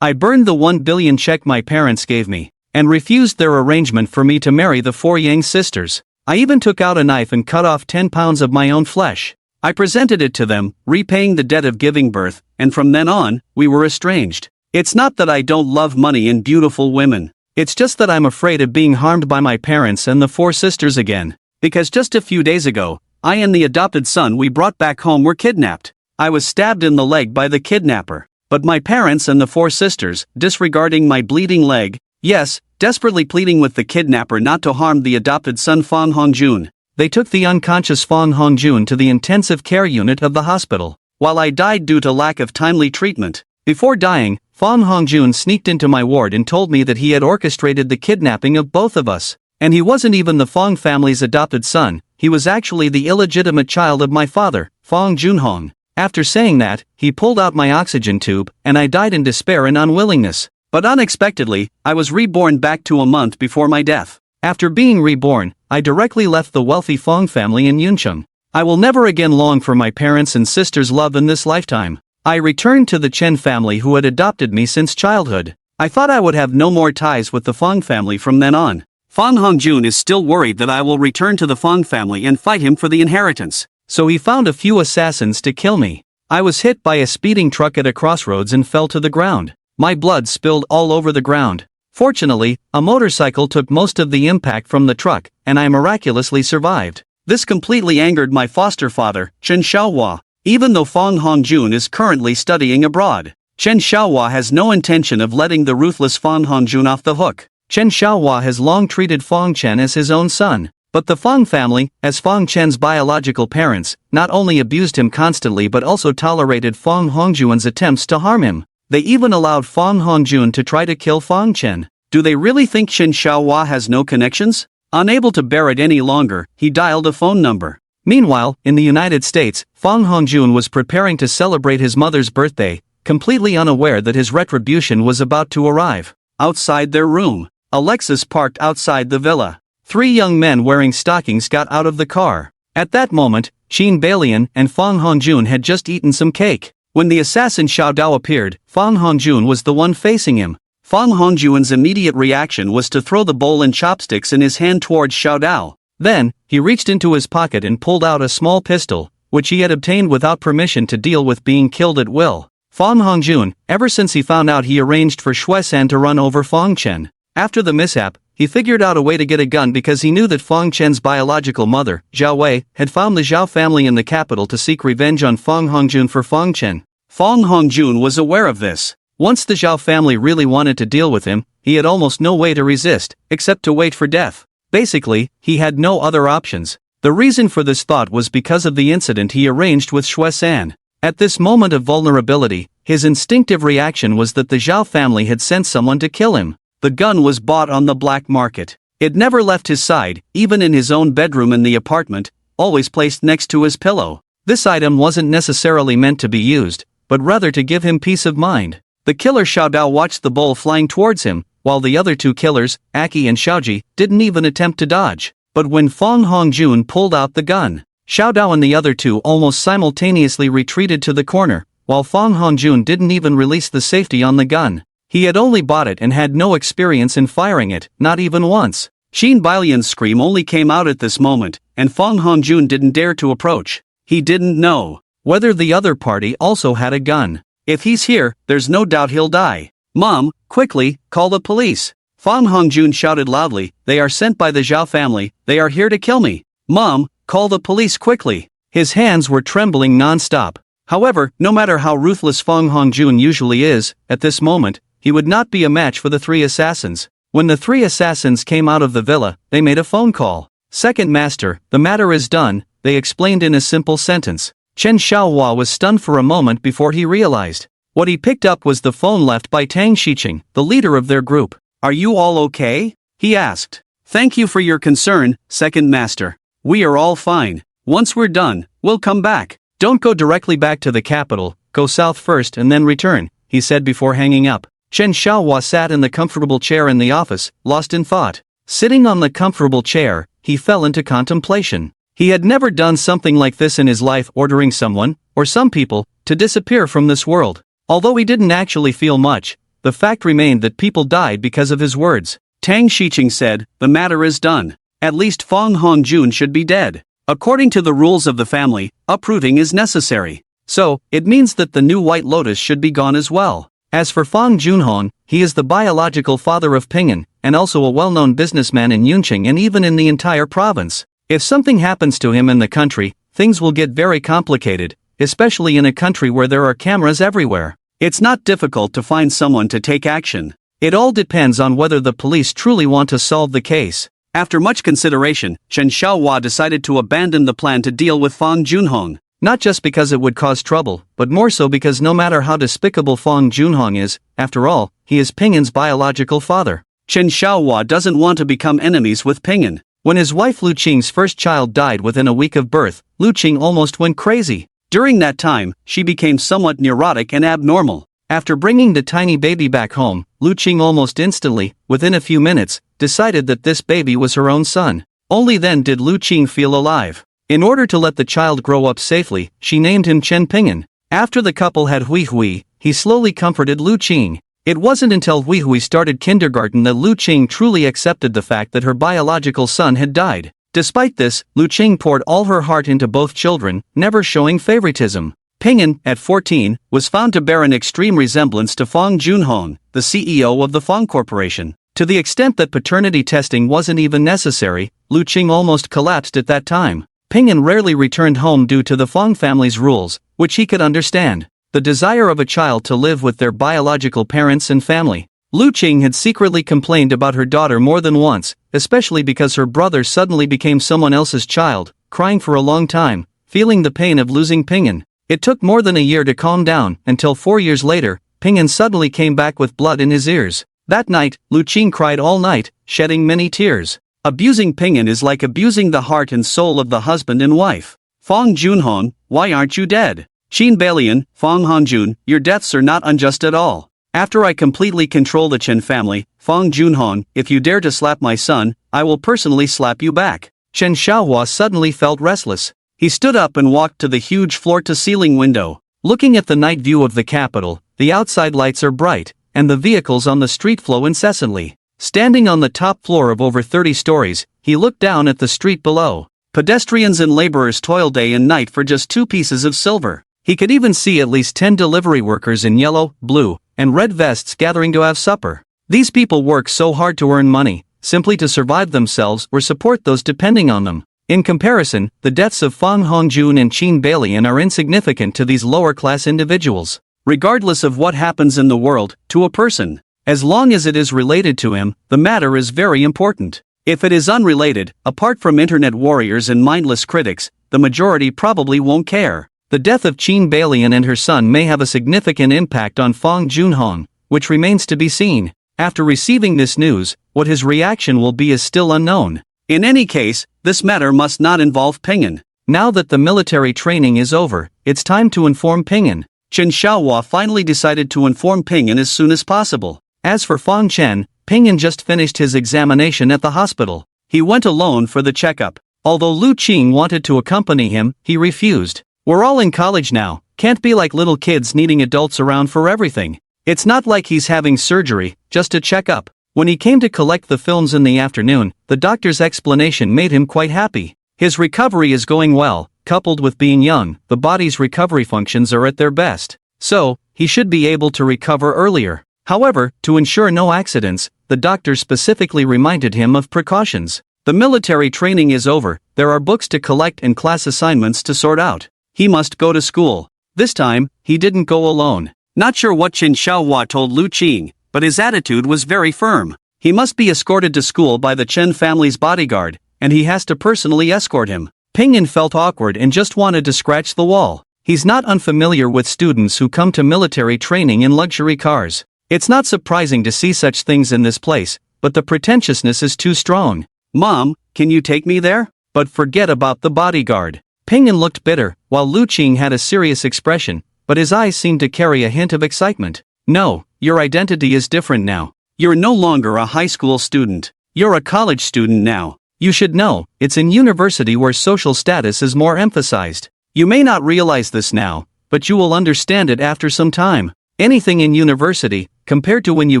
I burned the 1 billion check my parents gave me, and refused their arrangement for me to marry the 4 Yang sisters. I even took out a knife and cut off 10 pounds of my own flesh. I presented it to them, repaying the debt of giving birth, and from then on, we were estranged. It's not that I don't love money and beautiful women. It's just that I'm afraid of being harmed by my parents and the 4 sisters again. Because just a few days ago, I and the adopted son we brought back home were kidnapped. I was stabbed in the leg by the kidnapper. But my parents and the 4 sisters, disregarding my bleeding leg, yes, desperately pleading with the kidnapper not to harm the adopted son Fong Hongjun, they took the unconscious Fong Hongjun to the intensive care unit of the hospital, while I died due to lack of timely treatment. Before dying, Fong Hongjun sneaked into my ward and told me that he had orchestrated the kidnapping of both of us. And he wasn't even the Fong family's adopted son, he was actually the illegitimate child of my father, Fong Junhong. After saying that, he pulled out my oxygen tube, and I died in despair and unwillingness. But unexpectedly, I was reborn back to a month before my death. After being reborn, I directly left the wealthy Fong family in Yuncheng. I will never again long for my parents' and sisters' love in this lifetime. I returned to the Chen family who had adopted me since childhood. I thought I would have no more ties with the Fong family from then on. Fong Hongjun is still worried that I will return to the Fong family and fight him for the inheritance. So he found a few assassins to kill me. I was hit by a speeding truck at a crossroads and fell to the ground. My blood spilled all over the ground. Fortunately, a motorcycle took most of the impact from the truck, and I miraculously survived. This completely angered my foster father, Chen Xiaohua. Even though Fong Hongjun is currently studying abroad, Chen Xiaohua has no intention of letting the ruthless Fong Hongjun off the hook. Chen Xiaohua has long treated Fong Chen as his own son. But the Fong family, as Fong Chen's biological parents, not only abused him constantly but also tolerated Fong Hongjun's attempts to harm him. They even allowed Fong Hongjun to try to kill Fong Chen. Do they really think Chen Xiaohua has no connections? Unable to bear it any longer, he dialed a phone number. Meanwhile, in the United States, Fong Hongjun was preparing to celebrate his mother's birthday, completely unaware that his retribution was about to arrive. Outside their room, a Lexus parked outside the villa. 3 young men wearing stockings got out of the car. At that moment, Qin Balian and Fong Hongjun had just eaten some cake. When the assassin Xiao Dao appeared, Fong Hongjun was the one facing him. Fong Hongjun's immediate reaction was to throw the bowl and chopsticks in his hand towards Xiao Dao. Then, he reached into his pocket and pulled out a small pistol, which he had obtained without permission to deal with being killed at will. Fong Hongjun, ever since he found out he arranged for Shuesan to run over Fong Chen. After the mishap, he figured out a way to get a gun because he knew that Fong Chen's biological mother, Zhao Wei, had found the Zhao family in the capital to seek revenge on Fong Hongjun for Fong Chen. Fong Hongjun was aware of this. Once the Zhao family really wanted to deal with him, he had almost no way to resist, except to wait for death. Basically, he had no other options. The reason for this thought was because of the incident he arranged with Shuesan. At this moment of vulnerability, his instinctive reaction was that the Zhao family had sent someone to kill him. The gun was bought on the black market. It never left his side, even in his own bedroom in the apartment, always placed next to his pillow. This item wasn't necessarily meant to be used, but rather to give him peace of mind. The killer Xiao Dao watched the bowl flying towards him, while the other 2 killers, Aki and Xiaoji, didn't even attempt to dodge. But when Fong Hongjun pulled out the gun, Xiao Dao and the other 2 almost simultaneously retreated to the corner, while Fong Hongjun didn't even release the safety on the gun. He had only bought it and had no experience in firing it, not even once. Qin Balian's scream only came out at this moment, and Fong Hongjun didn't dare to approach. He didn't know whether the other party also had a gun. If he's here, there's no doubt he'll die. Mom, quickly, call the police. Fong Hongjun shouted loudly, they are sent by the Zhao family, they are here to kill me. Mom, call the police quickly. His hands were trembling non-stop. However, no matter how ruthless Fong Hongjun usually is, at this moment, he would not be a match for the 3 assassins. When the 3 assassins came out of the villa, they made a phone call. Second master, the matter is done, they explained in a simple sentence. Chen Xiaohua was stunned for a moment before he realized. What he picked up was the phone left by Tang Xiqing, the leader of their group. Are you all okay? He asked. Thank you for your concern, second master. We are all fine. Once we're done, we'll come back. Don't go directly back to the capital, go south first and then return, he said before hanging up. Chen Xiaohua sat in the comfortable chair in the office, lost in thought. Sitting on the comfortable chair, he fell into contemplation. He had never done something like this in his life, ordering someone, or some people, to disappear from this world. Although he didn't actually feel much, the fact remained that people died because of his words. Tang Shiqing said, "The matter is done. At least Fong Hongjun should be dead. According to the rules of the family, uprooting is necessary. So, it means that the new White Lotus should be gone as well." As for Fong Junhong, he is the biological father of Ping'an, and also a well-known businessman in Yunqing and even in the entire province. If something happens to him in the country, things will get very complicated, especially in a country where there are cameras everywhere. It's not difficult to find someone to take action. It all depends on whether the police truly want to solve the case. After much consideration, Chen Xiaohua decided to abandon the plan to deal with Fong Junhong. Not just because it would cause trouble, but more so because no matter how despicable Fong Junhong is, after all, he is Ping'an's biological father. Chen Xiaohua doesn't want to become enemies with Ping'an. When his wife Lu Qing's first child died within a week of birth, Lu Qing almost went crazy. During that time, she became somewhat neurotic and abnormal. After bringing the tiny baby back home, Lu Qing almost instantly, within a few minutes, decided that this baby was her own son. Only then did Lu Qing feel alive. In order to let the child grow up safely, she named him Chen Ping'an. After the couple had Hui Hui, he slowly comforted Lu Qing. It wasn't until Hui Hui started kindergarten that Lu Qing truly accepted the fact that her biological son had died. Despite this, Lu Qing poured all her heart into both children, never showing favoritism. Ping'an, at 14, was found to bear an extreme resemblance to Fong Junhong, the CEO of the Fong Corporation. To the extent that paternity testing wasn't even necessary, Lu Qing almost collapsed at that time. Ping'an rarely returned home due to the Fong family's rules, which he could understand. The desire of a child to live with their biological parents and family. Lu Qing had secretly complained about her daughter more than once, especially because her brother suddenly became someone else's child, crying for a long time, feeling the pain of losing Ping'an. It took more than a year to calm down, until 4 years later, Ping'an suddenly came back with blood in his ears. That night, Lu Qing cried all night, shedding many tears. Abusing Ping'an is like abusing the heart and soul of the husband and wife. Fong Junhong, why aren't you dead? Qin Balian, Fong Hongjun, your deaths are not unjust at all. After I completely control the Chen family, Fong Junhong, if you dare to slap my son, I will personally slap you back. Chen Xiaohua suddenly felt restless. He stood up and walked to the huge floor-to-ceiling window. Looking at the night view of the capital, the outside lights are bright, and the vehicles on the street flow incessantly. Standing on the top floor of over 30 stories, he looked down at the street below. Pedestrians and laborers toil day and night for just 2 pieces of silver. He could even see at least 10 delivery workers in yellow, blue, and red vests gathering to have supper. These people work so hard to earn money, simply to survive themselves or support those depending on them. In comparison, the deaths of Fong Hongjun and Qin Balian are insignificant to these lower-class individuals. Regardless of what happens in the world, to a person, as long as it is related to him, the matter is very important. If it is unrelated, apart from internet warriors and mindless critics, the majority probably won't care. The death of Qin Balian and her son may have a significant impact on Fong Junhong, which remains to be seen. After receiving this news, what his reaction will be is still unknown. In any case, this matter must not involve Ping'an. Now that the military training is over, it's time to inform Ping'an. Chen Xiaohua finally decided to inform Ping'an as soon as possible. As for Fong Chen, Ping'an just finished his examination at the hospital. He went alone for the checkup. Although Lu Qing wanted to accompany him, he refused. We're all in college now, can't be like little kids needing adults around for everything. It's not like he's having surgery, just a checkup. When he came to collect the films in the afternoon, the doctor's explanation made him quite happy. His recovery is going well, coupled with being young, the body's recovery functions are at their best. So, he should be able to recover earlier. However, to ensure no accidents, the doctor specifically reminded him of precautions. The military training is over, there are books to collect and class assignments to sort out. He must go to school. This time, he didn't go alone. Not sure what Chen Xiaohua told Lu Qing, but his attitude was very firm. He must be escorted to school by the Chen family's bodyguard, and he has to personally escort him. Ping'an felt awkward and just wanted to scratch the wall. He's not unfamiliar with students who come to military training in luxury cars. It's not surprising to see such things in this place, but the pretentiousness is too strong. Mom, can you take me there? But forget about the bodyguard. Ping'an looked bitter, while Lu Qing had a serious expression, but his eyes seemed to carry a hint of excitement. No, your identity is different now. You're no longer a high school student. You're a college student now. You should know, it's in university where social status is more emphasized. You may not realize this now, but you will understand it after some time. Anything in university, compared to when you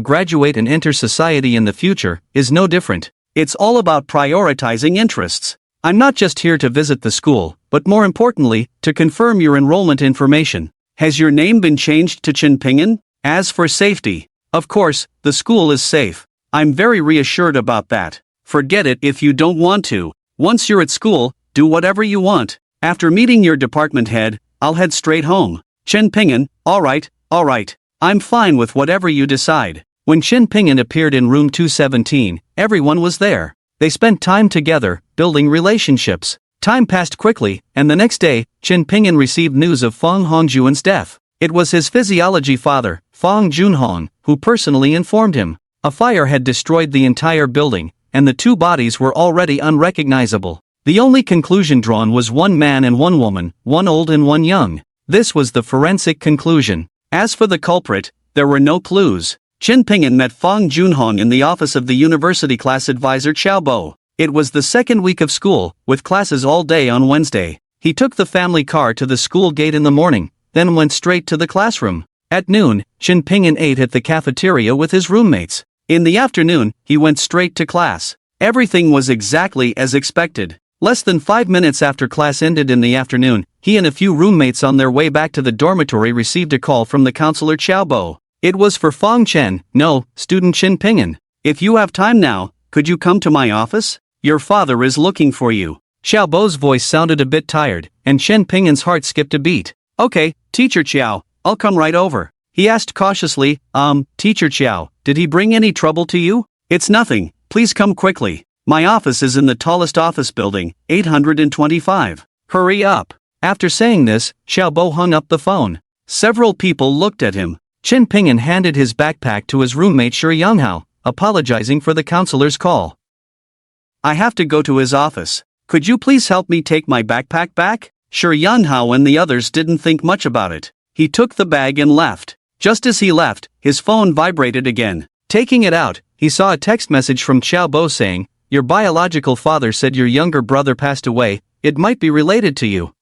graduate and enter society in the future, is no different. It's all about prioritizing interests. I'm not just here to visit the school, but more importantly, to confirm your enrollment information. Has your name been changed to Chen Ping'an? As for safety, of course, the school is safe. I'm very reassured about that. Forget it if you don't want to. Once you're at school, do whatever you want. After meeting your department head, I'll head straight home. Chen Ping'an, alright. I'm fine with whatever you decide. When Chen Ping'an appeared in room 217, everyone was there. They spent time together, building relationships. Time passed quickly, and the next day, Chen Ping'an received news of Fang Hongjuan's death. It was his physiology father, Fang Junhong, who personally informed him. A fire had destroyed the entire building, and the two bodies were already unrecognizable. The only conclusion drawn was one man and one woman, one old and one young. This was the forensic conclusion. As for the culprit, there were no clues. Chen Ping'an met Fang Junhong in the office of the university class advisor Xiaobo. It was the second week of school, with classes all day on Wednesday. He took the family car to the school gate in the morning, then went straight to the classroom. At noon, Chen Ping'an ate at the cafeteria with his roommates. In the afternoon, he went straight to class. Everything was exactly as expected. Less than 5 minutes after class ended in the afternoon, he and a few roommates on their way back to the dormitory received a call from the counselor Xiaobo. It was for Fang Chen, no, student Chen Ping'an. If you have time now, could you come to my office? Your father is looking for you. Xiaobo's voice sounded a bit tired, and Chen Ping'an's heart skipped a beat. Okay, Teacher Qiao, I'll come right over. He asked cautiously, Teacher Qiao, did he bring any trouble to you? It's nothing, please come quickly. My office is in the tallest office building, 825. Hurry up. After saying this, Xiaobo hung up the phone. Several people looked at him. Chen Ping'an handed his backpack to his roommate Shi Yanghao, apologizing for the counselor's call. I have to go to his office. Could you please help me take my backpack back? Shi Yanghao and the others didn't think much about it. He took the bag and left. Just as he left, his phone vibrated again. Taking it out, he saw a text message from Xiaobo saying, "Your biological father said your younger brother passed away, it might be related to you."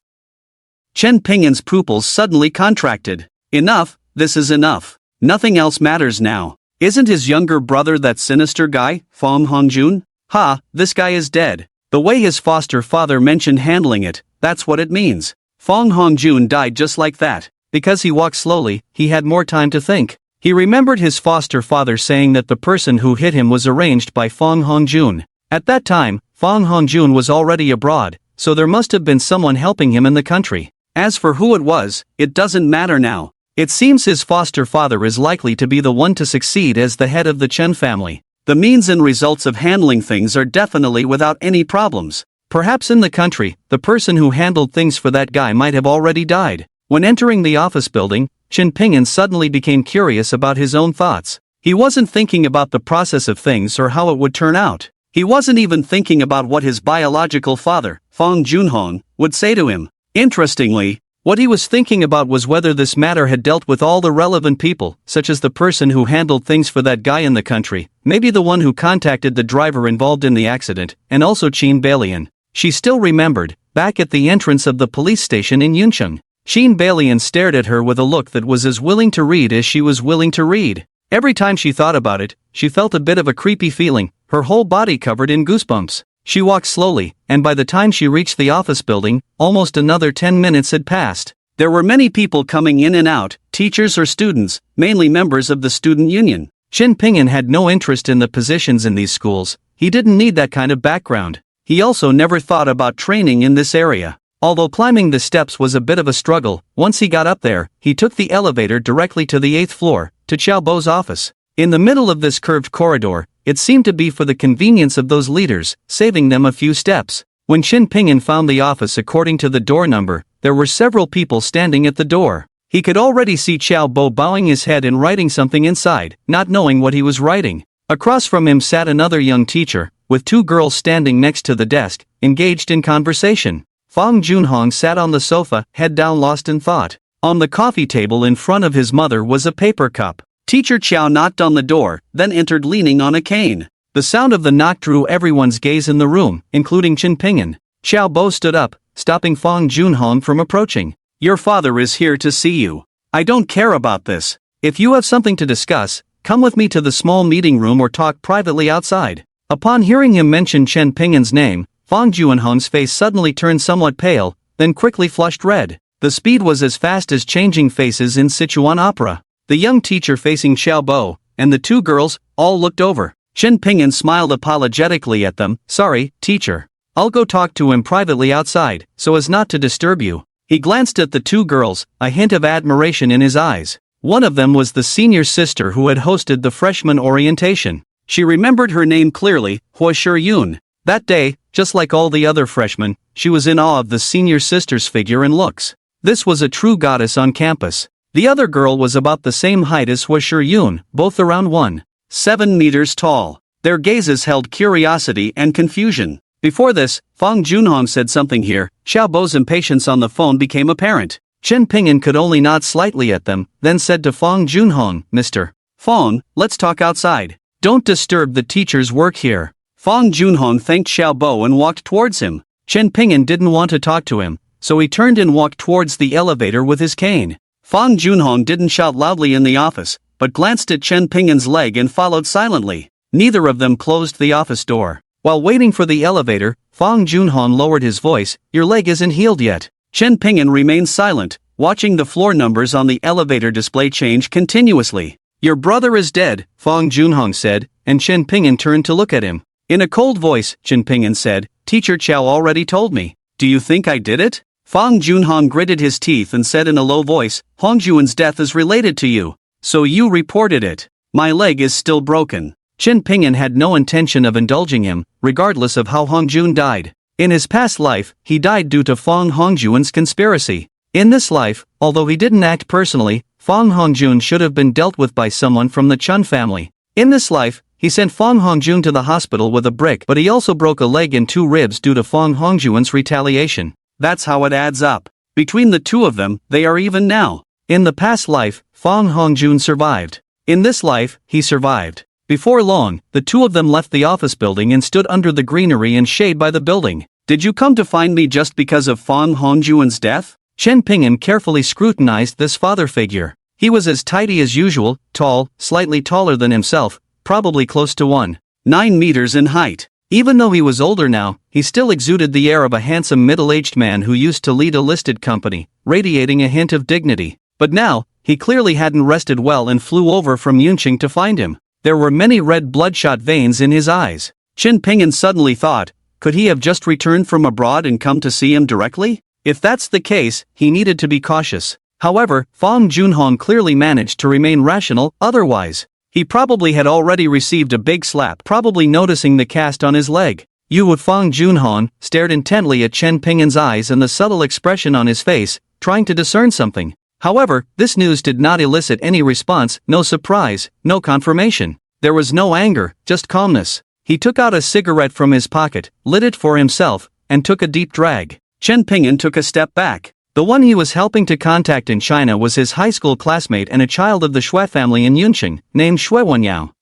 Chen Ping'an's pupils suddenly contracted. Enough, this is enough. Nothing else matters now. Isn't his younger brother that sinister guy, Fang Hongjun? Ha, this guy is dead. The way his foster father mentioned handling it, that's what it means. Fang Hongjun died just like that. Because he walked slowly, he had more time to think. He remembered his foster father saying that the person who hit him was arranged by Fang Hongjun. At that time, Fang Hongjun was already abroad, so there must have been someone helping him in the country. As for who it was, it doesn't matter now. It seems his foster father is likely to be the one to succeed as the head of the Chen family. The means and results of handling things are definitely without any problems. Perhaps in the country, the person who handled things for that guy might have already died. When entering the office building, Chen Ping'an suddenly became curious about his own thoughts. He wasn't thinking about the process of things or how it would turn out. He wasn't even thinking about what his biological father, Fang Junhong, would say to him. Interestingly, what he was thinking about was whether this matter had dealt with all the relevant people, such as the person who handled things for that guy in the country, maybe the one who contacted the driver involved in the accident, and also Qin Balian. She still remembered, back at the entrance of the police station in Yuncheng. Qin Balian stared at her with a look that was as willing to read as she was willing to read. Every time she thought about it, she felt a bit of a creepy feeling, her whole body covered in goosebumps. She walked slowly, and by the time she reached the office building, almost another 10 minutes had passed. There were many people coming in and out, teachers or students, mainly members of the student union. Chen Ping'an had no interest in the positions in these schools. He didn't need that kind of background. He also never thought about training in this area. Although climbing the steps was a bit of a struggle, once he got up there, he took the elevator directly to the 8th floor, to Xiaobo's office. In the middle of this curved corridor, it seemed to be for the convenience of those leaders, saving them a few steps. When Chen Ping'an found the office according to the door number, there were several people standing at the door. He could already see Xiaobo bowing his head and writing something inside, not knowing what he was writing. Across from him sat another young teacher, with two girls standing next to the desk, engaged in conversation. Fang Junhong sat on the sofa, head down lost in thought. On the coffee table in front of his mother was a paper cup. Teacher Qiao knocked on the door, then entered leaning on a cane. The sound of the knock drew everyone's gaze in the room, including Chen Ping'an. Xiaobo stood up, stopping Fang Junhong from approaching. Your father is here to see you. I don't care about this. If you have something to discuss, Come with me to the small meeting room or talk privately outside. Upon hearing him mention Chen Ping'an's name, Fang Juanhong's face suddenly turned somewhat pale, then quickly flushed red. The speed was as fast as changing faces in Sichuan opera. The young teacher facing Xiaobo, and the two girls, all looked over. Chen Ping'an smiled apologetically at them. Sorry, teacher. I'll go talk to him privately outside, so as not to disturb you. He glanced at the two girls, a hint of admiration in his eyes. One of them was the senior sister who had hosted the freshman orientation. She remembered her name clearly, Hua Shiyun. That day, just like all the other freshmen, she was in awe of the senior sister's figure and looks. This was a true goddess on campus. The other girl was about the same height as Hua Shiyun, both around 1.7 meters tall. Their gazes held curiosity and confusion. Before this, Fang Junhong said something here. Xiaobo's impatience on the phone became apparent. Chen Ping'an could only nod slightly at them, then said to Fang Junhong, Mr. Fang, let's talk outside. Don't disturb the teacher's work here. Fang Junhong thanked Xiaobo and walked towards him. Chen Ping'an didn't want to talk to him, so he turned and walked towards the elevator with his cane. Fang Junhong didn't shout loudly in the office, but glanced at Chen Ping'an's leg and followed silently. Neither of them closed the office door. While waiting for the elevator, Fang Junhong lowered his voice, Your leg isn't healed yet. Chen Ping'an remained silent, watching the floor numbers on the elevator display change continuously. Your brother is dead, Fang Junhong said, and Chen Ping'an turned to look at him. In a cold voice, Chen Ping'an said, Teacher Chow already told me. Do you think I did it? Fang Junhong gritted his teeth and said in a low voice, Hongjuan's death is related to you. So you reported it. My leg is still broken. Chen Ping'an had no intention of indulging him, regardless of how Hongjun died. In his past life, he died due to Fang Hongjuan's conspiracy. In this life, although he didn't act personally, Fang Hongjun should have been dealt with by someone from the Chun family. In this life, he sent Fang Hongjun to the hospital with a brick, but he also broke a leg and 2 ribs due to Fang Hongjuan's retaliation. That's how it adds up. Between the two of them, they are even now. In the past life, Fang Hongjun survived. In this life, he survived. Before long, the two of them left the office building and stood under the greenery and shade by the building. Did you come to find me just because of Fang Hongjuan's death? Chen Ping'an carefully scrutinized this father figure. He was as tidy as usual, tall, slightly taller than himself, probably close to 1.9 meters in height. Even though he was older now, he still exuded the air of a handsome middle-aged man who used to lead a listed company, radiating a hint of dignity. But now, he clearly hadn't rested well and flew over from Yunqing to find him. There were many red bloodshot veins in his eyes. Chen Ping'an suddenly thought, could he have just returned from abroad and come to see him directly? If that's the case, he needed to be cautious. However, Fang Junhong clearly managed to remain rational, otherwise, he probably had already received a big slap, probably noticing the cast on his leg. Fang Junhong stared intently at Chen Ping'an's eyes and the subtle expression on his face, trying to discern something. However, this news did not elicit any response, no surprise, no confirmation. There was no anger, just calmness. He took out a cigarette from his pocket, lit it for himself, and took a deep drag. Chen Ping'an took a step back. The one he was helping to contact in China was his high school classmate and a child of the Shui family in Yunqing, named Shui Wenyao.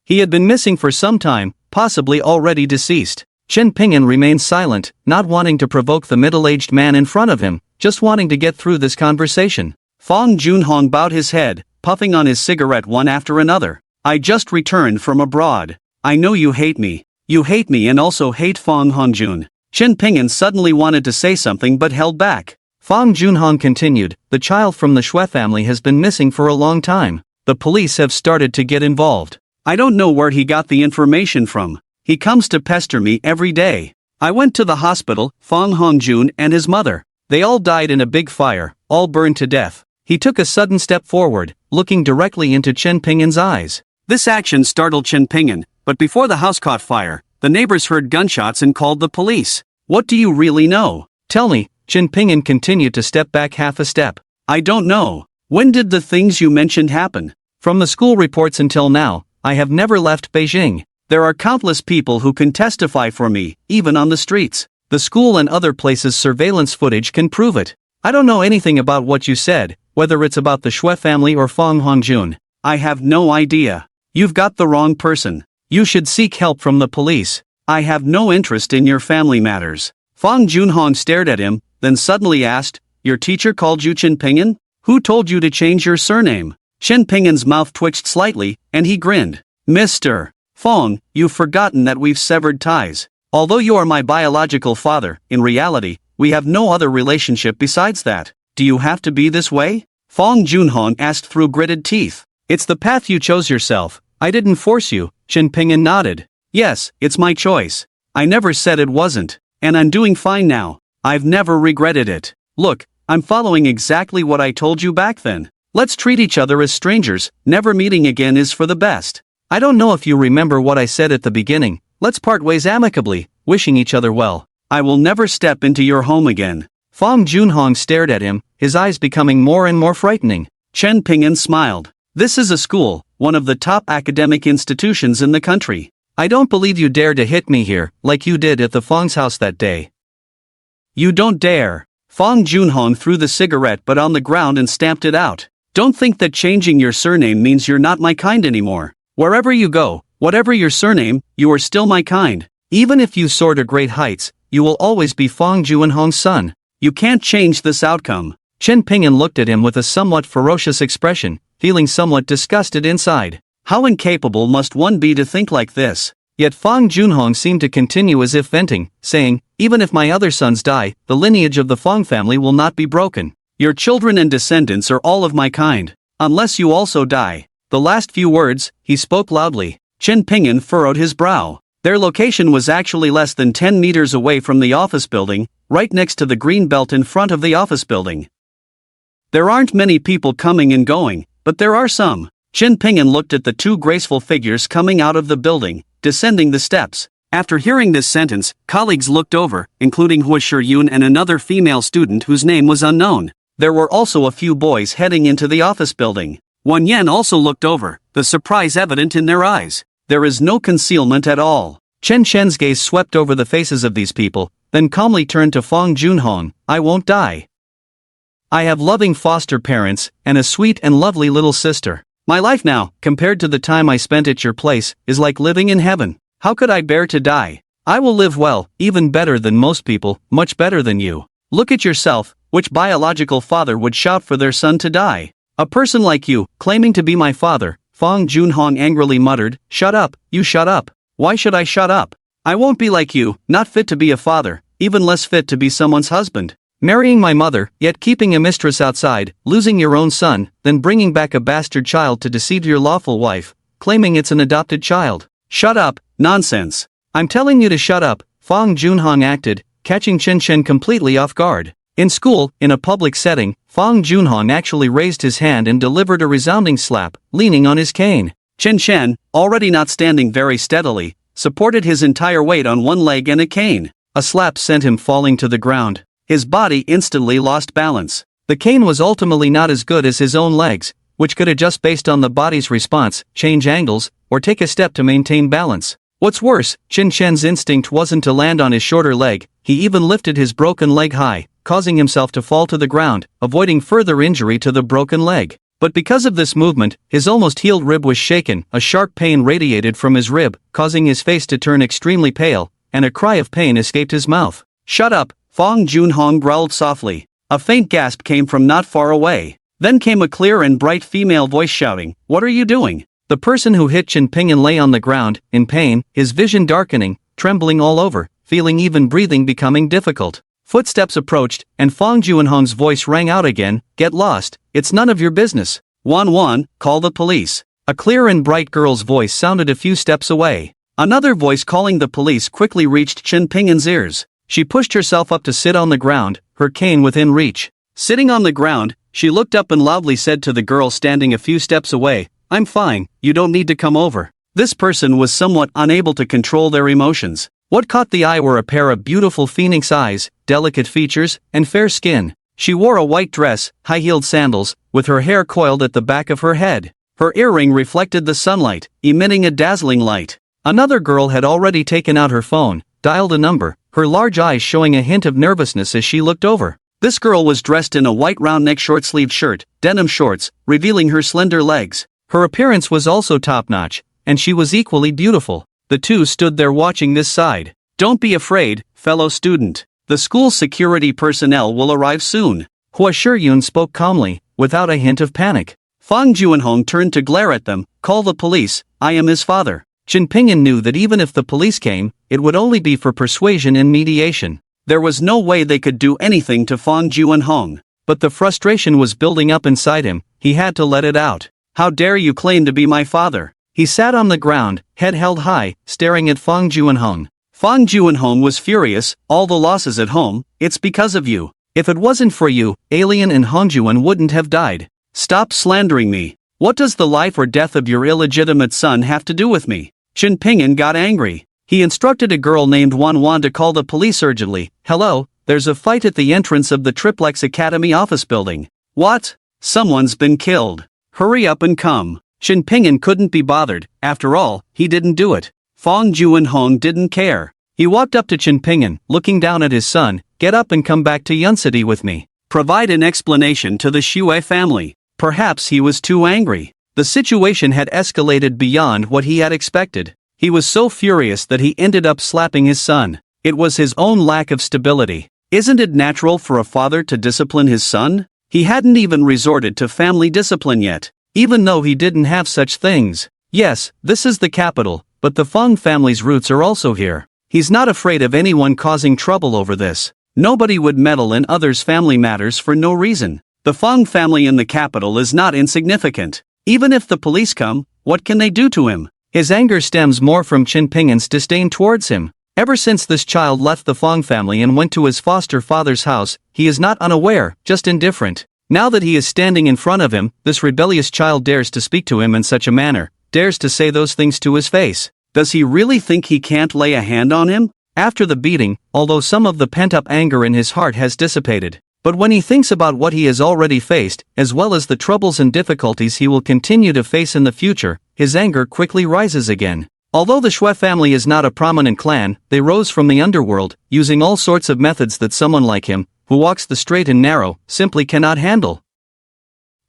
He had been missing for some time, possibly already deceased. Chen Ping'an remained silent, not wanting to provoke the middle-aged man in front of him, just wanting to get through this conversation. Fang Junhong bowed his head, puffing on his cigarette one after another. I just returned from abroad. I know you hate me. You hate me and also hate Fang Hongjun. Chen Ping'an suddenly wanted to say something but held back. Fang Junhong continued, the child from the Shui family has been missing for a long time. The police have started to get involved. I don't know where he got the information from. He comes to pester me every day. I went to the hospital, Fang Hongjun and his mother. They all died in a big fire, all burned to death. He took a sudden step forward, looking directly into Chen Ping'an's eyes. This action startled Chen Ping'an, but before the house caught fire, the neighbors heard gunshots and called the police. What do you really know? Tell me, Chen Ping'an continued to step back half a step. I don't know. When did the things you mentioned happen? From the school reports until now, I have never left Beijing. There are countless people who can testify for me, even on the streets. The school and other places' surveillance footage can prove it. I don't know anything about what you said, whether it's about the Shui family or Fang Hongjun. I have no idea. You've got the wrong person. You should seek help from the police. I have no interest in your family matters. Fang Junhong stared at him, then suddenly asked, Your teacher called you Chen Ping'an? Who told you to change your surname? Chen Ping'an's mouth twitched slightly, and he grinned. Mr. Fong, you've forgotten that we've severed ties. Although you are my biological father, in reality, we have no other relationship besides that. Do you have to be this way? Fong Junhong asked through gritted teeth. It's the path you chose yourself. I didn't force you. Chen Ping'an nodded. Yes, it's my choice. I never said it wasn't. And I'm doing fine now. I've never regretted it. Look, I'm following exactly what I told you back then. Let's treat each other as strangers. Never meeting again is for the best. I don't know if you remember what I said at the beginning. Let's part ways amicably, wishing each other well. I will never step into your home again. Fong Junhong stared at him, his eyes becoming more and more frightening. Chen Ping'an smiled. This is a school, one of the top academic institutions in the country. I don't believe you dare to hit me here, like you did at the Fong's house that day. You don't dare. Fong Junhong threw the cigarette butt on the ground and stamped it out. Don't think that changing your surname means you're not my kind anymore. Wherever you go, whatever your surname, you are still my kind. Even if you soar to great heights, you will always be Fong Junhong's son. You can't change this outcome. Chen Ping'an looked at him with a somewhat ferocious expression, feeling somewhat disgusted inside. How incapable must one be to think like this? Yet Fong Junhong seemed to continue as if venting, saying, even if my other sons die, the lineage of the Fong family will not be broken. Your children and descendants are all of my kind. Unless you also die. The last few words, he spoke loudly. Chen Ping'an furrowed his brow. Their location was actually less than 10 meters away from the office building, right next to the green belt in front of the office building. There aren't many people coming and going, but there are some. Chen Ping'an looked at the two graceful figures coming out of the building, descending the steps. After hearing this sentence, colleagues looked over, including Hua Shiyun and another female student whose name was unknown. There were also a few boys heading into the office building. Wan Yan also looked over, the surprise evident in their eyes. There is no concealment at all. Chen Chen's gaze swept over the faces of these people, then calmly turned to Fong Junhong. I won't die. I have loving foster parents, and a sweet and lovely little sister. My life now, compared to the time I spent at your place, is like living in heaven. How could I bear to die? I will live well, even better than most people, much better than you. Look at yourself, which biological father would shout for their son to die? A person like you, claiming to be my father, Fong Junhong angrily muttered, shut up, you shut up. Why should I shut up? I won't be like you, not fit to be a father, even less fit to be someone's husband. Marrying my mother, yet keeping a mistress outside, losing your own son, then bringing back a bastard child to deceive your lawful wife, claiming it's an adopted child. Shut up, nonsense. I'm telling you to shut up, Fong Junhong acted, catching Chen Chen completely off guard. In school, in a public setting, Fong Junhong actually raised his hand and delivered a resounding slap, leaning on his cane. Chen Chen, already not standing very steadily, supported his entire weight on one leg and a cane. A slap sent him falling to the ground. His body instantly lost balance. The cane was ultimately not as good as his own legs, which could adjust based on the body's response, change angles, or take a step to maintain balance. What's worse, Chen Chen's instinct wasn't to land on his shorter leg, he even lifted his broken leg high, causing himself to fall to the ground, avoiding further injury to the broken leg. But because of this movement, his almost healed rib was shaken, a sharp pain radiated from his rib, causing his face to turn extremely pale, and a cry of pain escaped his mouth. Shut up, Fong Junhong growled softly. A faint gasp came from not far away. Then came a clear and bright female voice shouting, what are you doing? The person who hit Chen Ping'an lay on the ground, in pain, his vision darkening, trembling all over, feeling even breathing becoming difficult. Footsteps approached, and Fong Junhong's voice rang out again, get lost, it's none of your business. Wan, call the police. A clear and bright girl's voice sounded a few steps away. Another voice calling the police quickly reached Chen Ping'an's ears. She pushed herself up to sit on the ground, her cane within reach. Sitting on the ground, she looked up and loudly said to the girl standing a few steps away, I'm fine, you don't need to come over. This person was somewhat unable to control their emotions. What caught the eye were a pair of beautiful phoenix eyes, delicate features, and fair skin. She wore a white dress, high-heeled sandals, with her hair coiled at the back of her head. Her earring reflected the sunlight, emitting a dazzling light. Another girl had already taken out her phone, dialed a number, her large eyes showing a hint of nervousness as she looked over. This girl was dressed in a white round-neck short-sleeved shirt, denim shorts, revealing her slender legs. Her appearance was also top-notch, and she was equally beautiful. The two stood there watching this side. Don't be afraid, fellow student. The school's security personnel will arrive soon. Hua Shiyun spoke calmly, without a hint of panic. Fang Juanhong turned to glare at them. Call the police, I am his father. Chen Pingyan knew that even if the police came, it would only be for persuasion and mediation. There was no way they could do anything to Fang Juanhong. But the frustration was building up inside him, he had to let it out. How dare you claim to be my father? He sat on the ground, head held high, staring at Fang Juanhong. Fang Juanhong was furious. All the losses at home, it's because of you. If it wasn't for you, Alien and Hongjuan wouldn't have died. Stop slandering me. What does the life or death of your illegitimate son have to do with me? Chen Pingyan got angry. He instructed a girl named Wan to call the police urgently. Hello, there's a fight at the entrance of the Triplex Academy office building. What? Someone's been killed. Hurry up and come. Chen Pingyan couldn't be bothered. After all, he didn't do it. Fang Juanhong didn't care. He walked up to Chen Pingyan, looking down at his son. Get up and come back to Yun City with me. Provide an explanation to the Xue family. Perhaps he was too angry. The situation had escalated beyond what he had expected. He was so furious that he ended up slapping his son. It was his own lack of stability. Isn't it natural for a father to discipline his son? He hadn't even resorted to family discipline yet, even though he didn't have such things. Yes, this is the capital, but the Fang family's roots are also here. He's not afraid of anyone causing trouble over this. Nobody would meddle in others' family matters for no reason. The Fang family in the capital is not insignificant. Even if the police come, what can they do to him? His anger stems more from Chen Pingyan's disdain towards him. Ever since this child left the Fang family and went to his foster father's house, he is not unaware, just indifferent. Now that he is standing in front of him, this rebellious child dares to speak to him in such a manner, dares to say those things to his face. Does he really think he can't lay a hand on him? After the beating, although some of the pent-up anger in his heart has dissipated, but when he thinks about what he has already faced, as well as the troubles and difficulties he will continue to face in the future, his anger quickly rises again. Although the Xue family is not a prominent clan, they rose from the underworld, using all sorts of methods that someone like him, who walks the straight and narrow, simply cannot handle.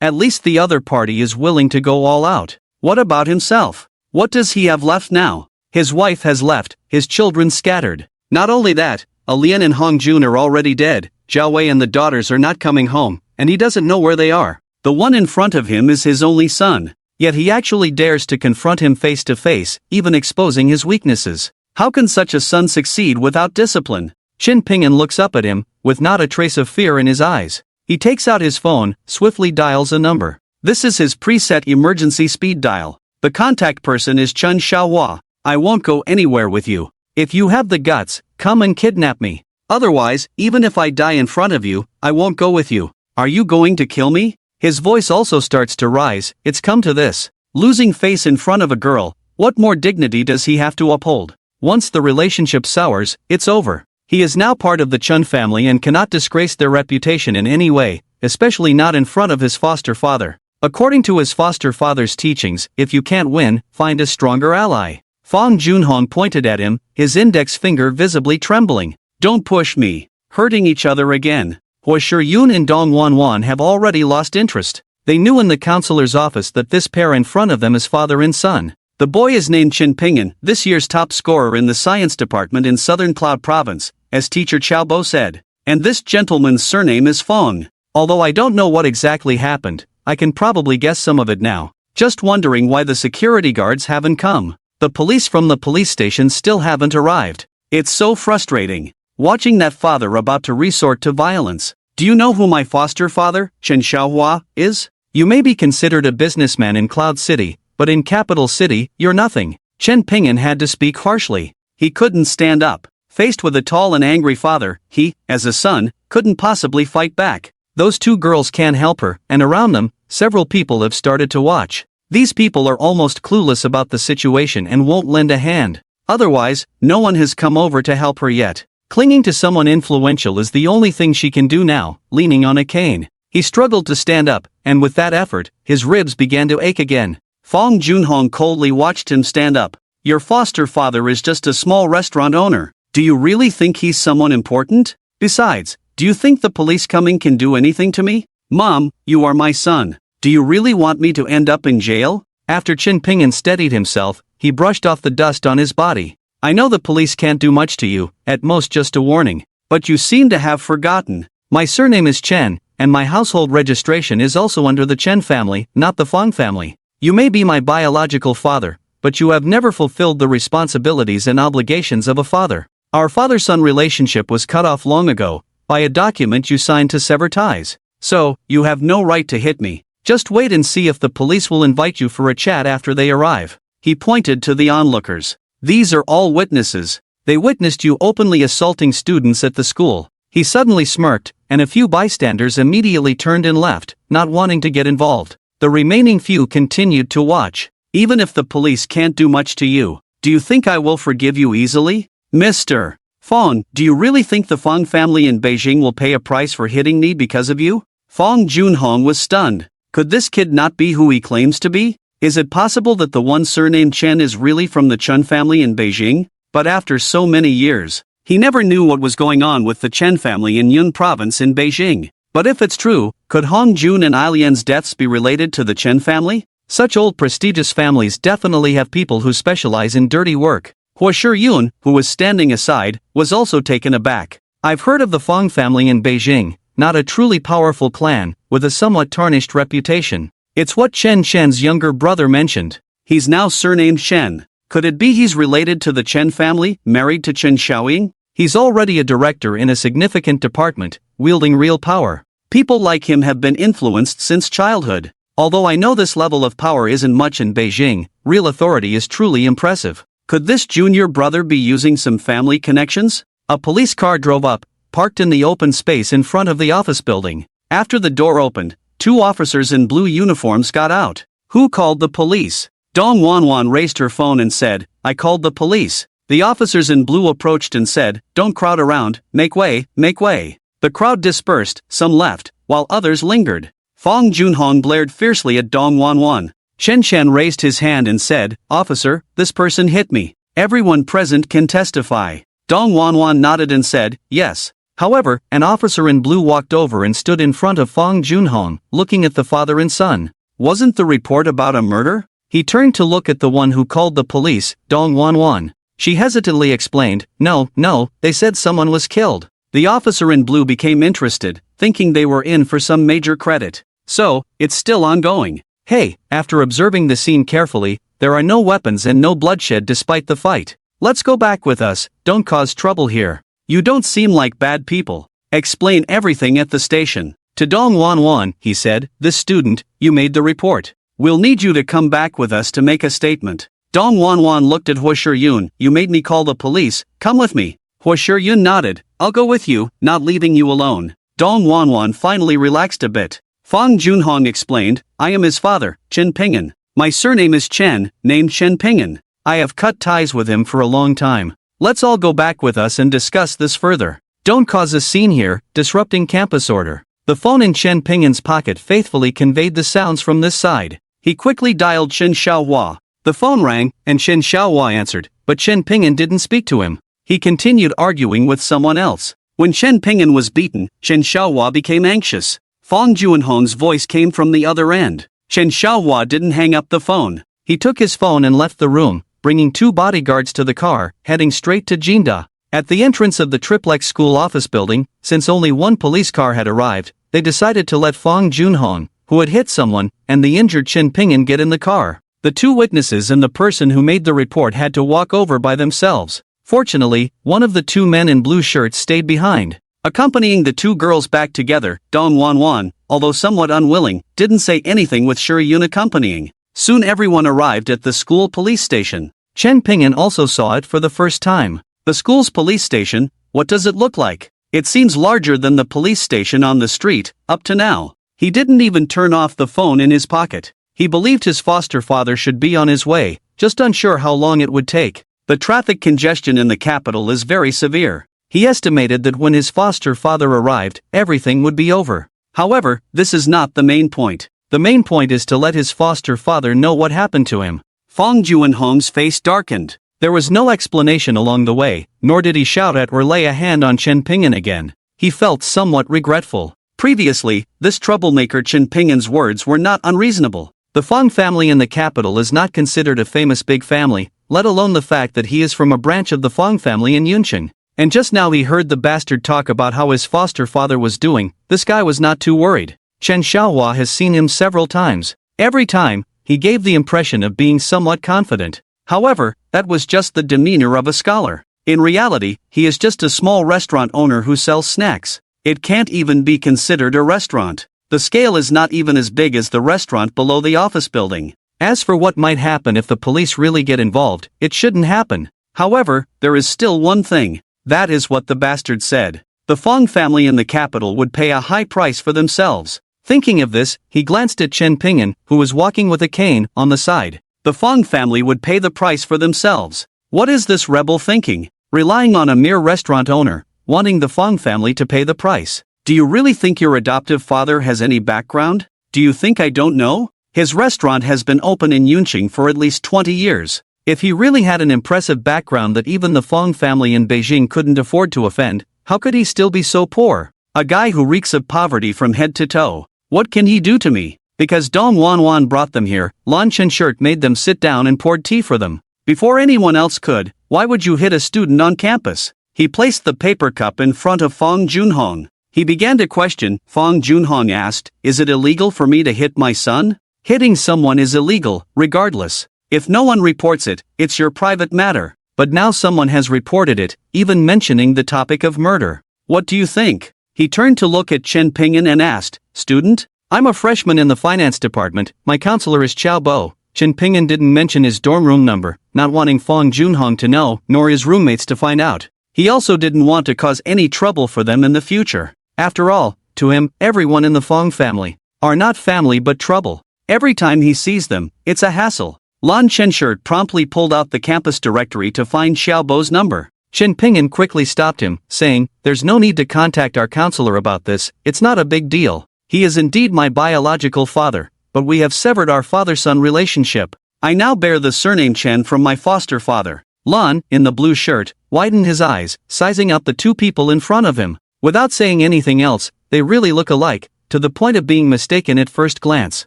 At least the other party is willing to go all out. What about himself? What does he have left now? His wife has left, his children scattered. Not only that, Alian and Hongjun are already dead, Zhao Wei and the daughters are not coming home, and he doesn't know where they are. The one in front of him is his only son. Yet he actually dares to confront him face to face, even exposing his weaknesses. How can such a son succeed without discipline? Chen Pingyan looks up at him, with not a trace of fear in his eyes. He takes out his phone, swiftly dials a number. This is his preset emergency speed dial. The contact person is Chen Xiaohua. I won't go anywhere with you. If you have the guts, come and kidnap me. Otherwise, even if I die in front of you, I won't go with you. Are you going to kill me? His voice also starts to rise. It's come to this. Losing face in front of a girl, what more dignity does he have to uphold? Once the relationship sours, it's over. He is now part of the Chun family and cannot disgrace their reputation in any way, especially not in front of his foster father. According to his foster father's teachings, if you can't win, find a stronger ally. Fang Junhong pointed at him, his index finger visibly trembling. Don't push me. Hurting each other again. Hua Shiyun and Dong Wanwan have already lost interest. They knew in the counselor's office that this pair in front of them is father and son. The boy is named Chen Pingyan, this year's top scorer in the science department in Southern Cloud Province, as teacher Xiaobo said. And this gentleman's surname is Fong. Although I don't know what exactly happened, I can probably guess some of it now. Just wondering why the security guards haven't come. The police from the police station still haven't arrived. It's so frustrating. Watching that father about to resort to violence. Do you know who my foster father, Chen Xiaohua, is? You may be considered a businessman in Cloud City, but in Capital City, you're nothing. Chen Pingyan had to speak harshly. He couldn't stand up. Faced with a tall and angry father, he, as a son, couldn't possibly fight back. Those two girls can't help her, and around them, several people have started to watch. These people are almost clueless about the situation and won't lend a hand. Otherwise, no one has come over to help her yet. Clinging to someone influential is the only thing she can do now, leaning on a cane. He struggled to stand up, and with that effort, his ribs began to ache again. Fang Junhong coldly watched him stand up. Your foster father is just a small restaurant owner. Do you really think he's someone important? Besides, do you think the police coming can do anything to me? Mom, you are my son. Do you really want me to end up in jail? After Chen Pingyan steadied himself, he brushed off the dust on his body. I know the police can't do much to you, at most just a warning. But you seem to have forgotten. My surname is Chen, and my household registration is also under the Chen family, not the Fong family. You may be my biological father, but you have never fulfilled the responsibilities and obligations of a father. Our father-son relationship was cut off long ago, by a document you signed to sever ties. So, you have no right to hit me. Just wait and see if the police will invite you for a chat after they arrive. He pointed to the onlookers. These are all witnesses. They witnessed you openly assaulting students at the school. He suddenly smirked, and a few bystanders immediately turned and left, not wanting to get involved. The remaining few continued to watch. Even if the police can't do much to you, do you think I will forgive you easily? Mr. Fong, do you really think the Fong family in Beijing will pay a price for hitting me because of you? Fong Junhong was stunned. Could this kid not be who he claims to be? Is it possible that the one surnamed Chen is really from the Chen family in Beijing? But after so many years, he never knew what was going on with the Chen family in Yun province in Beijing. But if it's true, could Hong Jun and Ailian's deaths be related to the Chen family? Such old prestigious families definitely have people who specialize in dirty work. Hua Shiyun, who was standing aside, was also taken aback. I've heard of the Fong family in Beijing, not a truly powerful clan, with a somewhat tarnished reputation. It's what Chen Chen's younger brother mentioned. He's now surnamed Shen. Could it be he's related to the Chen family, married to Chen Xiaoying? He's already a director in a significant department, wielding real power. People like him have been influenced since childhood. Although I know this level of power isn't much in Beijing, real authority is truly impressive. Could this junior brother be using some family connections? A police car drove up, parked in the open space in front of the office building. After the door opened, two officers in blue uniforms got out. Who called the police? Dong Wanwan raised her phone and said, I called the police. The officers in blue approached and said, don't crowd around, make way, make way. The crowd dispersed, some left, while others lingered. Fong Junhong blared fiercely at Dong Wanwan. Shen Chen raised his hand and said, Officer, this person hit me. Everyone present can testify. Dong Wanwan nodded and said, yes. However, an officer in blue walked over and stood in front of Fong Junhong, looking at the father and son. Wasn't the report about a murder? He turned to look at the one who called the police, Dong Wanwan. She hesitantly explained, no, they said someone was killed. The officer in blue became interested, thinking they were in for some major credit. So, it's still ongoing. Hey, after observing the scene carefully, there are no weapons and no bloodshed despite the fight. Let's go back with us, don't cause trouble here. You don't seem like bad people. Explain everything at the station. To Dong Wanwan, he said, this student, you made the report. We'll need you to come back with us to make a statement. Dong Wanwan looked at Hua Shiyun, you made me call the police, come with me. Hua Shiyun nodded, I'll go with you, not leaving you alone. Dong Wanwan finally relaxed a bit. Fong Junhong explained, I am his father, Chen Ping'an. My surname is Chen, named Chen Ping'an. I have cut ties with him for a long time. Let's all go back with us and discuss this further. Don't cause a scene here, disrupting campus order. The phone in Chen Ping'an's pocket faithfully conveyed the sounds from this side. He quickly dialed Chen Xiaohua. The phone rang, and Chen Xiaohua answered, but Chen Ping'an didn't speak to him. He continued arguing with someone else. When Chen Ping'an was beaten, Chen Xiaohua became anxious. Fong Junhong's voice came from the other end. Chen Xiaohua didn't hang up the phone. He took his phone and left the room, bringing two bodyguards to the car, heading straight to Jinda. At the entrance of the triplex school office building, since only one police car had arrived, they decided to let Fong Junhong, who had hit someone, and the injured Chen Ping'an get in the car. The two witnesses and the person who made the report had to walk over by themselves. Fortunately, one of the two men in blue shirts stayed behind. Accompanying the two girls back together, Dong Wanwan, although somewhat unwilling, didn't say anything with Shiyun accompanying. Soon everyone arrived at the school police station. Chen Ping'an also saw it for the first time. The school's police station, what does it look like? It seems larger than the police station on the street, up to now. He didn't even turn off the phone in his pocket. He believed his foster father should be on his way, just unsure how long it would take. The traffic congestion in the capital is very severe. He estimated that when his foster father arrived, everything would be over. However, this is not the main point. The main point is to let his foster father know what happened to him. Fong Junhong's face darkened. There was no explanation along the way, nor did he shout at or lay a hand on Chen Ping'an again. He felt somewhat regretful. Previously, this troublemaker Chen Ping'an's words were not unreasonable. The Fong family in the capital is not considered a famous big family, let alone the fact that he is from a branch of the Fong family in Yuncheng. And just now he heard the bastard talk about how his foster father was doing. This guy was not too worried. Chen Xiaohua has seen him several times. Every time, he gave the impression of being somewhat confident. However, that was just the demeanor of a scholar. In reality, he is just a small restaurant owner who sells snacks. It can't even be considered a restaurant. The scale is not even as big as the restaurant below the office building. As for what might happen if the police really get involved, it shouldn't happen. However, there is still one thing. That is what the bastard said. The Fong family in the capital would pay a high price for themselves. Thinking of this, he glanced at Chen Ping'an, who was walking with a cane on the side. The Fong family would pay the price for themselves. What is this rebel thinking? Relying on a mere restaurant owner, wanting the Fong family to pay the price. Do you really think your adoptive father has any background? Do you think I don't know? His restaurant has been open in Yunqing for at least 20 years. If he really had an impressive background that even the Fong family in Beijing couldn't afford to offend, how could he still be so poor? A guy who reeks of poverty from head to toe. What can he do to me? Because Dong Wanwan brought them here, Lan Chenshert made them sit down and poured tea for them. Before anyone else could, why would you hit a student on campus? He placed the paper cup in front of Fong Junhong. He began to question. Fong Junhong asked, "Is it illegal for me to hit my son?" Hitting someone is illegal, regardless. If no one reports it, it's your private matter. But now someone has reported it, even mentioning the topic of murder. What do you think? He turned to look at Chen Ping'an and asked, "Student? I'm a freshman in the finance department, my counselor is Chao Bo." Chen Ping'an didn't mention his dorm room number, not wanting Fong Junhong to know, nor his roommates to find out. He also didn't want to cause any trouble for them in the future. After all, to him, everyone in the Fong family are not family but trouble. Every time he sees them, it's a hassle. Lan Chenshert promptly pulled out the campus directory to find Xiao Bo's number. Chen Ping'an quickly stopped him, saying, "There's no need to contact our counselor about this, it's not a big deal. He is indeed my biological father, but we have severed our father-son relationship. I now bear the surname Chen from my foster father." Lan, in the blue shirt, widened his eyes, sizing up the two people in front of him. Without saying anything else, they really look alike, to the point of being mistaken at first glance.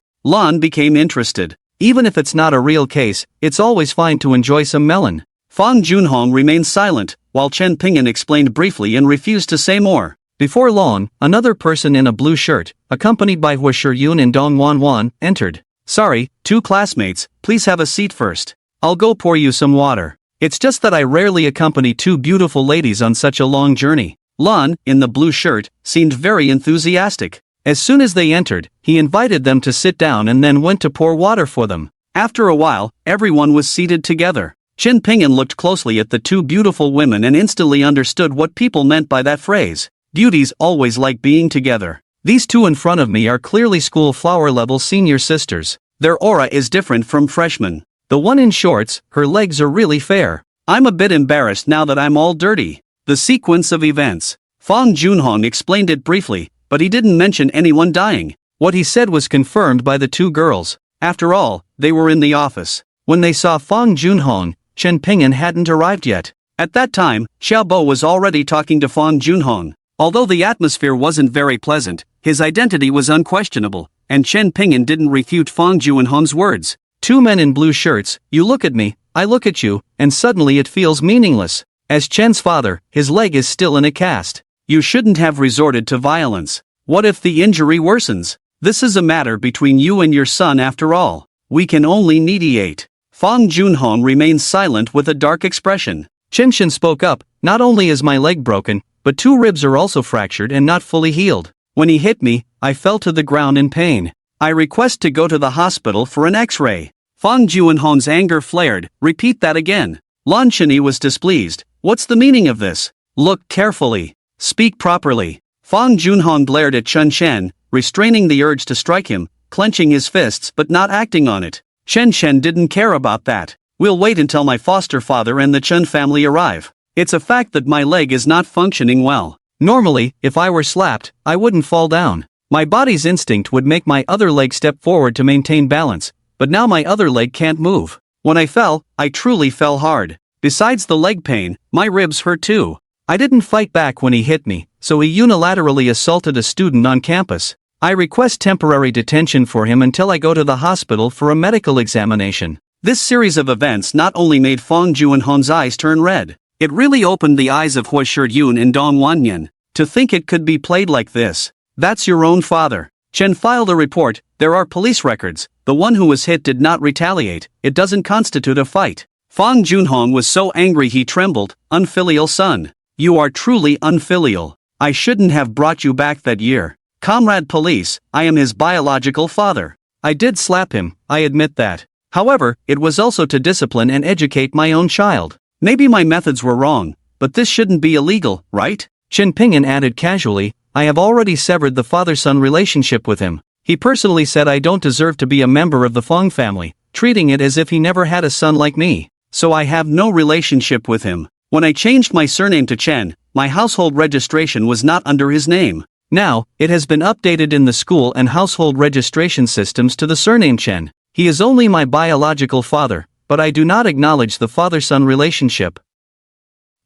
Lan became interested. Even if it's not a real case, it's always fine to enjoy some melon. Fong Junhong remained silent, while Chen Ping'an explained briefly and refused to say more. Before long, another person in a blue shirt, accompanied by Hua Shiyun and Dong Wanwan, entered. "Sorry, two classmates, please have a seat first. I'll go pour you some water. It's just that I rarely accompany two beautiful ladies on such a long journey." Lan, in the blue shirt, seemed very enthusiastic. As soon as they entered, he invited them to sit down and then went to pour water for them. After a while, everyone was seated together. Chen Ping'an looked closely at the two beautiful women and instantly understood what people meant by that phrase. Beauties always like being together. These two in front of me are clearly school flower-level senior sisters. Their aura is different from freshmen. The one in shorts, her legs are really fair. I'm a bit embarrassed now that I'm all dirty. The sequence of events. Fong Junhong explained it briefly, but he didn't mention anyone dying. What he said was confirmed by the two girls. After all, they were in the office. When they saw Fong Junhong, Chen Ping'an hadn't arrived yet. At that time, Xiao Bo was already talking to Fong Junhong. Although the atmosphere wasn't very pleasant, his identity was unquestionable, and Chen Ping'an didn't refute Fong Junhong's words. Two men in blue shirts, you look at me, I look at you, and suddenly it feels meaningless. As Chen's father, his leg is still in a cast. You shouldn't have resorted to violence. What if the injury worsens? This is a matter between you and your son after all. We can only mediate. Fong Junhong remained silent with a dark expression. Chen Shen spoke up, not only is my leg broken, but two ribs are also fractured and not fully healed. When he hit me, I fell to the ground in pain. I request to go to the hospital for an x-ray. Fong Junhong's anger flared. Repeat that again. Lan Chenyi was displeased. What's the meaning of this? Look carefully. Speak properly. Fong Junhong glared at Chen Shen, restraining the urge to strike him, clenching his fists but not acting on it. Chen Shen didn't care about that. We'll wait until my foster father and the Chen family arrive. It's a fact that my leg is not functioning well. Normally, if I were slapped, I wouldn't fall down. My body's instinct would make my other leg step forward to maintain balance, but now my other leg can't move. When I fell, I truly fell hard. Besides the leg pain, my ribs hurt too. I didn't fight back when he hit me, so he unilaterally assaulted a student on campus. I request temporary detention for him until I go to the hospital for a medical examination. This series of events not only made Fong Junhong's eyes turn red, It really opened the eyes of Hua Shiyun and Dong Wanyan. To think it could be played like this. That's your own father. Chen filed a report. There are police records. The one who was hit did not retaliate. It doesn't constitute a fight. Fang Junhong was so angry he trembled. Unfilial son. You are truly unfilial. I shouldn't have brought you back that year. Comrade police, I am his biological father. I did slap him, I admit that. However, it was also to discipline and educate my own child. Maybe my methods were wrong, but this shouldn't be illegal, right? Chen Ping'an added casually, I have already severed the father-son relationship with him. He personally said I don't deserve to be a member of the Fang family, treating it as if he never had a son like me. So I have no relationship with him. When I changed my surname to Chen, my household registration was not under his name. Now, it has been updated in the school and household registration systems to the surname Chen. He is only my biological father, but I do not acknowledge the father-son relationship.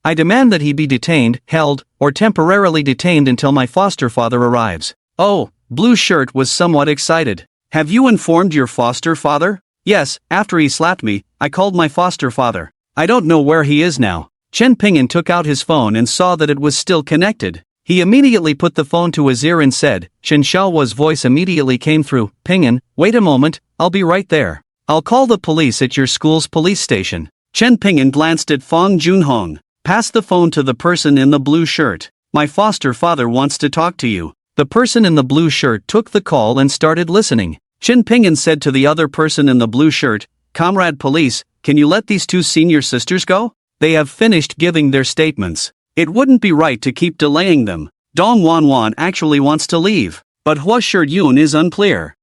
I demand that he be detained, held, or temporarily detained until my foster father arrives. Oh, Blue Shirt was somewhat excited. Have you informed your foster father? Yes, after he slapped me, I called my foster father. I don't know where he is now. Chen Ping'an took out his phone and saw that it was still connected. He immediately put the phone to his ear and said, Chen Xiaohua's voice immediately came through, Ping'an, wait a moment, I'll be right there. I'll call the police at your school's police station. Chen Ping'an glanced at Fang Junhong. Pass the phone to the person in the blue shirt. My foster father wants to talk to you. The person in the blue shirt took the call and started listening. Chen Ping'an said to the other person in the blue shirt, Comrade police, can you let these two senior sisters go? They have finished giving their statements. It wouldn't be right to keep delaying them. Dong Wanwan actually wants to leave. But Hua Shiyun is unclear.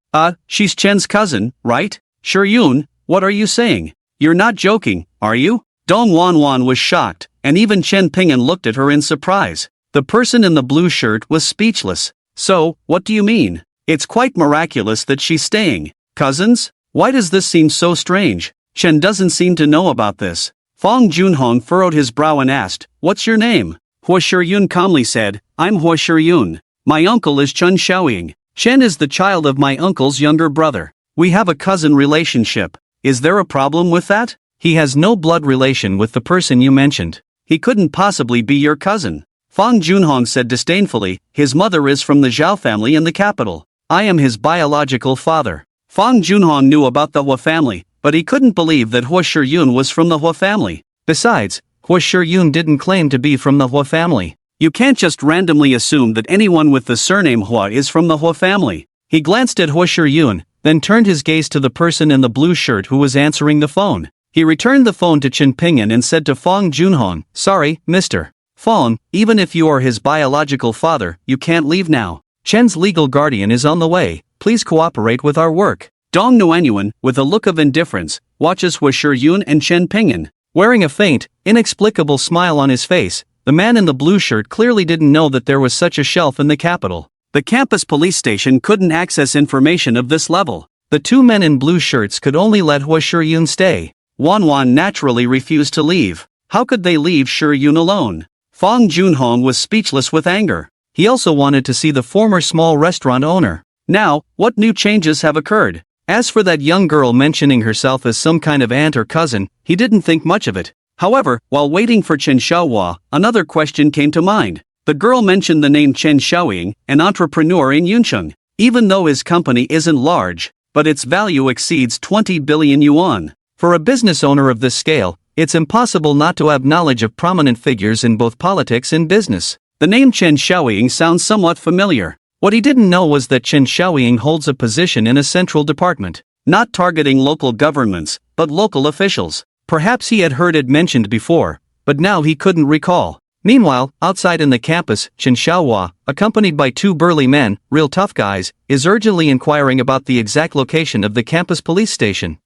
She's Chen's cousin, right? Shiyun, what are you saying? You're not joking, are you? Dong Wanwan was shocked, and even Chen Ping'an looked at her in surprise. The person in the blue shirt was speechless. So, what do you mean? It's quite miraculous that she's staying. Cousins? Why does this seem so strange? Chen doesn't seem to know about this. Fang Junhong furrowed his brow and asked, What's your name? Hua Shiyun calmly said, I'm Hua Shiyun. My uncle is Chen Xiaoying. Chen is the child of my uncle's younger brother. We have a cousin relationship. Is there a problem with that? He has no blood relation with the person you mentioned. He couldn't possibly be your cousin. Fang Junhong said disdainfully, his mother is from the Zhao family in the capital. I am his biological father. Fang Junhong knew about the Hua family, but he couldn't believe that Hua Shiyun was from the Hua family. Besides, Hua Shiyun didn't claim to be from the Hua family. You can't just randomly assume that anyone with the surname Hua is from the Hua family. He glanced at Hua Shiyun, then turned his gaze to the person in the blue shirt who was answering the phone. He returned the phone to Chen Ping'an and said to Fang Junhong, Sorry, Mr. Fang, even if you are his biological father, you can't leave now. Chen's legal guardian is on the way, please cooperate with our work. Dong Nuanyuan, with a look of indifference, watches Hua Shiyun and Chen Ping'an. Wearing a faint, inexplicable smile on his face, the man in the blue shirt clearly didn't know that there was such a shelf in the capital. The campus police station couldn't access information of this level. The two men in blue shirts could only let Hua Shiyun stay. Wanwan naturally refused to leave. How could they leave Shiyun alone? Fang Junhong was speechless with anger. He also wanted to see the former small restaurant owner. Now, what new changes have occurred? As for that young girl mentioning herself as some kind of aunt or cousin, he didn't think much of it. However, while waiting for Chen Xiaohua, another question came to mind. The girl mentioned the name Chen Xiaoying, an entrepreneur in Yuncheng. Even though his company isn't large, but its value exceeds 20 billion yuan. For a business owner of this scale, it's impossible not to have knowledge of prominent figures in both politics and business. The name Chen Xiaoying sounds somewhat familiar. What he didn't know was that Chen Xiaoying holds a position in a central department, not targeting local governments, but local officials. Perhaps he had heard it mentioned before, but now he couldn't recall. Meanwhile, outside in the campus, Chen Xiaohua, accompanied by two burly men, real tough guys, is urgently inquiring about the exact location of the campus police station.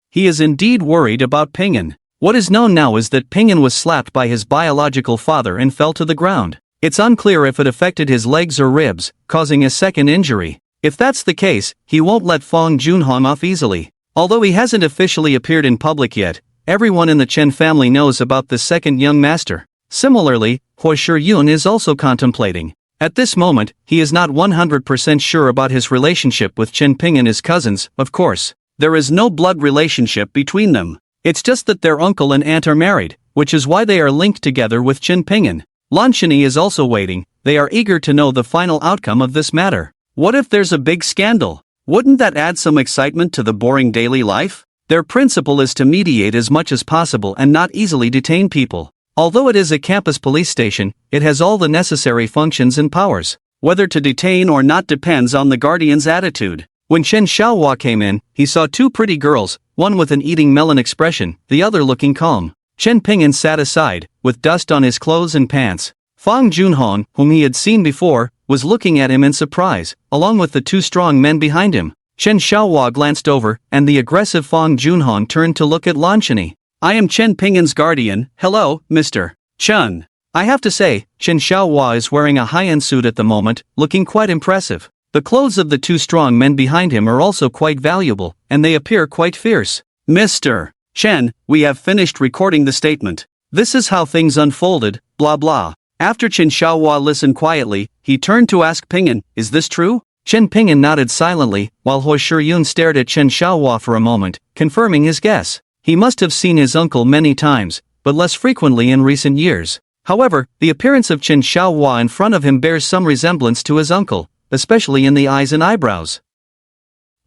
He is indeed worried about Ping'an. What is known now is that Ping'an was slapped by his biological father and fell to the ground. It's unclear if it affected his legs or ribs, causing a second injury. If that's the case, he won't let Fang Junhong off easily. Although he hasn't officially appeared in public yet, everyone in the Chen family knows about the second young master. Similarly, Hua Shiyun is also contemplating. At this moment, he is not 100% sure about his relationship with Chen Ping and his cousins, of course. There is no blood relationship between them. It's just that their uncle and aunt are married, which is why they are linked together with Chin Ping'an. Lanchini is also waiting. They are eager to know the final outcome of this matter. What if there's a big scandal? Wouldn't that add some excitement to the boring daily life? Their principle is to mediate as much as possible and not easily detain people. Although it is a campus police station, it has all the necessary functions and powers. Whether to detain or not depends on the guardian's attitude. When Chen Xiaohua came in, he saw two pretty girls, one with an eating melon expression, the other looking calm. Chen Ping'an sat aside, with dust on his clothes and pants. Fang Junhong, whom he had seen before, was looking at him in surprise, along with the two strong men behind him. Chen Xiaohua glanced over, and the aggressive Fang Junhong turned to look at Lanchini. I am Chen Ping'an's guardian. Hello, Mr. Chen. I have to say, Chen Xiaohua is wearing a high-end suit at the moment, looking quite impressive. The clothes of the two strong men behind him are also quite valuable, and they appear quite fierce. Mr. Chen, we have finished recording the statement. This is how things unfolded, blah blah. After Chen Xiaohua listened quietly, he turned to ask Ping'an, is this true? Chen Ping'an nodded silently, while He Shiyun stared at Chen Xiaohua for a moment, confirming his guess. He must have seen his uncle many times, but less frequently in recent years. However, the appearance of Chen Xiaohua in front of him bears some resemblance to his uncle, especially in the eyes and eyebrows.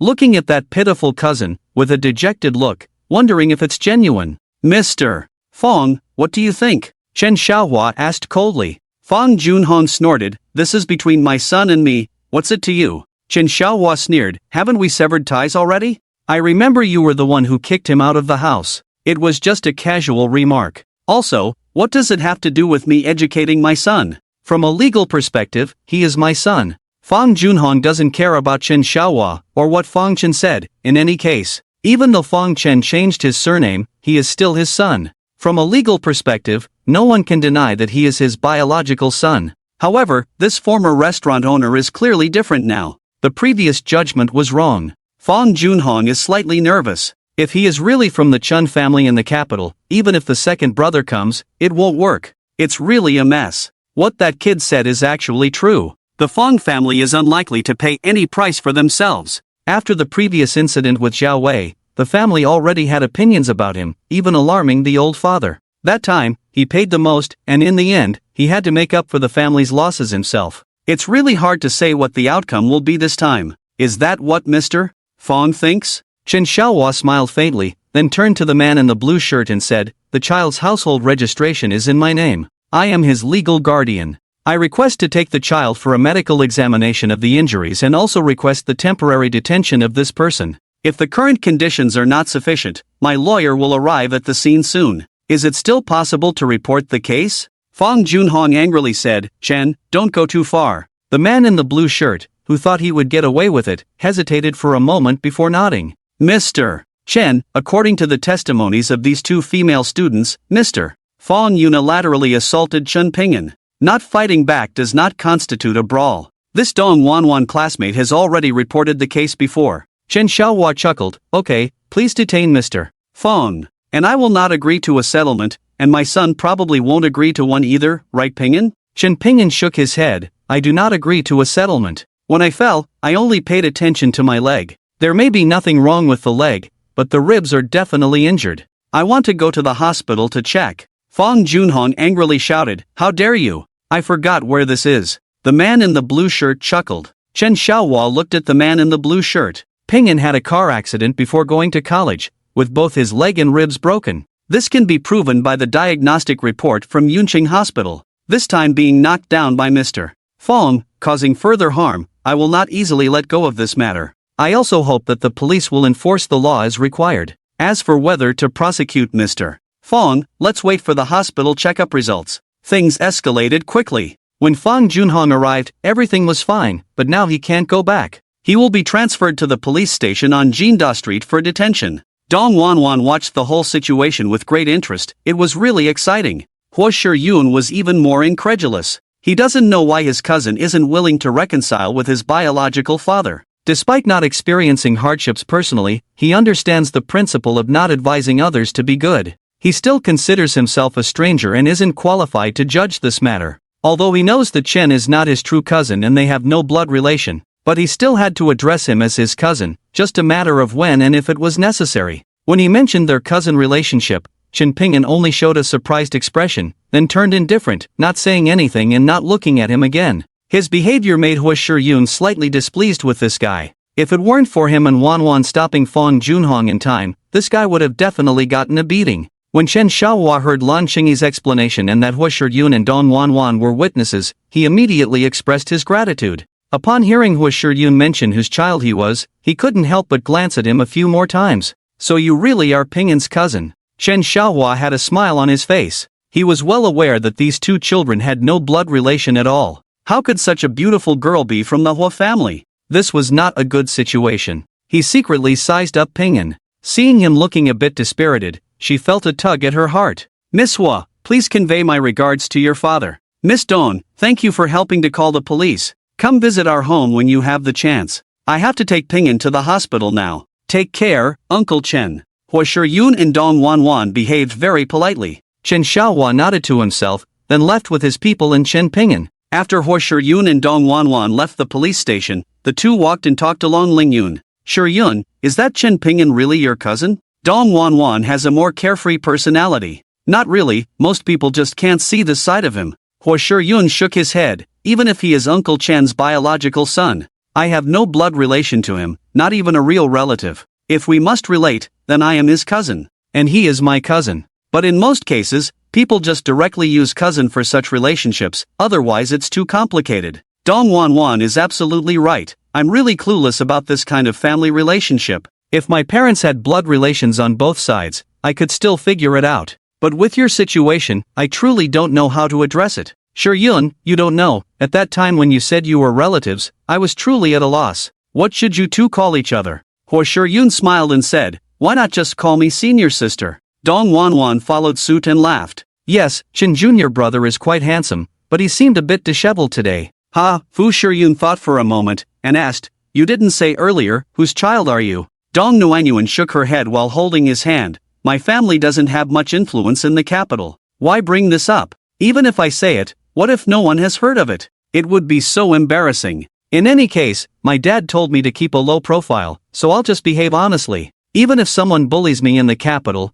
Looking at that pitiful cousin, with a dejected look, wondering if it's genuine. Mr. Fang, what do you think? Chen Xiaohua asked coldly. Fang Junhong snorted, this is between my son and me, what's it to you? Chen Xiaohua sneered, haven't we severed ties already? I remember you were the one who kicked him out of the house. It was just a casual remark. Also, what does it have to do with me educating my son? From a legal perspective, he is my son. Fang Junhong doesn't care about Chen Xiaohua, or what Fang Chen said. In any case, even though Fang Chen changed his surname, he is still his son. From a legal perspective, no one can deny that he is his biological son. However, this former restaurant owner is clearly different now. The previous judgment was wrong. Fang Junhong is slightly nervous. If he is really from the Chun family in the capital, even if the second brother comes, it won't work. It's really a mess. What that kid said is actually true. The Fang family is unlikely to pay any price for themselves. After the previous incident with Zhao Wei, the family already had opinions about him, even alarming the old father. That time, he paid the most, and in the end, he had to make up for the family's losses himself. It's really hard to say what the outcome will be this time. Is that what Mr. Fang thinks? Chen Xiaohua smiled faintly, then turned to the man in the blue shirt and said, the child's household registration is in my name. I am his legal guardian. I request to take the child for a medical examination of the injuries and also request the temporary detention of this person. If the current conditions are not sufficient, my lawyer will arrive at the scene soon. Is it still possible to report the case? Fang Junhong angrily said, Chen, don't go too far. The man in the blue shirt, who thought he would get away with it, hesitated for a moment before nodding. Mr. Chen, according to the testimonies of these two female students, Mr. Fang unilaterally assaulted Chen Ping'an. Not fighting back does not constitute a brawl. This Dong Wanwan classmate has already reported the case before. Chen Xiaohua chuckled, okay, please detain Mr. Fang. And I will not agree to a settlement, and my son probably won't agree to one either, right Ping'an? Chen Ping'an shook his head, I do not agree to a settlement. When I fell, I only paid attention to my leg. There may be nothing wrong with the leg, but the ribs are definitely injured. I want to go to the hospital to check. Fang Junhong angrily shouted, how dare you? I forgot where this is. The man in the blue shirt chuckled. Chen Xiaohua looked at the man in the blue shirt. Ping'an had a car accident before going to college, with both his leg and ribs broken. This can be proven by the diagnostic report from Yunqing Hospital, this time being knocked down by Mr. Fang, causing further harm. I will not easily let go of this matter. I also hope that the police will enforce the law as required. As for whether to prosecute Mr. Fang, let's wait for the hospital checkup results. Things escalated quickly. When Fang Junhong arrived, everything was fine, but now he can't go back. He will be transferred to the police station on Jinda Street for detention. Dong Wanwan watched the whole situation with great interest. It was really exciting. He Shiyun was even more incredulous. He doesn't know why his cousin isn't willing to reconcile with his biological father. Despite not experiencing hardships personally, he understands the principle of not advising others to be good. He still considers himself a stranger and isn't qualified to judge this matter. Although he knows that Chen is not his true cousin and they have no blood relation, but he still had to address him as his cousin, just a matter of when and if it was necessary. When he mentioned their cousin relationship, Chen Ping'an only showed a surprised expression, then turned indifferent, not saying anything and not looking at him again. His behavior made Hua Shiyun slightly displeased with this guy. If it weren't for him and Wanwan stopping Fang Junhong in time, this guy would have definitely gotten a beating. When Chen Xiaohua heard Lan Qingyi's explanation and that Hua Shiyun and Dong Wanwan were witnesses, he immediately expressed his gratitude. Upon hearing Hua Shiyun mention whose child he was, he couldn't help but glance at him a few more times. So you really are Ping'an's cousin? Chen Xiaohua had a smile on his face. He was well aware that these two children had no blood relation at all. How could such a beautiful girl be from the Hua family? This was not a good situation. He secretly sized up Ping'an. Seeing him looking a bit dispirited, she felt a tug at her heart. Miss Hua, please convey my regards to your father. Miss Dong, thank you for helping to call the police. Come visit our home when you have the chance. I have to take Ping'an to the hospital now. Take care, Uncle Chen. Hua Shiyun and Dong Wanwan behaved very politely. Chen Xiaohua nodded to himself, then left with his people and Chen Ping'an. After Hua Shiyun and Dong Wanwan left the police station, the two walked and talked along Lingyun. Shiyun, is that Chen Ping'an really your cousin? Dong Wanwan has a more carefree personality. Not really, most people just can't see this side of him. Hua Shiyun shook his head. Even if he is Uncle Chen's biological son, I have no blood relation to him, not even a real relative. If we must relate, then I am his cousin. And he is my cousin. But in most cases, people just directly use cousin for such relationships, otherwise it's too complicated. Dong Wanwan is absolutely right. I'm really clueless about this kind of family relationship. If my parents had blood relations on both sides, I could still figure it out. But with your situation, I truly don't know how to address it. Shiyun, you don't know, at that time when you said you were relatives, I was truly at a loss. What should you two call each other? Hua Shiyun smiled and said, why not just call me senior sister? Dong Wanwan followed suit and laughed. Yes, Chen Jr. brother is quite handsome, but he seemed a bit disheveled today. Ha, Fu Shiyun thought for a moment, and asked, you didn't say earlier, whose child are you? Dong Nuanyuan shook her head while holding his hand. My family doesn't have much influence in the capital. Why bring this up? Even if I say it, what if no one has heard of it? It would be so embarrassing. In any case, my dad told me to keep a low profile, so I'll just behave honestly. Even if someone bullies me in the capital,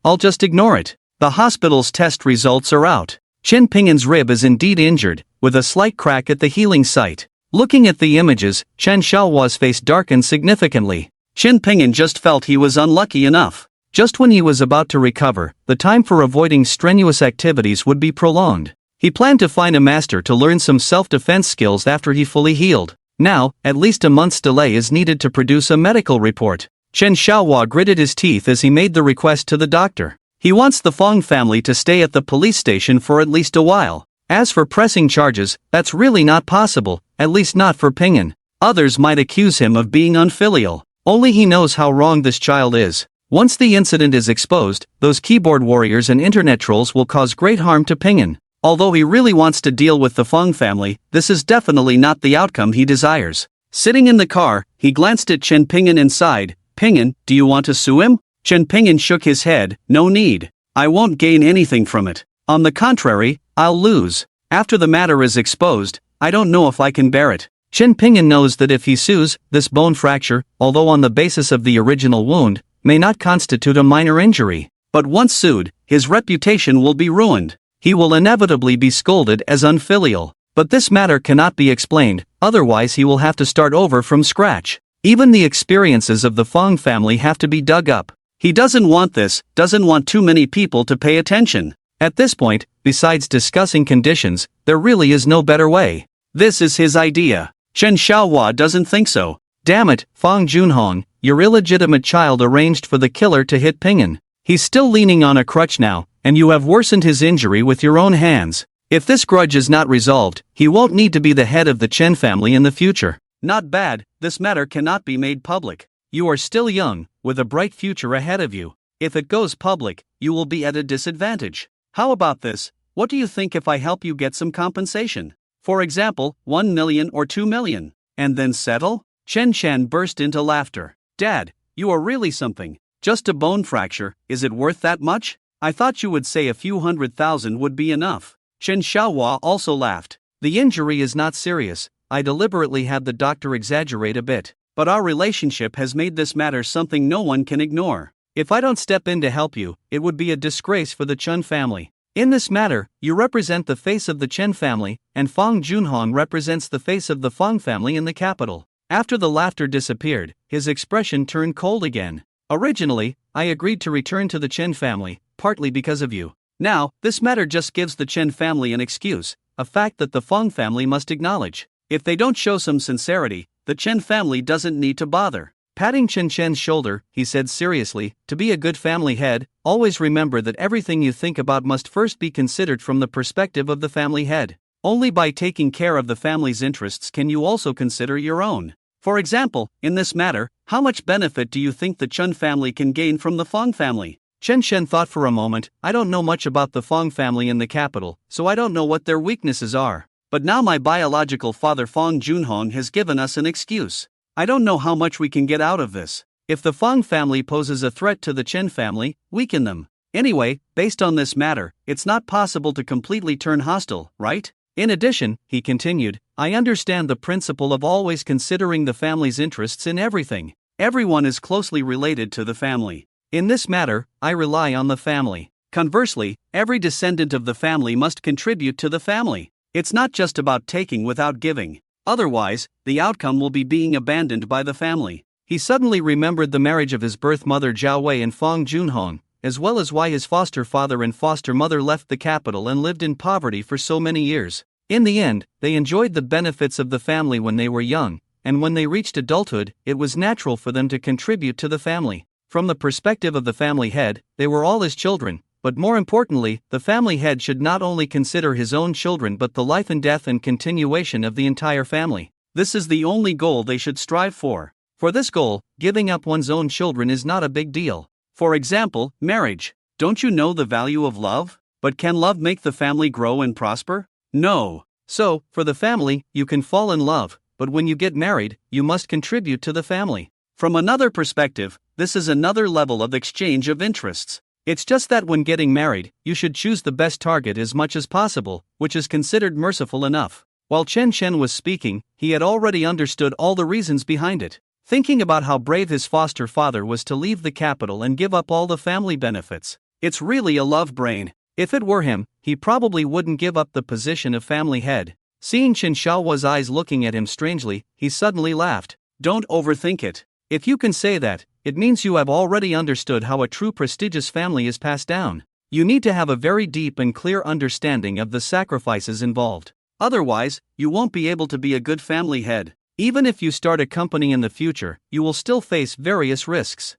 I'll just ignore it. The hospital's test results are out. Chen Ping'an's rib is indeed injured, with a slight crack at the healing site. Looking at the images, Chen Xiaohua's face darkened significantly. Chen Ping'an just felt he was unlucky enough. Just when he was about to recover, the time for avoiding strenuous activities would be prolonged. He planned to find a master to learn some self-defense skills after he fully healed. Now, at least a month's delay is needed to produce a medical report. Chen Xiaohua gritted his teeth as he made the request to the doctor. He wants the Fang family to stay at the police station for at least a while. As for pressing charges, that's really not possible, at least not for Ping'an. Others might accuse him of being unfilial. Only he knows how wrong this child is. Once the incident is exposed, those keyboard warriors and internet trolls will cause great harm to Ping'an. Although he really wants to deal with the Fang family, this is definitely not the outcome he desires. Sitting in the car, he glanced at Chen Ping'an and sighed. Ping'an, do you want to sue him? Chen Ping'an shook his head. No need. I won't gain anything from it. On the contrary, I'll lose. After the matter is exposed, I don't know if I can bear it. Chen Ping'an knows that if he sues, this bone fracture, although on the basis of the original wound, may not constitute a minor injury. But once sued, his reputation will be ruined. He will inevitably be scolded as unfilial. But this matter cannot be explained, otherwise he will have to start over from scratch. Even the experiences of the Fang family have to be dug up. He doesn't want this, doesn't want too many people to pay attention. At this point, besides discussing conditions, there really is no better way. This is his idea. Chen Xiaohua doesn't think so. Damn it, Fang Junhong, your illegitimate child arranged for the killer to hit Ping'an. He's still leaning on a crutch now, and you have worsened his injury with your own hands. If this grudge is not resolved, he won't need to be the head of the Chen family in the future. Not bad, this matter cannot be made public. You are still young, with a bright future ahead of you. If it goes public, you will be at a disadvantage. How about this? What do you think if I help you get some compensation? For example, 1 million or 2 million. And then settle? Chen Shan burst into laughter. Dad, you are really something. Just a bone fracture, is it worth that much? I thought you would say a few 100,000 would be enough. Chen Xiaohua also laughed. The injury is not serious. I deliberately had the doctor exaggerate a bit. But our relationship has made this matter something no one can ignore. If I don't step in to help you, it would be a disgrace for the Chun family. In this matter, you represent the face of the Chen family, and Fang Junhong represents the face of the Fang family in the capital. After the laughter disappeared, his expression turned cold again. Originally, I agreed to return to the Chen family, partly because of you. Now, this matter just gives the Chen family an excuse, a fact that the Fang family must acknowledge. If they don't show some sincerity, the Chen family doesn't need to bother. Patting Chen Chen's shoulder, he said seriously, to be a good family head, always remember that everything you think about must first be considered from the perspective of the family head. Only by taking care of the family's interests can you also consider your own. For example, in this matter, how much benefit do you think the Chun family can gain from the Fang family? Chen Chen thought for a moment. I don't know much about the Fang family in the capital, so I don't know what their weaknesses are. But now my biological father Fang Junhong has given us an excuse. I don't know how much we can get out of this. If the Fang family poses a threat to the Chen family, weaken them. Anyway, based on this matter, it's not possible to completely turn hostile, right? In addition, he continued, I understand the principle of always considering the family's interests in everything. Everyone is closely related to the family. In this matter, I rely on the family. Conversely, every descendant of the family must contribute to the family. It's not just about taking without giving. Otherwise, the outcome will be being abandoned by the family. He suddenly remembered the marriage of his birth mother Zhao Wei and Fang Junhong, as well as why his foster father and foster mother left the capital and lived in poverty for so many years. In the end, they enjoyed the benefits of the family when they were young, and when they reached adulthood, it was natural for them to contribute to the family. From the perspective of the family head, they were all his children, but more importantly, the family head should not only consider his own children but the life and death and continuation of the entire family. This is the only goal they should strive for. For this goal, giving up one's own children is not a big deal. For example, marriage. Don't you know the value of love? But can love make the family grow and prosper? No. So, for the family, you can fall in love, but when you get married, you must contribute to the family. From another perspective, this is another level of exchange of interests. It's just that when getting married, you should choose the best target as much as possible, which is considered merciful enough. While Chen Chen was speaking, he had already understood all the reasons behind it. Thinking about how brave his foster father was to leave the capital and give up all the family benefits. It's really a love brain. If it were him, he probably wouldn't give up the position of family head. Seeing Chen Shaohua's eyes looking at him strangely, he suddenly laughed. Don't overthink it. If you can say that, it means you have already understood how a true prestigious family is passed down. You need to have a very deep and clear understanding of the sacrifices involved. Otherwise, you won't be able to be a good family head. Even if you start a company in the future, you will still face various risks.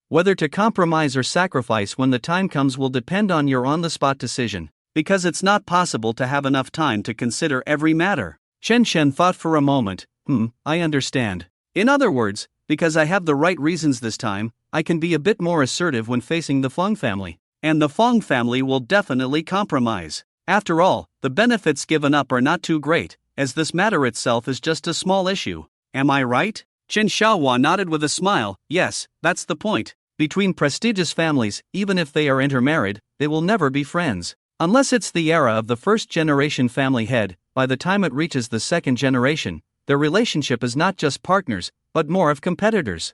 Whether to compromise or sacrifice when the time comes will depend on your on-the-spot decision, because it's not possible to have enough time to consider every matter. Chen Chen thought for a moment. I understand. In other words, because I have the right reasons this time, I can be a bit more assertive when facing the Fang family. And the Fang family will definitely compromise. After all, the benefits given up are not too great, as this matter itself is just a small issue. Am I right? Chen Shaohua nodded with a smile. Yes, that's the point. Between prestigious families, even if they are intermarried, they will never be friends. Unless it's the era of the first-generation family head, by the time it reaches the second generation, their relationship is not just partners, but more of competitors.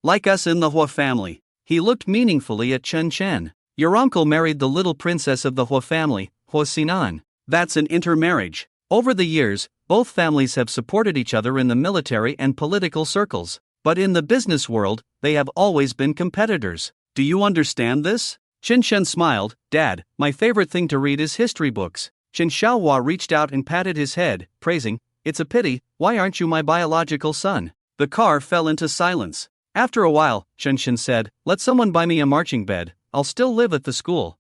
Like us in the Hua family. He looked meaningfully at Chen Chen. Your uncle married the little princess of the Hua family, Hua Sinan. That's an intermarriage. Over the years, both families have supported each other in the military and political circles. But in the business world, they have always been competitors. Do you understand this? Chen Chen smiled. Dad, my favorite thing to read is history books. Chen Shaohua reached out and patted his head, praising, It's a pity, why aren't you my biological son? The car fell into silence. After a while, Chen Chen said, Let someone buy me a marching bed, I'll still live at the school.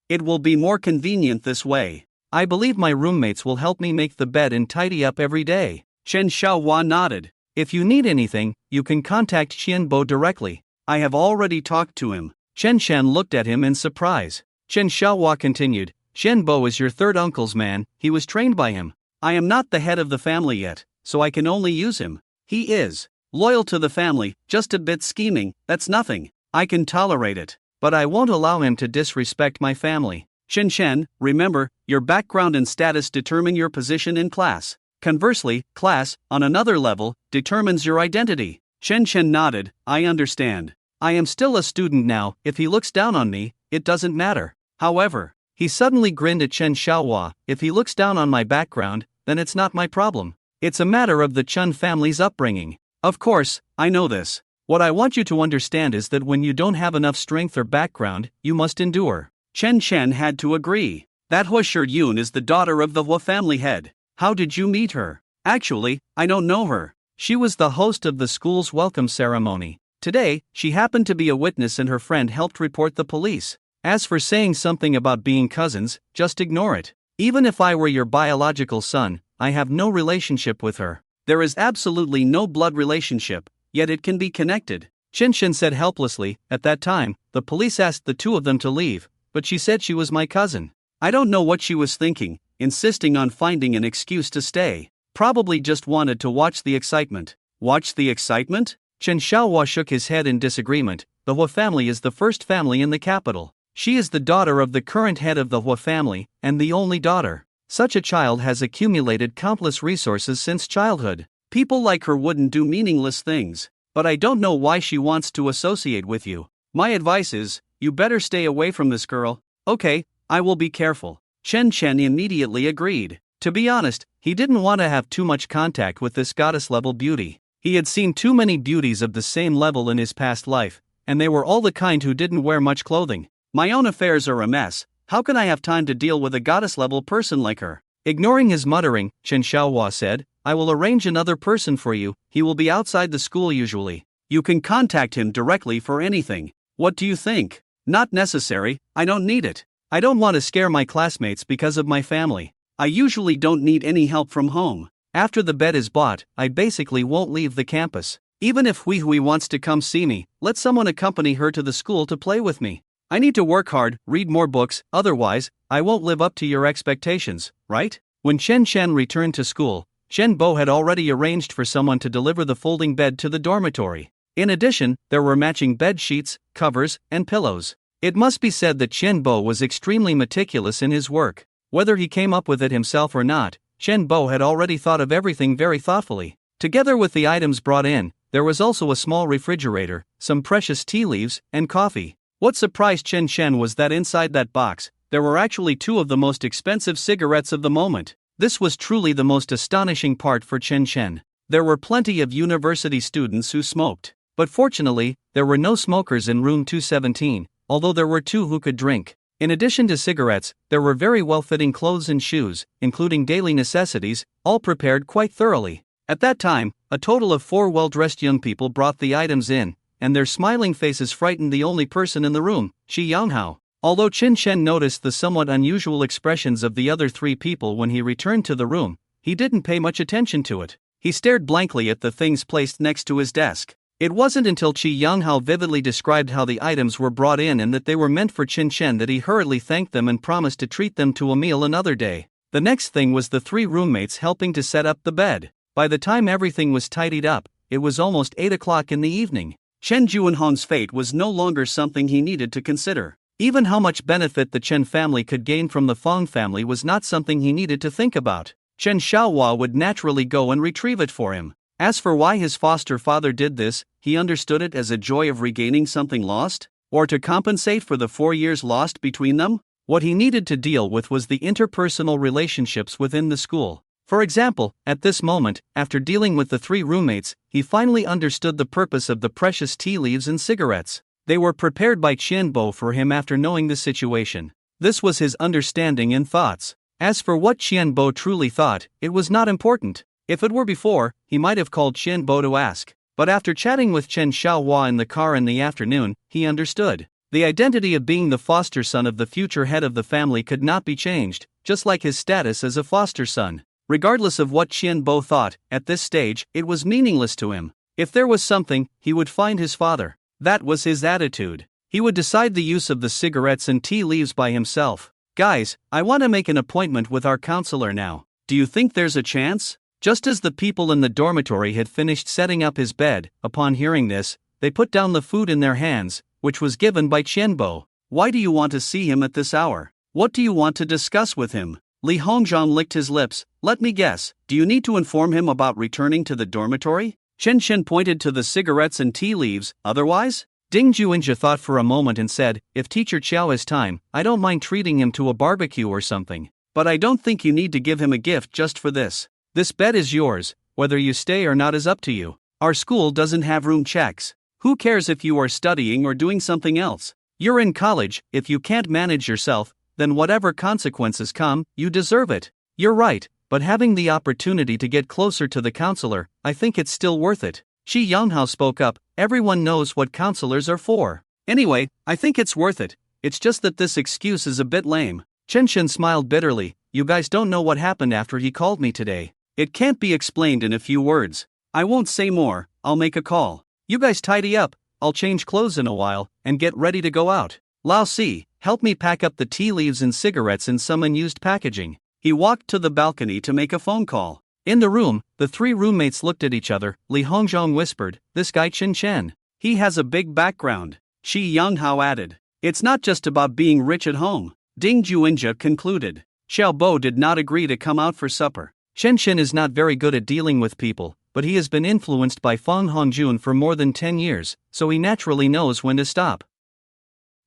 It will be more convenient this way. I believe my roommates will help me make the bed and tidy up every day. Chen Shaohua nodded. If you need anything, you can contact Qianbo directly. I have already talked to him. Chen Chen looked at him in surprise. Chen Shaohua continued, Qianbo is your third uncle's man, he was trained by him. I am not the head of the family yet, so I can only use him. He is loyal to the family, just a bit scheming, that's nothing. I can tolerate it, but I won't allow him to disrespect my family. Chen Chen, remember, your background and status determine your position in class. Conversely, class, on another level, determines your identity. Chen Chen nodded, I understand. I am still a student now. If he looks down on me, it doesn't matter. However, he suddenly grinned at Chen Xiaohua. If he looks down on my background, then it's not my problem. It's a matter of the Chen family's upbringing. Of course, I know this. What I want you to understand is that when you don't have enough strength or background, you must endure. Chen Chen had to agree. That Hua Shiyun is the daughter of the Hua family head. How did you meet her? Actually, I don't know her. She was the host of the school's welcome ceremony. Today, she happened to be a witness and her friend helped report the police. As for saying something about being cousins, just ignore it. Even if I were your biological son, I have no relationship with her. There is absolutely no blood relationship, yet it can be connected. Chen Chen said helplessly. At that time, the police asked the two of them to leave, but she said she was my cousin. I don't know what she was thinking, insisting on finding an excuse to stay. Probably just wanted to watch the excitement. Watch the excitement? Chen Xiaohua shook his head in disagreement. The Hua family is the first family in the capital. She is the daughter of the current head of the Hua family, and the only daughter. Such a child has accumulated countless resources since childhood. People like her wouldn't do meaningless things. But I don't know why she wants to associate with you. My advice is, you better stay away from this girl. Okay, I will be careful. Chen Chen immediately agreed. To be honest, he didn't want to have too much contact with this goddess-level beauty. He had seen too many beauties of the same level in his past life, and they were all the kind who didn't wear much clothing. My own affairs are a mess. How can I have time to deal with a goddess-level person like her? Ignoring his muttering, Chen Xiaohua said, I will arrange another person for you. He will be outside the school usually. You can contact him directly for anything. What do you think? Not necessary, I don't need it. I don't want to scare my classmates because of my family. I usually don't need any help from home. After the bed is bought, I basically won't leave the campus. Even if Hui wants to come see me, let someone accompany her to the school to play with me. I need to work hard, read more books, otherwise, I won't live up to your expectations, right? When Chen Chen returned to school, Chen Bo had already arranged for someone to deliver the folding bed to the dormitory. In addition, there were matching bed sheets, covers, and pillows. It must be said that Chen Bo was extremely meticulous in his work. Whether he came up with it himself or not, Chen Bo had already thought of everything very thoughtfully. Together with the items brought in, there was also a small refrigerator, some precious tea leaves, and coffee. What surprised Chen Chen was that inside that box, there were actually two of the most expensive cigarettes of the moment. This was truly the most astonishing part for Chen Chen. There were plenty of university students who smoked. But fortunately, there were no smokers in room 217, although there were two who could drink. In addition to cigarettes, there were very well-fitting clothes and shoes, including daily necessities, all prepared quite thoroughly. At that time, a total of 4 well-dressed young people brought the items in, and their smiling faces frightened the only person in the room, Shi Yanghao. Although Chen Chen noticed the somewhat unusual expressions of the other 3 people when he returned to the room, he didn't pay much attention to it. He stared blankly at the things placed next to his desk. It wasn't until Qi Yanghao vividly described how the items were brought in and that they were meant for Chen Chen that he hurriedly thanked them and promised to treat them to a meal another day. The next thing was the 3 roommates helping to set up the bed. By the time everything was tidied up, it was almost 8 o'clock in the evening. Chen Juanhong's fate was no longer something he needed to consider. Even how much benefit the Chen family could gain from the Fong family was not something he needed to think about. Chen Xiaohua would naturally go and retrieve it for him. As for why his foster father did this, he understood it as a joy of regaining something lost, or to compensate for the 4 years lost between them. What he needed to deal with was the interpersonal relationships within the school. For example, at this moment, after dealing with the 3 roommates, he finally understood the purpose of the precious tea leaves and cigarettes. They were prepared by Qianbo for him after knowing the situation. This was his understanding and thoughts. As for what Qianbo truly thought, it was not important. If it were before, he might have called Qianbo to ask. But after chatting with Chen Xiaohua in the car in the afternoon, he understood. The identity of being the foster son of the future head of the family could not be changed, just like his status as a foster son. Regardless of what Qianbo thought, at this stage, it was meaningless to him. If there was something, he would find his father. That was his attitude. He would decide the use of the cigarettes and tea leaves by himself. Guys, I want to make an appointment with our counselor now. Do you think there's a chance? Just as the people in the dormitory had finished setting up his bed, upon hearing this, they put down the food in their hands, which was given by Qianbo. Why do you want to see him at this hour? What do you want to discuss with him? Li Hongzhang licked his lips. Let me guess, do you need to inform him about returning to the dormitory? Chen Chen pointed to the cigarettes and tea leaves. Otherwise? Ding Juinja thought for a moment and said, if Teacher Chow has time, I don't mind treating him to a barbecue or something. But I don't think you need to give him a gift just for this. This bed is yours, whether you stay or not is up to you. Our school doesn't have room checks. Who cares if you are studying or doing something else? You're in college, if you can't manage yourself, then whatever consequences come, you deserve it. You're right, but having the opportunity to get closer to the counselor, I think it's still worth it. Shi Yanghao spoke up, everyone knows what counselors are for. Anyway, I think it's worth it. It's just that this excuse is a bit lame. Chen Shen smiled bitterly, you guys don't know what happened after he called me today. It can't be explained in a few words. I won't say more, I'll make a call. You guys tidy up, I'll change clothes in a while, and get ready to go out. Lao Si, help me pack up the tea leaves and cigarettes in some unused packaging. He walked to the balcony to make a phone call. In the room, the three roommates looked at each other. Li Hongzhong whispered, this guy Chen Chen. He has a big background. Shi Yanghao added. It's not just about being rich at home. Ding Juinja concluded. Xiao Bo did not agree to come out for supper. Chen Chen is not very good at dealing with people, but he has been influenced by Fang Hongjun for more than 10 years, so he naturally knows when to stop.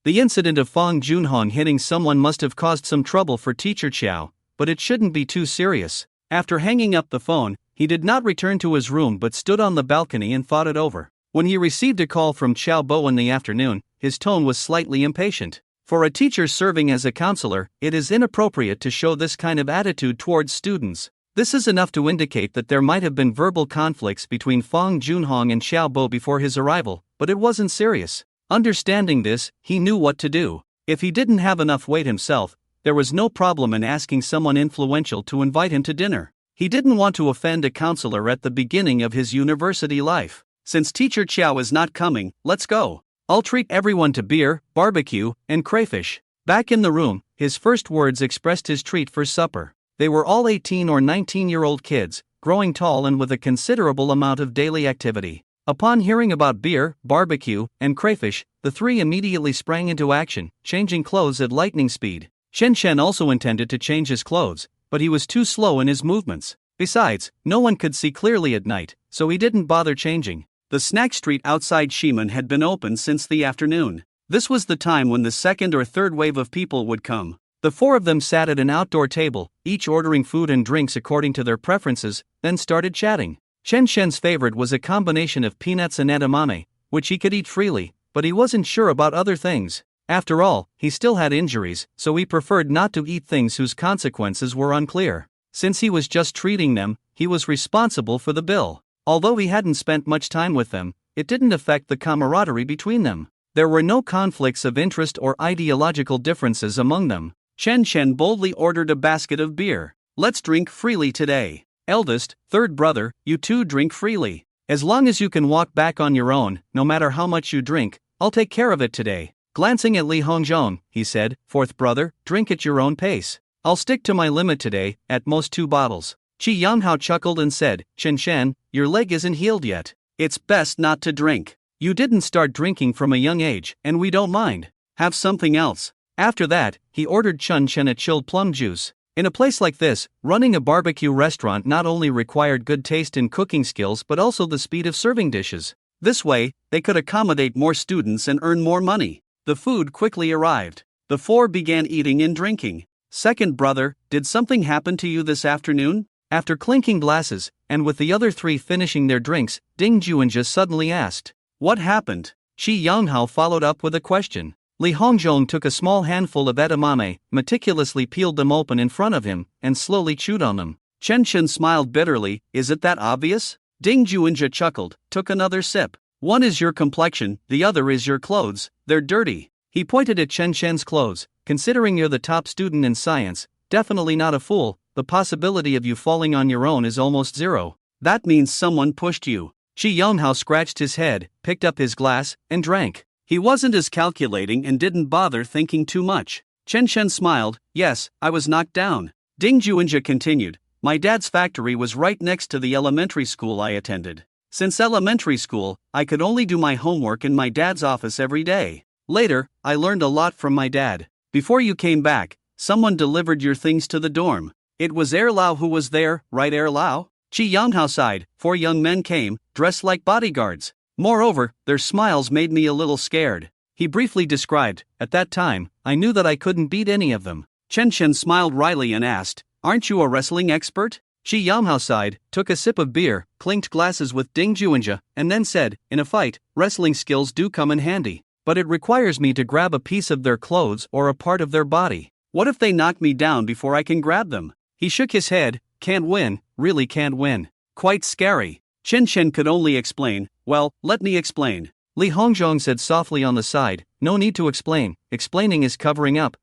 The incident of Fang Junhong hitting someone must have caused some trouble for Teacher Chow, but it shouldn't be too serious. After hanging up the phone, he did not return to his room but stood on the balcony and thought it over. When he received a call from Xiao Bo in the afternoon, his tone was slightly impatient. For a teacher serving as a counselor, it is inappropriate to show this kind of attitude towards students. This is enough to indicate that there might have been verbal conflicts between Fang Junhong and Xiao Bo before his arrival, but it wasn't serious. Understanding this, he knew what to do. If he didn't have enough weight himself, there was no problem in asking someone influential to invite him to dinner. He didn't want to offend a counselor at the beginning of his university life. Since Teacher Chow is not coming, let's go. I'll treat everyone to beer, barbecue, and crayfish. Back in the room, his first words expressed his treat for supper. They were all 18 or 19-year-old kids, growing tall and with a considerable amount of daily activity. Upon hearing about beer, barbecue, and crayfish, the three immediately sprang into action, changing clothes at lightning speed. Shen Shen also intended to change his clothes, but he was too slow in his movements. Besides, no one could see clearly at night, so he didn't bother changing. The snack street outside Shiman had been open since the afternoon. This was the time when the second or third wave of people would come. The four of them sat at an outdoor table, each ordering food and drinks according to their preferences, then started chatting. Chen Shen's favorite was a combination of peanuts and edamame, which he could eat freely, but he wasn't sure about other things. After all, he still had injuries, so he preferred not to eat things whose consequences were unclear. Since he was just treating them, he was responsible for the bill. Although he hadn't spent much time with them, it didn't affect the camaraderie between them. There were no conflicts of interest or ideological differences among them. Chen Shen boldly ordered a basket of beer. Let's drink freely today. Eldest, third brother, you two drink freely. As long as you can walk back on your own, no matter how much you drink, I'll take care of it today. Glancing at Li Hongzhong, he said, fourth brother, drink at your own pace. I'll stick to my limit today, at most 2 bottles. Qi Yanghao chuckled and said, Chen Shen, your leg isn't healed yet. It's best not to drink. You didn't start drinking from a young age, and we don't mind. Have something else. After that, he ordered Chen Shen a chilled plum juice. In a place like this, running a barbecue restaurant not only required good taste and cooking skills but also the speed of serving dishes. This way, they could accommodate more students and earn more money. The food quickly arrived. The four began eating and drinking. Second brother, did something happen to you this afternoon? After clinking glasses, and with the other three finishing their drinks, Ding Juinja suddenly asked, what happened? Shi Yanghao followed up with a question. Li Hongzhong took a small handful of edamame, meticulously peeled them open in front of him, and slowly chewed on them. Chen Shen smiled bitterly, is it that obvious? Ding Juinja chuckled, took another sip. One is your complexion, the other is your clothes, they're dirty. He pointed at Chen Shen's clothes, considering you're the top student in science, definitely not a fool, the possibility of you falling on your own is almost zero. That means someone pushed you. Shi Yanghao scratched his head, picked up his glass, and drank. He wasn't as calculating and didn't bother thinking too much. Chen Shen smiled, yes, I was knocked down. Ding Juinja continued, my dad's factory was right next to the elementary school I attended. Since elementary school, I could only do my homework in my dad's office every day. Later, I learned a lot from my dad. Before you came back, someone delivered your things to the dorm. It was Lao who was there, right Lao? Qi Yanghao sighed. 4 young men came, dressed like bodyguards. Moreover, their smiles made me a little scared. He briefly described, at that time, I knew that I couldn't beat any of them. Chen Shen smiled wryly and asked, "Aren't you a wrestling expert?" Shi Yamhao sighed, took a sip of beer, clinked glasses with Ding Juanjia, and then said, "In a fight, wrestling skills do come in handy. But it requires me to grab a piece of their clothes or a part of their body. What if they knock me down before I can grab them?" He shook his head, "Can't win, really can't win. Quite scary." Chen Shen could only explain, "Well, let me explain." Li Hongzhong said softly on the side, "No need to explain, explaining is covering up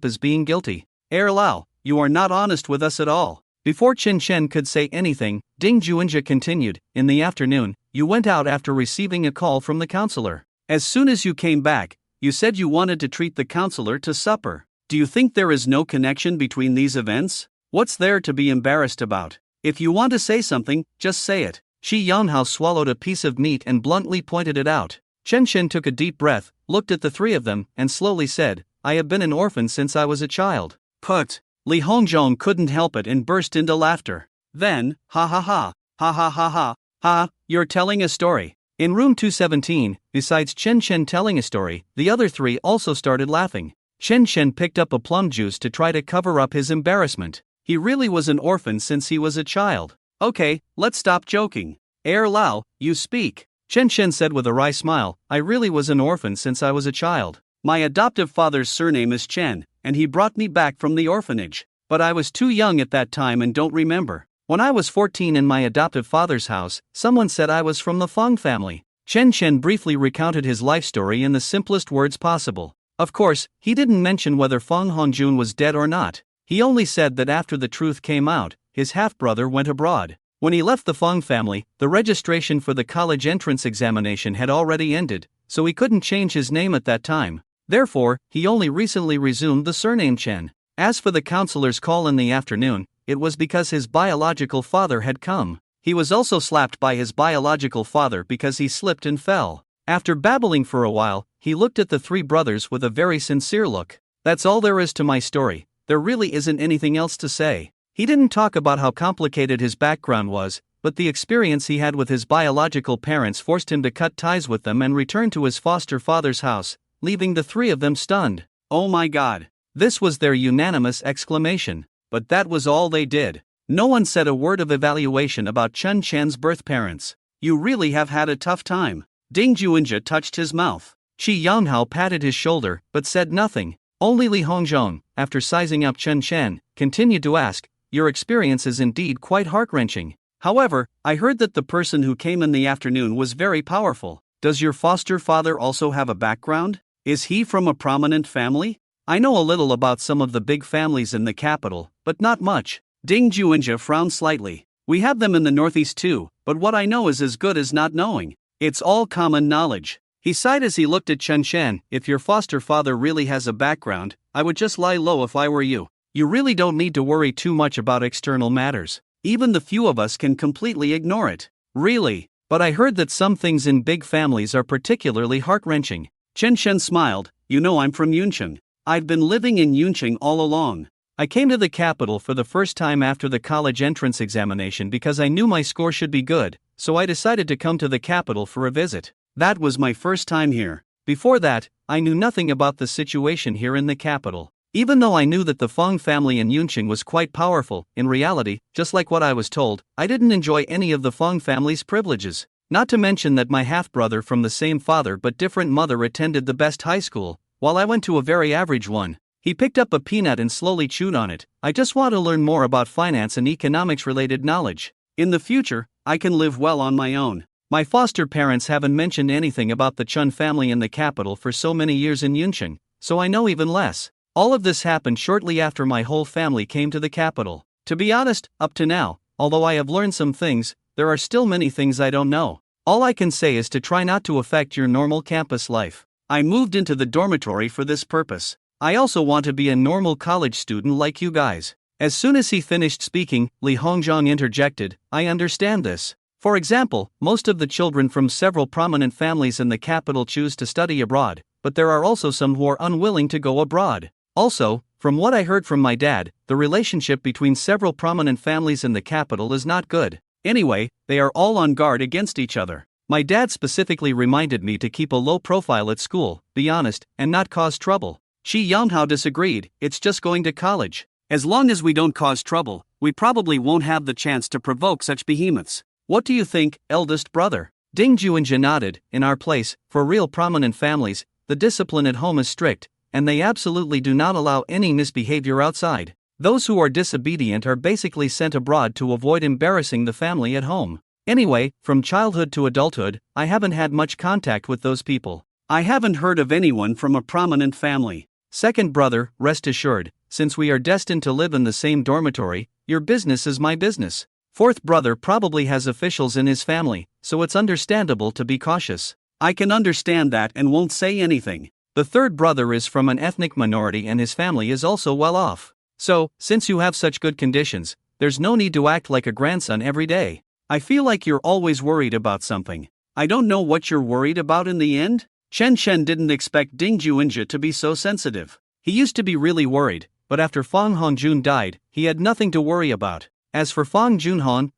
is being guilty. Lao, you are not honest with us at all." Before Chen Shen could say anything, Ding Juanjia continued, "In the afternoon, you went out after receiving a call from the counselor. As soon as you came back, you said you wanted to treat the counselor to supper. Do you think there is no connection between these events? What's there to be embarrassed about? If you want to say something, just say it." Shi Yanhao swallowed a piece of meat and bluntly pointed it out. Chen Shen took a deep breath, looked at the three of them, and slowly said, "I have been an orphan since I was a child." Put. Li Hongzhong couldn't help it and burst into laughter. Then, ha ha ha, ha ha ha ha, ha, you're telling a story. In room 217, besides Chen Shen telling a story, the other three also started laughing. Chen Shen picked up a plum juice to try to cover up his embarrassment. He really was an orphan since he was a child. "Okay, let's stop joking. Lao, you speak." Chen Shen said with a wry smile, "I really was an orphan since I was a child. My adoptive father's surname is Chen, and he brought me back from the orphanage. But I was too young at that time and don't remember. When I was 14 in my adoptive father's house, someone said I was from the Feng family." Chen Shen briefly recounted his life story in the simplest words possible. Of course, he didn't mention whether Feng Hongjun was dead or not. He only said that after the truth came out, his half-brother went abroad. When he left the Feng family, the registration for the college entrance examination had already ended, so he couldn't change his name at that time. Therefore, he only recently resumed the surname Chen. As for the counselor's call in the afternoon, it was because his biological father had come. He was also slapped by his biological father because he slipped and fell. After babbling for a while, he looked at the three brothers with a very sincere look. "That's all there is to my story. There really isn't anything else to say." He didn't talk about how complicated his background was, but the experience he had with his biological parents forced him to cut ties with them and return to his foster father's house, leaving the three of them stunned. "Oh my God!" This was their unanimous exclamation. But that was all they did. No one said a word of evaluation about Chen Shen's birth parents. "You really have had a tough time." Ding Juanjia touched his mouth. Shi Yanhao patted his shoulder, but said nothing. Only Li Hongzhong, after sizing up Chen Shen, continued to ask, "Your experience is indeed quite heart-wrenching. However, I heard that the person who came in the afternoon was very powerful. Does your foster father also have a background? Is he from a prominent family?" "I know a little about some of the big families in the capital, but not much." Ding Juanjia frowned slightly. "We have them in the northeast too, but what I know is as good as not knowing. It's all common knowledge." He sighed as he looked at Chen Shen. "If your foster father really has a background, I would just lie low if I were you. You really don't need to worry too much about external matters. Even the few of us can completely ignore it." "Really? But I heard that some things in big families are particularly heart-wrenching." Chen Shen smiled. "You know I'm from Yuncheng. I've been living in Yuncheng all along. I came to the capital for the first time after the college entrance examination because I knew my score should be good, so I decided to come to the capital for a visit. That was my first time here. Before that, I knew nothing about the situation here in the capital. Even though I knew that the Feng family in Yuncheng was quite powerful, in reality, just like what I was told, I didn't enjoy any of the Feng family's privileges. Not to mention that my half-brother from the same father but different mother attended the best high school, while I went to a very average one." He picked up a peanut and slowly chewed on it. "I just want to learn more about finance and economics-related knowledge. In the future, I can live well on my own. My foster parents haven't mentioned anything about the Chun family in the capital for so many years in Yuncheng, so I know even less. All of this happened shortly after my whole family came to the capital. To be honest, up to now, although I have learned some things, there are still many things I don't know. All I can say is to try not to affect your normal campus life. I moved into the dormitory for this purpose. I also want to be a normal college student like you guys." As soon as he finished speaking, Li Hongzhong interjected, "I understand this. For example, most of the children from several prominent families in the capital choose to study abroad, but there are also some who are unwilling to go abroad. Also, from what I heard from my dad, the relationship between several prominent families in the capital is not good. Anyway, they are all on guard against each other. My dad specifically reminded me to keep a low profile at school, be honest, and not cause trouble. Shi Yanghao disagreed, it's just going to college. As long as we don't cause trouble, we probably won't have the chance to provoke such behemoths. What do you think, eldest brother? Ding Juinja nodded. In our place, for real prominent families, the discipline at home is strict, and they absolutely do not allow any misbehavior outside. Those who are disobedient are basically sent abroad to avoid embarrassing the family at home. Anyway, from childhood to adulthood, I haven't had much contact with those people. I haven't heard of anyone from a prominent family. Second brother, rest assured, since we are destined to live in the same dormitory, your business is my business. Fourth brother probably has officials in his family, so it's understandable to be cautious. I can understand that and won't say anything. The third brother is from an ethnic minority and his family is also well off. So, since you have such good conditions, there's no need to act like a grandson every day. I feel like you're always worried about something. I don't know what you're worried about in the end. Chen Shen didn't expect Ding Juinja to be so sensitive. He used to be really worried, but after Fang Hongjun died, he had nothing to worry about. As for Fang Junhon,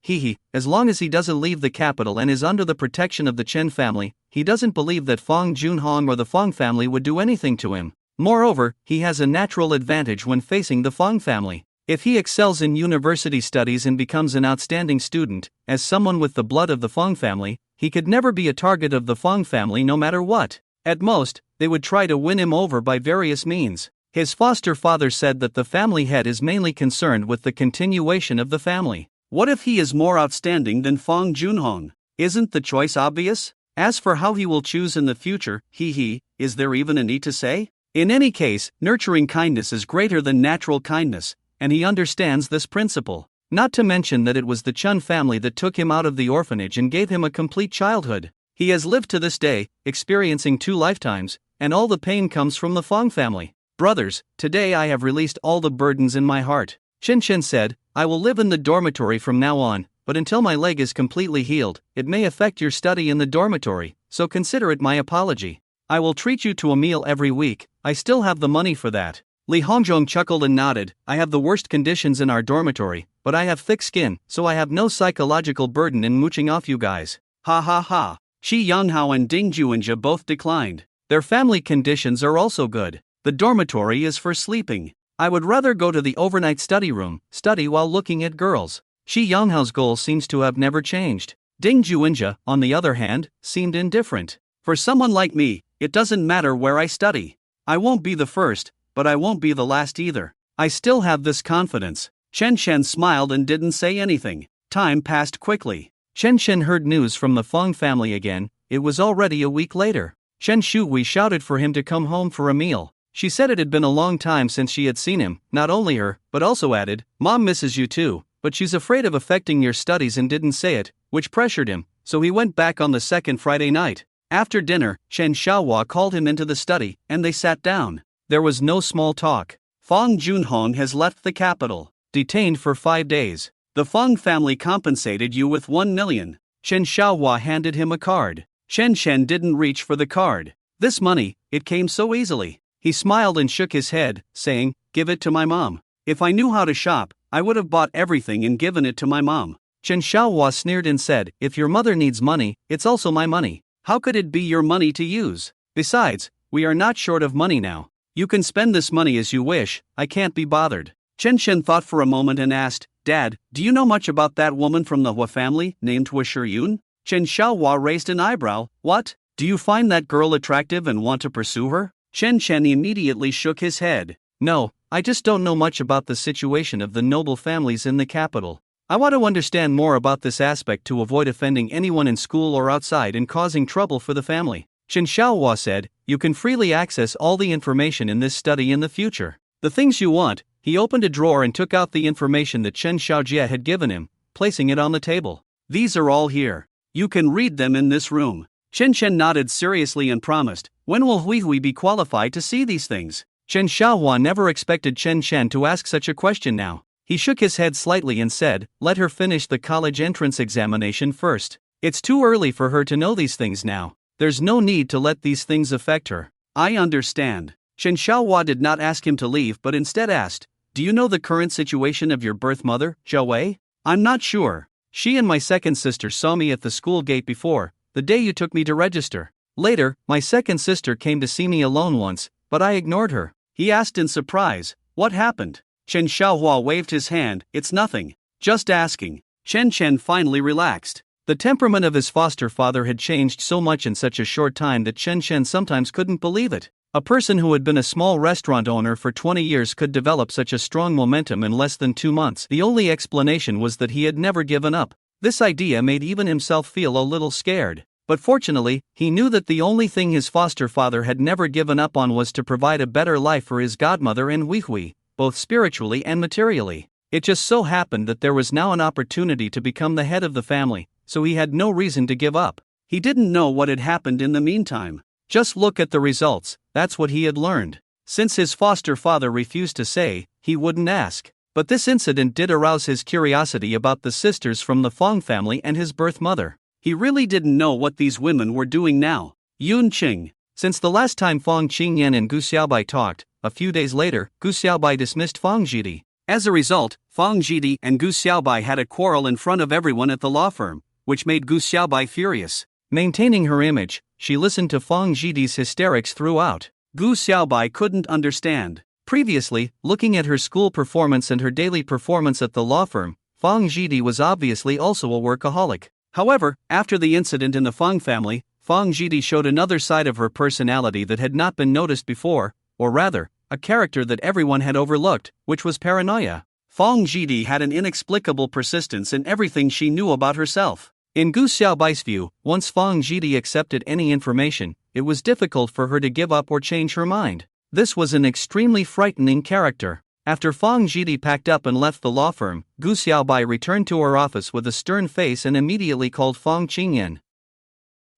as long as he doesn't leave the capital and is under the protection of the Chen family, he doesn't believe that Fang Junhon or the Fang family would do anything to him. Moreover, he has a natural advantage when facing the Fang family. If he excels in university studies and becomes an outstanding student, as someone with the blood of the Fang family, he could never be a target of the Fang family no matter what. At most, they would try to win him over by various means. His foster father said that the family head is mainly concerned with the continuation of the family. What if he is more outstanding than Fang Junhong? Isn't the choice obvious? As for how he will choose in the future, is there even a need to say? In any case, nurturing kindness is greater than natural kindness, and he understands this principle. Not to mention that it was the Chun family that took him out of the orphanage and gave him a complete childhood. He has lived to this day, experiencing 2 lifetimes, and all the pain comes from the Fang family. Brothers, today I have released all the burdens in my heart. Chen Chen said, I will live in the dormitory from now on, but until my leg is completely healed, it may affect your study in the dormitory, so consider it my apology. I will treat you to a meal every week, I still have the money for that. Li Hongzhong chuckled and nodded, I have the worst conditions in our dormitory, but I have thick skin, so I have no psychological burden in mooching off you guys. Ha ha ha. Shi Yanghao and Ding Juinja both declined. Their family conditions are also good. The dormitory is for sleeping. I would rather go to the overnight study room, study while looking at girls. Shi Yanghao's goal seems to have never changed. Ding Juinja, on the other hand, seemed indifferent. For someone like me, it doesn't matter where I study. I won't be the first, but I won't be the last either. I still have this confidence. Chen Shen smiled and didn't say anything. Time passed quickly. Chen Shen heard news from the Fang family again. It was already a week later. Chen Shuhui shouted for him to come home for a meal. She said it had been a long time since she had seen him, not only her, but also added, Mom misses you too, but she's afraid of affecting your studies and didn't say it, which pressured him, so he went back on the second Friday night. After dinner, Chen Xiaohua called him into the study, and they sat down. There was no small talk. Fang Junhong has left the capital, detained for 5 days. The Fang family compensated you with 1 million. Chen Xiaohua handed him a card. Chen Shen didn't reach for the card. This money, it came so easily. He smiled and shook his head, saying, give it to my mom. If I knew how to shop, I would have bought everything and given it to my mom. Chen Xiaohua sneered and said, if your mother needs money, it's also my money. How could it be your money to use? Besides, we are not short of money now. You can spend this money as you wish, I can't be bothered. Chen Shen thought for a moment and asked, Dad, do you know much about that woman from the Hua family, named Hua Shiyun? Chen Xiaohua raised an eyebrow. What? Do you find that girl attractive and want to pursue her? Chen Shen immediately shook his head. No, I just don't know much about the situation of the noble families in the capital. I want to understand more about this aspect to avoid offending anyone in school or outside and causing trouble for the family. Chen Xiaohua said, you can freely access all the information in this study in the future. The things you want. He opened a drawer and took out the information that Chen Xiaojie had given him, placing it on the table. These are all here. You can read them in this room. Chen Shen nodded seriously and promised, when will Hui be qualified to see these things? Chen Xiaohua never expected Chen Shen to ask such a question now. He shook his head slightly and said, let her finish the college entrance examination first. It's too early for her to know these things now. There's no need to let these things affect her. I understand. Chen Xiaohua did not ask him to leave but instead asked, do you know the current situation of your birth mother, Zhou Wei? I'm not sure. She and my second sister saw me at the school gate before, the day you took me to register. Later, my second sister came to see me alone once, but I ignored her. He asked in surprise, "What happened?" Chen Xiaohua waved his hand, "It's nothing. Just asking." Chen Chen finally relaxed. The temperament of his foster father had changed so much in such a short time that Chen Chen sometimes couldn't believe it. A person who had been a small restaurant owner for 20 years could develop such a strong momentum in less than 2 months. The only explanation was that he had never given up. This idea made even himself feel a little scared. But fortunately, he knew that the only thing his foster father had never given up on was to provide a better life for his godmother and Weihui, both spiritually and materially. It just so happened that there was now an opportunity to become the head of the family, so he had no reason to give up. He didn't know what had happened in the meantime. Just look at the results, that's what he had learned. Since his foster father refused to say, he wouldn't ask. But this incident did arouse his curiosity about the sisters from the Fong family and his birth mother. He really didn't know what these women were doing now. Yun Qing. Since the last time Fong Qingyan and Gu Xiaobai talked, a few days later, Gu Xiaobai dismissed Fong Jidi. As a result, Fong Jidi and Gu Xiaobai had a quarrel in front of everyone at the law firm, which made Gu Xiaobai furious. Maintaining her image, she listened to Fong Jidi's hysterics throughout. Gu Xiaobai couldn't understand. Previously, looking at her school performance and her daily performance at the law firm, Fong Jidi was obviously also a workaholic. However, after the incident in the Fong family, Fong Jidi showed another side of her personality that had not been noticed before, or rather, a character that everyone had overlooked, which was paranoia. Fong Jidi had an inexplicable persistence in everything she knew about herself. In Gu Xiaobai's view, once Fong Jidi accepted any information, it was difficult for her to give up or change her mind. This was an extremely frightening character. After Fong Jidi packed up and left the law firm, Gu Xiaobai returned to her office with a stern face and immediately called Fong Qingyan.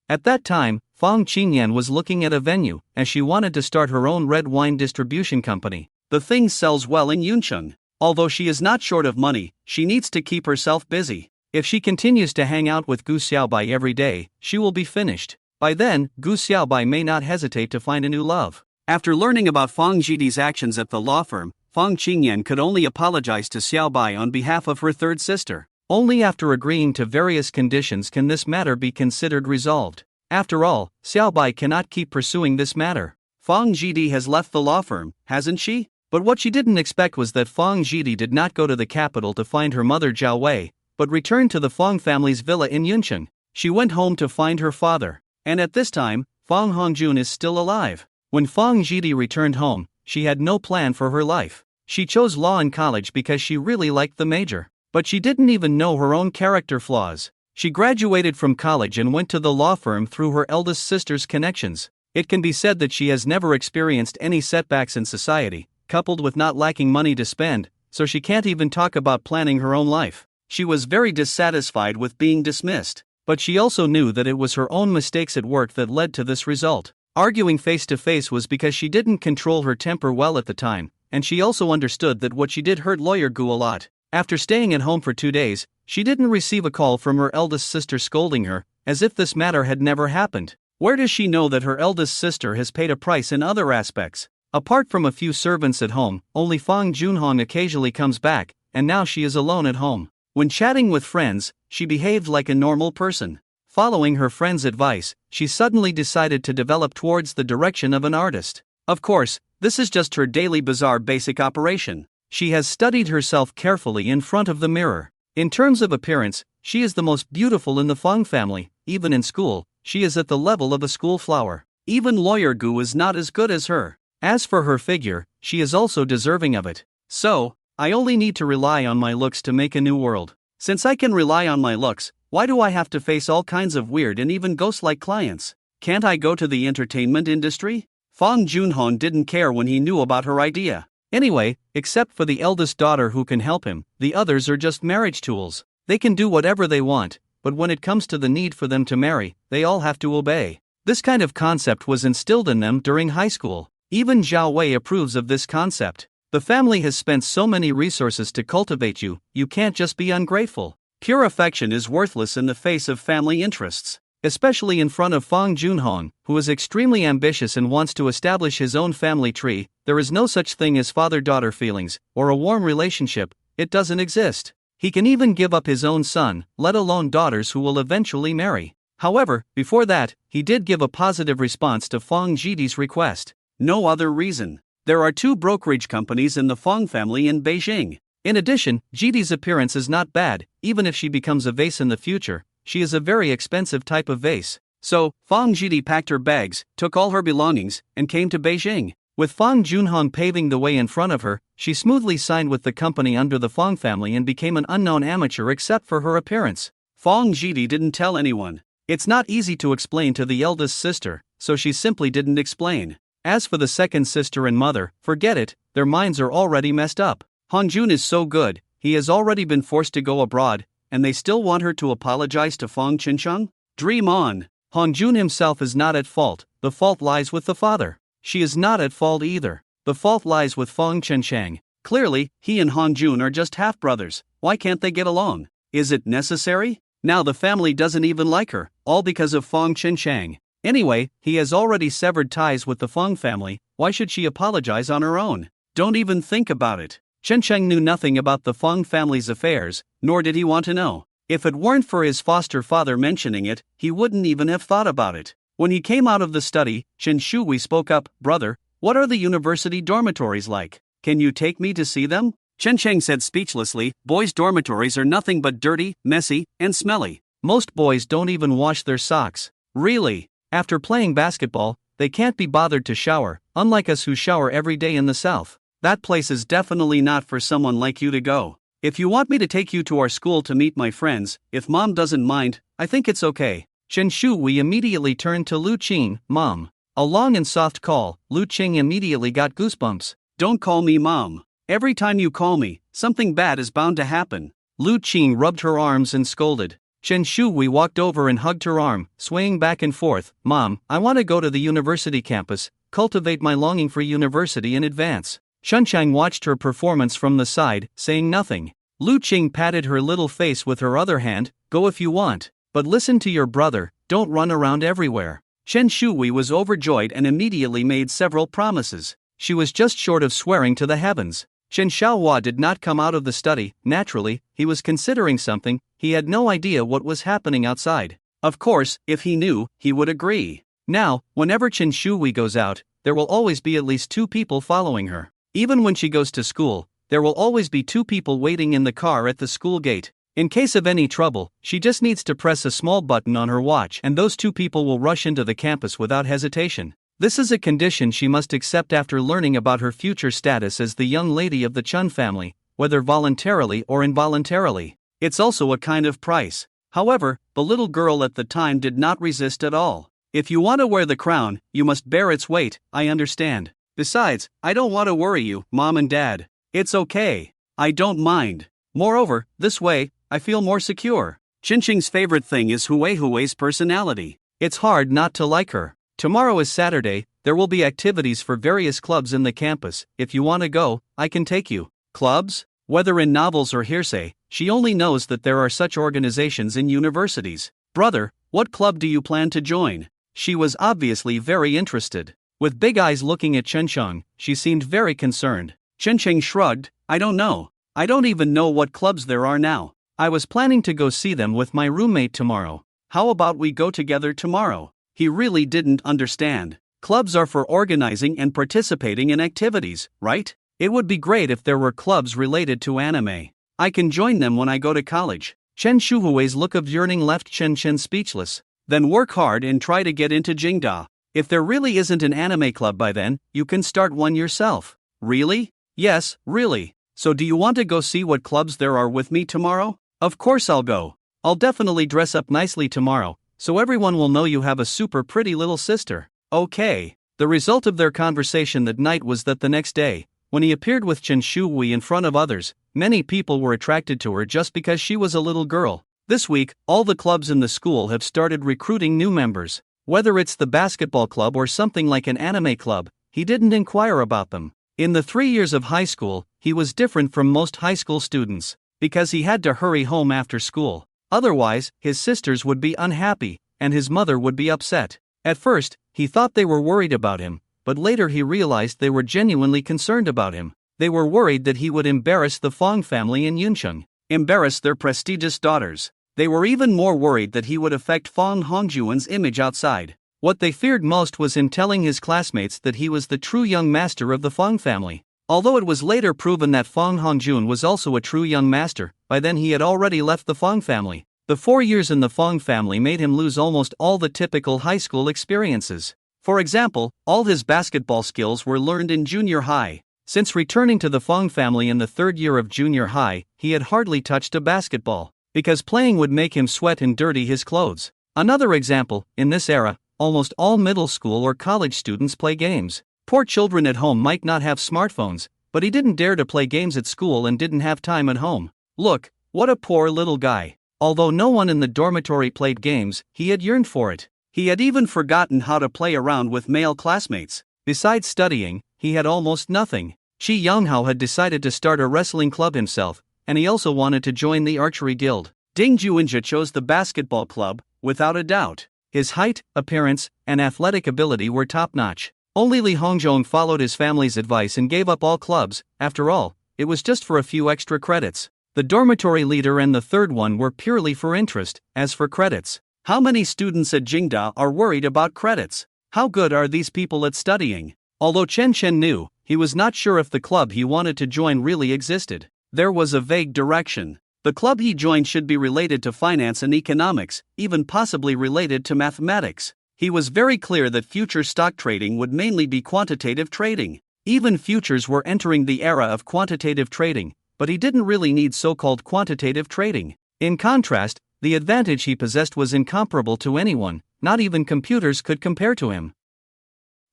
At that time, Fong Qingyan was looking at a venue, as she wanted to start her own red wine distribution company. The thing sells well in Yuncheng. Although she is not short of money, she needs to keep herself busy. If she continues to hang out with Gu Xiaobai every day, she will be finished. By then, Gu Xiaobai may not hesitate to find a new love. After learning about Fong Jidi's actions at the law firm, Fong Qingyan could only apologize to Xiaobai on behalf of her third sister. Only after agreeing to various conditions can this matter be considered resolved. After all, Xiaobai cannot keep pursuing this matter. Fong Jidi has left the law firm, hasn't she? But what she didn't expect was that Fong Jidi did not go to the capital to find her mother Zhao Wei, but returned to the Fong family's villa in Yuncheng. She went home to find her father. And at this time, Fong Hongjun is still alive. When Fong Jidi returned home, she had no plan for her life. She chose law in college because she really liked the major. But she didn't even know her own character flaws. She graduated from college and went to the law firm through her eldest sister's connections. It can be said that she has never experienced any setbacks in society, coupled with not lacking money to spend, so she can't even talk about planning her own life. She was very dissatisfied with being dismissed, but she also knew that it was her own mistakes at work that led to this result. Arguing face to face was because she didn't control her temper well at the time, and she also understood that what she did hurt lawyer Gu a lot. After staying at home for 2 days, she didn't receive a call from her eldest sister scolding her, as if this matter had never happened. Where does she know that her eldest sister has paid a price in other aspects? Apart from a few servants at home, only Fong Junhong occasionally comes back, and now she is alone at home. When chatting with friends, she behaved like a normal person. Following her friend's advice, she suddenly decided to develop towards the direction of an artist. Of course, this is just her daily bizarre basic operation. She has studied herself carefully in front of the mirror. In terms of appearance, she is the most beautiful in the Fong family. Even in school, she is at the level of a school flower. Even lawyer Gu is not as good as her. As for her figure, she is also deserving of it. So, I only need to rely on my looks to make a new world. Since I can rely on my looks, why do I have to face all kinds of weird and even ghost-like clients? Can't I go to the entertainment industry? Fong Junhong didn't care when he knew about her idea. Anyway, except for the eldest daughter who can help him, the others are just marriage tools. They can do whatever they want, but when it comes to the need for them to marry, they all have to obey. This kind of concept was instilled in them during high school. Even Zhao Wei approves of this concept. The family has spent so many resources to cultivate you, you can't just be ungrateful. Pure affection is worthless in the face of family interests. Especially in front of Fong Junhong, who is extremely ambitious and wants to establish his own family tree. There is no such thing as father-daughter feelings, or a warm relationship. It doesn't exist. He can even give up his own son, let alone daughters who will eventually marry. However, before that, he did give a positive response to Fong Jidi's request. No other reason. There are 2 brokerage companies in the Fong family in Beijing. In addition, Jidi's appearance is not bad. Even if she becomes a vase in the future, she is a very expensive type of vase. So, Fong Jidi packed her bags, took all her belongings, and came to Beijing. With Fong Junhong paving the way in front of her, she smoothly signed with the company under the Fong family and became an unknown amateur except for her appearance. Fong Jidi didn't tell anyone. It's not easy to explain to the eldest sister, so she simply didn't explain. As for the second sister and mother, forget it, their minds are already messed up. Hongjun is so good, he has already been forced to go abroad, and they still want her to apologize to Fong Chincheng? Dream on. Hongjun himself is not at fault, the fault lies with the father. She is not at fault either. The fault lies with Fong Chenchang. Clearly, he and Hongjun are just half-brothers. Why can't they get along? Is it necessary? Now the family doesn't even like her, all because of Fong Chenchang. Anyway, he has already severed ties with the Fong family, why should she apologize on her own? Don't even think about it. Chenchang knew nothing about the Fong family's affairs, nor did he want to know. If it weren't for his foster father mentioning it, he wouldn't even have thought about it. When he came out of the study, Chen Shui spoke up, "Brother, what are the university dormitories like? Can you take me to see them?" Chen Cheng said speechlessly, "Boys' dormitories are nothing but dirty, messy, and smelly. Most boys don't even wash their socks." Really? After playing basketball, they can't be bothered to shower, unlike us who shower every day in the South. That place is definitely not for someone like you to go. If you want me to take you to our school to meet my friends, if Mom doesn't mind, I think it's okay. Chen Shui immediately turned to Lu Qing, "Mom." A long and soft call, Lu Qing immediately got goosebumps. "Don't call me Mom. Every time you call me, something bad is bound to happen." Lu Qing rubbed her arms and scolded. Chen Shui walked over and hugged her arm, swaying back and forth. "Mom, I want to go to the university campus, cultivate my longing for university in advance." Shunchang watched her performance from the side, saying nothing. Lu Qing patted her little face with her other hand. "Go if you want. But listen to your brother, don't run around everywhere." Chen Shui was overjoyed and immediately made several promises. She was just short of swearing to the heavens. Chen Xiaohua did not come out of the study. Naturally, he was considering something. He had no idea what was happening outside. Of course, if he knew, he would agree. Now, whenever Chen Shui goes out, there will always be at least 2 people following her. Even when she goes to school, there will always be 2 people waiting in the car at the school gate. In case of any trouble, she just needs to press a small button on her watch and those 2 people will rush into the campus without hesitation. This is a condition she must accept after learning about her future status as the young lady of the Chun family, whether voluntarily or involuntarily. It's also a kind of price. However, the little girl at the time did not resist at all. "If you want to wear the crown, you must bear its weight, I understand. Besides, I don't want to worry you, Mom and Dad. It's okay. I don't mind. Moreover, this way, I feel more secure." Chinching's favorite thing is Hui's personality. It's hard not to like her. Tomorrow is Saturday, there will be activities for various clubs in the campus. If you want to go, I can take you. Clubs? Whether in novels or hearsay, she only knows that there are such organizations in universities. "Brother, what club do you plan to join?" She was obviously very interested. With big eyes looking at Chencheng, she seemed very concerned. Chencheng shrugged, "I don't know. I don't even know what clubs there are now. I was planning to go see them with my roommate tomorrow. How about we go together tomorrow?" He really didn't understand. Clubs are for organizing and participating in activities, right? It would be great if there were clubs related to anime. I can join them when I go to college. Chen Shuhui's look of yearning left Chen Chen speechless. Then work hard and try to get into Jingda. If there really isn't an anime club by then, you can start one yourself. Really? Yes, really. So do you want to go see what clubs there are with me tomorrow? Of course I'll go. I'll definitely dress up nicely tomorrow, so everyone will know you have a super pretty little sister. Okay. The result of their conversation that night was that the next day, when he appeared with Chen Shuhui in front of others, many people were attracted to her just because she was a little girl. This week, all the clubs in the school have started recruiting new members. Whether it's the basketball club or something like an anime club, he didn't inquire about them. In the 3 years of high school, he was different from most high school students, because he had to hurry home after school. Otherwise, his sisters would be unhappy, and his mother would be upset. At first, he thought they were worried about him, but later he realized they were genuinely concerned about him. They were worried that he would embarrass the Fong family in Yuncheng, embarrass their prestigious daughters. They were even more worried that he would affect Fong Hongjuan's image outside. What they feared most was him telling his classmates that he was the true young master of the Fong family. Although it was later proven that Fong Hongjun was also a true young master, by then he had already left the Fong family. The 4 years in the Fong family made him lose almost all the typical high school experiences. For example, all his basketball skills were learned in junior high. Since returning to the Fong family in the 3rd year of junior high, he had hardly touched a basketball, because playing would make him sweat and dirty his clothes. Another example, in this era, almost all middle school or college students play games. Poor children at home might not have smartphones, but he didn't dare to play games at school and didn't have time at home. Look, what a poor little guy. Although no one in the dormitory played games, he had yearned for it. He had even forgotten how to play around with male classmates. Besides studying, he had almost nothing. Chi Yanghao had decided to start a wrestling club himself, and he also wanted to join the archery guild. Ding Juinja chose the basketball club, without a doubt. His height, appearance, and athletic ability were top-notch. Only Li Hongzhong followed his family's advice and gave up all clubs. After all, it was just for a few extra credits. The dormitory leader and the third one were purely for interest. As for credits, how many students at Jingda are worried about credits? How good are these people at studying? Although Chen Chen knew, he was not sure if the club he wanted to join really existed. There was a vague direction. The club he joined should be related to finance and economics, even possibly related to mathematics. He was very clear that future stock trading would mainly be quantitative trading. Even futures were entering the era of quantitative trading, but he didn't really need so-called quantitative trading. In contrast, the advantage he possessed was incomparable to anyone, not even computers could compare to him.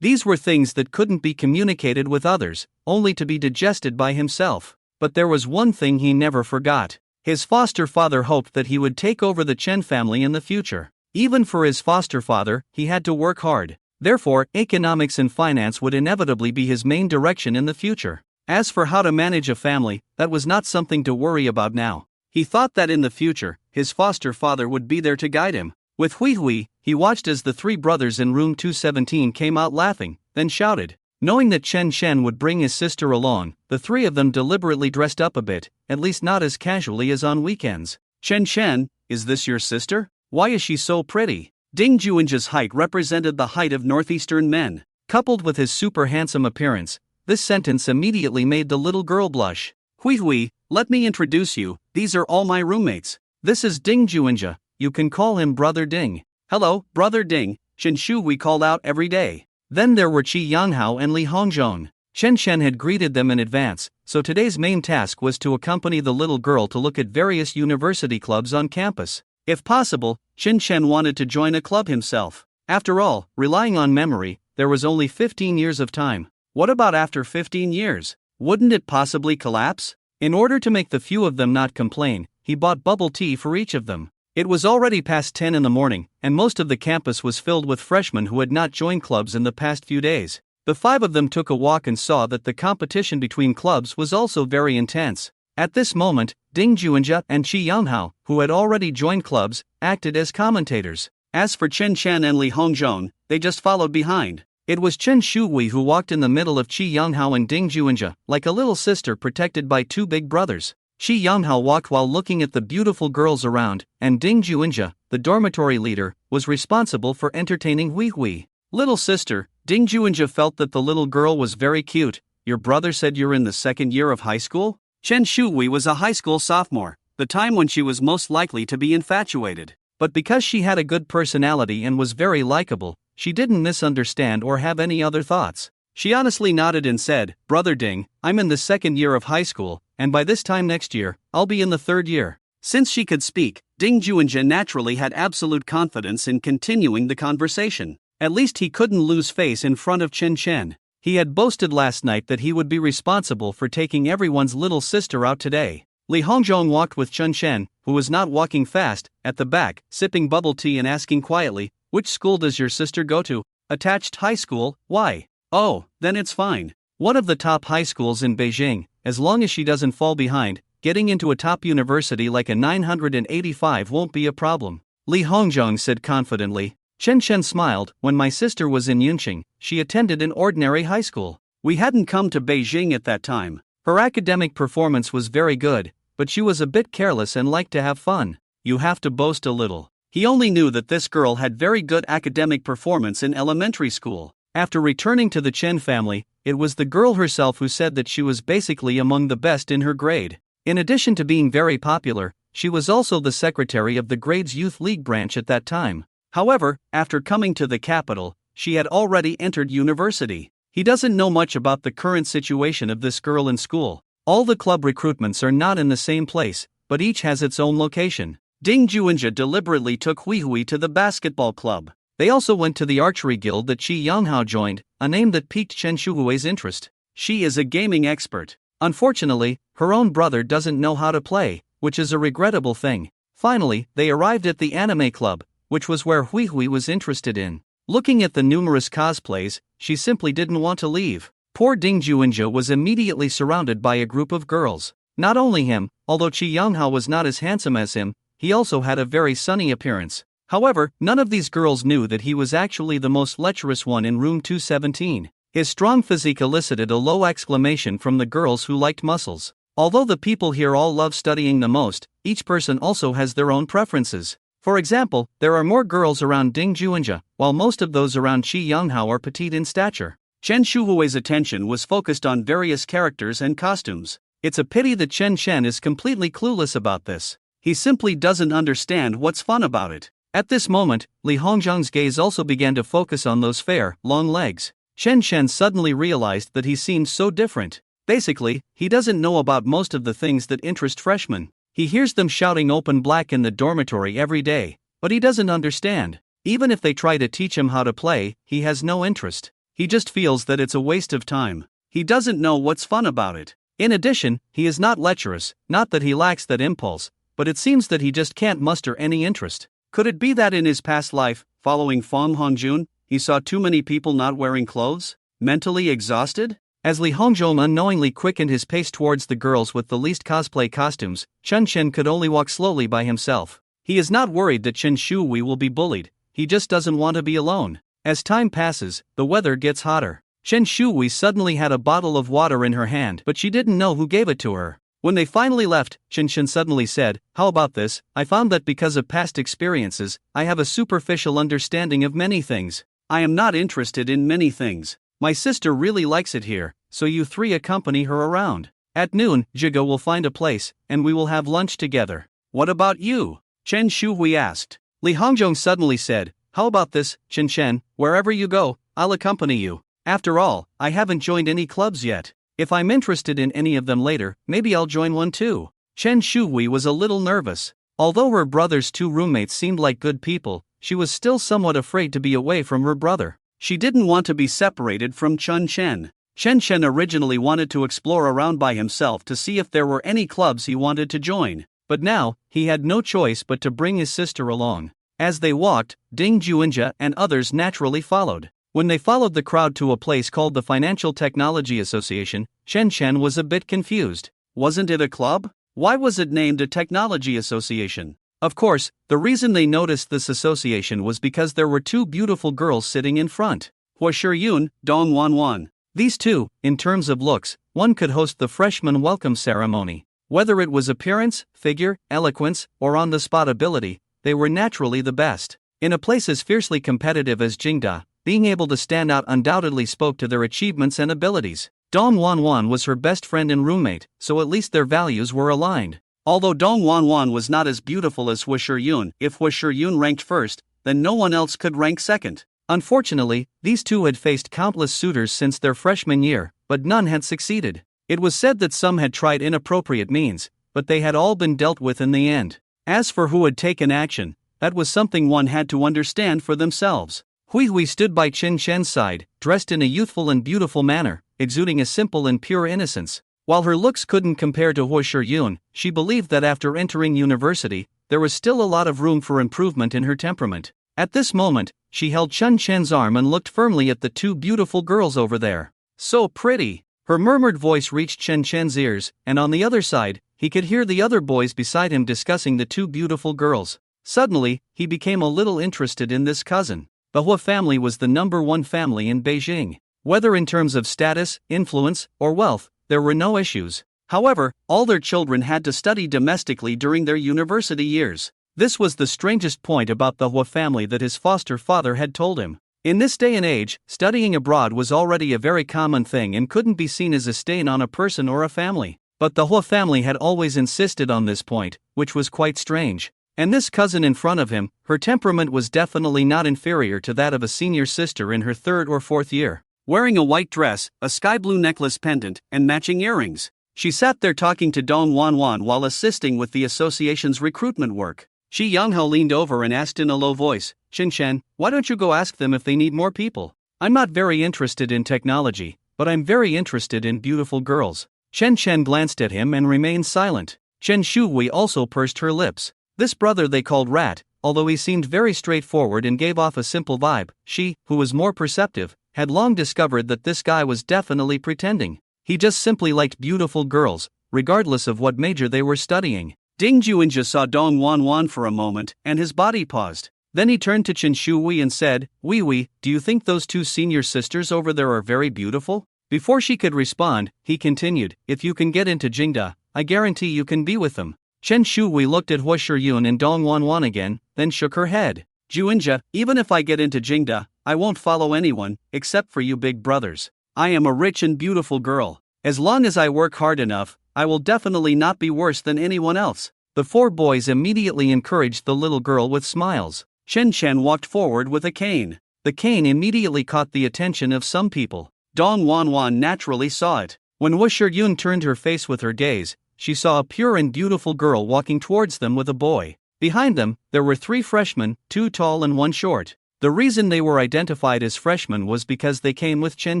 These were things that couldn't be communicated with others, only to be digested by himself. But there was one thing he never forgot. His foster father hoped that he would take over the Chen family in the future. Even for his foster father, he had to work hard. Therefore, economics and finance would inevitably be his main direction in the future. As for how to manage a family, that was not something to worry about now. He thought that in the future, his foster father would be there to guide him. With Hui Hui, he watched as the 3 brothers in room 217 came out laughing, then shouted. Knowing that Chen Shen would bring his sister along, the 3 of them deliberately dressed up a bit, at least not as casually as on weekends. Chen Shen, is this your sister? Why is she so pretty? Ding Juinja's height represented the height of northeastern men. Coupled with his super handsome appearance, this sentence immediately made the little girl blush. Hui Hui, let me introduce you, these are all my roommates. This is Ding Juinja, you can call him Brother Ding. Hello, Brother Ding, Chen Shu we called out every day. Then there were Chi Yanghao and Li Hongzhong. Chen Shen had greeted them in advance, so today's main task was to accompany the little girl to look at various university clubs on campus. If possible, Chen Shen wanted to join a club himself. After all, relying on memory, there was only 15 years of time. What about after 15 years? Wouldn't it possibly collapse? In order to make the few of them not complain, he bought bubble tea for each of them. It was already past 10 in the morning, and most of the campus was filled with freshmen who had not joined clubs in the past few days. The 5 of them took a walk and saw that the competition between clubs was also very intense. At this moment, Ding Juinja and Chi Yanghao, who had already joined clubs, acted as commentators. As for Chen Chen and Li Hongzhong, they just followed behind. It was Chen Shuhui who walked in the middle of Chi Yanghao and Ding Juinja, like a little sister protected by 2 big brothers. Chi Yanghao walked while looking at the beautiful girls around, and Ding Juinja, the dormitory leader, was responsible for entertaining Hui Hui. Little sister, Ding Juinja felt that the little girl was very cute. Your brother said you're in the 2nd year of high school? Chen Shuhui was a high school sophomore, the time when she was most likely to be infatuated. But because she had a good personality and was very likable, she didn't misunderstand or have any other thoughts. She honestly nodded and said, Brother Ding, I'm in the 2nd year of high school, and by this time next year, I'll be in the 3rd year. Since she could speak, Ding Juinja naturally had absolute confidence in continuing the conversation. At least he couldn't lose face in front of Chen Chen. He had boasted last night that he would be responsible for taking everyone's little sister out today. Li Hongzhong walked with Chen Chen, who was not walking fast, at the back, sipping bubble tea and asking quietly, which school does your sister go to? Attached high school, why? Oh, then it's fine. One of the top high schools in Beijing, as long as she doesn't fall behind, getting into a top university like a 985 won't be a problem. Li Hongzhong said confidently. Chen Chen smiled. When my sister was in Yunqing, she attended an ordinary high school. We hadn't come to Beijing at that time. Her academic performance was very good, but she was a bit careless and liked to have fun. you have to boast a little. He only knew that this girl had very good academic performance in elementary school. After returning to the Chen family, it was the girl herself who said that she was basically among the best in her grade. In addition to being very popular, she was also the secretary of the grade's youth league branch at that time. However, after coming to the capital, she had already entered university. He doesn't know much about the current situation of this girl in school. All the club recruitments are not in the same place, but each has its own location. Ding Juinja deliberately took Hui to the basketball club. They also went to the archery guild that Qi Yanghao joined, a name that piqued Chen Shuhui's interest. She is a gaming expert. Unfortunately, her own brother doesn't know how to play, which is a regrettable thing. Finally, they arrived at the anime club, which was where Hui was interested in. Looking at the numerous cosplays, she simply didn't want to leave. Poor Ding Juinja was immediately surrounded by a group of girls. Not only him, although Qi Yanghao was not as handsome as him, he also had a very sunny appearance. However, none of these girls knew that he was actually the most lecherous one in room 217. His strong physique elicited a low exclamation from the girls who liked muscles. Although the people here all love studying the most, each person also has their own preferences. For example, there are more girls around Ding Juinja, while most of those around Qi Yanghao are petite in stature. Chen Shuhui's attention was focused on various characters and costumes. It's a pity that Chen Chen is completely clueless about this. He simply doesn't understand what's fun about it. At this moment, Li Hongzhang's gaze also began to focus on those fair, long legs. Chen Chen suddenly realized that he seemed so different. Basically, he doesn't know about most of the things that interest freshmen. He hears them shouting open black in the dormitory every day, but he doesn't understand. Even if they try to teach him how to play, he has no interest. He just feels that it's a waste of time. He doesn't know what's fun about it. In addition, he is not lecherous, not that he lacks that impulse, but it seems that he just can't muster any interest. Could it be that in his past life, following Feng Hongjun, he saw too many people not wearing clothes? Mentally exhausted? As Li Hongzhong unknowingly quickened his pace towards the girls with the least cosplay costumes, Chen Chen could only walk slowly by himself. He is not worried that Chen Shui will be bullied, he just doesn't want to be alone. As time passes, the weather gets hotter. Chen Shui suddenly had a bottle of water in her hand, but she didn't know who gave it to her. When they finally left, Chen Chen suddenly said, "How about this? I found that because of past experiences, I have a superficial understanding of many things. I am not interested in many things. My sister really likes it here, so you three accompany her around. At noon, Zhiga will find a place, and we will have lunch together." "What about you?" Chen Shuhui asked. Li Hongzhong suddenly said, "How about this, Chen Chen, wherever you go, I'll accompany you. After all, I haven't joined any clubs yet. If I'm interested in any of them later, maybe I'll join one too." Chen Shuhui was a little nervous. Although her brother's two roommates seemed like good people, she was still somewhat afraid to be away from her brother. She didn't want to be separated from Chen Chen. Chen Chen originally wanted to explore around by himself to see if there were any clubs he wanted to join, but now, he had no choice but to bring his sister along. As they walked, Ding Juinja and others naturally followed. When they followed the crowd to a place called the Financial Technology Association, Chen Chen was a bit confused. Wasn't it a club? Why was it named a Technology Association? Of course, the reason they noticed this association was because there were two beautiful girls sitting in front. Hua Shiyun, Dong Wanwan. These two, in terms of looks, one could host the freshman welcome ceremony. Whether it was appearance, figure, eloquence, or on-the-spot ability, they were naturally the best. In a place as fiercely competitive as Jingda, being able to stand out undoubtedly spoke to their achievements and abilities. Dong Wanwan was her best friend and roommate, so at least their values were aligned. Although Dong Wanwan was not as beautiful as Hua Shiyun, if Hua Shiyun ranked first, then no one else could rank second. Unfortunately, these two had faced countless suitors since their freshman year, but none had succeeded. It was said that some had tried inappropriate means, but they had all been dealt with in the end. As for who had taken action, that was something one had to understand for themselves. Hui stood by Chen Chen's side, dressed in a youthful and beautiful manner, exuding a simple and pure innocence. While her looks couldn't compare to Hua Shiyun, she believed that after entering university, there was still a lot of room for improvement in her temperament. At this moment, she held Chen Chen's arm and looked firmly at the two beautiful girls over there. "So pretty." Her murmured voice reached Chen Chen's ears, and on the other side, he could hear the other boys beside him discussing the two beautiful girls. Suddenly, he became a little interested in this cousin. The Hua family was the #1 family in Beijing. Whether in terms of status, influence, or wealth, there were no issues. However, all their children had to study domestically during their university years. This was the strangest point about the Hua family that his foster father had told him. In this day and age, studying abroad was already a very common thing and couldn't be seen as a stain on a person or a family. But the Hua family had always insisted on this point, which was quite strange. And this cousin in front of him, her temperament was definitely not inferior to that of a senior sister in her 3rd or 4th year. Wearing a white dress, a sky blue necklace pendant, and matching earrings, she sat there talking to Dong Wanwan while assisting with the association's recruitment work. Shi Yanghao leaned over and asked in a low voice, "Shin Chen, why don't you go ask them if they need more people? I'm not very interested in technology, but I'm very interested in beautiful girls." Shen Chen glanced at him and remained silent. Chen Shuhui also pursed her lips. This brother they called Rat, although he seemed very straightforward and gave off a simple vibe, she, who was more perceptive, had long discovered that this guy was definitely pretending. He just simply liked beautiful girls, regardless of what major they were studying. Ding Juinja saw Dong Wanwan for a moment, and his body paused. Then he turned to Chen Shuhui and said, "Wee, do you think those 2 senior sisters over there are very beautiful?" Before she could respond, he continued, "If you can get into Jingda, I guarantee you can be with them." Chen Shuhui looked at Hua Shiyun and Dong Wanwan again, then shook her head. "Juinja, even if I get into Jingda, I won't follow anyone, except for you big brothers. I am a rich and beautiful girl. As long as I work hard enough, I will definitely not be worse than anyone else." The 4 boys immediately encouraged the little girl with smiles. Chen Chen walked forward with a cane. The cane immediately caught the attention of some people. Dong Wanwan naturally saw it. When Hua Shiyun turned her face with her gaze, she saw a pure and beautiful girl walking towards them with a boy. Behind them, there were 3 freshmen, 2 tall and 1 short. The reason they were identified as freshmen was because they came with Chen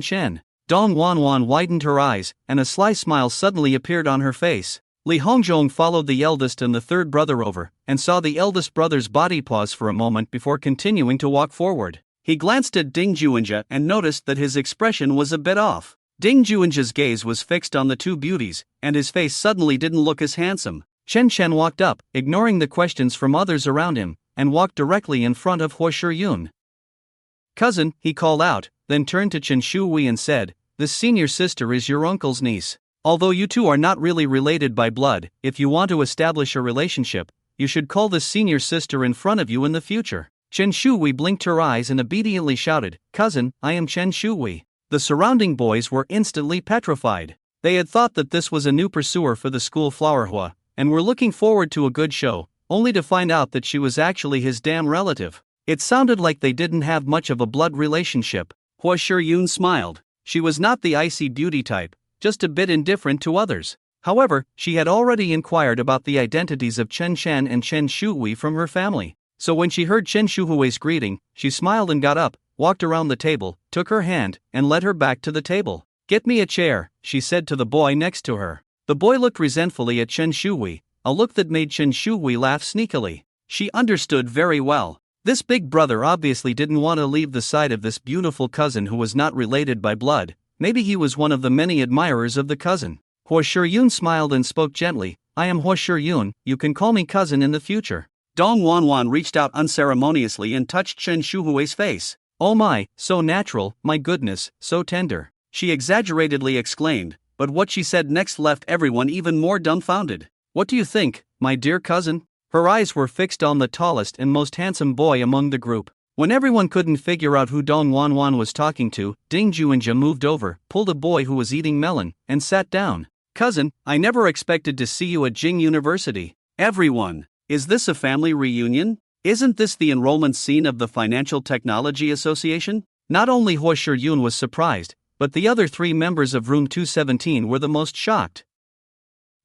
Chen. Dong Wanwan widened her eyes, and a sly smile suddenly appeared on her face. Li Hongzhong followed the eldest and the 3rd brother over, and saw the eldest brother's body pause for a moment before continuing to walk forward. He glanced at Ding Juinja and noticed that his expression was a bit off. Ding Juinja's gaze was fixed on the 2 beauties, and his face suddenly didn't look as handsome. Chen Chen walked up, ignoring the questions from others around him, and walked directly in front of Hua Shiyun. "Cousin," he called out, then turned to Chen Shuhui and said, "This senior sister is your uncle's niece. Although you 2 are not really related by blood, if you want to establish a relationship, you should call this senior sister in front of you in the future." Chen Shuhui blinked her eyes and obediently shouted, "Cousin, I am Chen Shuhui." The surrounding boys were instantly petrified. They had thought that this was a new pursuer for the school flower Hua, and were looking forward to a good show, only to find out that she was actually his damn relative. It sounded like they didn't have much of a blood relationship. Hua Shiyun smiled. She was not the icy beauty type, just a bit indifferent to others. However, she had already inquired about the identities of Chen Chen and Chen Shuhui from her family. So when she heard Chen Shuhui's greeting, she smiled and got up, walked around the table, took her hand, and led her back to the table. "Get me a chair," she said to the boy next to her. The boy looked resentfully at Chen Shuhui, a look that made Chen Shuhui laugh sneakily. She understood very well. This big brother obviously didn't want to leave the side of this beautiful cousin who was not related by blood. Maybe he was one of the many admirers of the cousin. Hua Shiyun smiled and spoke gently, "I am Hua Shiyun, you can call me cousin in the future." Dong Wanwan reached out unceremoniously and touched Chen Shuhui's face. "Oh my, so natural, my goodness, so tender," she exaggeratedly exclaimed, but what she said next left everyone even more dumbfounded. "What do you think, my dear cousin?" Her eyes were fixed on the tallest and most handsome boy among the group. When everyone couldn't figure out who Dong Wanwan was talking to, Ding Juinja moved over, pulled a boy who was eating melon, and sat down. "Cousin, I never expected to see you at Jing University." Everyone. "Is this a family reunion? Isn't this the enrollment scene of the Financial Technology Association?" Not only Hua Shiyun was surprised, but the other 3 members of Room 217 were the most shocked.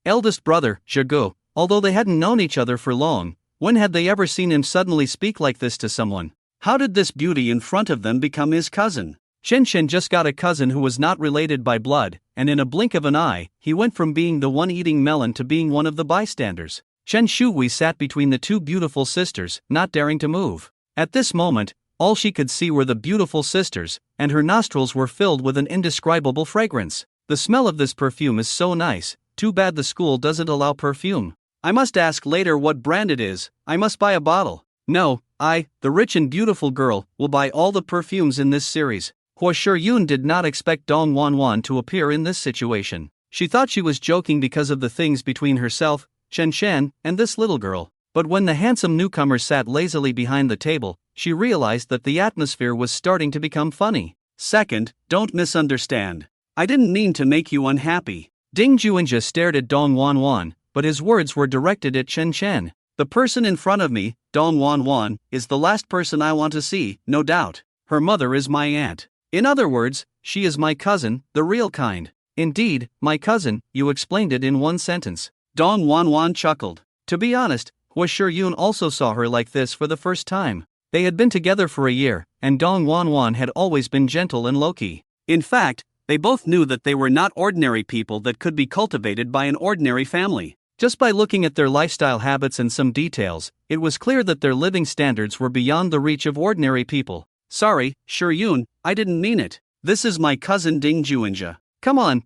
Eldest brother, Zhigu, although they hadn't known each other for long, when had they ever seen him suddenly speak like this to someone? How did this beauty in front of them become his cousin? Shen Shen just got a cousin who was not related by blood, and in a blink of an eye, he went from being the one eating melon to being one of the bystanders. Chen Shuhui sat between the 2 beautiful sisters, not daring to move. At this moment, all she could see were the beautiful sisters, and her nostrils were filled with an indescribable fragrance. "The smell of this perfume is so nice, too bad the school doesn't allow perfume. I must ask later what brand it is, I must buy a bottle. No, I, the rich and beautiful girl, will buy all the perfumes in this series." Hua Shiyun did not expect Dong Wanwan to appear in this situation. She thought she was joking because of the things between herself, Chen Shen, and this little girl. But when the handsome newcomer sat lazily behind the table, she realized that the atmosphere was starting to become funny. Second, don't misunderstand. I didn't mean to make you unhappy. Ding Juinja stared at Dong Wanwan, but his words were directed at Chen Chen. The person in front of me, Dong Wanwan, is the last person I want to see, no doubt. Her mother is my aunt. In other words, she is my cousin, the real kind. Indeed, my cousin, you explained it in one sentence. Dong Wanwan chuckled. To be honest, Hua Shiyun also saw her like this for the first time. They had been together for a year, and Dong Wanwan had always been gentle and low-key. In fact, they both knew that they were not ordinary people that could be cultivated by an ordinary family. Just by looking at their lifestyle habits and some details, it was clear that their living standards were beyond the reach of ordinary people. Sorry, Shiyun, I didn't mean it. This is my cousin Ding Juinja. Come on,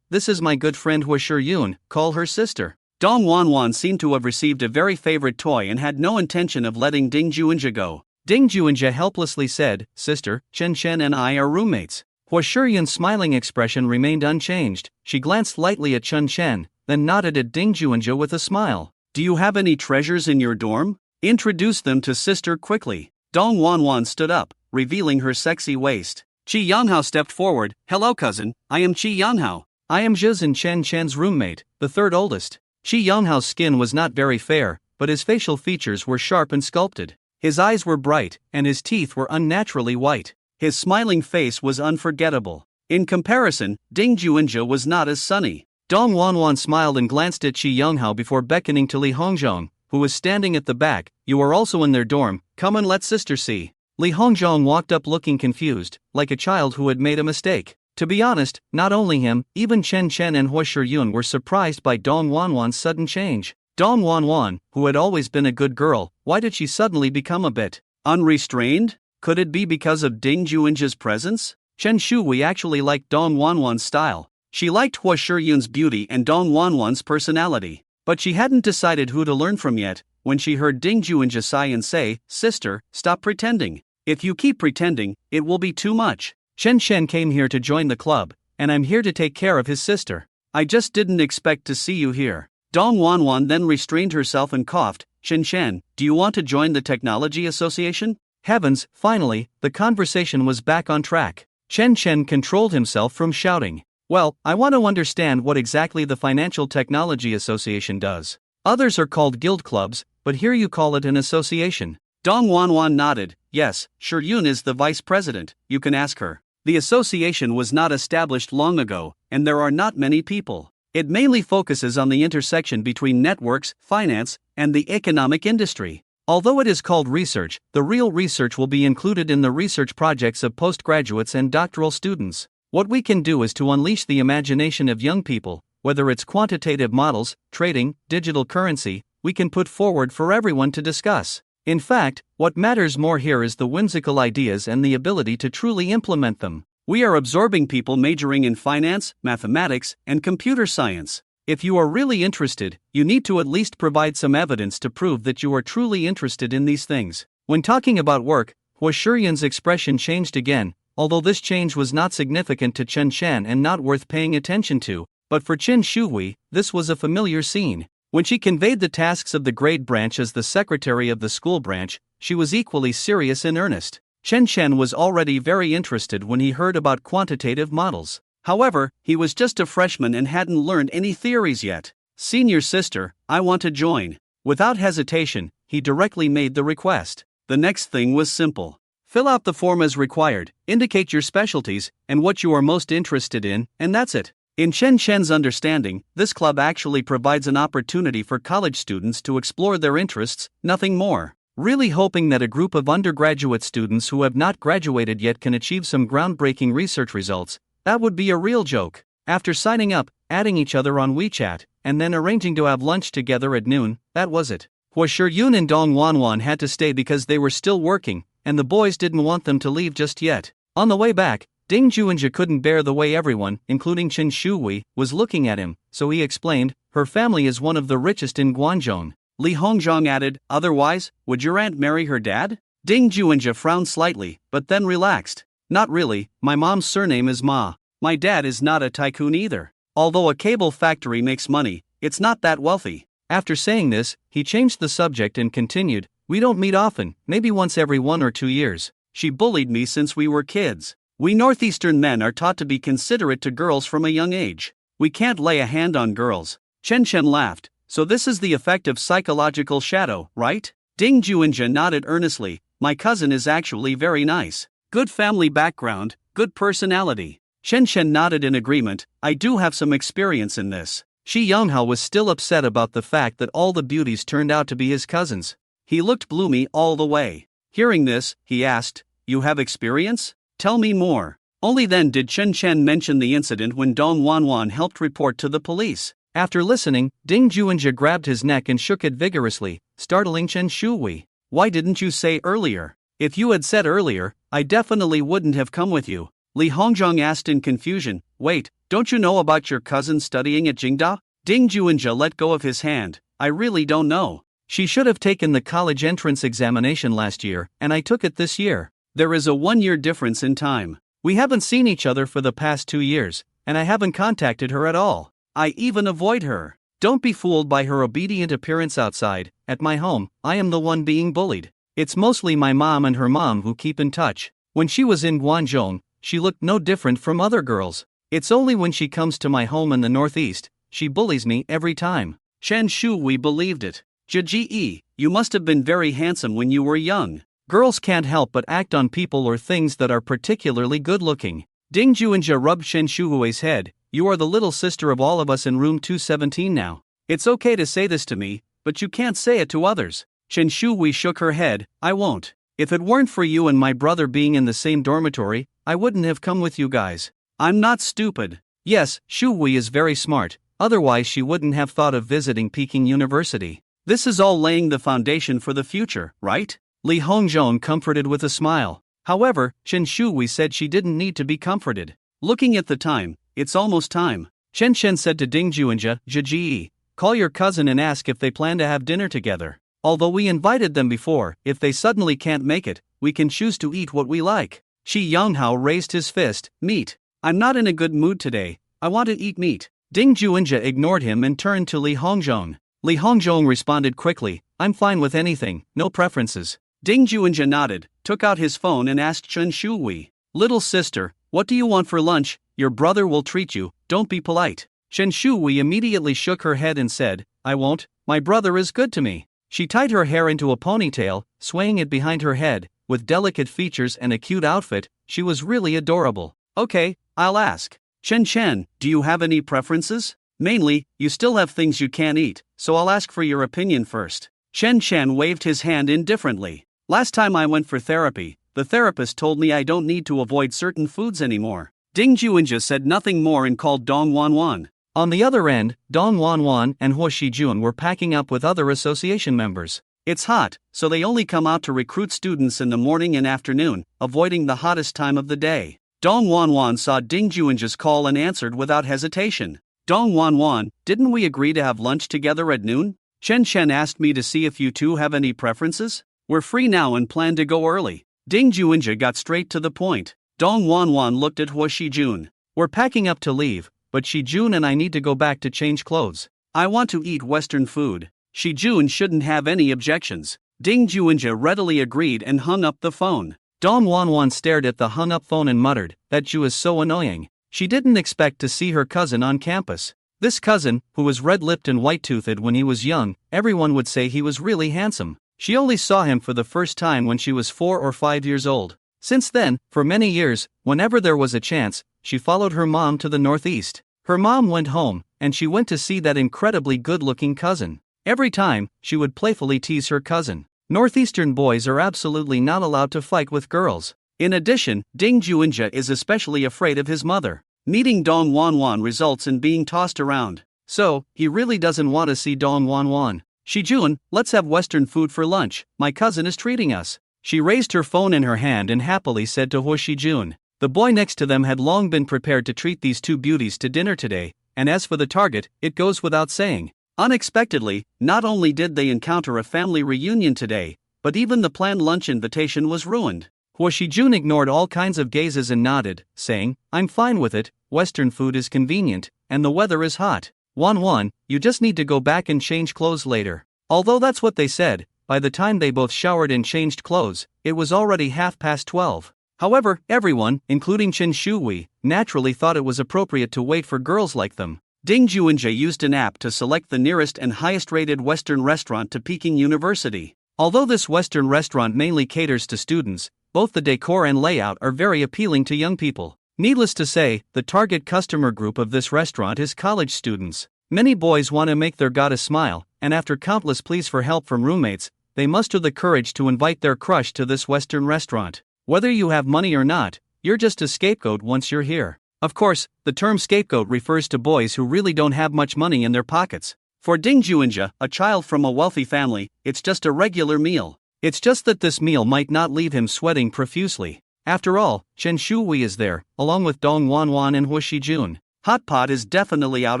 this is my good friend Hua Shiyun, call her sister. Dong Wanwan seemed to have received a very favorite toy and had no intention of letting Ding Juinja go. Ding Juinja helplessly said, Sister, Chen Chen and I are roommates. Hua Shiyun's smiling expression remained unchanged. She glanced lightly at Chen Chen, then nodded at Ding Juinja with a smile. Do you have any treasures in your dorm? Introduce them to sister quickly. Dong Wanwan stood up, revealing her sexy waist. Qi Yanghao stepped forward. Hello cousin, I am Qi Yanghao. I am Zhiz and Chen Chen's roommate, the third oldest. Qi Yanghao's skin was not very fair, but his facial features were sharp and sculpted. His eyes were bright, and his teeth were unnaturally white. His smiling face was unforgettable. In comparison, Ding Juinja was not as sunny. Dong Wanwan smiled and glanced at Qi Yanghao before beckoning to Li Hongzhong, who was standing at the back. You are also in their dorm, come and let sister see. Li Hongzhong walked up looking confused, like a child who had made a mistake. To be honest, not only him, even Chen Chen and Hua Shiyun were surprised by Dong Wanwan's sudden change. Dong Wanwan, who had always been a good girl, why did she suddenly become a bit unrestrained? Could it be because of Ding Juinja's presence? Chen Shui actually liked Dong Wanwan's style. She liked Hua Shiyun's beauty and Dong Wanwan's personality. But she hadn't decided who to learn from yet, when she heard Ding Juinja sigh and say, Sister, stop pretending. If you keep pretending, it will be too much. Chen Chen came here to join the club, and I'm here to take care of his sister. I just didn't expect to see you here. Dong Wanwan then restrained herself and coughed. Chen Chen, do you want to join the Technology Association? Heavens, finally, the conversation was back on track. Chen Chen controlled himself from shouting. Well, I want to understand what exactly the Financial Technology Association does. Others are called guild clubs, but here you call it an association. Dong Wanwan nodded. Yes, Shiyun is the vice president, you can ask her. The association was not established long ago, and there are not many people. It mainly focuses on the intersection between networks, finance, and the economic industry. Although it is called research, the real research will be included in the research projects of postgraduates and doctoral students. What we can do is to unleash the imagination of young people, whether it's quantitative models, trading, digital currency, we can put forward for everyone to discuss. In fact, what matters more here is the whimsical ideas and the ability to truly implement them. We are absorbing people majoring in finance, mathematics, and computer science. If you are really interested, you need to at least provide some evidence to prove that you are truly interested in these things. When talking about work, Hua Shiyun's expression changed again, although this change was not significant to Chen Chen and not worth paying attention to, but for Chen Shui, this was a familiar scene. When she conveyed the tasks of the grade branch as the secretary of the school branch, she was equally serious and earnest. Chen Chen was already very interested when he heard about quantitative models. However, he was just a freshman and hadn't learned any theories yet. Senior sister, I want to join. Without hesitation, he directly made the request. The next thing was simple. Fill out the form as required, indicate your specialties, and what you are most interested in, and that's it. In Chen Chen's understanding, this club actually provides an opportunity for college students to explore their interests, nothing more. Really hoping that a group of undergraduate students who have not graduated yet can achieve some groundbreaking research results, that would be a real joke. After signing up, adding each other on WeChat, and then arranging to have lunch together at noon, that was it. Hua Shiyun and Dong Wanwan had to stay because they were still working, and the boys didn't want them to leave just yet. On the way back, Ding Juinja couldn't bear the way everyone, including Chen Shui, was looking at him, so he explained, her family is one of the richest in Guangzhou. Li Hongzhong added, otherwise, would your aunt marry her dad? Ding Juinja frowned slightly, but then relaxed. Not really, my mom's surname is Ma. My dad is not a tycoon either. Although a cable factory makes money, it's not that wealthy. After saying this, he changed the subject and continued, "We don't meet often, maybe once every 1 or 2 years. She bullied me since we were kids. We Northeastern men are taught to be considerate to girls from a young age. We can't lay a hand on girls." Chen Chen laughed. "So this is the effect of psychological shadow, right?" Ding Juinja nodded earnestly. "My cousin is actually very nice. Good family background, good personality." Chen Chen nodded in agreement. "I do have some experience in this." Shi Yonghao was still upset about the fact that all the beauties turned out to be his cousins. He looked gloomy all the way. Hearing this, he asked, "You have experience? Tell me more." Only then did Chen Chen mention the incident when Dong Wanwan helped report to the police. After listening, Ding Juinja grabbed his neck and shook it vigorously, startling Chen Shui. "Why didn't you say earlier?" "If you had said earlier, I definitely wouldn't have come with you." Li Hongzhong asked in confusion. "Wait, don't you know about your cousin studying at Jingda?" Ding Juinja let go of his hand. "I really don't know. She should have taken the college entrance examination last year, and I took it this year. There is a 1-year difference in time. We haven't seen each other for the past 2 years, and I haven't contacted her at all. I even avoid her. Don't be fooled by her obedient appearance outside. At my home, I am the one being bullied. It's mostly my mom and her mom who keep in touch. When she was in Guangzhou, she looked no different from other girls. It's only when she comes to my home in the Northeast, she bullies me every time." Chen Shui believed it. "Ji, you must have been very handsome when you were young. Girls can't help but act on people or things that are particularly good-looking." Ding Juinja rubbed Chen Shuhui's head. "You are the little sister of all of us in room 217 now. It's okay to say this to me, but you can't say it to others." Chen Shui shook her head. "I won't. If it weren't for you and my brother being in the same dormitory, I wouldn't have come with you guys. I'm not stupid." Yes, Shui is very smart, otherwise she wouldn't have thought of visiting Peking University. This is all laying the foundation for the future, right? Li Hongzhong comforted with a smile. However, Chen Shui said she didn't need to be comforted. Looking at the time, it's almost time. Chen Chen said to Ding Juinja, "Ji, call your cousin and ask if they plan to have dinner together. Although we invited them before, if they suddenly can't make it, we can choose to eat what we like." Shi Yonghao raised his fist. "Meat. I'm not in a good mood today. I want to eat meat." Ding Juinja ignored him and turned to Li Hongzhong. Li Hongzhong responded quickly, "I'm fine with anything, no preferences." Ding Juinja nodded, took out his phone and asked Chen Shui, "Little sister, what do you want for lunch? Your brother will treat you, don't be polite." Chen Shui immediately shook her head and said, "I won't, my brother is good to me." She tied her hair into a ponytail, swaying it behind her head. With delicate features and a cute outfit, she was really adorable. "Okay, I'll ask. Chen Chen, do you have any preferences? Mainly, you still have things you can't eat, so I'll ask for your opinion first." Chen Chen waved his hand indifferently. "Last time I went for therapy, the therapist told me I don't need to avoid certain foods anymore." Ding Juinja said nothing more and called Dong Wanwan. On the other end, Dong Wanwan and Huo Shijun were packing up with other association members. It's hot, so they only come out to recruit students in the morning and afternoon, avoiding the hottest time of the day. Dong Wanwan saw Ding Juinja's call and answered without hesitation. "Dong Wanwan, didn't we agree to have lunch together at noon? Chen Chen asked me to see if you two have any preferences. We're free now and plan to go early." Ding Juinja got straight to the point. Dong Wanwan looked at Huo Shijun. "We're packing up to leave, but Shijun and I need to go back to change clothes. I want to eat Western food." Shijun shouldn't have any objections. Ding Juinja readily agreed and hung up the phone. Dong Wanwan stared at the hung-up phone and muttered, "That Jew is so annoying." She didn't expect to see her cousin on campus. This cousin, who was red-lipped and white-toothed when he was young, everyone would say he was really handsome. She only saw him for the first time when she was 4 or 5 years old. Since then, for many years, whenever there was a chance, she followed her mom to the Northeast. Her mom went home, and she went to see that incredibly good-looking cousin. Every time, she would playfully tease her cousin. Northeastern boys are absolutely not allowed to fight with girls. In addition, Ding Juinja is especially afraid of his mother. Meeting Dong Wanwan results in being tossed around. So, he really doesn't want to see Dong Wanwan. "Shijun, let's have Western food for lunch, my cousin is treating us." She raised her phone in her hand and happily said to Huo Shijun. The boy next to them had long been prepared to treat these two beauties to dinner today, and as for the target, it goes without saying. Unexpectedly, not only did they encounter a family reunion today, but even the planned lunch invitation was ruined. Huo Shijun ignored all kinds of gazes and nodded, saying, "I'm fine with it, Western food is convenient, and the weather is hot. Wan, you just need to go back and change clothes later. Although that's what they said, by the time they both showered and changed clothes, it was already 12:30. However, everyone, including Chen Shui, naturally thought it was appropriate to wait for girls like them. Ding Juinja used an app to select the nearest and highest-rated Western restaurant to Peking University. Although this Western restaurant mainly caters to students, both the decor and layout are very appealing to young people. Needless to say, the target customer group of this restaurant is college students. Many boys want to make their goddess smile, and after countless pleas for help from roommates, they muster the courage to invite their crush to this Western restaurant. Whether you have money or not, you're just a scapegoat once you're here. Of course, the term scapegoat refers to boys who really don't have much money in their pockets. For Ding Juinja, a child from a wealthy family, it's just a regular meal. It's just that this meal might not leave him sweating profusely. After all, Chen Shui is there, along with Dong Wanwan and Hu Shijun. Hot pot is definitely out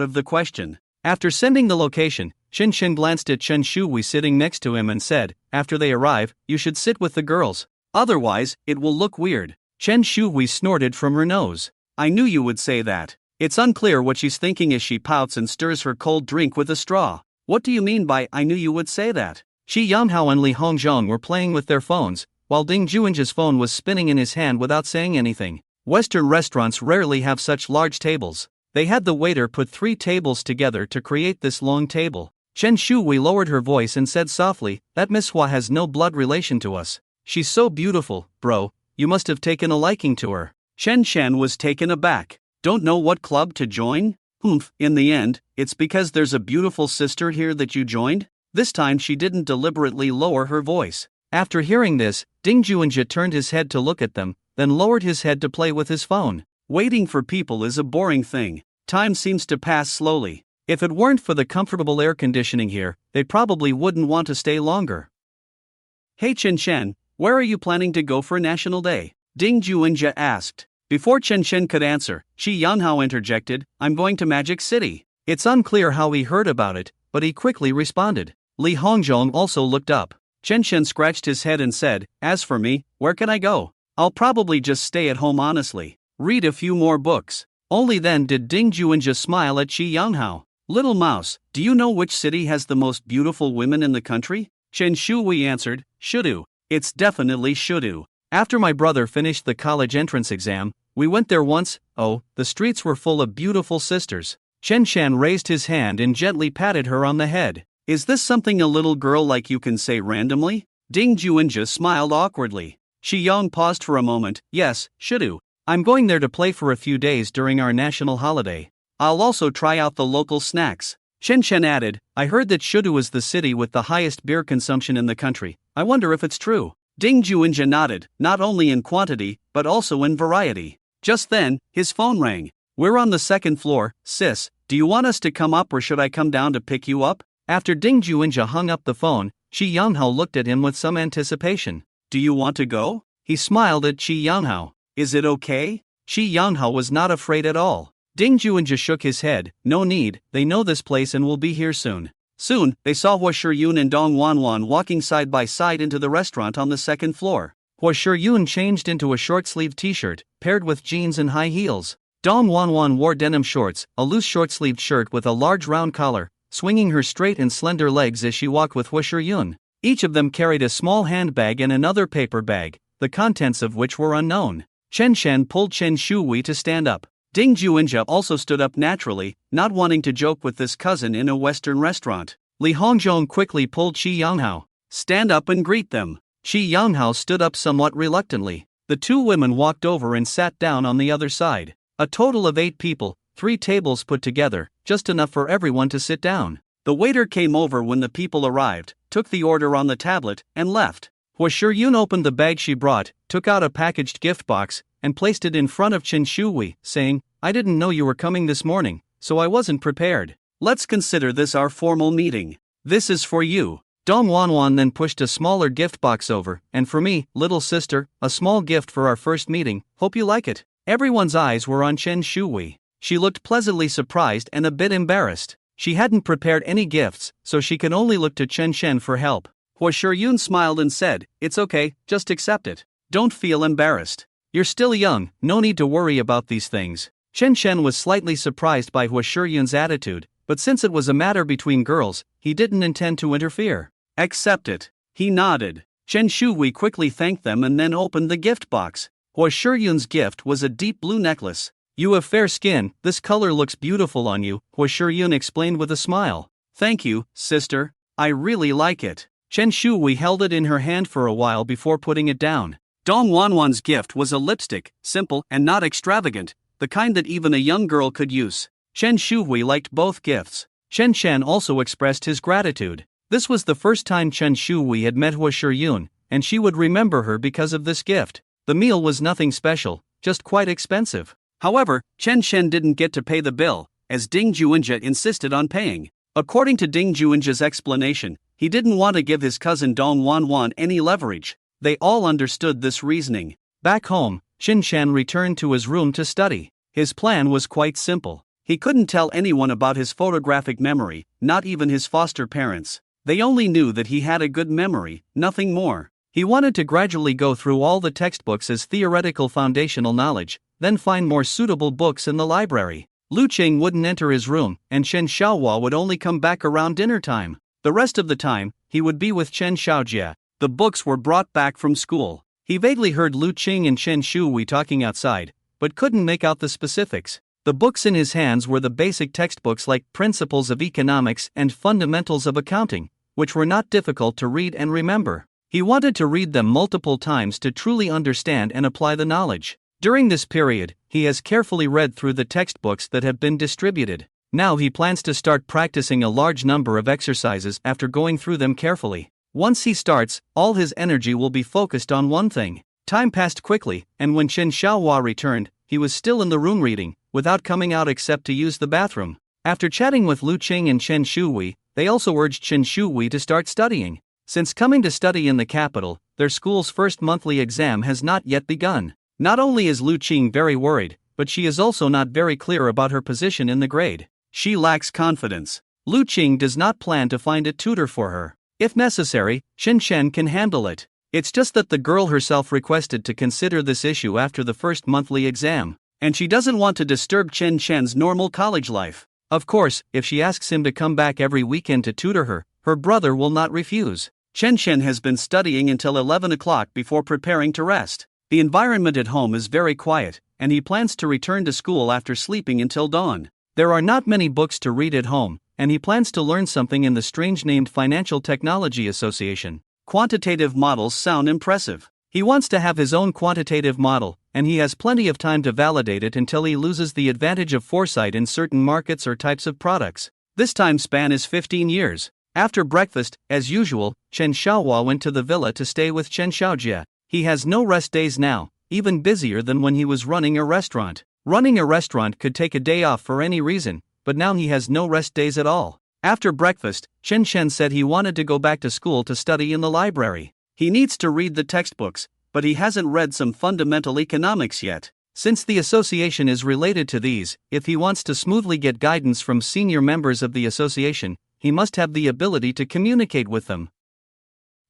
of the question. After sending the location, Chen Chen glanced at Chen Shui sitting next to him and said, after they arrive, you should sit with the girls. Otherwise, it will look weird. Chen Shui snorted from her nose. I knew you would say that. It's unclear what she's thinking as she pouts and stirs her cold drink with a straw. What do you mean by I knew you would say that? Shi Yanghao and Li Hongzhong were playing with their phones, while Ding Juinja's phone was spinning in his hand without saying anything. Western restaurants rarely have such large tables. They had the waiter put 3 tables together to create this long table. Chen Shui lowered her voice and said softly, that Miss Hua has no blood relation to us. She's so beautiful, bro, you must have taken a liking to her. Chen Chen was taken aback. Don't know what club to join? In the end, it's because there's a beautiful sister here that you joined? This time she didn't deliberately lower her voice. After hearing this, Ding Juinja turned his head to look at them, then lowered his head to play with his phone. Waiting for people is a boring thing. Time seems to pass slowly. If it weren't for the comfortable air conditioning here, they probably wouldn't want to stay longer. Hey Chen Chen, where are you planning to go for National Day? Ding Juinja asked. Before Chen Chen could answer, Shi Yanhao interjected, I'm going to Magic City. It's unclear how he heard about it, but he quickly responded. Li Hongzhong also looked up. Chen Chen scratched his head and said, as for me, where can I go? I'll probably just stay at home honestly. Read a few more books. Only then did Ding Juinja smile at Shi Yanghao. Little mouse, do you know which city has the most beautiful women in the country? Chen Shui answered, Shudu. It's definitely Shudu. After my brother finished the college entrance exam, we went there once. Oh, the streets were full of beautiful sisters. Chen Shan raised his hand and gently patted her on the head. Is this something a little girl like you can say randomly? Ding Juinja smiled awkwardly. Shi Yang paused for a moment. Yes, Shudu. I'm going there to play for a few days during our national holiday. I'll also try out the local snacks. Chen Chen added, I heard that Shudu is the city with the highest beer consumption in the country. I wonder if it's true. Ding Juinja nodded, not only in quantity, but also in variety. Just then, his phone rang. We're on the 2nd floor, sis. Do you want us to come up or should I come down to pick you up? After Ding Juinja hung up the phone, Shi Yanghao looked at him with some anticipation. Do you want to go? He smiled at Shi Yanghao. Is it okay? Shi Yanghao was not afraid at all. Ding Juinja shook his head. No need, they know this place and will be here soon. Soon, they saw Hua Shiyun and Dong Wanwan walking side by side into the restaurant on the 2nd floor. Hua Shiyun changed into a short-sleeved t-shirt, paired with jeans and high heels. Dong Wanwan wore denim shorts, a loose short-sleeved shirt with a large round collar, swinging her straight and slender legs as she walked with Hua Shiyun. Each of them carried a small handbag and another paper bag, the contents of which were unknown. Chen Shen pulled Chen Shui to stand up. Ding Juinja also stood up naturally, not wanting to joke with this cousin in a Western restaurant. Li Hongzhong quickly pulled Shi Yanghao. Stand up and greet them. Shi Yanghao stood up somewhat reluctantly. The 2 women walked over and sat down on the other side. A total of 8 people, 3 tables put together, just enough for everyone to sit down. The waiter came over when the people arrived, took the order on the tablet, and left. Hua Shiyun opened the bag she brought, took out a packaged gift box, and placed it in front of Chen Shui, saying, I didn't know you were coming this morning, so I wasn't prepared. Let's consider this our formal meeting. This is for you. Dong Wanwan then pushed a smaller gift box over, and for me, little sister, a small gift for our first meeting, hope you like it. Everyone's eyes were on Chen Shui. She looked pleasantly surprised and a bit embarrassed. She hadn't prepared any gifts, so she could only look to Chen Shen for help. Hua Shiyun smiled and said, It's okay, just accept it. Don't feel embarrassed. You're still young, no need to worry about these things. Chen Shen was slightly surprised by Hua Shiyun's attitude, but since it was a matter between girls, he didn't intend to interfere. Accept it. He nodded. Chen Shui quickly thanked them and then opened the gift box. Hua Shiyun's gift was a deep blue necklace. You have fair skin, this color looks beautiful on you, Hua Shiyun explained with a smile. Thank you, sister. I really like it. Chen Shui held it in her hand for a while before putting it down. Dong Wanwan's gift was a lipstick, simple and not extravagant, the kind that even a young girl could use. Chen Shui liked both gifts. Chen Chen also expressed his gratitude. This was the first time Chen Shui had met Hua Shiyun, and she would remember her because of this gift. The meal was nothing special, just quite expensive. However, Chen Chen didn't get to pay the bill, as Ding Juinjia insisted on paying. According to Ding Juinjia's explanation, he didn't want to give his cousin Dong Wanwan any leverage. They all understood this reasoning. Back home, Xin Shan returned to his room to study. His plan was quite simple. He couldn't tell anyone about his photographic memory, not even his foster parents. They only knew that he had a good memory, nothing more. He wanted to gradually go through all the textbooks as theoretical foundational knowledge, then find more suitable books in the library. Lu Qing wouldn't enter his room, and Chen Xiaohua would only come back around dinner time. The rest of the time, he would be with Chen Xiaojie. The books were brought back from school. He vaguely heard Lu Qing and Chen Shui talking outside, but couldn't make out the specifics. The books in his hands were the basic textbooks like Principles of Economics and Fundamentals of Accounting, which were not difficult to read and remember. He wanted to read them multiple times to truly understand and apply the knowledge. During this period, he has carefully read through the textbooks that have been distributed. Now he plans to start practicing a large number of exercises after going through them carefully. Once he starts, all his energy will be focused on one thing. Time passed quickly, and when Chen Xiaohua returned, he was still in the room reading, without coming out except to use the bathroom. After chatting with Lu Qing and Chen Shui, they also urged Chen Shui to start studying. Since coming to study in the capital, their school's first monthly exam has not yet begun. Not only is Lu Qing very worried, but she is also not very clear about her position in the grade. She lacks confidence. Lu Qing does not plan to find a tutor for her. If necessary, Shen Shen can handle it. It's just that the girl herself requested to consider this issue after the first monthly exam, and she doesn't want to disturb Chen Shen's normal college life. Of course, if she asks him to come back every weekend to tutor her, her brother will not refuse. Chen Shen has been studying until 11 o'clock before preparing to rest. The environment at home is very quiet, and he plans to return to school after sleeping until dawn. There are not many books to read at home, and he plans to learn something in the strange-named Financial Technology Association. Quantitative models sound impressive. He wants to have his own quantitative model, and he has plenty of time to validate it until he loses the advantage of foresight in certain markets or types of products. This time span is 15 years. After breakfast, as usual, Chen Xiaohua went to the villa to stay with Chen Xiaojie. He has no rest days now, even busier than when he was running a restaurant. Running a restaurant could take a day off for any reason, but now he has no rest days at all. After breakfast, Chen Shen said he wanted to go back to school to study in the library. He needs to read the textbooks, but he hasn't read some fundamental economics yet. Since the association is related to these, if he wants to smoothly get guidance from senior members of the association, he must have the ability to communicate with them.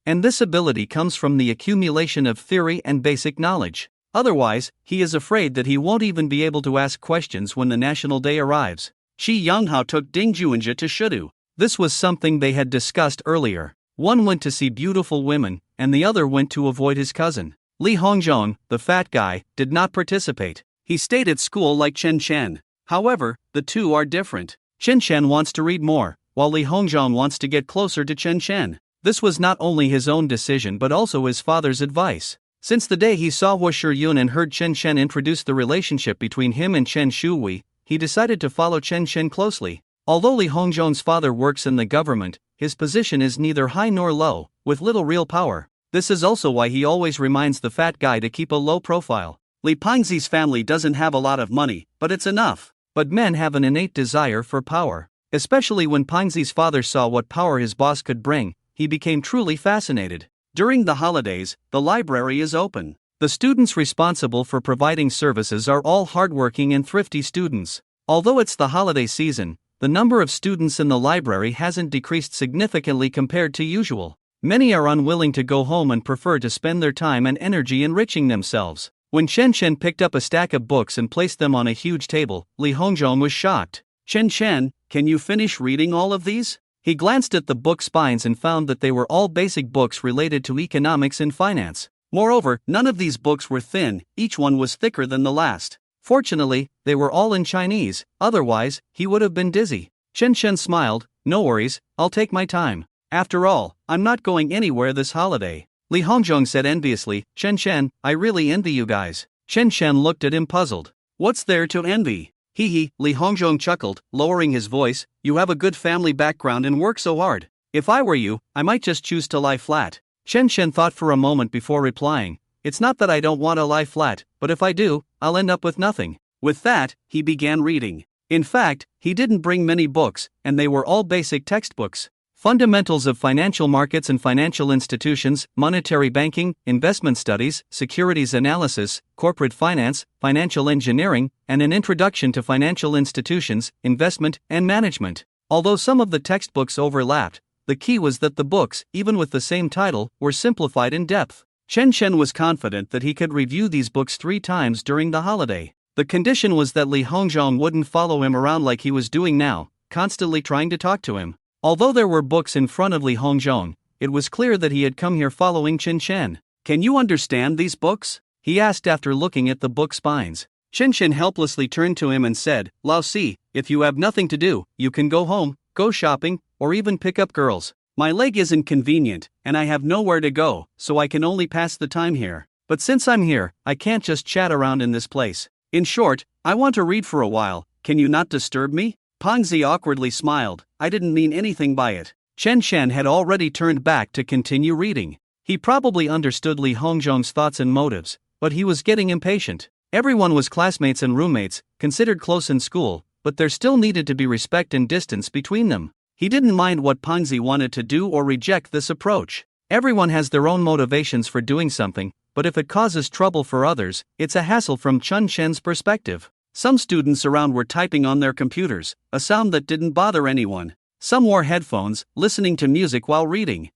And this ability comes from the accumulation of theory and basic knowledge. Otherwise, he is afraid that he won't even be able to ask questions when the national day arrives. Qi Yanghao took Ding Juinjia to Shidu. This was something they had discussed earlier. One went to see beautiful women, and the other went to avoid his cousin. Li Hongzhong, the fat guy, did not participate. He stayed at school like Chen Chen. However, the two are different. Chen Chen wants to read more, while Li Hongzhong wants to get closer to Chen Chen. This was not only his own decision but also his father's advice. Since the day he saw Hua Shiyun and heard Chen Chen introduce the relationship between him and Chen Shui, he decided to follow Chen Chen closely. Although Li Hongzhong's father works in the government, his position is neither high nor low, with little real power. This is also why he always reminds the fat guy to keep a low profile. Li Pingzi's family doesn't have a lot of money, but it's enough. But men have an innate desire for power. Especially when Pingzi's father saw what power his boss could bring, he became truly fascinated. During the holidays, the library is open. The students responsible for providing services are all hardworking and thrifty students. Although it's the holiday season, the number of students in the library hasn't decreased significantly compared to usual. Many are unwilling to go home and prefer to spend their time and energy enriching themselves. When Chen Chen picked up a stack of books and placed them on a huge table, Li Hongzhong was shocked. Chen Chen, Can you finish reading all of these? He glanced at the book spines and found that they were all basic books related to economics and finance. Moreover, none of these books were thin, each one was thicker than the last. Fortunately, they were all in Chinese, otherwise, he would have been dizzy. Chen Shen smiled, no worries, I'll take my time. After all, I'm not going anywhere this holiday. Li Hongzhong said enviously, Chen Shen, I really envy you guys. Chen Shen looked at him puzzled. What's there to envy? Hee hee, Li Hongzhong chuckled, lowering his voice, you have a good family background and work so hard. If I were you, I might just choose to lie flat. Chen Shen thought for a moment before replying, it's not that I don't want to lie flat, but if I do, I'll end up with nothing. With that, he began reading. In fact, he didn't bring many books, and they were all basic textbooks. Fundamentals of Financial Markets and Financial Institutions, Monetary Banking, Investment Studies, Securities Analysis, Corporate Finance, Financial Engineering, and an Introduction to Financial Institutions, Investment, and Management. Although some of the textbooks overlapped, the key was that the books, even with the same title, were simplified in depth. Chen Shen was confident that he could review these books 3 times during the holiday. The condition was that Li Hongzhong wouldn't follow him around like he was doing now, constantly trying to talk to him. Although there were books in front of Li Hongzhong, it was clear that he had come here following Chen Shen. Can you understand these books? He asked after looking at the book spines. Chen Shen helplessly turned to him and said, Lao Si, if you have nothing to do, you can go home, go shopping, or even pick up girls. My leg isn't convenient, and I have nowhere to go, so I can only pass the time here. But since I'm here, I can't just chat around in this place. In short, I want to read for a while, can you not disturb me? Pang Zi awkwardly smiled, I didn't mean anything by it. Chen Shen had already turned back to continue reading. He probably understood Li Hongzhong's thoughts and motives, but he was getting impatient. Everyone was classmates and roommates, considered close in school, but there still needed to be respect and distance between them. He didn't mind what Pang Zi wanted to do or reject this approach. Everyone has their own motivations for doing something, but if it causes trouble for others, it's a hassle from Chen Shen's perspective. Some students around were typing on their computers, a sound that didn't bother anyone. Some wore headphones, listening to music while reading.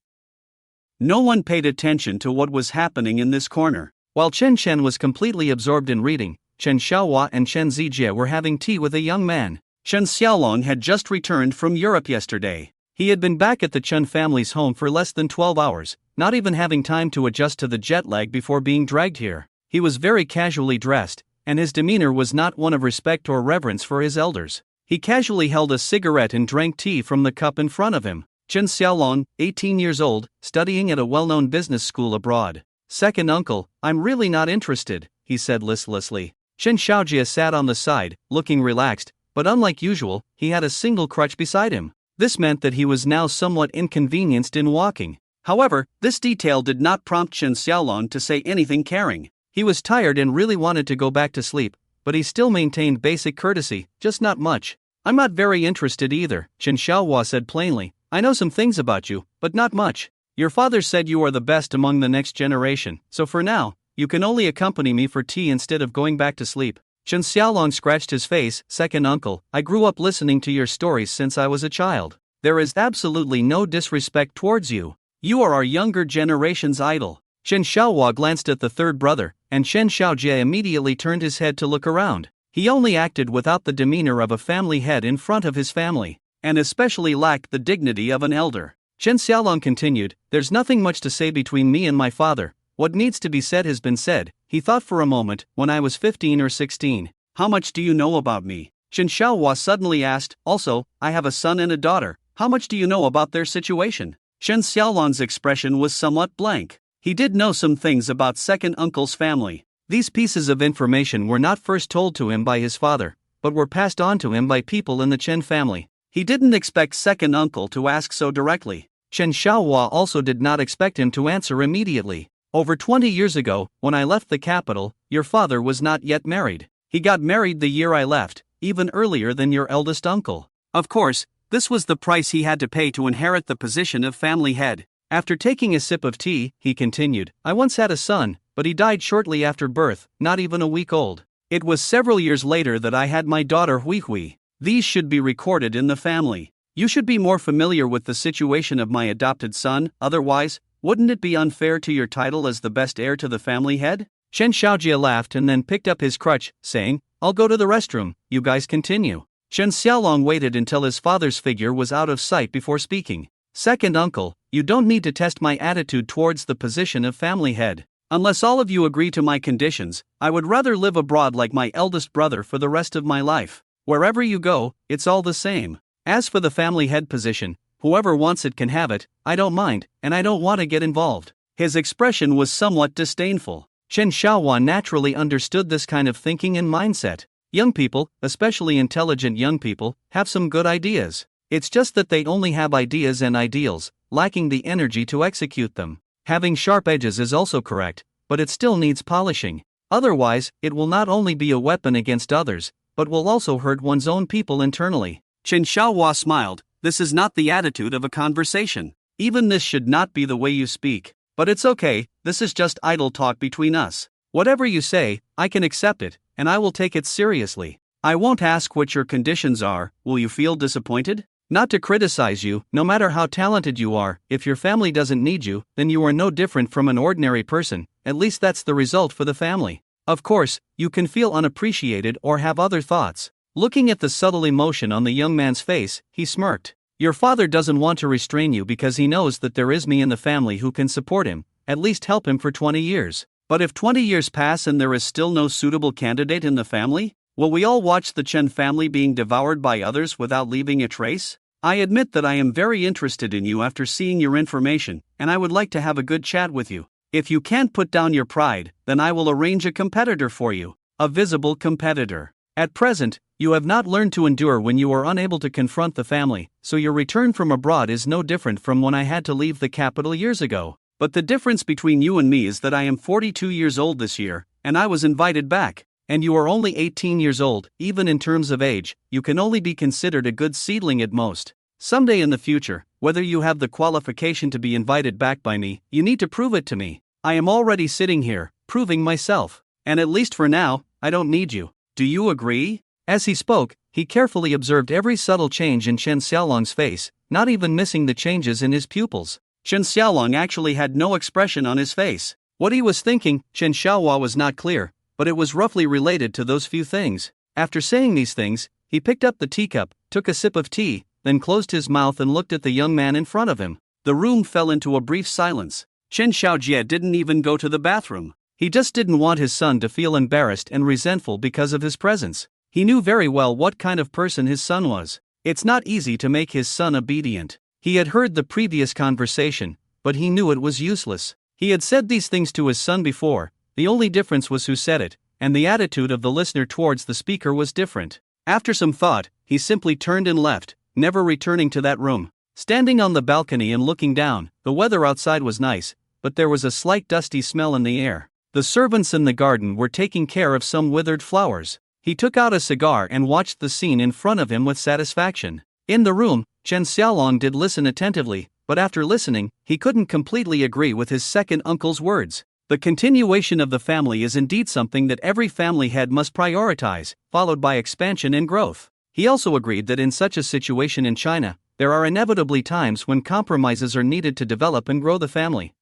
No one paid attention to what was happening in this corner. While Chen Shen was completely absorbed in reading, Chen Xiaohua and Chen Zijie were having tea with a young man. Chen Xiaolong had just returned from Europe yesterday. He had been back at the Chen family's home for less than 12 hours, not even having time to adjust to the jet lag before being dragged here. He was very casually dressed, and his demeanor was not one of respect or reverence for his elders. He casually held a cigarette and drank tea from the cup in front of him. Chen Xiaolong, 18 years old, studying at a well-known business school abroad. Second uncle, I'm really not interested, he said listlessly. Chen Xiaojie sat on the side, looking relaxed, but unlike usual, he had a single crutch beside him. This meant that he was now somewhat inconvenienced in walking. However, this detail did not prompt Chen Xiaolong to say anything caring. He was tired and really wanted to go back to sleep, but he still maintained basic courtesy, just not much. I'm not very interested either, Chen Xiaohua said plainly. I know some things about you, but not much. Your father said you are the best among the next generation, so for now, you can only accompany me for tea instead of going back to sleep. Chen Xiaolong scratched his face. Second uncle, I grew up listening to your stories since I was a child. There is absolutely no disrespect towards you. You are our younger generation's idol. Chen Xiaohua glanced at the third brother, and Chen Xiaojie immediately turned his head to look around. He only acted without the demeanor of a family head in front of his family, and especially lacked the dignity of an elder. Chen Xiaolong continued, there's nothing much to say between me and my father. What needs to be said has been said. He thought for a moment. When I was 15 or 16. How much do you know about me? Chen Xiaohua suddenly asked. Also, I have a son and a daughter. How much do you know about their situation? Chen Xiaolong's expression was somewhat blank. He did know some things about second uncle's family. These pieces of information were not first told to him by his father, but were passed on to him by people in the Chen family. He didn't expect second uncle to ask so directly. Chen Xiaohua also did not expect him to answer immediately. Over 20 years ago, when I left the capital, your father was not yet married. He got married the year I left, even earlier than your eldest uncle. Of course, this was the price he had to pay to inherit the position of family head. After taking a sip of tea, he continued, I once had a son, but he died shortly after birth, not even a week old. It was several years later that I had my daughter Hui Hui. These should be recorded in the family. You should be more familiar with the situation of my adopted son, otherwise, wouldn't it be unfair to your title as the best heir to the family head? Chen Xiaojie laughed and then picked up his crutch, saying, I'll go to the restroom, you guys continue. Chen Xiaolong waited until his father's figure was out of sight before speaking. Second uncle, you don't need to test my attitude towards the position of family head. Unless all of you agree to my conditions, I would rather live abroad like my eldest brother for the rest of my life. Wherever you go, it's all the same. As for the family head position, whoever wants it can have it, I don't mind, and I don't want to get involved. His expression was somewhat disdainful. Chen Xiaowan naturally understood this kind of thinking and mindset. Young people, especially intelligent young people, have some good ideas. It's just that they only have ideas and ideals, lacking the energy to execute them. Having sharp edges is also correct, but it still needs polishing. Otherwise, it will not only be a weapon against others, but will also hurt one's own people internally. Chen Xiaohua smiled. This is not the attitude of a conversation. Even this should not be the way you speak. But it's okay, this is just idle talk between us. Whatever you say, I can accept it, and I will take it seriously. I won't ask what your conditions are. Will you feel disappointed? Not to criticize you, no matter how talented you are, if your family doesn't need you, then you are no different from an ordinary person, at least that's the result for the family. Of course, you can feel unappreciated or have other thoughts. Looking at the subtle emotion on the young man's face, he smirked. Your father doesn't want to restrain you because he knows that there is me in the family who can support him, at least help him for 20 years. But if 20 years pass and there is still no suitable candidate in the family, will we all watch the Chen family being devoured by others without leaving a trace? I admit that I am very interested in you after seeing your information, and I would like to have a good chat with you. If you can't put down your pride, then I will arrange a competitor for you, a visible competitor. At present, you have not learned to endure when you are unable to confront the family, so your return from abroad is no different from when I had to leave the capital years ago. But the difference between you and me is that I am 42 years old this year, and I was invited back. And you are only 18 years old. Even in terms of age, you can only be considered a good seedling at most. Someday in the future, whether you have the qualification to be invited back by me, you need to prove it to me. I am already sitting here, proving myself. And at least for now, I don't need you. Do you agree? As he spoke, he carefully observed every subtle change in Chen Xiaolong's face, not even missing the changes in his pupils. Chen Xiaolong actually had no expression on his face. What he was thinking, Chen Xiaohua was not clear, but it was roughly related to those few things. After saying these things, he picked up the teacup, took a sip of tea, then closed his mouth and looked at the young man in front of him. The room fell into a brief silence. Chen Xiaojie didn't even go to the bathroom. He just didn't want his son to feel embarrassed and resentful because of his presence. He knew very well what kind of person his son was. It's not easy to make his son obedient. He had heard the previous conversation, but he knew it was useless. He had said these things to his son before. The only difference was who said it, and the attitude of the listener towards the speaker was different. After some thought, he simply turned and left, never returning to that room. Standing on the balcony and looking down, the weather outside was nice, but there was a slight dusty smell in the air. The servants in the garden were taking care of some withered flowers. He took out a cigar and watched the scene in front of him with satisfaction. In the room, Chen Xiaolong did listen attentively, but after listening, he couldn't completely agree with his second uncle's words. The continuation of the family is indeed something that every family head must prioritize, followed by expansion and growth. He also agreed that in such a situation in China, there are inevitably times when compromises are needed to develop and grow the family.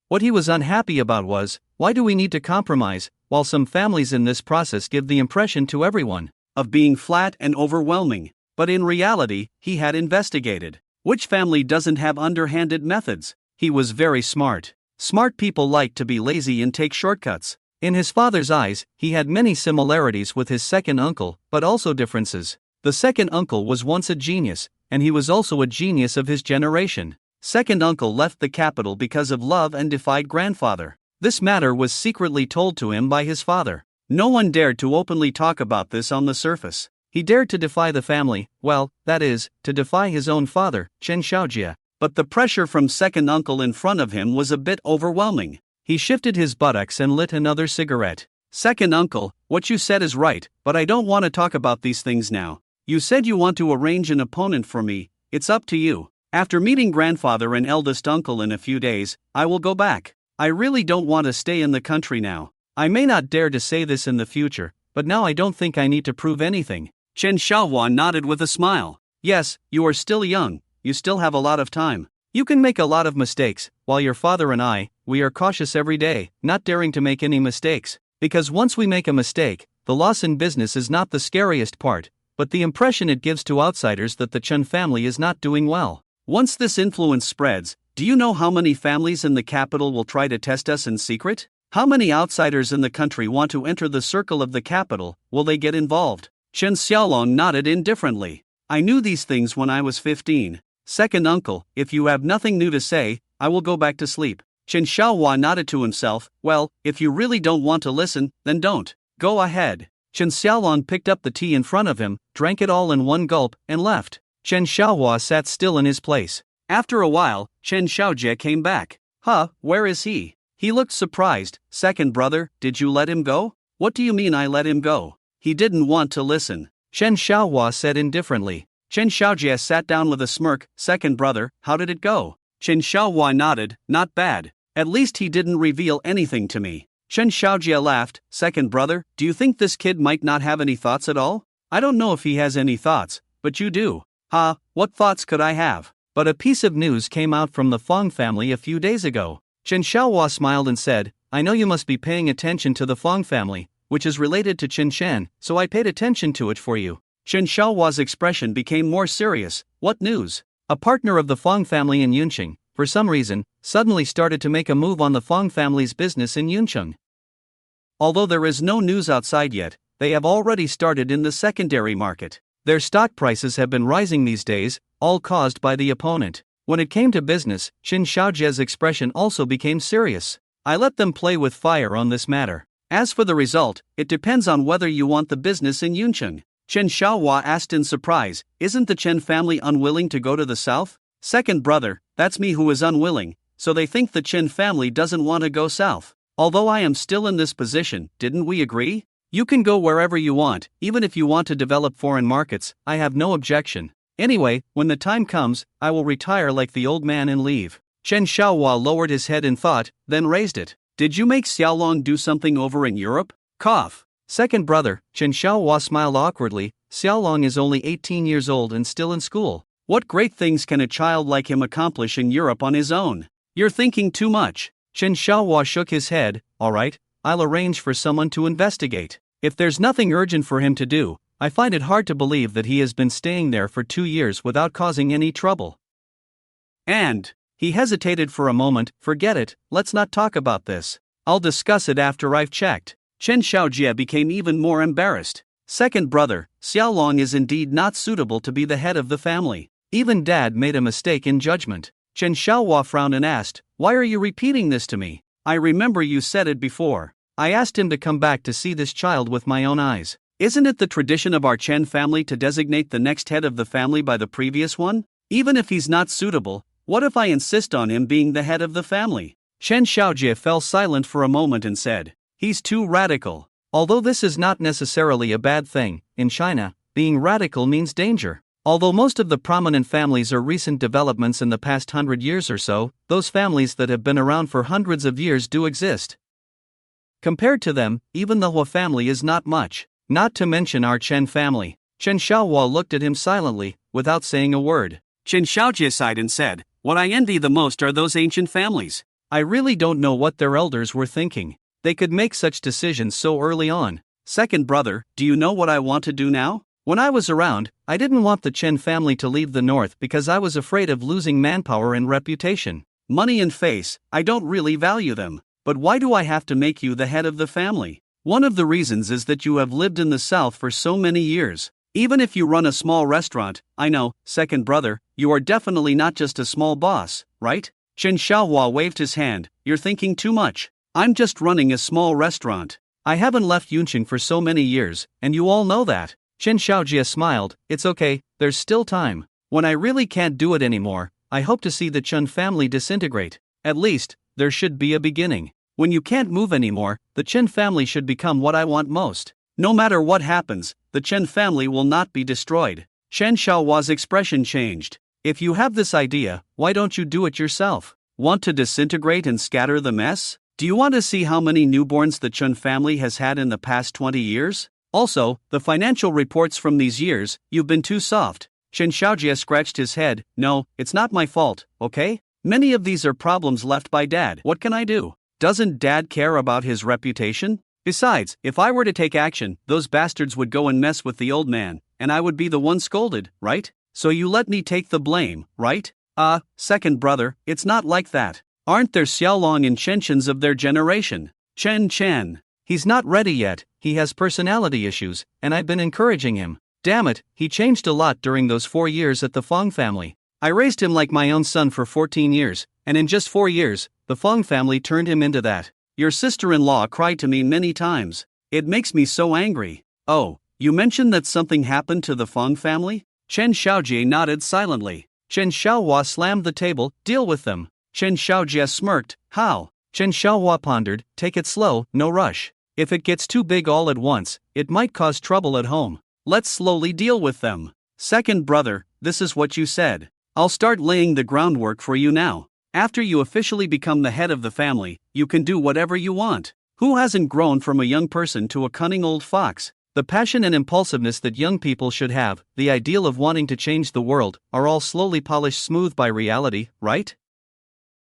What he was unhappy about was, why do we need to compromise, while some families in this process give the impression to everyone of being flat and overwhelming. But in reality, he had investigated. Which family doesn't have underhanded methods? He was very smart. Smart people like to be lazy and take shortcuts. In his father's eyes, he had many similarities with his second uncle, but also differences. The second uncle was once a genius, and he was also a genius of his generation. Second uncle left the capital because of love and defied grandfather. This matter was secretly told to him by his father. No one dared to openly talk about this on the surface. He dared to defy the family, well, that is, to defy his own father, Chen Xiaojie. But the pressure from second uncle in front of him was a bit overwhelming. He shifted his buttocks and lit another cigarette. Second uncle, what you said is right, but I don't want to talk about these things now. You said you want to arrange an opponent for me. It's up to you. After meeting grandfather and eldest uncle in a few days, I will go back. I really don't want to stay in the country now. I may not dare to say this in the future, but now I don't think I need to prove anything. Chen Xiaohuan nodded with a smile. Yes, you are still young. You still have a lot of time. You can make a lot of mistakes, while your father and I, we are cautious every day, not daring to make any mistakes. Because once we make a mistake, the loss in business is not the scariest part, but the impression it gives to outsiders that the Chen family is not doing well. Once this influence spreads, do you know how many families in the capital will try to test us in secret? How many outsiders in the country want to enter the circle of the capital? Will they get involved? Chen Xiaolong nodded indifferently. I knew these things when I was 15. Second uncle, if you have nothing new to say, I will go back to sleep. Chen Xiaohua nodded to himself. Well, if you really don't want to listen, then don't. Go ahead. Chen Xiaolong picked up the tea in front of him, drank it all in one gulp, and left. Chen Xiaohua sat still in his place. After a while, Chen Xiaojie came back. Where is he? He looked surprised. Second brother, did you let him go? What do you mean I let him go? He didn't want to listen. Chen Xiaohua said indifferently. Chen Xiaojie sat down with a smirk. Second brother, how did it go? Chen Xiaohua nodded. Not bad. At least he didn't reveal anything to me. Chen Xiaojie laughed. Second brother, do you think this kid might not have any thoughts at all? I don't know if he has any thoughts, but you do. What thoughts could I have? But a piece of news came out from the Fong family a few days ago. Chen Xiaohua smiled and said, I know you must be paying attention to the Fong family, which is related to Chen Shan, so I paid attention to it for you. Chen Xiaohua's expression became more serious. What news? A partner of the Fong family in Yuncheng, for some reason, suddenly started to make a move on the Fong family's business in Yuncheng. Although there is no news outside yet, they have already started in the secondary market. Their stock prices have been rising these days, all caused by the opponent. When it came to business, Chen Xiaojie's expression also became serious. I let them play with fire on this matter. As for the result, it depends on whether you want the business in Yuncheng. Chen Xiaohua asked in surprise, isn't the Chen family unwilling to go to the south? Second brother, that's me who is unwilling, so they think the Chen family doesn't want to go south. Although I am still in this position, didn't we agree? You can go wherever you want, even if you want to develop foreign markets, I have no objection. Anyway, when the time comes, I will retire like the old man and leave. Chen Xiaohua lowered his head in thought, then raised it. Did you make Xiaolong do something over in Europe? Cough. Second brother, Chen Xiaohua smiled awkwardly. Xiaolong is only 18 years old and still in school. What great things can a child like him accomplish in Europe on his own? You're thinking too much. Chen Xiaohua shook his head. Alright, I'll arrange for someone to investigate. If there's nothing urgent for him to do, I find it hard to believe that he has been staying there for 2 years without causing any trouble. And, he hesitated for a moment. Forget it, let's not talk about this. I'll discuss it after I've checked. Chen Xiaojie became even more embarrassed. Second brother, Xiaolong is indeed not suitable to be the head of the family. Even dad made a mistake in judgment. Chen Xiaohua frowned and asked, why are you repeating this to me? I remember you said it before. I asked him to come back to see this child with my own eyes. Isn't it the tradition of our Chen family to designate the next head of the family by the previous one? Even if he's not suitable, what if I insist on him being the head of the family? Chen Xiaojie fell silent for a moment and said, he's too radical. Although this is not necessarily a bad thing, in China, being radical means danger. Although most of the prominent families are recent developments in the past 100 years or so, those families that have been around for hundreds of years do exist. Compared to them, even the Hua family is not much, not to mention our Chen family. Chen Xiaohua looked at him silently, without saying a word. Chen Xiaojie sighed and said, what I envy the most are those ancient families. I really don't know what their elders were thinking. They could make such decisions so early on. Second brother, do you know what I want to do now? When I was around, I didn't want the Chen family to leave the north because I was afraid of losing manpower and reputation. Money and face, I don't really value them. But why do I have to make you the head of the family? One of the reasons is that you have lived in the south for so many years. Even if you run a small restaurant, I know, second brother, you are definitely not just a small boss, right? Chen Xiaohua waved his hand. You're thinking too much. I'm just running a small restaurant. I haven't left Yuncheng for so many years, and you all know that. Chen Xiaojie smiled. It's okay, there's still time. When I really can't do it anymore, I hope to see the Chen family disintegrate. At least, there should be a beginning. When you can't move anymore, the Chen family should become what I want most. No matter what happens, the Chen family will not be destroyed. Chen Xiaohua's expression changed. If you have this idea, why don't you do it yourself? Want to disintegrate and scatter the mess? Do you want to see how many newborns the Chen family has had in the past 20 years? Also, the financial reports from these years, you've been too soft. Chen Xiaojie scratched his head. No, it's not my fault, okay? Many of these are problems left by dad. What can I do? Doesn't dad care about his reputation? Besides, if I were to take action, those bastards would go and mess with the old man, and I would be the one scolded, right? So you let me take the blame, right? Second brother, it's not like that. Aren't there Xiaolong and Chenchens of their generation? Chen. He's not ready yet, he has personality issues, and I've been encouraging him. Damn it, he changed a lot during those 4 years at the Fong family. I raised him like my own son for 14 years, and in just 4 years, the Fong family turned him into that. Your sister-in-law cried to me many times. It makes me so angry. Oh, you mentioned that something happened to the Fong family? Chen Xiaojie nodded silently. Chen Xiaohua slammed the table. Deal with them. Chen Xiaojie smirked. How? Chen Xiaohua pondered. Take it slow, no rush. If it gets too big all at once, it might cause trouble at home. Let's slowly deal with them. Second brother, this is what you said. I'll start laying the groundwork for you now. After you officially become the head of the family, you can do whatever you want. Who hasn't grown from a young person to a cunning old fox? The passion and impulsiveness that young people should have, the ideal of wanting to change the world, are all slowly polished smooth by reality, right?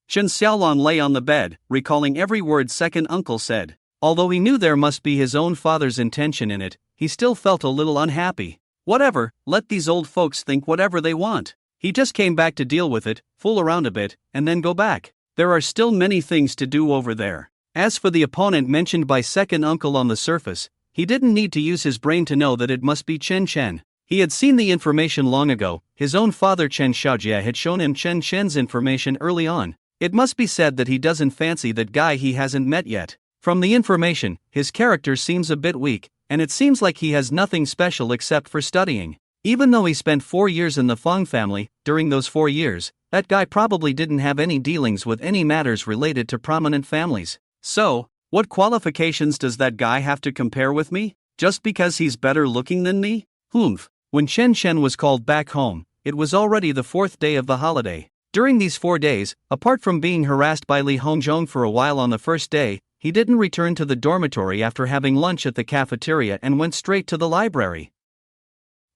Chen Xiaolong lay on the bed, recalling every word second uncle said. Although he knew there must be his own father's intention in it, he still felt a little unhappy. Whatever, let these old folks think whatever they want. He just came back to deal with it, fool around a bit, and then go back. There are still many things to do over there. As for the opponent mentioned by second uncle on the surface, he didn't need to use his brain to know that it must be Chen Chen. He had seen the information long ago. His own father Chen Xiaojie had shown him Chen Chen's information early on. It must be said that he doesn't fancy that guy he hasn't met yet. From the information, his character seems a bit weak, and it seems like he has nothing special except for studying. Even though he spent 4 years in the Fong family, during those 4 years, that guy probably didn't have any dealings with any matters related to prominent families. So, what qualifications does that guy have to compare with me? Just because he's better looking than me? Humph. When Chen Chen was called back home, it was already the 4th day of the holiday. During these 4 days, apart from being harassed by Li Hongzhong for a while on the first day, he didn't return to the dormitory after having lunch at the cafeteria and went straight to the library.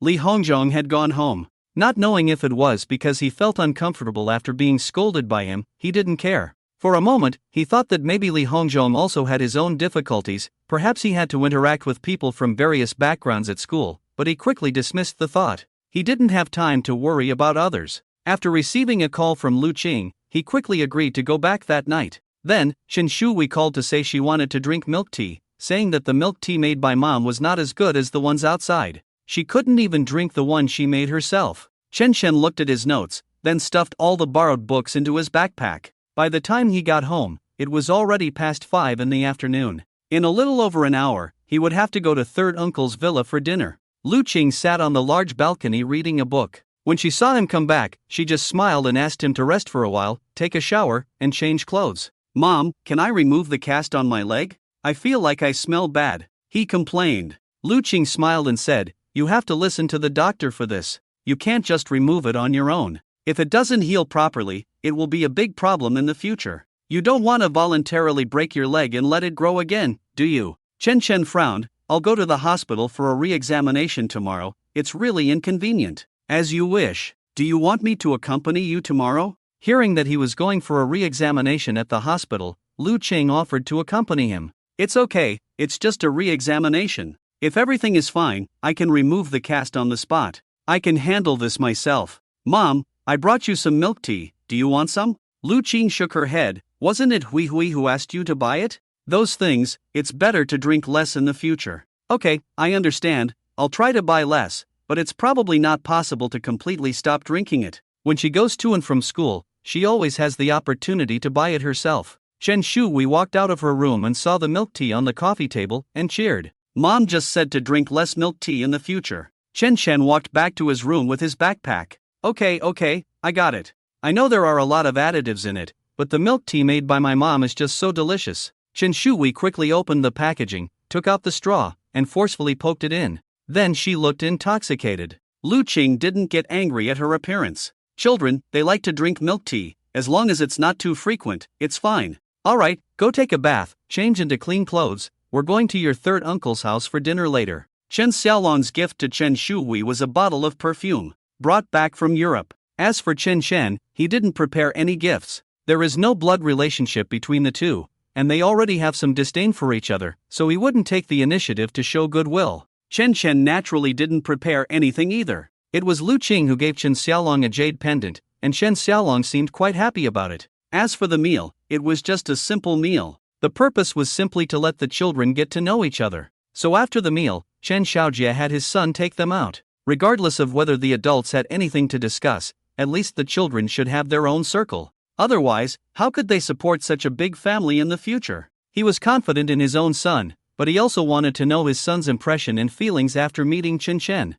Li Hongzhong had gone home. Not knowing if it was because he felt uncomfortable after being scolded by him, he didn't care. For a moment, he thought that maybe Li Hongzhong also had his own difficulties, perhaps he had to interact with people from various backgrounds at school, but he quickly dismissed the thought. He didn't have time to worry about others. After receiving a call from Lu Qing, he quickly agreed to go back that night. Then, Shen Shui called to say she wanted to drink milk tea, saying that the milk tea made by mom was not as good as the ones outside. She couldn't even drink the one she made herself. Chen Shen looked at his notes, then stuffed all the borrowed books into his backpack. By the time he got home, it was already past 5 in the afternoon. In a little over an hour, he would have to go to third uncle's villa for dinner. Lu Qing sat on the large balcony reading a book. When she saw him come back, she just smiled and asked him to rest for a while, take a shower, and change clothes. Mom, can I remove the cast on my leg? I feel like I smell bad, he complained. Lu Qing smiled and said, you have to listen to the doctor for this. You can't just remove it on your own. If it doesn't heal properly, it will be a big problem in the future. You don't want to voluntarily break your leg and let it grow again, do you? Chen Chen frowned. I'll go to the hospital for a re-examination tomorrow. It's really inconvenient. As you wish. Do you want me to accompany you tomorrow? Hearing that he was going for a re-examination at the hospital, Lu Qing offered to accompany him. It's okay, it's just a re-examination. If everything is fine, I can remove the cast on the spot. I can handle this myself. Mom, I brought you some milk tea, do you want some? Lu Qing shook her head. Wasn't it Hui Hui who asked you to buy it? Those things, it's better to drink less in the future. Okay, I understand, I'll try to buy less, but it's probably not possible to completely stop drinking it. When she goes to and from school, she always has the opportunity to buy it herself. Chen Shui walked out of her room and saw the milk tea on the coffee table and cheered. Mom just said to drink less milk tea in the future. Chen Shen walked back to his room with his backpack. Okay, I got it. I know there are a lot of additives in it, but the milk tea made by my mom is just so delicious. Chen Shui quickly opened the packaging, took out the straw, and forcefully poked it in. Then she looked intoxicated. Lu Qing didn't get angry at her appearance. Children, they like to drink milk tea. As long as it's not too frequent, it's fine. Alright, go take a bath, change into clean clothes. We're going to your third uncle's house for dinner later. Chen Xiaolong's gift to Chen Shui was a bottle of perfume, brought back from Europe. As for Chen Shen, he didn't prepare any gifts. There is no blood relationship between the two, and they already have some disdain for each other, so he wouldn't take the initiative to show goodwill. Chen Chen naturally didn't prepare anything either. It was Lu Qing who gave Chen Xiaolong a jade pendant, and Chen Xiaolong seemed quite happy about it. As for the meal, it was just a simple meal. The purpose was simply to let the children get to know each other. So after the meal, Chen Xiaojie had his son take them out. Regardless of whether the adults had anything to discuss, at least the children should have their own circle. Otherwise, how could they support such a big family in the future? He was confident in his own son, but he also wanted to know his son's impression and feelings after meeting Chen Chen.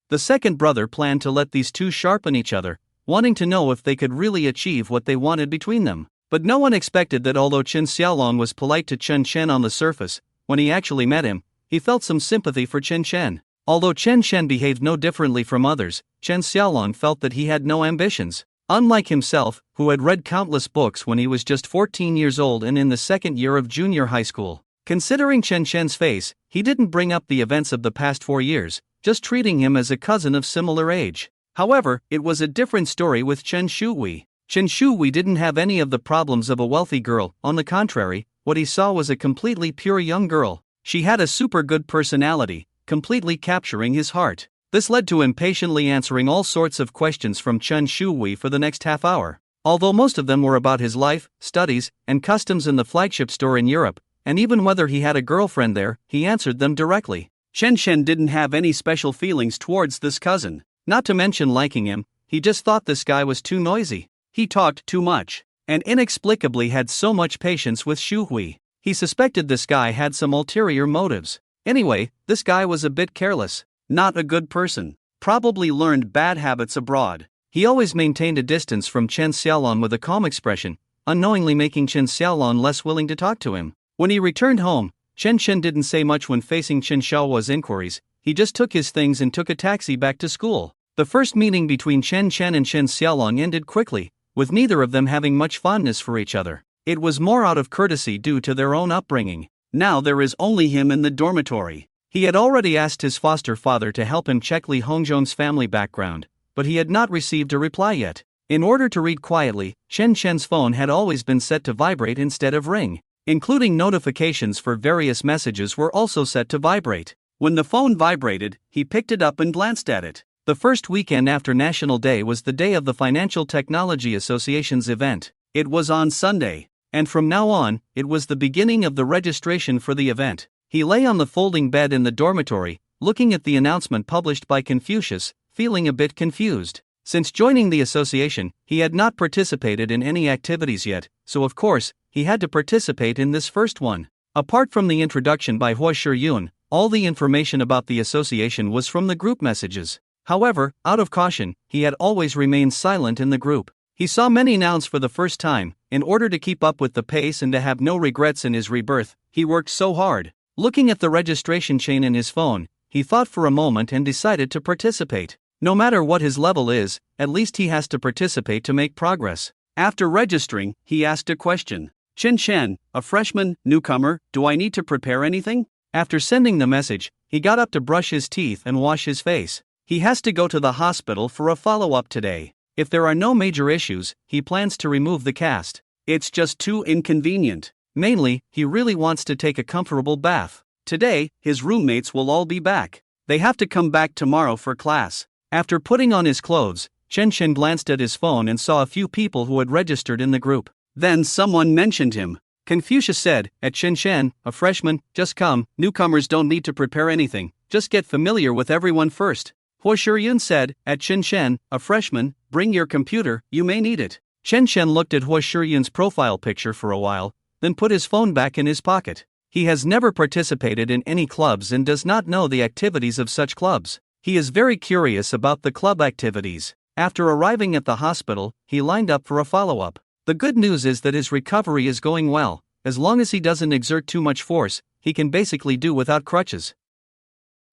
The second brother planned to let these two sharpen each other, wanting to know if they could really achieve what they wanted between them. But no one expected that although Chen Xiaolong was polite to Chen Chen on the surface, when he actually met him, he felt some sympathy for Chen Chen. Although Chen Chen behaved no differently from others, Chen Xiaolong felt that he had no ambitions. Unlike himself, who had read countless books when he was just 14 years old and in the second year of junior high school. Considering Chen Chen's face, he didn't bring up the events of the past 4 years, just treating him as a cousin of similar age. However, it was a different story with Chen Shuhui. Chen Shuhui didn't have any of the problems of a wealthy girl. On the contrary, what he saw was a completely pure young girl. She had a super good personality, completely capturing his heart. This led to him patiently answering all sorts of questions from Chen Shuhui for the next half hour. Although most of them were about his life, studies, and customs in the flagship store in Europe, and even whether he had a girlfriend there, he answered them directly. Chen Chen didn't have any special feelings towards this cousin. Not to mention liking him, he just thought this guy was too noisy. He talked too much, and inexplicably had so much patience with Shuhui. He suspected this guy had some ulterior motives. Anyway, this guy was a bit careless, not a good person, probably learned bad habits abroad. He always maintained a distance from Chen Xiaolong with a calm expression, unknowingly making Chen Xiaolong less willing to talk to him. When he returned home, Chen Chen didn't say much when facing Chen Xiaohua's inquiries. He just took his things and took a taxi back to school. The first meeting between Chen Chen and Chen Xiaolong ended quickly, with neither of them having much fondness for each other. It was more out of courtesy due to their own upbringing. Now there is only him in the dormitory. He had already asked his foster father to help him check Li Hongzhong's family background, but he had not received a reply yet. In order to read quietly, Chen Chen's phone had always been set to vibrate instead of ring. Including notifications for various messages were also set to vibrate. When the phone vibrated, he picked it up and glanced at it. The first weekend after National Day was the day of the Financial Technology Association's event. It was on Sunday, and from now on, it was the beginning of the registration for the event. He lay on the folding bed in the dormitory, looking at the announcement published by Confucius, feeling a bit confused. Since joining the association, he had not participated in any activities yet, so of course, he had to participate in this first one. Apart from the introduction by Hua Shiyun, all the information about the association was from the group messages. However, out of caution, he had always remained silent in the group. He saw many nouns for the first time. In order to keep up with the pace and to have no regrets in his rebirth, he worked so hard. Looking at the registration chain in his phone, he thought for a moment and decided to participate. No matter what his level is, at least he has to participate to make progress. After registering, he asked a question. Chen Chen, a freshman, newcomer, do I need to prepare anything? After sending the message, he got up to brush his teeth and wash his face. He has to go to the hospital for a follow-up today. If there are no major issues, he plans to remove the cast. It's just too inconvenient. Mainly, he really wants to take a comfortable bath. Today, his roommates will all be back. They have to come back tomorrow for class. After putting on his clothes, Chen Chen glanced at his phone and saw a few people who had registered in the group. Then someone mentioned him. Confucius said, "At Chen Chen, a freshman, just come, newcomers don't need to prepare anything, just get familiar with everyone first." Hua Shiyun said, "At Chen Chen, a freshman, bring your computer, you may need it." Chen Chen looked at Hua Shiyun's profile picture for a while, then put his phone back in his pocket. He has never participated in any clubs and does not know the activities of such clubs. He is very curious about the club activities. After arriving at the hospital, he lined up for a follow-up. The good news is that his recovery is going well. As long as he doesn't exert too much force, he can basically do without crutches.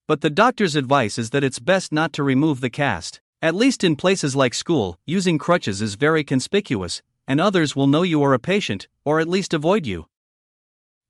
But the doctor's advice is that it's best not to remove the cast. At least in places like school, using crutches is very conspicuous, and others will know you are a patient, or at least avoid you.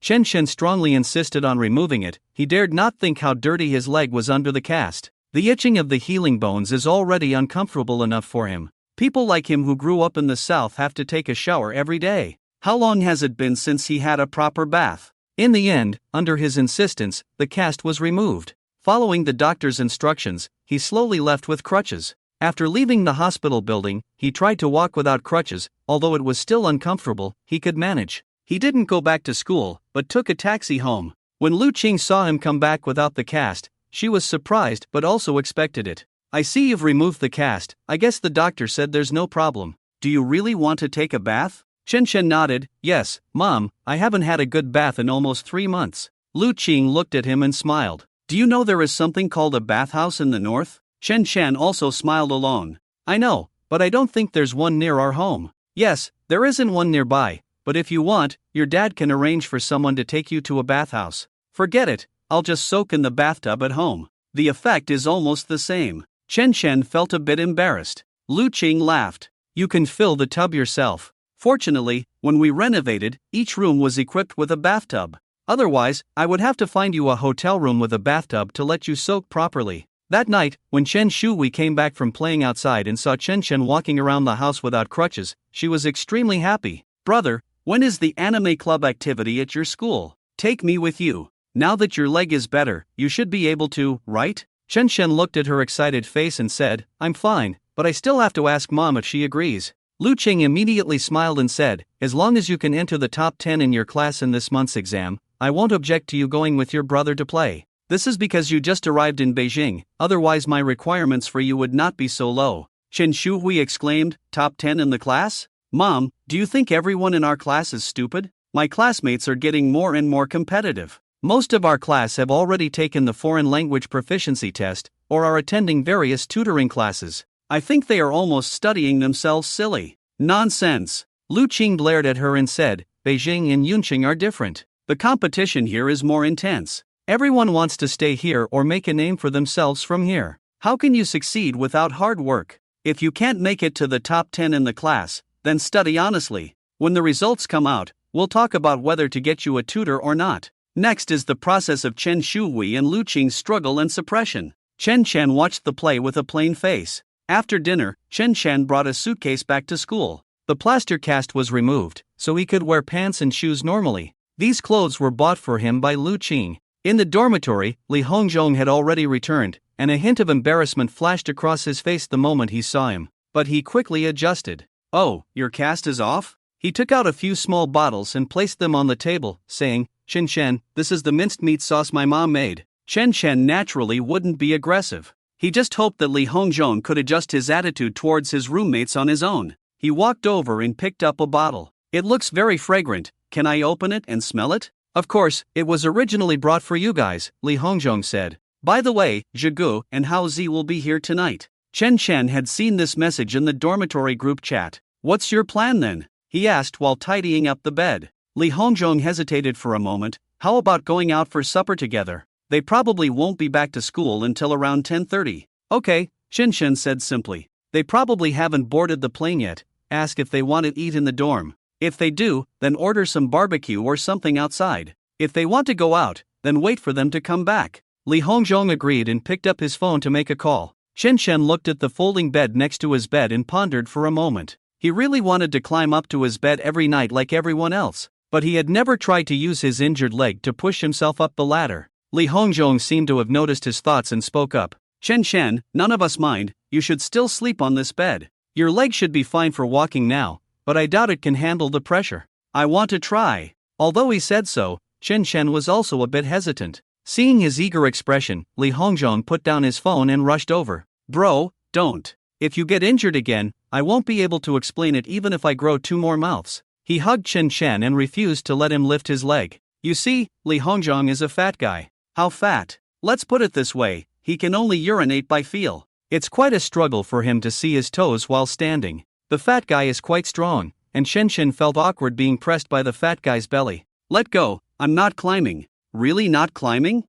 Chen Chen strongly insisted on removing it. He dared not think how dirty his leg was under the cast. The itching of the healing bones is already uncomfortable enough for him. People like him who grew up in the south have to take a shower every day. How long has it been since he had a proper bath? In the end, under his insistence, the cast was removed. Following the doctor's instructions, he slowly left with crutches. After leaving the hospital building, he tried to walk without crutches, although it was still uncomfortable, he could manage. He didn't go back to school, but took a taxi home. When Lu Qing saw him come back without the cast, she was surprised but also expected it. I see you've removed the cast, I guess the doctor said there's no problem. Do you really want to take a bath? Chen Chen nodded. Yes, Mom, I haven't had a good bath in almost 3 months. Lu Qing looked at him and smiled. Do you know there is something called a bathhouse in the north? Chen Chen also smiled alone. I know, but I don't think there's one near our home. Yes, there isn't one nearby, but if you want, your dad can arrange for someone to take you to a bathhouse. Forget it, I'll just soak in the bathtub at home. The effect is almost the same. Chen Chen felt a bit embarrassed. Lu Qing laughed. You can fill the tub yourself. Fortunately, when we renovated, each room was equipped with a bathtub. Otherwise, I would have to find you a hotel room with a bathtub to let you soak properly. That night, when Chen Shui came back from playing outside and saw Chen Chen walking around the house without crutches, she was extremely happy. Brother, when is the anime club activity at your school? Take me with you. Now that your leg is better, you should be able to, right? Chen Chen looked at her excited face and said, I'm fine, but I still have to ask Mom if she agrees. Lu Qing immediately smiled and said, as long as you can enter the top 10 in your class in this month's exam, I won't object to you going with your brother to play. This is because you just arrived in Beijing, otherwise my requirements for you would not be so low. Chen Shui exclaimed, top 10 in the class? Mom, do you think everyone in our class is stupid? My classmates are getting more and more competitive. Most of our class have already taken the foreign language proficiency test, or are attending various tutoring classes. I think they are almost studying themselves silly. Nonsense. Lu Qing glared at her and said, Beijing and Yunqing are different. The competition here is more intense. Everyone wants to stay here or make a name for themselves from here. How can you succeed without hard work? If you can't make it to the top 10 in the class, then study honestly. When the results come out, we'll talk about whether to get you a tutor or not. Next is the process of Chen Shui and Lu Qing's struggle and suppression. Chen Chen watched the play with a plain face. After dinner, Chen Chen brought a suitcase back to school. The plaster cast was removed, so he could wear pants and shoes normally. These clothes were bought for him by Lu Qing. In the dormitory, Li Hongzhong had already returned, and a hint of embarrassment flashed across his face the moment he saw him, but he quickly adjusted. Oh, your cast is off? He took out a few small bottles and placed them on the table, saying, Chen Chen, this is the minced meat sauce my mom made. Chen Chen naturally wouldn't be aggressive. He just hoped that Li Hongzhong could adjust his attitude towards his roommates on his own. He walked over and picked up a bottle. It looks very fragrant, can I open it and smell it? Of course, it was originally brought for you guys, Li Hongzhong said. By the way, Zhigu and Hao Zi will be here tonight. Chen Chen had seen this message in the dormitory group chat. What's your plan then? He asked while tidying up the bed. Li Hongzhong hesitated for a moment. How about going out for supper together? They probably won't be back to school until around 10:30. Okay, Chen Chen said simply. They probably haven't boarded the plane yet. Ask if they want to eat in the dorm. If they do, then order some barbecue or something outside. If they want to go out, then wait for them to come back. Li Hongzhong agreed and picked up his phone to make a call. Chen Chen looked at the folding bed next to his bed and pondered for a moment. He really wanted to climb up to his bed every night like everyone else, but he had never tried to use his injured leg to push himself up the ladder. Li Hongzhong seemed to have noticed his thoughts and spoke up. Chen Chen, none of us mind, you should still sleep on this bed. Your leg should be fine for walking now, but I doubt it can handle the pressure. I want to try. Although he said so, Chen Chen was also a bit hesitant. Seeing his eager expression, Li Hongzhong put down his phone and rushed over. Bro, don't. If you get injured again, I won't be able to explain it even if I grow 2 more mouths. He hugged Chen Chen and refused to let him lift his leg. You see, Li Hongzhong is a fat guy. How fat? Let's put it this way, he can only urinate by feel. It's quite a struggle for him to see his toes while standing. The fat guy is quite strong, and Chen Chen felt awkward being pressed by the fat guy's belly. Let go, I'm not climbing. Really not climbing?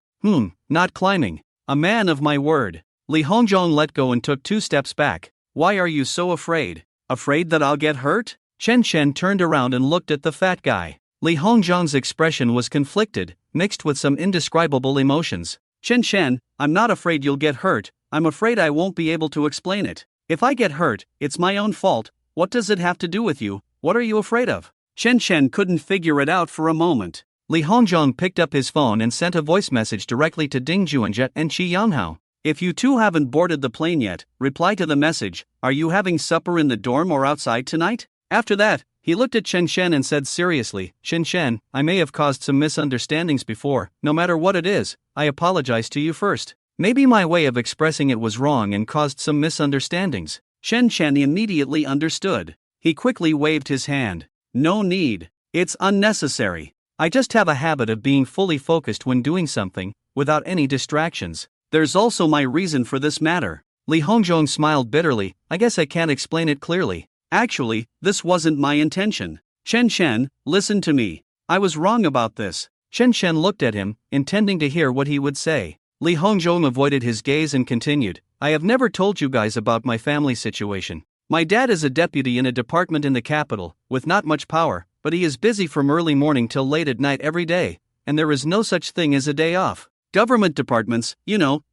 Not climbing. A man of my word. Li Hongzhong let go and took 2 steps back. Why are you so afraid? Afraid that I'll get hurt? Chen Chen turned around and looked at the fat guy. Li Hongzhong's expression was conflicted, mixed with some indescribable emotions. Chen Chen, I'm not afraid you'll get hurt, I'm afraid I won't be able to explain it. If I get hurt, it's my own fault. What does it have to do with you? What are you afraid of? Chen Chen couldn't figure it out for a moment. Li Hongzhong picked up his phone and sent a voice message directly to Ding Juanjet and Qi Yanghao. If you two haven't boarded the plane yet, reply to the message. Are you having supper in the dorm or outside tonight? After that, he looked at Chen Shen and said seriously, Chen Shen, I may have caused some misunderstandings before. No matter what it is, I apologize to you first. Maybe my way of expressing it was wrong and caused some misunderstandings. Chen Shen immediately understood. He quickly waved his hand. No need. It's unnecessary. I just have a habit of being fully focused when doing something, without any distractions. There's also my reason for this matter. Li Hongzhong smiled bitterly. I guess I can't explain it clearly. Actually, this wasn't my intention. Chen Shen, listen to me. I was wrong about this. Chen Shen looked at him, intending to hear what he would say. Li Hongzhong avoided his gaze and continued. I have never told you guys about my family situation. My dad is a deputy in a department in the capital, with not much power, but he is busy from early morning till late at night every day, and there is no such thing as a day off. Government departments,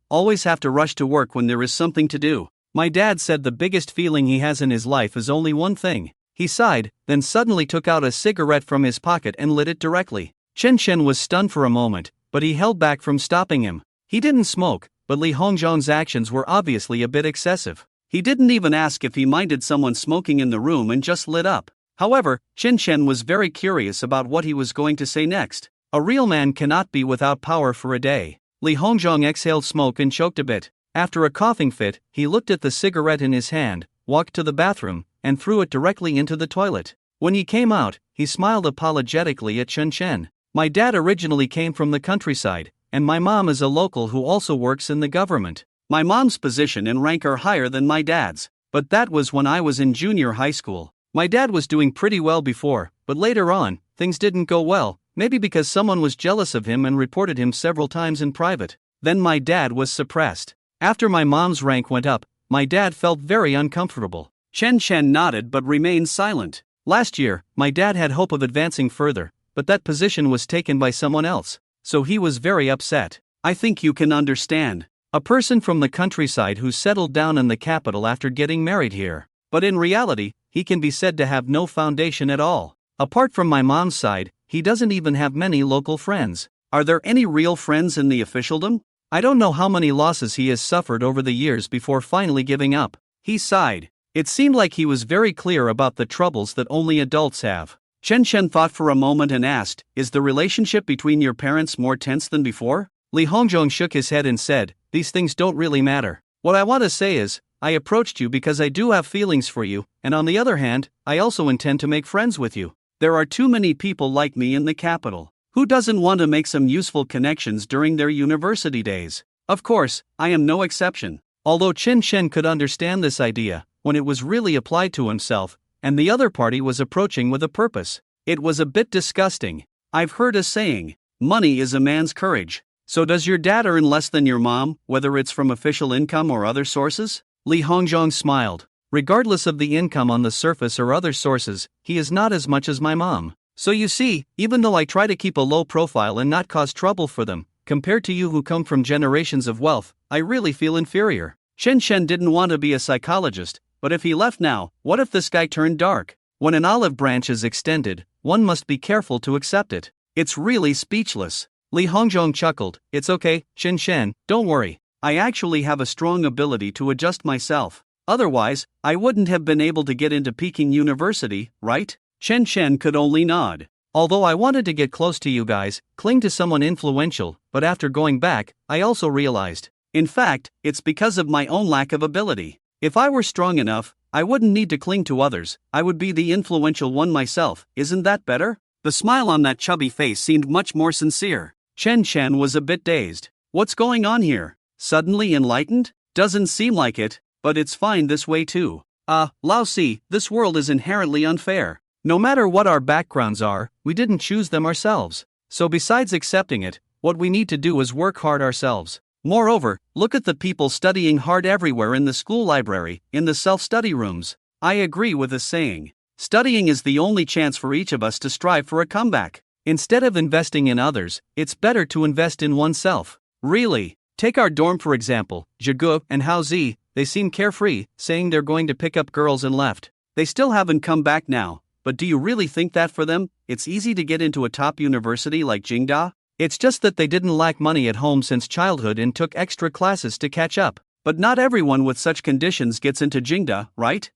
always have to rush to work when there is something to do. My dad said the biggest feeling he has in his life is only one thing. He sighed, then suddenly took out a cigarette from his pocket and lit it directly. Chen Shen was stunned for a moment, but he held back from stopping him. He didn't smoke, but Li Hongzhong's actions were obviously a bit excessive. He didn't even ask if he minded someone smoking in the room and just lit up. However, Chen Shen was very curious about what he was going to say next. A real man cannot be without power for a day. Li Hongzhong exhaled smoke and choked a bit. After a coughing fit, he looked at the cigarette in his hand, walked to the bathroom, and threw it directly into the toilet. When he came out, he smiled apologetically at Chen Shen. My dad originally came from the countryside, and my mom is a local who also works in the government. My mom's position and rank are higher than my dad's, but that was when I was in junior high school. My dad was doing pretty well before, but later on, things didn't go well, maybe because someone was jealous of him and reported him several times in private. Then my dad was suppressed. After my mom's rank went up, my dad felt very uncomfortable. Chen Shen nodded but remained silent. Last year, my dad had hope of advancing further, but that position was taken by someone else, so he was very upset. I think you can understand. A person from the countryside who settled down in the capital after getting married here. But in reality, he can be said to have no foundation at all. Apart from my mom's side, he doesn't even have many local friends. Are there any real friends in the officialdom? I don't know how many losses he has suffered over the years before finally giving up. He sighed. It seemed like he was very clear about the troubles that only adults have. Chen Shen thought for a moment and asked, is the relationship between your parents more tense than before? Li Hongzhong shook his head and said, these things don't really matter. What I want to say is, I approached you because I do have feelings for you, and on the other hand, I also intend to make friends with you. There are too many people like me in the capital. Who doesn't want to make some useful connections during their university days? Of course, I am no exception. Although Chen Shen could understand this idea, when it was really applied to himself, and the other party was approaching with a purpose, it was a bit disgusting. I've heard a saying, money is a man's courage. So does your dad earn less than your mom, whether it's from official income or other sources? Li Hongzhong smiled. Regardless of the income on the surface or other sources, he is not as much as my mom. So you see, even though I try to keep a low profile and not cause trouble for them, compared to you who come from generations of wealth, I really feel inferior. Chen Shen didn't want to be a psychologist, but if he left now, what if the sky turned dark? When an olive branch is extended, one must be careful to accept it. It's really speechless. Li Hongzhong chuckled. It's okay, Chen Shen, don't worry. I actually have a strong ability to adjust myself. Otherwise, I wouldn't have been able to get into Peking University, right? Chen Shen could only nod. Although I wanted to get close to you guys, cling to someone influential, but after going back, I also realized. In fact, it's because of my own lack of ability. If I were strong enough, I wouldn't need to cling to others, I would be the influential one myself, isn't that better? The smile on that chubby face seemed much more sincere. Chen Shen was a bit dazed. What's going on here? Suddenly enlightened? Doesn't seem like it, but it's fine this way too. Lao Si, this world is inherently unfair. No matter what our backgrounds are, we didn't choose them ourselves. So besides accepting it, what we need to do is work hard ourselves. Moreover, look at the people studying hard everywhere in the school library, in the self-study rooms. I agree with the saying. Studying is the only chance for each of us to strive for a comeback. Instead of investing in others, it's better to invest in oneself. Really. Take our dorm for example, Zhigu and Hao Zi, they seem carefree, saying they're going to pick up girls and left. They still haven't come back now, but do you really think that for them, it's easy to get into a top university like Jingda? It's just that they didn't lack money at home since childhood and took extra classes to catch up. But not everyone with such conditions gets into Jingda, right?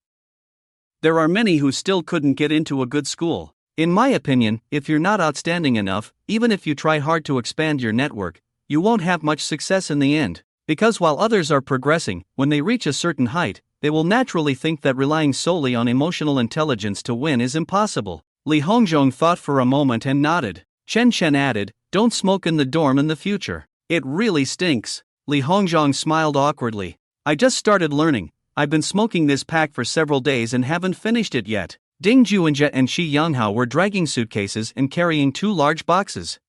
There are many who still couldn't get into a good school. In my opinion, if you're not outstanding enough, even if you try hard to expand your network, you won't have much success in the end. Because while others are progressing, when they reach a certain height, they will naturally think that relying solely on emotional intelligence to win is impossible. Li Hongzhong thought for a moment and nodded. Chen Chen added, "Don't smoke in the dorm in the future. It really stinks." Li Hongzhong smiled awkwardly. "I just started learning. I've been smoking this pack for several days and haven't finished it yet." Ding Juanjie and Shi Yanghao were dragging suitcases and carrying 2 large boxes.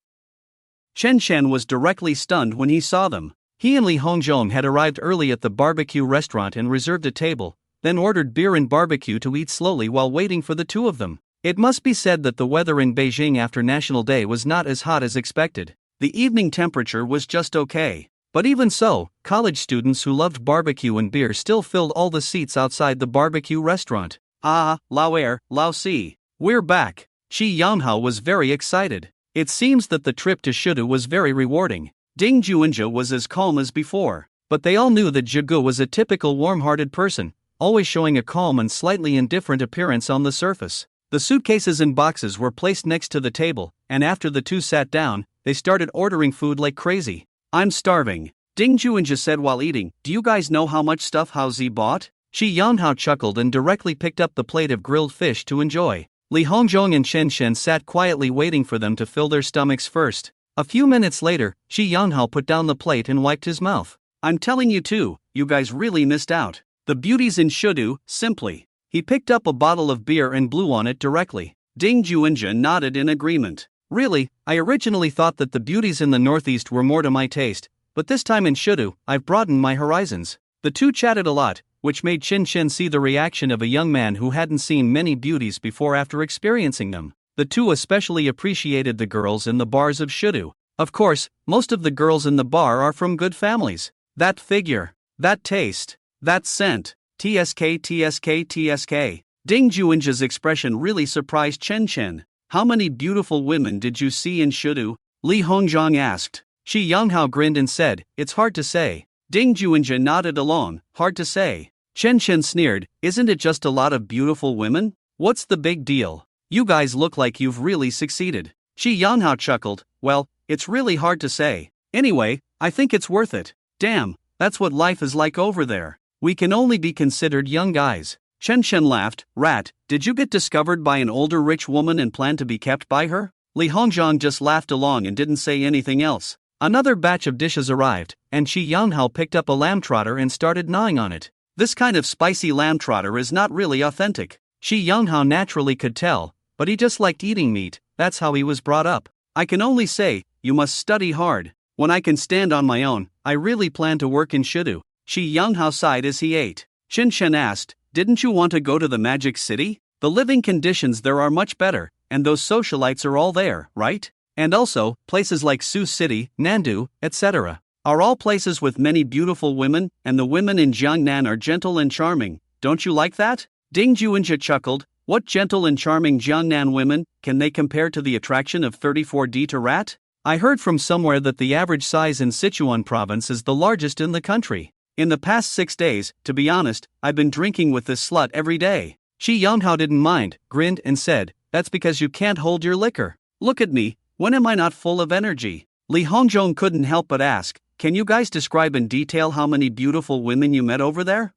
Chen Chen was directly stunned when he saw them. He and Li Hongzhong had arrived early at the barbecue restaurant and reserved a table, then ordered beer and barbecue to eat slowly while waiting for the two of them. It must be said that the weather in Beijing after National Day was not as hot as expected. The evening temperature was just okay. But even so, college students who loved barbecue and beer still filled all the seats outside the barbecue restaurant. "Ah, Lao Air, Lao Si. We're back." Shi Yanhao was very excited. It seems that the trip to Shudu was very rewarding. Ding Juanjie was as calm as before. But they all knew that Zhigu was a typical warm-hearted person, always showing a calm and slightly indifferent appearance on the surface. The suitcases and boxes were placed next to the table, and after the two sat down, they started ordering food like crazy. "I'm starving," Ding Juanjie said while eating. "Do you guys know how much stuff Hao Zi bought?" Shi Yanhao chuckled and directly picked up the plate of grilled fish to enjoy. Li Hongzhong and Chen Chen sat quietly waiting for them to fill their stomachs first. A few minutes later, Shi Yanhao put down the plate and wiped his mouth. "I'm telling you too, you guys really missed out. The beauties in Shudu, simply." He picked up a bottle of beer and blew on it directly. Ding Juanjie nodded in agreement. "Really, I originally thought that the beauties in the Northeast were more to my taste, but this time in Shudu, I've broadened my horizons." The two chatted a lot, which made Chen Chen see the reaction of a young man who hadn't seen many beauties before after experiencing them. The two especially appreciated the girls in the bars of Shudu. Of course, most of the girls in the bar are from good families. That figure, that taste, that scent, TSK TSK TSK. Ding Juanjie's expression really surprised Chen Chen. "How many beautiful women did you see in Shudu?" Li Hongzhong asked. Shi Yanghao grinned and said, "It's hard to say." Ding Juanjie nodded along, "Hard to say." Chen Chen sneered, "Isn't it just a lot of beautiful women? What's the big deal? You guys look like you've really succeeded." Shi Yanghao chuckled, "Well, it's really hard to say. Anyway, I think it's worth it. Damn, that's what life is like over there. We can only be considered young guys." Chen Chen laughed. "Rat, did you get discovered by an older rich woman and plan to be kept by her?" Li Hongzhong just laughed along and didn't say anything else. Another batch of dishes arrived, and Shi Yanhao picked up a lamb trotter and started gnawing on it. This kind of spicy lamb trotter is not really authentic. Shi Yanhao naturally could tell, but he just liked eating meat, that's how he was brought up. "I can only say, you must study hard. When I can stand on my own, I really plan to work in Shudu." Shi Yanhao sighed as he ate. Chen Chen asked, "Didn't you want to go to the Magic City? The living conditions there are much better, and those socialites are all there, right? And also, places like Sioux City, Nandu, etc. are all places with many beautiful women, and the women in Jiangnan are gentle and charming. Don't you like that?" Ding Juanjie chuckled. "What gentle and charming Jiangnan women, can they compare to the attraction of 34D to Rat? I heard from somewhere that the average size in Sichuan province is the largest in the country. In the past 6 days, to be honest, I've been drinking with this slut every day." Shi Yanghao didn't mind, grinned and said, "That's because you can't hold your liquor. Look at me, when am I not full of energy?" Li Hongzhong couldn't help but ask, "Can you guys describe in detail how many beautiful women you met over there?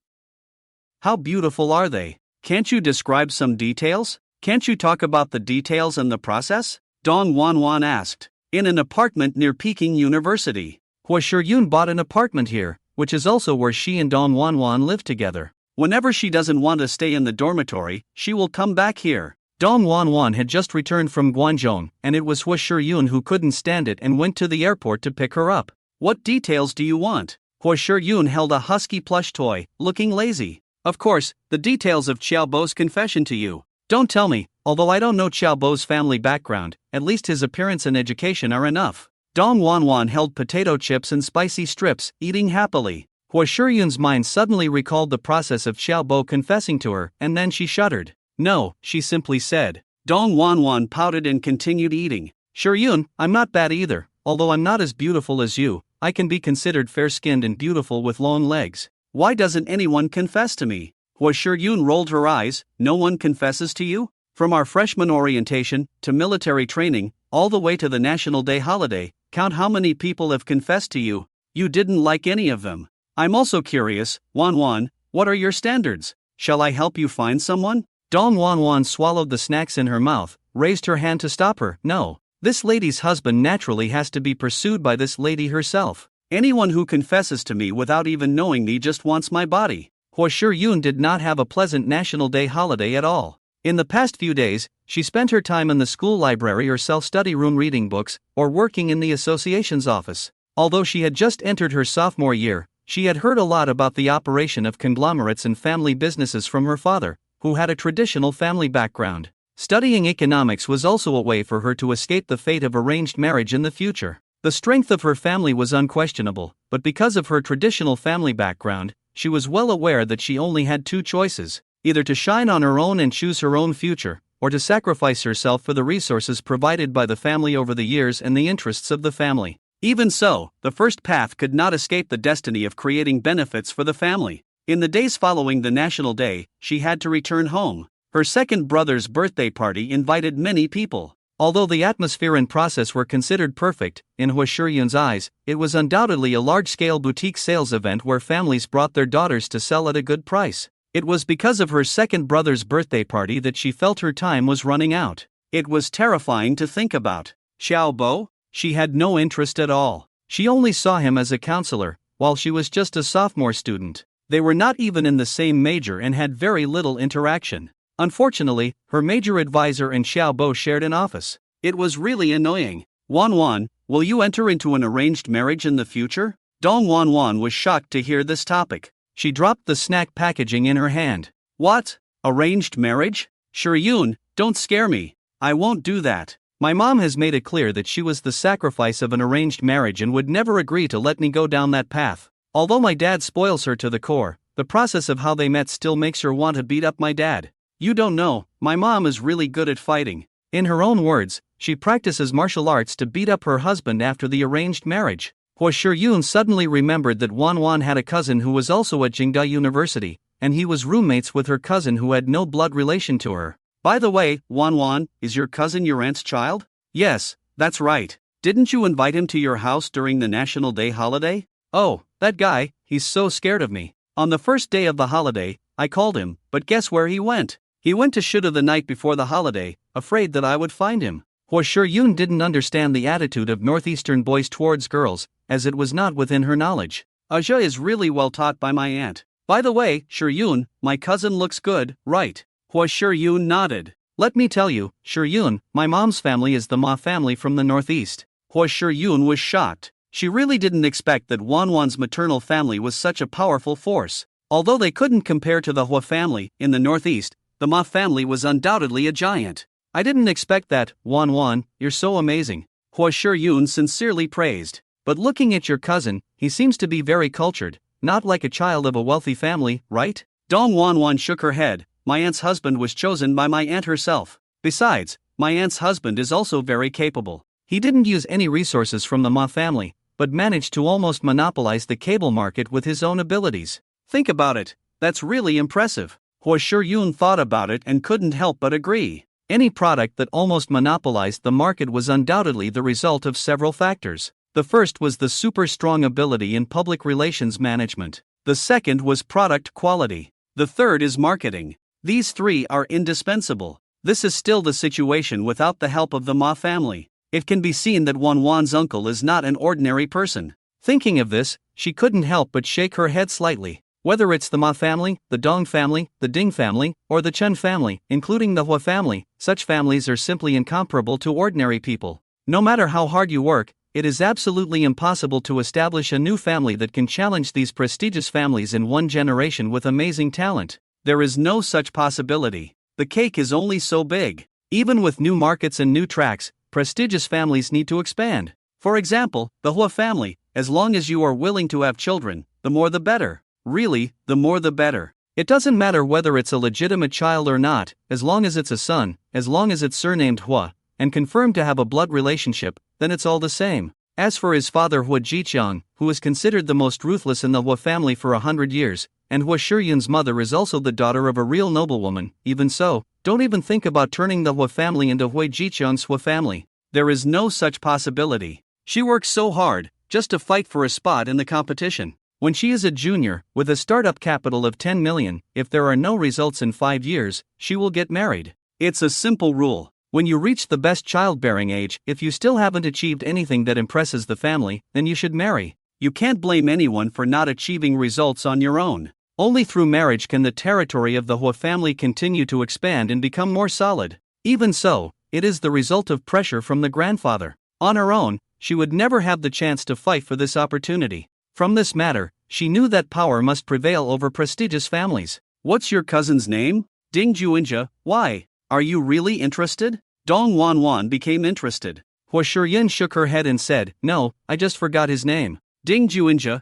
How beautiful are they? Can't you describe some details? Can't you talk about the details and the process?" Dong Wanwan asked. "In an apartment near Peking University. Hua Shiyun bought an apartment here, which is also where she and Dong Wanwan live together. Whenever she doesn't want to stay in the dormitory, she will come back here." Dong Wanwan had just returned from Guangzhou, and it was Hua Shiyun who couldn't stand it and went to the airport to pick her up. "What details do you want?" Hua Shiyun held a husky plush toy, looking lazy. "Of course, the details of Xiaobo's confession to you." "Don't tell me, although I don't know Xiaobo's family background, at least his appearance and education are enough." Dong Wanwan held potato chips and spicy strips, eating happily. Hua Shiyun's mind suddenly recalled the process of Xiaobo confessing to her, and then she shuddered. No, she simply said. Dong Wanwan pouted and continued eating. Shuryun, I'm not bad either, although I'm not as beautiful as you. I can be considered fair-skinned and beautiful with long legs. Why doesn't anyone confess to me? Hua Shuryun rolled her eyes. No one confesses to you? From our freshman orientation, to military training, all the way to the National Day holiday, count how many people have confessed to you. You didn't like any of them. I'm also curious, Wanwan, what are your standards? Shall I help you find someone? Dong Wanwan swallowed the snacks in her mouth, raised her hand to stop her. No. This lady's husband naturally has to be pursued by this lady herself. Anyone who confesses to me without even knowing me just wants my body. Hua Shuryun did not have a pleasant National Day holiday at all. In the past few days, she spent her time in the school library or self-study room reading books, or working in the association's office. Although she had just entered her sophomore year, she had heard a lot about the operation of conglomerates and family businesses from her father, who had a traditional family background. Studying economics was also a way for her to escape the fate of arranged marriage in the future. The strength of her family was unquestionable, but because of her traditional family background, she was well aware that she only had two choices: either to shine on her own and choose her own future, or to sacrifice herself for the resources provided by the family over the years and the interests of the family. Even so, the first path could not escape the destiny of creating benefits for the family. In the days following the National Day, she had to return home. Her second brother's birthday party invited many people. Although the atmosphere and process were considered perfect, in Hua Shuryun's eyes, it was undoubtedly a large-scale boutique sales event where families brought their daughters to sell at a good price. It was because of her second brother's birthday party that she felt her time was running out. It was terrifying to think about. Xiao Bo? She had no interest at all. She only saw him as a counselor, while she was just a sophomore student. They were not even in the same major and had very little interaction. Unfortunately, her major advisor and Xiao Bo shared an office. It was really annoying. Wanwan, will you enter into an arranged marriage in the future? Dong Wanwan was shocked to hear this topic. She dropped the snack packaging in her hand. What? Arranged marriage? Shuryun, don't scare me. I won't do that. My mom has made it clear that she was the sacrifice of an arranged marriage and would never agree to let me go down that path. Although my dad spoils her to the core, the process of how they met still makes her want to beat up my dad. You don't know, my mom is really good at fighting. In her own words, she practices martial arts to beat up her husband after the arranged marriage. Hua Shuryun suddenly remembered that Wanwan had a cousin who was also at Jingda University, and he was roommates with her cousin who had no blood relation to her. By the way, Wanwan, is your cousin your aunt's child? Yes, that's right. Didn't you invite him to your house during the National Day holiday? Oh, that guy, he's so scared of me. On the first day of the holiday, I called him, but guess where he went? He went to Shuda the night before the holiday, afraid that I would find him. Hua Shuryun didn't understand the attitude of northeastern boys towards girls, as it was not within her knowledge. Aja is really well taught by my aunt. By the way, Shuryun, my cousin looks good, right? Hua Shuryun nodded. Let me tell you, Shuryun, my mom's family is the Ma family from the northeast. Hua Shuryun was shocked. She really didn't expect that Wanwan's maternal family was such a powerful force. Although they couldn't compare to the Hua family in the northeast, the Ma family was undoubtedly a giant. I didn't expect that, Wanwan, you're so amazing. Hua Shuryun sincerely praised. But looking at your cousin, he seems to be very cultured, not like a child of a wealthy family, right? Dong Wanwan shook her head. My aunt's husband was chosen by my aunt herself. Besides, my aunt's husband is also very capable. He didn't use any resources from the Ma family, but managed to almost monopolize the cable market with his own abilities. Think about it, that's really impressive. Hua Shuryun thought about it and couldn't help but agree. Any product that almost monopolized the market was undoubtedly the result of several factors. The first was the super strong ability in public relations management. The second was product quality. The third is marketing. These three are indispensable. This is still the situation without the help of the Ma family. It can be seen that Wanwan's uncle is not an ordinary person. Thinking of this, she couldn't help but shake her head slightly. Whether it's the Ma family, the Dong family, the Ding family, or the Chen family, including the Hua family, such families are simply incomparable to ordinary people. No matter how hard you work, it is absolutely impossible to establish a new family that can challenge these prestigious families in one generation with amazing talent. There is no such possibility. The cake is only so big. Even with new markets and new tracks, prestigious families need to expand. For example, the Hua family, as long as you are willing to have children, the more the better. Really, the more the better. It doesn't matter whether it's a legitimate child or not, as long as it's a son, as long as it's surnamed Hua, and confirmed to have a blood relationship, then it's all the same. As for his father Hua Jiqiang, who is considered the most ruthless in the Hua family for 100 years, and Hua Shiyun's mother is also the daughter of a real noblewoman, even so, don't even think about turning the Hua family into Hua Jiqiang's Hua family. There is no such possibility. She works so hard, just to fight for a spot in the competition. When she is a junior, with a startup capital of 10 million, if there are no results in 5 years, she will get married. It's a simple rule. When you reach the best childbearing age, if you still haven't achieved anything that impresses the family, then you should marry. You can't blame anyone for not achieving results on your own. Only through marriage can the territory of the Hua family continue to expand and become more solid. Even so, it is the result of pressure from the grandfather. On her own, she would never have the chance to fight for this opportunity. From this matter, she knew that power must prevail over prestigious families. What's your cousin's name? Ding Juinja. Why? Are you really interested? Dong Wanwan became interested. Hua Shiyin shook her head and said, no, I just forgot his name. Ding Juinja,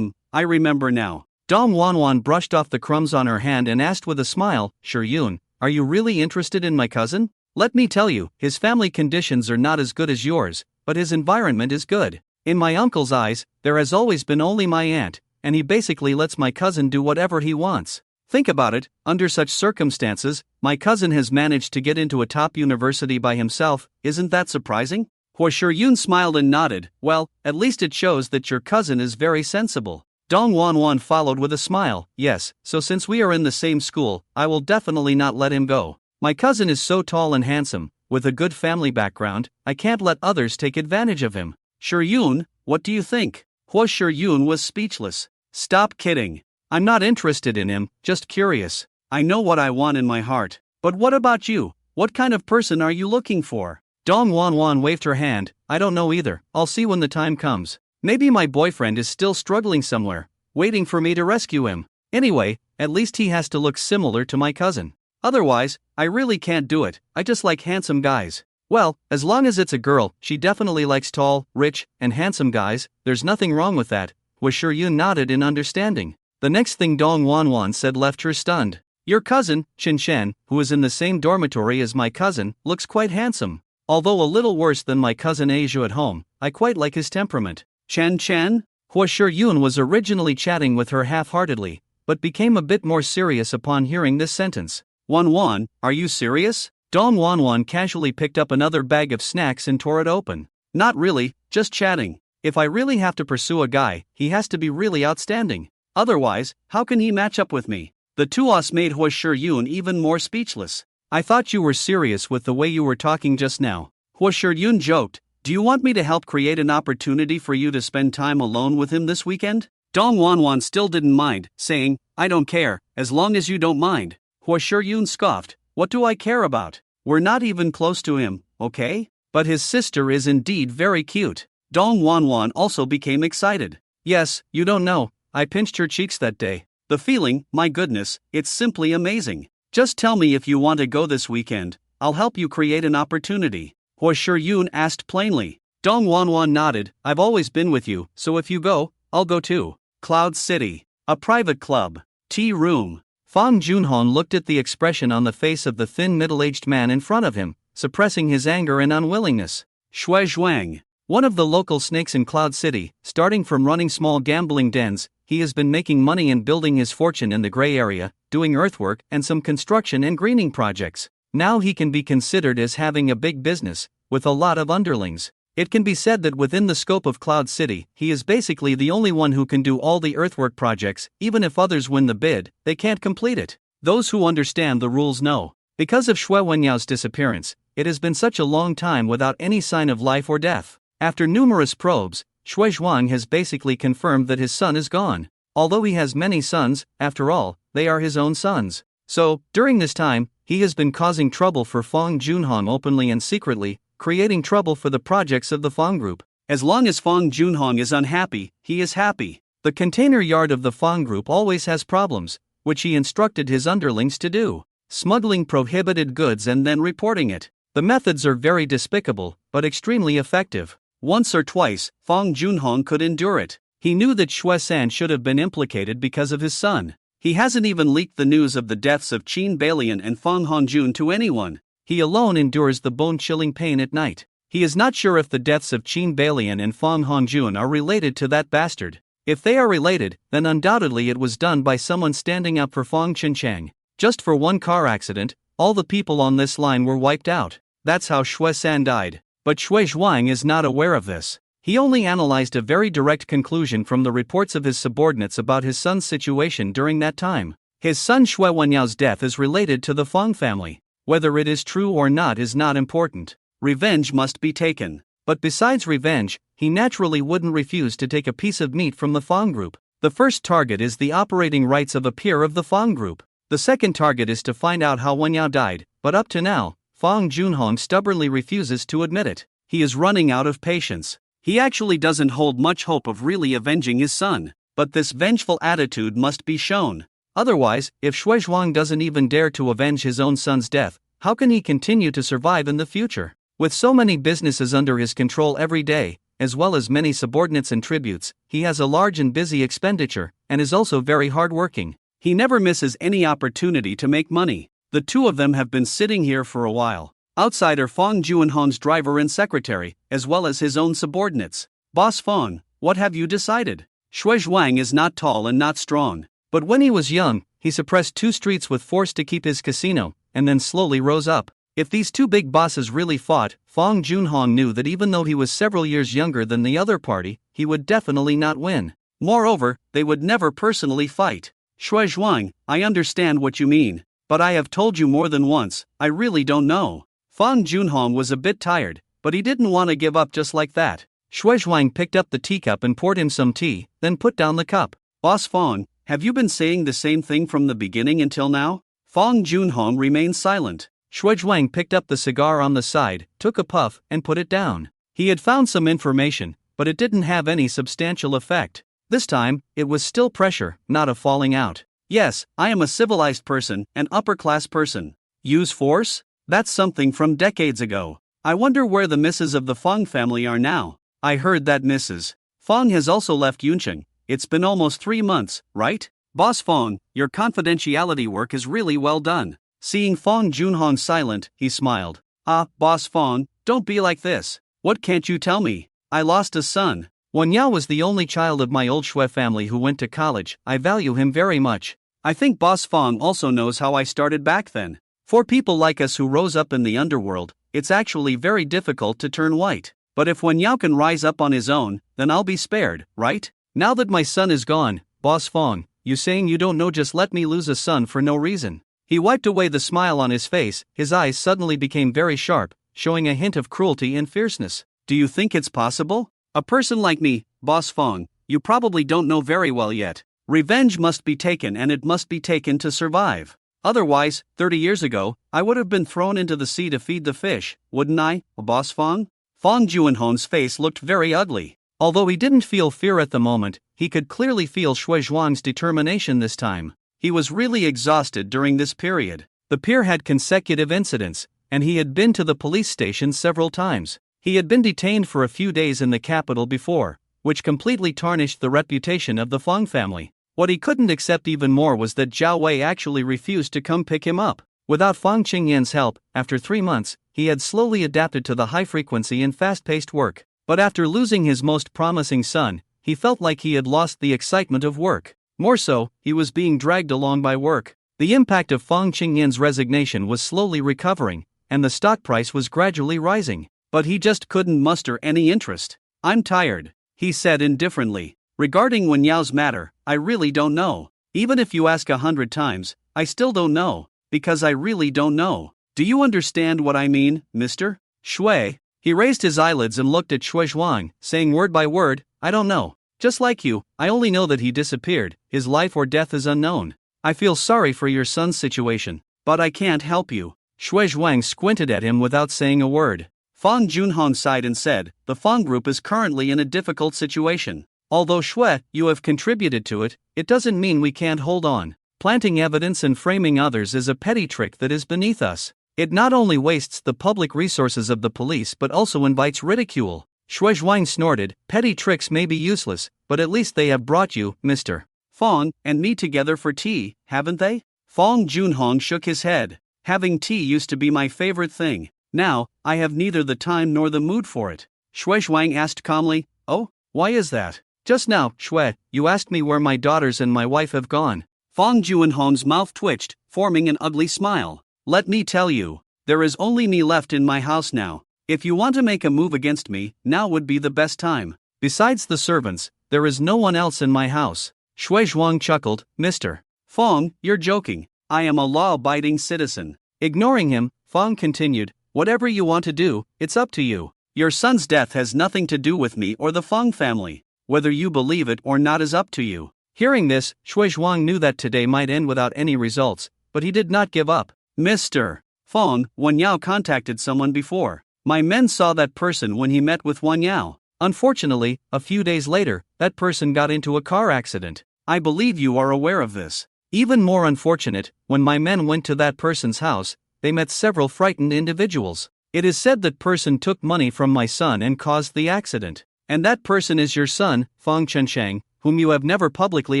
I remember now. Dong Wanwan brushed off the crumbs on her hand and asked with a smile, Shiryun, are you really interested in my cousin? Let me tell you, his family conditions are not as good as yours, but his environment is good. In my uncle's eyes, there has always been only my aunt, and he basically lets my cousin do whatever he wants. Think about it, under such circumstances, my cousin has managed to get into a top university by himself, isn't that surprising? Hua Shiryun smiled and nodded, well, at least it shows that your cousin is very sensible. Dong Wanwan followed with a smile, yes, so since we are in the same school, I will definitely not let him go. My cousin is so tall and handsome, with a good family background, I can't let others take advantage of him. Shiryun, what do you think? Hua Shiryun was speechless. Stop kidding. I'm not interested in him, just curious. I know what I want in my heart. But what about you? What kind of person are you looking for? Dong Wanwan waved her hand, I don't know either, I'll see when the time comes. Maybe my boyfriend is still struggling somewhere, waiting for me to rescue him. Anyway, at least he has to look similar to my cousin. Otherwise, I really can't do it, I just like handsome guys. Well, as long as it's a girl, she definitely likes tall, rich, and handsome guys, there's nothing wrong with that. Hua Shiryun nodded in understanding. The next thing Dong Wanwan said left her stunned. Your cousin, Chen Shen, who is in the same dormitory as my cousin, looks quite handsome. Although a little worse than my cousin Asia at home, I quite like his temperament. Chen Chen? Hua Shiryun was originally chatting with her half-heartedly, but became a bit more serious upon hearing this sentence. Wanwan, are you serious? Dong Wanwan casually picked up another bag of snacks and tore it open. Not really, just chatting. If I really have to pursue a guy, he has to be really outstanding. Otherwise, how can he match up with me? The tuos made Hua Shiryun even more speechless. I thought you were serious with the way you were talking just now. Hua Shiryun joked, do you want me to help create an opportunity for you to spend time alone with him this weekend? Dong Wanwan still didn't mind, saying, I don't care, as long as you don't mind. Hua Shiryun scoffed, what do I care about? We're not even close to him, okay? But his sister is indeed very cute. Dong Wanwan also became excited. Yes, you don't know, I pinched her cheeks that day. The feeling, my goodness, it's simply amazing. Just tell me if you want to go this weekend, I'll help you create an opportunity. Hua Shiryun asked plainly. Dong Wanwan nodded, I've always been with you, so if you go, I'll go too. Cloud City. A private club. Tea room. Fang Junhong looked at the expression on the face of the thin middle-aged man in front of him, suppressing his anger and unwillingness. Shui Zhuang. One of the local snakes in Cloud City, starting from running small gambling dens, he has been making money and building his fortune in the gray area, doing earthwork and some construction and greening projects. Now he can be considered as having a big business, with a lot of underlings. It can be said that within the scope of Cloud City, he is basically the only one who can do all the earthwork projects, even if others win the bid, they can't complete it. Those who understand the rules know. Because of Shui Wenyao's disappearance, it has been such a long time without any sign of life or death. After numerous probes, Shui Zhuang has basically confirmed that his son is gone. Although he has many sons, after all, they are his own sons. So, during this time, he has been causing trouble for Fang Junhong openly and secretly, creating trouble for the projects of the Fang Group. As long as Fang Junhong is unhappy, he is happy. The container yard of the Fang Group always has problems, which he instructed his underlings to do. Smuggling prohibited goods and then reporting it. The methods are very despicable, but extremely effective. Once or twice, Fang Junhong could endure it. He knew that Shui San should have been implicated because of his son. He hasn't even leaked the news of the deaths of Qin Balian and Fang Hongjun to anyone. He alone endures the bone-chilling pain at night. He is not sure if the deaths of Qin Balian and Fang Hongjun are related to that bastard. If they are related, then undoubtedly it was done by someone standing up for Fang Chenchang. Just for one car accident, all the people on this line were wiped out. That's how Shui San died. But Shui Zhuang is not aware of this. He only analyzed a very direct conclusion from the reports of his subordinates about his son's situation during that time. His son Shui Wenyao's death is related to the Fang family. Whether it is true or not is not important. Revenge must be taken. But besides revenge, he naturally wouldn't refuse to take a piece of meat from the Fang group. The first target is the operating rights of a peer of the Fang group. The second target is to find out how Wenyao died, but up to now, Fang Junhong stubbornly refuses to admit it. He is running out of patience. He actually doesn't hold much hope of really avenging his son. But this vengeful attitude must be shown. Otherwise, if Shui Zhuang doesn't even dare to avenge his own son's death, how can he continue to survive in the future? With so many businesses under his control every day, as well as many subordinates and tributes, he has a large and busy expenditure, and is also very hardworking. He never misses any opportunity to make money. The two of them have been sitting here for a while. Outside are Fang Juanhong's driver and secretary, as well as his own subordinates. Boss Fang, what have you decided? Shui Zhuang is not tall and not strong. But when he was young, he suppressed 2 streets with force to keep his casino, and then slowly rose up. If these 2 big bosses really fought, Fang Junhong knew that even though he was several years younger than the other party, he would definitely not win. Moreover, they would never personally fight. Shui Zhuang, I understand what you mean, but I have told you more than once, I really don't know. Fang Junhong was a bit tired, but he didn't want to give up just like that. Shui Zhuang picked up the teacup and poured him some tea, then put down the cup. Boss Fang, have you been saying the same thing from the beginning until now? Fang Junhong remained silent. Shui Zhuang picked up the cigar on the side, took a puff, and put it down. He had found some information, but it didn't have any substantial effect. This time, it was still pressure, not a falling out. Yes, I am a civilized person, an upper-class person. Use force? That's something from decades ago. I wonder where the misses of the Fang family are now. I heard that Mrs. Fang has also left Yuncheng. It's been almost 3 months, right? Boss Fang, your confidentiality work is really well done. Seeing Fang Junhong silent, he smiled. Ah, Boss Fang, don't be like this. What can't you tell me? I lost a son. Wenyao was the only child of my old Shui family who went to college. I value him very much. I think Boss Fang also knows how I started back then. For people like us who rose up in the underworld, it's actually very difficult to turn white. But if Wenyao can rise up on his own, then I'll be spared, right? Now that my son is gone, Boss Fang, you saying you don't know, just let me lose a son for no reason. He wiped away the smile on his face, his eyes suddenly became very sharp, showing a hint of cruelty and fierceness. Do you think it's possible? A person like me, Boss Fang, you probably don't know very well yet. Revenge must be taken, and it must be taken to survive. Otherwise, 30 years ago, I would have been thrown into the sea to feed the fish, wouldn't I, Boss Fang? Fang Juanhong's face looked very ugly. Although he didn't feel fear at the moment, he could clearly feel Shui Zhuang's determination this time. He was really exhausted during this period. The peer had consecutive incidents, and he had been to the police station several times. He had been detained for a few days in the capital before, which completely tarnished the reputation of the Fang family. What he couldn't accept even more was that Zhao Wei actually refused to come pick him up. Without Fang Qingyan's help, after 3 months, he had slowly adapted to the high-frequency and fast-paced work. But after losing his most promising son, he felt like he had lost the excitement of work. More so, he was being dragged along by work. The impact of Fang Qingyan's resignation was slowly recovering, and the stock price was gradually rising. But he just couldn't muster any interest. I'm tired, he said indifferently. Regarding Wenyao's matter, I really don't know. Even if you ask 100 times, I still don't know, because I really don't know. Do you understand what I mean, Mr. Shui? He raised his eyelids and looked at Shui Zhuang, saying word by word, I don't know. Just like you, I only know that he disappeared, his life or death is unknown. I feel sorry for your son's situation, but I can't help you. Shui Zhuang squinted at him without saying a word. Fang Junhong sighed and said, the Fang group is currently in a difficult situation. Although Shui, you have contributed to it, it doesn't mean we can't hold on. Planting evidence and framing others is a petty trick that is beneath us. It not only wastes the public resources of the police but also invites ridicule. Shui Zhuang snorted, petty tricks may be useless, but at least they have brought you, Mr. Fong and me together for tea, haven't they? Fong Junhong shook his head. Having tea used to be my favorite thing. Now, I have neither the time nor the mood for it. Shui Zhuang asked calmly. Oh, why is that? Just now, Shui, you asked me where my daughters and my wife have gone. Fong Junhong's mouth twitched, forming an ugly smile. Let me tell you, there is only me left in my house now. If you want to make a move against me, now would be the best time. Besides the servants, there is no one else in my house. Shui Zhuang chuckled. Mr. Fong, you're joking. I am a law-abiding citizen. Ignoring him, Fong continued, whatever you want to do, it's up to you. Your son's death has nothing to do with me or the Fong family. Whether you believe it or not is up to you. Hearing this, Shui Zhuang knew that today might end without any results, but he did not give up. Mr. Fong, Wan Yao contacted someone before. My men saw that person when he met with Wan Yao. Unfortunately, a few days later, that person got into a car accident. I believe you are aware of this. Even more unfortunate, when my men went to that person's house, they met several frightened individuals. It is said that person took money from my son and caused the accident. And that person is your son, Fong Chensheng, whom you have never publicly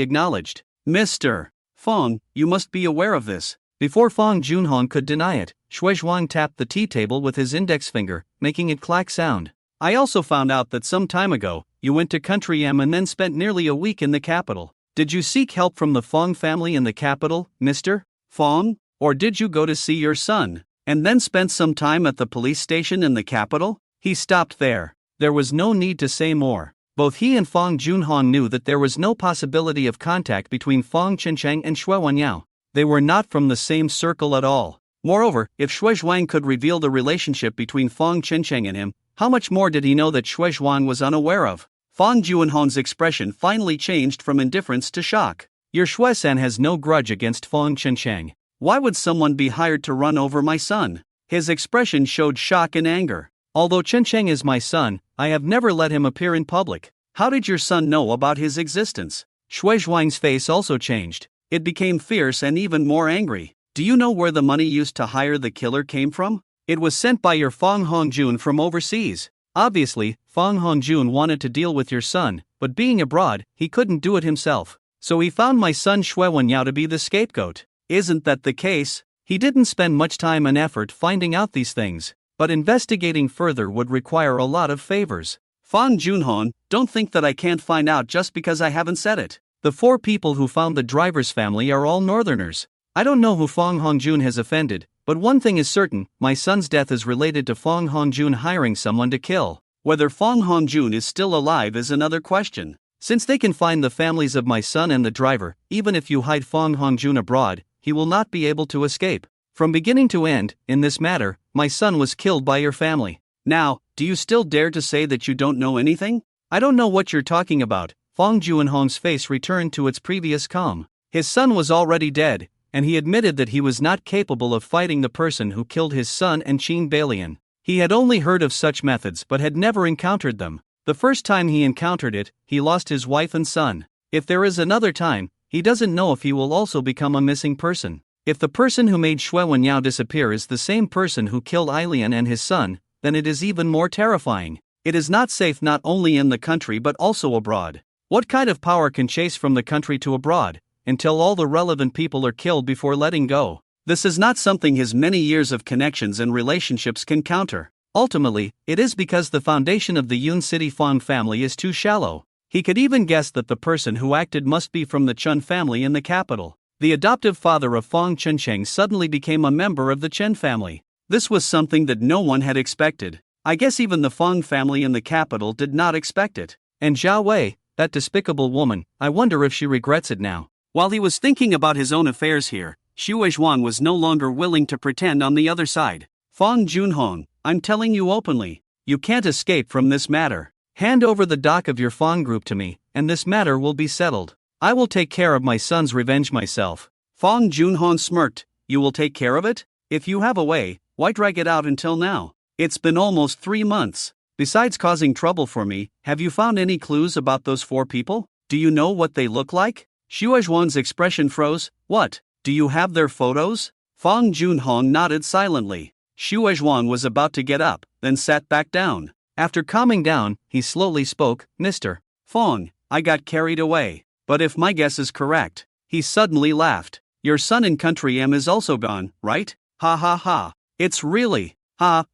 acknowledged. Mr. Fong, you must be aware of this. Before Fong Junhong could deny it, Shui Zhuang tapped the tea table with his index finger, making it clack sound. I also found out that some time ago, you went to Country M and then spent nearly a week in the capital. Did you seek help from the Fong family in the capital, Mr. Fong? Or did you go to see your son, and then spent some time at the police station in the capital? He stopped there. There was no need to say more. Both he and Fong Junhong knew that there was no possibility of contact between Fong Chensheng and Shui Wanyao. They were not from the same circle at all. Moreover, if Shui Zhuang could reveal the relationship between Fong Chensheng and him, how much more did he know that Shui Zhuang was unaware of? Fong Junhong's expression finally changed from indifference to shock. Your Shui-san has no grudge against Fong Chensheng. Why would someone be hired to run over my son? His expression showed shock and anger. Although Chensheng is my son, I have never let him appear in public. How did your son know about his existence? Shui Zhuang's face also changed. It became fierce and even more angry. Do you know where the money used to hire the killer came from? It was sent by your Fong Hongjun from overseas. Obviously, Fong Hongjun wanted to deal with your son, but being abroad, he couldn't do it himself. So he found my son Shui Wanyao to be the scapegoat. Isn't that the case? He didn't spend much time and effort finding out these things, but investigating further would require a lot of favors. Fong Junhong, don't think that I can't find out just because I haven't said it. The 4 people who found the driver's family are all northerners. I don't know who Fong Hongjun has offended, but one thing is certain, my son's death is related to Fong Hongjun hiring someone to kill. Whether Fong Hongjun is still alive is another question. Since they can find the families of my son and the driver, even if you hide Fong Hongjun abroad, he will not be able to escape. From beginning to end, in this matter, my son was killed by your family. Now, do you still dare to say that you don't know anything? I don't know what you're talking about. Fong Junhong's face returned to its previous calm. His son was already dead, and he admitted that he was not capable of fighting the person who killed his son and Qin Balian. He had only heard of such methods but had never encountered them. The first time he encountered it, he lost his wife and son. If there is another time, he doesn't know if he will also become a missing person. If the person who made Shui Wanyao disappear is the same person who killed Ailian and his son, then it is even more terrifying. It is not safe not only in the country but also abroad. What kind of power can chase from the country to abroad, until all the relevant people are killed before letting go? This is not something his many years of connections and relationships can counter. Ultimately, it is because the foundation of the Yun City Fong family is too shallow. He could even guess that the person who acted must be from the Chun family in the capital. The adoptive father of Fong Chensheng suddenly became a member of the Chen family. This was something that no one had expected. I guess even the Fong family in the capital did not expect it. And Zhao Wei, that despicable woman, I wonder if she regrets it now. While he was thinking about his own affairs here, Xu Zhuang was no longer willing to pretend on the other side. Fong Junhong, I'm telling you openly, you can't escape from this matter. Hand over the doc of your Fong group to me, and this matter will be settled. I will take care of my son's revenge myself. Fong Junhong smirked. You will take care of it? If you have a way, why drag it out until now? It's been almost 3 months. Besides causing trouble for me, have you found any clues about those 4 people? Do you know what they look like? Xu Zhuang's expression froze. What? Do you have their photos? Fong Junhong nodded silently. Xu Zhuang was about to get up, then sat back down. After calming down, he slowly spoke. Mr. Fong, I got carried away. But if my guess is correct, he suddenly laughed. Your son in country M is also gone, right? Ha ha ha. It's really,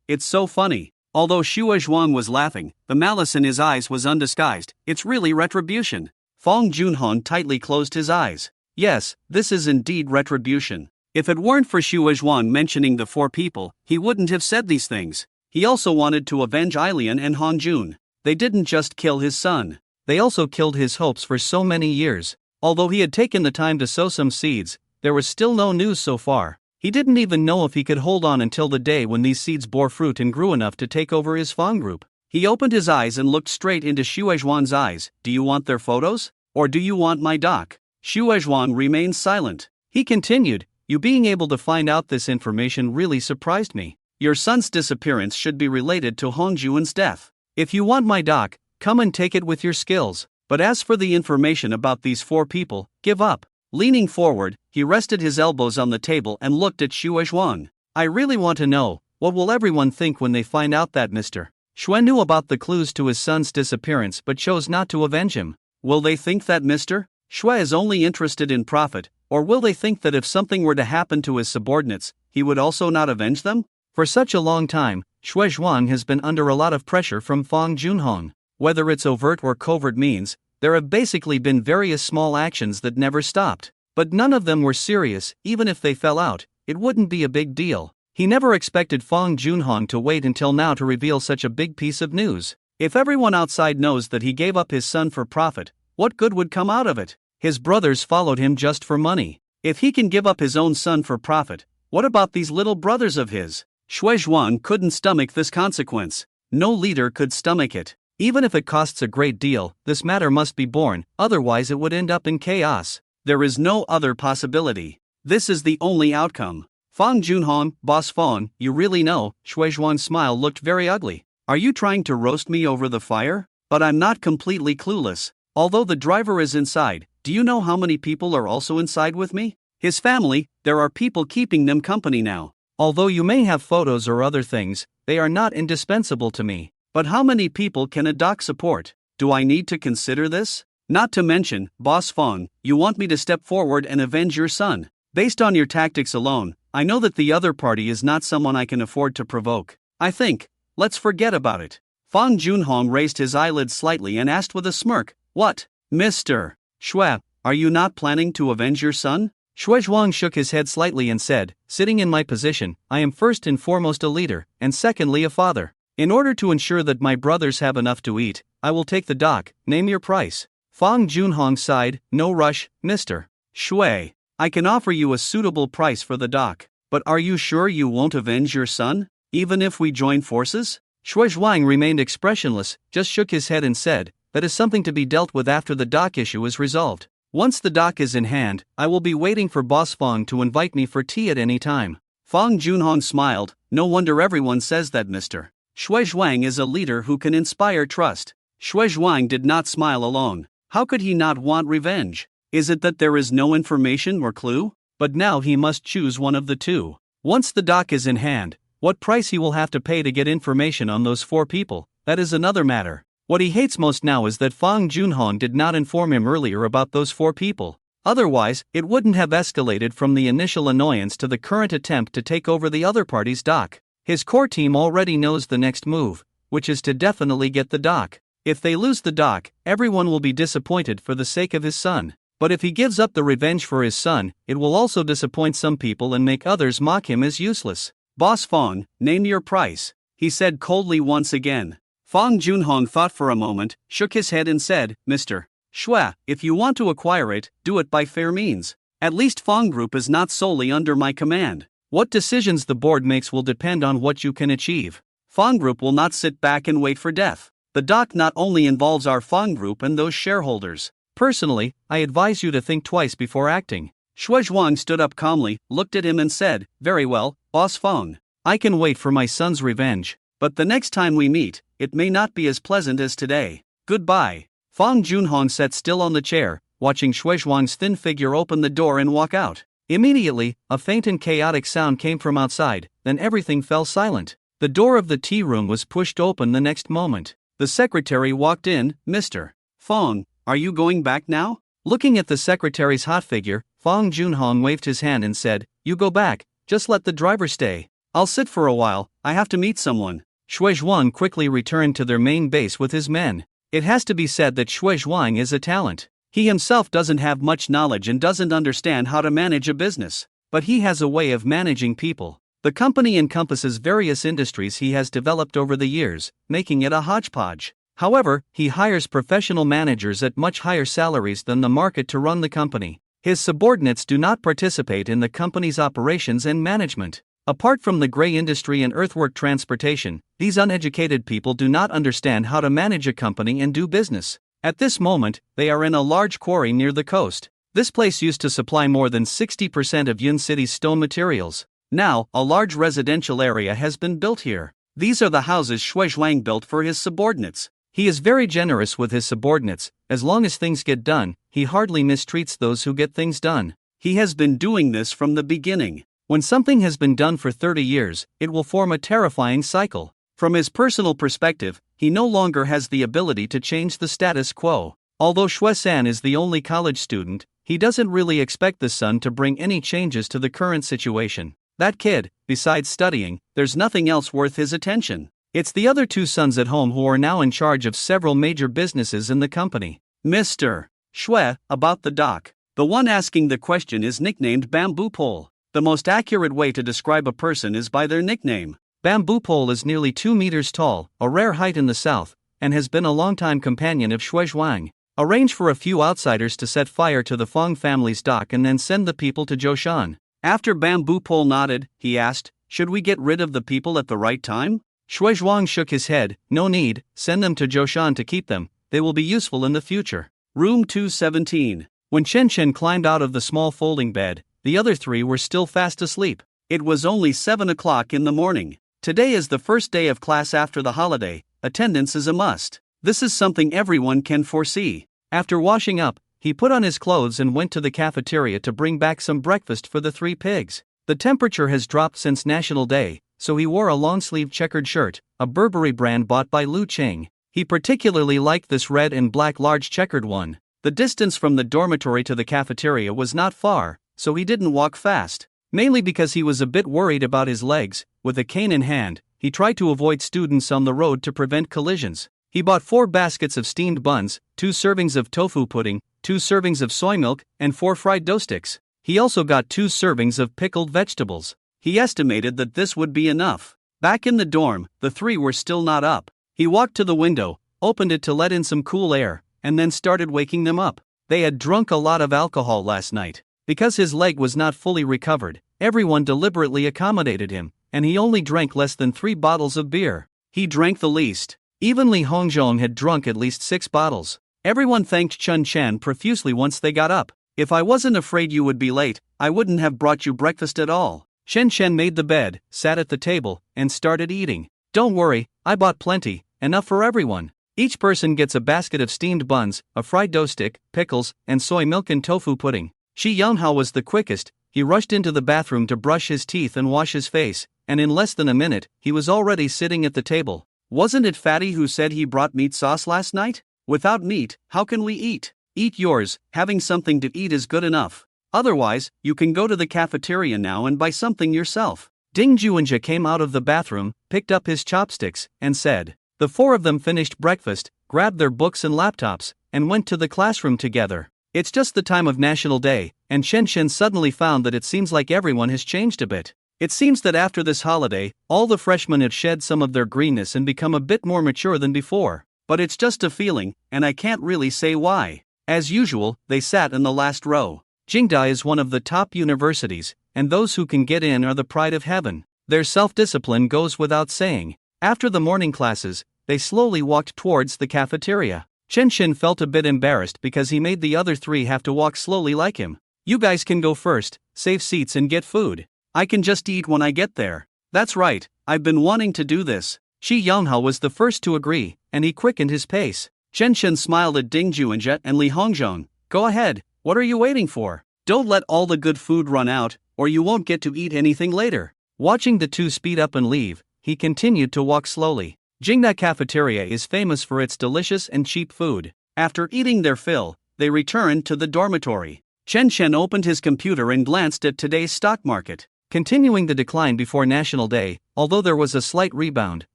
it's so funny. Although Xue Zhuang was laughing, the malice in his eyes was undisguised. It's really retribution. Fong Junhong tightly closed his eyes. Yes, this is indeed retribution. If it weren't for Xue Zhuang mentioning the 4 people, he wouldn't have said these things. He also wanted to avenge Ailian and Han Jun. They didn't just kill his son. They also killed his hopes for so many years. Although he had taken the time to sow some seeds, there was still no news so far. He didn't even know if he could hold on until the day when these seeds bore fruit and grew enough to take over his Fong group. He opened his eyes and looked straight into Xue Zhuang's eyes. Do you want their photos? Or do you want my doc? Xue Zhuang remained silent. He continued, you being able to find out this information really surprised me. Your son's disappearance should be related to Hong Juan's death. If you want my doc, come and take it with your skills. But as for the information about these 4 people, give up. Leaning forward, he rested his elbows on the table and looked at Xue Zhuang. I really want to know, what will everyone think when they find out that Mr. Xue knew about the clues to his son's disappearance but chose not to avenge him? Will they think that Mr. Xue is only interested in profit, or will they think that if something were to happen to his subordinates, he would also not avenge them? For such a long time, Xue Zhuang has been under a lot of pressure from Fong Junhong. Whether it's overt or covert means, there have basically been various small actions that never stopped. But none of them were serious. Even if they fell out, it wouldn't be a big deal. He never expected Fong Junhong to wait until now to reveal such a big piece of news. If everyone outside knows that he gave up his son for profit, what good would come out of it? His brothers followed him just for money. If he can give up his own son for profit, what about these little brothers of his? Xue Zhuang couldn't stomach this consequence. No leader could stomach it. Even if it costs a great deal, this matter must be borne, otherwise it would end up in chaos. There is no other possibility. This is the only outcome. Fong Junhong, Boss Fong, you really know, Xue Zhuang's smile looked very ugly. Are you trying to roast me over the fire? But I'm not completely clueless. Although the driver is inside, do you know how many people are also inside with me? His family, there are people keeping them company now. Although you may have photos or other things, they are not indispensable to me. But how many people can a doc support? Do I need to consider this? Not to mention, Boss Fong, you want me to step forward and avenge your son. Based on your tactics alone, I know that the other party is not someone I can afford to provoke. I think, let's forget about it. Fong Junhong raised his eyelids slightly and asked with a smirk, what? Mr. Xue, are you not planning to avenge your son? Xue Zhuang shook his head slightly and said, sitting in my position, I am first and foremost a leader, and secondly a father. In order to ensure that my brothers have enough to eat, I will take the doc. Name your price. Fong Junhong sighed, no rush, Mr. Xue. I can offer you a suitable price for the doc. But are you sure you won't avenge your son, even if we join forces? Xue Zhuang remained expressionless, just shook his head and said, that is something to be dealt with after the doc issue is resolved. Once the doc is in hand, I will be waiting for Boss Fong to invite me for tea at any time. Fong Junhong smiled, no wonder everyone says that Mr. Xue Zhuang is a leader who can inspire trust. Xue Zhuang did not smile alone. How could he not want revenge? Is it that there is no information or clue? But now he must choose one of the two. Once the doc is in hand, what price he will have to pay to get information on those 4 people, that is another matter. What he hates most now is that Fong Junhong did not inform him earlier about those 4 people. Otherwise, it wouldn't have escalated from the initial annoyance to the current attempt to take over the other party's doc. His core team already knows the next move, which is to definitely get the doc. If they lose the doc, everyone will be disappointed for the sake of his son. But if he gives up the revenge for his son, it will also disappoint some people and make others mock him as useless. Boss Fong, name your price, he said coldly once again. Fong Junhong thought for a moment, shook his head and said, Mr. Xue, if you want to acquire it, do it by fair means. At least Fong Group is not solely under my command. What decisions the board makes will depend on what you can achieve. Fong Group will not sit back and wait for death. The doc not only involves our Fong Group and those shareholders. Personally, I advise you to think twice before acting. Xue Zhuang stood up calmly, looked at him and said, very well, Boss Fong. I can wait for my son's revenge. But the next time we meet, it may not be as pleasant as today. Goodbye. Fong Junhong sat still on the chair, watching Xue Zhuang's thin figure open the door and walk out. Immediately, a faint and chaotic sound came from outside, then everything fell silent. The door of the tea room was pushed open the next moment. The secretary walked in, Mr. Fong, are you going back now? Looking at the secretary's hot figure, Fong Junhong waved his hand and said, "You go back, just let the driver stay. I'll sit for a while, I have to meet someone." Shui Zhuang quickly returned to their main base with his men. It has to be said that Shui Zhuang is a talent. He himself doesn't have much knowledge and doesn't understand how to manage a business, but he has a way of managing people. The company encompasses various industries he has developed over the years, making it a hodgepodge. However, he hires professional managers at much higher salaries than the market to run the company. His subordinates do not participate in the company's operations and management. Apart from the gray industry and earthwork transportation, these uneducated people do not understand how to manage a company and do business. At this moment, they are in a large quarry near the coast. This place used to supply more than 60% of Yun City's stone materials. Now, a large residential area has been built here. These are the houses Shui Zhuang built for his subordinates. He is very generous with his subordinates. As long as things get done, he hardly mistreats those who get things done. He has been doing this from the beginning. When something has been done for 30 years, it will form a terrifying cycle. From his personal perspective, he no longer has the ability to change the status quo. Although Shui-san is the only college student, he doesn't really expect the son to bring any changes to the current situation. That kid, besides studying, there's nothing else worth his attention. It's the other two sons at home who are now in charge of several major businesses in the company. Mr. Shui, about the dock. The one asking the question is nicknamed Bamboo Pole. The most accurate way to describe a person is by their nickname. Bamboo Pole is nearly 2 meters tall, a rare height in the south, and has been a longtime companion of Shui Zhuang. Arrange for a few outsiders to set fire to the Fong family's dock and then send the people to Zhoushan. After Bamboo Pole nodded, he asked, "Should we get rid of the people at the right time?" Shui Zhuang shook his head. "No need, send them to Zhoushan to keep them, they will be useful in the future." Room 217. When Chen Chen climbed out of the small folding bed, the other three were still fast asleep. It was only 7 o'clock in the morning. Today is the first day of class after the holiday. Attendance is a must. This is something everyone can foresee. After washing up, he put on his clothes and went to the cafeteria to bring back some breakfast for the three pigs. The temperature has dropped since National Day, so he wore a long-sleeved checkered shirt, a Burberry brand bought by Lu Cheng. He particularly liked this red and black large checkered one. The distance from the dormitory to the cafeteria was not far, so he didn't walk fast. Mainly because he was a bit worried about his legs. With a cane in hand, he tried to avoid students on the road to prevent collisions. He bought 4 baskets of steamed buns, 2 servings of tofu pudding, 2 servings of soy milk, and 4 fried dough sticks. He also got 2 servings of pickled vegetables. He estimated that this would be enough. Back in the dorm, the 3 were still not up. He walked to the window, opened it to let in some cool air, and then started waking them up. They had drunk a lot of alcohol last night. Because his leg was not fully recovered, everyone deliberately accommodated him, and he only drank less than 3 bottles of beer. He drank the least. Even Li Hongzhong had drunk at least 6 bottles. Everyone thanked Chun Chan profusely once they got up. "If I wasn't afraid you would be late, I wouldn't have brought you breakfast at all." Shen Shen made the bed, sat at the table, and started eating. "Don't worry, I bought plenty, enough for everyone. Each person gets a basket of steamed buns, a fried dough stick, pickles, and soy milk and tofu pudding." Shi Yanghao was the quickest. He rushed into the bathroom to brush his teeth and wash his face, and in less than a minute, he was already sitting at the table. "Wasn't it Fatty who said he brought meat sauce last night? Without meat, how can we eat?" "Eat yours, having something to eat is good enough. Otherwise, you can go to the cafeteria now and buy something yourself." Ding Juanjia came out of the bathroom, picked up his chopsticks, and said. The 4 of them finished breakfast, grabbed their books and laptops, and went to the classroom together. It's just the time of National Day, and Shen Shen suddenly found that it seems like everyone has changed a bit. It seems that after this holiday, all the freshmen have shed some of their greenness and become a bit more mature than before. But it's just a feeling, and I can't really say why. As usual, they sat in the last row. Jingda is one of the top universities, and those who can get in are the pride of heaven. Their self-discipline goes without saying. After the morning classes, they slowly walked towards the cafeteria. Chen Shen felt a bit embarrassed because he made the other 3 have to walk slowly like him. "You guys can go first, save seats and get food. I can just eat when I get there." "That's right, I've been wanting to do this." Shi Yanghao was the first to agree, and he quickened his pace. Chen Shen smiled at Ding Juanjia and Li Hongzhong. "Go ahead, what are you waiting for? Don't let all the good food run out, or you won't get to eat anything later." Watching the 2 speed up and leave, he continued to walk slowly. Jingda Cafeteria is famous for its delicious and cheap food. After eating their fill, they returned to the dormitory. Chen Chen opened his computer and glanced at today's stock market. Continuing the decline before National Day, although there was a slight rebound,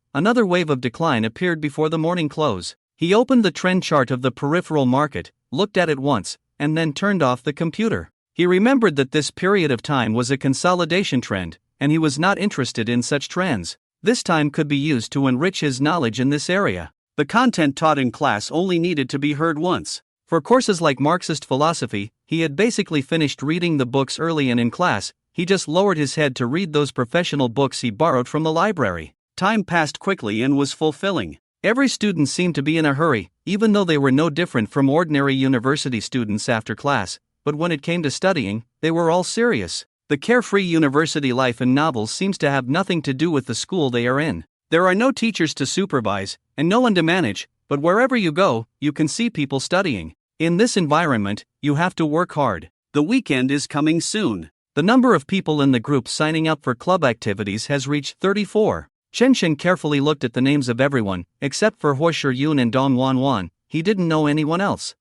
another wave of decline appeared before the morning close. He opened the trend chart of the peripheral market, looked at it once, and then turned off the computer. He remembered that this period of time was a consolidation trend, and he was not interested in such trends. This time could be used to enrich his knowledge in this area. The content taught in class only needed to be heard once. For courses like Marxist philosophy, he had basically finished reading the books early, and in class, he just lowered his head to read those professional books he borrowed from the library. Time passed quickly and was fulfilling. Every student seemed to be in a hurry, even though they were no different from ordinary university students after class, but when it came to studying, they were all serious. The carefree university life in novels seems to have nothing to do with the school they are in. There are no teachers to supervise, and no one to manage, but wherever you go, you can see people studying. In this environment, you have to work hard. The weekend is coming soon. The number of people in the group signing up for club activities has reached 34. Chen Chen carefully looked at the names of everyone, except for Huo Shiyun and Dong Wanwan. He didn't know anyone else.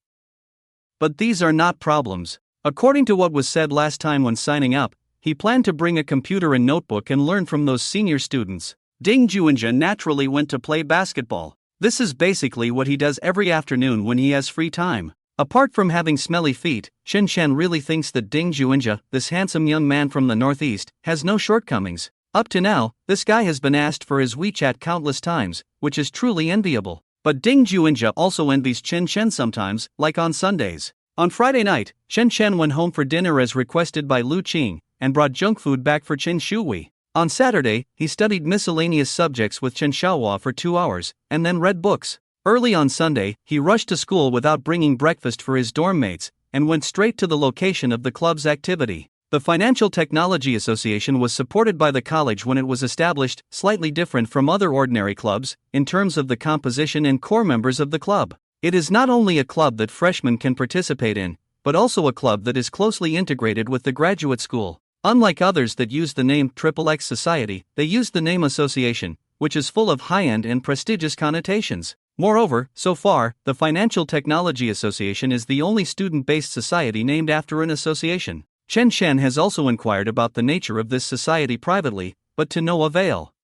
But these are not problems. According to what was said last time when signing up, he planned to bring a computer and notebook and learn from those senior students. Ding Juanjia naturally went to play basketball. This is basically what he does every afternoon when he has free time. Apart from having smelly feet, Chen Chen really thinks that Ding Juanjia, this handsome young man from the northeast, has no shortcomings. Up to now, this guy has been asked for his WeChat countless times, which is truly enviable. But Ding Juanjia also envies Chen Chen sometimes, like on Sundays. On Friday night, Chen Chen went home for dinner as requested by Lu Qing, and brought junk food back for Chen Shui. On Saturday, he studied miscellaneous subjects with Chen Xiaohua for 2 hours, and then read books. Early on Sunday, he rushed to school without bringing breakfast for his dorm mates, and went straight to the location of the club's activity. The Financial Technology Association was supported by the college when it was established, slightly different from other ordinary clubs, in terms of the composition and core members of the club. It is not only a club that freshmen can participate in, but also a club that is closely integrated with the graduate school. Unlike others that use the name XXX Society, they use the name Association, which is full of high-end and prestigious connotations. Moreover, so far, the Financial Technology Association is the only student-based society named after an association. Chen Chen has also inquired about the nature of this society privately, but to no avail.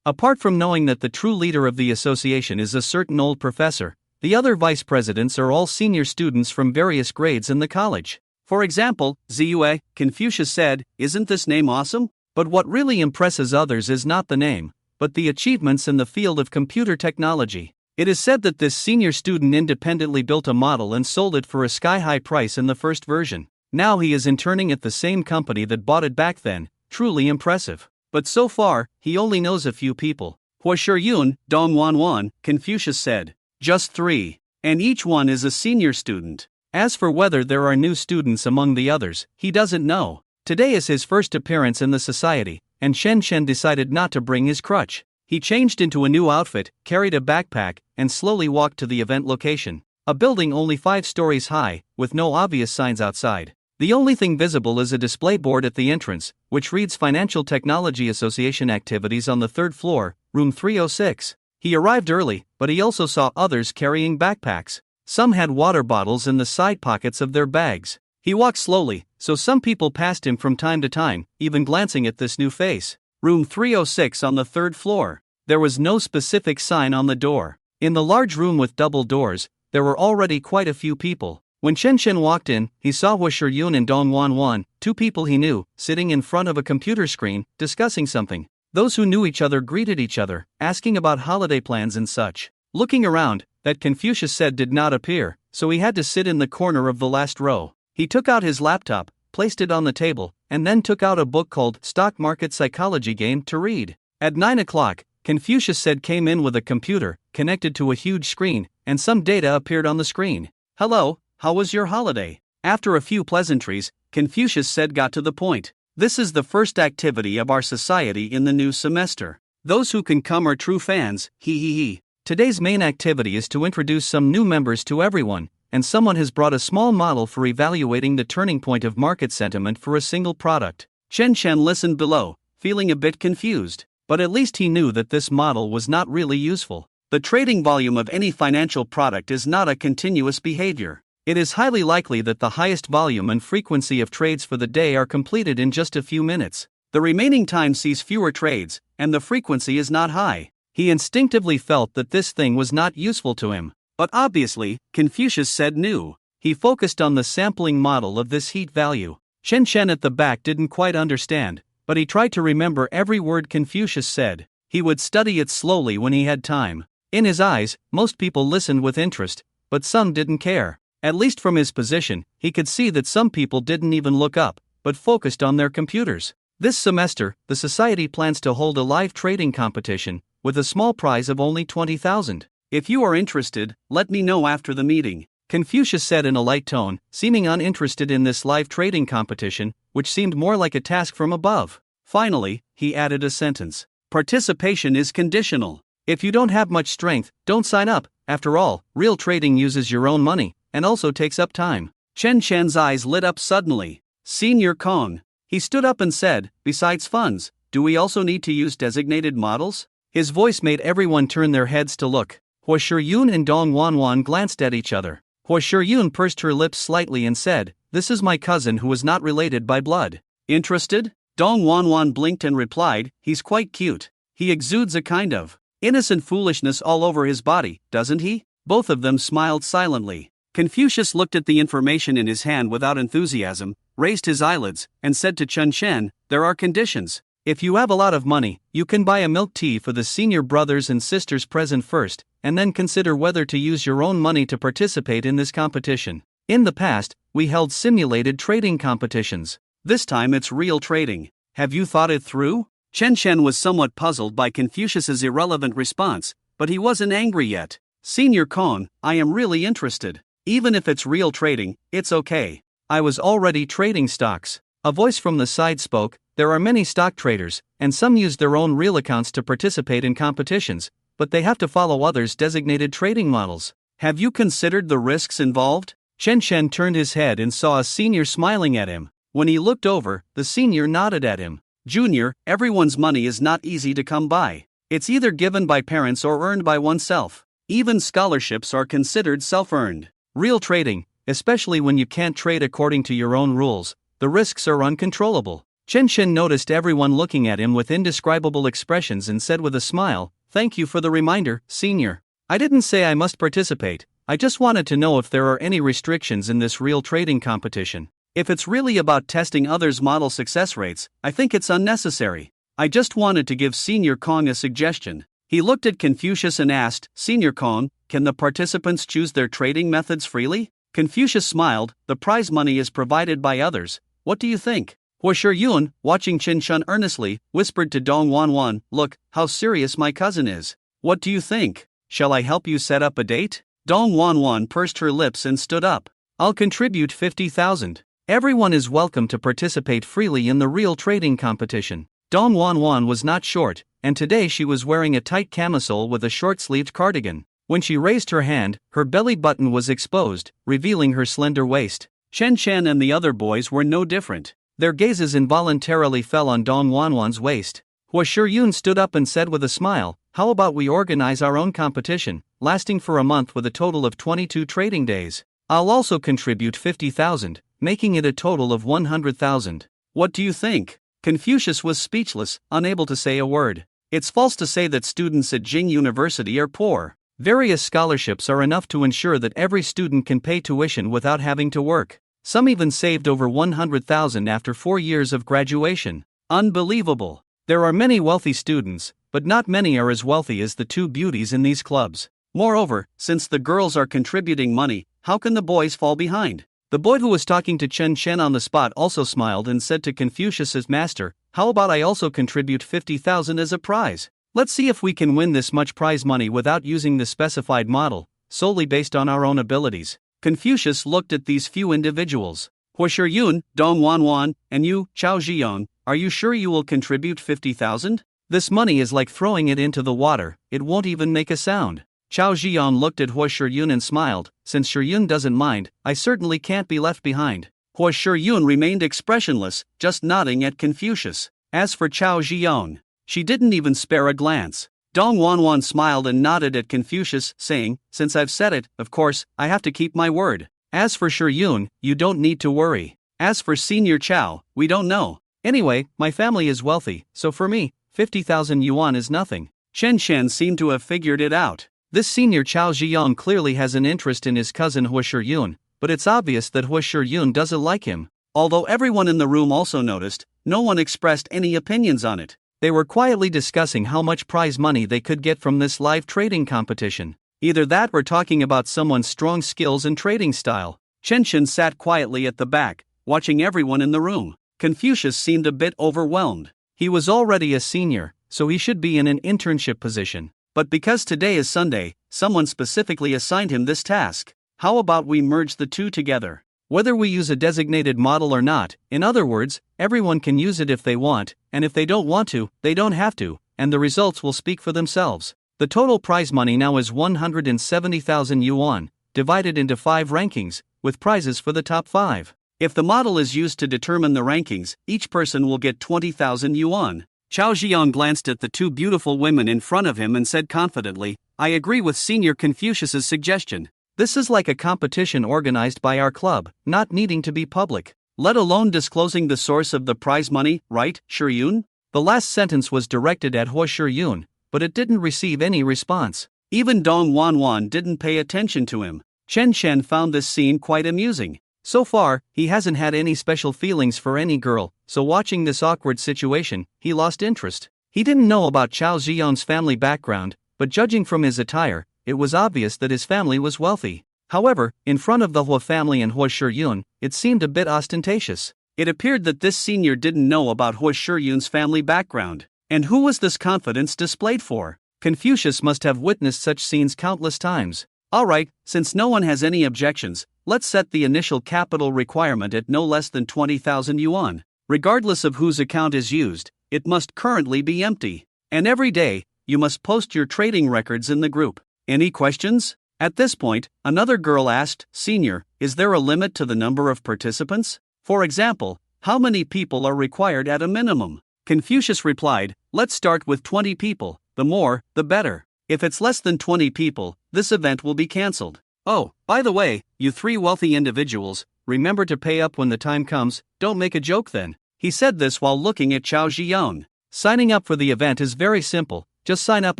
Apart from knowing that the true leader of the association is a certain old professor, the other vice presidents are all senior students from various grades in the college. For example, Ziyue, Confucius said, "Isn't this name awesome?" But what really impresses others is not the name, but the achievements in the field of computer technology. It is said that this senior student independently built a model and sold it for a sky-high price in the first version. Now he is interning at the same company that bought it back then. Truly impressive. But so far, he only knows a few people. Huo Shiyun, Dong Wanwan, Confucius said. Just 3. And each one is a senior student. As for whether there are new students among the others, he doesn't know. Today is his first appearance in the society, and Chen Chen decided not to bring his crutch. He changed into a new outfit, carried a backpack, and slowly walked to the event location. A building only 5 stories high, with no obvious signs outside. The only thing visible is a display board at the entrance, which reads Financial Technology Association Activities on the 3rd floor, room 306. He arrived early, but he also saw others carrying backpacks. Some had water bottles in the side pockets of their bags. He walked slowly, so some people passed him from time to time, even glancing at this new face. Room 306 on the 3rd floor. There was no specific sign on the door. In the large room with double doors, there were already quite a few people. When Chen Chen walked in, he saw Huo Shiyun and Dong Wanwan, 2 people he knew, sitting in front of a computer screen, discussing something. Those who knew each other greeted each other, asking about holiday plans and such. Looking around, that Confucius said did not appear, so he had to sit in the corner of the last row. He took out his laptop, placed it on the table, and then took out a book called Stock Market Psychology Game to read. At 9 o'clock, Confucius said came in with a computer, connected to a huge screen, and some data appeared on the screen. "Hello, how was your holiday?" After a few pleasantries, Confucius said got to the point. "This is the first activity of our society in the new semester. Those who can come are true fans, hee hee hee. Today's main activity is to introduce some new members to everyone, and someone has brought a small model for evaluating the turning point of market sentiment for a single product." Chen Chen listened below, feeling a bit confused, but at least he knew that this model was not really useful. The trading volume of any financial product is not a continuous behavior. It is highly likely that the highest volume and frequency of trades for the day are completed in just a few minutes. The remaining time sees fewer trades, and the frequency is not high. He instinctively felt that this thing was not useful to him. But obviously, Confucius said no. He focused on the sampling model of this heat value. Chen Chen at the back didn't quite understand, but he tried to remember every word Confucius said. He would study it slowly when he had time. In his eyes, most people listened with interest, but some didn't care. At least from his position, he could see that some people didn't even look up, but focused on their computers. This semester, the society plans to hold a live trading competition, with a small prize of only 20,000. If you are interested, let me know after the meeting, Confucius said in a light tone, seeming uninterested in this live trading competition, which seemed more like a task from above. Finally, he added a sentence. Participation is conditional. If you don't have much strength, don't sign up. After all, real trading uses your own money, and also takes up time. Chen Chen's eyes lit up suddenly. Senior Kong. He stood up and said, besides funds, do we also need to use designated models? His voice made everyone turn their heads to look. Hua Shiyun and Dong Wanwan glanced at each other. Hua Shiyun pursed her lips slightly and said, this is my cousin who is not related by blood. Interested? Dong Wanwan blinked and replied, he's quite cute. He exudes a kind of innocent foolishness all over his body, doesn't he? Both of them smiled silently. Confucius looked at the information in his hand without enthusiasm, raised his eyelids, and said to Chen Chen, there are conditions. If you have a lot of money, you can buy a milk tea for the senior brothers and sisters present first, and then consider whether to use your own money to participate in this competition. In the past, we held simulated trading competitions. This time it's real trading. Have you thought it through? Chen Chen was somewhat puzzled by Confucius's irrelevant response, but he wasn't angry yet. Senior Kong, I am really interested. Even if it's real trading, it's okay. I was already trading stocks. A voice from the side spoke, there are many stock traders, and some use their own real accounts to participate in competitions, but they have to follow others' designated trading models. Have you considered the risks involved? Chen Chen turned his head and saw a senior smiling at him. When he looked over, the senior nodded at him. Junior, everyone's money is not easy to come by. It's either given by parents or earned by oneself. Even scholarships are considered self-earned. Real trading, especially when you can't trade according to your own rules, the risks are uncontrollable. Chen Chen noticed everyone looking at him with indescribable expressions and said with a smile, thank you for the reminder, senior. I didn't say I must participate, I just wanted to know if there are any restrictions in this real trading competition. If it's really about testing others' model success rates, I think it's unnecessary. I just wanted to give Senior Kong a suggestion. He looked at Confucius and asked, Senior Kong, can the participants choose their trading methods freely? Confucius smiled, the prize money is provided by others. What do you think? Hua Shiyun, watching Chen Chen earnestly, whispered to Dong Wanwan, look, how serious my cousin is. What do you think? Shall I help you set up a date? Dong Wanwan pursed her lips and stood up. I'll contribute 50,000. Everyone is welcome to participate freely in the real trading competition. Dong Wanwan was not short, and today she was wearing a tight camisole with a short-sleeved cardigan. When she raised her hand, her belly button was exposed, revealing her slender waist. Chen Chen and the other boys were no different. Their gazes involuntarily fell on Dong Wanwan's waist. Hua Shiyun stood up and said with a smile, how about we organize our own competition, lasting for a month with a total of 22 trading days? I'll also contribute 50,000, making it a total of 100,000. What do you think? Confucius was speechless, unable to say a word. It's false to say that students at Jing University are poor. Various scholarships are enough to ensure that every student can pay tuition without having to work. Some even saved over 100,000 after 4 years of graduation. Unbelievable. There are many wealthy students, but not many are as wealthy as the two beauties in these clubs. Moreover, since the girls are contributing money, how can the boys fall behind? The boy who was talking to Chen Chen on the spot also smiled and said to Confucius's master, how about I also contribute 50,000 as a prize? Let's see if we can win this much prize money without using the specified model, solely based on our own abilities. Confucius looked at these few individuals. Hua Shiyun, Dong Wanwan, and you, Chao Zhiyong, are you sure you will contribute 50,000? This money is like throwing it into the water, it won't even make a sound. Chao Zhiyong looked at Hua Shiyun and smiled, since Shiyun doesn't mind, I certainly can't be left behind. Hua Shiyun remained expressionless, just nodding at Confucius. As for Chao Zhiyong, she didn't even spare a glance. Dong Wanwan smiled and nodded at Confucius, saying, since I've said it, of course, I have to keep my word. As for Shiryun, you don't need to worry. As for Senior Chow, we don't know. Anyway, my family is wealthy, so for me, 50,000 yuan is nothing. Chen Shen seemed to have figured it out. This Senior Chow Ziyang clearly has an interest in his cousin Hua Shiryun, but it's obvious that Hua Shiryun doesn't like him. Although everyone in the room also noticed, no one expressed any opinions on it. They were quietly discussing how much prize money they could get from this live trading competition. Either that or talking about someone's strong skills and trading style. Chen Shen sat quietly at the back, watching everyone in the room. Confucius seemed a bit overwhelmed. He was already a senior, so he should be in an internship position. But because today is Sunday, someone specifically assigned him this task. How about we merge the two together? Whether we use a designated model or not, in other words, everyone can use it if they want, and if they don't want to, they don't have to, and the results will speak for themselves. The total prize money now is 170,000 yuan, divided into 5 rankings, with prizes for the top 5. If the model is used to determine the rankings, each person will get 20,000 yuan. Chao Ziyang glanced at the 2 beautiful women in front of him and said confidently, I agree with Senior Confucius's suggestion. This is like a competition organized by our club, not needing to be public, let alone disclosing the source of the prize money, right, Shiryun? The last sentence was directed at Hua Shiryun, but it didn't receive any response. Even Dong Wanwan didn't pay attention to him. Chen Shen found this scene quite amusing. So far, he hasn't had any special feelings for any girl, so watching this awkward situation, he lost interest. He didn't know about Chao Ziyang's family background, but judging from his attire, it was obvious that his family was wealthy. However, in front of the Hua family and Hua Shiryun, it seemed a bit ostentatious. It appeared that this senior didn't know about Hua Shiryun's family background. And who was this confidence displayed for? Confucius must have witnessed such scenes countless times. Alright, since no one has any objections, let's set the initial capital requirement at no less than 20,000 yuan. Regardless of whose account is used, it must currently be empty. And every day, you must post your trading records in the group. Any questions? At this point, another girl asked, Senior, is there a limit to the number of participants? For example, how many people are required at a minimum? Confucius replied, let's start with 20 people, the more, the better. If it's less than 20 people, this event will be cancelled. Oh, by the way, you 3 wealthy individuals, remember to pay up when the time comes, don't make a joke then. He said this while looking at Chao Ziyang. Signing up for the event is very simple, just sign up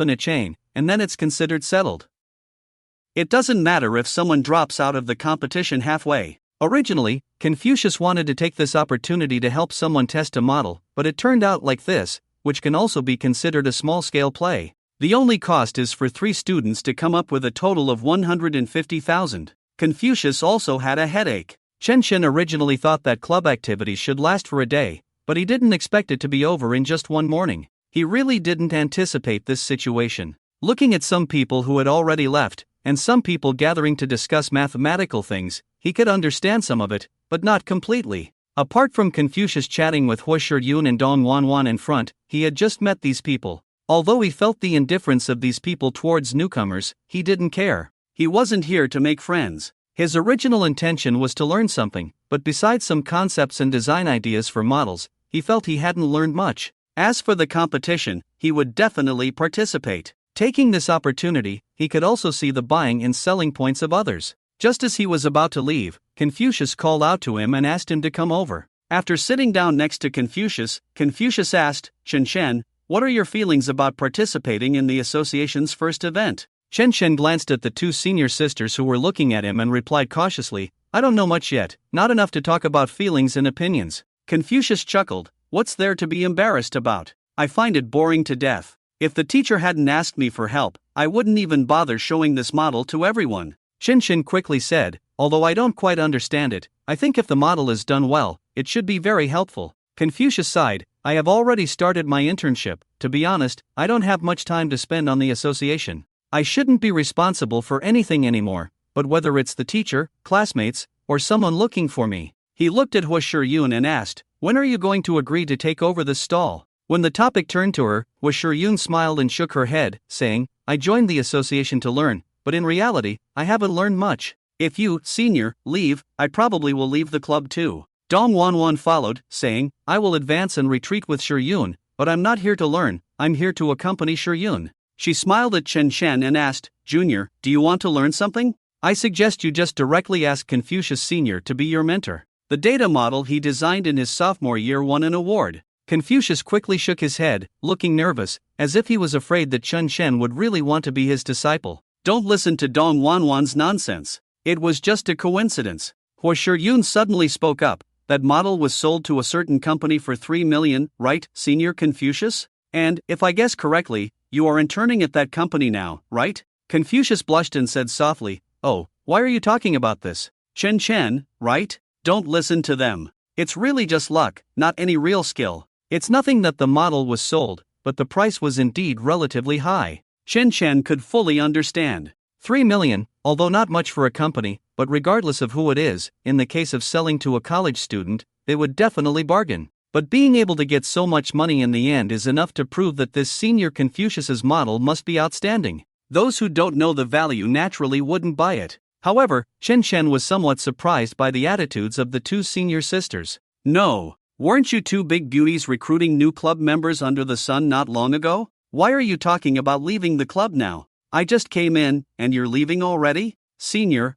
in a chain, and then it's considered settled. It doesn't matter if someone drops out of the competition halfway. Originally, Confucius wanted to take this opportunity to help someone test a model, but it turned out like this, which can also be considered a small-scale play. The only cost is for 3 students to come up with a total of 150,000. Confucius also had a headache. Chen Shen originally thought that club activities should last for a day, but he didn't expect it to be over in just one morning. He really didn't anticipate this situation. Looking at some people who had already left, and some people gathering to discuss mathematical things, he could understand some of it, but not completely. Apart from Confucius chatting with Hua Shiryun and Dong Wanwan in front, he had just met these people. Although he felt the indifference of these people towards newcomers, he didn't care. He wasn't here to make friends. His original intention was to learn something, but besides some concepts and design ideas for models, he felt he hadn't learned much. As for the competition, he would definitely participate. Taking this opportunity, he could also see the buying and selling points of others. Just as he was about to leave, Confucius called out to him and asked him to come over. After sitting down next to Confucius, Confucius asked, Chen Shen, what are your feelings about participating in the association's first event? Chen Shen glanced at the 2 senior sisters who were looking at him and replied cautiously, I don't know much yet, not enough to talk about feelings and opinions. Confucius chuckled, what's there to be embarrassed about? I find it boring to death. If the teacher hadn't asked me for help, I wouldn't even bother showing this model to everyone. Chen Shen quickly said, although I don't quite understand it, I think if the model is done well, it should be very helpful. Confucius sighed, I have already started my internship. To be honest, I don't have much time to spend on the association. I shouldn't be responsible for anything anymore, but whether it's the teacher, classmates, or someone looking for me. He looked at Hua Shiryun and asked, when are you going to agree to take over this stall? When the topic turned to her, Hua Shiryun smiled and shook her head, saying, I joined the association to learn, but in reality, I haven't learned much. If you, senior, leave, I probably will leave the club too. Dong Wanwan followed, saying, I will advance and retreat with Shiryun, but I'm not here to learn, I'm here to accompany Shiryun. She smiled at Chen Shen and asked, Junior, do you want to learn something? I suggest you just directly ask Confucius Sr. to be your mentor. The data model he designed in his sophomore year won an award. Confucius quickly shook his head, looking nervous, as if he was afraid that Chen Shen would really want to be his disciple. Don't listen to Dong Wanwan's nonsense. It was just a coincidence. Hua Shiyun suddenly spoke up. That model was sold to a certain company for 3 million, right, Senior Confucius? And, if I guess correctly, you are interning at that company now, right? Confucius blushed and said softly, "Oh, why are you talking about this? Chen, right? Don't listen to them. It's really just luck, not any real skill. It's nothing that the model was sold, but the price was indeed relatively high." Chen could fully understand. 3 million, although not much for a company, but regardless of who it is, in the case of selling to a college student, they would definitely bargain. But being able to get so much money in the end is enough to prove that this Senior Confucius's model must be outstanding. Those who don't know the value naturally wouldn't buy it. However, Chen was somewhat surprised by the attitudes of the two senior sisters. No, weren't you two big beauties recruiting new club members under the sun not long ago? Why are you talking about leaving the club now? I just came in, and you're leaving already? Senior,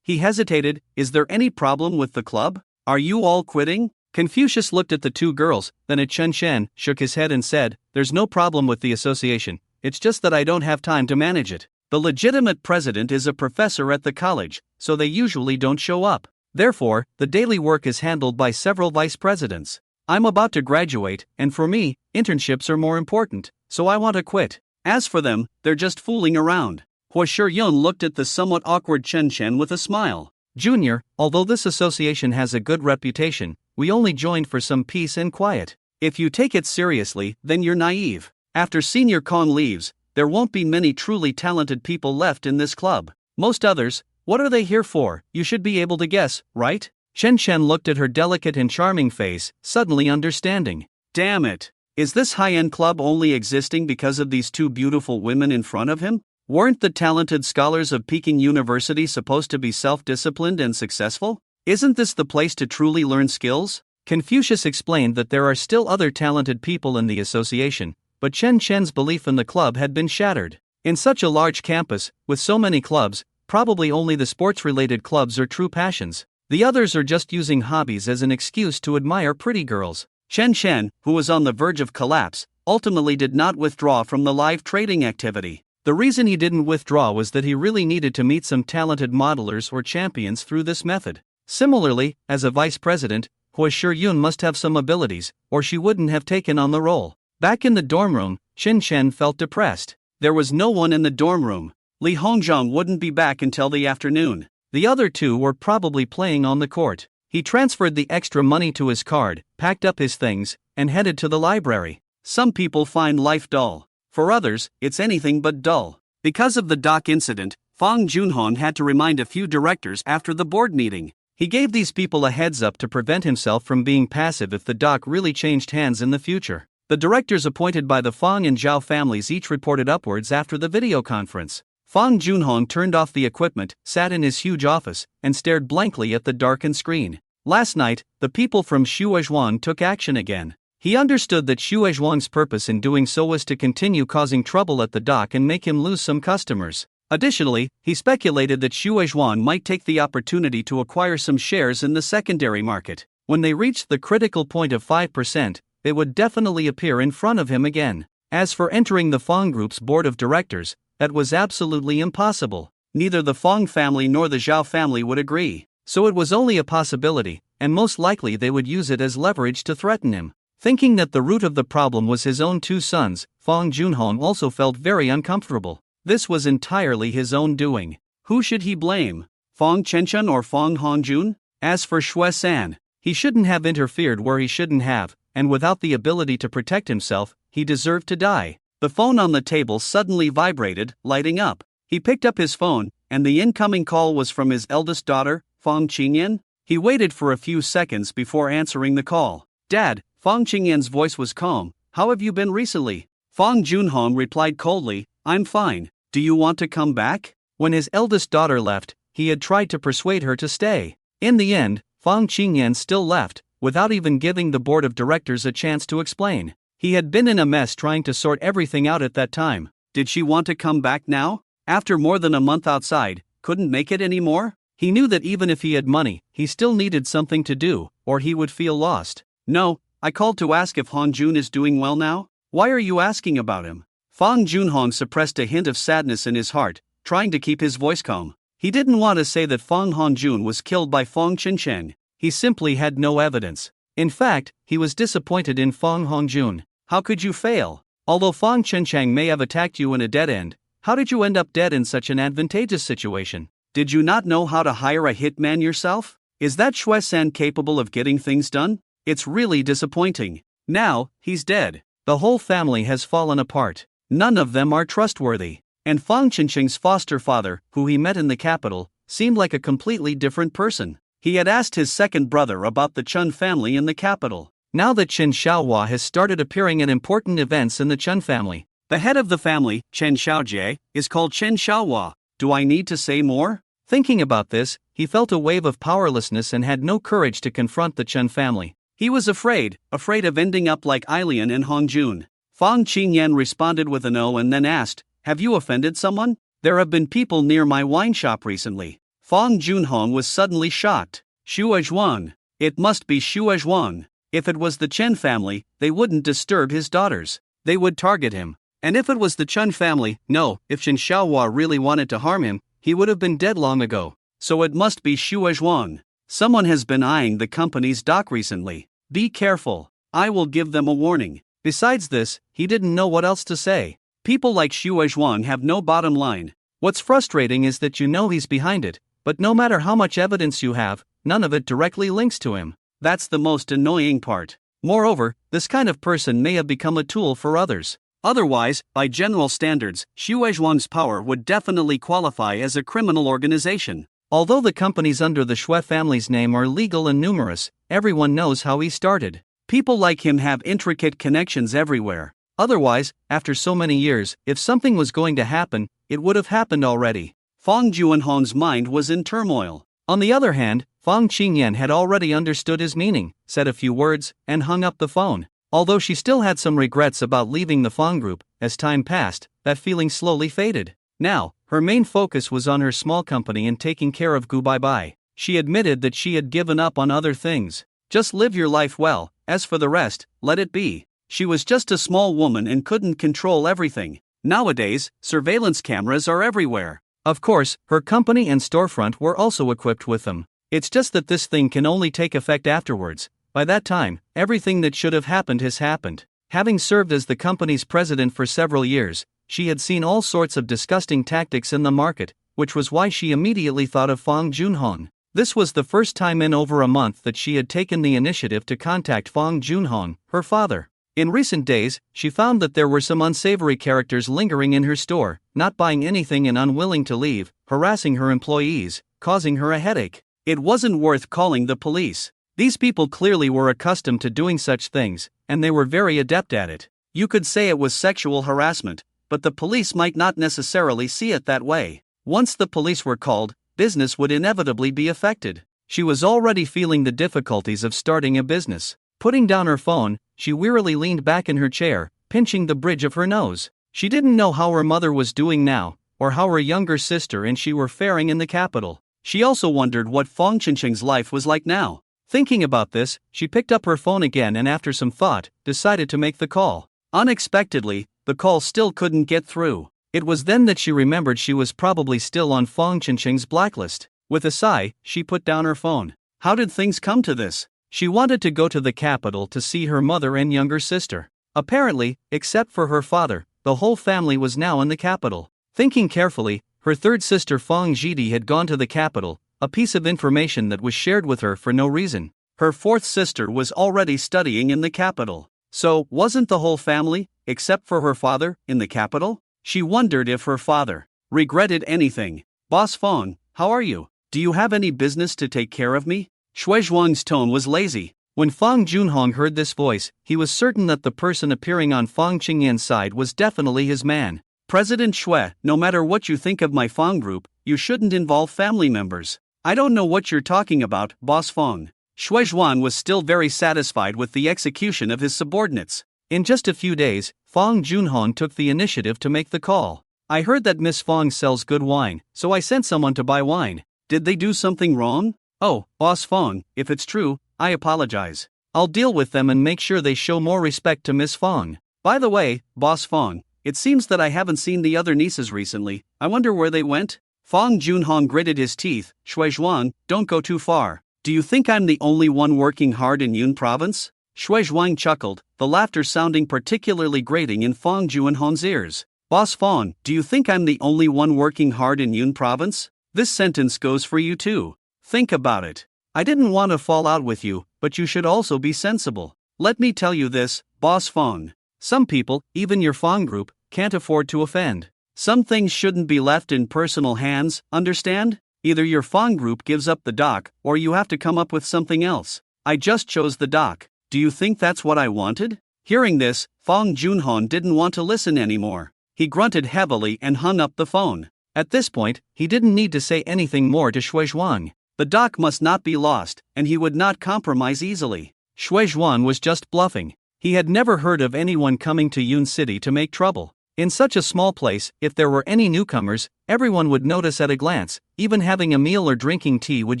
He hesitated. Is there any problem with the club? Are you all quitting? Confucius looked at the two girls, then at Chen, shook his head and said, "There's no problem with the association, it's just that I don't have time to manage it. The legitimate president is a professor at the college, so they usually don't show up. Therefore, the daily work is handled by several vice presidents. I'm about to graduate, and for me, internships are more important, so I want to quit. As for them, they're just fooling around." Hua Shiyun looked at the somewhat awkward Chen with a smile. "Junior, although this association has a good reputation, we only joined for some peace and quiet. If you take it seriously, then you're naive. After Senior Kong leaves, there won't be many truly talented people left in this club. Most others, what are they here for? You should be able to guess, right?" Chen looked at her delicate and charming face, suddenly understanding. Damn it! Is this high-end club only existing because of these two beautiful women in front of him? Weren't the talented scholars of Peking University supposed to be self-disciplined and successful? Isn't this the place to truly learn skills? Confucius explained that there are still other talented people in the association, but Chen's belief in the club had been shattered. In such a large campus, with so many clubs, probably only the sports-related clubs are true passions. The others are just using hobbies as an excuse to admire pretty girls. Chen, who was on the verge of collapse, ultimately did not withdraw from the live trading activity. The reason he didn't withdraw was that he really needed to meet some talented modelers or champions through this method. Similarly, as a vice president, Hua Shiyun must have some abilities, or she wouldn't have taken on the role. Back in the dorm room, Chen felt depressed. There was no one in the dorm room. Li Hongzhang wouldn't be back until the afternoon. The other two were probably playing on the court. He transferred the extra money to his card, packed up his things, and headed to the library. Some people find life dull. For others, it's anything but dull. Because of the dock incident, Fang Junhong had to remind a few directors after the board meeting. He gave these people a heads up to prevent himself from being passive if the dock really changed hands in the future. The directors appointed by the Fang and Zhao families each reported upwards after the video conference. Fang Junhong turned off the equipment, sat in his huge office, and stared blankly at the darkened screen. Last night, the people from Shuozhuang took action again. He understood that Shuozhuang's purpose in doing so was to continue causing trouble at the dock and make him lose some customers. Additionally, he speculated that Shuozhuang might take the opportunity to acquire some shares in the secondary market. When they reached the critical point of 5%, they would definitely appear in front of him again. As for entering the Fang Group's board of directors, that was absolutely impossible. Neither the Fang family nor the Zhao family would agree. So it was only a possibility, and most likely they would use it as leverage to threaten him. Thinking that the root of the problem was his own two sons, Fang Junhong also felt very uncomfortable. This was entirely his own doing. Who should he blame? Fang Chenchun or Fang Hongjun? As for Xue San, he shouldn't have interfered where he shouldn't have, and without the ability to protect himself, he deserved to die. The phone on the table suddenly vibrated, lighting up. He picked up his phone, and the incoming call was from his eldest daughter, Fang Qingyan. He waited for a few seconds before answering the call. "Dad," Fang Qingyan's voice was calm. "How have you been recently?" Fang Junhong replied coldly, "I'm fine. Do you want to come back?" When his eldest daughter left, he had tried to persuade her to stay. In the end, Fang Qingyan still left, without even giving the board of directors a chance to explain. He had been in a mess trying to sort everything out at that time. Did she want to come back now? After more than a month outside, couldn't make it anymore? He knew that even if he had money, he still needed something to do, or he would feel lost. No, I called to ask if Hong Jun is doing well now? Why are you asking about him? Fong Junhong suppressed a hint of sadness in his heart, trying to keep his voice calm. He didn't want to say that Fong Hongjun was killed by Fong Chencheng. He simply had no evidence. In fact, he was disappointed in Fong Hongjun. How could you fail? Although Fong Chencheng may have attacked you in a dead end, how did you end up dead in such an advantageous situation? Did you not know how to hire a hitman yourself? Is that Shui-san capable of getting things done? It's really disappointing. Now, he's dead. The whole family has fallen apart. None of them are trustworthy. And Fong Chencheng's foster father, who he met in the capital, seemed like a completely different person. He had asked his second brother about the Chun family in the capital. Now that Chen Xiaohua has started appearing at important events in the Chun family. The head of the family, Chen Xiaojie, is called Chen Xiaohua. Do I need to say more? Thinking about this, he felt a wave of powerlessness and had no courage to confront the Chun family. He was afraid of ending up like Ailian and Hongjun. Fong Qingyan responded with a no and then asked, have you offended someone? There have been people near my wine shop recently. Fong Junhong was suddenly shocked. Shuozhuan. It must be Shuozhuan. If it was the Chen family, they wouldn't disturb his daughters. They would target him. And if it was the Chun family, no, if Chen Xiaohua really wanted to harm him, he would have been dead long ago. So it must be Shuozhuan. Someone has been eyeing the company's stock recently. Be careful. I will give them a warning. Besides this, he didn't know what else to say. People like Shuozhuan have no bottom line. What's frustrating is that you know he's behind it, but no matter how much evidence you have, none of it directly links to him. That's the most annoying part. Moreover, this kind of person may have become a tool for others. Otherwise, by general standards, Shuozhuan's power would definitely qualify as a criminal organization. Although the companies under the Shui family's name are legal and numerous, everyone knows how he started. People like him have intricate connections everywhere. Otherwise, after so many years, if something was going to happen, it would have happened already. Fong Juanhong's mind was in turmoil. On the other hand, Fong Qingyan had already understood his meaning, said a few words, and hung up the phone. Although she still had some regrets about leaving the Fong group, as time passed, that feeling slowly faded. Now, her main focus was on her small company and taking care of Gu Bai. She admitted that she had given up on other things. Just live your life well, as for the rest, let it be. She was just a small woman and couldn't control everything. Nowadays, surveillance cameras are everywhere. Of course, her company and storefront were also equipped with them. It's just that this thing can only take effect afterwards. By that time, everything that should have happened has happened. Having served as the company's president for several years, she had seen all sorts of disgusting tactics in the market, which was why she immediately thought of Fong Junhong. This was the first time in over a month that she had taken the initiative to contact Fong Junhong, her father. In recent days, she found that there were some unsavory characters lingering in her store, not buying anything and unwilling to leave, harassing her employees, causing her a headache. It wasn't worth calling the police. These people clearly were accustomed to doing such things, and they were very adept at it. You could say it was sexual harassment, but the police might not necessarily see it that way. Once the police were called, business would inevitably be affected. She was already feeling the difficulties of starting a business. Putting down her phone, she wearily leaned back in her chair, pinching the bridge of her nose. She didn't know how her mother was doing now, or how her younger sister and she were faring in the capital. She also wondered what Fong Chencheng's life was like now. Thinking about this, she picked up her phone again and after some thought, decided to make the call. Unexpectedly, the call still couldn't get through. It was then that she remembered she was probably still on Fong Chencheng's blacklist. With a sigh, she put down her phone. How did things come to this? She wanted to go to the capital to see her mother and younger sister. Apparently, except for her father, the whole family was now in the capital. Thinking carefully, her third sister Fong Jidi had gone to the capital, a piece of information that was shared with her for no reason. Her fourth sister was already studying in the capital. So, wasn't the whole family, except for her father, in the capital? She wondered if her father regretted anything. Boss Fong, how are you? Do you have any business to take care of me? Shuozhuang's tone was lazy. When Fong Junhong heard this voice, he was certain that the person appearing on Fong Qingyan's side was definitely his man. President Shui, no matter what you think of my Fong group, you shouldn't involve family members. I don't know what you're talking about, Boss Fong. Shuozhuan was still very satisfied with the execution of his subordinates. In just a few days, Fong Junhong took the initiative to make the call. I heard that Miss Fong sells good wine, so I sent someone to buy wine. Did they do something wrong? Oh, Boss Fong, if it's true, I apologize. I'll deal with them and make sure they show more respect to Miss Fong. By the way, Boss Fong, it seems that I haven't seen the other nieces recently. I wonder where they went? Fong Junhong gritted his teeth. Shui Zhuang, don't go too far. Do you think I'm the only one working hard in Yun Province? Shui Zhuang chuckled, the laughter sounding particularly grating in Fong Junhong's ears. Boss Fong, do you think I'm the only one working hard in Yun Province? This sentence goes for you too. Think about it. I didn't want to fall out with you, but you should also be sensible. Let me tell you this, Boss Fong. Some people, even your Fong group, can't afford to offend. Some things shouldn't be left in personal hands, understand? Either your Fong group gives up the dock, or you have to come up with something else. I just chose the dock. Do you think that's what I wanted? Hearing this, Fong Junhong didn't want to listen anymore. He grunted heavily and hung up the phone. At this point, he didn't need to say anything more to Shui Zhuang. The dock must not be lost, and he would not compromise easily. Shui Zhuang was just bluffing. He had never heard of anyone coming to Yun City to make trouble. In such a small place, if there were any newcomers, everyone would notice at a glance. Even having a meal or drinking tea would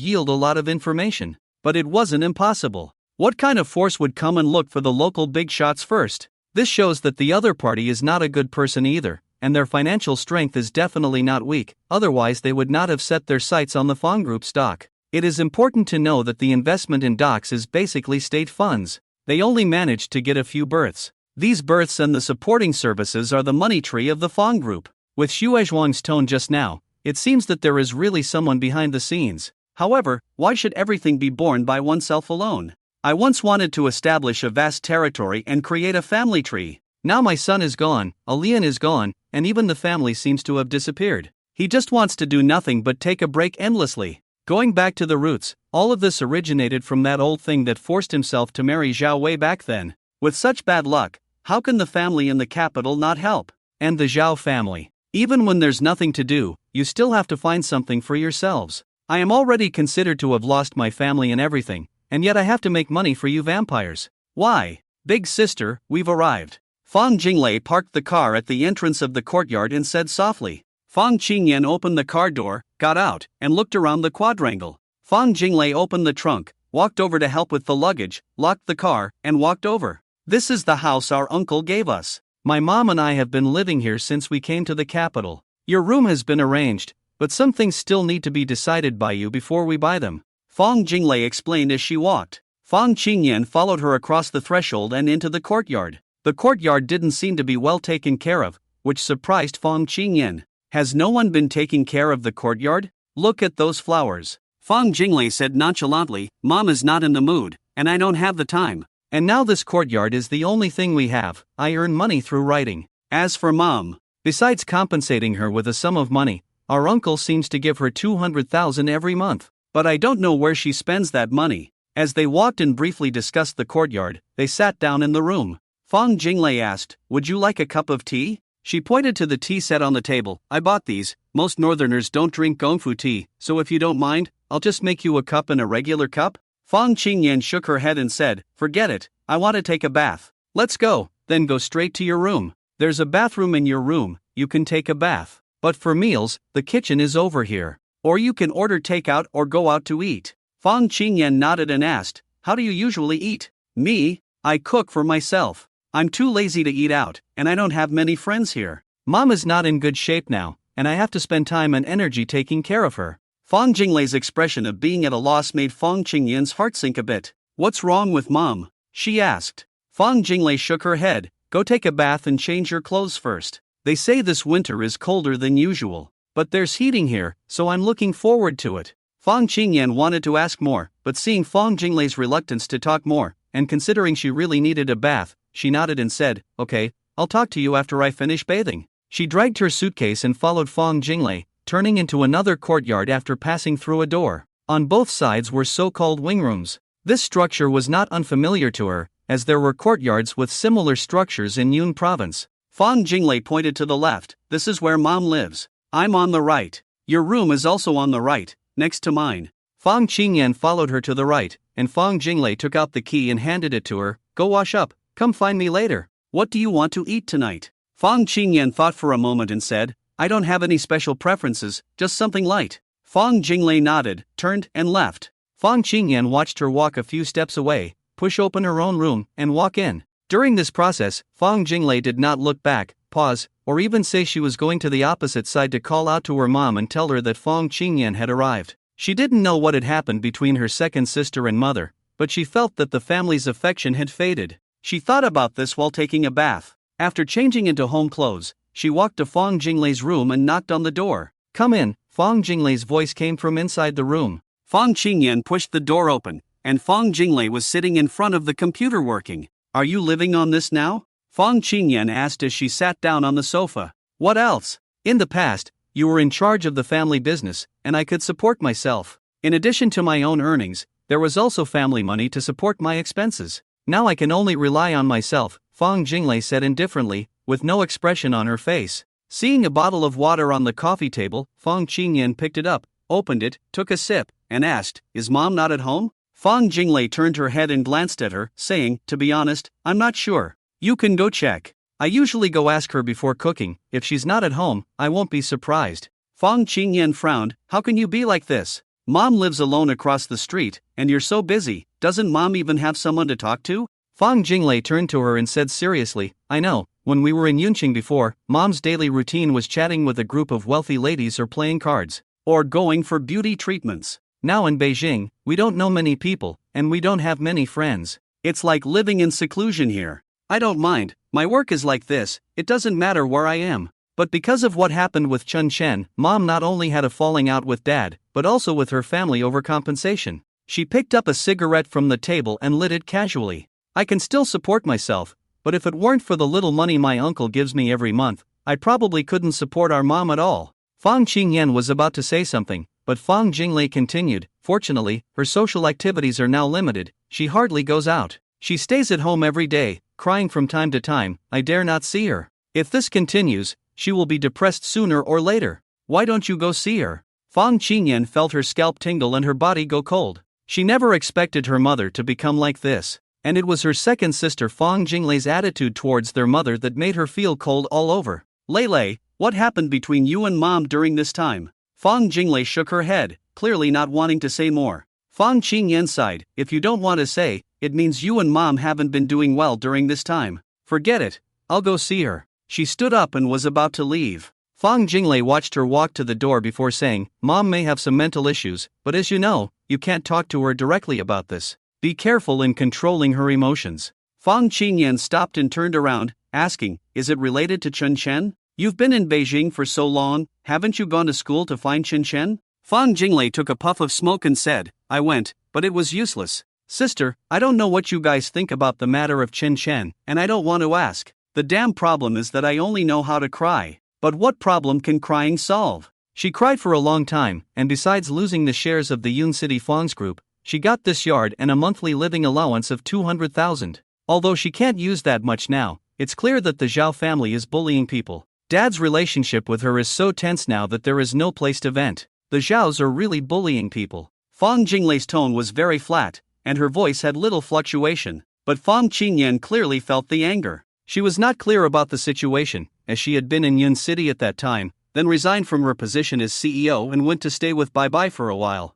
yield a lot of information. But it wasn't impossible. What kind of force would come and look for the local big shots first? This shows that the other party is not a good person either, and their financial strength is definitely not weak, otherwise they would not have set their sights on the Fong Group stock. It is important to know that the investment in docks is basically state funds. They only managed to get a few berths. These berths and the supporting services are the money tree of the Fong Group. With Shui Zhuang's tone just now, it seems that there is really someone behind the scenes. However, why should everything be borne by oneself alone? I once wanted to establish a vast territory and create a family tree. Now my son is gone, Alian is gone, and even the family seems to have disappeared. He just wants to do nothing but take a break endlessly. Going back to the roots, all of this originated from that old thing that forced himself to marry Zhao way back then. With such bad luck, how can the family in the capital not help? And the Zhao family. Even when there's nothing to do, you still have to find something for yourselves. I am already considered to have lost my family and everything, and yet I have to make money for you vampires. Why? Big sister, we've arrived. Fang Jinglei parked the car at the entrance of the courtyard and said softly. Fang Qingyan opened the car door, got out, and looked around the quadrangle. Fang Jinglei opened the trunk, walked over to help with the luggage, locked the car, and walked over. This is the house our uncle gave us. My mom and I have been living here since we came to the capital. Your room has been arranged, but some things still need to be decided by you before we buy them. Fang Jinglei explained as she walked. Fang Qingyan followed her across the threshold and into the courtyard. The courtyard didn't seem to be well taken care of, which surprised Fang Qingyan. Has no one been taking care of the courtyard? Look at those flowers. Fang Jinglei said nonchalantly, Mom is not in the mood, and I don't have the time. And now this courtyard is the only thing we have. I earn money through writing. As for Mom, besides compensating her with a sum of money, our uncle seems to give her 200,000 every month. But I don't know where she spends that money. As they walked and briefly discussed the courtyard, they sat down in the room. Fang Jinglei asked, Would you like a cup of tea? She pointed to the tea set on the table. I bought these. Most northerners don't drink gongfu tea, so if you don't mind, I'll just make you a cup in a regular cup. Fang Qingyan shook her head and said, Forget it, I want to take a bath. Let's go, then go straight to your room. There's a bathroom in your room, you can take a bath. But for meals, the kitchen is over here. Or you can order takeout or go out to eat. Fang Qingyan nodded and asked, How do you usually eat? Me? I cook for myself. I'm too lazy to eat out, and I don't have many friends here. Mom is not in good shape now, and I have to spend time and energy taking care of her. Fang Jinglei's expression of being at a loss made Fang Qingyan's heart sink a bit. What's wrong with Mom? She asked. Fang Jinglei shook her head. Go take a bath and change your clothes first. They say this winter is colder than usual. But there's heating here, so I'm looking forward to it. Fang Qingyan wanted to ask more, but seeing Fang Jinglei's reluctance to talk more, and considering she really needed a bath, she nodded and said, Okay, I'll talk to you after I finish bathing. She dragged her suitcase and followed Fang Jinglei, turning into another courtyard after passing through a door. On both sides were so-called wing rooms. This structure was not unfamiliar to her, as there were courtyards with similar structures in Yun Province. Fang Jinglei pointed to the left. This is where Mom lives. I'm on the right. Your room is also on the right, next to mine. Fang Qingyan followed her to the right, and Fang Jinglei took out the key and handed it to her. Go wash up, come find me later. What do you want to eat tonight? Fang Qingyan thought for a moment and said, I don't have any special preferences, just something light. Fang Jinglei nodded, turned, and left. Fang Qingyan watched her walk a few steps away, push open her own room, and walk in. During this process, Fang Jinglei did not look back, pause, or even say she was going to the opposite side to call out to her mom and tell her that Fang Qingyan had arrived. She didn't know what had happened between her second sister and mother, but she felt that the family's affection had faded. She thought about this while taking a bath. After changing into home clothes, she walked to Fang Jinglei's room and knocked on the door. "Come in," Fang Jinglei's voice came from inside the room. Fang Qingyan pushed the door open, and Fang Jinglei was sitting in front of the computer working. "Are you living on this now?" Fang Qingyan asked as she sat down on the sofa. "What else? In the past, you were in charge of the family business, and I could support myself. In addition to my own earnings, there was also family money to support my expenses. Now I can only rely on myself," Fang Jinglei said indifferently, with no expression on her face. Seeing a bottle of water on the coffee table, Fang Qingyan picked it up, opened it, took a sip, and asked, "Is mom not at home?" Fang Jinglei turned her head and glanced at her, saying, "To be honest, I'm not sure. You can go check. I usually go ask her before cooking. If she's not at home, I won't be surprised." Fang Qingyan frowned. "How can you be like this? Mom lives alone across the street, and you're so busy. Doesn't mom even have someone to talk to?" Fang Jinglei turned to her and said seriously, "I know, when we were in Yunqing before, mom's daily routine was chatting with a group of wealthy ladies or playing cards, or going for beauty treatments. Now in Beijing, we don't know many people, and we don't have many friends. It's like living in seclusion here. I don't mind, my work is like this, it doesn't matter where I am. But because of what happened with Chun Chen, mom not only had a falling out with dad, but also with her family over compensation." She picked up a cigarette from the table and lit it casually. "I can still support myself, but if it weren't for the little money my uncle gives me every month, I probably couldn't support our mom at all." Fang Qingyan was about to say something, but Fang Jinglei continued, "Fortunately, her social activities are now limited, she hardly goes out. She stays at home every day, crying from time to time. I dare not see her. If this continues, she will be depressed sooner or later. Why don't you go see her?" Fang Qingyan felt her scalp tingle and her body go cold. She never expected her mother to become like this, and it was her second sister Fang Jinglei's attitude towards their mother that made her feel cold all over. "Lei, what happened between you and mom during this time?" Fang Jinglei shook her head, clearly not wanting to say more. Fang Qingyan sighed, "If you don't want to say, it means you and mom haven't been doing well during this time. Forget it, I'll go see her." She stood up and was about to leave. Fang Jinglei watched her walk to the door before saying, "Mom may have some mental issues, but as you know, you can't talk to her directly about this. Be careful in controlling her emotions." Fang Qingyan stopped and turned around, asking, "Is it related to Chun Chen? You've been in Beijing for so long, haven't you gone to school to find Chun Chen?" Fang Jinglei took a puff of smoke and said, "I went, but it was useless. Sister, I don't know what you guys think about the matter of Chun Chen, and I don't want to ask. The damn problem is that I only know how to cry. But what problem can crying solve?" She cried for a long time, and besides losing the shares of the Yun City Fongs Group, she got this yard and a monthly living allowance of 200,000. Although she can't use that much now, it's clear that the Zhao family is bullying people. Dad's relationship with her is so tense now that there is no place to vent. The Zhaos are really bullying people. Fang Jinglei's tone was very flat, and her voice had little fluctuation, but Fang Qingyan clearly felt the anger. She was not clear about the situation, as she had been in Yun City at that time, then resigned from her position as CEO and went to stay with Bai Bai for a while.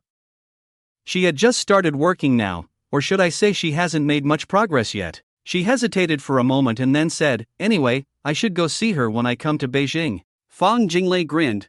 She had just started working now, or should I say she hasn't made much progress yet. She hesitated for a moment and then said, "Anyway, I should go see her when I come to Beijing." Fang Jinglei grinned,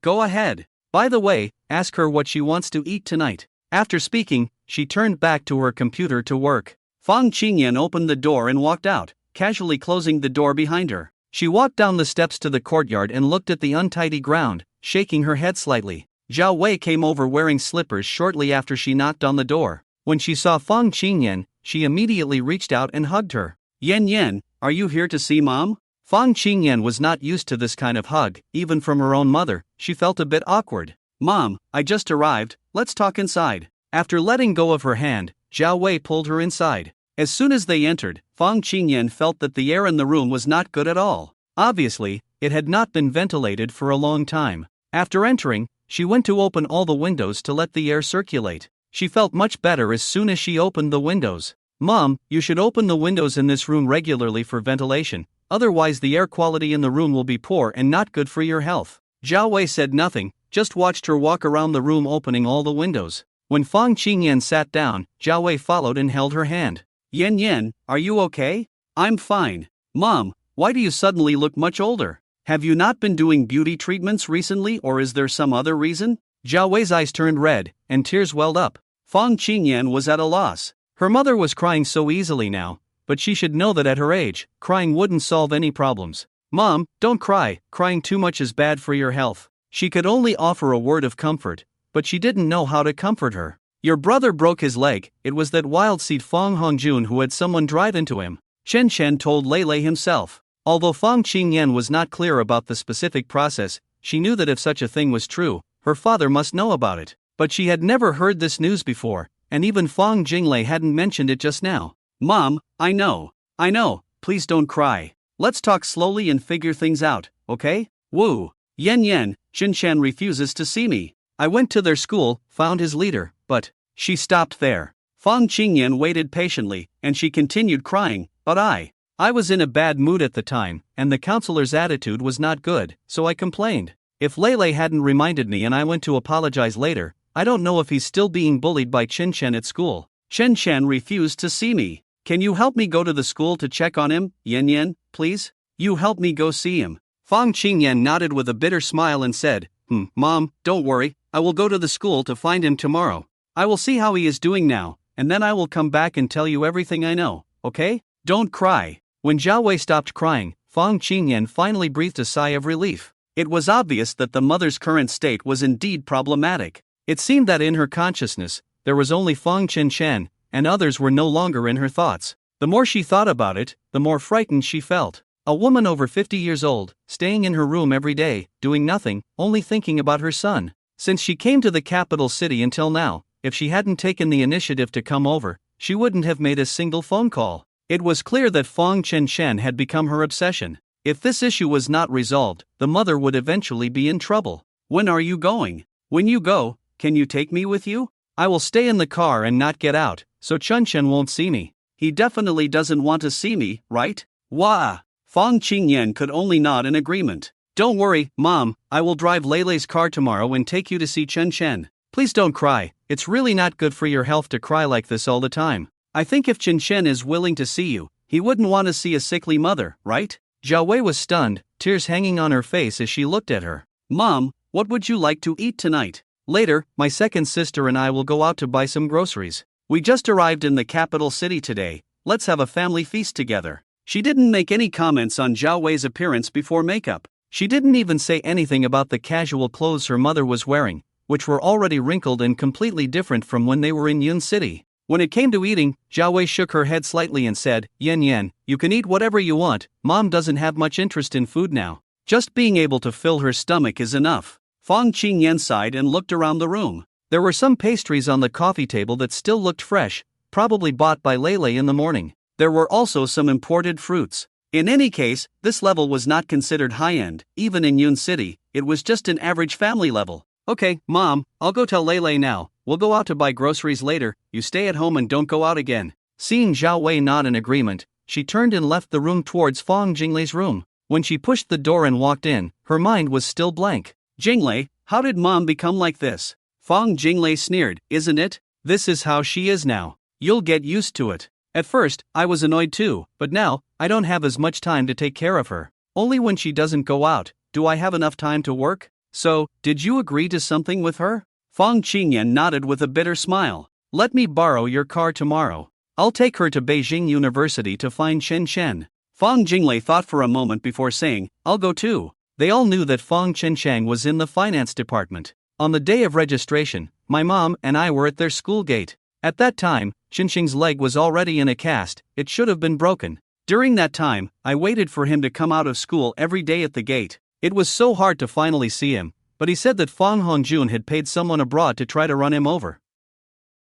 "Go ahead. By the way, ask her what she wants to eat tonight." After speaking, she turned back to her computer to work. Fang Qingyan opened the door and walked out, casually closing the door behind her. She walked down the steps to the courtyard and looked at the untidy ground, shaking her head slightly. Zhao Wei came over wearing slippers shortly after she knocked on the door. When she saw Fang Qingyan, she immediately reached out and hugged her. "Yan, are you here to see mom?" Fang Qingyan was not used to this kind of hug, even from her own mother. She felt a bit awkward. "Mom, I just arrived, let's talk inside." After letting go of her hand, Zhao Wei pulled her inside. As soon as they entered, Fang Qingyan felt that the air in the room was not good at all. Obviously, it had not been ventilated for a long time. After entering, she went to open all the windows to let the air circulate. She felt much better as soon as she opened the windows. Mom, you should open the windows in this room regularly for ventilation, otherwise the air quality in the room will be poor and not good for your health. Zhao Wei said nothing, just watched her walk around the room opening all the windows. When Fang Qingyan sat down, Zhao Wei followed and held her hand. Yan Yan, are you okay? I'm fine. Mom, why do you suddenly look much older? Have you not been doing beauty treatments recently, or is there some other reason? Zhao Wei's eyes turned red, and tears welled up. Fang Qingyan was at a loss. Her mother was crying so easily now, but she should know that at her age, crying wouldn't solve any problems. Mom, don't cry, crying too much is bad for your health. She could only offer a word of comfort, but she didn't know how to comfort her. Your brother broke his leg, it was that wild seed Fang Hongjun who had someone drive into him. Chen Chen told Lei Lei himself. Although Fang Qingyan was not clear about the specific process, she knew that if such a thing was true, her father must know about it. But she had never heard this news before, and even Fang Jinglei hadn't mentioned it just now. Mom, I know, please don't cry. Let's talk slowly and figure things out, okay? Woo. Yan Yan, Xinshan refuses to see me. I went to their school, found his leader, but... She stopped there. Fang Qingyan waited patiently, and she continued crying, but I was in a bad mood at the time, and the counselor's attitude was not good, so I complained. If Lei Lei hadn't reminded me and I went to apologize later, I don't know if he's still being bullied by Chen Chen at school. Chen Chen refused to see me. Can you help me go to the school to check on him, Yan Yan, please? You help me go see him. Fang Qingyan nodded with a bitter smile and said, Mom, don't worry, I will go to the school to find him tomorrow. I will see how he is doing now, and then I will come back and tell you everything I know, okay? Don't cry. When Zhao Wei stopped crying, Fang Qingyan finally breathed a sigh of relief. It was obvious that the mother's current state was indeed problematic. It seemed that in her consciousness, there was only Fang Qinshan, and others were no longer in her thoughts. The more she thought about it, the more frightened she felt. A woman over 50 years old, staying in her room every day, doing nothing, only thinking about her son. Since she came to the capital city until now, if she hadn't taken the initiative to come over, she wouldn't have made a single phone call. It was clear that Fang Qinshan had become her obsession. If this issue was not resolved, the mother would eventually be in trouble. When are you going? When you go, can you take me with you? I will stay in the car and not get out, so Chen won't see me. He definitely doesn't want to see me, right? Wah! Fang Qingyan could only nod in agreement. Don't worry, Mom, I will drive Lei Lei's car tomorrow and take you to see Chen. Please don't cry, it's really not good for your health to cry like this all the time. I think if Chen is willing to see you, he wouldn't want to see a sickly mother, right? Zhao Wei was stunned, tears hanging on her face as she looked at her. Mom, what would you like to eat tonight? Later, my second sister and I will go out to buy some groceries. We just arrived in the capital city today, let's have a family feast together. She didn't make any comments on Zhao Wei's appearance before makeup. She didn't even say anything about the casual clothes her mother was wearing, which were already wrinkled and completely different from when they were in Yun City. When it came to eating, Zhao Wei shook her head slightly and said, Yan, you can eat whatever you want, Mom doesn't have much interest in food now. Just being able to fill her stomach is enough. Fang Qingyan sighed and looked around the room. There were some pastries on the coffee table that still looked fresh, probably bought by Lei Lei in the morning. There were also some imported fruits. In any case, this level was not considered high-end, even in Yun City, it was just an average family level. Okay, Mom, I'll go tell Lei Lei now. We'll go out to buy groceries later, you stay at home and don't go out again. Seeing Zhao Wei nod in agreement, she turned and left the room towards Fang Jinglei's room. When she pushed the door and walked in, her mind was still blank. Jinglei, how did Mom become like this? Fang Jinglei sneered, isn't it? This is how she is now. You'll get used to it. At first, I was annoyed too, but now, I don't have as much time to take care of her. Only when she doesn't go out, do I have enough time to work? So, did you agree to something with her? Fang Qingyan nodded with a bitter smile. Let me borrow your car tomorrow. I'll take her to Beijing University to find Chen. Fang Jinglei thought for a moment before saying, I'll go too. They all knew that Fang Qinshan was in the finance department. On the day of registration, my mom and I were at their school gate. At that time, Qinshan's leg was already in a cast, it should have been broken. During that time, I waited for him to come out of school every day at the gate. It was so hard to finally see him, but he said that Fang Hongjun had paid someone abroad to try to run him over.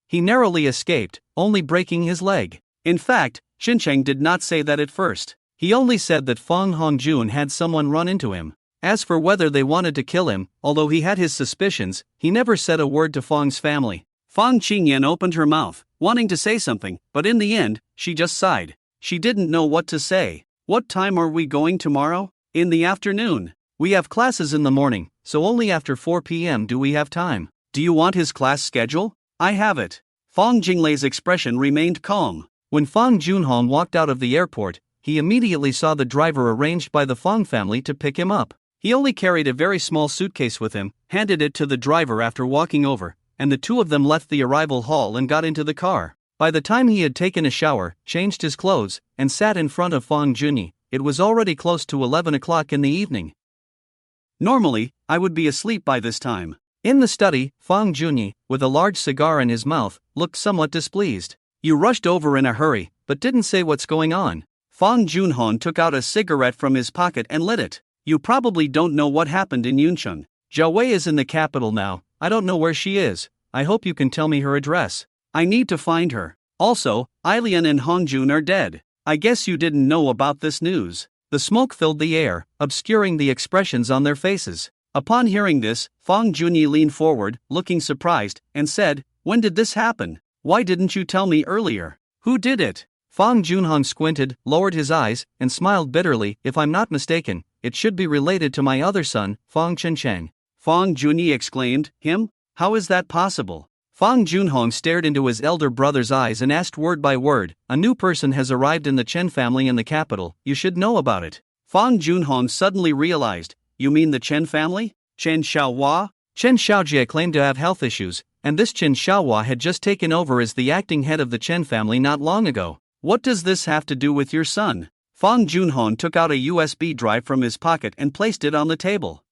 He narrowly escaped, only breaking his leg. In fact, Qinshan did not say that at first. He only said that Fang Hongjun had someone run into him. As for whether they wanted to kill him, although he had his suspicions, he never said a word to Fang's family. Fang Qingyan opened her mouth, wanting to say something, but in the end, she just sighed. She didn't know what to say. What time are we going tomorrow? In the afternoon. We have classes in the morning, so only after 4 p.m. do we have time. Do you want his class schedule? I have it. Fong Jinglei's expression remained calm. When Fong Junhong walked out of the airport, he immediately saw the driver arranged by the Fong family to pick him up. He only carried a very small suitcase with him, handed it to the driver after walking over, and the two of them left the arrival hall and got into the car. By the time he had taken a shower, changed his clothes, and sat in front of Fong Junyi, it was already close to 11 o'clock in the evening. Normally, I would be asleep by this time. In the study, Fong Junyi, with a large cigar in his mouth, looked somewhat displeased. You rushed over in a hurry, but didn't say what's going on. Fong Junhong took out a cigarette from his pocket and lit it. You probably don't know what happened in Yuncheng. Zhao Wei is in the capital now. I don't know where she is. I hope you can tell me her address. I need to find her. Also, Ailian and Hongjun are dead. I guess you didn't know about this news. The smoke filled the air, obscuring the expressions on their faces. Upon hearing this, Fong Junyi leaned forward, looking surprised, and said, "When did this happen? Why didn't you tell me earlier? Who did it?" Fong Junhong squinted, lowered his eyes, and smiled bitterly. If I'm not mistaken, it should be related to my other son, Fong Chencheng. Fong Junyi exclaimed, "Him? How is that possible?" Fong Junhong stared into his elder brother's eyes and asked word by word, "A new person has arrived in the Chen family in the capital, you should know about it." Fong Junhong suddenly realized, "You mean the Chen family? Chen Xiaohua?" Chen Xiaojie claimed to have health issues, and this Chen Xiaohua had just taken over as the acting head of the Chen family not long ago. What does this have to do with your son? Fong Junhong took out a USB drive from his pocket and placed it on the table.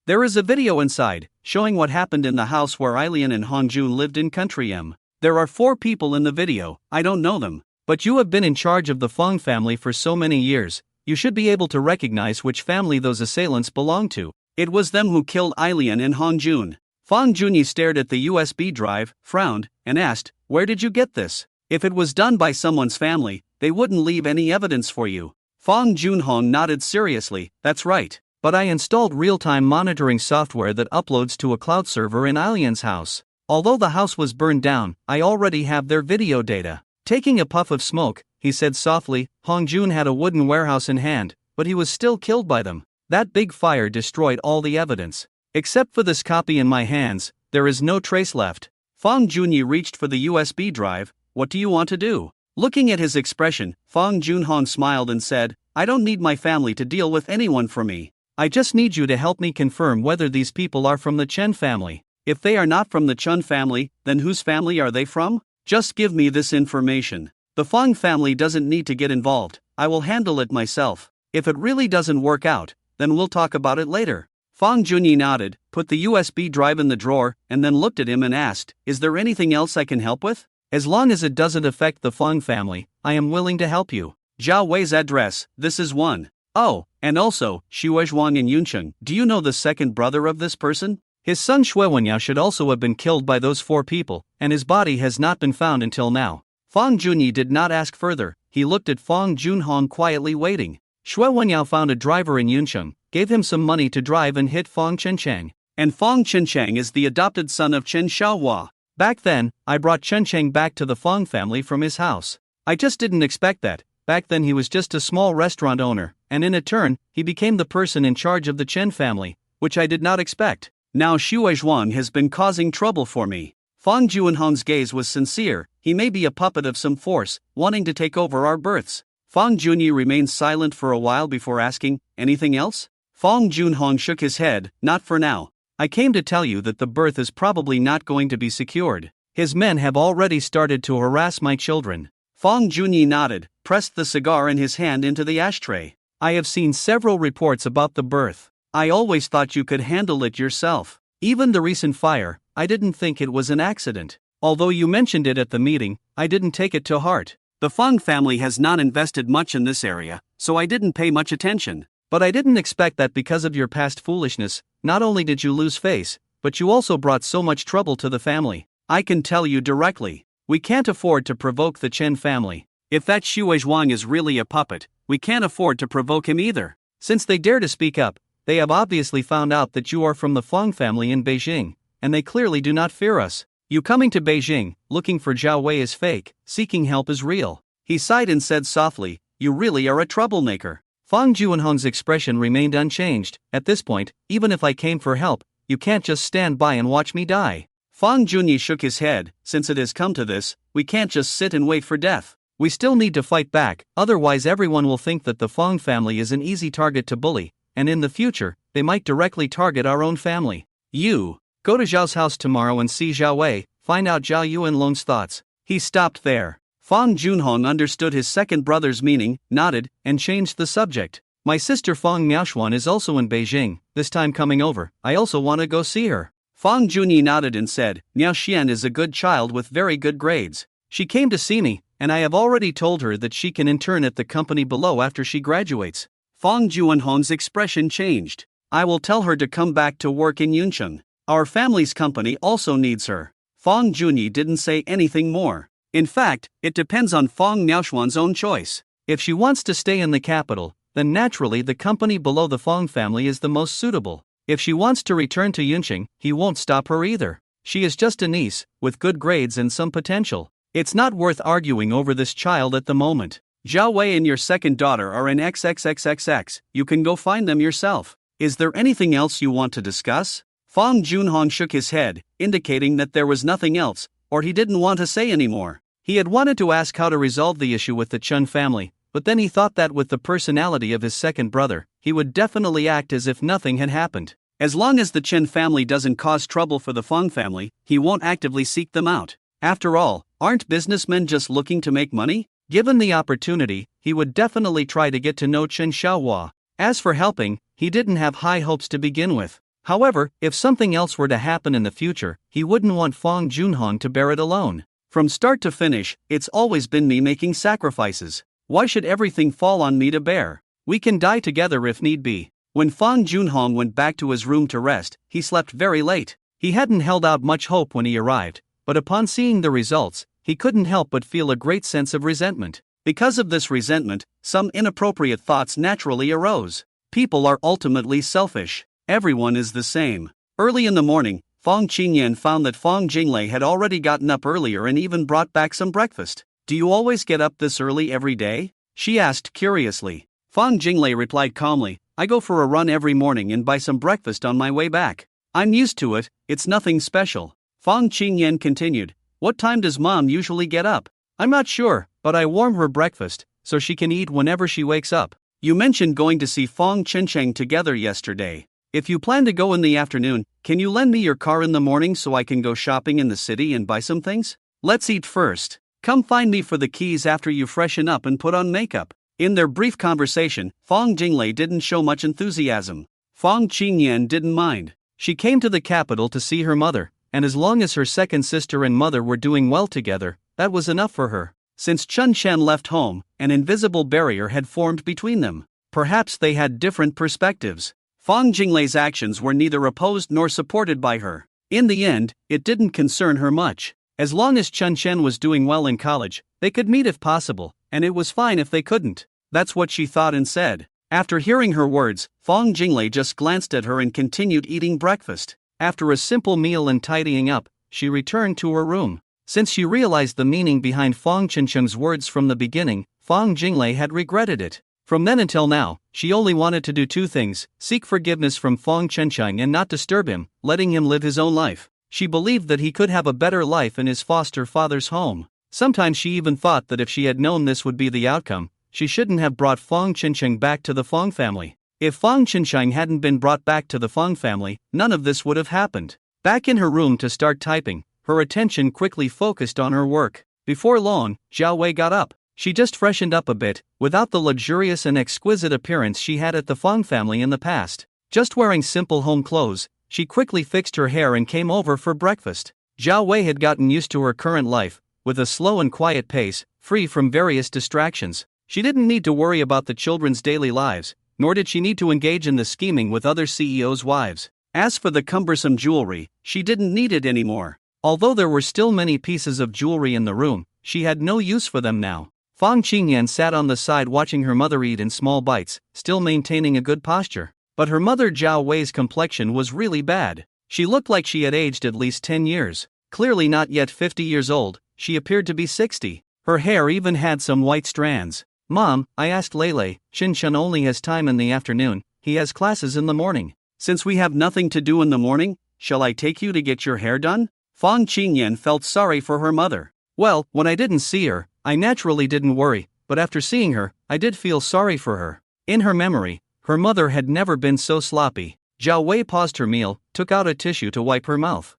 There is a video inside, showing what happened in the house where Ailian and Hongjun lived in Country M. There are 4 people in the video. I don't know them. But you have been in charge of the Fong family for so many years, you should be able to recognize which family those assailants belong to. It was them who killed Ailian and Hongjun. Fong Junyi stared at the USB drive, frowned, and asked, "Where did you get this? If it was done by someone's family, they wouldn't leave any evidence for you." Fong Junhong nodded seriously, "That's right. But I installed real-time monitoring software that uploads to a cloud server in Ailian's house. Although the house was burned down, I already have their video data." Taking a puff of smoke, he said softly, "Hongjun had a wooden warehouse in hand, but he was still killed by them. That big fire destroyed all the evidence. Except for this copy in my hands, there is no trace left." Fong Junyi reached for the USB drive. "What do you want to do?" Looking at his expression, Fong Junhong smiled and said, "I don't need my family to deal with anyone for me. I just need you to help me confirm whether these people are from the Chen family. If they are not from the Chen family, then whose family are they from? Just give me this information. The Fong family doesn't need to get involved, I will handle it myself. If it really doesn't work out, then we'll talk about it later." Fong Junyi nodded, put the USB drive in the drawer, and then looked at him and asked, "Is there anything else I can help with? As long as it doesn't affect the Fong family, I am willing to help you." Zhao Wei's address, this is one. Oh, and also, Xuezhuang in Yuncheng, do you know the second brother of this person? His son Xuewenyao should also have been killed by those 4 people, and his body has not been found until now. Fong Junyi did not ask further, he looked at Fong Junhong quietly waiting. Xuewenyao found a driver in Yuncheng, gave him some money to drive and hit Fong Chencheng. And Fong Chencheng is the adopted son of Chen Xiaohua. Back then, I brought Chencheng back to the Fong family from his house. I just didn't expect that. Back then he was just a small restaurant owner, and in a turn, he became the person in charge of the Chen family, which I did not expect. Now Xuezhuang has been causing trouble for me. Fong Junhong's gaze was sincere, he may be a puppet of some force, wanting to take over our births. Fong Junyi remained silent for a while before asking, "Anything else?" Fong Junhong shook his head, "Not for now. I came to tell you that the birth is probably not going to be secured. His men have already started to harass my children." Fong Junyi nodded, pressed the cigar in his hand into the ashtray. "I have seen several reports about the birth. I always thought you could handle it yourself. Even the recent fire, I didn't think it was an accident. Although you mentioned it at the meeting, I didn't take it to heart. The Fong family has not invested much in this area, so I didn't pay much attention. But I didn't expect that because of your past foolishness, not only did you lose face, but you also brought so much trouble to the family. I can tell you directly, we can't afford to provoke the Chen family. If that Xuezhuang is really a puppet, we can't afford to provoke him either. Since they dare to speak up, they have obviously found out that you are from the Fong family in Beijing, and they clearly do not fear us. You coming to Beijing, looking for Zhao Wei is fake, seeking help is real. He sighed and said softly, you really are a troublemaker. Fang Juanhong's expression remained unchanged. At this point, even if I came for help, you can't just stand by and watch me die. Fang Junyi shook his head. Since it has come to this, we can't just sit and wait for death. We still need to fight back, otherwise everyone will think that the Fang family is an easy target to bully, and in the future, they might directly target our own family. You, go to Zhao's house tomorrow and see Zhao Wei, find out Zhao Yuanlong's thoughts. He stopped there. Fang Junhong understood his second brother's meaning, nodded, and changed the subject. My sister Fang Miaoshuan is also in Beijing, this time coming over. I also want to go see her. Fang Junyi nodded and said, Miaoxian is a good child with very good grades. She came to see me, and I have already told her that she can intern at the company below after she graduates. Fang Juanhong's expression changed. I will tell her to come back to work in Yuncheng. Our family's company also needs her. Fang Junyi didn't say anything more. In fact, it depends on Fang Miaoshuan's own choice. If she wants to stay in the capital, then naturally the company below the Fang family is the most suitable. If she wants to return to Yuncheng, he won't stop her either. She is just a niece, with good grades and some potential. It's not worth arguing over this child at the moment. Zhao Wei and your second daughter are in XXXXX, you can go find them yourself. Is there anything else you want to discuss? Fang Junhong shook his head, indicating that there was nothing else, or he didn't want to say anymore. He had wanted to ask how to resolve the issue with the Chen family, but then he thought that with the personality of his second brother, he would definitely act as if nothing had happened. As long as the Chen family doesn't cause trouble for the Fang family, he won't actively seek them out. After all, aren't businessmen just looking to make money? Given the opportunity, he would definitely try to get to know Chen Xiaohua. As for helping, he didn't have high hopes to begin with. However, if something else were to happen in the future, he wouldn't want Fang Junhong to bear it alone. From start to finish, it's always been me making sacrifices. Why should everything fall on me to bear? We can die together if need be. When Fang Junhong went back to his room to rest, he slept very late. He hadn't held out much hope when he arrived, but upon seeing the results, he couldn't help but feel a great sense of resentment. Because of this resentment, some inappropriate thoughts naturally arose. People are ultimately selfish. Everyone is the same. Early in the morning, Fang Qingyan found that Fang Jinglei had already gotten up earlier and even brought back some breakfast. Do you always get up this early every day? She asked curiously. Fang Jinglei replied calmly, I go for a run every morning and buy some breakfast on my way back. I'm used to it, it's nothing special. Fang Qingyan continued, what time does mom usually get up? I'm not sure, but I warm her breakfast, so she can eat whenever she wakes up. You mentioned going to see Fang Chencheng together yesterday. If you plan to go in the afternoon, can you lend me your car in the morning so I can go shopping in the city and buy some things? Let's eat first. Come find me for the keys after you freshen up and put on makeup. In their brief conversation, Fang Jinglei didn't show much enthusiasm. Fang Qingyan didn't mind. She came to the capital to see her mother, and as long as her second sister and mother were doing well together, that was enough for her. Since Chun Shen left home, an invisible barrier had formed between them. Perhaps they had different perspectives. Fang Jinglei's actions were neither opposed nor supported by her. In the end, it didn't concern her much. As long as Chun Shen was doing well in college, they could meet if possible, and it was fine if they couldn't. That's what she thought and said. After hearing her words, Fang Jinglei just glanced at her and continued eating breakfast. After a simple meal and tidying up, she returned to her room. Since she realized the meaning behind Fang Chencheng's words from the beginning, Fang Jinglei had regretted it. From then until now, she only wanted to do two things: seek forgiveness from Fang Chencheng and not disturb him, letting him live his own life. She believed that he could have a better life in his foster father's home. Sometimes she even thought that if she had known this would be the outcome, she shouldn't have brought Fang Chencheng back to the Fang family. If Fang Chencheng hadn't been brought back to the Fang family, none of this would have happened. Back in her room to start typing, her attention quickly focused on her work. Before long, Zhao Wei got up. She just freshened up a bit, without the luxurious and exquisite appearance she had at the Fang family in the past. Just wearing simple home clothes, she quickly fixed her hair and came over for breakfast. Zhao Wei had gotten used to her current life, with a slow and quiet pace, free from various distractions. She didn't need to worry about the children's daily lives, nor did she need to engage in the scheming with other CEOs' wives. As for the cumbersome jewelry, she didn't need it anymore. Although there were still many pieces of jewelry in the room, she had no use for them now. Fang Qingyan sat on the side watching her mother eat in small bites, still maintaining a good posture. But her mother Zhao Wei's complexion was really bad. She looked like she had aged at least 10 years. Clearly not yet 50 years old, she appeared to be 60. Her hair even had some white strands. "Mom," I asked Lele, "Chin-chan only has time in the afternoon, he has classes in the morning. Since we have nothing to do in the morning, shall I take you to get your hair done?" Fang Qingyan felt sorry for her mother. Well, when I didn't see her, I naturally didn't worry, but after seeing her, I did feel sorry for her. In her memory, her mother had never been so sloppy. Zhao Wei paused her meal, took out a tissue to wipe her mouth.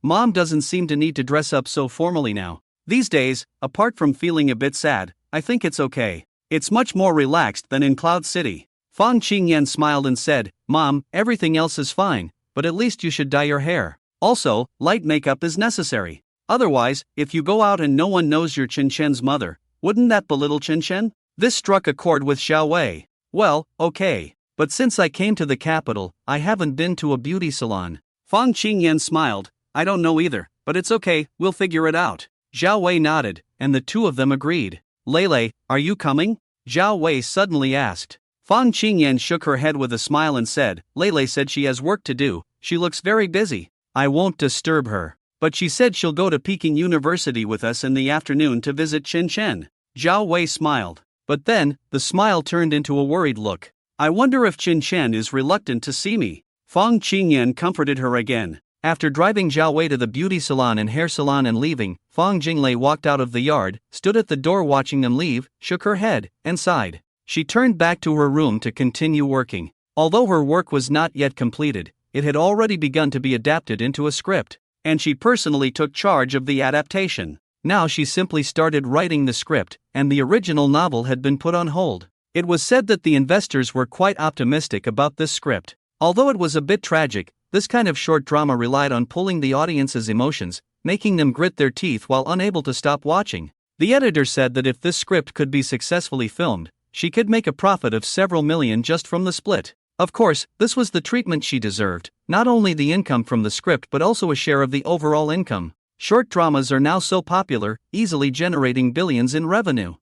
Mom doesn't seem to need to dress up so formally now. These days, apart from feeling a bit sad, I think it's okay. It's much more relaxed than in Cloud City. Fang Qingyan smiled and said, "Mom, everything else is fine, but at least you should dye your hair. Also, light makeup is necessary. Otherwise, if you go out and no one knows you're Chen-chen's mother, wouldn't that belittle Chen-chen?" This struck a chord with Xiao Wei. "Well, okay. But since I came to the capital, I haven't been to a beauty salon." Fang Qingyan smiled. "I don't know either, but it's okay, we'll figure it out." Zhao Wei nodded, and the two of them agreed. "Lele, are you coming?" Zhao Wei suddenly asked. Fang Qingyan shook her head with a smile and said, "Lele said she has work to do, she looks very busy. I won't disturb her. But she said she'll go to Peking University with us in the afternoon to visit Chen-chen." Zhao Wei smiled. But then, the smile turned into a worried look. "I wonder if Chen-chen is reluctant to see me." Fang Qingyan comforted her again. After driving Zhao Wei to the beauty salon and hair salon and leaving, Fang Jinglei walked out of the yard, stood at the door watching them leave, shook her head, and sighed. She turned back to her room to continue working. Although her work was not yet completed, it had already begun to be adapted into a script, and she personally took charge of the adaptation. Now she simply started writing the script, and the original novel had been put on hold. It was said that the investors were quite optimistic about this script. Although it was a bit tragic, this kind of short drama relied on pulling the audience's emotions, making them grit their teeth while unable to stop watching. The editor said that if this script could be successfully filmed, she could make a profit of several million just from the split. Of course, this was the treatment she deserved, not only the income from the script but also a share of the overall income. Short dramas are now so popular, easily generating billions in revenue.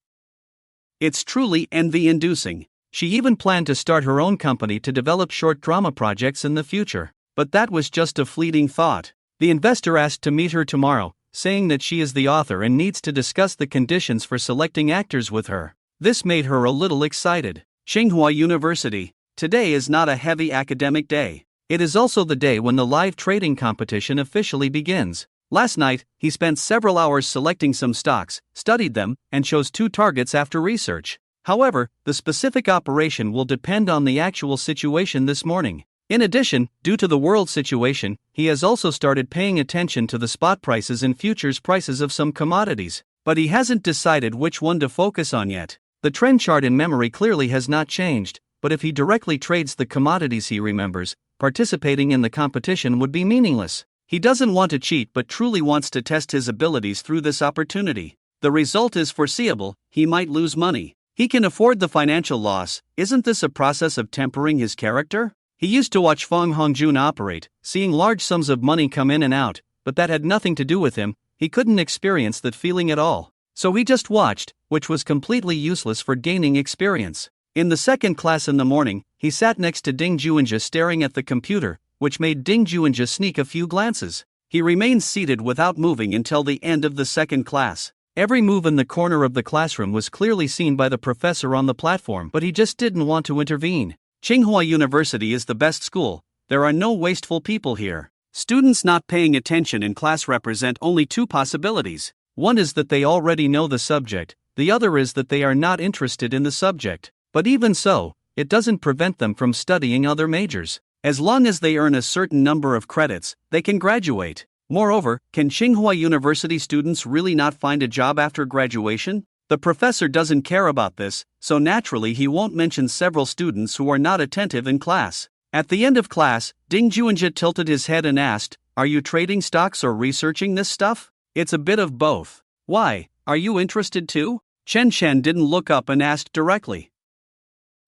It's truly envy-inducing. She even planned to start her own company to develop short drama projects in the future. But that was just a fleeting thought. The investor asked to meet her tomorrow, saying that she is the author and needs to discuss the conditions for selecting actors with her. This made her a little excited. Tsinghua University. Today is not a heavy academic day. It is also the day when the live trading competition officially begins. Last night, he spent several hours selecting some stocks, studied them, and chose 2 targets after research. However, the specific operation will depend on the actual situation this morning. In addition, due to the world situation, he has also started paying attention to the spot prices and futures prices of some commodities, but he hasn't decided which one to focus on yet. The trend chart in memory clearly has not changed, but if he directly trades the commodities he remembers, participating in the competition would be meaningless. He doesn't want to cheat but truly wants to test his abilities through this opportunity. The result is foreseeable, he might lose money. He can afford the financial loss. Isn't this a process of tempering his character? He used to watch Fang Hongjun operate, seeing large sums of money come in and out, but that had nothing to do with him. He couldn't experience that feeling at all. So he just watched, which was completely useless for gaining experience. In the second class in the morning, he sat next to Ding Juanjia staring at the computer, which made Ding Juanjia sneak a few glances. He remained seated without moving until the end of the second class. Every move in the corner of the classroom was clearly seen by the professor on the platform, but he just didn't want to intervene. Tsinghua University is the best school. There are no wasteful people here. Students not paying attention in class represent only 2 possibilities. One is that they already know the subject, the other is that they are not interested in the subject. But even so, it doesn't prevent them from studying other majors. As long as they earn a certain number of credits, they can graduate. Moreover, can Tsinghua University students really not find a job after graduation? The professor doesn't care about this, so naturally he won't mention several students who are not attentive in class. At the end of class, Ding Juanjia tilted his head and asked, "Are you trading stocks or researching this stuff?" "It's a bit of both." "Why, are you interested too?" Chen Chen didn't look up and asked directly.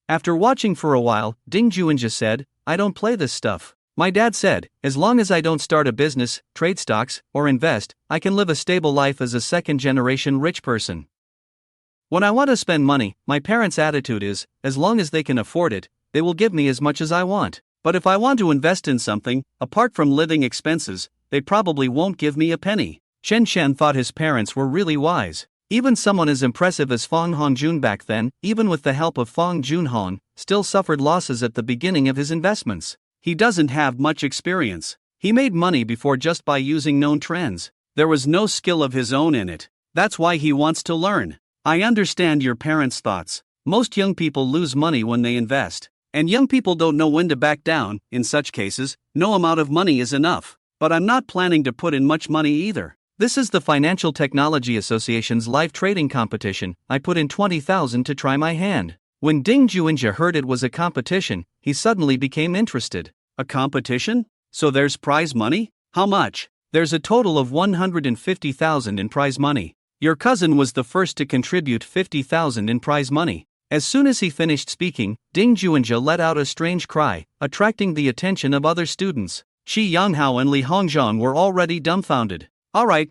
After watching for a while, Ding Juanjia said, "I don't play this stuff. My dad said, as long as I don't start a business, trade stocks, or invest, I can live a stable life as a second-generation rich person. When I want to spend money, my parents' attitude is, as long as they can afford it, they will give me as much as I want. But if I want to invest in something, apart from living expenses, they probably won't give me a penny. Chen Shen thought his parents were really wise. Even someone as impressive as Fong Hongjun back then, even with the help of Fong Junhong, still suffered losses at the beginning of his investments. He doesn't have much experience. He made money before just by using known trends. There was no skill of his own in it. That's why he wants to learn. I understand your parents' thoughts. Most young people lose money when they invest. And young people don't know when to back down. In such cases, no amount of money is enough. But I'm not planning to put in much money either. This is the Financial Technology Association's live trading competition. I put in 20,000 to try my hand. When Ding Juinja heard it was a competition, he suddenly became interested. A competition? So there's prize money? How much? There's a total of 150,000 in prize money. Your cousin was the first to contribute 50,000 in prize money. As soon as he finished speaking, Ding Juinja let out a strange cry, attracting the attention of other students. Qi Yanghao and Li Hongzhong were already dumbfounded. Alright,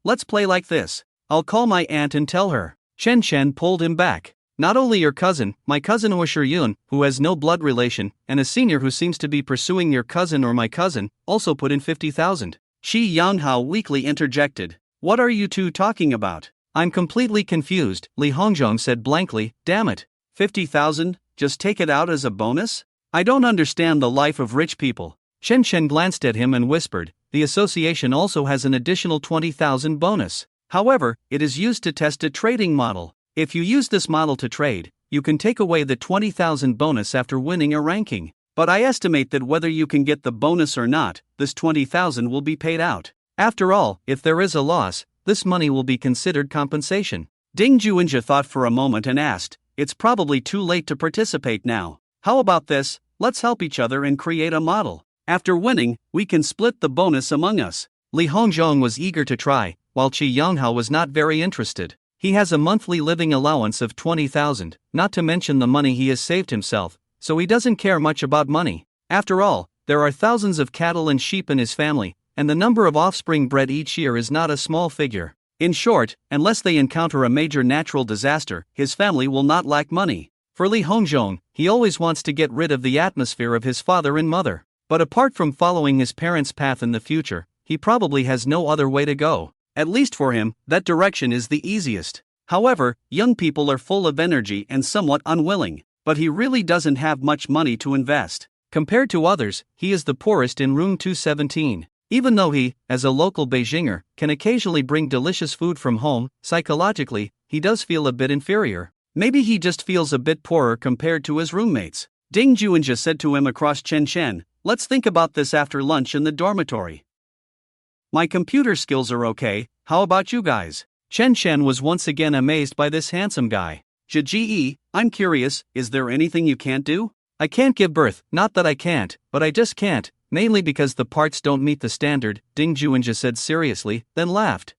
let's play like this. I'll call my aunt and tell her. Chen Shen pulled him back. Not only your cousin, my cousin Wu Shiyun, who has no blood relation, and a senior who seems to be pursuing your cousin or my cousin, also put in 50,000. Qi Yanghao weakly interjected. What are you two talking about? I'm completely confused, Li Hongzhong said blankly. Damn it. 50,000? Just take it out as a bonus? I don't understand the life of rich people. Chen Shen glanced at him and whispered, the association also has an additional 20,000 bonus. However, it is used to test a trading model. If you use this model to trade, you can take away the 20,000 bonus after winning a ranking. But I estimate that whether you can get the bonus or not, this 20,000 will be paid out. After all, if there is a loss, this money will be considered compensation. Ding Juinja thought for a moment and asked, it's probably too late to participate now. How about this? Let's help each other and create a model. After winning, we can split the bonus among us. Li Hongzhong was eager to try, while Qi Yanghao was not very interested. He has a monthly living allowance of 20,000, not to mention the money he has saved himself, so he doesn't care much about money. After all, there are thousands of cattle and sheep in his family, and the number of offspring bred each year is not a small figure. In short, unless they encounter a major natural disaster, his family will not lack money. For Li Hongzhong, he always wants to get rid of the atmosphere of his father and mother. But apart from following his parents' path in the future, he probably has no other way to go. At least for him, that direction is the easiest. However, young people are full of energy and somewhat unwilling, but he really doesn't have much money to invest. Compared to others, he is the poorest in room 217. Even though he, as a local Beijinger, can occasionally bring delicious food from home, psychologically, he does feel a bit inferior. Maybe he just feels a bit poorer compared to his roommates. Ding Juinja said to him across Chen Shen, let's think about this after lunch in the dormitory. My computer skills are okay, how about you guys? Chen Shen was once again amazed by this handsome guy. Ji, I'm curious, is there anything you can't do? I can't give birth, not that I can't, but I just can't, mainly because the parts don't meet the standard, Ding Juinja said seriously, then laughed.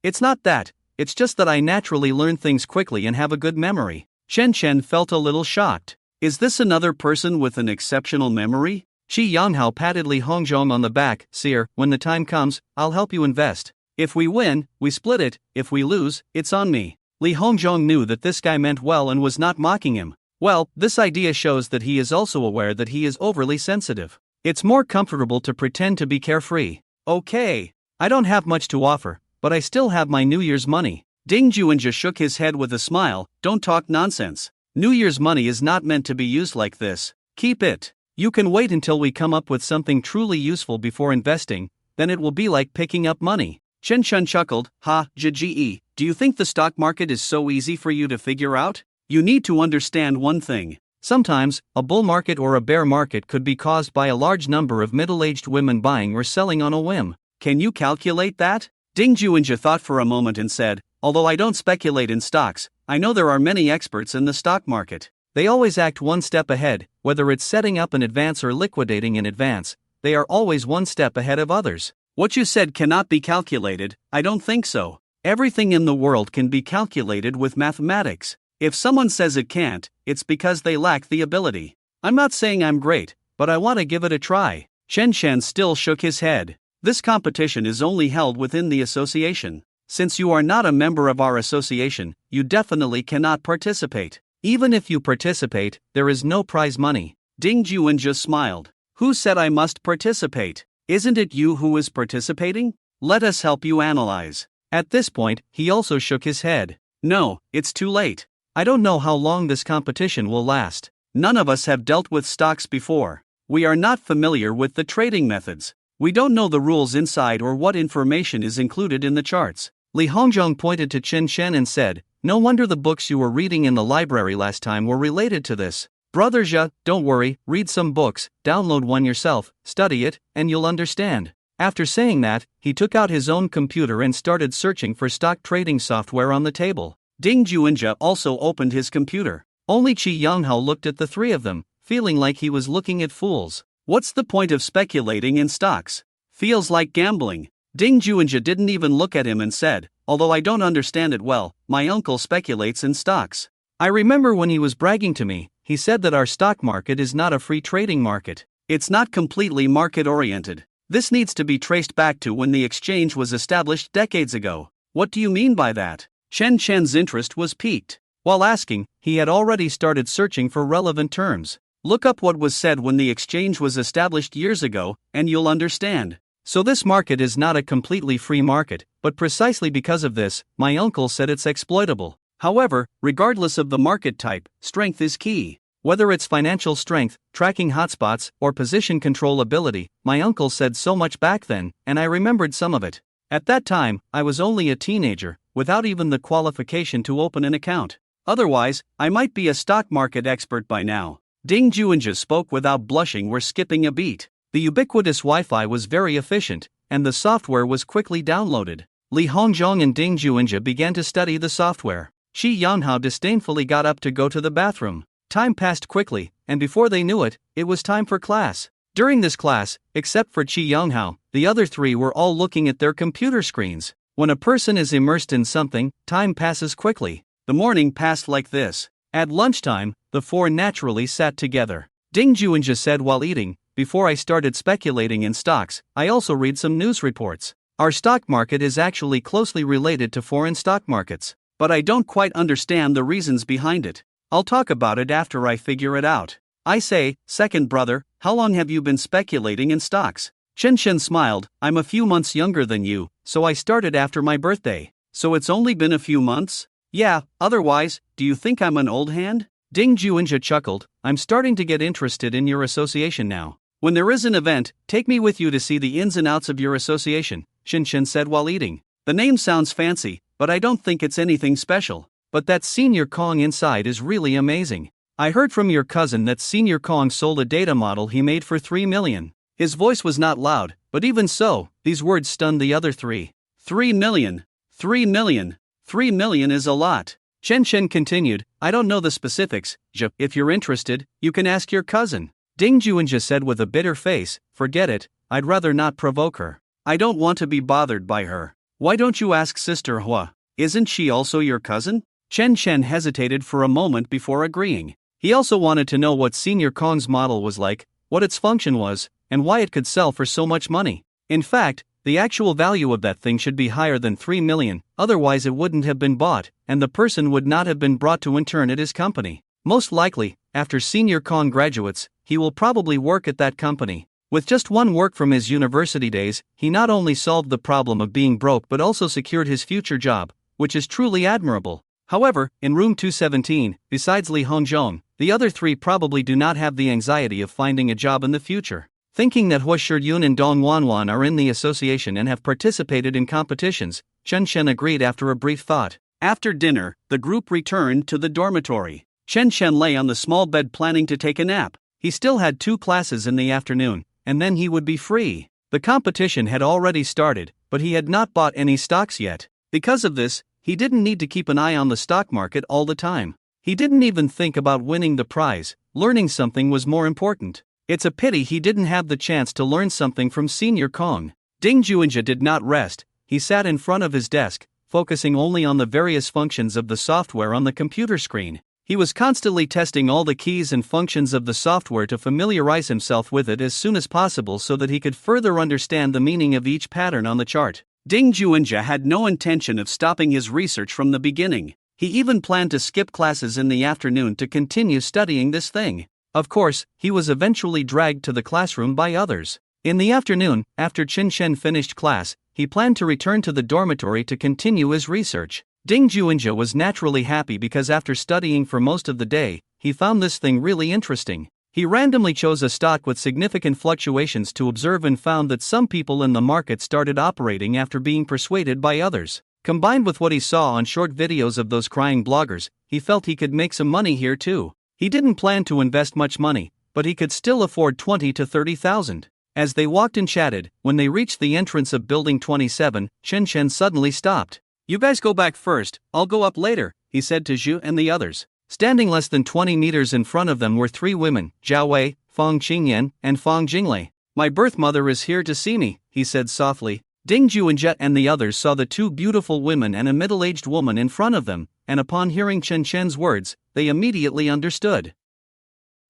It's not that, it's just that I naturally learn things quickly and have a good memory. Chen Shen felt a little shocked. Is this another person with an exceptional memory? Qi Yanghao patted Li Hongzhong on the back. Sir, when the time comes, I'll help you invest. If we win, we split it, if we lose, it's on me. Li Hongzhong knew that this guy meant well and was not mocking him. Well, this idea shows that he is also aware that he is overly sensitive. It's more comfortable to pretend to be carefree. Okay. I don't have much to offer, but I still have my New Year's money. Ding Juinja shook his head with a smile. Don't talk nonsense. New Year's money is not meant to be used like this. Keep it. You can wait until we come up with something truly useful before investing, then it will be like picking up money. Chen Shun chuckled. Ha, Ji, do you think the stock market is so easy for you to figure out? You need to understand one thing. Sometimes, a bull market or a bear market could be caused by a large number of middle-aged women buying or selling on a whim. Can you calculate that? Ding Juinja thought for a moment and said, although I don't speculate in stocks, I know there are many experts in the stock market. They always act one step ahead, whether it's setting up in advance or liquidating in advance, they are always one step ahead of others. What you said cannot be calculated, I don't think so. Everything in the world can be calculated with mathematics. If someone says it can't, it's because they lack the ability. I'm not saying I'm great, but I want to give it a try. Chen Shen still shook his head. This competition is only held within the association. Since you are not a member of our association, you definitely cannot participate. Even if you participate, there is no prize money. Ding Juinja smiled. Who said I must participate? Isn't it you who is participating? Let us help you analyze. At this point, he also shook his head. No, it's too late. I don't know how long this competition will last. None of us have dealt with stocks before. We are not familiar with the trading methods. We don't know the rules inside or what information is included in the charts. Li Hongzhong pointed to Chen Shen and said, no wonder the books you were reading in the library last time were related to this. Brother Zhe, don't worry, read some books, download one yourself, study it, and you'll understand. After saying that, he took out his own computer and started searching for stock trading software on the table. Ding Juanjia also opened his computer. Only Qi Yanghao looked at the three of them, feeling like he was looking at fools. What's the point of speculating in stocks? Feels like gambling. Ding Juanjia didn't even look at him and said, although I don't understand it well, my uncle speculates in stocks. I remember when he was bragging to me, he said that our stock market is not a free trading market. It's not completely market-oriented. This needs to be traced back to when the exchange was established decades ago. What do you mean by that? Chen Chen's interest was piqued. While asking, he had already started searching for relevant terms. Look up what was said when the exchange was established years ago, and you'll understand. So this market is not a completely free market, but precisely because of this, my uncle said it's exploitable. However, regardless of the market type, strength is key. Whether it's financial strength, tracking hotspots, or position control ability, my uncle said so much back then, and I remembered some of it. At that time, I was only a teenager, without even the qualification to open an account. Otherwise, I might be a stock market expert by now. Ding Juanjia spoke without blushing or skipping a beat. The ubiquitous Wi-Fi was very efficient, and the software was quickly downloaded. Li Hongzhong and Ding Juanjia began to study the software. Qi Yanghao disdainfully got up to go to the bathroom. Time passed quickly, and before they knew it, it was time for class. During this class, except for Qi Yanghao, the other three were all looking at their computer screens. When a person is immersed in something, time passes quickly. The morning passed like this. At lunchtime, the four naturally sat together. Ding Juanjia said while eating, before I started speculating in stocks, I also read some news reports. Our stock market is actually closely related to foreign stock markets, but I don't quite understand the reasons behind it. I'll talk about it after I figure it out. I say, second brother, how long have you been speculating in stocks? Chen Shen smiled, I'm a few months younger than you, so I started after my birthday. So it's only been a few months? Yeah, otherwise, do you think I'm an old hand? Ding Juanjia chuckled, I'm starting to get interested in your association now. When there is an event, take me with you to see the ins and outs of your association, Chen Shen said while eating. The name sounds fancy, but I don't think it's anything special. But that Senior Kong inside is really amazing. I heard from your cousin that Senior Kong sold a data model he made for 3 million. His voice was not loud, but even so, these words stunned the other three. 3 million. 3 million. 3 million is a lot. Chen Shen continued, I don't know the specifics, if you're interested, you can ask your cousin. Ding Juanjia said with a bitter face, forget it, I'd rather not provoke her. I don't want to be bothered by her. Why don't you ask Sister Hua? Isn't she also your cousin? Chen Shen hesitated for a moment before agreeing. He also wanted to know what Senior Kong's model was like, what its function was, and why it could sell for so much money. In fact, the actual value of that thing should be higher than 3 million, otherwise it wouldn't have been bought, and the person would not have been brought to intern at his company. Most likely, after Senior Kong graduates, he will probably work at that company. With just one work from his university days, he not only solved the problem of being broke but also secured his future job, which is truly admirable. However, in room 217, besides Li Hongzhong, the other three probably do not have the anxiety of finding a job in the future. Thinking that Hua Shiyun and Dong Wanwan are in the association and have participated in competitions, Chen Shen agreed after a brief thought. After dinner, the group returned to the dormitory. Chen Shen lay on the small bed planning to take a nap. He still had 2 classes in the afternoon, and then he would be free. The competition had already started, but he had not bought any stocks yet. Because of this, he didn't need to keep an eye on the stock market all the time. He didn't even think about winning the prize. Learning something was more important. It's a pity he didn't have the chance to learn something from Senior Kong. Ding Juanjia did not rest. He sat in front of his desk, focusing only on the various functions of the software on the computer screen. He was constantly testing all the keys and functions of the software to familiarize himself with it as soon as possible so that he could further understand the meaning of each pattern on the chart. Ding Juanjia had no intention of stopping his research from the beginning. He even planned to skip classes in the afternoon to continue studying this thing. Of course, he was eventually dragged to the classroom by others. In the afternoon, after Chen Shen finished class, he planned to return to the dormitory to continue his research. Ding Juinja was naturally happy because after studying for most of the day, he found this thing really interesting. He randomly chose a stock with significant fluctuations to observe and found that some people in the market started operating after being persuaded by others. Combined with what he saw on short videos of those crying bloggers, he felt he could make some money here too. He didn't plan to invest much money, but he could still afford 20 to 30,000. As they walked and chatted, when they reached the entrance of building 27, Chen Shen suddenly stopped. "You guys go back first, I'll go up later," he said to Zhu and the others. Standing less than 20 meters in front of them were three women, Zhao Wei, Fang Qingyan, and Fang Jinglei. "My birth mother is here to see me," he said softly. Ding Juinjet and the others saw the two beautiful women and a middle-aged woman in front of them, and upon hearing Chen Shen's words, they immediately understood.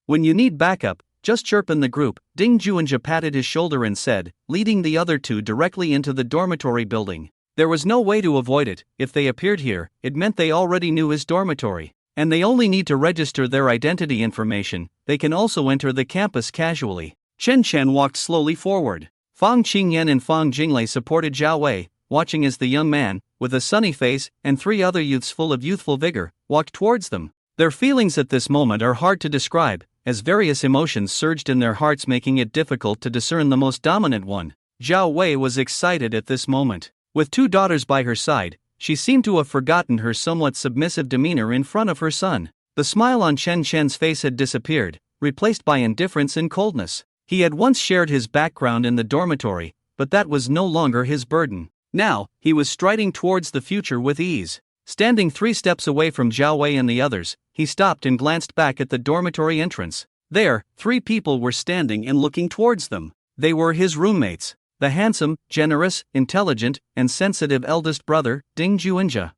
"When you need backup, just chirp in the group," Ding Juinja patted his shoulder and said, leading the other two directly into the dormitory building. There was no way to avoid it. If they appeared here, it meant they already knew his dormitory. And they only need to register their identity information. They can also enter the campus casually. Chen Shen walked slowly forward. Fang Qingyan and Fang Jinglei supported Zhao Wei, watching as the young man, with a sunny face and three other youths full of youthful vigor, walked towards them. Their feelings at this moment are hard to describe, as various emotions surged in their hearts, making it difficult to discern the most dominant one. Zhao Wei was excited at this moment. With two daughters by her side, she seemed to have forgotten her somewhat submissive demeanor in front of her son. The smile on Chen Shen's face had disappeared, replaced by indifference and coldness. He had once shared his background in the dormitory, but that was no longer his burden. Now, he was striding towards the future with ease. Standing 3 steps away from Zhao Wei and the others, he stopped and glanced back at the dormitory entrance. There, 3 people were standing and looking towards them. They were his roommates. The handsome, generous, intelligent, and sensitive eldest brother, Ding Juinja.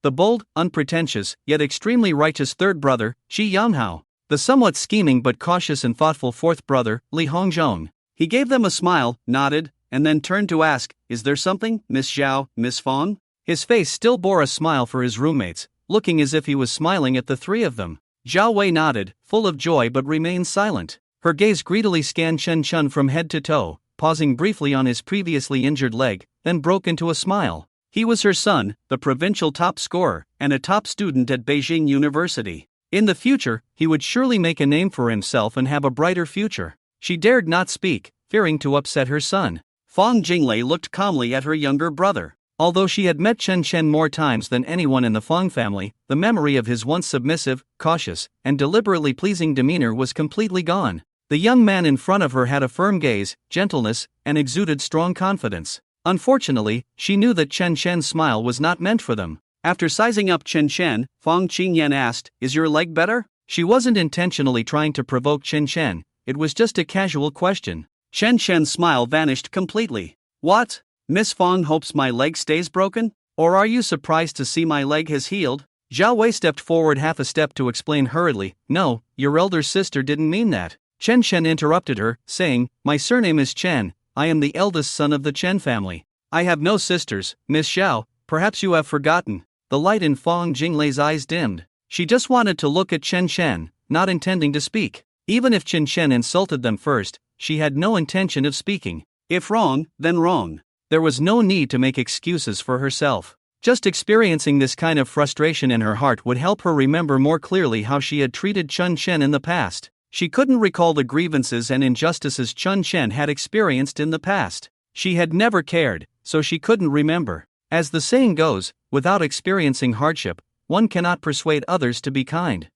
The bold, unpretentious, yet extremely righteous third brother, Shi Yanghao. The somewhat scheming but cautious and thoughtful fourth brother, Li Hongzhong. He gave them a smile, nodded, and then turned to ask, "Is there something, Miss Zhao, Miss Fang?" His face still bore a smile for his roommates, looking as if he was smiling at the 3 of them. Zhao Wei nodded, full of joy, but remained silent. Her gaze greedily scanned Chen Chun from head to toe, pausing briefly on his previously injured leg, then broke into a smile. He was her son, the provincial top scorer, and a top student at Beijing University. In the future, he would surely make a name for himself and have a brighter future. She dared not speak, fearing to upset her son. Fang Jinglei looked calmly at her younger brother. Although she had met Chen Chen more times than anyone in the Fang family, the memory of his once submissive, cautious, and deliberately pleasing demeanor was completely gone. The young man in front of her had a firm gaze, gentleness, and exuded strong confidence. Unfortunately, she knew that Chen Chen's smile was not meant for them. After sizing up Chen Chen, Fang Qingyan asked, "Is your leg better?" She wasn't intentionally trying to provoke Chen Chen, it was just a casual question. Chen Chen's smile vanished completely. "What? Miss Fang hopes my leg stays broken? Or are you surprised to see my leg has healed?" Zhao Wei stepped forward half a step to explain hurriedly, "No, your elder sister didn't mean that." Chen Chen interrupted her, saying, "My surname is Chen, I am the eldest son of the Chen family. I have no sisters, Miss Xiao, perhaps you have forgotten." The light in Fang Jinglei's eyes dimmed. She just wanted to look at Chen Chen, not intending to speak. Even if Chen Chen insulted them first, she had no intention of speaking. If wrong, then wrong. There was no need to make excuses for herself. Just experiencing this kind of frustration in her heart would help her remember more clearly how she had treated Chen Chen in the past. She couldn't recall the grievances and injustices Chen Chen had experienced in the past. She had never cared, so she couldn't remember. As the saying goes, without experiencing hardship, one cannot persuade others to be kind.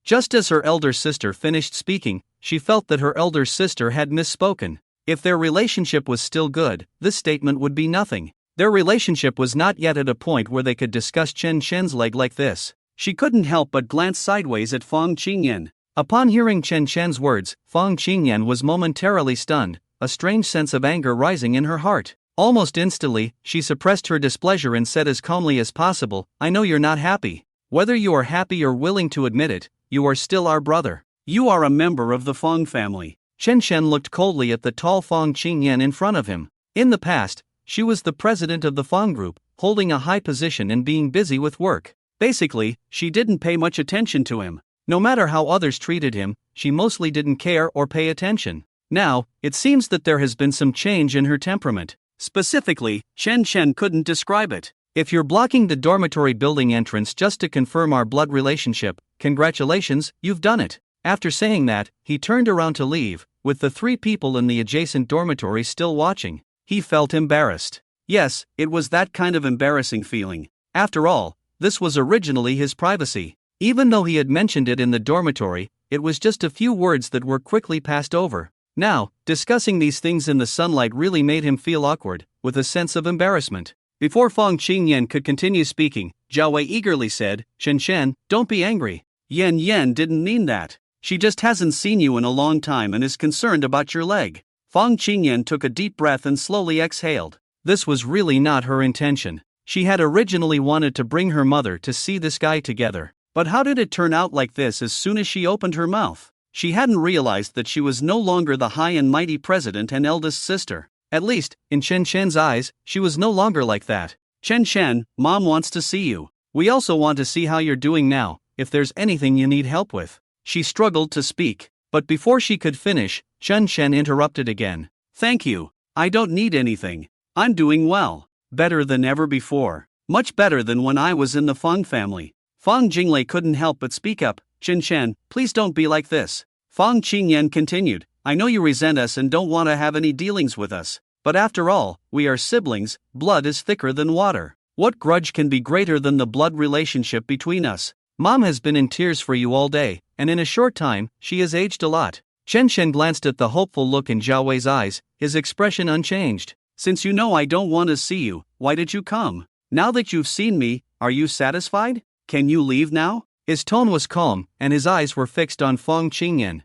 Just as her elder sister finished speaking, she felt that her elder sister had misspoken. If their relationship was still good, this statement would be nothing. Their relationship was not yet at a point where they could discuss Chen Chen's leg like this. She couldn't help but glance sideways at Fang Qingyan. Upon hearing Chen Chen's words, Fang Qingyan was momentarily stunned, a strange sense of anger rising in her heart. Almost instantly, she suppressed her displeasure and said as calmly as possible, "I know you're not happy. Whether you are happy or willing to admit it, you are still our brother. You are a member of the Fang family." Chen Chen looked coldly at the tall Fang Qingyan in front of him. In the past, she was the president of the Fang group, holding a high position and being busy with work. Basically, she didn't pay much attention to him. No matter how others treated him, she mostly didn't care or pay attention. Now, it seems that there has been some change in her temperament. Specifically, Chen Chen couldn't describe it. If you're blocking the dormitory building entrance just to confirm our blood relationship, congratulations, you've done it. After saying that, he turned around to leave, with the 3 people in the adjacent dormitory still watching. He felt embarrassed. Yes, it was that kind of embarrassing feeling. After all, this was originally his privacy. Even though he had mentioned it in the dormitory, it was just a few words that were quickly passed over. Now, discussing these things in the sunlight really made him feel awkward, with a sense of embarrassment. Before Fang Qingyan could continue speaking, Zhao Wei eagerly said, "Chen Chen, don't be angry. Yan Yan didn't mean that. She just hasn't seen you in a long time and is concerned about your leg." Fang Qingyan took a deep breath and slowly exhaled. This was really not her intention. She had originally wanted to bring her mother to see this guy together. But how did it turn out like this as soon as she opened her mouth? She hadn't realized that she was no longer the high and mighty president and eldest sister. At least, in Chen Chen's eyes, she was no longer like that. "Chen Chen, Mom wants to see you. We also want to see how you're doing now, if there's anything you need help with." She struggled to speak, but before she could finish, Chen Chen interrupted again. "Thank you. I don't need anything. I'm doing well. Better than ever before. Much better than when I was in the Fang family." Fang Jinglei couldn't help but speak up. "Chen Chen, please don't be like this." Fang Qingyan continued, "I know you resent us and don't want to have any dealings with us. But after all, we are siblings, blood is thicker than water. What grudge can be greater than the blood relationship between us? Mom has been in tears for you all day, and in a short time, she has aged a lot." Chen Chen glanced at the hopeful look in Zhao Wei's eyes, his expression unchanged. "Since you know I don't want to see you, why did you come? Now that you've seen me, are you satisfied? Can you leave now?" His tone was calm, and his eyes were fixed on Fang Qingyan.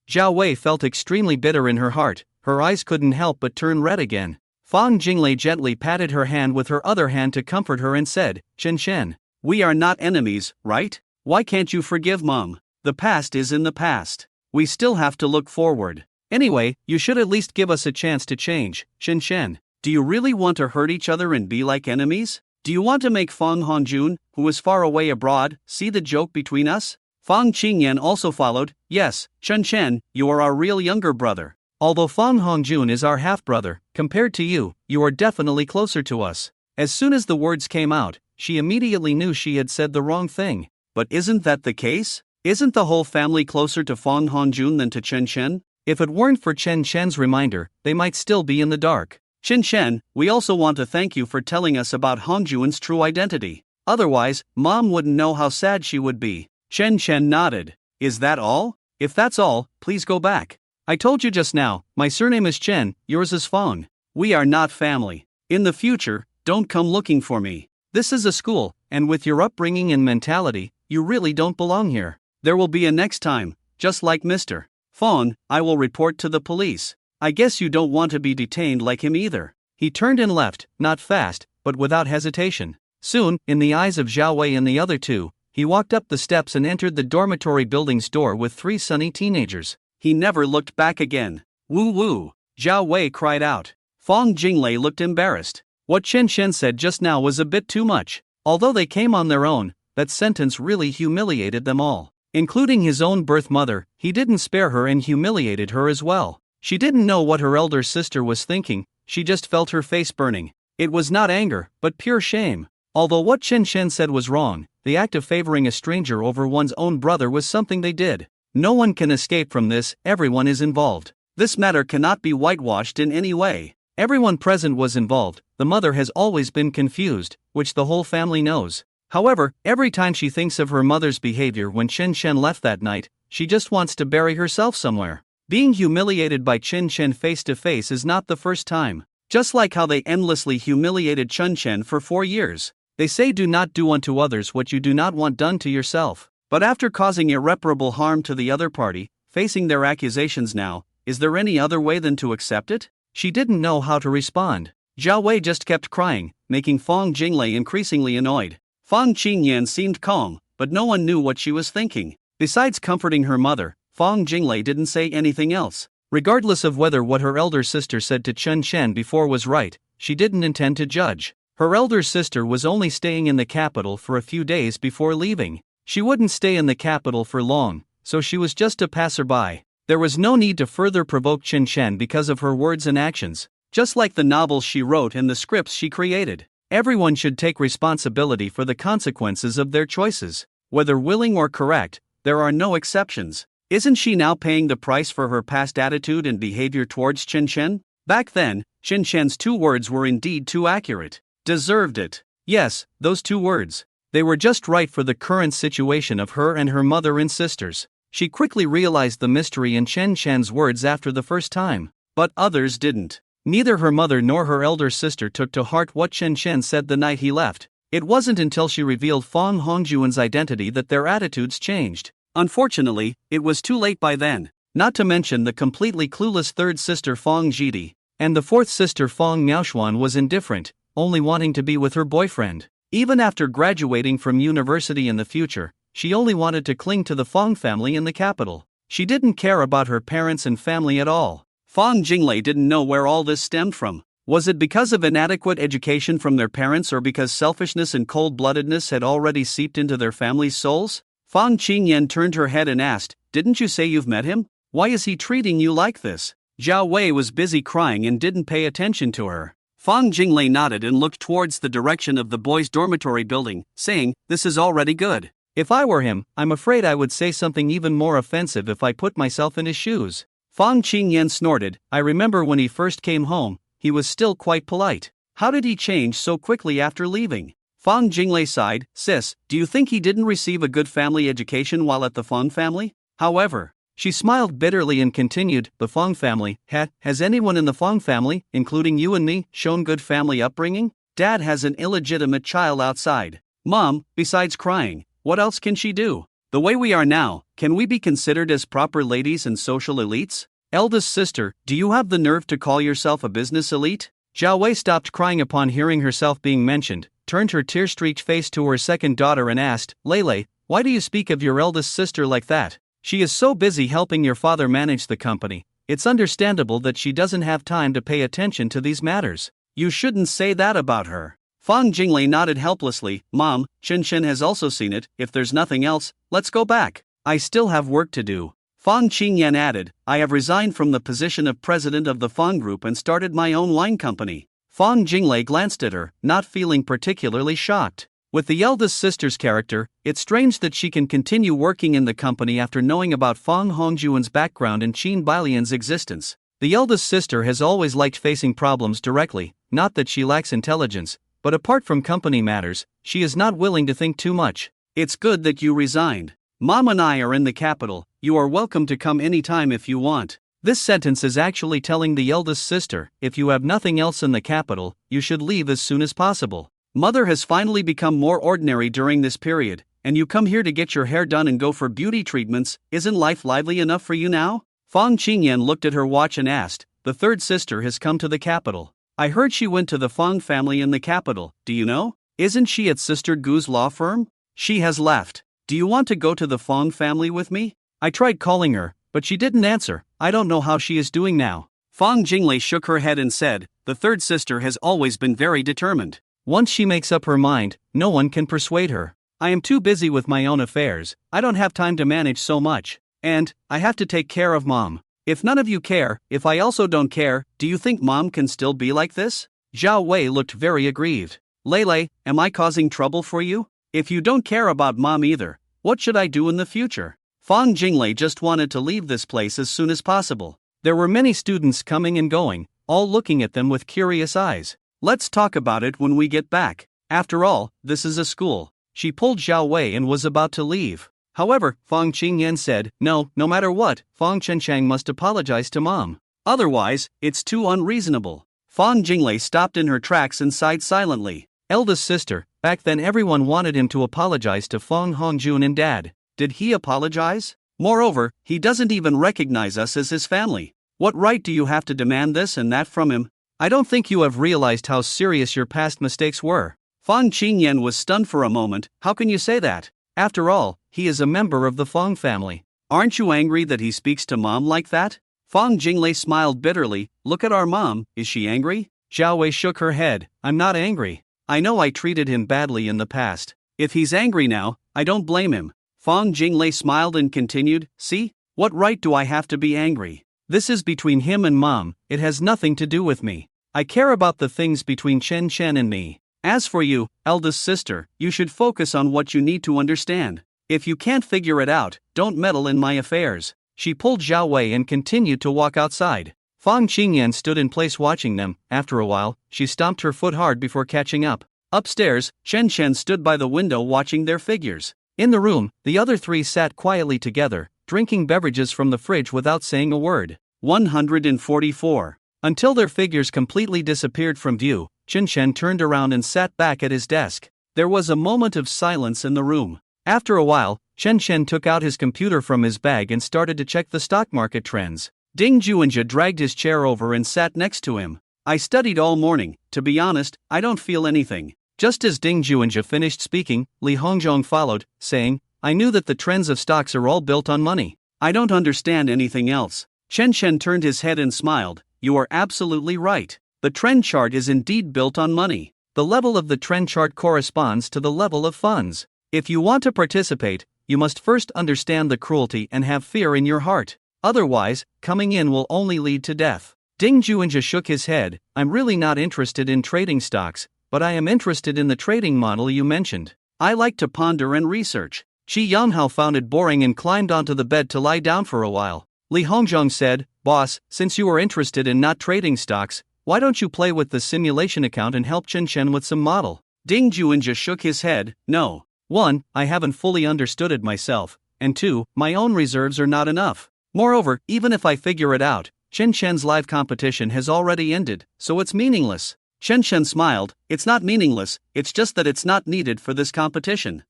Zhao Wei felt extremely bitter in her heart, her eyes couldn't help but turn red again. Fang Jinglei gently patted her hand with her other hand to comfort her and said, "Chen Chen, we are not enemies, right? Why can't you forgive Mom? The past is in the past. We still have to look forward. Anyway, you should at least give us a chance to change, Chen Chen. Do you really want to hurt each other and be like enemies? Do you want to make Fang Hongjun, who is far away abroad, see the joke between us?" Fang Qingyan also followed, "Yes, Chen Chen, you are our real younger brother. Although Fang Hongjun is our half-brother, compared to you, you are definitely closer to us." As soon as the words came out, she immediately knew she had said the wrong thing. But isn't that the case? Isn't the whole family closer to Fang Hongjun than to Chen Chen? If it weren't for Chen Chen's reminder, they might still be in the dark. "Chen Chen, we also want to thank you for telling us about Hongjun's true identity. Otherwise, Mom wouldn't know how sad she would be." Chen Chen nodded. "Is that all? If that's all, please go back. I told you just now, my surname is Chen, yours is Fang. We are not family. In the future, don't come looking for me. This is a school, and with your upbringing and mentality, you really don't belong here. There will be a next time, just like Mr. Fang, I will report to the police. I guess you don't want to be detained like him either." He turned and left, not fast, but without hesitation. Soon, in the eyes of Zhao Wei and the other two, he walked up the steps and entered the dormitory building's door with 3 sunny teenagers. He never looked back again. "Woo woo!" Zhao Wei cried out. Fang Jinglei looked embarrassed. What Chen Chen said just now was a bit too much. Although they came on their own, that sentence really humiliated them all. Including his own birth mother, he didn't spare her and humiliated her as well. She didn't know what her elder sister was thinking, she just felt her face burning. It was not anger, but pure shame. Although what Chen Chen said was wrong, the act of favoring a stranger over one's own brother was something they did. No one can escape from this, everyone is involved. This matter cannot be whitewashed in any way. Everyone present was involved, the mother has always been confused, which the whole family knows. However, every time she thinks of her mother's behavior when Chen Chen left that night, she just wants to bury herself somewhere. Being humiliated by Chen Chen face to face is not the first time. Just like how they endlessly humiliated Chen Chen for 4 years. They say do not do unto others what you do not want done to yourself. But after causing irreparable harm to the other party, facing their accusations now, is there any other way than to accept it? She didn't know how to respond. Zhao Wei just kept crying, making Fang Jinglei increasingly annoyed. Fang Qingyan seemed calm, but no one knew what she was thinking. Besides comforting her mother, Fang Jinglei didn't say anything else. Regardless of whether what her elder sister said to Chen Chen before was right, she didn't intend to judge. Her elder sister was only staying in the capital for a few days before leaving. She wouldn't stay in the capital for long, so she was just a passerby. There was no need to further provoke Chen Chen because of her words and actions. Just like the novels she wrote and the scripts she created, everyone should take responsibility for the consequences of their choices. Whether willing or correct, there are no exceptions. Isn't she now paying the price for her past attitude and behavior towards Chen Chen? Back then, Chen Chen's 2 words were indeed too accurate. Deserved it. Yes, those 2 words. They were just right for the current situation of her and her mother and sisters. She quickly realized the mystery in Chen Chen's words after the first time. But others didn't. Neither her mother nor her elder sister took to heart what Chen Chen said the night he left. It wasn't until she revealed Fang Hongjuan's identity that their attitudes changed. Unfortunately, it was too late by then. Not to mention the completely clueless third sister Fang Jidi. And the fourth sister Fang Miaoshuan was indifferent, only wanting to be with her boyfriend. Even after graduating from university in the future, she only wanted to cling to the Fang family in the capital. She didn't care about her parents and family at all. Fang Jinglei didn't know where all this stemmed from. Was it because of inadequate education from their parents or because selfishness and cold-bloodedness had already seeped into their family's souls? Fang Qingyan turned her head and asked, "Didn't you say you've met him? Why is he treating you like this?" Zhao Wei was busy crying and didn't pay attention to her. Fang Jinglei nodded and looked towards the direction of the boys' dormitory building, saying, "This is already good." If I were him, I'm afraid I would say something even more offensive if I put myself in his shoes. Fang Qingyan snorted. I remember when he first came home, he was still quite polite. How did he change so quickly after leaving? Fang Jinglei sighed. Sis, do you think he didn't receive a good family education while at the Fang family? However, she smiled bitterly and continued, the Fang family, has anyone in the Fang family, including you and me, shown good family upbringing? Dad has an illegitimate child outside. Mom, besides crying, what else can she do? The way we are now, can we be considered as proper ladies and social elites? Eldest sister, do you have the nerve to call yourself a business elite? Zhao Wei stopped crying upon hearing herself being mentioned, turned her tear-streaked face to her second daughter and asked, Lele, why do you speak of your eldest sister like that? She is so busy helping your father manage the company, it's understandable that she doesn't have time to pay attention to these matters. You shouldn't say that about her. Fang Jinglei nodded helplessly. Mom, Chen Chen has also seen it. If there's nothing else, let's go back. I still have work to do. Fang Qingyan added, I have resigned from the position of president of the Fang Group and started my own wine company. Fang Jinglei glanced at her, not feeling particularly shocked. With the eldest sister's character, it's strange that she can continue working in the company after knowing about Fang Hongjuan's background and Qin Bailian's existence. The eldest sister has always liked facing problems directly, not that she lacks intelligence, but apart from company matters, she is not willing to think too much. It's good that you resigned. Mom and I are in the capital, you are welcome to come anytime if you want. This sentence is actually telling the eldest sister, if you have nothing else in the capital, you should leave as soon as possible. Mother has finally become more ordinary during this period, and you come here to get your hair done and go for beauty treatments. Isn't life lively enough for you now? Fang Qingyan looked at her watch and asked, the third sister has come to the capital. I heard she went to the Fang family in the capital, do you know? Isn't she at Sister Gu's law firm? She has left. Do you want to go to the Fang family with me? I tried calling her, but she didn't answer. I don't know how she is doing now. Fang Jinglei shook her head and said, the third sister has always been very determined. Once she makes up her mind, no one can persuade her. I am too busy with my own affairs, I don't have time to manage so much. And, I have to take care of Mom. If none of you care, if I also don't care, do you think Mom can still be like this? Zhao Wei looked very aggrieved. Lele, am I causing trouble for you? If you don't care about Mom either, what should I do in the future? Fang Jinglei just wanted to leave this place as soon as possible. There were many students coming and going, all looking at them with curious eyes. Let's talk about it when we get back. After all, this is a school. She pulled Zhao Wei and was about to leave. However, Fang Qingyan said, no matter what, Fang Chenchang must apologize to Mom. Otherwise, it's too unreasonable. Fang Jinglei stopped in her tracks and sighed silently. Eldest sister, back then everyone wanted him to apologize to Fang Hongjun and Dad. Did he apologize? Moreover, he doesn't even recognize us as his family. What right do you have to demand this and that from him? I don't think you have realized how serious your past mistakes were. Fang Qingyan was stunned for a moment. How can you say that? After all, he is a member of the Fang family. Aren't you angry that he speaks to Mom like that? Fang Jinglei smiled bitterly. Look at our Mom, is she angry? Zhao Wei shook her head. I'm not angry. I know I treated him badly in the past. If he's angry now, I don't blame him. Fang Jinglei smiled and continued, see? What right do I have to be angry? This is between him and Mom, it has nothing to do with me. I care about the things between Chen Chen and me. As for you, eldest sister, you should focus on what you need to understand. If you can't figure it out, don't meddle in my affairs. She pulled Zhao Wei and continued to walk outside. Fang Qingyan stood in place watching them. After a while, she stomped her foot hard before catching up. Upstairs, Chen Chen stood by the window watching their figures. In the room, the other three sat quietly together, drinking beverages from the fridge without saying a word. 144. Until their figures completely disappeared from view, Chen Chen turned around and sat back at his desk. There was a moment of silence in the room. After a while, Chen Chen took out his computer from his bag and started to check the stock market trends. Ding Juanjia dragged his chair over and sat next to him. I studied all morning, to be honest, I don't feel anything. Just as Ding Juanjia finished speaking, Li Hongzhong followed, saying, I knew that the trends of stocks are all built on money. I don't understand anything else. Chen Chen turned his head and smiled. You are absolutely right. The trend chart is indeed built on money. The level of the trend chart corresponds to the level of funds. If you want to participate, you must first understand the cruelty and have fear in your heart. Otherwise, coming in will only lead to death. Ding Juanjia shook his head. I'm really not interested in trading stocks, but I am interested in the trading model you mentioned. I like to ponder and research. Qi Yanhao found it boring and climbed onto the bed to lie down for a while. Li Hongzhong said, Boss, since you are interested in not trading stocks, why don't you play with the simulation account and help Chen Chen with some model? Ding Juanjia shook his head. No. 1. I haven't fully understood it myself, and 2. My own reserves are not enough. Moreover, even if I figure it out, Chen Chen's live competition has already ended, so it's meaningless. Chen Chen smiled. It's not meaningless, it's just that it's not needed for this competition.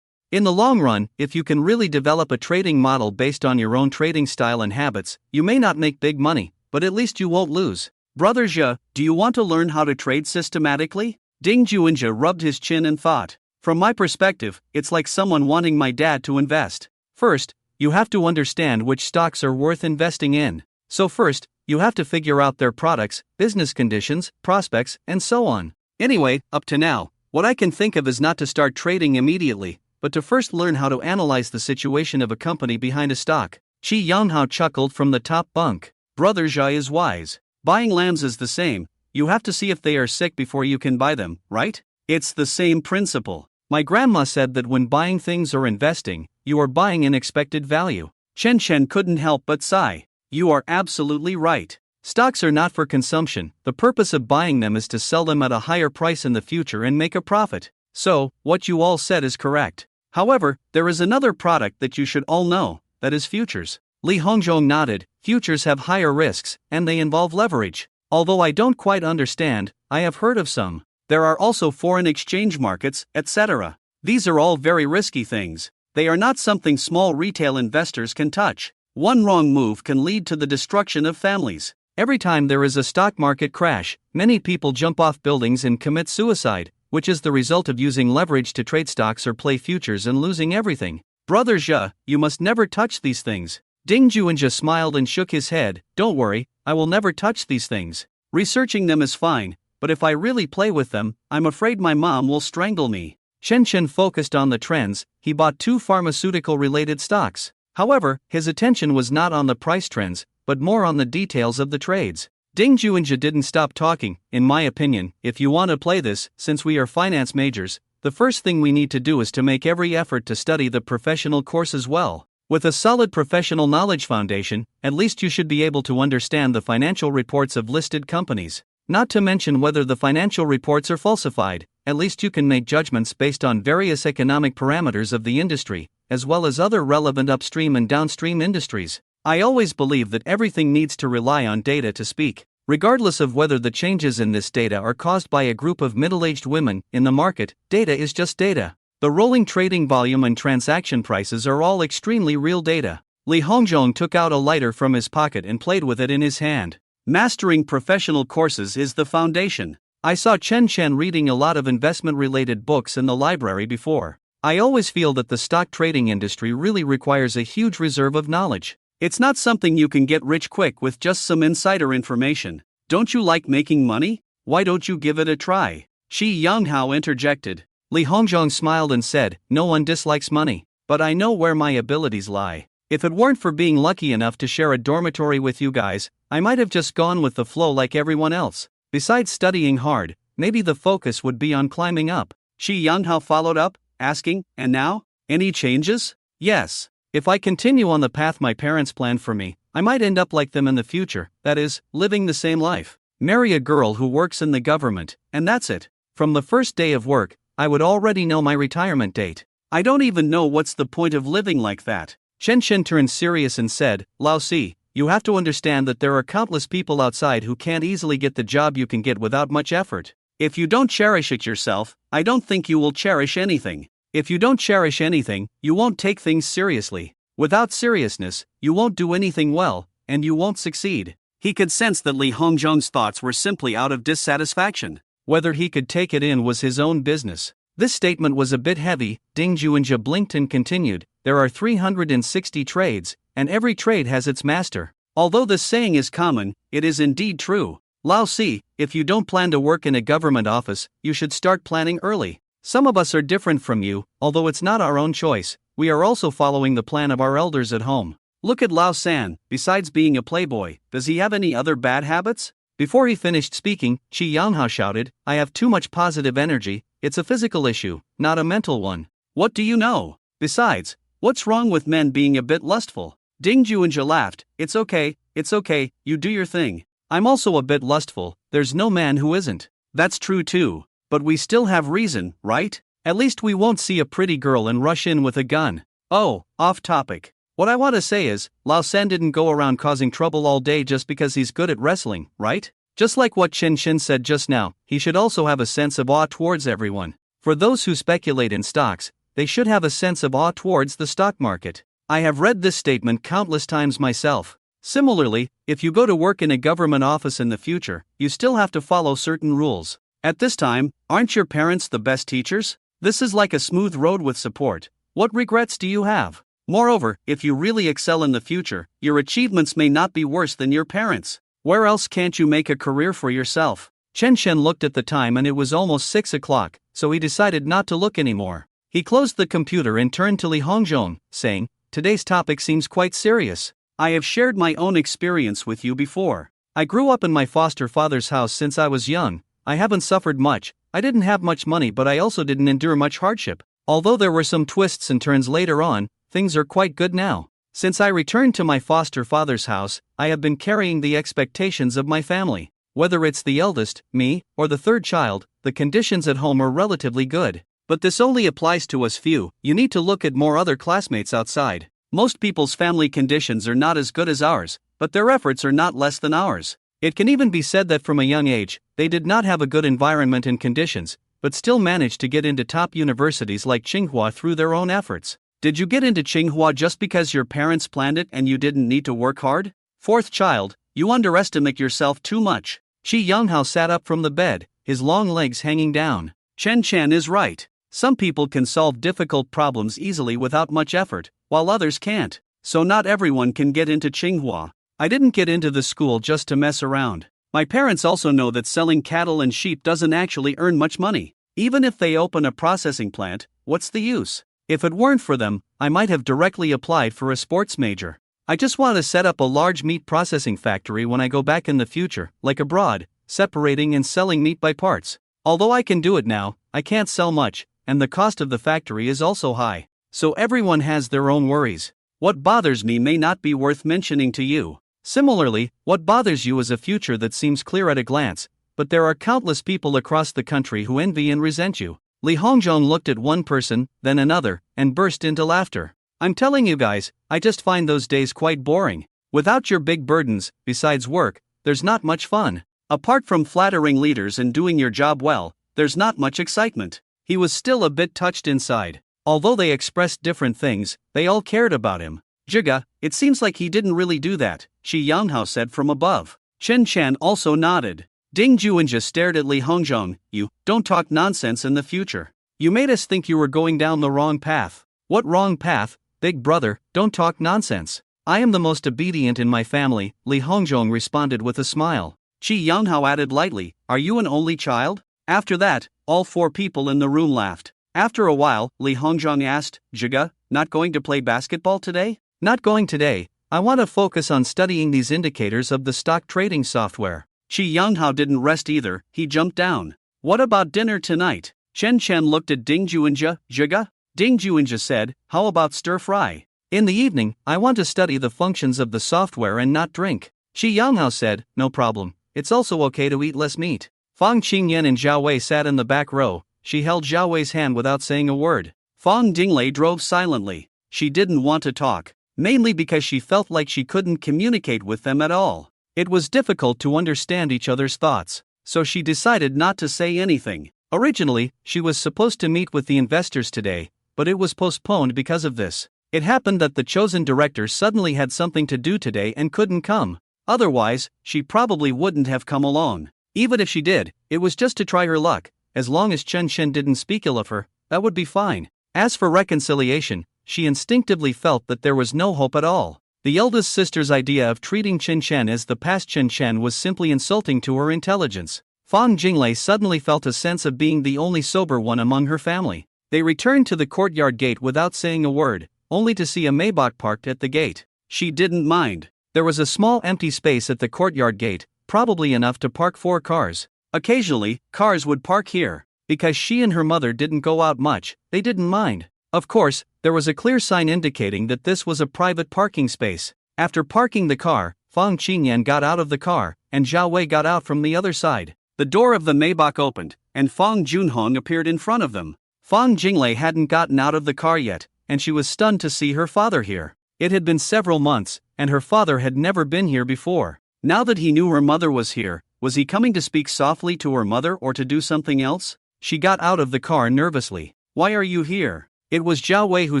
In the long run, if you can really develop a trading model based on your own trading style and habits, you may not make big money, but at least you won't lose. Brother Zhe, do you want to learn how to trade systematically? Ding Juanjia rubbed his chin and thought. From my perspective, it's like someone wanting my dad to invest. First, you have to understand which stocks are worth investing in. So first, you have to figure out their products, business conditions, prospects, and so on. Anyway, up to now, what I can think of is not to start trading immediately, but to first learn how to analyze the situation of a company behind a stock. Qi Yanhao chuckled from the top bunk. Brother Zhai is wise. Buying lambs is the same. You have to see if they are sick before you can buy them, right? It's the same principle. My grandma said that when buying things or investing, you are buying an expected value. Chen Chen couldn't help but sigh. You are absolutely right. Stocks are not for consumption. The purpose of buying them is to sell them at a higher price in the future and make a profit. So, what you all said is correct. However, there is another product that you should all know, that is futures. Li Hongzhong nodded. Futures have higher risks, and they involve leverage. Although I don't quite understand, I have heard of some. There are also foreign exchange markets, etc. These are all very risky things. They are not something small retail investors can touch. One wrong move can lead to the destruction of families. Every time there is a stock market crash, many people jump off buildings and commit suicide, which is the result of using leverage to trade stocks or play futures and losing everything. Brother Zhe, you must never touch these things. Ding Juanjia smiled and shook his head. Don't worry, I will never touch these things. Researching them is fine, but if I really play with them, I'm afraid my mom will strangle me. Chen Chen focused on the trends. He bought 2 pharmaceutical-related stocks. However, his attention was not on the price trends, but more on the details of the trades. Ding Juanjia didn't stop talking. In my opinion, if you want to play this, since we are finance majors, the first thing we need to do is to make every effort to study the professional courses well. With a solid professional knowledge foundation, at least you should be able to understand the financial reports of listed companies. Not to mention whether the financial reports are falsified, at least you can make judgments based on various economic parameters of the industry, as well as other relevant upstream and downstream industries. I always believe that everything needs to rely on data to speak. Regardless of whether the changes in this data are caused by a group of middle-aged women in the market, data is just data. The rolling trading volume and transaction prices are all extremely real data. Li Hongzhong took out a lighter from his pocket and played with it in his hand. Mastering professional courses is the foundation. I saw Chen Chen reading a lot of investment-related books in the library before. I always feel that the stock trading industry really requires a huge reserve of knowledge. It's not something you can get rich quick with just some insider information. Don't you like making money? Why don't you give it a try? Qi Yanhao interjected. Li Hongzhong smiled and said, no one dislikes money, but I know where my abilities lie. If it weren't for being lucky enough to share a dormitory with you guys, I might have just gone with the flow like everyone else. Besides studying hard, maybe the focus would be on climbing up. Shi Yanghao followed up, asking, and now? Any changes? Yes. If I continue on the path my parents planned for me, I might end up like them in the future, that is, living the same life. Marry a girl who works in the government, and that's it. From the first day of work, I would already know my retirement date. I don't even know what's the point of living like that. Chen Shen turned serious and said, Lao Si, you have to understand that there are countless people outside who can't easily get the job you can get without much effort. If you don't cherish it yourself, I don't think you will cherish anything. If you don't cherish anything, you won't take things seriously. Without seriousness, you won't do anything well, and you won't succeed. He could sense that Li Hongzhong's thoughts were simply out of dissatisfaction. Whether he could take it in was his own business. This statement was a bit heavy. Ding Juanjia blinked and continued, there are 360 trades, and every trade has its master. Although this saying is common, it is indeed true. Lao Si, if you don't plan to work in a government office, you should start planning early. Some of us are different from you, although it's not our own choice, we are also following the plan of our elders at home. Look at Lao San, besides being a playboy, does he have any other bad habits? Before he finished speaking, Qi Yanghao shouted, I have too much positive energy, it's a physical issue, not a mental one. What do you know? Besides, what's wrong with men being a bit lustful? Ding Juanjia laughed, it's okay, you do your thing. I'm also a bit lustful, there's no man who isn't. That's true too. But we still have reason, right? At least we won't see a pretty girl and rush in with a gun. Oh, off topic. What I want to say is, Lao San didn't go around causing trouble all day just because he's good at wrestling, right? Just like what Chen Shen said just now, he should also have a sense of awe towards everyone. For those who speculate in stocks, they should have a sense of awe towards the stock market. I have read this statement countless times myself. Similarly, if you go to work in a government office in the future, you still have to follow certain rules. At this time, aren't your parents the best teachers? This is like a smooth road with support. What regrets do you have? Moreover, if you really excel in the future, your achievements may not be worse than your parents. Where else can't you make a career for yourself? Chen Shen looked at the time and it was almost 6 o'clock, so he decided not to look anymore. He closed the computer and turned to Li Hongzhong, saying, today's topic seems quite serious. I have shared my own experience with you before. I grew up in my foster father's house since I was young. I haven't suffered much, I didn't have much money but I also didn't endure much hardship. Although there were some twists and turns later on, things are quite good now. Since I returned to my foster father's house, I have been carrying the expectations of my family. Whether it's the eldest, me, or the third child, the conditions at home are relatively good. But this only applies to us few, you need to look at more other classmates outside. Most people's family conditions are not as good as ours, but their efforts are not less than ours. It can even be said that from a young age, they did not have a good environment and conditions, but still managed to get into top universities like Tsinghua through their own efforts. Did you get into Tsinghua just because your parents planned it and you didn't need to work hard? Fourth child, you underestimate yourself too much. Qi Yanghao sat up from the bed, his long legs hanging down. Chen Chen is right. Some people can solve difficult problems easily without much effort, while others can't. So not everyone can get into Tsinghua. I didn't get into the school just to mess around. My parents also know that selling cattle and sheep doesn't actually earn much money. Even if they open a processing plant, what's the use? If it weren't for them, I might have directly applied for a sports major. I just want to set up a large meat processing factory when I go back in the future, like abroad, separating and selling meat by parts. Although I can do it now, I can't sell much, and the cost of the factory is also high. So everyone has their own worries. What bothers me may not be worth mentioning to you. Similarly, what bothers you is a future that seems clear at a glance, but there are countless people across the country who envy and resent you. Li Hongzhong looked at one person, then another, and burst into laughter. I'm telling you guys, I just find those days quite boring. Without your big burdens, besides work, there's not much fun. Apart from flattering leaders and doing your job well, there's not much excitement. He was still a bit touched inside. Although they expressed different things, they all cared about him. Jiga, it seems like he didn't really do that, Qi Yanghao said from above. Chen Chen also nodded. Ding Juanjia stared at Li Hongzhong. You don't talk nonsense in the future. You made us think you were going down the wrong path. What wrong path? Big brother, don't talk nonsense. I am the most obedient in my family, Li Hongzhong responded with a smile. Qi Yanghao added lightly, are you an only child? After that, all four people in the room laughed. After a while, Li Hongzhong asked, Jiga, not going to play basketball today? Not going today. I want to focus on studying these indicators of the stock trading software. Chi Younghao didn't rest either, he jumped down. What about dinner tonight? Chen Chen looked at Ding Juinja, Zhiga? Ding Juinja said, how about stir fry? In the evening, I want to study the functions of the software and not drink. Chi Younghao said, no problem. It's also okay to eat less meat. Fang Qingyan and Zhao Wei sat in the back row. She held Zhao Wei's hand without saying a word. Fang Dinglei drove silently. She didn't want to talk, mainly because she felt like she couldn't communicate with them at all. It was difficult to understand each other's thoughts, so she decided not to say anything. Originally, she was supposed to meet with the investors today, but it was postponed because of this. It happened that the chosen director suddenly had something to do today and couldn't come. Otherwise, she probably wouldn't have come along. Even if she did, it was just to try her luck. As long as Chen Chen didn't speak ill of her, that would be fine. As for reconciliation, she instinctively felt that there was no hope at all. The eldest sister's idea of treating Chen Chen as the past Chen Chen was simply insulting to her intelligence. Fang Jinglei suddenly felt a sense of being the only sober one among her family. They returned to the courtyard gate without saying a word, only to see a Maybach parked at the gate. She didn't mind. There was a small empty space at the courtyard gate, probably enough to park 4 cars. Occasionally, cars would park here. Because she and her mother didn't go out much, they didn't mind. Of course, there was a clear sign indicating that this was a private parking space. After parking the car, Fang Qingyan got out of the car, and Zhao Wei got out from the other side. The door of the Maybach opened, and Fang Junhong appeared in front of them. Fang Jinglei hadn't gotten out of the car yet, and she was stunned to see her father here. It had been several months, and her father had never been here before. Now that he knew her mother was here, was he coming to speak softly to her mother or to do something else? She got out of the car nervously. Why are you here? It was Zhao Wei who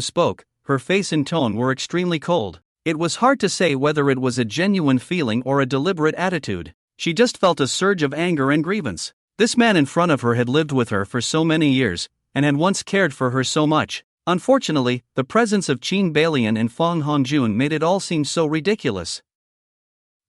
spoke. Her face and tone were extremely cold. It was hard to say whether it was a genuine feeling or a deliberate attitude. She just felt a surge of anger and grievance. This man in front of her had lived with her for so many years, and had once cared for her so much. Unfortunately, the presence of Qin Balian and Fang Hongjun made it all seem so ridiculous.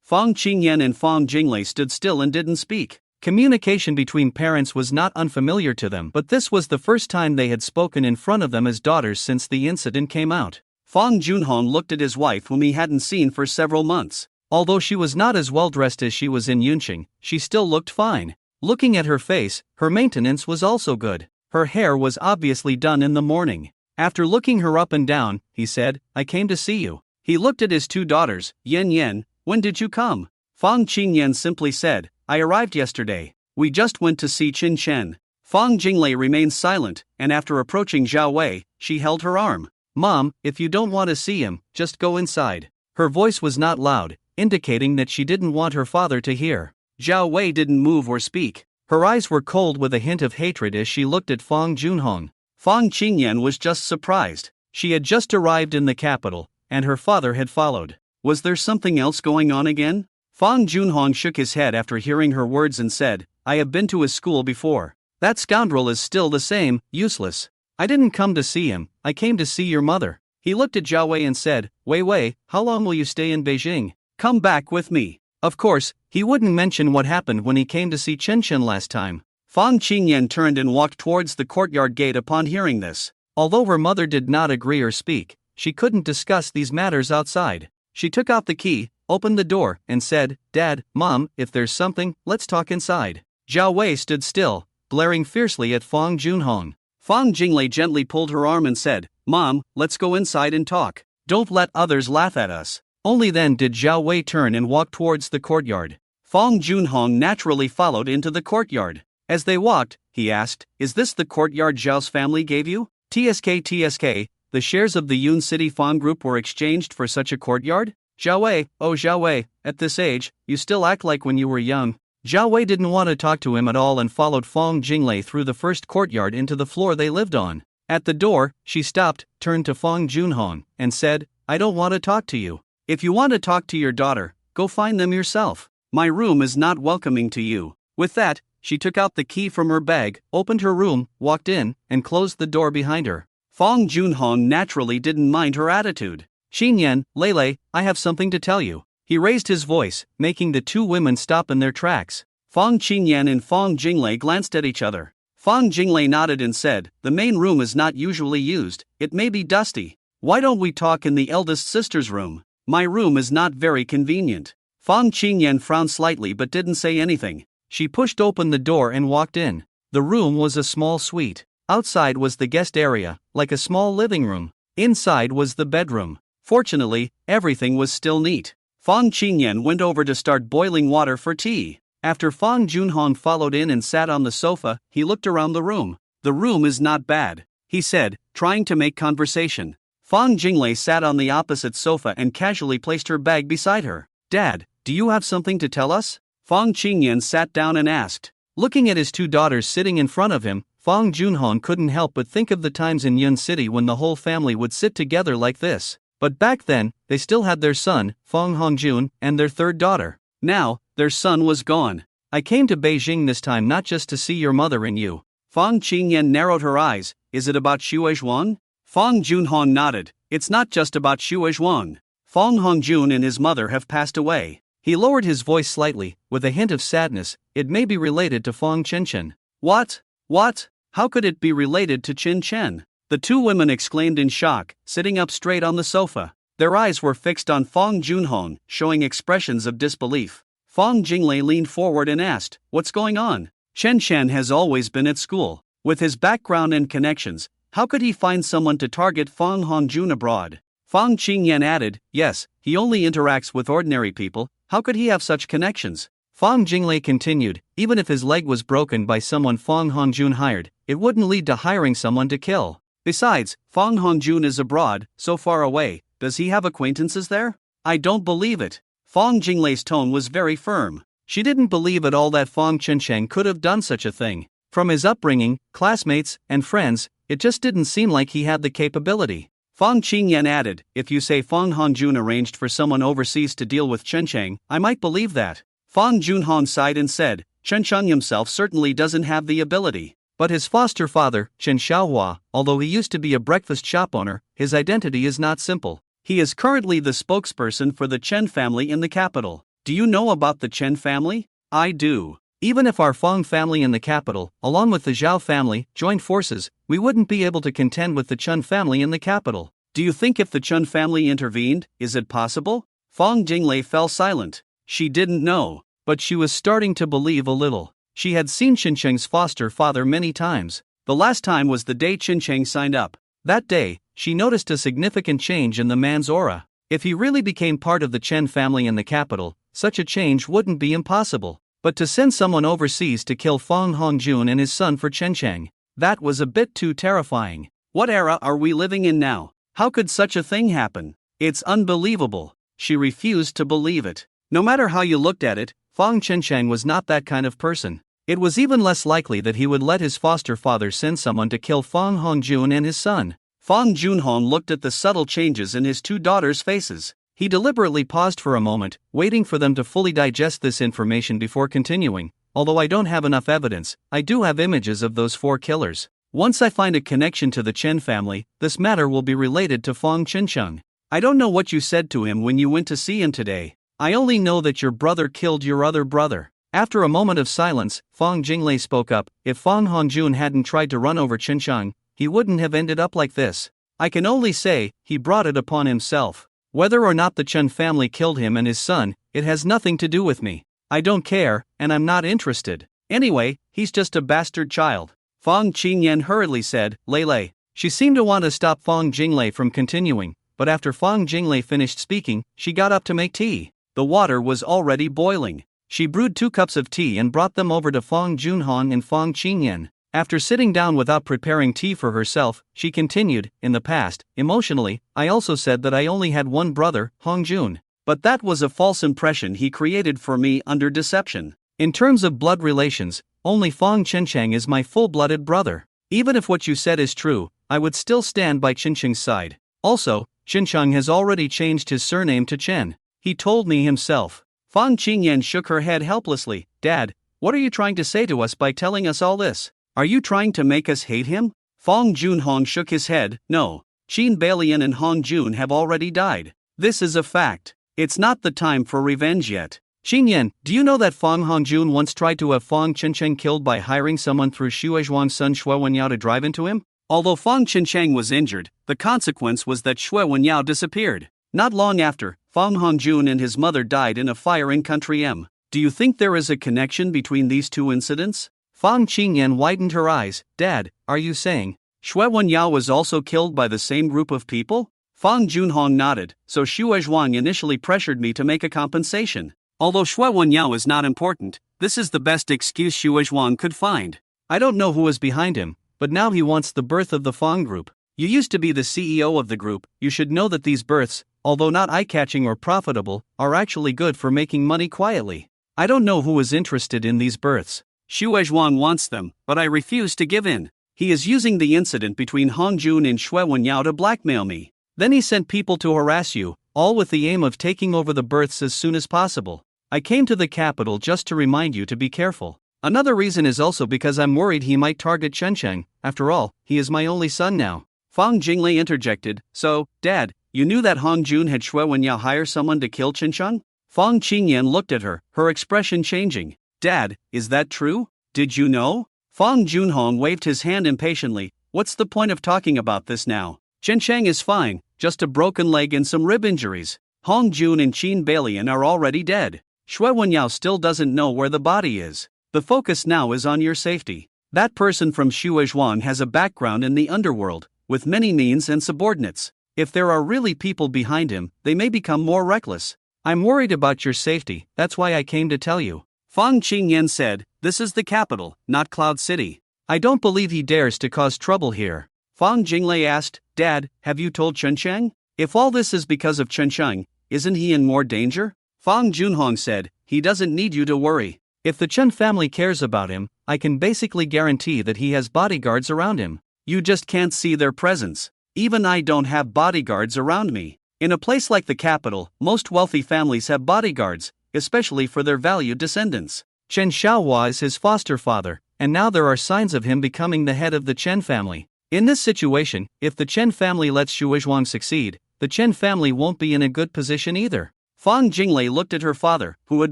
Fang Qingyan and Fang Jinglei stood still and didn't speak. Communication between parents was not unfamiliar to them, but this was the first time they had spoken in front of them as daughters since the incident came out. Fang Junhong looked at his wife whom he hadn't seen for several months. Although she was not as well dressed as she was in Yunqing, she still looked fine. Looking at her face, her maintenance was also good. Her hair was obviously done in the morning. After looking her up and down, he said, I came to see you. He looked at his 2 daughters. Yen Yen, when did you come? Fang Qingyan simply said, I arrived yesterday. We just went to see Qin Chen. Fang Jinglei remained silent, and after approaching Zhao Wei, she held her arm. Mom, if you don't want to see him, just go inside. Her voice was not loud, indicating that she didn't want her father to hear. Zhao Wei didn't move or speak. Her eyes were cold with a hint of hatred as she looked at Fang Junhong. Fang Qingyan was just surprised. She had just arrived in the capital, and her father had followed. Was there something else going on again? Fang Junhong shook his head after hearing her words and said, I have been to his school before. That scoundrel is still the same, useless. I didn't come to see him, I came to see your mother. He looked at Zhao Wei and said, Wei Wei, how long will you stay in Beijing? Come back with me. Of course, he wouldn't mention what happened when he came to see Chen Chen last time. Fang Qingyan turned and walked towards the courtyard gate upon hearing this. Although her mother did not agree or speak, she couldn't discuss these matters outside. She took out the key, opened the door, and said, Dad, Mom, if there's something, let's talk inside. Zhao Wei stood still, glaring fiercely at Fang Junhong. Fang Jinglei gently pulled her arm and said, Mom, let's go inside and talk. Don't let others laugh at us. Only then did Zhao Wei turn and walk towards the courtyard. Fang Junhong naturally followed into the courtyard. As they walked, he asked, Is this the courtyard Zhao's family gave you? TSK, the shares of the Yun City Fang Group were exchanged for such a courtyard? Zhao Wei, oh Zhao Wei, at this age, you still act like when you were young. Zhao Wei didn't want to talk to him at all and followed Fang Jinglei through the first courtyard into the floor they lived on. At the door, she stopped, turned to Fang Junhong, and said, I don't want to talk to you. If you want to talk to your daughter, go find them yourself. My room is not welcoming to you. With that, she took out the key from her bag, opened her room, walked in, and closed the door behind her. Fang Junhong naturally didn't mind her attitude. Xinyan, Lele, I have something to tell you. He raised his voice, making the 2 women stop in their tracks. Fang Qingyan and Fang Jinglei glanced at each other. Fang Jinglei nodded and said, The main room is not usually used, it may be dusty. Why don't we talk in the eldest sister's room? My room is not very convenient. Fang Qingyan frowned slightly but didn't say anything. She pushed open the door and walked in. The room was a small suite. Outside was the guest area, like a small living room. Inside was the bedroom. Fortunately, everything was still neat. Fang Qingyan went over to start boiling water for tea. After Fang Junhong followed in and sat on the sofa, he looked around the room. The room is not bad, he said, trying to make conversation. Fang Jinglei sat on the opposite sofa and casually placed her bag beside her. Dad, do you have something to tell us? Fang Qingyan sat down and asked. Looking at his two daughters sitting in front of him, Fang Junhong couldn't help but think of the times in Yun City when the whole family would sit together like this. But back then, they still had their son, Fang Hongjun, and their third daughter. Now, their son was gone. I came to Beijing this time not just to see your mother and you. Fang Qingyan narrowed her eyes. Is it about Xue Zhuang? Fang Junhong nodded. It's not just about Xue Zhuang. Fang Hongjun and his mother have passed away. He lowered his voice slightly, with a hint of sadness. It may be related to Fang Qianchen. What? What? How could it be related to Qin Chen? The two women exclaimed in shock, sitting up straight on the sofa. Their eyes were fixed on Fang Junhong, showing expressions of disbelief. Fang Jinglei leaned forward and asked, what's going on? Chen Chen has always been at school. With his background and connections, how could he find someone to target Fang Hongjun abroad? Fang Qingyan added, yes, he only interacts with ordinary people. How could he have such connections? Fang Jinglei continued, even if his leg was broken by someone Fang Hongjun hired, it wouldn't lead to hiring someone to kill. Besides, Fang Hongjun is abroad, so far away. Does he have acquaintances there? I don't believe it. Fang Jinglei's tone was very firm. She didn't believe at all that Fang Qiancheng could have done such a thing. From his upbringing, classmates, and friends, it just didn't seem like he had the capability. Fang Qingyan added, if you say Fang Hongjun arranged for someone overseas to deal with Qiancheng, I might believe that. Fang Junhong sighed and said, Qiancheng himself certainly doesn't have the ability. But his foster father, Chen Xiaohua, although he used to be a breakfast shop owner, his identity is not simple. He is currently the spokesperson for the Chen family in the capital. Do you know about the Chen family? I do. Even if our Fang family in the capital, along with the Zhao family, joined forces, we wouldn't be able to contend with the Chen family in the capital. Do you think if the Chen family intervened, is it possible? Fang Jinglei fell silent. She didn't know, but she was starting to believe a little. She had seen Qiancheng's foster father many times. The last time was the day Qiancheng signed up. That day, she noticed a significant change in the man's aura. If he really became part of the Chen family in the capital, such a change wouldn't be impossible. But to send someone overseas to kill Fang Hongjun and his son for Qiancheng, that was a bit too terrifying. What era are we living in now? How could such a thing happen? It's unbelievable. She refused to believe it. No matter how you looked at it, Fang Qiancheng was not that kind of person. It was even less likely that he would let his foster father send someone to kill Fang Hongjun and his son. Fang Junhong looked at the subtle changes in his two daughters' faces. He deliberately paused for a moment, waiting for them to fully digest this information before continuing. Although I don't have enough evidence, I do have images of those 4 killers. Once I find a connection to the Chen family, this matter will be related to Fang Qiancheng. I don't know what you said to him when you went to see him today. I only know that your brother killed your other brother. After a moment of silence, Fang Jinglei spoke up. If Fang Hongjun hadn't tried to run over Qiancheng, he wouldn't have ended up like this. I can only say, he brought it upon himself. Whether or not the Chen family killed him and his son, it has nothing to do with me. I don't care, and I'm not interested. Anyway, he's just a bastard child. Fang Qingyan hurriedly said, Lei. She seemed to want to stop Fang Jinglei from continuing, but after Fang Jinglei finished speaking, she got up to make tea. The water was already boiling. She brewed 2 cups of tea and brought them over to Fang Junhong and Fang Qingyan. After sitting down without preparing tea for herself, she continued, in the past, emotionally, I also said that I only had one brother, Hongjun. But that was a false impression he created for me under deception. In terms of blood relations, only Fang Qiancheng is my full-blooded brother. Even if what you said is true, I would still stand by Qiancheng's side. Also, Qiancheng has already changed his surname to Chen. He told me himself. Fang Qingyan shook her head helplessly. Dad, what are you trying to say to us by telling us all this? Are you trying to make us hate him? Fang Junhong shook his head. No. Qin Balian and Hongjun have already died. This is a fact. It's not the time for revenge yet. Qingyan, do you know that Fang Hongjun once tried to have Fang Qiancheng killed by hiring someone through Xue Zhuang's son Xue Wenyao to drive into him? Although Fang Chenchang was injured, the consequence was that Xue Wenyao disappeared. Not long after, Fang Hongjun and his mother died in a fire in Country M. Do you think there is a connection between these two incidents? Fang Qingyan widened her eyes. Dad, are you saying Xue Wenyao was also killed by the same group of people? Fang Junhong nodded. So Xue Zhuang initially pressured me to make a compensation. Although Xue Wenyao is not important, this is the best excuse Xue Zhuang could find. I don't know who was behind him, but now he wants the birth of the Fang group. You used to be the CEO of the group. You should know that these births, although not eye-catching or profitable, are actually good for making money quietly. I don't know who is interested in these births. Xue Zhuang wants them, but I refuse to give in. He is using the incident between Hongjun and Xue Wenyao to blackmail me. Then he sent people to harass you, all with the aim of taking over the births as soon as possible. I came to the capital just to remind you to be careful. Another reason is also because I'm worried he might target Chencheng. After all, he is my only son now. Fang Jinglei interjected. So, Dad, you knew that Hongjun had Xue Wenyao hire someone to kill Chencheng? Fang Qingyan looked at her, her expression changing. Dad, is that true? Did you know? Fang Junhong waved his hand impatiently. What's the point of talking about this now? Chencheng is fine, just a broken leg and some rib injuries. Hongjun and Qin Balian are already dead. Xue Wenyao still doesn't know where the body is. The focus now is on your safety. That person from Xue Zhuang has a background in the underworld, with many means and subordinates. If there are really people behind him, they may become more reckless. I'm worried about your safety, that's why I came to tell you. Fang Qingyan said, this is the capital, not Cloud City. I don't believe he dares to cause trouble here. Fang Jinglei asked, Dad, have you told Chencheng? If all this is because of Chencheng, isn't he in more danger? Fang Junhong said, he doesn't need you to worry. If the Chen family cares about him, I can basically guarantee that he has bodyguards around him. You just can't see their presence. Even I don't have bodyguards around me. In a place like the capital, most wealthy families have bodyguards, especially for their valued descendants. Chen Xiaohua is his foster father, and now there are signs of him becoming the head of the Chen family. In this situation, if the Chen family lets Xue Zhuang succeed, the Chen family won't be in a good position either. Fang Jinglei looked at her father, who had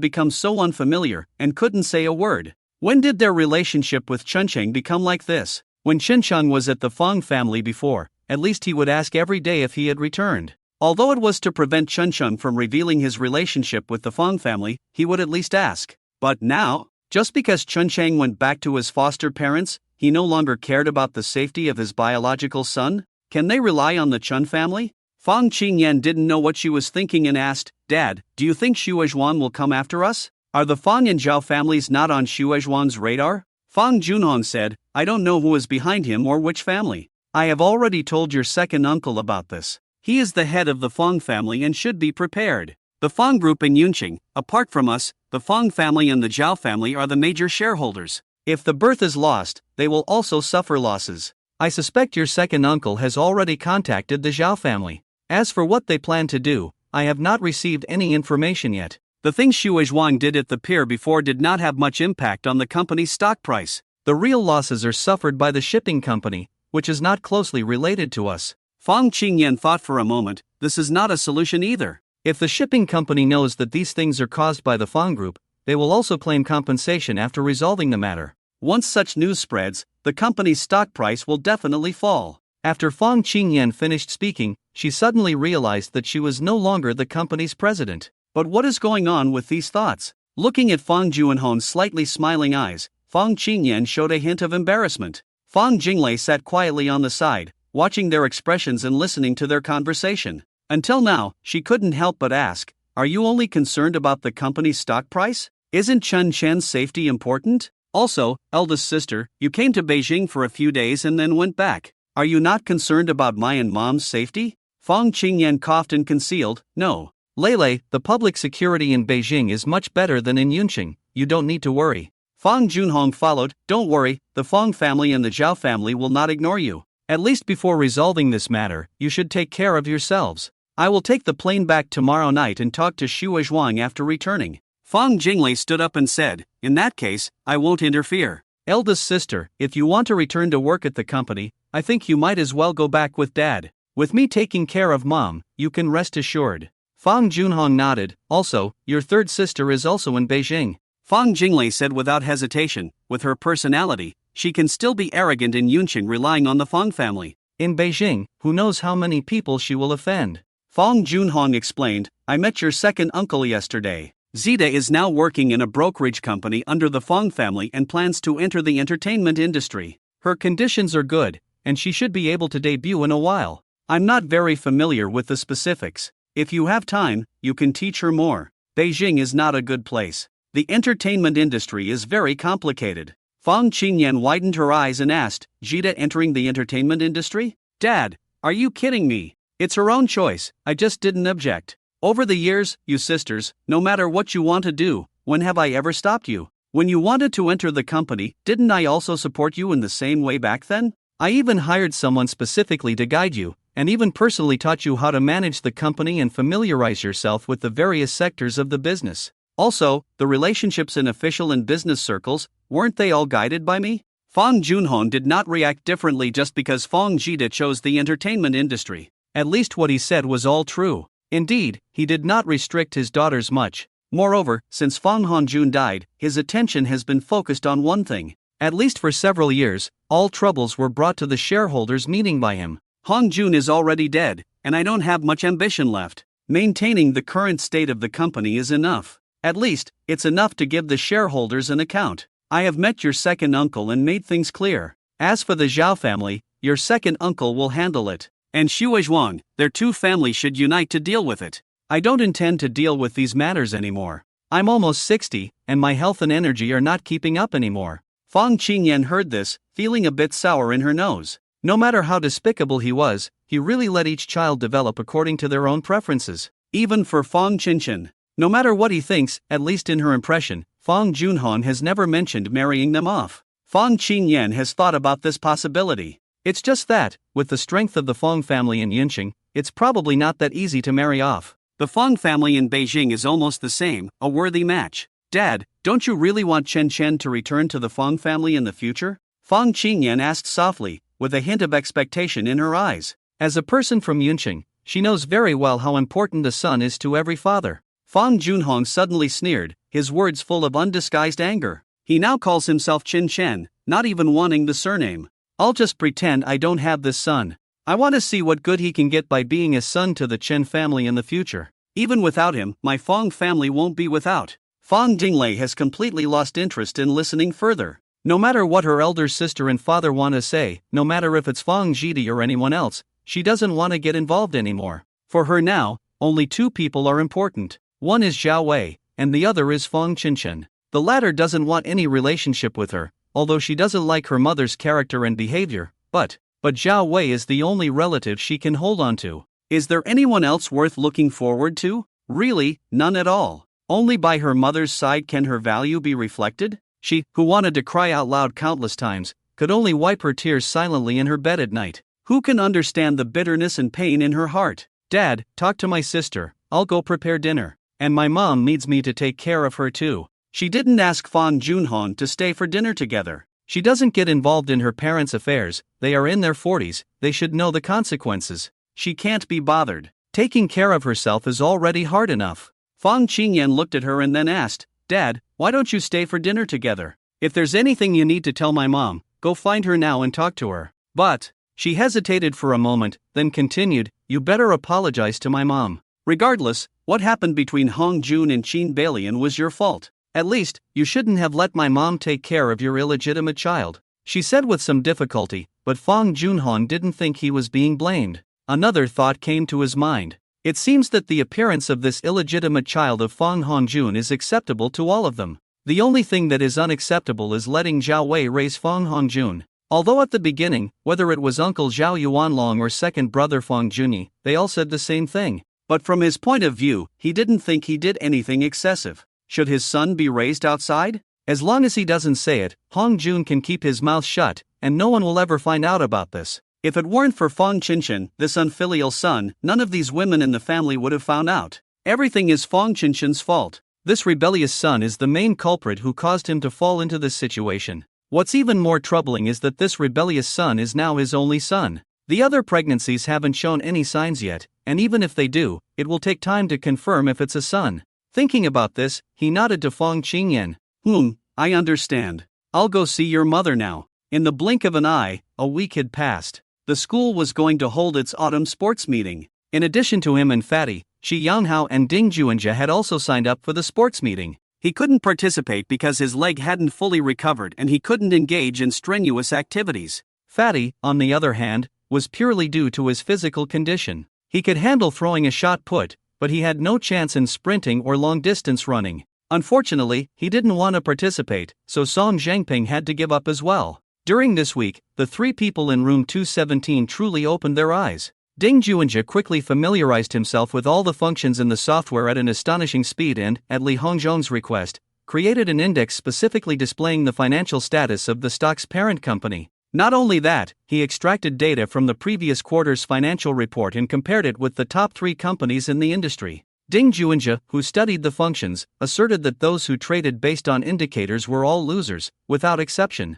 become so unfamiliar, and couldn't say a word. When did their relationship with Chencheng become like this? When Chencheng was at the Fang family before, at least he would ask every day if he had returned. Although it was to prevent Chencheng from revealing his relationship with the Fang family, he would at least ask. But now, just because Chencheng went back to his foster parents, he no longer cared about the safety of his biological son? Can they rely on the Chen family? Fang Qingyan didn't know what she was thinking and asked, Dad, do you think Xue Zhuang will come after us? Are the Fang and Zhao families not on Xue Zhuang's radar? Fang Junhong said, I don't know who is behind him or which family. I have already told your second uncle about this. He is the head of the Fang family and should be prepared. The Fang group in Yunqing, apart from us, the Fang family and the Zhao family are the major shareholders. If the birth is lost, they will also suffer losses. I suspect your second uncle has already contacted the Zhao family. As for what they plan to do, I have not received any information yet. The things Xue Zhuang did at the pier before did not have much impact on the company's stock price. The real losses are suffered by the shipping company, which is not closely related to us. Fang Qingyan thought for a moment, this is not a solution either. If the shipping company knows that these things are caused by the Fang group, they will also claim compensation after resolving the matter. Once such news spreads, the company's stock price will definitely fall. After Fang Qingyan finished speaking, she suddenly realized that she was no longer the company's president. But what is going on with these thoughts? Looking at Fang Juanhong's slightly smiling eyes, Fang Qingyan showed a hint of embarrassment. Fang Jinglei sat quietly on the side, watching their expressions and listening to their conversation. Until now, she couldn't help but ask, are you only concerned about the company's stock price? Isn't Chen Chen's safety important? Also, eldest sister, you came to Beijing for a few days and then went back. Are you not concerned about my and mom's safety? Fang Qingyan coughed and concealed, no. Lele, the public security in Beijing is much better than in Yunqing, you don't need to worry. Fang Junhong followed, don't worry, the Fang family and the Zhao family will not ignore you. At least before resolving this matter, you should take care of yourselves. I will take the plane back tomorrow night and talk to Xue Zhuang after returning. Fang Jinglei stood up and said, in that case, I won't interfere. Eldest sister, if you want to return to work at the company, I think you might as well go back with Dad. With me taking care of Mom, you can rest assured. Fang Junhong nodded. Also, your third sister is also in Beijing. Fang Jinglei said without hesitation, with her personality, she can still be arrogant in Yunqing relying on the Fong family. In Beijing, who knows how many people she will offend. Fong Junhong explained, I met your second uncle yesterday. Zita is now working in a brokerage company under the Fong family and plans to enter the entertainment industry. Her conditions are good, and she should be able to debut in a while. I'm not very familiar with the specifics. If you have time, you can teach her more. Beijing is not a good place. The entertainment industry is very complicated. Fong Qingyan widened her eyes and asked, Zita entering the entertainment industry? Dad, are you kidding me? It's her own choice, I just didn't object. Over the years, you sisters, no matter what you want to do, when have I ever stopped you? When you wanted to enter the company, didn't I also support you in the same way back then? I even hired someone specifically to guide you, and even personally taught you how to manage the company and familiarize yourself with the various sectors of the business. Also, the relationships in official and business circles, weren't they all guided by me? Fong Junhong did not react differently just because Fong Zita chose the entertainment industry. At least what he said was all true. Indeed, he did not restrict his daughters much. Moreover, since Fong Hongjun died, his attention has been focused on one thing. At least for several years, all troubles were brought to the shareholders' meeting by him. Hongjun is already dead, and I don't have much ambition left. Maintaining the current state of the company is enough. At least, it's enough to give the shareholders an account. I have met your second uncle and made things clear. As for the Zhao family, your second uncle will handle it. And Xue Zhuang, their two families should unite to deal with it. I don't intend to deal with these matters anymore. I'm almost 60, and my health and energy are not keeping up anymore. Fong Qingyan heard this, feeling a bit sour in her nose. No matter how despicable he was, he really let each child develop according to their own preferences. Even for Fong Qinchen. No matter what he thinks, at least in her impression, Fong Junhong has never mentioned marrying them off. Fong Qingyan has thought about this possibility. It's just that, with the strength of the Fong family in Yinqing, it's probably not that easy to marry off. The Fong family in Beijing is almost the same, a worthy match. Dad, don't you really want Chen Chen to return to the Fong family in the future? Fong Qingyan asked softly, with a hint of expectation in her eyes. As a person from Yunqing, she knows very well how important a son is to every father. Fong Junhong suddenly sneered, his words full of undisguised anger. He now calls himself Qin Chen, not even wanting the surname. I'll just pretend I don't have this son. I want to see what good he can get by being a son to the Chen family in the future. Even without him, my Fong family won't be without. Fong Dinglei has completely lost interest in listening further. No matter what her elder sister and father want to say, no matter if it's Fong Zhidi or anyone else, she doesn't want to get involved anymore. For her now, only two people are important. One is Zhao Wei, and the other is Fong Qinchen. The latter doesn't want any relationship with her, although she doesn't like her mother's character and behavior, but Zhao Wei is the only relative she can hold on to. Is there anyone else worth looking forward to? Really, none at all. Only by her mother's side can her value be reflected? She, who wanted to cry out loud countless times, could only wipe her tears silently in her bed at night. Who can understand the bitterness and pain in her heart? Dad, talk to my sister, I'll go prepare dinner. And my mom needs me to take care of her too. She didn't ask Fong Junhong to stay for dinner together. She doesn't get involved in her parents' affairs, they are in their 40s, they should know the consequences. She can't be bothered. Taking care of herself is already hard enough. Fong Qingyan looked at her and then asked, Dad, why don't you stay for dinner together? If there's anything you need to tell my mom, go find her now and talk to her. But, she hesitated for a moment, then continued, you better apologize to my mom. Regardless, what happened between Hong Jun and Qin Balian was your fault. At least, you shouldn't have let my mom take care of your illegitimate child. She said with some difficulty, but Fong Junhong didn't think he was being blamed. Another thought came to his mind. It seems that the appearance of this illegitimate child of Fong Hongjun is acceptable to all of them. The only thing that is unacceptable is letting Zhao Wei raise Fong Hongjun. Although at the beginning, whether it was Uncle Zhao Yuanlong or second brother Fong Junyi, they all said the same thing. But from his point of view, he didn't think he did anything excessive. Should his son be raised outside? As long as he doesn't say it, Hong Jun can keep his mouth shut, and no one will ever find out about this. If it weren't for Fong Qinchen, this unfilial son, none of these women in the family would have found out. Everything is Fong Qinchen's fault. This rebellious son is the main culprit who caused him to fall into this situation. What's even more troubling is that this rebellious son is now his only son. The other pregnancies haven't shown any signs yet, and even if they do, it will take time to confirm if it's a son. Thinking about this, he nodded to Fong Qingyan. I understand. I'll go see your mother now. In the blink of an eye, a week had passed. The school was going to hold its autumn sports meeting. In addition to him and Fatty, Shi Yanghao and Ding Juanjia had also signed up for the sports meeting. He couldn't participate because his leg hadn't fully recovered and he couldn't engage in strenuous activities. Fatty, on the other hand, was purely due to his physical condition. He could handle throwing a shot put, but he had no chance in sprinting or long-distance running. Unfortunately, he didn't want to participate, so Song Zhangping had to give up as well. During this week, the three people in room 217 truly opened their eyes. Ding Juanjia quickly familiarized himself with all the functions in the software at an astonishing speed and, at Li Hongzhong's request, created an index specifically displaying the financial status of the stock's parent company. Not only that, he extracted data from the previous quarter's financial report and compared it with the top 3 companies in the industry. Ding Juanjia, who studied the functions, asserted that those who traded based on indicators were all losers, without exception.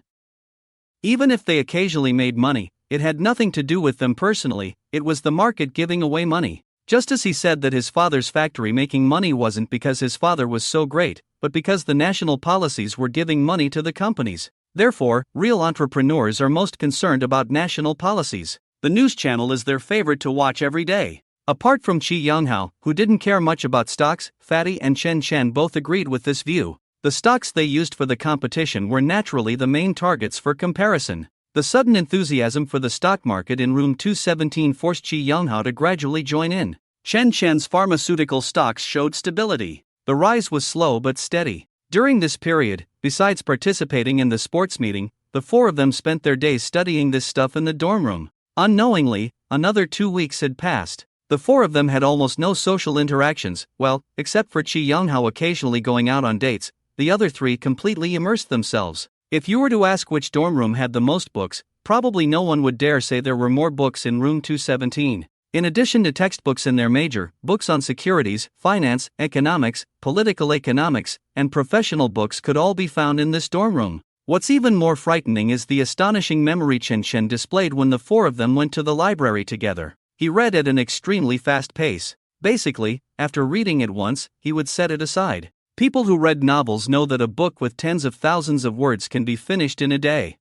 Even if they occasionally made money, it had nothing to do with them personally, it was the market giving away money. Just as he said that his father's factory making money wasn't because his father was so great, but because the national policies were giving money to the companies. Therefore, real entrepreneurs are most concerned about national policies. The news channel is their favorite to watch every day. Apart from Qi Yanghao, who didn't care much about stocks, Fatty and Chen Chen both agreed with this view. The stocks they used for the competition were naturally the main targets for comparison. The sudden enthusiasm for the stock market in room 217 forced Qi Yanghao to gradually join in. Chen Chen's pharmaceutical stocks showed stability. The rise was slow but steady. During this period, besides participating in the sports meeting, the 4 of them spent their days studying this stuff in the dorm room. Unknowingly, another 2 weeks had passed. The 4 of them had almost no social interactions, well, except for Qi Yanghao occasionally going out on dates. The other 3 completely immersed themselves. If you were to ask which dorm room had the most books, probably no one would dare say there were more books in room 217. In addition to textbooks in their major, books on securities, finance, economics, political economics, and professional books could all be found in this dorm room. What's even more frightening is the astonishing memory Chen Chen displayed when the 4 of them went to the library together. He read at an extremely fast pace. Basically, after reading it once, he would set it aside. People who read novels know that a book with tens of thousands of words can be finished in a day.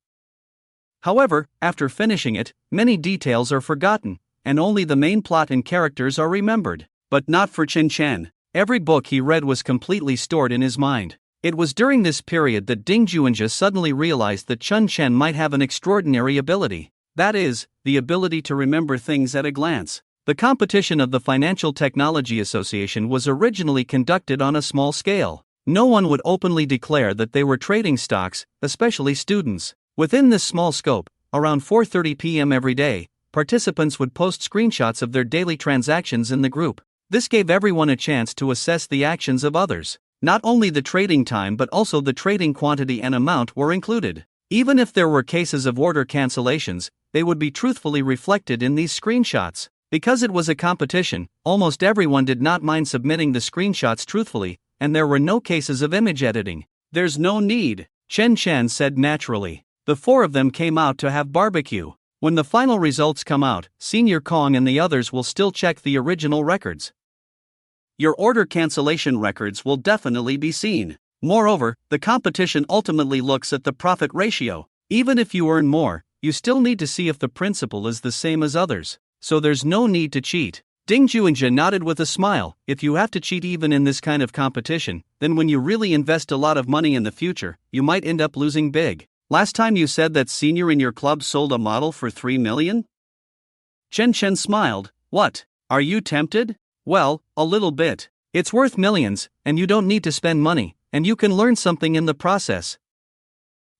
However, after finishing it, many details are forgotten, and only the main plot and characters are remembered. But not for Chen Chen. Every book he read was completely stored in his mind. It was during this period that Ding Juanjia suddenly realized that Chen Chen might have an extraordinary ability. That is, the ability to remember things at a glance. The competition of the Financial Technology Association was originally conducted on a small scale. No one would openly declare that they were trading stocks, especially students. Within this small scope, around 4:30 p.m. every day, participants would post screenshots of their daily transactions in the group. This gave everyone a chance to assess the actions of others. Not only the trading time but also the trading quantity and amount were included. Even if there were cases of order cancellations, they would be truthfully reflected in these screenshots. Because it was a competition, almost everyone did not mind submitting the screenshots truthfully, and there were no cases of image editing. There's no need, Chen Chen said naturally. The 4 of them came out to have barbecue. When the final results come out, Senior Kong and the others will still check the original records. Your order cancellation records will definitely be seen. Moreover, the competition ultimately looks at the profit ratio. Even if you earn more, you still need to see if the principal is the same as others. So there's no need to cheat. Ding Juanjia nodded with a smile. If you have to cheat even in this kind of competition, then when you really invest a lot of money in the future, you might end up losing big. Last time you said that senior in your club sold a model for 3 million? Chen Chen smiled. What? Are you tempted? Well, a little bit. It's worth millions, and you don't need to spend money, and you can learn something in the process.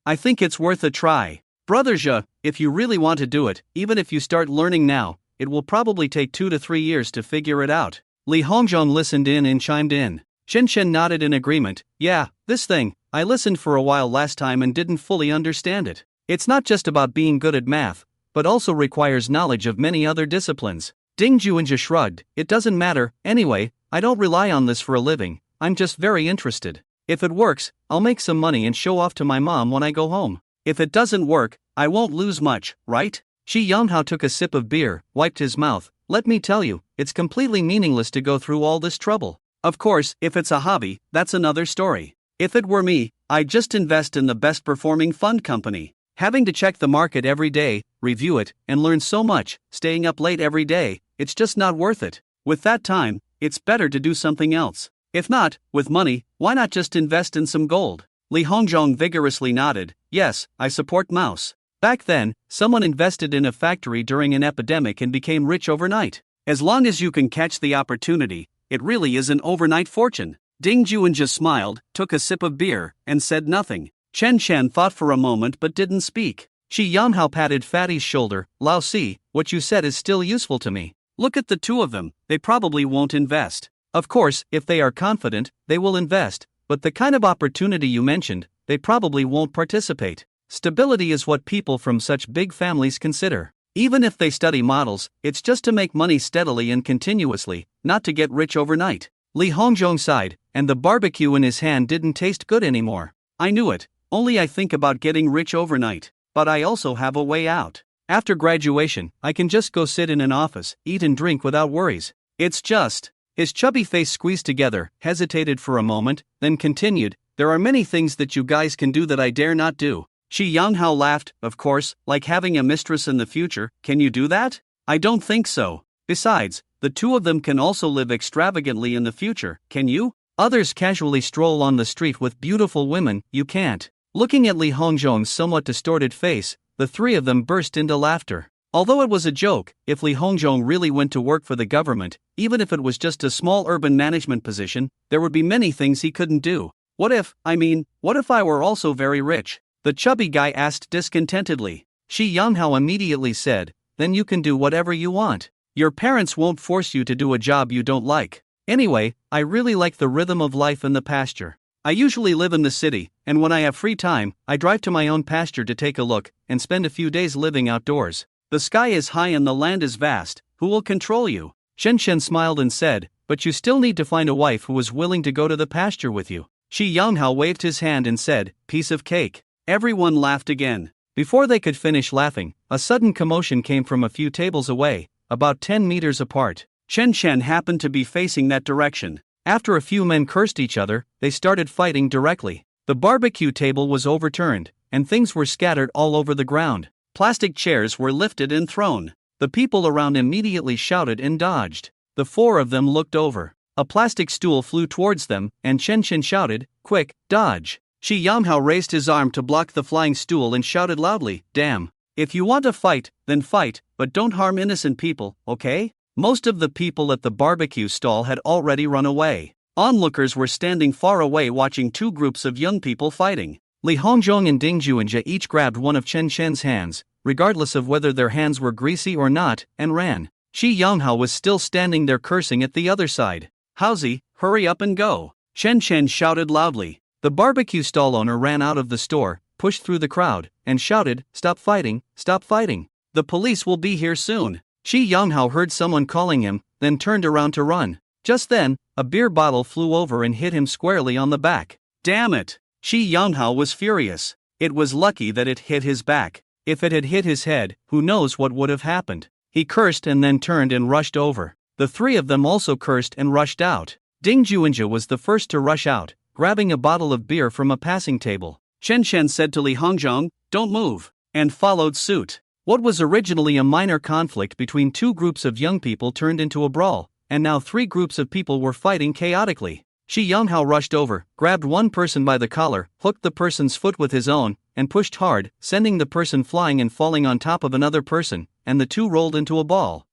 I think it's worth a try. Brother Zhe, if you really want to do it, even if you start learning now, it will probably take 2 to 3 years to figure it out. Li Hongzhong listened in and chimed in. Chen Chen nodded in agreement. Yeah, this thing, I listened for a while last time and didn't fully understand it. It's not just about being good at math, but also requires knowledge of many other disciplines. Ding Juanjia shrugged. It doesn't matter, anyway, I don't rely on this for a living, I'm just very interested. If it works, I'll make some money and show off to my mom when I go home. If it doesn't work, I won't lose much, right? Shi Yanghao took a sip of beer, wiped his mouth. Let me tell you, it's completely meaningless to go through all this trouble. Of course, if it's a hobby, that's another story. If it were me, I'd just invest in the best performing fund company. Having to check the market every day, review it, and learn so much, staying up late every day, it's just not worth it. With that time, it's better to do something else. If not, with money, why not just invest in some gold? Li Hongzhong vigorously nodded. Yes, I support Mouse. Back then, someone invested in a factory during an epidemic and became rich overnight. As long as you can catch the opportunity, it really is an overnight fortune. Ding Juanjia smiled, took a sip of beer, and said nothing. Chen Shan thought for a moment but didn't speak. Shi Yanhao patted Fatty's shoulder. Lao Si, what you said is still useful to me. Look at the two of them, they probably won't invest. Of course, if they are confident, they will invest, but the kind of opportunity you mentioned, they probably won't participate. Stability is what people from such big families consider. Even if they study models, it's just to make money steadily and continuously, not to get rich overnight. Li Hongzhong sighed, and the barbecue in his hand didn't taste good anymore. I knew it, only I think about getting rich overnight, but I also have a way out. After graduation, I can just go sit in an office, eat and drink without worries. It's just. His chubby face squeezed together, hesitated for a moment, then continued, there are many things that you guys can do that I dare not do. Shi Yanghao laughed, of course, like having a mistress in the future, can you do that? I don't think so. Besides, the two of them can also live extravagantly in the future, can you? Others casually stroll on the street with beautiful women, you can't. Looking at Li Hongzhong's somewhat distorted face, the three of them burst into laughter. Although it was a joke, if Li Hongzhong really went to work for the government, even if it was just a small urban management position, there would be many things he couldn't do. What if I were also very rich? The chubby guy asked discontentedly. Shi Yanghao immediately said, then you can do whatever you want. Your parents won't force you to do a job you don't like. Anyway, I really like the rhythm of life in the pasture. I usually live in the city, and when I have free time, I drive to my own pasture to take a look, and spend a few days living outdoors. The sky is high and the land is vast, who will control you? Shen Shen smiled and said, but you still need to find a wife who is willing to go to the pasture with you. Shi Yanghao waved his hand and said, piece of cake. Everyone laughed again. Before they could finish laughing, a sudden commotion came from a few tables away, about 10 meters apart. Shen Shen happened to be facing that direction. After a few men cursed each other, they started fighting directly. The barbecue table was overturned, and things were scattered all over the ground. Plastic chairs were lifted and thrown. The people around immediately shouted and dodged. The four of them looked over. A plastic stool flew towards them, and Chen Shen shouted, quick, dodge. Shi Yanghao raised his arm to block the flying stool and shouted loudly, damn. If you want to fight, then fight, but don't harm innocent people, okay? Most of the people at the barbecue stall had already run away. Onlookers were standing far away watching two groups of young people fighting. Li Hongzhong and Ding Juanjia each grabbed one of Chen Shen's hands, regardless of whether their hands were greasy or not, and ran. Shi Yanghao was still standing there cursing at the other side. Howsy, hurry up and go. Chen Shen shouted loudly. The barbecue stall owner ran out of the store, pushed through the crowd, and shouted, stop fighting, stop fighting. The police will be here soon. Shi Yanghao heard someone calling him, then turned around to run. Just then, a beer bottle flew over and hit him squarely on the back. Damn it! Shi Yanghao was furious. It was lucky that it hit his back. If it had hit his head, who knows what would have happened. He cursed and then turned and rushed over. The three of them also cursed and rushed out. Ding Juanjia was the first to rush out, grabbing a bottle of beer from a passing table. Chen Shen said to Li Hongzhong, don't move, and followed suit. What was originally a minor conflict between two groups of young people turned into a brawl, and now three groups of people were fighting chaotically. Shi Yanghao rushed over, grabbed one person by the collar, hooked the person's foot with his own, and pushed hard, sending the person flying and falling on top of another person, and the two rolled into a ball.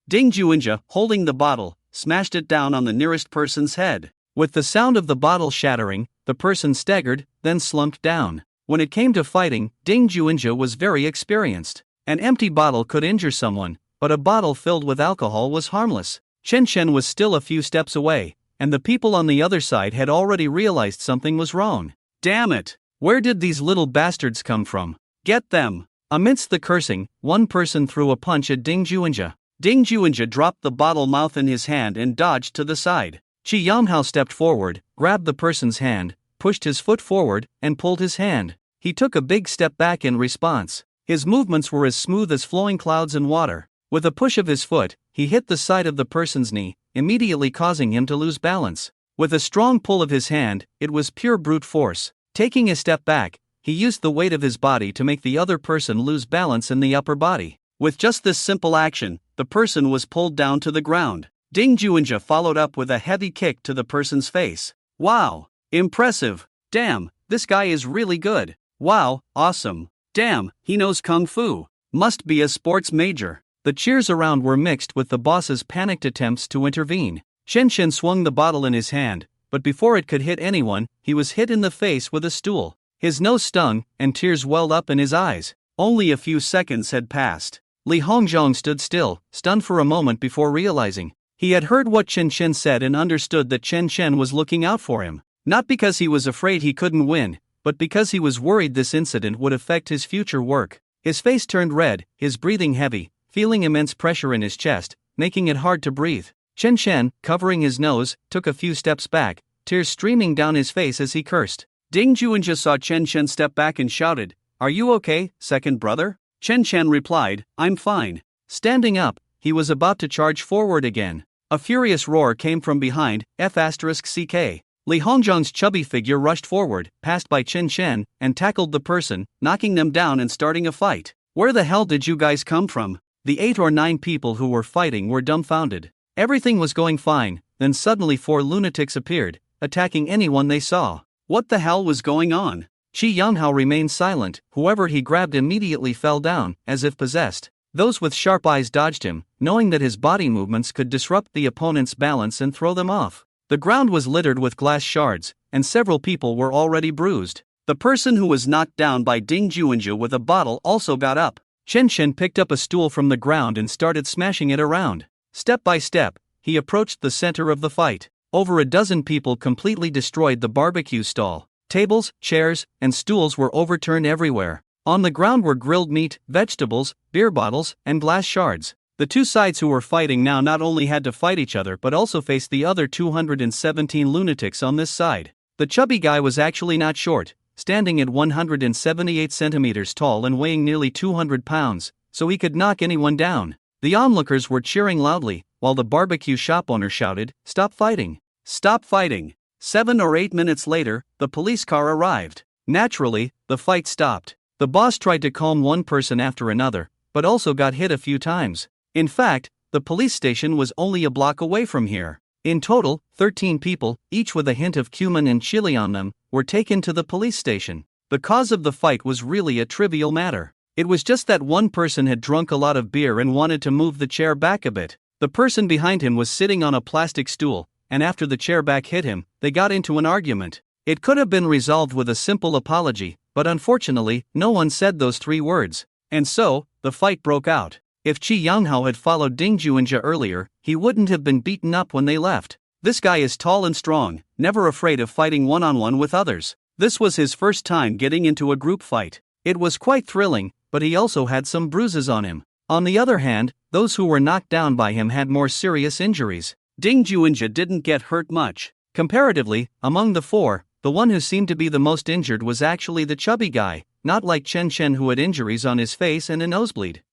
Ding Juanjia, holding the bottle, smashed it down on the nearest person's head. With the sound of the bottle shattering, the person staggered, then slumped down. When it came to fighting, Ding Juanjia was very experienced. An empty bottle could injure someone, but a bottle filled with alcohol was harmless. Chen Shen was still a few steps away, and the people on the other side had already realized something was wrong. Damn it! Where did these little bastards come from? Get them! Amidst the cursing, one person threw a punch at Ding Juanjia. Ding Juanjia dropped the bottle mouth in his hand and dodged to the side. Shi Yanghao stepped forward, grabbed the person's hand, pushed his foot forward, and pulled his hand. He took a big step back in response. His movements were as smooth as flowing clouds in water. With a push of his foot, he hit the side of the person's knee, immediately causing him to lose balance. With a strong pull of his hand, it was pure brute force. Taking a step back, he used the weight of his body to make the other person lose balance in the upper body. With just this simple action, the person was pulled down to the ground. Ding Juinja followed up with a heavy kick to the person's face. Wow! Impressive! Damn, this guy is really good! Wow, awesome! Damn, he knows Kung Fu! Must be a sports major. The cheers around were mixed with the boss's panicked attempts to intervene. Chen Chen swung the bottle in his hand, but before it could hit anyone, he was hit in the face with a stool. His nose stung, and tears welled up in his eyes. Only a few seconds had passed. Li Hongzhong stood still, stunned for a moment before realizing. He had heard what Chen Chen said and understood that Chen Chen was looking out for him. Not because he was afraid he couldn't win, but because he was worried this incident would affect his future work. His face turned red, his breathing heavy, feeling immense pressure in his chest, making it hard to breathe. Chen Chen, covering his nose, took a few steps back, tears streaming down his face as he cursed. Ding Juinja saw Chen Chen step back and shouted, "Are you okay, second brother?" Chen Chen replied, "I'm fine." Standing up, he was about to charge forward again. A furious roar came from behind, F***CK. Li Hongzhong's chubby figure rushed forward, passed by Chen Chen, and tackled the person, knocking them down and starting a fight. Where the hell did you guys come from? The 8 or 9 people who were fighting were dumbfounded. Everything was going fine, then suddenly 4 lunatics appeared, attacking anyone they saw. What the hell was going on? Qi Yanghao remained silent. Whoever he grabbed immediately fell down, as if possessed. Those with sharp eyes dodged him, knowing that his body movements could disrupt the opponent's balance and throw them off. The ground was littered with glass shards, and several people were already bruised. The person who was knocked down by Ding Juinja with a bottle also got up. Chen Chen picked up a stool from the ground and started smashing it around. Step by step, he approached the center of the fight. Over a dozen people completely destroyed the barbecue stall. Tables, chairs, and stools were overturned everywhere. On the ground were grilled meat, vegetables, beer bottles, and glass shards. The two sides who were fighting now not only had to fight each other but also faced the other 217 lunatics on this side. The chubby guy was actually not short, standing at 178 centimeters tall and weighing nearly 200 pounds, so he could knock anyone down. The onlookers were cheering loudly, while the barbecue shop owner shouted, "Stop fighting! Stop fighting!" 7 or 8 minutes later, the police car arrived. Naturally, the fight stopped. The boss tried to calm one person after another, but also got hit a few times. In fact, the police station was only a block away from here. In total, 13 people, each with a hint of cumin and chili on them, were taken to the police station. The cause of the fight was really a trivial matter. It was just that one person had drunk a lot of beer and wanted to move the chair back a bit. The person behind him was sitting on a plastic stool, and after the chair back hit him, they got into an argument. It could have been resolved with a simple apology, but unfortunately, no one said those 3 words. And so, the fight broke out. If Qi Yanghao had followed Ding Juinja earlier, he wouldn't have been beaten up when they left. This guy is tall and strong, never afraid of fighting one-on-one with others. This was his first time getting into a group fight. It was quite thrilling, but he also had some bruises on him. On the other hand, those who were knocked down by him had more serious injuries. Ding Juinja didn't get hurt much. Comparatively, among the 4, the one who seemed to be the most injured was actually the chubby guy, not like Chen Chen who had injuries on his face and a nosebleed.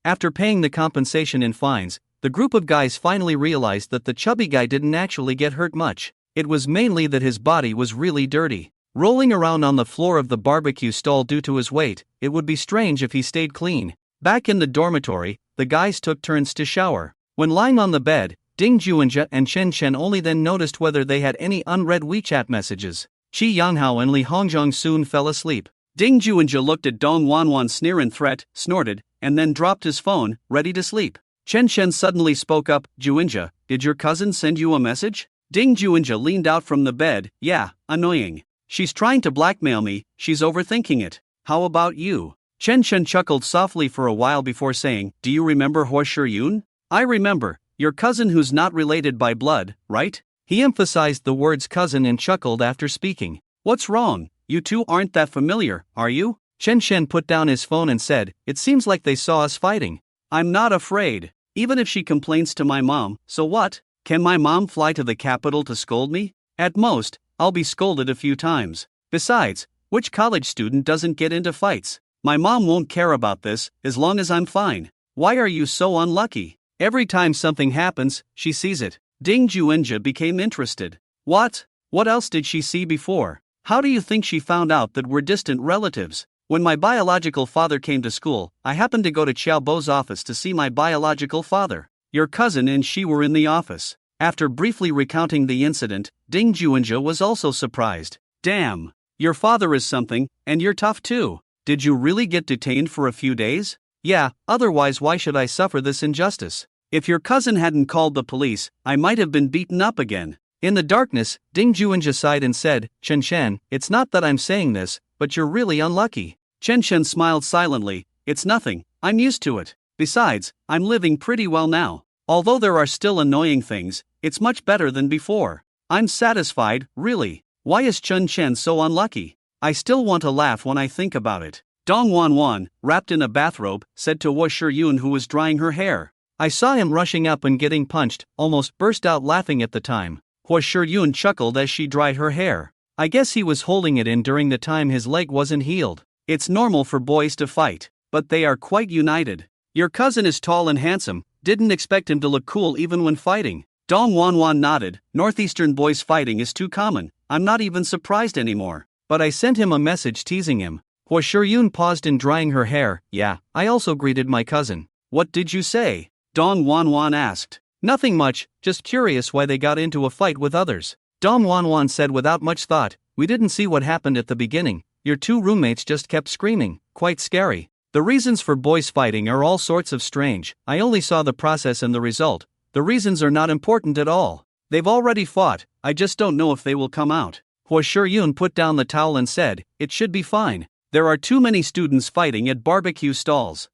After paying the compensation in fines, the group of guys finally realized that the chubby guy didn't actually get hurt much. It was mainly that his body was really dirty. Rolling around on the floor of the barbecue stall due to his weight, it would be strange if he stayed clean. Back in the dormitory, the guys took turns to shower. When lying on the bed, Ding Juinja and Chen Chen only then noticed whether they had any unread WeChat messages. Qi Yanghao and Li Hongzhong soon fell asleep. Ding Juinja looked at Dong Wanwan sneer and threat, snorted, and then dropped his phone, ready to sleep. Chen Chen suddenly spoke up, "Juinja, did your cousin send you a message?" Ding Juinja leaned out from the bed, "Yeah, annoying. She's trying to blackmail me, she's overthinking it. How about you?" Chen Chen chuckled softly for a while before saying, "Do you remember Hua Shiyun?" "I remember. Your cousin who's not related by blood, right?" He emphasized the words cousin and chuckled after speaking. "What's wrong? You two aren't that familiar, are you?" Chen Chen put down his phone and said, "It seems like they saw us fighting." "I'm not afraid. Even if she complains to my mom, so what? Can my mom fly to the capital to scold me? At most, I'll be scolded a few times. Besides, which college student doesn't get into fights? My mom won't care about this, as long as I'm fine. Why are you so unlucky? Every time something happens, she sees it." Ding Juinja became interested. What else did she see before? How do you think she found out that we're distant relatives? When my biological father came to school, I happened to go to Xiaobo's office to see my biological father. Your cousin and she were in the office. After briefly recounting the incident, Ding Juanjia was also surprised. Damn, your father is something, and you're tough too. Did you really get detained for a few days? Yeah, otherwise why should I suffer this injustice? If your cousin hadn't called the police, I might have been beaten up again. In the darkness, Ding Juanjia sighed and said, Chen Shen, it's not that I'm saying this, but you're really unlucky. Chen Shen smiled silently. It's nothing, I'm used to it. Besides, I'm living pretty well now. Although there are still annoying things, it's much better than before. I'm satisfied, really. Why is Chen Shen so unlucky? I still want to laugh when I think about it. Dong Wanwan, wrapped in a bathrobe, said to Wu Shiyun who was drying her hair. I saw him rushing up and getting punched, almost burst out laughing at the time. Wu Shiyun chuckled as she dried her hair. I guess he was holding it in during the time his leg wasn't healed. It's normal for boys to fight, but they are quite united. Your cousin is tall and handsome, didn't expect him to look cool even when fighting. Dong Wanwan nodded. Northeastern boys fighting is too common, I'm not even surprised anymore. But I sent him a message teasing him. Wu Shiyun paused in drying her hair. Yeah, I also greeted my cousin. What did you say? Dong Wanwan asked. Nothing much, just curious why they got into a fight with others. Dong Wanwan said without much thought, we didn't see what happened at the beginning. Your two roommates just kept screaming, quite scary. The reasons for boys fighting are all sorts of strange, I only saw the process and the result. The reasons are not important at all. They've already fought, I just don't know if they will come out. Wu Shiyun put down the towel and said, it should be fine. There are too many students fighting at barbecue stalls.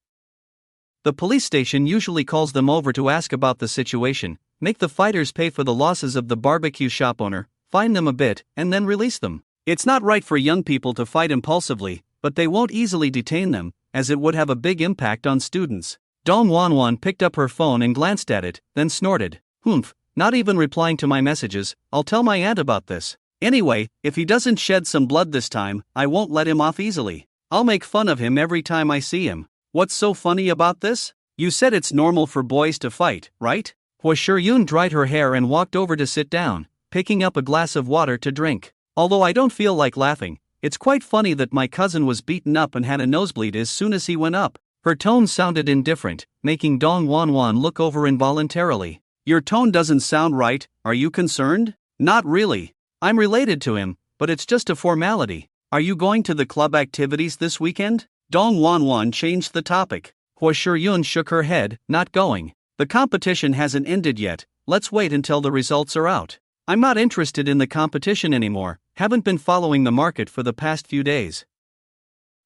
The police station usually calls them over to ask about the situation, make the fighters pay for the losses of the barbecue shop owner, fine them a bit, and then release them. It's not right for young people to fight impulsively, but they won't easily detain them, as it would have a big impact on students. Dong Wanwan picked up her phone and glanced at it, then snorted. Humph, not even replying to my messages, I'll tell my aunt about this. Anyway, if he doesn't shed some blood this time, I won't let him off easily. I'll make fun of him every time I see him. What's so funny about this? You said it's normal for boys to fight, right? Wu Shiyun dried her hair and walked over to sit down, picking up a glass of water to drink. Although I don't feel like laughing, it's quite funny that my cousin was beaten up and had a nosebleed as soon as he went up. Her tone sounded indifferent, making Dong Wanwan look over involuntarily. Your tone doesn't sound right, are you concerned? Not really. I'm related to him, but it's just a formality. Are you going to the club activities this weekend? Dong Wanwan changed the topic. Wu Shiyun shook her head, not going. The competition hasn't ended yet, let's wait until the results are out. I'm not interested in the competition anymore, haven't been following the market for the past few days.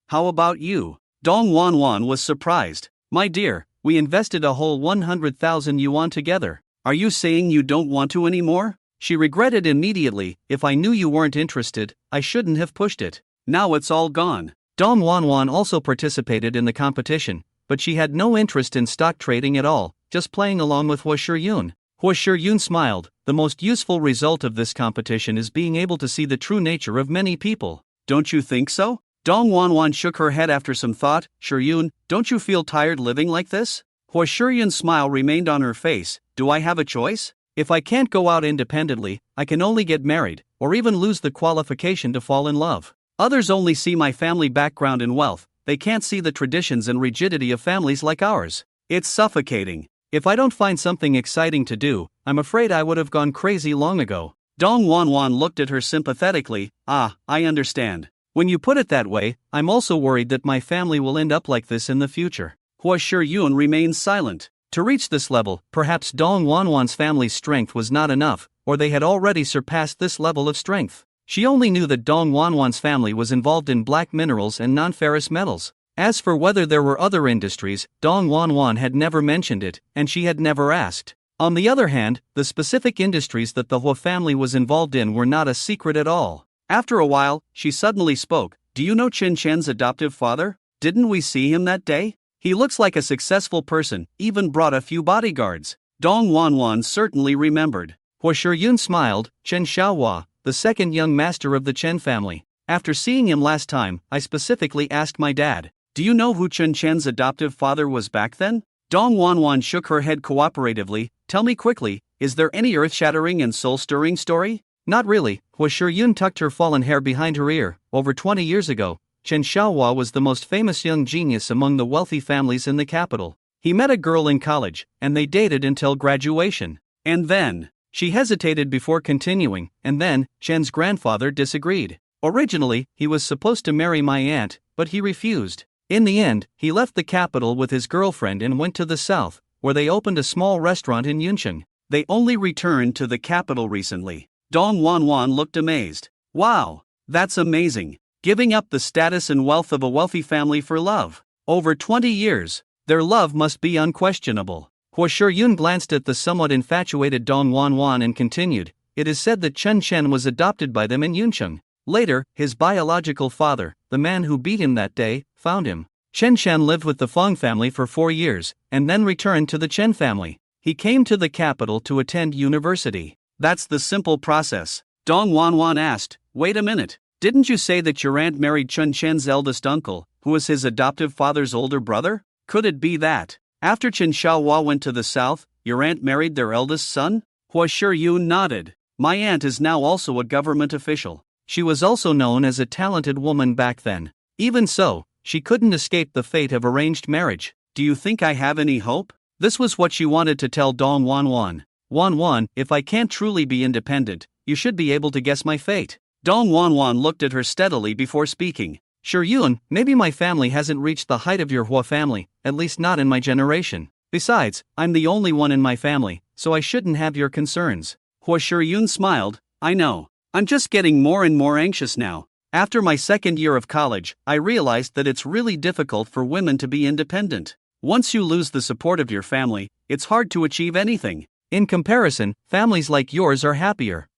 How about you? Dong Wanwan was surprised. My dear, we invested a whole 100,000 yuan together. Are you saying you don't want to anymore? She regretted immediately. If I knew you weren't interested, I shouldn't have pushed it. Now it's all gone. Dong Wanwan also participated in the competition, but she had no interest in stock trading at all, just playing along with Wu Shiyun. Wu Shiyun smiled. The most useful result of this competition is being able to see the true nature of many people. Don't you think so? Dong Wanwan shook her head after some thought. Shiyun, don't you feel tired living like this? Wu Shiyun's smile remained on her face. Do I have a choice? If I can't go out independently, I can only get married, or even lose the qualification to fall in love. Others only see my family background and wealth, they can't see the traditions and rigidity of families like ours. It's suffocating. If I don't find something exciting to do, I'm afraid I would have gone crazy long ago. Dong Wanwan looked at her sympathetically. Ah, I understand. When you put it that way, I'm also worried that my family will end up like this in the future. Wu Shiyun remained silent. To reach this level, perhaps Dong Wanwan's family's strength was not enough, or they had already surpassed this level of strength. She only knew that Dong Wanwan's family was involved in black minerals and non-ferrous metals. As for whether there were other industries, Dong Wanwan had never mentioned it, and she had never asked. On the other hand, the specific industries that the Hu family was involved in were not a secret at all. After a while, she suddenly spoke. Do you know Chen Chen's adoptive father? Didn't we see him that day? He looks like a successful person, even brought a few bodyguards. Dong Wanwan certainly remembered. Wu Shiyun smiled. Chen Xiaohua, the second young master of the Chen family. After seeing him last time, I specifically asked my dad, do you know who Chen Chen's adoptive father was back then? Dong Wanwan shook her head cooperatively. Tell me quickly, is there any earth-shattering and soul-stirring story? Not really. Hua Shiyun tucked her fallen hair behind her ear. Over 20 years ago, Chen Xiaohua was the most famous young genius among the wealthy families in the capital. He met a girl in college, and they dated until graduation. And then, she hesitated before continuing, and then, Chen's grandfather disagreed. Originally, he was supposed to marry my aunt, but he refused. In the end, he left the capital with his girlfriend and went to the south, where they opened a small restaurant in Yuncheng. They only returned to the capital recently. Dong Wanwan looked amazed. Wow, that's amazing. Giving up the status and wealth of a wealthy family for love. Over 20 years, their love must be unquestionable. Hua Shiyun glanced at the somewhat infatuated Dong Wanwan and continued, it is said that Chen Chen was adopted by them in Yuncheng. Later, his biological father, the man who beat him that day, found him. Chen Chen lived with the Feng family for 4 years, and then returned to the Chen family. He came to the capital to attend university. That's the simple process. Dong Wanwan asked, wait a minute, didn't you say that your aunt married Chen Chen's eldest uncle, who was his adoptive father's older brother? Could it be that, after Chen Xiaohua went to the south, your aunt married their eldest son? Hua Shiyun nodded. My aunt is now also a government official. She was also known as a talented woman back then. Even so, she couldn't escape the fate of arranged marriage. Do you think I have any hope? This was what she wanted to tell Dong Wanwan. Wanwan, if I can't truly be independent, you should be able to guess my fate. Dong Wanwan looked at her steadily before speaking. Shiyun, maybe my family hasn't reached the height of your Hua family, at least not in my generation. Besides, I'm the only one in my family, so I shouldn't have your concerns. Hua Shiyun smiled. I know. I'm just getting more and more anxious now. After my second year of college, I realized that it's really difficult for women to be independent. Once you lose the support of your family, it's hard to achieve anything. In comparison, families like yours are happier.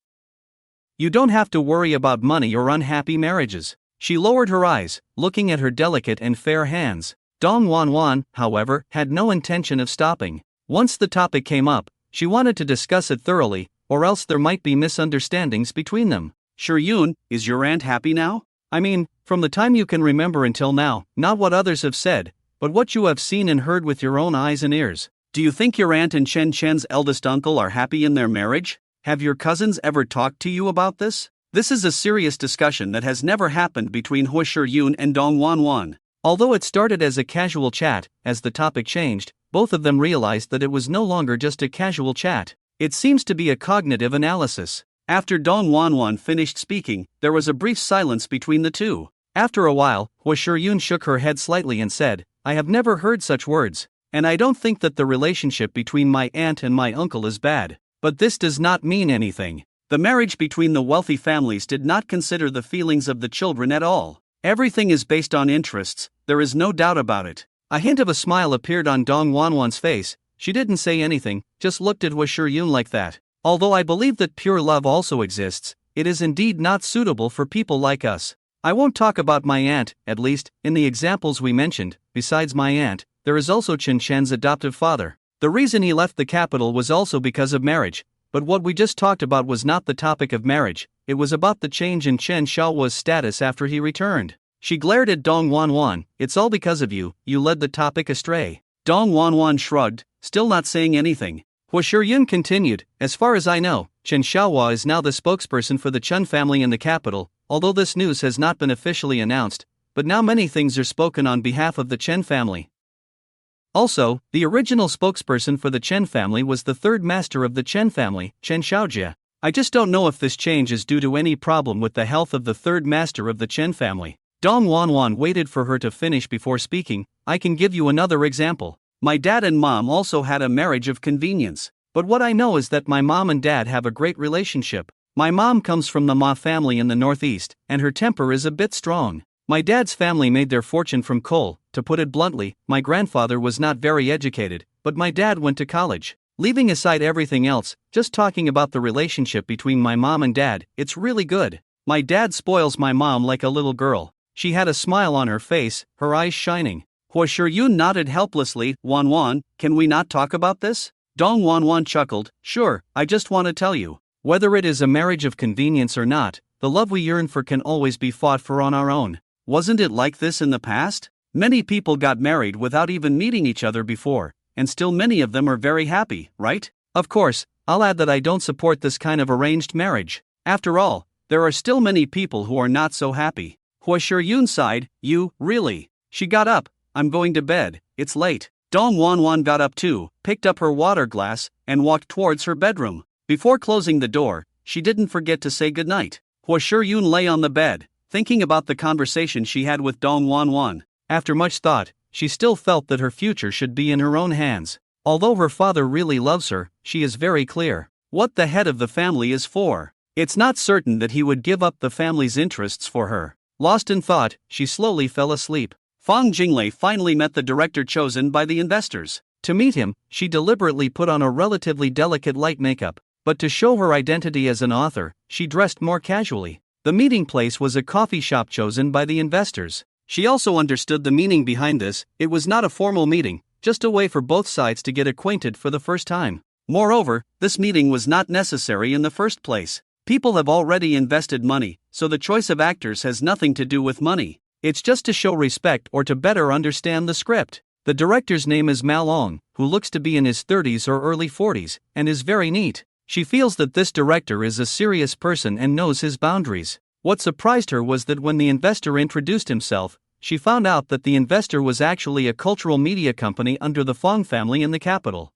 You don't have to worry about money or unhappy marriages. She lowered her eyes, looking at her delicate and fair hands. Dong Wanwan, however, had no intention of stopping. Once the topic came up, she wanted to discuss it thoroughly, or else there might be misunderstandings between them. Shiyun, is your aunt happy now? I mean, from the time you can remember until now, not what others have said, but what you have seen and heard with your own eyes and ears. Do you think your aunt and Chen Chen's eldest uncle are happy in their marriage? Have your cousins ever talked to you about this? This is a serious discussion that has never happened between Hua Shiyun and Dong Wanwan. Although it started as a casual chat, as the topic changed, both of them realized that it was no longer just a casual chat. It seems to be a cognitive analysis. After Dong Wanwan finished speaking, there was a brief silence between the two. After a while, Hua Shiyun shook her head slightly and said, I have never heard such words, and I don't think that the relationship between my aunt and my uncle is bad. But this does not mean anything. The marriage between the wealthy families did not consider the feelings of the children at all. Everything is based on interests, there is no doubt about it. A hint of a smile appeared on Dong Wanwan's face. She didn't say anything, just looked at Hua Shiyun like that. Although I believe that pure love also exists, it is indeed not suitable for people like us. I won't talk about my aunt, at least, in the examples we mentioned. Besides my aunt, there is also Chen Chen's adoptive father. The reason he left the capital was also because of marriage, but what we just talked about was not the topic of marriage, it was about the change in Chen Xiaohua's status after he returned. She glared at Dong Wanwan. It's all because of you, you led the topic astray. Dong Wanwan shrugged, still not saying anything. Hua Shiyun continued, as far as I know, Chen Xiaohua is now the spokesperson for the Chen family in the capital, although this news has not been officially announced, but now many things are spoken on behalf of the Chen family. Also, the original spokesperson for the Chen family was the third master of the Chen family, Chen Xiaojie. I just don't know if this change is due to any problem with the health of the third master of the Chen family. Dong Wanwan waited for her to finish before speaking. I can give you another example. My dad and mom also had a marriage of convenience, but what I know is that my mom and dad have a great relationship. My mom comes from the Ma family in the northeast, and her temper is a bit strong. My dad's family made their fortune from coal. To put it bluntly, my grandfather was not very educated, but my dad went to college. Leaving aside everything else, just talking about the relationship between my mom and dad, it's really good. My dad spoils my mom like a little girl. She had a smile on her face, her eyes shining. Hua Shiyun nodded helplessly. Wanwan, can we not talk about this? Dong Wanwan chuckled. Sure, I just want to tell you. Whether it is a marriage of convenience or not, the love we yearn for can always be fought for on our own. Wasn't it like this in the past? Many people got married without even meeting each other before, and still many of them are very happy, right? Of course, I'll add that I don't support this kind of arranged marriage. After all, there are still many people who are not so happy. Hua Shiyun sighed, "You, really?" She got up. "I'm going to bed, it's late." Dong Wanwan got up too, picked up her water glass, and walked towards her bedroom. Before closing the door, she didn't forget to say goodnight. Hua Shiyun lay on the bed, thinking about the conversation she had with Dong Wanwan. After much thought, she still felt that her future should be in her own hands. Although her father really loves her, she is very clear what the head of the family is for. It's not certain that he would give up the family's interests for her. Lost in thought, she slowly fell asleep. Fang Jinglei finally met the director chosen by the investors. To meet him, she deliberately put on a relatively delicate light makeup, but to show her identity as an author, she dressed more casually. The meeting place was a coffee shop chosen by the investors. She also understood the meaning behind this. It was not a formal meeting, just a way for both sides to get acquainted for the first time. Moreover, this meeting was not necessary in the first place. People have already invested money, so the choice of actors has nothing to do with money. It's just to show respect or to better understand the script. The director's name is Mao Long, who looks to be in his 30s or early 40s, and is very neat. She feels that this director is a serious person and knows his boundaries. What surprised her was that when the investor introduced himself, she found out that the investor was actually a cultural media company under the Fong family in the capital.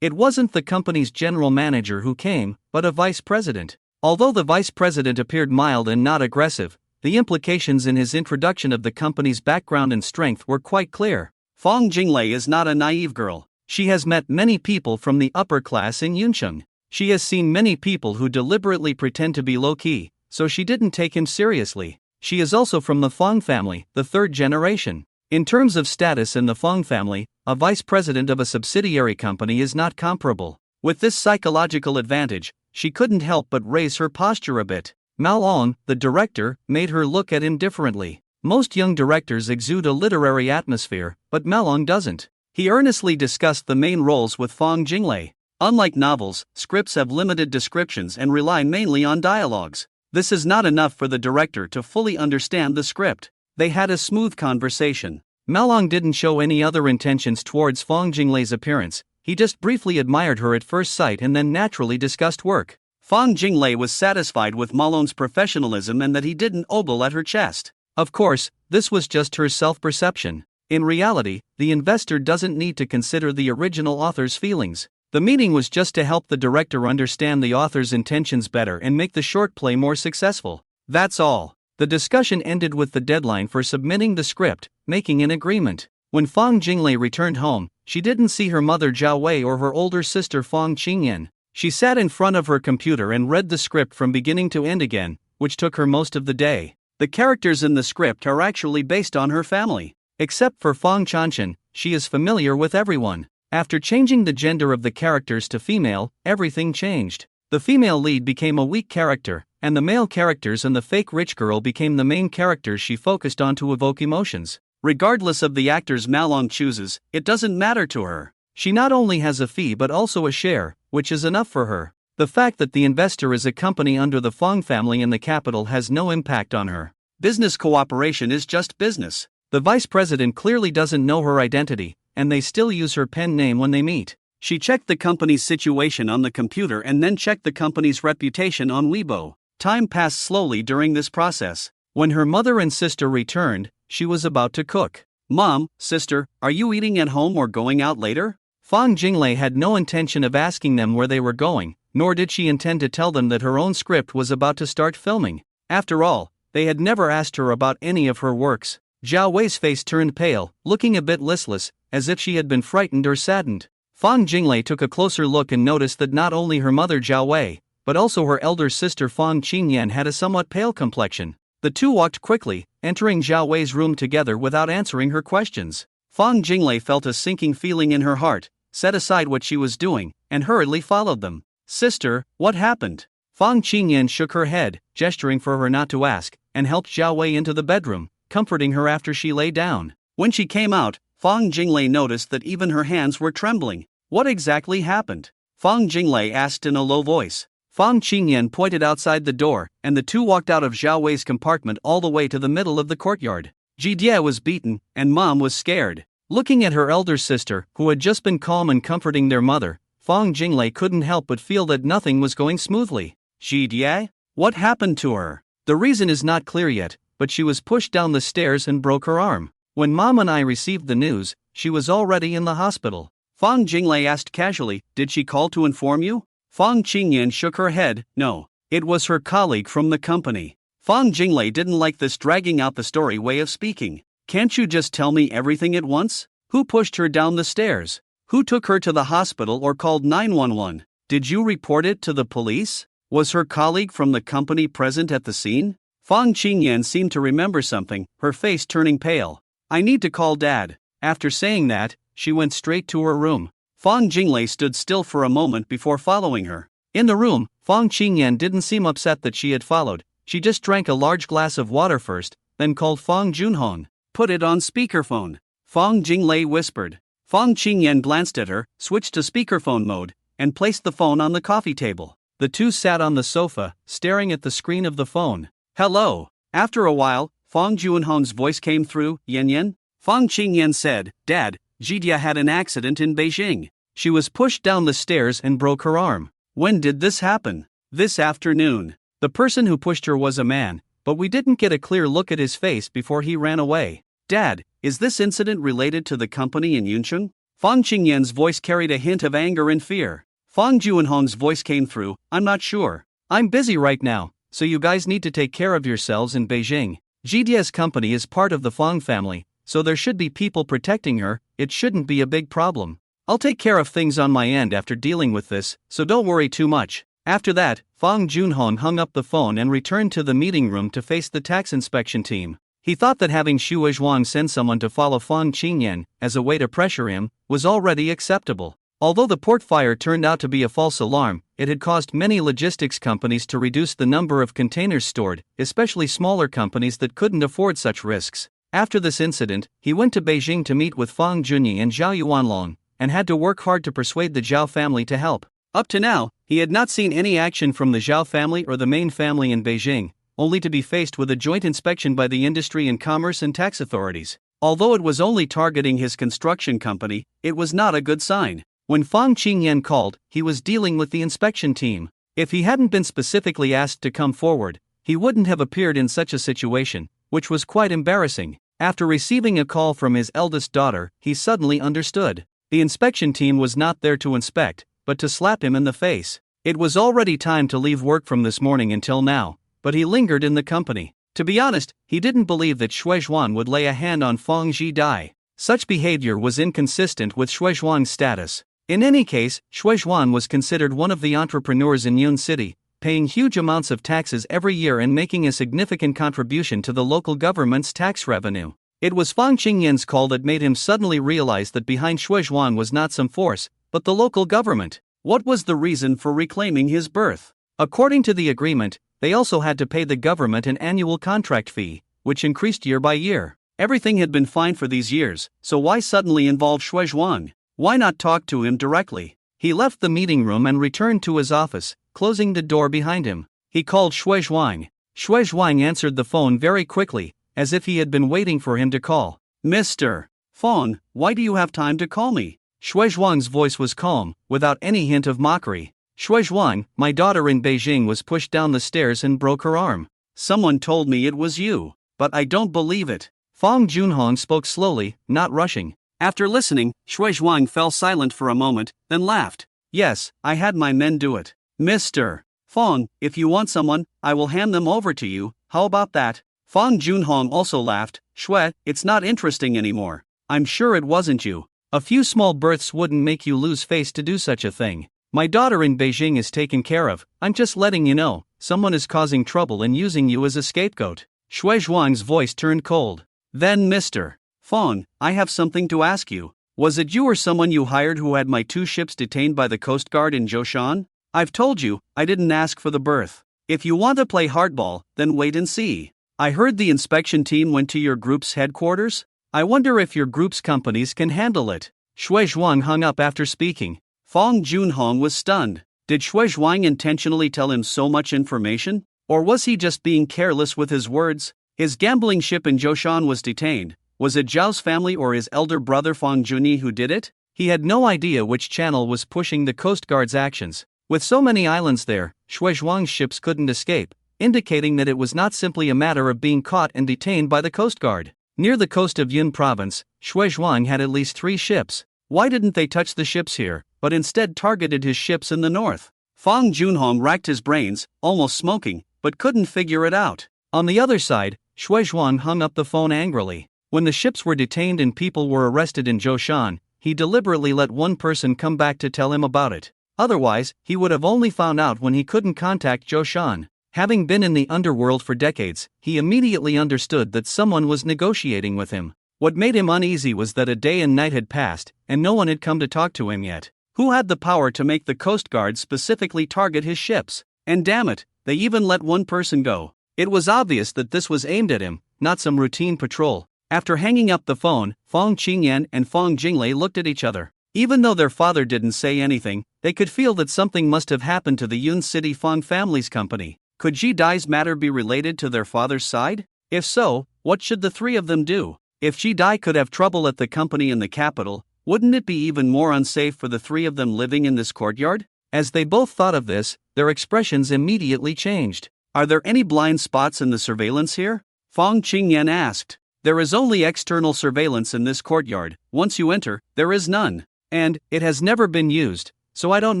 It wasn't the company's general manager who came, but a vice president. Although the vice president appeared mild and not aggressive, the implications in his introduction of the company's background and strength were quite clear. Fang Jinglei is not a naive girl. She has met many people from the upper class in Yuncheng. She has seen many people who deliberately pretend to be low-key, so she didn't take him seriously. She is also from the Fong family, the third generation. In terms of status in the Fong family, a vice president of a subsidiary company is not comparable. With this psychological advantage, she couldn't help but raise her posture a bit. Mao Long, the director, made her look at him differently. Most young directors exude a literary atmosphere, but Mao Long doesn't. He earnestly discussed the main roles with Fang Jinglei. Unlike novels, scripts have limited descriptions and rely mainly on dialogues. This is not enough for the director to fully understand the script. They had a smooth conversation. Mao Long didn't show any other intentions towards Fang Jinglei's appearance. He just briefly admired her at first sight and then naturally discussed work. Fang Jinglei was satisfied with Mao Long's professionalism and that he didn't ogle at her chest. Of course, this was just her self-perception. In reality, the investor doesn't need to consider the original author's feelings. The meeting was just to help the director understand the author's intentions better and make the short play more successful. That's all. The discussion ended with the deadline for submitting the script, making an agreement. When Fang Jinglei returned home, she didn't see her mother Zhao Wei or her older sister Fang Qingyan. She sat in front of her computer and read the script from beginning to end again, which took her most of the day. The characters in the script are actually based on her family. Except for Fang Chanshan, she is familiar with everyone. After changing the gender of the characters to female, everything changed. The female lead became a weak character, and the male characters and the fake rich girl became the main characters she focused on to evoke emotions. Regardless of the actors Mao Long chooses, it doesn't matter to her. She not only has a fee but also a share, which is enough for her. The fact that the investor is a company under the Fong family in the capital has no impact on her. Business cooperation is just business. The vice president clearly doesn't know her identity, and they still use her pen name when they meet. She checked the company's situation on the computer and then checked the company's reputation on Weibo. Time passed slowly during this process. When her mother and sister returned, she was about to cook. "Mom, sister, are you eating at home or going out later?" Fang Jinglei had no intention of asking them where they were going, nor did she intend to tell them that her own script was about to start filming. After all, they had never asked her about any of her works. Zhao Wei's face turned pale, looking a bit listless, as if she had been frightened or saddened. Fang Jinglei took a closer look and noticed that not only her mother Zhao Wei, but also her elder sister Fang Qingyan had a somewhat pale complexion. The two walked quickly, entering Zhao Wei's room together without answering her questions. Fang Jinglei felt a sinking feeling in her heart, set aside what she was doing, and hurriedly followed them. "Sister, what happened?" Fang Qingyan shook her head, gesturing for her not to ask, and helped Zhao Wei into the bedroom, comforting her after she lay down. When she came out, Fang Jinglei noticed that even her hands were trembling. "What exactly happened?" Fang Jinglei asked in a low voice. Fang Qingyan pointed outside the door, and the two walked out of Zhao Wei's compartment all the way to the middle of the courtyard. Jidie was beaten, and Mom was scared. Looking at her elder sister, who had just been calm and comforting their mother, Fang Jinglei couldn't help but feel that nothing was going smoothly. Jie? What happened to her? The reason is not clear yet, but she was pushed down the stairs and broke her arm. When Mom and I received the news, she was already in the hospital. Fang Jinglei asked casually, did she call to inform you? Fang Qingyan shook her head, no. It was her colleague from the company. Fang Jinglei didn't like this dragging out the story way of speaking. Can't you just tell me everything at once? Who pushed her down the stairs? Who took her to the hospital or called 911? Did you report it to the police? Was her colleague from the company present at the scene? Fang Qingyan seemed to remember something, her face turning pale. I need to call Dad. After saying that, she went straight to her room. Fang Jinglei stood still for a moment before following her. In the room, Fang Qingyan didn't seem upset that she had followed. She just drank a large glass of water first, then called Fang Junhong. Put it on speakerphone. Fang Jinglei whispered. Fang Qingyan glanced at her, switched to speakerphone mode, and placed the phone on the coffee table. The two sat on the sofa, staring at the screen of the phone. Hello. After a while, Fang Junhong's voice came through. Yan. Fang Qingyan said, Dad, Jia had an accident in Beijing. She was pushed down the stairs and broke her arm. When did this happen? This afternoon. The person who pushed her was a man, but we didn't get a clear look at his face before he ran away. Dad, is this incident related to the company in Yuncheng? Fang Qingyan's voice carried a hint of anger and fear. Fang Junhong's voice came through, I'm not sure. I'm busy right now, so you guys need to take care of yourselves in Beijing. Jidia's company is part of the Fang family, so there should be people protecting her. It shouldn't be a big problem. I'll take care of things on my end after dealing with this, so don't worry too much. After that, Fang Junhong hung up the phone and returned to the meeting room to face the tax inspection team. He thought that having Xue Zhuang send someone to follow Fang Qingyan as a way to pressure him was already acceptable. Although the port fire turned out to be a false alarm, it had caused many logistics companies to reduce the number of containers stored, especially smaller companies that couldn't afford such risks. After this incident, he went to Beijing to meet with Fang Junyi and Zhao Yuanlong, and had to work hard to persuade the Zhao family to help. Up to now, he had not seen any action from the Zhao family or the main family in Beijing, only to be faced with a joint inspection by the industry and commerce and tax authorities. Although it was only targeting his construction company, it was not a good sign. When Fang Qingyan called, he was dealing with the inspection team. If he hadn't been specifically asked to come forward, he wouldn't have appeared in such a situation, which was quite embarrassing. After receiving a call from his eldest daughter, he suddenly understood. The inspection team was not there to inspect, but to slap him in the face. It was already time to leave work from this morning until now, but he lingered in the company. To be honest, he didn't believe that Xue Zhuang would lay a hand on Fang Jidai. Such behavior was inconsistent with Xue Zhuang's status. In any case, Xue Zhuang was considered one of the entrepreneurs in Yun City, paying huge amounts of taxes every year and making a significant contribution to the local government's tax revenue. It was Fang Qingyan's call that made him suddenly realize that behind Xue Zhuang was not some force, but the local government. What was the reason for reclaiming his berth? According to the agreement, they also had to pay the government an annual contract fee, which increased year by year. Everything had been fine for these years, so why suddenly involve Xue Zhuang? Why not talk to him directly? He left the meeting room and returned to his office, closing the door behind him. He called Xue Zhuang. Xue Zhuang answered the phone very quickly, as if he had been waiting for him to call. Mr. Fang, why do you have time to call me? Xue Zhuang's voice was calm, without any hint of mockery. Xue Zhuang, my daughter in Beijing was pushed down the stairs and broke her arm. Someone told me it was you, but I don't believe it. Fang Junhong spoke slowly, not rushing. After listening, Xue Zhuang fell silent for a moment, then laughed. Yes, I had my men do it. Mr. Fang, if you want someone, I will hand them over to you, how about that? Fang Junhong also laughed. Xue, it's not interesting anymore. I'm sure it wasn't you. A few small berths wouldn't make you lose face to do such a thing. My daughter in Beijing is taken care of. I'm just letting you know, someone is causing trouble and using you as a scapegoat. Xue Zhuang's voice turned cold. Then Mr. Fang, I have something to ask you. Was it you or someone you hired who had my 2 ships detained by the Coast Guard in Zhoushan? I've told you, I didn't ask for the berth. If you want to play hardball, then wait and see. I heard the inspection team went to your group's headquarters. I wonder if your group's companies can handle it. Xue Zhuang hung up after speaking. Fang Junhong was stunned. Did Xue Zhuang intentionally tell him so much information? Or was he just being careless with his words? His gambling ship in Zhoushan was detained. Was it Zhao's family or his elder brother Fang Junyi who did it? He had no idea which channel was pushing the Coast Guard's actions. With so many islands there, Shuizhuang's ships couldn't escape, indicating that it was not simply a matter of being caught and detained by the Coast Guard. Near the coast of Yun province, Shuizhuang had at least 3 ships. Why didn't they touch the ships here, but instead targeted his ships in the north? Fang Junhong racked his brains, almost smoking, but couldn't figure it out. On the other side, Shuizhuang hung up the phone angrily. When the ships were detained and people were arrested in Zhoushan, he deliberately let one person come back to tell him about it. Otherwise, he would have only found out when he couldn't contact Zhoushan. Having been in the underworld for decades, he immediately understood that someone was negotiating with him. What made him uneasy was that a day and night had passed, and no one had come to talk to him yet. Who had the power to make the Coast Guard specifically target his ships? And damn it, they even let one person go. It was obvious that this was aimed at him, not some routine patrol. After hanging up the phone, Fang Qingyan and Fang Jinglei looked at each other. Even though their father didn't say anything, they could feel that something must have happened to the Yun City Fang family's company. Could Ji Dai's matter be related to their father's side? If so, what should the 3 of them do? If Ji Dai could have trouble at the company in the capital, wouldn't it be even more unsafe for the 3 of them living in this courtyard? As they both thought of this, their expressions immediately changed. Are there any blind spots in the surveillance here? Fang Qingyan asked. There is only external surveillance in this courtyard. Once you enter, there is none. And it has never been used, so I don't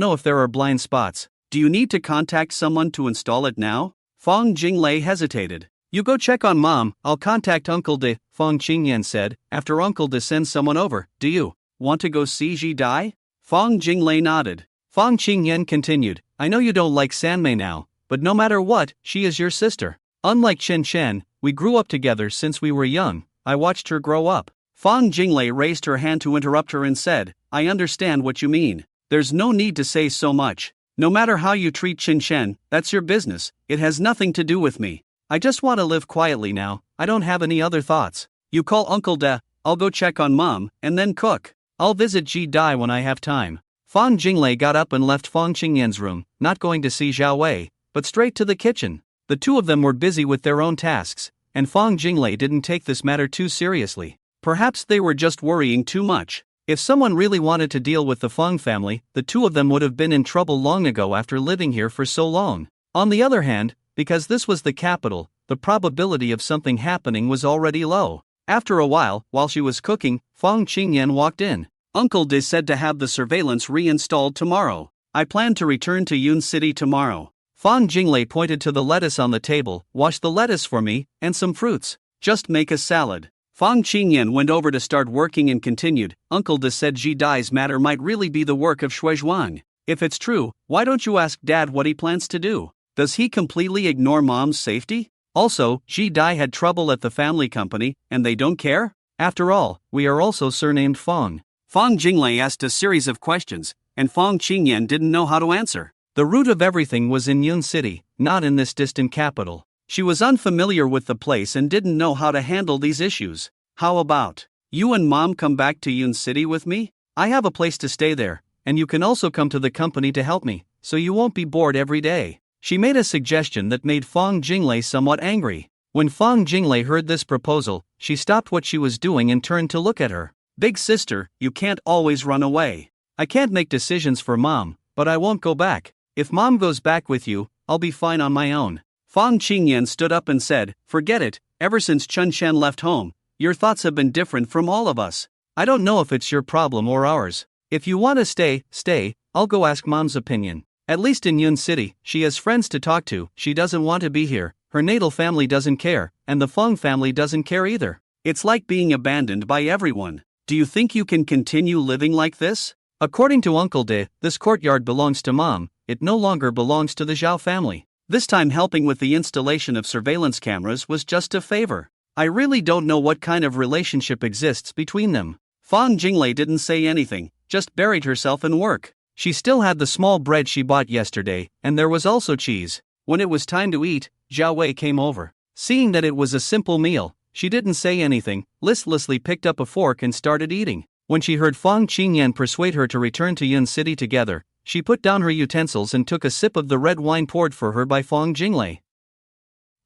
know if there are blind spots. Do you need to contact someone to install it now? Fang Jinglei hesitated. You go check on Mom, I'll contact Uncle De, Fang Qingyan said. After Uncle De sends someone over, do you want to go see Ji Dai? Fang Jinglei nodded. Fang Qingyan continued, I know you don't like Sanmei now, but no matter what, she is your sister. Unlike Chen Chen, we grew up together since we were young. I watched her grow up. Fang Jinglei raised her hand to interrupt her and said, I understand what you mean. There's no need to say so much. No matter how you treat Chen Chen, that's your business. It has nothing to do with me. I just want to live quietly now. I don't have any other thoughts. You call Uncle De, I'll go check on Mom, and then cook. I'll visit Ji Dai when I have time. Fang Jinglei got up and left Fang Qingyan's room, not going to see Zhao Wei, but straight to the kitchen. The 2 of them were busy with their own tasks, and Fang Jinglei didn't take this matter too seriously. Perhaps they were just worrying too much. If someone really wanted to deal with the Fang family, the 2 of them would have been in trouble long ago after living here for so long. On the other hand, because this was the capital, the probability of something happening was already low. After a while she was cooking, Fang Qingyan walked in. Uncle De said to have the surveillance reinstalled tomorrow. I plan to return to Yun City tomorrow. Fang Jinglei pointed to the lettuce on the table. Wash the lettuce for me, and some fruits. Just make a salad. Fang Qingyan went over to start working and continued, Uncle De said Ji Dai's matter might really be the work of Shuizhuang. If it's true, why don't you ask Dad what he plans to do? Does he completely ignore Mom's safety? Also, Ji Dai had trouble at the family company, and they don't care? After all, we are also surnamed Fang. Fang Jinglei asked a series of questions, and Fang Qingyan didn't know how to answer. The root of everything was in Yun City, not in this distant capital. She was unfamiliar with the place and didn't know how to handle these issues. How about you and Mom come back to Yun City with me? I have a place to stay there, and you can also come to the company to help me, so you won't be bored every day. She made a suggestion that made Fang Jinglei somewhat angry. When Fang Jinglei heard this proposal, she stopped what she was doing and turned to look at her. Big sister, you can't always run away. I can't make decisions for Mom, but I won't go back. If Mom goes back with you, I'll be fine on my own. Fang Qingyan stood up and said, forget it, ever since Chen Chen left home, your thoughts have been different from all of us. I don't know if it's your problem or ours. If you want to stay, I'll go ask Mom's opinion. At least in Yun City, she has friends to talk to. She doesn't want to be here, her natal family doesn't care, and the Feng family doesn't care either. It's like being abandoned by everyone. Do you think you can continue living like this? According to Uncle De, this courtyard belongs to Mom, it no longer belongs to the Zhao family. This time helping with the installation of surveillance cameras was just a favor. I really don't know what kind of relationship exists between them. Fang Jinglei didn't say anything, just buried herself in work. She still had the small bread she bought yesterday, and there was also cheese. When it was time to eat, Zhao Wei came over. Seeing that it was a simple meal, she didn't say anything, listlessly picked up a fork and started eating. When she heard Fang Qingyan persuade her to return to Yun City together, she put down her utensils and took a sip of the red wine poured for her by Fang Jinglei.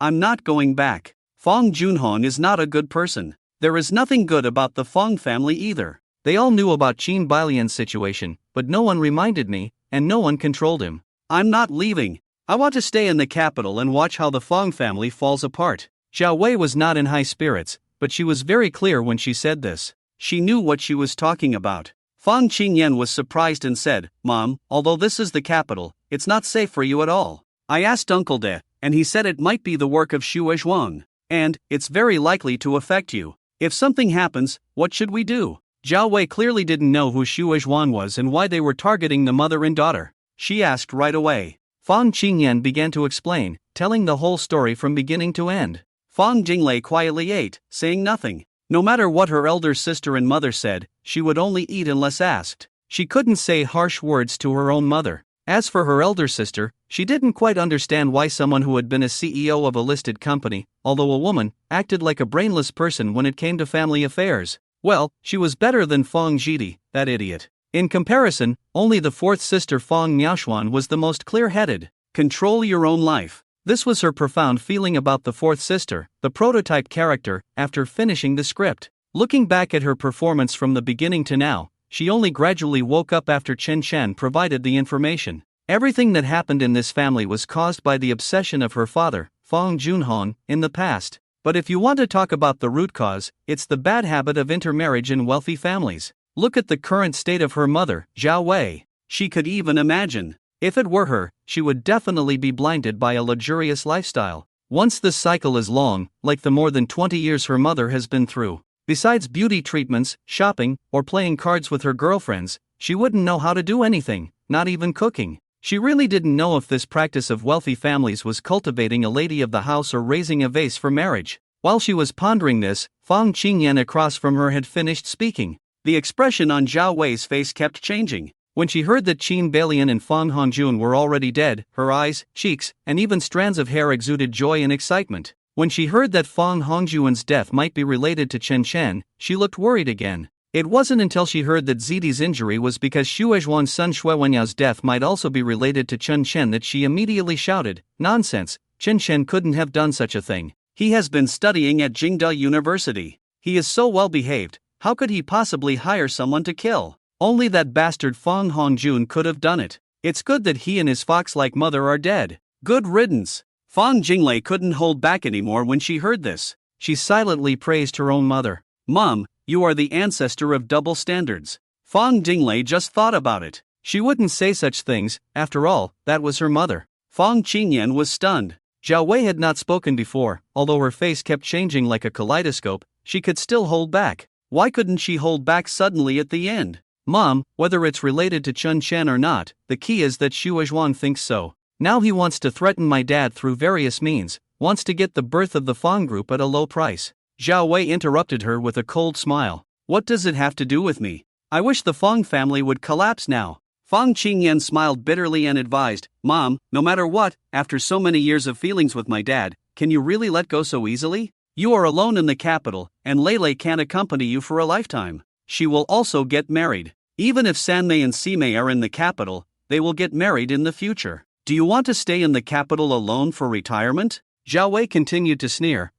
I'm not going back. Fang Junhong is not a good person. There is nothing good about the Fang family either. They all knew about Qin Bailian's situation, but no one reminded me, and no one controlled him. I'm not leaving. I want to stay in the capital and watch how the Fong family falls apart. Zhao Wei was not in high spirits, but she was very clear when she said this. She knew what she was talking about. Fang Qingyan was surprised and said, Mom, although this is the capital, it's not safe for you at all. I asked Uncle De, and he said it might be the work of Xue Zhuang, and it's very likely to affect you. If something happens, what should we do? Zhao Wei clearly didn't know who Xue Zhuang was and why they were targeting the mother and daughter. She asked right away. Fang Qingyan began to explain, telling the whole story from beginning to end. Fang Jinglei quietly ate, saying nothing. No matter what her elder sister and mother said, she would only eat unless asked. She couldn't say harsh words to her own mother. As for her elder sister, she didn't quite understand why someone who had been a CEO of a listed company, although a woman, acted like a brainless person when it came to family affairs. Well, she was better than Fang Jidi, that idiot. In comparison, only the fourth sister Fang Miaoshuan was the most clear-headed. Control your own life. This was her profound feeling about the fourth sister, the prototype character, after finishing the script. Looking back at her performance from the beginning to now, she only gradually woke up after Chen Chen provided the information. Everything that happened in this family was caused by the obsession of her father, Fang Junhong, in the past. But if you want to talk about the root cause, it's the bad habit of intermarriage in wealthy families. Look at the current state of her mother, Zhao Wei. She could even imagine. If it were her, she would definitely be blinded by a luxurious lifestyle. Once this cycle is long, like the more than 20 years her mother has been through. Besides beauty treatments, shopping, or playing cards with her girlfriends, she wouldn't know how to do anything, not even cooking. She really didn't know if this practice of wealthy families was cultivating a lady of the house or raising a vase for marriage. While she was pondering this, Fang Qingyan across from her had finished speaking. The expression on Zhao Wei's face kept changing. When she heard that Qin Balian and Fang Hongjun were already dead, her eyes, cheeks, and even strands of hair exuded joy and excitement. When she heard that Fang Hongjuan's death might be related to Chen Chen, she looked worried again. It wasn't until she heard that Zidi's injury was because Xue Zhuang's son Xue Wenyao's death might also be related to Chen Chen that she immediately shouted, "Nonsense, Chen Chen couldn't have done such a thing. He has been studying at Jingda University. He is so well behaved, how could he possibly hire someone to kill? Only that bastard Fang Hongjun could have done it. It's good that he and his fox-like mother are dead. Good riddance." Fang Jinglei couldn't hold back anymore when she heard this. She silently praised her own mother. "Mom, you are the ancestor of double standards." Fang Jinglei just thought about it. She wouldn't say such things, after all, that was her mother. Fang Qingyan was stunned. Zhao Wei had not spoken before, although her face kept changing like a kaleidoscope, she could still hold back. Why couldn't she hold back suddenly at the end? "Mom, whether it's related to Chen Chen or not, the key is that Xue Zhuang thinks so. Now he wants to threaten my dad through various means, wants to get the birth of the Fang group at a low price." Zhao Wei interrupted her with a cold smile. "What does it have to do with me? I wish the Fang family would collapse now." Fang Qingyan smiled bitterly and advised, "Mom, no matter what, after so many years of feelings with my dad, can you really let go so easily? You are alone in the capital, and Lele can't accompany you for a lifetime. She will also get married. Even if Sanmei and Simei are in the capital, they will get married in the future. Do you want to stay in the capital alone for retirement?" Zhao Wei continued to sneer.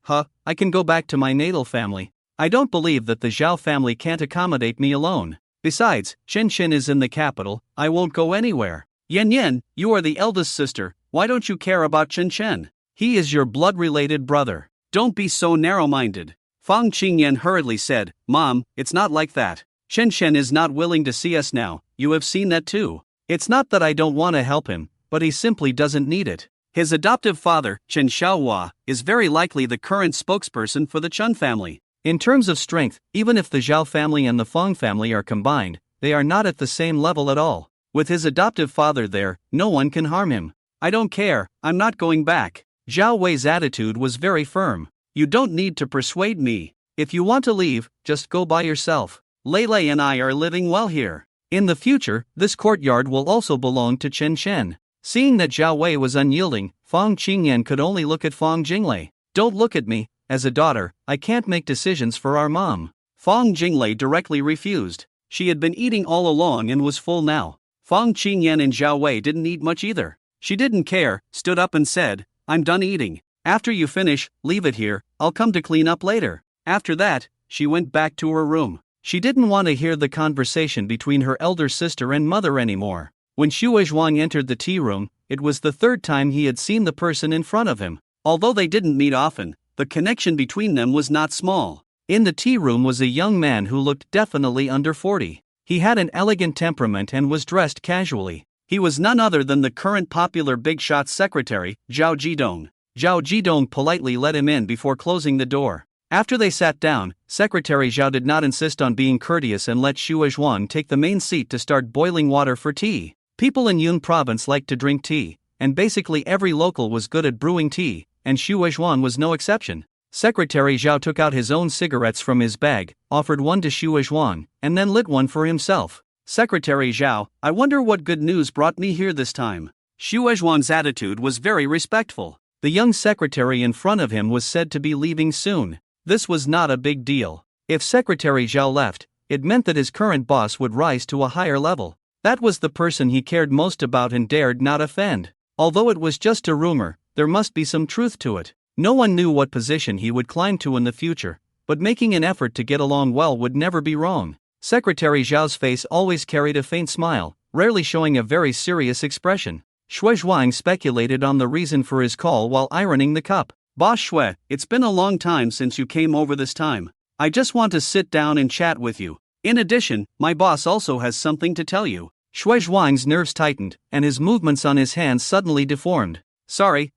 I can go back to my natal family. I don't believe that the Zhao family can't accommodate me alone. Besides, Chen Chen is in the capital, I won't go anywhere. Yan Yan, you are the eldest sister, why don't you care about Chen Chen? He is your blood-related brother. Don't be so narrow-minded." Fang Qingyan hurriedly said, "Mom, it's not like that. Chen Chen is not willing to see us now, you have seen that too. It's not that I don't want to help him, but he simply doesn't need it. His adoptive father, Chen Xiaohua, is very likely the current spokesperson for the Chen family. In terms of strength, even if the Zhao family and the Fang family are combined, they are not at the same level at all. With his adoptive father there, no one can harm him. I don't care, I'm not going back." Zhao Wei's attitude was very firm. "You don't need to persuade me. If you want to leave, just go by yourself. Lele and I are living well here. In the future, this courtyard will also belong to Chen Chen." Seeing that Zhao Wei was unyielding, Fang Qingyan could only look at Fang Jinglei. "Don't look at me. As a daughter, I can't make decisions for our mom." Fang Jinglei directly refused. She had been eating all along and was full now. Fang Qingyan and Zhao Wei didn't eat much either. She didn't care, stood up and said, "I'm done eating. After you finish, leave it here, I'll come to clean up later." After that, she went back to her room. She didn't want to hear the conversation between her elder sister and mother anymore. When Xue Zhuang entered the tea room, it was the third time he had seen the person in front of him. Although they didn't meet often, the connection between them was not small. In the tea room was a young man who looked definitely under 40. He had an elegant temperament and was dressed casually. He was none other than the current popular big shot secretary, Zhao Jidong. Zhao Jidong politely let him in before closing the door. After they sat down, Secretary Zhao did not insist on being courteous and let Xue Zhuang take the main seat to start boiling water for tea. People in Yun province liked to drink tea, and basically every local was good at brewing tea, and Xue Zhuang was no exception. Secretary Zhao took out his own cigarettes from his bag, offered one to Xue Zhuang, and then lit one for himself. Secretary Zhao, I wonder what good news brought me here this time. Xue Zhuang's attitude was very respectful. The young secretary in front of him was said to be leaving soon. This was not a big deal. If Secretary Zhao left, it meant that his current boss would rise to a higher level. That was the person he cared most about and dared not offend. Although it was just a rumor, there must be some truth to it. No one knew what position he would climb to in the future, but making an effort to get along well would never be wrong. Secretary Zhao's face always carried a faint smile, rarely showing a very serious expression. Xue Zhuang speculated on the reason for his call while ironing the cup. Boss Xue, it's been a long time since you came over this time. I just want to sit down and chat with you. In addition, my boss also has something to tell you. Xue Zhuang's nerves tightened, and his movements on his hands suddenly deformed. Sorry.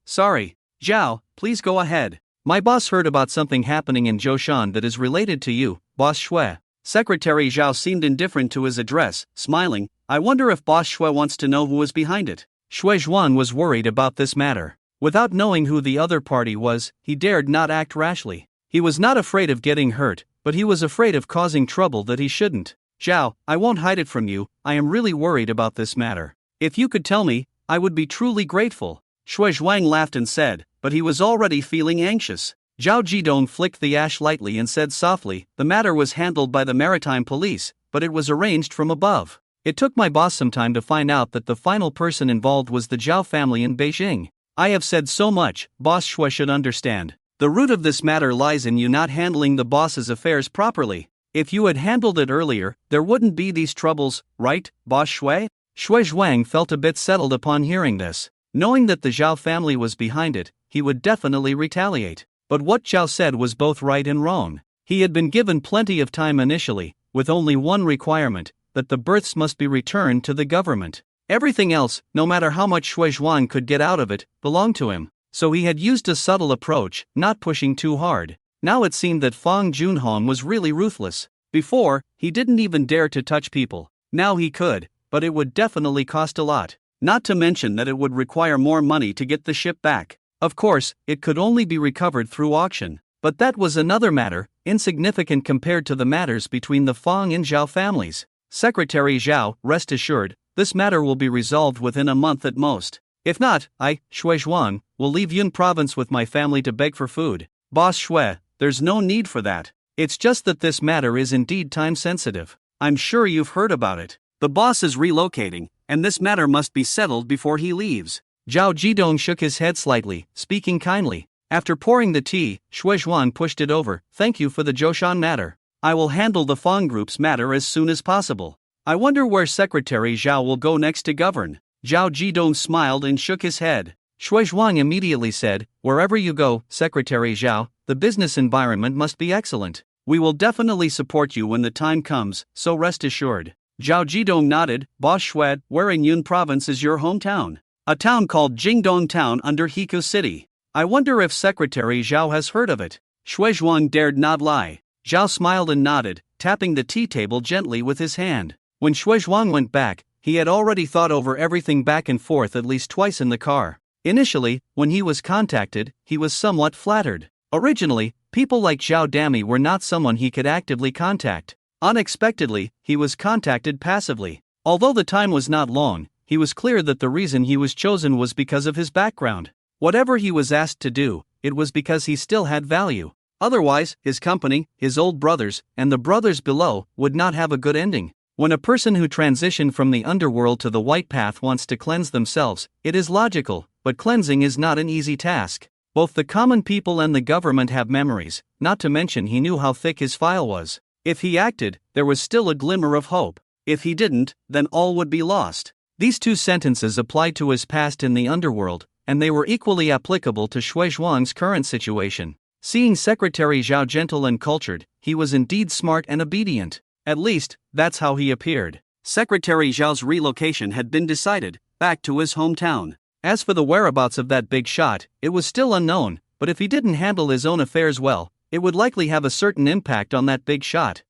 Zhao, please go ahead. My boss heard about something happening in Zhoushan that is related to you, Boss Xue. Secretary Zhao seemed indifferent to his address, smiling. I wonder if Boss Xue wants to know who was behind it. Xue Zhuang was worried about this matter. Without knowing who the other party was, he dared not act rashly. He was not afraid of getting hurt, but he was afraid of causing trouble that he shouldn't. Zhao, I won't hide it from you, I am really worried about this matter. If you could tell me, I would be truly grateful. Xue Zhuang laughed and said, but he was already feeling anxious. Zhao Jidong flicked the ash lightly and said softly, the matter was handled by the maritime police, but it was arranged from above. It took my boss some time to find out that the final person involved was the Zhao family in Beijing. I have said so much, Boss Xue should understand. The root of this matter lies in you not handling the boss's affairs properly. If you had handled it earlier, there wouldn't be these troubles, right, Boss Xue? Xue Zhuang felt a bit settled upon hearing this. Knowing that the Zhao family was behind it, he would definitely retaliate. But what Zhao said was both right and wrong. He had been given plenty of time initially, with only one requirement, that the births must be returned to the government. Everything else, no matter how much Xue Zhuang could get out of it, belonged to him. So he had used a subtle approach, not pushing too hard. Now it seemed that Fang Junhong was really ruthless. Before, he didn't even dare to touch people. Now he could, but it would definitely cost a lot. Not to mention that it would require more money to get the ship back. Of course, it could only be recovered through auction. But that was another matter, insignificant compared to the matters between the Fang and Zhao families. Secretary Zhao, rest assured, this matter will be resolved within a month at most. If not, I, Xue Zhuang, will leave Yun province with my family to beg for food. Boss Xue, there's no need for that. It's just that this matter is indeed time sensitive. I'm sure you've heard about it. The boss is relocating, and this matter must be settled before he leaves. Zhao Jidong shook his head slightly, speaking kindly. After pouring the tea, Xue Zhuang pushed it over. Thank you for the Zhoushan matter. I will handle the Fang group's matter as soon as possible. I wonder where Secretary Zhao will go next to govern. Zhao Jidong smiled and shook his head. Xue Zhuang immediately said, wherever you go, Secretary Zhao, the business environment must be excellent. We will definitely support you when the time comes, so rest assured. Zhao Jidong nodded. Boss Xue, where in Yun province is your hometown? A town called Jingdong Town under Hekou City. I wonder if Secretary Zhao has heard of it. Xue Zhuang dared not lie. Zhao smiled and nodded, tapping the tea table gently with his hand. When Xue Zhuang went back, he had already thought over everything back and forth at least twice in the car. Initially, when he was contacted, he was somewhat flattered. Originally, people like Zhao Dami were not someone he could actively contact. Unexpectedly, he was contacted passively. Although the time was not long, he was clear that the reason he was chosen was because of his background. Whatever he was asked to do, it was because he still had value. Otherwise, his company, his old brothers, and the brothers below would not have a good ending. When a person who transitioned from the underworld to the white path wants to cleanse themselves, it is logical, but cleansing is not an easy task. Both the common people and the government have memories, not to mention he knew how thick his file was. If he acted, there was still a glimmer of hope. If he didn't, then all would be lost. These two sentences applied to his past in the underworld, and they were equally applicable to Shui Zhuang's current situation. Seeing Secretary Zhao gentle and cultured, he was indeed smart and obedient. At least, that's how he appeared. Secretary Zhao's relocation had been decided, back to his hometown. As for the whereabouts of that big shot, it was still unknown, but if he didn't handle his own affairs well, it would likely have a certain impact on that big shot.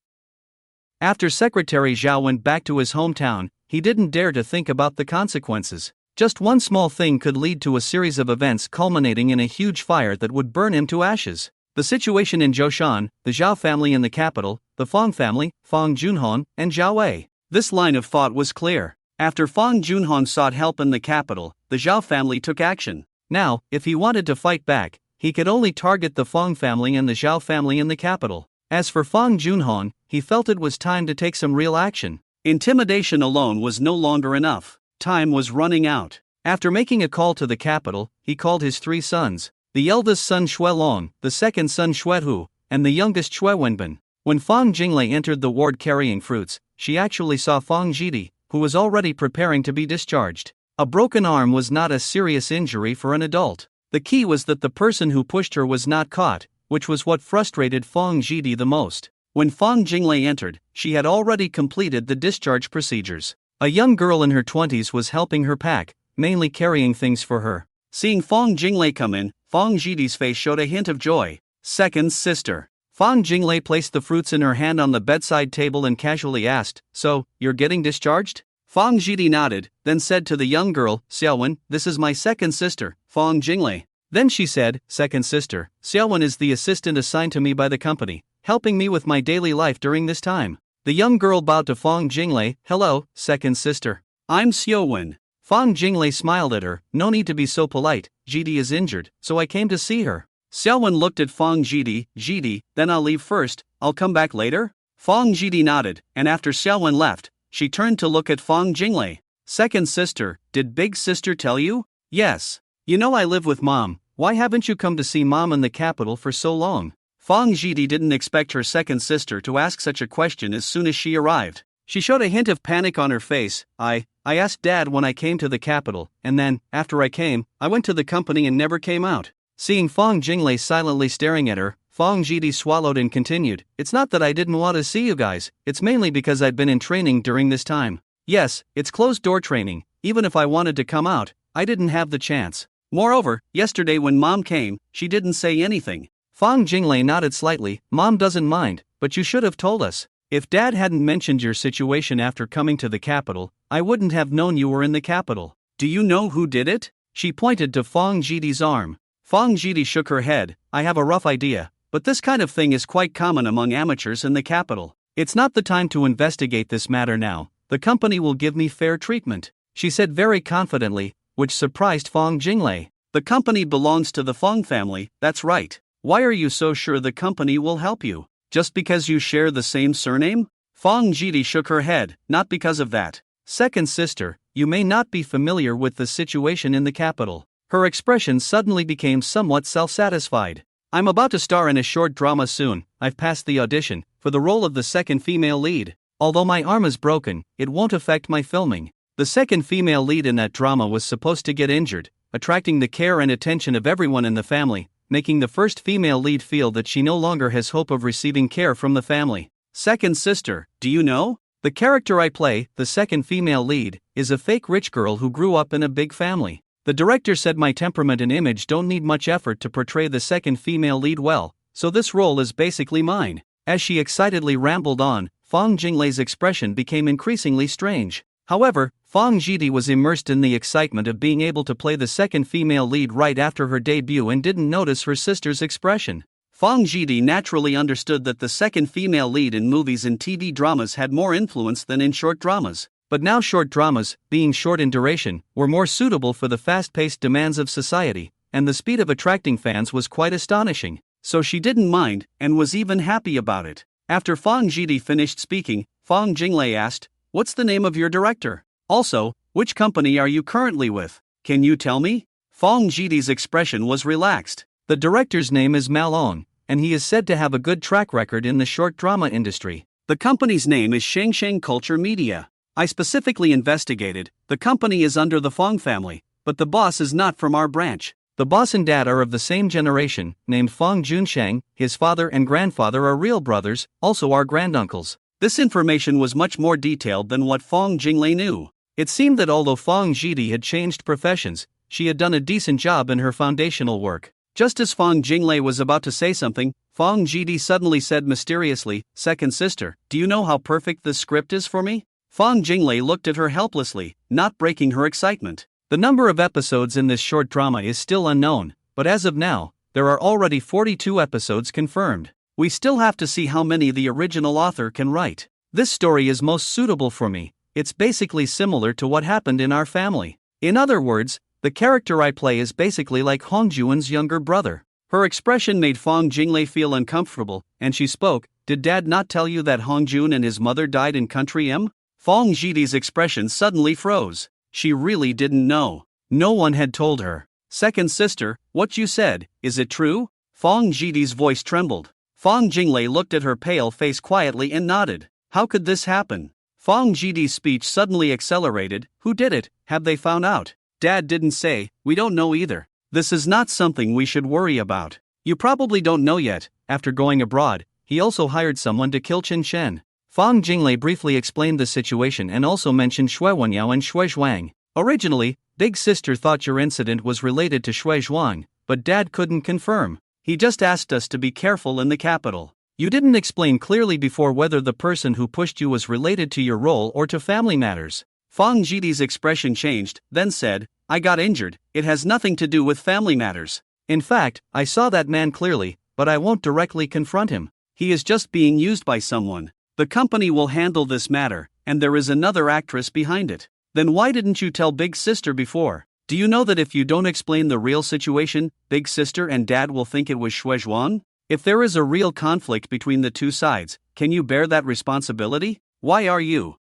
After Secretary Zhao went back to his hometown, he didn't dare to think about the consequences. Just one small thing could lead to a series of events culminating in a huge fire that would burn him to ashes. The situation in Zhoushan, the Zhao family in the capital, the Fang family, Fang Junhong, and Zhao Wei. This line of thought was clear. After Fang Junhong sought help in the capital, the Zhao family took action. Now, if he wanted to fight back, he could only target the Fang family and the Zhao family in the capital. As for Fang Junhong, he felt it was time to take some real action. Intimidation alone was no longer enough. Time was running out. After making a call to the capital, he called his 3 sons. The eldest son Xue Long, the second son Xue Hu, and the youngest Xue Wenbin. When Fang Jinglei entered the ward carrying fruits, she actually saw Fang Jidi, who was already preparing to be discharged. A broken arm was not a serious injury for an adult. The key was that the person who pushed her was not caught, which was what frustrated Fang Jidi the most. When Fang Jinglei entered, she had already completed the discharge procedures. A young girl in her 20s was helping her pack, mainly carrying things for her. Seeing Fang Jinglei come in, Fang Jidi's face showed a hint of joy. Second sister. Fang Jinglei placed the fruits in her hand on the bedside table and casually asked, "So, you're getting discharged?" Fang Jidi nodded, then said to the young girl, "Xiaowen, this is my second sister, Fang Jinglei." Then she said, "Second sister, Xiaowen is the assistant assigned to me by the company, helping me with my daily life during this time." The young girl bowed to Fang Jinglei, "Hello, second sister. I'm Xiaowen." Fang Jinglei smiled at her, "No need to be so polite, Jidi is injured, so I came to see her." Xiaowen looked at Fang Jidi, "Jidi, then I'll leave first, I'll come back later?" Fang Jidi nodded, and after Xiaowen left, she turned to look at Fang Jinglei. "Second sister, did big sister tell you?" "Yes. You know I live with mom, why haven't you come to see mom in the capital for so long?" Fang Jidi didn't expect her second sister to ask such a question as soon as she arrived. She showed a hint of panic on her face. I asked Dad when I came to the capital, and then, after I came, I went to the company and never came out." Seeing Fang Jinglei silently staring at her, Fang Jidi swallowed and continued, "It's not that I didn't want to see you guys, it's mainly because I'd been in training during this time. Yes, it's closed-door training, even if I wanted to come out, I didn't have the chance. Moreover, yesterday when Mom came, she didn't say anything." Fang Jinglei nodded slightly, "Mom doesn't mind, but you should have told us. If Dad hadn't mentioned your situation after coming to the capital, I wouldn't have known you were in the capital." "Do you know who did it?" She pointed to Fang Jidi's arm. Fang Jidi shook her head, "I have a rough idea, but this kind of thing is quite common among amateurs in the capital. It's not the time to investigate this matter now, the company will give me fair treatment," she said very confidently, which surprised Fang Jinglei. "The company belongs to the Fang family, that's right. Why are you so sure the company will help you? Just because you share the same surname?" Fang Jidi shook her head, "Not because of that. Second sister, you may not be familiar with the situation in the capital." Her expression suddenly became somewhat self-satisfied. "I'm about to star in a short drama soon, I've passed the audition, for the role of the second female lead. Although my arm is broken, it won't affect my filming." The second female lead in that drama was supposed to get injured, attracting the care and attention of everyone in the family, making the first female lead feel that she no longer has hope of receiving care from the family. "Second sister, do you know? The character I play, the second female lead, is a fake rich girl who grew up in a big family. The director said my temperament and image don't need much effort to portray the second female lead well, so this role is basically mine." As she excitedly rambled on, Fang Jinglei's expression became increasingly strange. However, Fang Jidi was immersed in the excitement of being able to play the second female lead right after her debut and didn't notice her sister's expression. Fang Jidi naturally understood that the second female lead in movies and TV dramas had more influence than in short dramas. But now short dramas, being short in duration, were more suitable for the fast-paced demands of society, and the speed of attracting fans was quite astonishing. So she didn't mind, and was even happy about it. After Fang Jidi finished speaking, Fang Jinglei asked, "What's the name of your director? Also, which company are you currently with? Can you tell me?" Fang Jidi's expression was relaxed. "The director's name is Malone, and he is said to have a good track record in the short drama industry. The company's name is Shangsheng Culture Media. I specifically investigated, The company is under the Fong family, but the boss is not from our branch. The boss and dad are of the same generation, named Fong Junsheng. His father and grandfather are real brothers, also our granduncles. This information was much more detailed than what Fong Jinglei knew. It seemed that although Fong Jidi had changed professions, she had done a decent job in her foundational work. Just as Fong Jinglei was about to say something, Fong Jidi suddenly said mysteriously, "Second sister, do you know how perfect this script is for me?" Fong Jinglei looked at her helplessly, not breaking her excitement. The number of episodes in this short drama is still unknown, but as of now, there are already 42 episodes confirmed. We still have to see how many the original author can write. This story is most suitable for me. It's basically similar to what happened in our family. In other words, the character I play is basically like Hongjuan's younger brother. Her expression made Fong Jinglei feel uncomfortable, and she spoke, "Did Dad not tell you that Hongjun and his mother died in Country M?" Fong Jidi's expression suddenly froze. She really didn't know. No one had told her. "Second sister, what you said, is it true?" Fong Jidi's voice trembled. Fong Jinglei looked at her pale face quietly and nodded. How could this happen? Fong Jidi's speech suddenly accelerated. Who did it? Have they found out? Dad didn't say. We don't know either. This is not something we should worry about. You probably don't know yet. After going abroad, he also hired someone to kill Chen Shen. Fong Jinglei briefly explained the situation and also mentioned Shui Wenyao and Shui Zhuang. Originally, Big Sister thought your incident was related to Shui Zhuang, but Dad couldn't confirm. He just asked us to be careful in the capital. You didn't explain clearly before whether the person who pushed you was related to your role or to family matters. Fong Jidi's expression changed, then said, "I got injured, it has nothing to do with family matters. In fact, I saw that man clearly, but I won't directly confront him. He is just being used by someone. The company will handle this matter, and there is another actress behind it." Then why didn't you tell Big Sister before? Do you know that if you don't explain the real situation, Big Sister and Dad will think it was Shui Zhuang? If there is a real conflict between the two sides, can you bear that responsibility? Why are you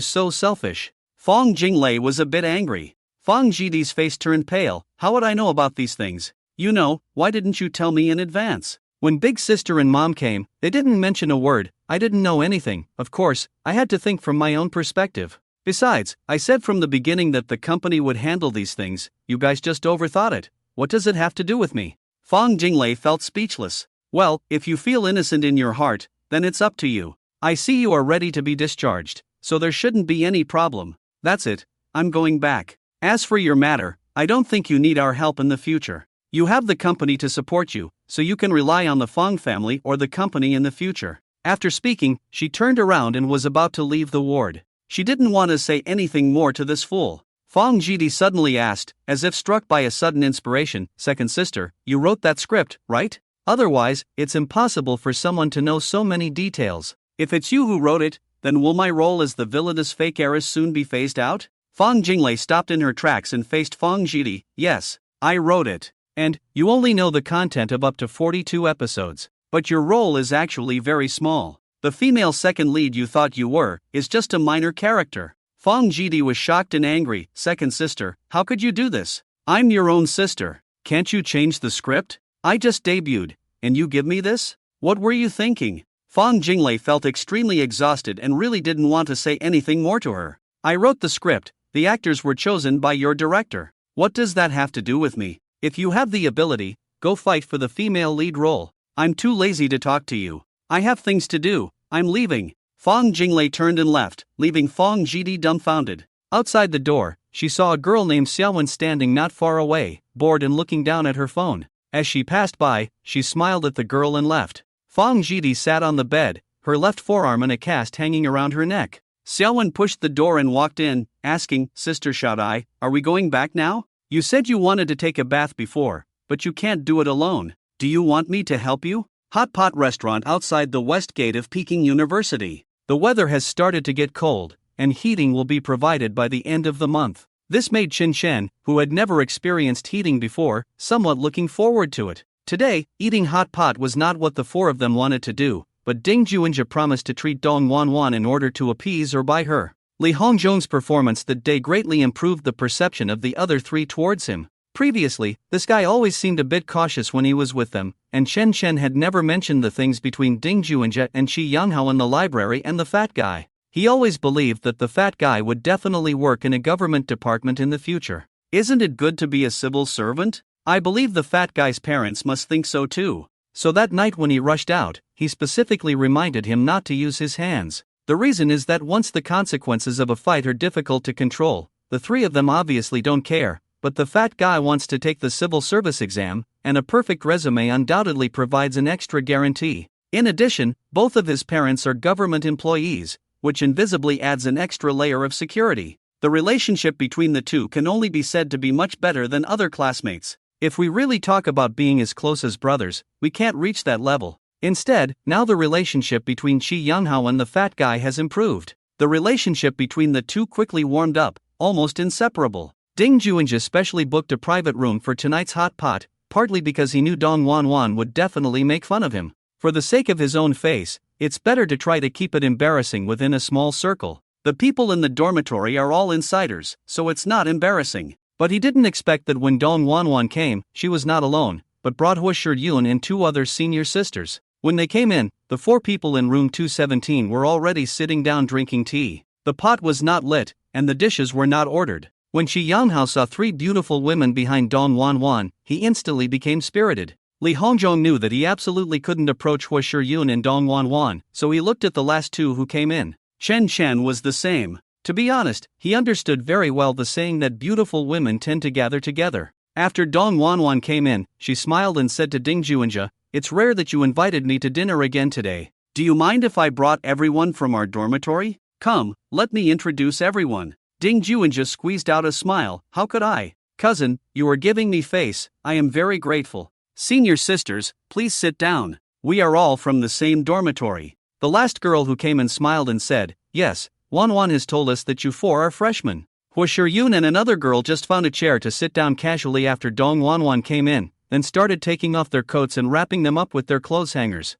so selfish? Fong Jinglei was a bit angry. Fong Jidi's face turned pale. How would I know about these things? You know, why didn't you tell me in advance? When Big Sister and Mom came, they didn't mention a word. I didn't know anything. Of course, I had to think from my own perspective. Besides, I said from the beginning that the company would handle these things. You guys just overthought it. What does it have to do with me? Fong Jinglei felt speechless. Well, if you feel innocent in your heart, then it's up to you. I see you are ready to be discharged, so there shouldn't be any problem. That's it, I'm going back. As for your matter, I don't think you need our help in the future. You have the company to support you, so you can rely on the Fong family or the company in the future. After speaking, she turned around and was about to leave the ward. She didn't want to say anything more to this fool. Fong Jidi suddenly asked, as if struck by a sudden inspiration, "Second sister, you wrote that script, right? Otherwise, it's impossible for someone to know so many details. If it's you who wrote it, then will my role as the villainous fake heiress soon be phased out?" Fong Jinglei stopped in her tracks and faced Fong Jidi. "Yes, I wrote it. And, you only know the content of up to 42 episodes. But your role is actually very small. The female second lead you thought you were, is just a minor character." Fong Jidi was shocked and angry. "Second sister, how could you do this? I'm your own sister. Can't you change the script? I just debuted, and you give me this? What were you thinking?" Fong Jinglei felt extremely exhausted and really didn't want to say anything more to her. "I wrote the script, the actors were chosen by your director. What does that have to do with me? If you have the ability, go fight for the female lead role. I'm too lazy to talk to you. I have things to do, I'm leaving." Fong Jinglei turned and left, leaving Fong Jidi dumbfounded. Outside the door, she saw a girl named Xiaowen standing not far away, bored and looking down at her phone. As she passed by, she smiled at the girl and left. Fong Jidi sat on the bed, her left forearm in a cast hanging around her neck. Xiaowen pushed the door and walked in, asking, "Sister Shaodai, are we going back now? You said you wanted to take a bath before, but you can't do it alone. Do you want me to help you?" Hot pot restaurant outside the west gate of Peking University. The weather has started to get cold, and heating will be provided by the end of the month. This made Qin Shen, who had never experienced heating before, somewhat looking forward to it. Today, eating hot pot was not what the four of them wanted to do, but Ding Juanjia promised to treat Dong Wanwan in order to appease or buy her. Li Hongzhong's performance that day greatly improved the perception of the other three towards him. Previously, this guy always seemed a bit cautious when he was with them, and Chen Chen had never mentioned the things between Ding Juanjia and Qi Yanghao in the library and the fat guy. He always believed that the fat guy would definitely work in a government department in the future. Isn't it good to be a civil servant? I believe the fat guy's parents must think so too. So that night when he rushed out, he specifically reminded him not to use his hands. The reason is that once the consequences of a fight are difficult to control, the three of them obviously don't care, but the fat guy wants to take the civil service exam, and a perfect resume undoubtedly provides an extra guarantee. In addition, both of his parents are government employees, which invisibly adds an extra layer of security. The relationship between the two can only be said to be much better than other classmates. If we really talk about being as close as brothers, we can't reach that level. Instead, now the relationship between Chi Younghao and the fat guy has improved. The relationship between the two quickly warmed up, almost inseparable. Ding Juinja specially booked a private room for tonight's hot pot, partly because he knew Dong Wanwan would definitely make fun of him. For the sake of his own face, it's better to try to keep it embarrassing within a small circle. The people in the dormitory are all insiders, so it's not embarrassing. But he didn't expect that when Dong Wanwan came, she was not alone, but brought Hu Shiyun and two other senior sisters. When they came in, the four people in room 217 were already sitting down drinking tea. The pot was not lit, and the dishes were not ordered. When Shi Yanghao saw three beautiful women behind Dong Wanwan, he instantly became spirited. Li Hongzhong knew that he absolutely couldn't approach Hu Shiyun and Dong Wanwan, so he looked at the last two who came in. Chen Chen was the same. To be honest, he understood very well the saying that beautiful women tend to gather together. After Dong Wanwan came in, she smiled and said to Ding Juinja, "It's rare that you invited me to dinner again today. Do you mind if I brought everyone from our dormitory? Come, let me introduce everyone." Ding Juinja squeezed out a smile. "How could I? Cousin, you are giving me face, I am very grateful. Senior sisters, please sit down. We are all from the same dormitory." The last girl who came in smiled and said, "Yes, Wanwan has told us that you four are freshmen." Hu Shiyun and another girl just found a chair to sit down casually after Dong Wanwan came in, then started taking off their coats and wrapping them up with their clothes hangers.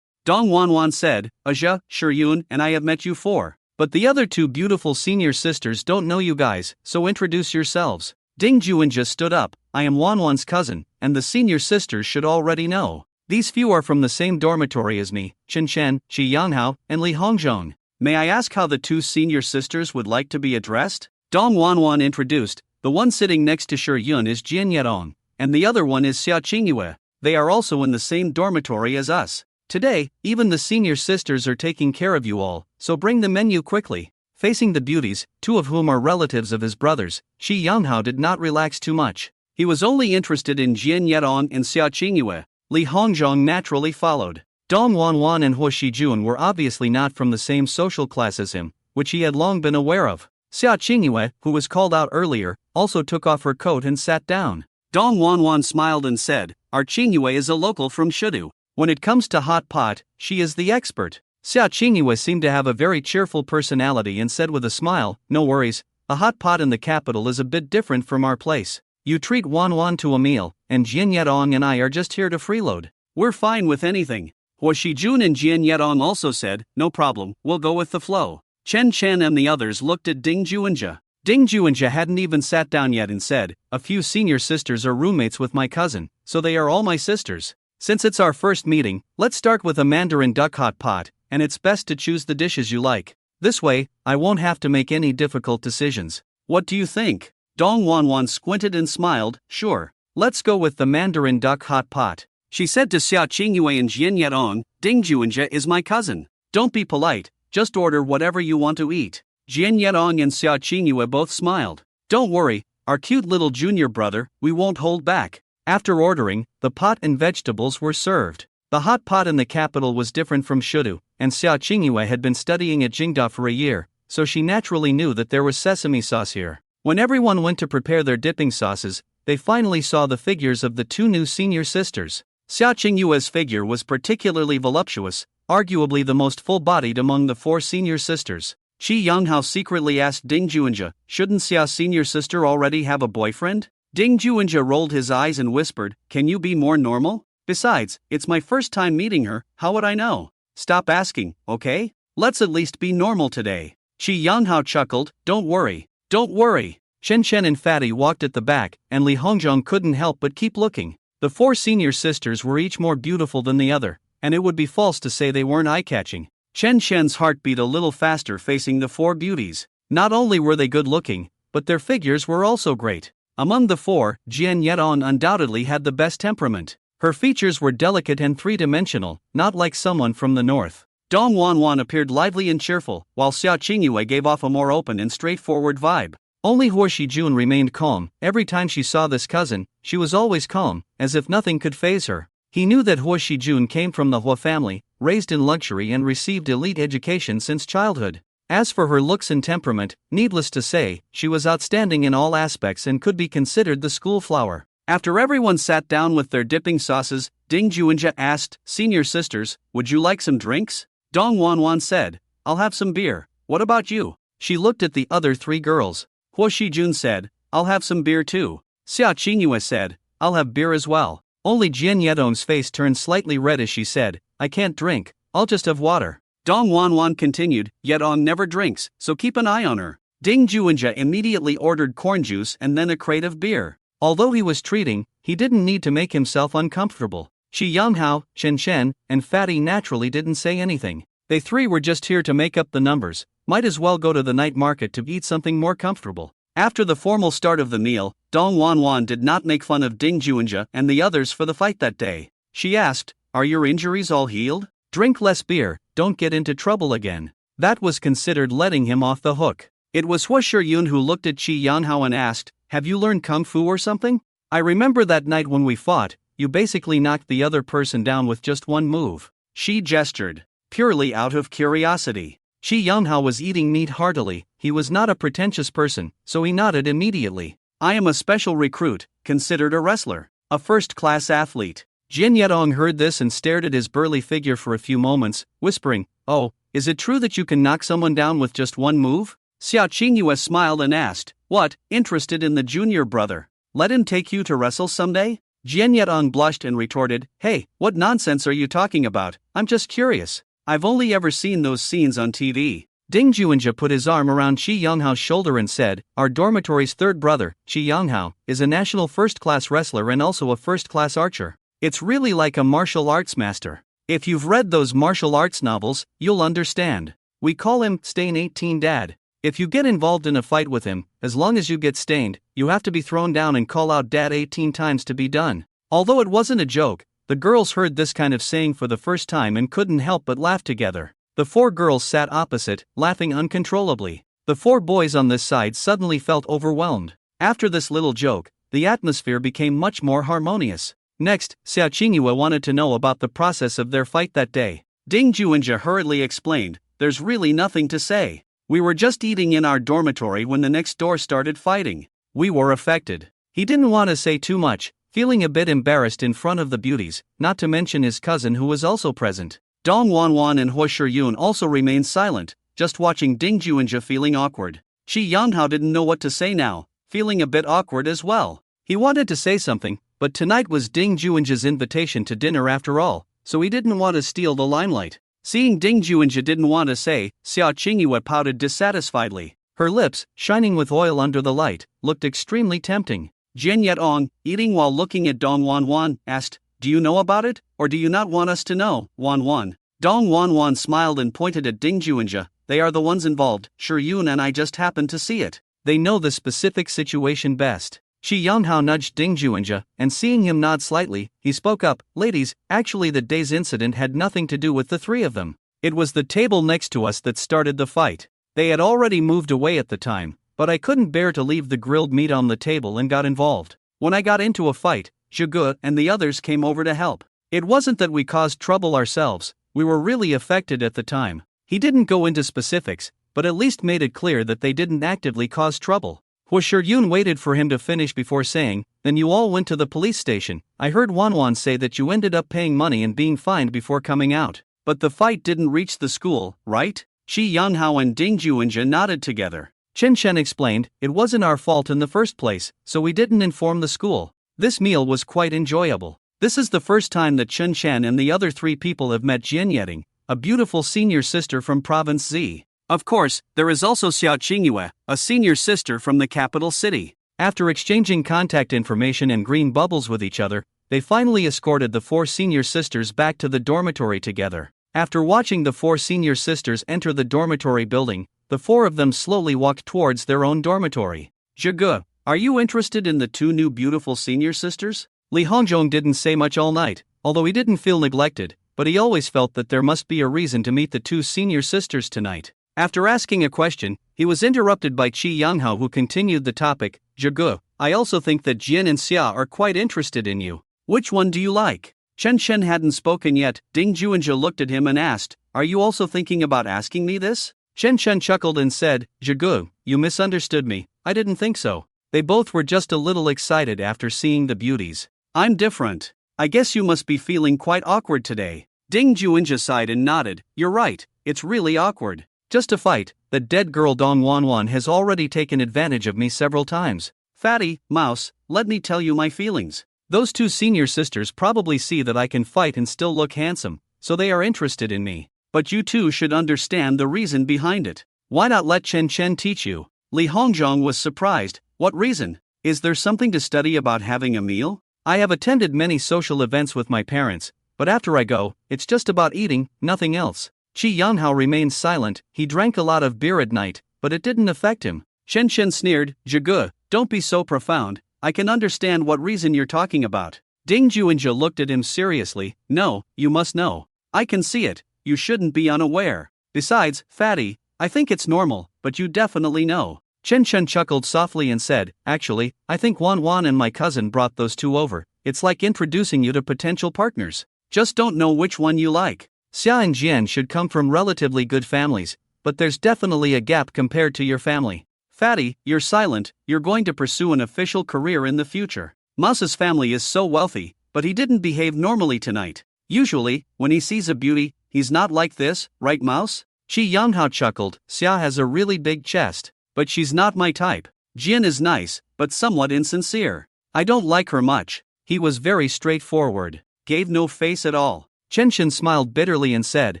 Dong Wanwan said, "Aja, Shiyun and I have met you four, but the other two beautiful senior sisters don't know you guys, so introduce yourselves." Ding Juinja stood up, "I am Wanwan's cousin, and the senior sisters should already know. These few are from the same dormitory as me, Chen Chen, Chi Yanghao, and Li Hongzhong. May I ask how the two senior sisters would like to be addressed?" Dong Wanwan introduced. "The one sitting next to Shiyun is Jian Yedong, and the other one is Xia Qingyue. They are also in the same dormitory as us. Today, even the senior sisters are taking care of you all, so bring the menu quickly." Facing the beauties, two of whom are relatives of his brothers, Shi Yanghao did not relax too much. He was only interested in Jian Yedong and Xia Qingyue. Li Hongzhong naturally followed. Dong Wanwan and Hu Shijun were obviously not from the same social class as him, which he had long been aware of. Xia Qingyue, who was called out earlier, also took off her coat and sat down. Dong Wanwan smiled and said, "Our Qingyue is a local from Shudu. When it comes to hot pot, she is the expert." Xia Qingyue seemed to have a very cheerful personality and said with a smile, "No worries, a hot pot in the capital is a bit different from our place. You treat Wanwan to a meal, and Jian Yedong and I are just here to freeload. We're fine with anything." Hu Shijun and Jian Yedong also said, "No problem, we'll go with the flow." Chen Chen and the others looked at Ding Juinja. Ding Juinja hadn't even sat down yet and said, "A few senior sisters are roommates with my cousin, so they are all my sisters. Since it's our first meeting, let's start with a Mandarin duck hot pot, and it's best to choose the dishes you like. This way, I won't have to make any difficult decisions. What do you think?" Dong Wanwan squinted and smiled, "Sure, let's go with the Mandarin duck hot pot." She said to Xia Qingyue and Jian Yedong, "Ding Juinja is my cousin. Don't be polite, just order whatever you want to eat." Jian Yedong and Xia Qingyue both smiled. "Don't worry, our cute little junior brother, we won't hold back." After ordering, the pot and vegetables were served. The hot pot in the capital was different from Shudu, and Xia Qingyue had been studying at Jingda for a year, so she naturally knew that there was sesame sauce here. When everyone went to prepare their dipping sauces, they finally saw the figures of the two new senior sisters. Xia Qingyue's figure was particularly voluptuous, arguably the most full-bodied among the four senior sisters. Chi Yanghao secretly asked Ding Juinja, "Shouldn't Xia's senior sister already have a boyfriend?" Ding Juinja rolled his eyes and whispered, "Can you be more normal? Besides, it's my first time meeting her, how would I know? Stop asking, okay? Let's at least be normal today." Chi Yanghao chuckled, "Don't worry, don't worry." Chen Chen and Fatty walked at the back, and Li Hongzhong couldn't help but keep looking. The four senior sisters were each more beautiful than the other, and it would be false to say they weren't eye-catching. Chen Shen's heart beat a little faster facing the four beauties. Not only were they good looking, but their figures were also great. Among the four, Jian Yedong undoubtedly had the best temperament. Her features were delicate and three-dimensional, not like someone from the north. Dong Wanwan appeared lively and cheerful, while Xiao Qingyue gave off a more open and straightforward vibe. Only Huo Shijun remained calm. Every time she saw this cousin, she was always calm, as if nothing could faze her. He knew that Huo Shijun came from the Huo family, raised in luxury and received elite education since childhood. As for her looks and temperament, needless to say, she was outstanding in all aspects and could be considered the school flower. After everyone sat down with their dipping sauces, Ding Juinja asked, "Senior sisters, would you like some drinks?" Dong Wanwan said, "I'll have some beer. What about you?" She looked at the other three girls. Huo Shijun said, "I'll have some beer too." Xiao Qingyue said, "I'll have beer as well." Only Jian Yedong's face turned slightly red as she said, "I can't drink, I'll just have water." Dong Wanwan continued, "Yedong never drinks, so keep an eye on her." Ding Juinja immediately ordered corn juice and then a crate of beer. Although he was treating, he didn't need to make himself uncomfortable. Shi Yanghao, Chen Shen, and Fatty naturally didn't say anything. They three were just here to make up the numbers, might as well go to the night market to eat something more comfortable. After the formal start of the meal, Dong Wanwan did not make fun of Ding Juinja and the others for the fight that day. She asked, "Are your injuries all healed? Drink less beer, don't get into trouble again." That was considered letting him off the hook. It was Huo Shiyun who looked at Qi Yanhao and asked, "Have you learned kung fu or something? I remember that night when we fought, you basically knocked the other person down with just one move." She gestured, purely out of curiosity. Qi Yanhao was eating meat heartily. He was not a pretentious person, so he nodded immediately. "I am a special recruit, considered a wrestler, a first-class athlete." Jin Yedong heard this and stared at his burly figure for a few moments, whispering, "Oh, is it true that you can knock someone down with just one move?" Xiao Qingyue smiled and asked, "What, interested in the junior brother? Let him take you to wrestle someday?" Jian Yedong blushed and retorted, "Hey, what nonsense are you talking about? I'm just curious. I've only ever seen those scenes on TV." Ding Juinja put his arm around Qi Yanghao's shoulder and said, "Our dormitory's third brother, Qi Yanghao, is a national first-class wrestler and also a first-class archer. It's really like a martial arts master. If you've read those martial arts novels, you'll understand. We call him Stain 18 Dad. If you get involved in a fight with him, as long as you get stained, you have to be thrown down and call out Dad 18 times to be done." Although it wasn't a joke, the girls heard this kind of saying for the first time and couldn't help but laugh together. The four girls sat opposite, laughing uncontrollably. The four boys on this side suddenly felt overwhelmed. After this little joke, the atmosphere became much more harmonious. Next, Xiao Qingyue wanted to know about the process of their fight that day. Ding Juinja hurriedly explained, "There's really nothing to say. We were just eating in our dormitory when the next door started fighting. We were affected." He didn't want to say too much, feeling a bit embarrassed in front of the beauties, not to mention his cousin who was also present. Dong Wanwan and Huo Shiyun also remained silent, just watching Ding Juinja feeling awkward. Qi Yanghao didn't know what to say now, feeling a bit awkward as well. He wanted to say something, but tonight was Ding Juinja's invitation to dinner after all, so he didn't want to steal the limelight. Seeing Ding Juinja didn't want to say, Xiao Qingyue pouted dissatisfiedly. Her lips, shining with oil under the light, looked extremely tempting. Jian Yedong, eating while looking at Dong Wanwan, asked, "Do you know about it, or do you not want us to know, Wanwan?" Dong Wanwan smiled and pointed at Ding Juinja. "They are the ones involved, Shiyun and I just happened to see it. They know the specific situation best." Qi Yanghao nudged Ding Juinja, and seeing him nod slightly, he spoke up, "Ladies, actually the day's incident had nothing to do with the three of them. It was the table next to us that started the fight. They had already moved away at the time, but I couldn't bear to leave the grilled meat on the table and got involved. When I got into a fight, Zhuge and the others came over to help. It wasn't that we caused trouble ourselves, we were really affected at the time." He didn't go into specifics, but at least made it clear that they didn't actively cause trouble. Huo Shiyun waited for him to finish before saying, "Then you all went to the police station. I heard Wanwan say that you ended up paying money and being fined before coming out. But the fight didn't reach the school, right?" Qi Yanghao and Ding Juinja nodded together. Chen Shen explained, "It wasn't our fault in the first place, so we didn't inform the school." This meal was quite enjoyable. This is the first time that Chen Shen and the other three people have met Jian Yeding, a beautiful senior sister from Province Z. Of course, there is also Xiao Qingyue, a senior sister from the capital city. After exchanging contact information and green bubbles with each other, they finally escorted the four senior sisters back to the dormitory together. After watching the four senior sisters enter the dormitory building, the four of them slowly walked towards their own dormitory. "Zhigu, are you interested in the two new beautiful senior sisters?" Li Hongzhong didn't say much all night, although he didn't feel neglected, but he always felt that there must be a reason to meet the two senior sisters tonight. After asking a question, he was interrupted by Qi Yanghao, who continued the topic. "Zhigu, I also think that Jian and Xia are quite interested in you. Which one do you like?" Chen Shen hadn't spoken yet. Ding Juanjia looked at him and asked, "Are you also thinking about asking me this?" Chen Shen chuckled and said, "Zhigu, you misunderstood me, I didn't think so." They both were just a little excited after seeing the beauties. "I'm different. I guess you must be feeling quite awkward today." Ding Juanjia sighed and nodded. "You're right, it's really awkward. Just a fight, the dead girl Dong Wanwan has already taken advantage of me several times. Fatty, Mouse, let me tell you my feelings. Those two senior sisters probably see that I can fight and still look handsome, so they are interested in me. But you two should understand the reason behind it. Why not let Chen Chen teach you?" Li Hongzhong was surprised. "What reason? Is there something to study about having a meal? I have attended many social events with my parents, but after I go, it's just about eating, nothing else." Qi Yanhao remained silent. He drank a lot of beer at night, but it didn't affect him. Chen Chen sneered, "Zhigu, don't be so profound. I can understand what reason you're talking about." Ding Juanjia looked at him seriously. "No, you must know. I can see it, you shouldn't be unaware. Besides, Fatty, I think it's normal, but you definitely know." Chen Chen chuckled softly and said, "Actually, I think Wan Wan and my cousin brought those two over. It's like introducing you to potential partners. Just don't know which one you like. Xia and Jian should come from relatively good families, but there's definitely a gap compared to your family. Fatty, you're silent, you're going to pursue an official career in the future. Mouse's family is so wealthy, but he didn't behave normally tonight. Usually, when he sees a beauty, he's not like this, right Mouse?" Qi Yanghao chuckled. "Xia has a really big chest, but she's not my type. Jian is nice, but somewhat insincere. I don't like her much." He was very straightforward, gave no face at all. Chen Shen smiled bitterly and said,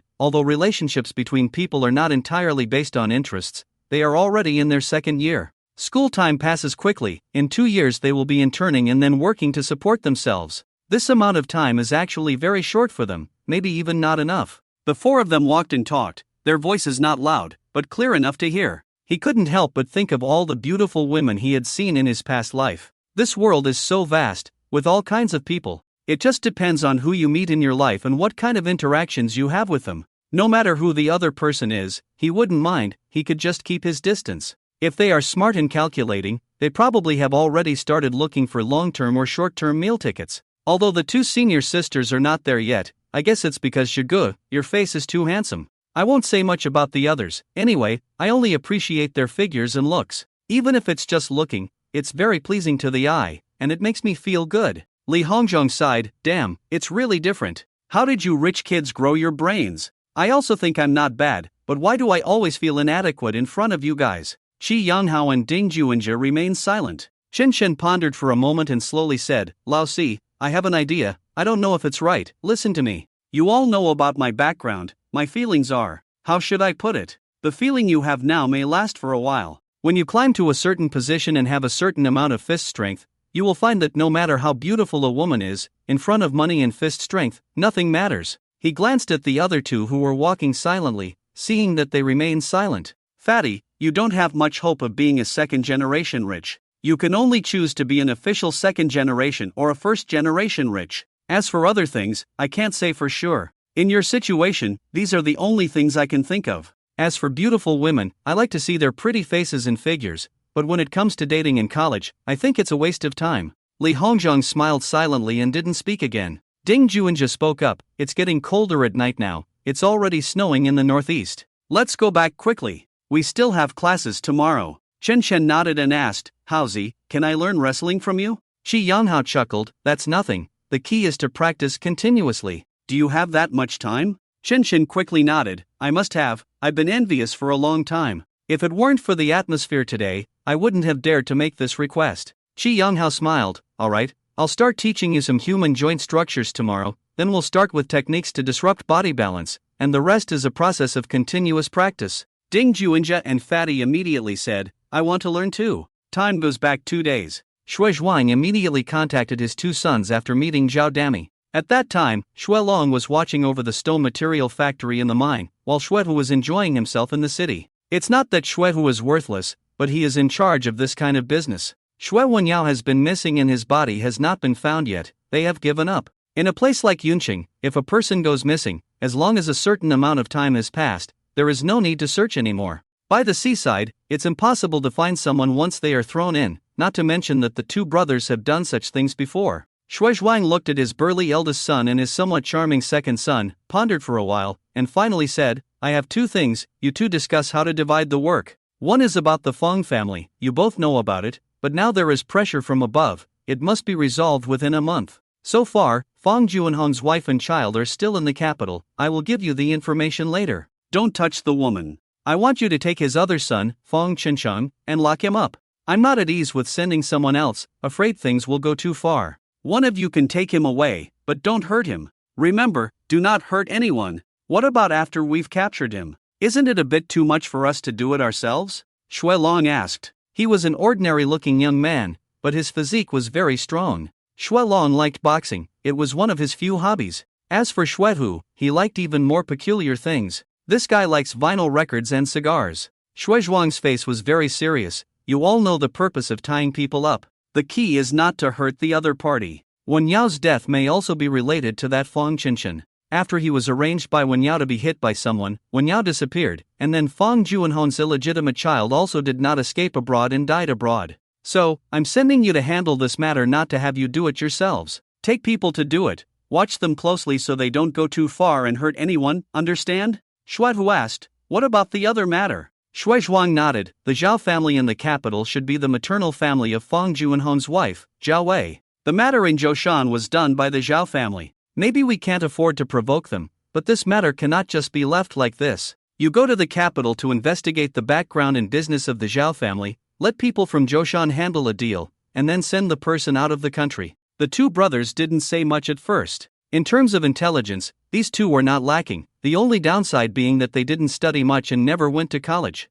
"Although relationships between people are not entirely based on interests, they are already in their second year. School time passes quickly, in 2 years they will be interning and then working to support themselves. This amount of time is actually very short for them, maybe even not enough." The four of them walked and talked, their voices not loud, but clear enough to hear. He couldn't help but think of all the beautiful women he had seen in his past life. This world is so vast, with all kinds of people. It just depends on who you meet in your life and what kind of interactions you have with them. No matter who the other person is, he wouldn't mind, he could just keep his distance. If they are smart and calculating, they probably have already started looking for long-term or short-term meal tickets. Although the two senior sisters are not there yet, I guess it's because Zhigu, your face is too handsome. I won't say much about the others. Anyway, I only appreciate their figures and looks. Even if it's just looking, it's very pleasing to the eye, and it makes me feel good." Li Hongzhong sighed, "Damn, it's really different. How did you rich kids grow your brains? I also think I'm not bad, but why do I always feel inadequate in front of you guys?" Qi Yanghao and Ding Juanjia remained silent. Chen Shen pondered for a moment and slowly said, "Lao Si, I have an idea, I don't know if it's right, listen to me. You all know about my background, my feelings are, how should I put it? The feeling you have now may last for a while. When you climb to a certain position and have a certain amount of fist strength, you will find that no matter how beautiful a woman is, in front of money and fist strength, nothing matters." He glanced at the other two who were walking silently, seeing that they remained silent. "Fatty, you don't have much hope of being a second-generation rich. You can only choose to be an official second-generation or a first-generation rich. As for other things, I can't say for sure. In your situation, these are the only things I can think of. As for beautiful women, I like to see their pretty faces and figures, but when it comes to dating in college, I think it's a waste of time." Li Hongzhong smiled silently and didn't speak again. Ding Juanjia spoke up, "It's getting colder at night now, it's already snowing in the northeast. Let's go back quickly. We still have classes tomorrow." Chen Shen nodded and asked, "Haozi, can I learn wrestling from you?" Qi Yanhao chuckled, "That's nothing, the key is to practice continuously." "Do you have that much time?" Chen Shen quickly nodded, "I must have, I've been envious for a long time. If it weren't for the atmosphere today, I wouldn't have dared to make this request." Qi Yanghao smiled, "Alright, I'll start teaching you some human joint structures tomorrow, then we'll start with techniques to disrupt body balance, and the rest is a process of continuous practice." Ding Juanjia and Fatty immediately said, "I want to learn too." Time goes back 2 days. Shui Zhuang immediately contacted his two sons after meeting Zhao Dami. At that time, Xue Long was watching over the stone material factory in the mine, while Xuehu was enjoying himself in the city. It's not that Xuehu is worthless, but he is in charge of this kind of business. Xue Wenyao has been missing and his body has not been found yet. They have given up. In a place like Yunqing, if a person goes missing, as long as a certain amount of time has passed, there is no need to search anymore. By the seaside, it's impossible to find someone once they are thrown in, not to mention that the two brothers have done such things before. Xue Zhuang looked at his burly eldest son and his somewhat charming second son, pondered for a while, and finally said, I have two things, you two discuss how to divide the work. One is about the Fong family, you both know about it, but now there is pressure from above, it must be resolved within a month. So far, Fong Juanhong's wife and child are still in the capital, I will give you the information later. Don't touch the woman. I want you to take his other son, Fong Chencheng, and lock him up. I'm not at ease with sending someone else, afraid things will go too far. One of you can take him away, but don't hurt him. Remember, do not hurt anyone. What about after we've captured him? Isn't it a bit too much for us to do it ourselves? Xue Long asked. He was an ordinary-looking young man, but his physique was very strong. Xue Long liked boxing, it was one of his few hobbies. As for Xuehu, he liked even more peculiar things. This guy likes vinyl records and cigars. Xue Zhuang's face was very serious. You all know the purpose of tying people up. The key is not to hurt the other party. Wen Yao's death may also be related to that Fong Qinshan. After he was arranged by Wen Yao to be hit by someone, Wen Yao disappeared, and then Fong Juanhong's illegitimate child also did not escape abroad and died abroad. So, I'm sending you to handle this matter, not to have you do it yourselves. Take people to do it. Watch them closely so they don't go too far and hurt anyone, understand? Xuehu asked, what about the other matter? Xue Zhuang nodded. The Zhao family in the capital should be the maternal family of Fong Juanhong's wife, Zhao Wei. The matter in Zhoushan was done by the Zhao family. Maybe we can't afford to provoke them, but this matter cannot just be left like this. You go to the capital to investigate the background and business of the Zhao family, let people from Zhoushan handle a deal, and then send the person out of the country. The two brothers didn't say much at first. In terms of intelligence, these two were not lacking, the only downside being that they didn't study much and never went to college.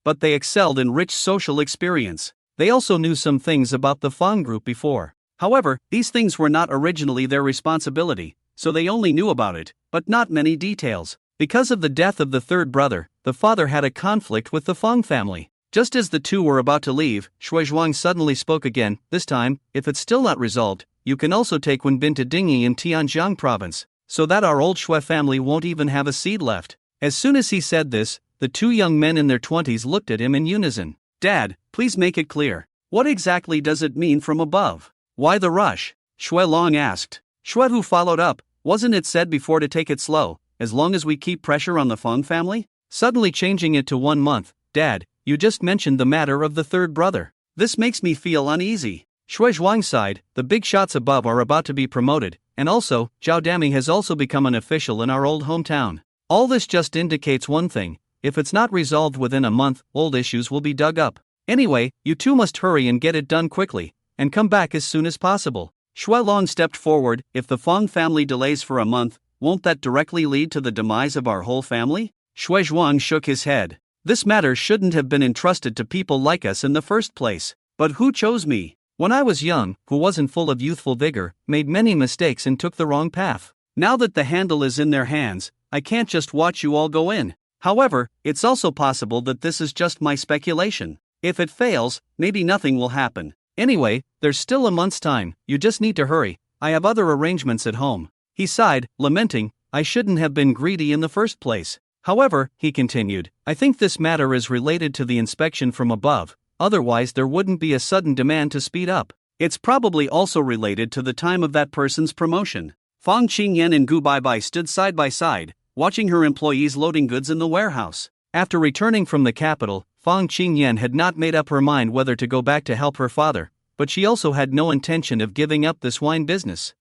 But they excelled in rich social experience. They also knew some things about the Fong group before. However, these things were not originally their responsibility, so they only knew about it, but not many details. Because of the death of the third brother, the father had a conflict with the Fong family. Just as the two were about to leave, Xue Zhuang suddenly spoke again. This time, if it's still not resolved, you can also take Wenbin to Dingyi in Tianjiang province, so that our old Xue family won't even have a seed left. As soon as he said this, the two young men in their 20s looked at him in unison. Dad, please make it clear. What exactly does it mean from above? Why the rush? Xue Long asked. Xuehu followed up, wasn't it said before to take it slow, as long as we keep pressure on the Fong family? Suddenly changing it to 1 month, Dad, you just mentioned the matter of the third brother. This makes me feel uneasy. Xue Zhuang sighed, the big shots above are about to be promoted, and also, Zhao Dami has also become an official in our old hometown. All this just indicates one thing, if it's not resolved within a month, old issues will be dug up. Anyway, you two must hurry and get it done quickly, and come back as soon as possible. Xue Long stepped forward, if the Fong family delays for a month, won't that directly lead to the demise of our whole family? Xue Zhuang shook his head. This matter shouldn't have been entrusted to people like us in the first place. But who chose me? When I was young, who wasn't full of youthful vigor, made many mistakes and took the wrong path. Now that the handle is in their hands, I can't just watch you all go in. However, it's also possible that this is just my speculation. If it fails, maybe nothing will happen. Anyway, there's still a month's time, you just need to hurry, I have other arrangements at home. He sighed, lamenting, I shouldn't have been greedy in the first place. However, he continued, I think this matter is related to the inspection from above. Otherwise there wouldn't be a sudden demand to speed up. It's probably also related to the time of that person's promotion. Fong Qingyan and Gu Baibai stood side by side, watching her employees loading goods in the warehouse. After returning from the capital, Fong Qingyan had not made up her mind whether to go back to help her father, but she also had no intention of giving up this wine business.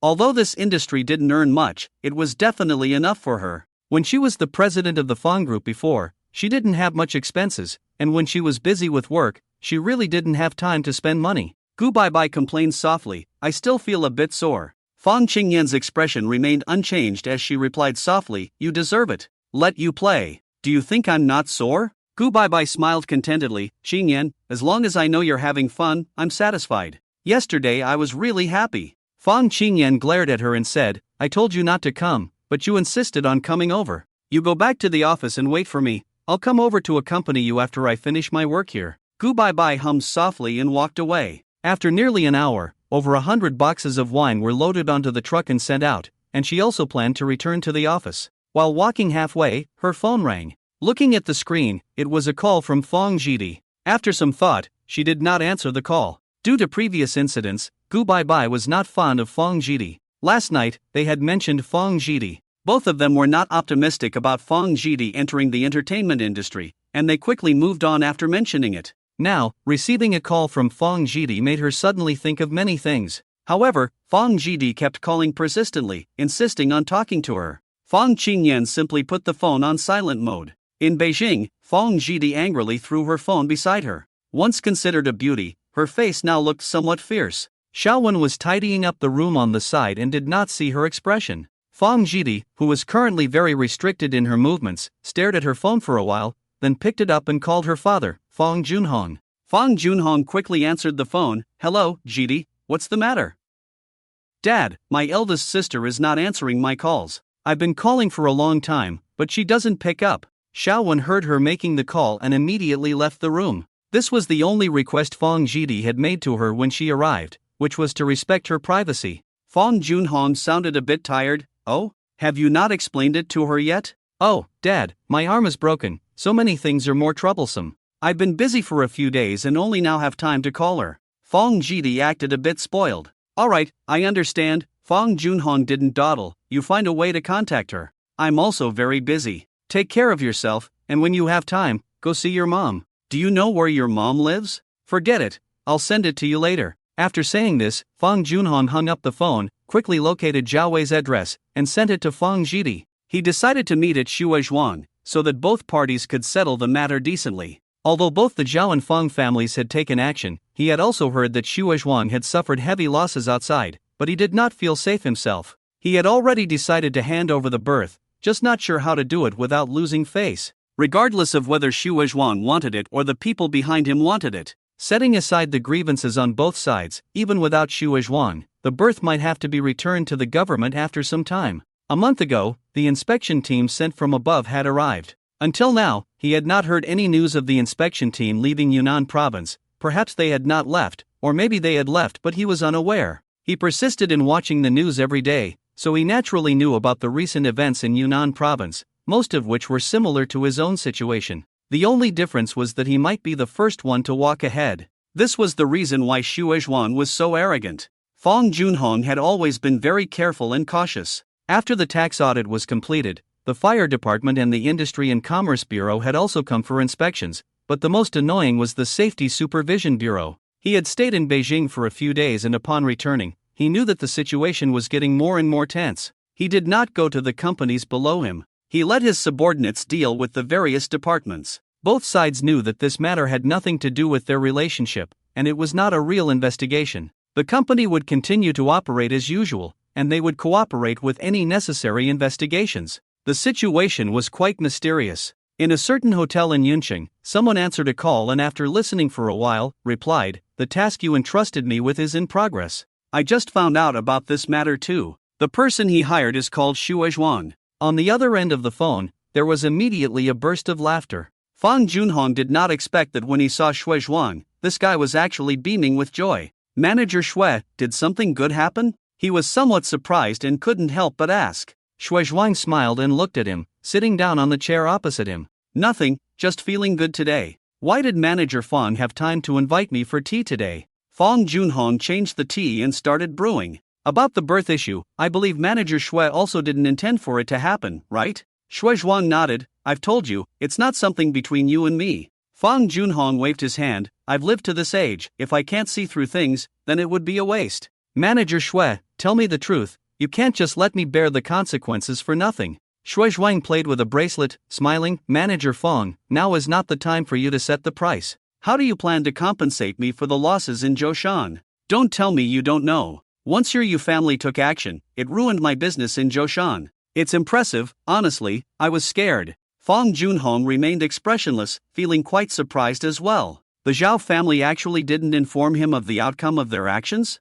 Although this industry didn't earn much, it was definitely enough for her. When she was the president of the Fong Group before, she didn't have much expenses, and when she was busy with work, she really didn't have time to spend money. Gu Baibai complained softly, I still feel a bit sore. Fong Qingyan's expression remained unchanged as she replied softly, you deserve it. Let you play. Do you think I'm not sore? Gu Baibai smiled contentedly, Qingyan, as long as I know you're having fun, I'm satisfied. Yesterday I was really happy. Fang Qingyan glared at her and said, I told you not to come, but you insisted on coming over. You go back to the office and wait for me. I'll come over to accompany you after I finish my work here. Gu Bai Bai hummed softly and walked away. After nearly an hour, over 100 boxes of wine were loaded onto the truck and sent out, and she also planned to return to the office. While walking halfway, her phone rang. Looking at the screen, it was a call from Fang Jidi. After some thought, she did not answer the call. Due to previous incidents, Gu Bai Bai was not fond of Fang Jidi. Last night, they had mentioned Fang Jidi. Both of them were not optimistic about Fang Jidi entering the entertainment industry, and they quickly moved on after mentioning it. Now, receiving a call from Fang Jidi made her suddenly think of many things. However, Fang Jidi kept calling persistently, insisting on talking to her. Fang Qingyan simply put the phone on silent mode. In Beijing, Fang Jidi angrily threw her phone beside her. Once considered a beauty, her face now looked somewhat fierce. Xiaowen was tidying up the room on the side and did not see her expression. Fang Jidi, who was currently very restricted in her movements, stared at her phone for a while, then picked it up and called her father, Fang Junhong. Fang Junhong quickly answered the phone. Hello, Jidi, what's the matter? Dad, my eldest sister is not answering my calls. I've been calling for a long time, but she doesn't pick up. Xiaowen heard her making the call and immediately left the room. This was the only request Fang Jidi had made to her when she arrived, which was to respect her privacy. Fang Junhong sounded a bit tired. Oh, have you not explained it to her yet? Oh, Dad, my arm is broken, so many things are more troublesome. I've been busy for a few days and only now have time to call her. Fang Jidi acted a bit spoiled. Alright, I understand. Fang Junhong didn't dawdle. You find a way to contact her. I'm also very busy. Take care of yourself, and when you have time, go see your mom. Do you know where your mom lives? Forget it, I'll send it to you later. After saying this, Fang Junhong hung up the phone, quickly located Zhao Wei's address, and sent it to Fang Jidi. He decided to meet at Shuozhuang, so that both parties could settle the matter decently. Although both the Zhao and Fang families had taken action, he had also heard that Shuozhuang had suffered heavy losses outside, but he did not feel safe himself. He had already decided to hand over the berth, just not sure how to do it without losing face. Regardless of whether Shuozhuang wanted it or the people behind him wanted it. Setting aside the grievances on both sides, even without Shuozhuang, the berth might have to be returned to the government after some time. A month ago, the inspection team sent from above had arrived. Until now, he had not heard any news of the inspection team leaving Yunnan province. Perhaps they had not left, or maybe they had left but he was unaware. He persisted in watching the news every day, so he naturally knew about the recent events in Yunnan province, most of which were similar to his own situation. The only difference was that he might be the first one to walk ahead. This was the reason why Shuozhuang was so arrogant. Fang Junhong had always been very careful and cautious. After the tax audit was completed, the fire department and the Industry and Commerce Bureau had also come for inspections, but the most annoying was the Safety Supervision Bureau. He had stayed in Beijing for a few days and upon returning, he knew that the situation was getting more and more tense. He did not go to the companies below him. He let his subordinates deal with the various departments. Both sides knew that this matter had nothing to do with their relationship, and it was not a real investigation. The company would continue to operate as usual, and they would cooperate with any necessary investigations. The situation was quite mysterious. In a certain hotel in Yunqing, someone answered a call and after listening for a while, replied, "The task you entrusted me with is in progress. I just found out about this matter too. The person he hired is called Shuozhuang." On the other end of the phone, there was immediately a burst of laughter. Fang Junhong did not expect that when he saw Shuozhuang, this guy was actually beaming with joy. "Manager Shui, did something good happen?" He was somewhat surprised and couldn't help but ask. Shuozhuang smiled and looked at him, sitting down on the chair opposite him. "Nothing, just feeling good today. Why did Manager Fang have time to invite me for tea today?" Fang Junhong changed the tea and started brewing. "About the birth issue, I believe Manager Shui also didn't intend for it to happen, right?" Shuozhuang nodded. "I've told you, it's not something between you and me." Fang Junhong waved his hand. "I've lived to this age, if I can't see through things, then it would be a waste. Manager Shui, tell me the truth, you can't just let me bear the consequences for nothing." Shuozhuang played with a bracelet, smiling. "Manager Fang, now is not the time for you to set the price. How do you plan to compensate me for the losses in Zhoushan? Don't tell me you don't know. Once your Yu family took action, it ruined my business in Zhoushan. It's impressive, honestly, I was scared." Fang Junhong remained expressionless, feeling quite surprised as well. The Zhao family actually didn't inform him of the outcome of their actions?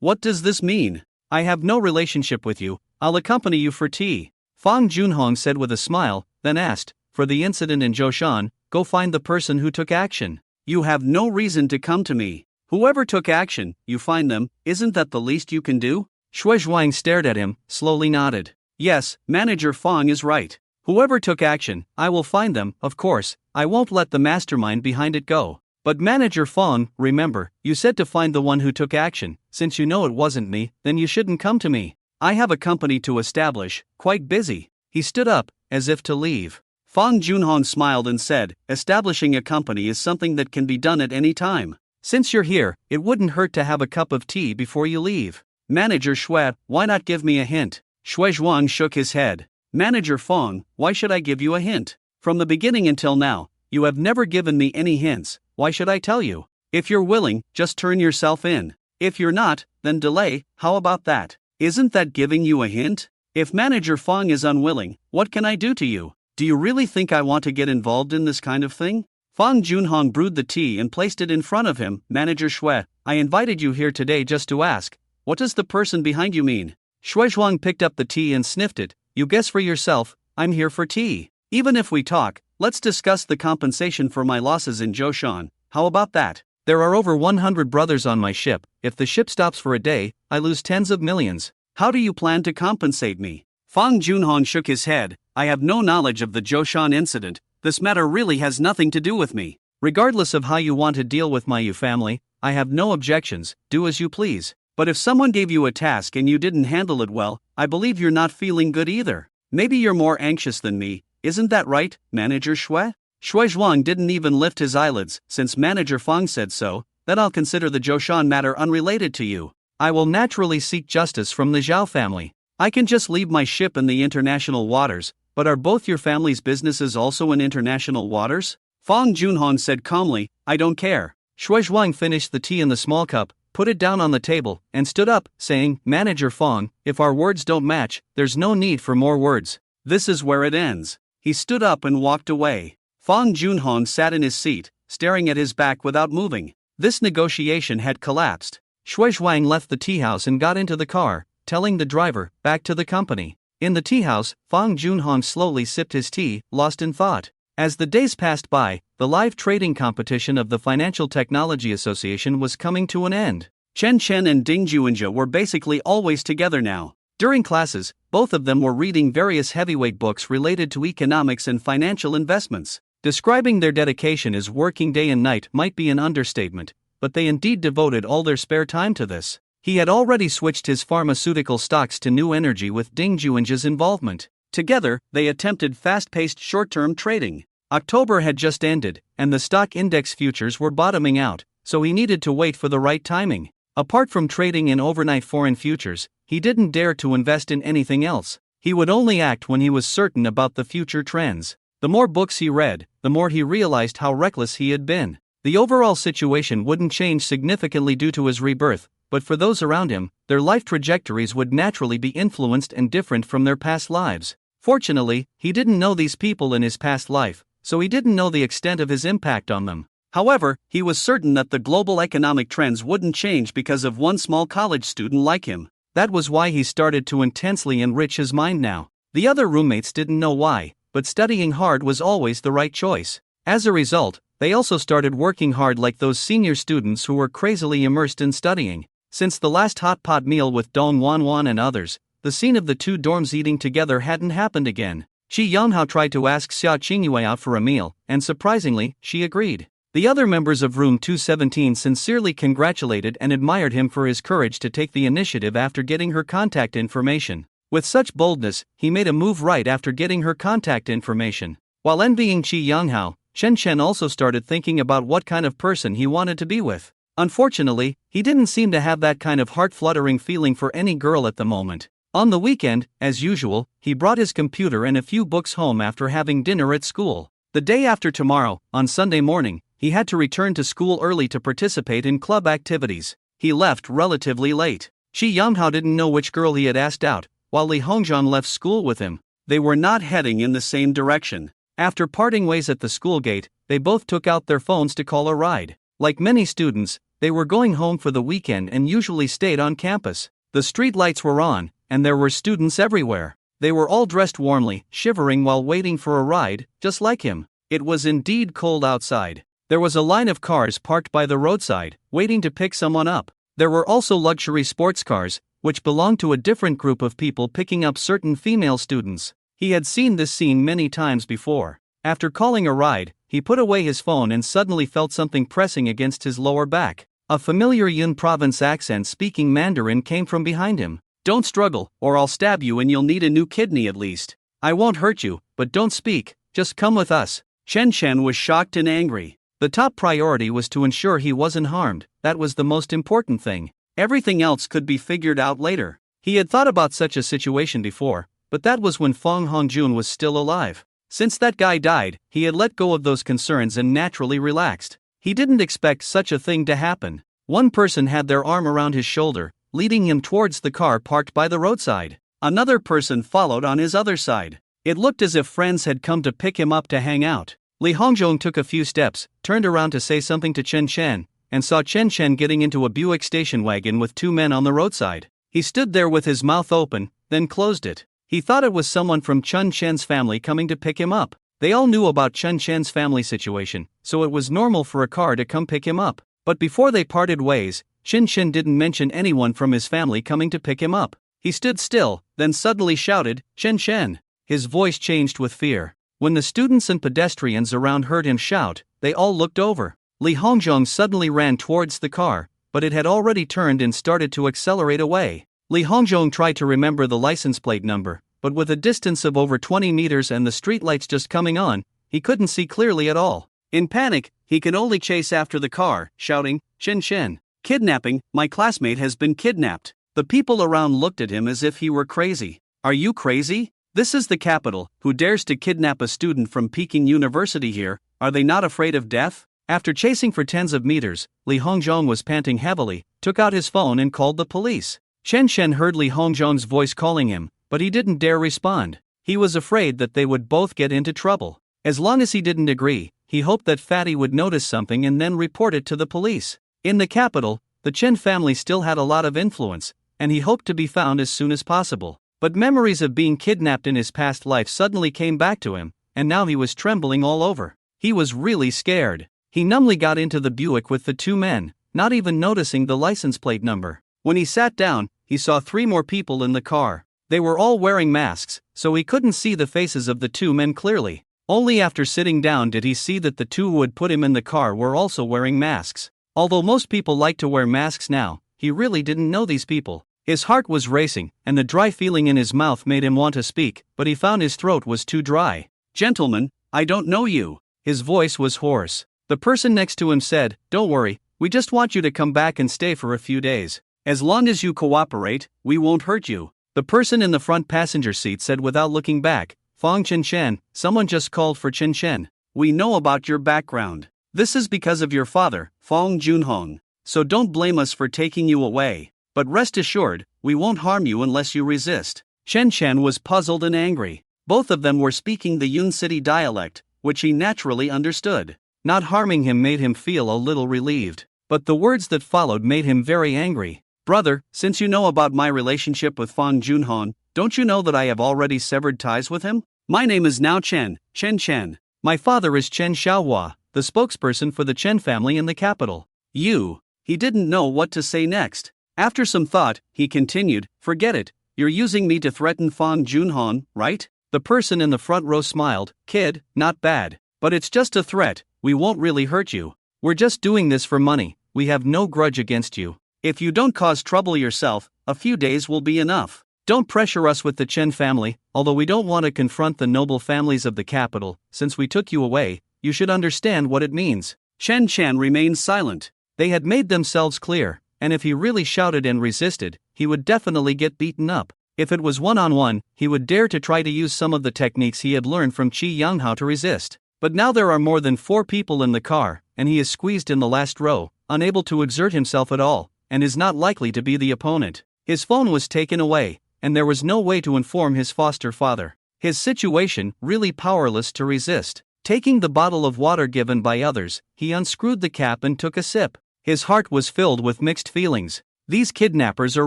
What does this mean? I have no relationship with you, I'll accompany you for tea. Fang Junhong said with a smile, then asked, for the incident in Zhoushan, go find the person who took action. You have no reason to come to me. Whoever took action, you find them, isn't that the least you can do? Shui Zhuang stared at him, slowly nodded. Yes, Manager Fang is right. Whoever took action, I will find them, of course, I won't let the mastermind behind it go. But Manager Fang, remember, you said to find the one who took action. Since you know it wasn't me, then you shouldn't come to me. I have a company to establish, quite busy. He stood up, as if to leave. Fang Junhong smiled and said, establishing a company is something that can be done at any time. Since you're here, it wouldn't hurt to have a cup of tea before you leave. Manager Shui, why not give me a hint? Shui Zhuang shook his head. Manager Fang, why should I give you a hint? From the beginning until now, you have never given me any hints, why should I tell you? If you're willing, just turn yourself in. If you're not, then delay, how about that? Isn't that giving you a hint? If Manager Fang is unwilling, what can I do to you? Do you really think I want to get involved in this kind of thing? Fang Junhong brewed the tea and placed it in front of him. Manager Shui, I invited you here today just to ask, what does the person behind you mean? Shui Zhuang picked up the tea and sniffed it. You guess for yourself, I'm here for tea. Even if we talk, let's discuss the compensation for my losses in Zhoushan. How about that? There are over 100 brothers on my ship. If the ship stops for a day, I lose tens of millions. How do you plan to compensate me? Fang Junhong shook his head. I have no knowledge of the Zhoushan incident. This matter really has nothing to do with me. Regardless of how you want to deal with my Yu family, I have no objections, do as you please. But if someone gave you a task and you didn't handle it well, I believe you're not feeling good either. Maybe you're more anxious than me, isn't that right, Manager Shui? Shui Zhuang didn't even lift his eyelids. Since Manager Fang said so, then I'll consider the Zhoushan matter unrelated to you. I will naturally seek justice from the Zhao family. I can just leave my ship in the international waters, but are both your family's businesses also in international waters? Fang Junhong said calmly, I don't care. Shui Zhuang finished the tea in the small cup, put it down on the table, and stood up, saying, Manager Fang, if our words don't match, there's no need for more words. This is where it ends. He stood up and walked away. Fang Junhong sat in his seat, staring at his back without moving. This negotiation had collapsed. Shui Zhuang left the tea house and got into the car, telling the driver, back to the company. In the tea house, Fang Junhong slowly sipped his tea, lost in thought. As the days passed by, the live trading competition of the Financial Technology Association was coming to an end. Chen Chen and Ding Juanjia were basically always together now. During classes, both of them were reading various heavyweight books related to economics and financial investments. Describing their dedication as working day and night might be an understatement, but they indeed devoted all their spare time to this. He had already switched his pharmaceutical stocks to new energy with Ding Juanjia's involvement. Together, they attempted fast-paced short-term trading. October had just ended, and the stock index futures were bottoming out, so he needed to wait for the right timing. Apart from trading in overnight foreign futures, he didn't dare to invest in anything else. He would only act when he was certain about the future trends. The more books he read, the more he realized how reckless he had been. The overall situation wouldn't change significantly due to his rebirth, but for those around him, their life trajectories would naturally be influenced and different from their past lives. Fortunately, he didn't know these people in his past life, so he didn't know the extent of his impact on them. However, he was certain that the global economic trends wouldn't change because of one small college student like him. That was why he started to intensely enrich his mind now. The other roommates didn't know why, but studying hard was always the right choice. As a result, they also started working hard like those senior students who were crazily immersed in studying. Since the last hot pot meal with Dong Wanwan and others, the scene of the two dorms eating together hadn't happened again. Qi Yanghao tried to ask Xia Qingyue out for a meal, and surprisingly, she agreed. The other members of Room 217 sincerely congratulated and admired him for his courage to take the initiative after getting her contact information. With such boldness, he made a move right after getting her contact information. While envying Qi Yanghao, Chen Chen also started thinking about what kind of person he wanted to be with. Unfortunately, he didn't seem to have that kind of heart-fluttering feeling for any girl at the moment. On the weekend, as usual, he brought his computer and a few books home after having dinner at school. The day after tomorrow, on Sunday morning, he had to return to school early to participate in club activities. He left relatively late. Qi Yanghao didn't know which girl he had asked out, while Li Hongzhan left school with him. They were not heading in the same direction. After parting ways at the school gate, they both took out their phones to call a ride. Like many students, They were going home for the weekend and usually stayed on campus. The street lights were on, and there were students everywhere. They were all dressed warmly, shivering while waiting for a ride, just like him. It was indeed cold outside. There was a line of cars parked by the roadside, waiting to pick someone up. There were also luxury sports cars, which belonged to a different group of people picking up certain female students. He had seen this scene many times before. After calling a ride, he put away his phone and suddenly felt something pressing against his lower back. A familiar Yun province accent speaking Mandarin came from behind him. "Don't struggle, or I'll stab you and you'll need a new kidney at least. I won't hurt you, but don't speak, just come with us." Chen Chen was shocked and angry. The top priority was to ensure he wasn't harmed. That was the most important thing. Everything else could be figured out later. He had thought about such a situation before, but that was when Fong Hongjun was still alive. Since that guy died, he had let go of those concerns and naturally relaxed. He didn't expect such a thing to happen. One person had their arm around his shoulder, leading him towards the car parked by the roadside. Another person followed on his other side. It looked as if friends had come to pick him up to hang out. Li Hongzhong took a few steps, turned around to say something to Chen Chen, and saw Chen Chen getting into a Buick station wagon with two men on the roadside. He stood there with his mouth open, then closed it. He thought it was someone from Chen Chen's family coming to pick him up. They all knew about Chen Chen's family situation, so it was normal for a car to come pick him up. But before they parted ways, Chen Chen didn't mention anyone from his family coming to pick him up. He stood still, then suddenly shouted, "Chen Chen!" His voice changed with fear. When the students and pedestrians around heard him shout, they all looked over. Li Hongzhong suddenly ran towards the car, but it had already turned and started to accelerate away. Li Hongzhong tried to remember the license plate number, but with a distance of over 20 meters and the streetlights just coming on, he couldn't see clearly at all. In panic, he could only chase after the car, shouting, "Chen Chen! Kidnapping, my classmate has been kidnapped." The people around looked at him as if he were crazy. "Are you crazy? This is the capital. Who dares to kidnap a student from Peking University here? Are they not afraid of death?" After chasing for tens of meters, Li Hongzhong was panting heavily, took out his phone and called the police. Chen Chen heard Li Hongzhong's voice calling him, but he didn't dare respond. He was afraid that they would both get into trouble. As long as he didn't agree, he hoped that Fatty would notice something and then report it to the police. In the capital, the Chen family still had a lot of influence, and he hoped to be found as soon as possible. But memories of being kidnapped in his past life suddenly came back to him, and now he was trembling all over. He was really scared. He numbly got into the Buick with the two men, not even noticing the license plate number. When he sat down, he saw 3 more people in the car. They were all wearing masks, so he couldn't see the faces of the 2 men clearly. Only after sitting down did he see that the 2 who had put him in the car were also wearing masks. Although most people like to wear masks now, he really didn't know these people. His heart was racing, and the dry feeling in his mouth made him want to speak, but he found his throat was too dry. "Gentlemen, I don't know you." His voice was hoarse. The person next to him said, "Don't worry, we just want you to come back and stay for a few days. As long as you cooperate, we won't hurt you." The person in the front passenger seat said without looking back, "Fong Chen Chen, someone just called for Chen Chen. We know about your background. This is because of your father, Fong Junhong. So don't blame us for taking you away. But rest assured, we won't harm you unless you resist." Chen Chen was puzzled and angry. Both of them were speaking the Yun City dialect, which he naturally understood. Not harming him made him feel a little relieved. But the words that followed made him very angry. "Brother, since you know about my relationship with Fong Junhong, don't you know that I have already severed ties with him? My name is now Chen Chen. My father is Chen Xiaohua, the spokesperson for the Chen family in the capital." He didn't know what to say next. After some thought, he continued, "Forget it, you're using me to threaten Fong Junhong, right?" The person in the front row smiled, "Kid, not bad. But it's just a threat, we won't really hurt you. We're just doing this for money, we have no grudge against you. If you don't cause trouble yourself, a few days will be enough. Don't pressure us with the Chen family, although we don't want to confront the noble families of the capital, since we took you away, you should understand what it means." Chen Chen remained silent. They had made themselves clear, and if he really shouted and resisted, he would definitely get beaten up. If it was one-on-one, he would dare to try to use some of the techniques he had learned from Qi Yanghao to resist. But now there are more than 4 people in the car, and he is squeezed in the last row, unable to exert himself at all, and is not likely to be the opponent. His phone was taken away, and there was no way to inform his foster father. His situation, really powerless to resist. Taking the bottle of water given by others, he unscrewed the cap and took a sip. His heart was filled with mixed feelings. These kidnappers are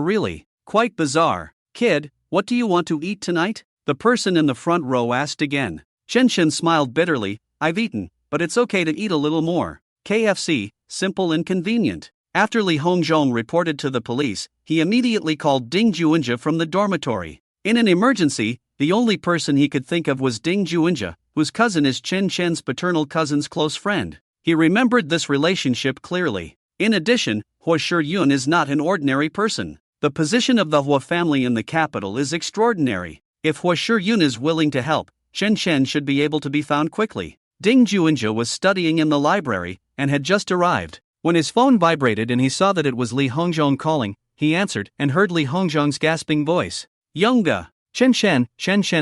really quite bizarre. Kid, what do you want to eat tonight? The person in the front row asked again. Chen Chen smiled bitterly. I've eaten, but it's okay to eat a little more. KFC, simple and convenient. After Li Hongzhong reported to the police, he immediately called Ding Juinja from the dormitory. In an emergency, the only person he could think of was Ding Juinja, whose cousin is Chen Chen's paternal cousin's close friend. He remembered this relationship clearly. In addition, Hua Shiyun is not an ordinary person. The position of the Hua family in the capital is extraordinary. If Hua Shiyun is willing to help, Chen Chen should be able to be found quickly. Ding Juinja was studying in the library and had just arrived. When his phone vibrated and he saw that it was Li Hongzhong calling, he answered and heard Li Hongzhong's gasping voice. Yonga! Chen Chen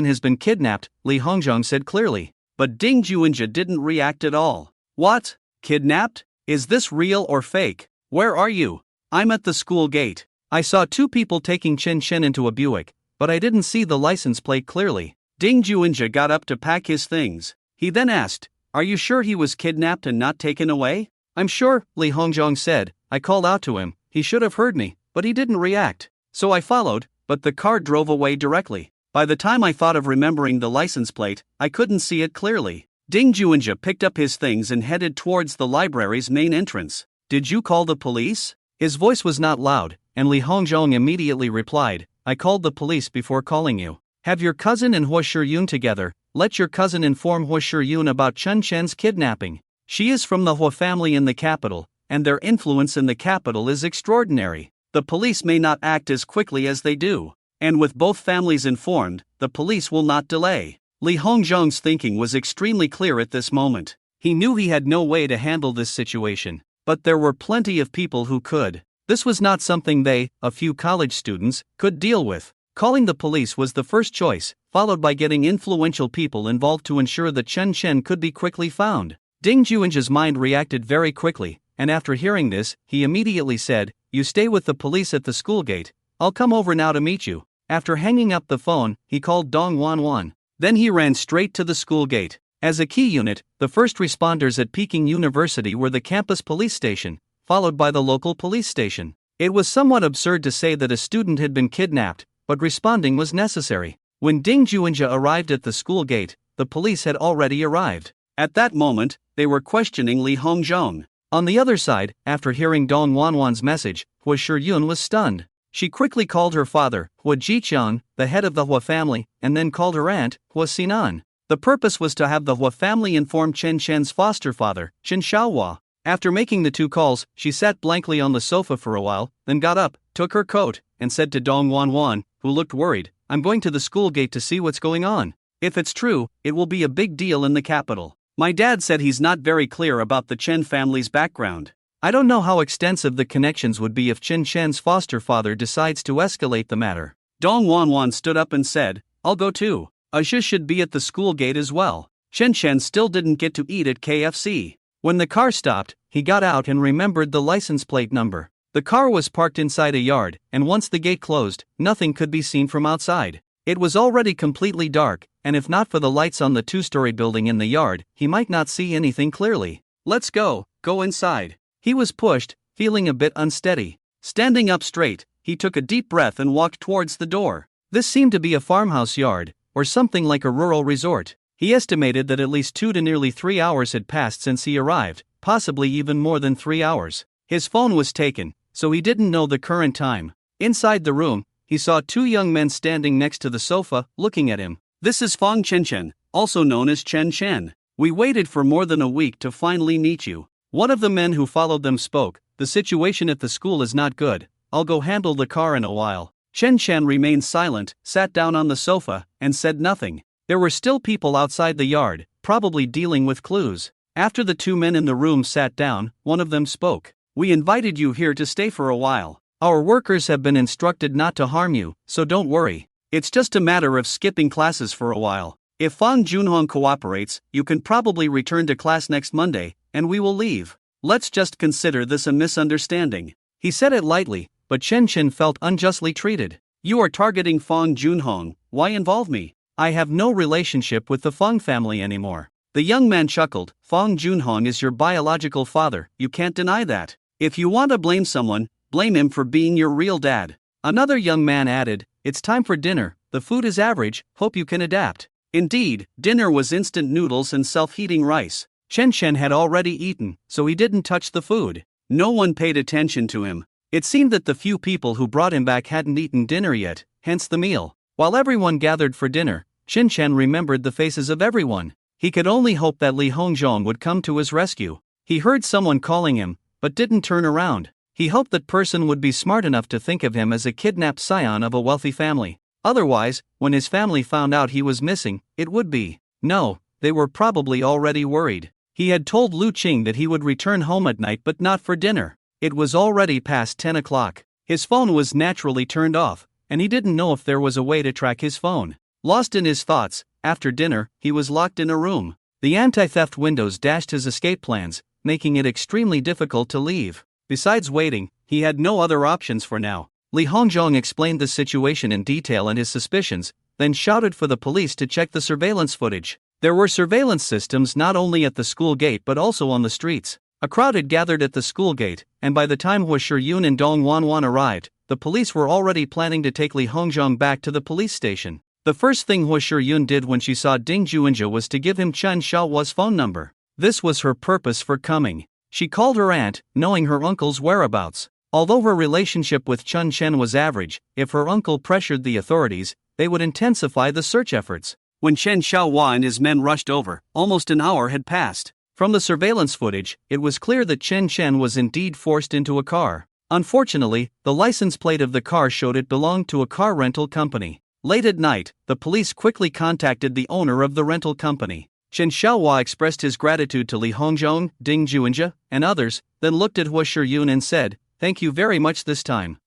has been kidnapped, Li Hongzhong said clearly. But Ding Juinja didn't react at all. What? Kidnapped? Is this real or fake? Where are you? I'm at the school gate. I saw two people taking Chen Chen into a Buick, but I didn't see the license plate clearly. Ding Juinja got up to pack his things. He then asked, Are you sure he was kidnapped and not taken away? I'm sure, Li Hongzhong said. I called out to him. He should have heard me, but he didn't react. So I followed, but the car drove away directly. By the time I thought of remembering the license plate, I couldn't see it clearly. Ding Juinja picked up his things and headed towards the library's main entrance. Did you call the police? His voice was not loud, and Li Hongzhong immediately replied, I called the police before calling you. Have your cousin and Hua Shiyun together. Let your cousin inform Hua Shiyun about Chen Chen's kidnapping. She is from the Hua family in the capital, and their influence in the capital is extraordinary. The police may not act as quickly as they do. And with both families informed, the police will not delay. Li Hongzhong's thinking was extremely clear at this moment. He knew he had no way to handle this situation, but there were plenty of people who could. This was not something they, a few college students, could deal with. Calling the police was the first choice, followed by getting influential people involved to ensure that Chen Chen could be quickly found. Ding Juinja's mind reacted very quickly, and after hearing this, he immediately said, You stay with the police at the school gate. I'll come over now to meet you. After hanging up the phone, he called Dong Wanwan. Then he ran straight to the school gate. As a key unit, the first responders at Peking University were the campus police station, followed by the local police station. It was somewhat absurd to say that a student had been kidnapped, but responding was necessary. When Ding Juinja arrived at the school gate, the police had already arrived. At that moment, they were questioning Li Hongzhong. On the other side, after hearing Dong Wanwan's message, Hua Shiyun was stunned. She quickly called her father, Hua Jiqiang, the head of the Hua family, and then called her aunt, Hua Sinan. The purpose was to have the Hua family inform Chen Chen's foster father, Chen Xiaohua. After making the two calls, she sat blankly on the sofa for a while, then got up, took her coat, and said to Dong Wanwan, who looked worried, I'm going to the school gate to see what's going on. If it's true, it will be a big deal in the capital. My dad said he's not very clear about the Chen family's background. I don't know how extensive the connections would be if Chen Chen's foster father decides to escalate the matter. Dong Wanwan stood up and said, I'll go too. Asha should be at the school gate as well. Chen Chen still didn't get to eat at KFC. When the car stopped, he got out and remembered the license plate number. The car was parked inside a yard, and once the gate closed, nothing could be seen from outside. It was already completely dark, and if not for the lights on the two-story building in the yard, he might not see anything clearly. Let's go inside. He was pushed, feeling a bit unsteady. Standing up straight, he took a deep breath and walked towards the door. This seemed to be a farmhouse yard, or something like a rural resort. He estimated that at least 2 to nearly 3 hours had passed since he arrived, possibly even more than 3 hours. His phone was taken, so he didn't know the current time. Inside the room, he saw 2 young men standing next to the sofa, looking at him. This is Fang Chen, also known as Chen Chen. We waited for more than a week to finally meet you. One of the men who followed them spoke, The situation at the school is not good. I'll go handle the car in a while. Chen Chen remained silent, sat down on the sofa, and said nothing. There were still people outside the yard, probably dealing with clues. After the 2 men in the room sat down, one of them spoke. We invited you here to stay for a while. Our workers have been instructed not to harm you, so don't worry. It's just a matter of skipping classes for a while. If Fang Junhong cooperates, you can probably return to class next Monday, and we will leave. Let's just consider this a misunderstanding. He said it lightly, but Chen Chen felt unjustly treated. You are targeting Fang Junhong, why involve me? I have no relationship with the Fang family anymore. The young man chuckled. Fang Junhong is your biological father, you can't deny that. If you want to blame someone, blame him for being your real dad. Another young man added, "It's time for dinner, the food is average, hope you can adapt." Indeed, dinner was instant noodles and self-heating rice. Chen Chen had already eaten, so he didn't touch the food. No one paid attention to him. It seemed that the few people who brought him back hadn't eaten dinner yet, hence the meal. While everyone gathered for dinner, Chen Chen remembered the faces of everyone. He could only hope that Li Hongzhong would come to his rescue. He heard someone calling him, but didn't turn around. He hoped that person would be smart enough to think of him as a kidnapped scion of a wealthy family. Otherwise, when his family found out he was missing, it would be. No, they were probably already worried. He had told Lu Qing that he would return home at night but not for dinner. It was already past 10 o'clock. His phone was naturally turned off, and he didn't know if there was a way to track his phone. Lost in his thoughts, after dinner, he was locked in a room. The anti-theft windows dashed his escape plans, making it extremely difficult to leave. Besides waiting, he had no other options for now. Li Hongzhong explained the situation in detail and his suspicions, then shouted for the police to check the surveillance footage. There were surveillance systems not only at the school gate but also on the streets. A crowd had gathered at the school gate, and by the time Hua Shiyun and Dong Wanwan arrived, the police were already planning to take Li Hongzhong back to the police station. The first thing Hua Shiyun did when she saw Ding Juinja was to give him Chen Xiaohua's phone number. This was her purpose for coming. She called her aunt, knowing her uncle's whereabouts. Although her relationship with Chen Chen was average, if her uncle pressured the authorities, they would intensify the search efforts. When Chen Xiaohua and his men rushed over, almost an hour had passed. From the surveillance footage, it was clear that Chen Chen was indeed forced into a car. Unfortunately, the license plate of the car showed it belonged to a car rental company. Late at night, the police quickly contacted the owner of the rental company. Chen Xiaohua expressed his gratitude to Li Hongzhong, Ding Juinja, and others, then looked at Hua Shiyun and said, "Thank you very much this time.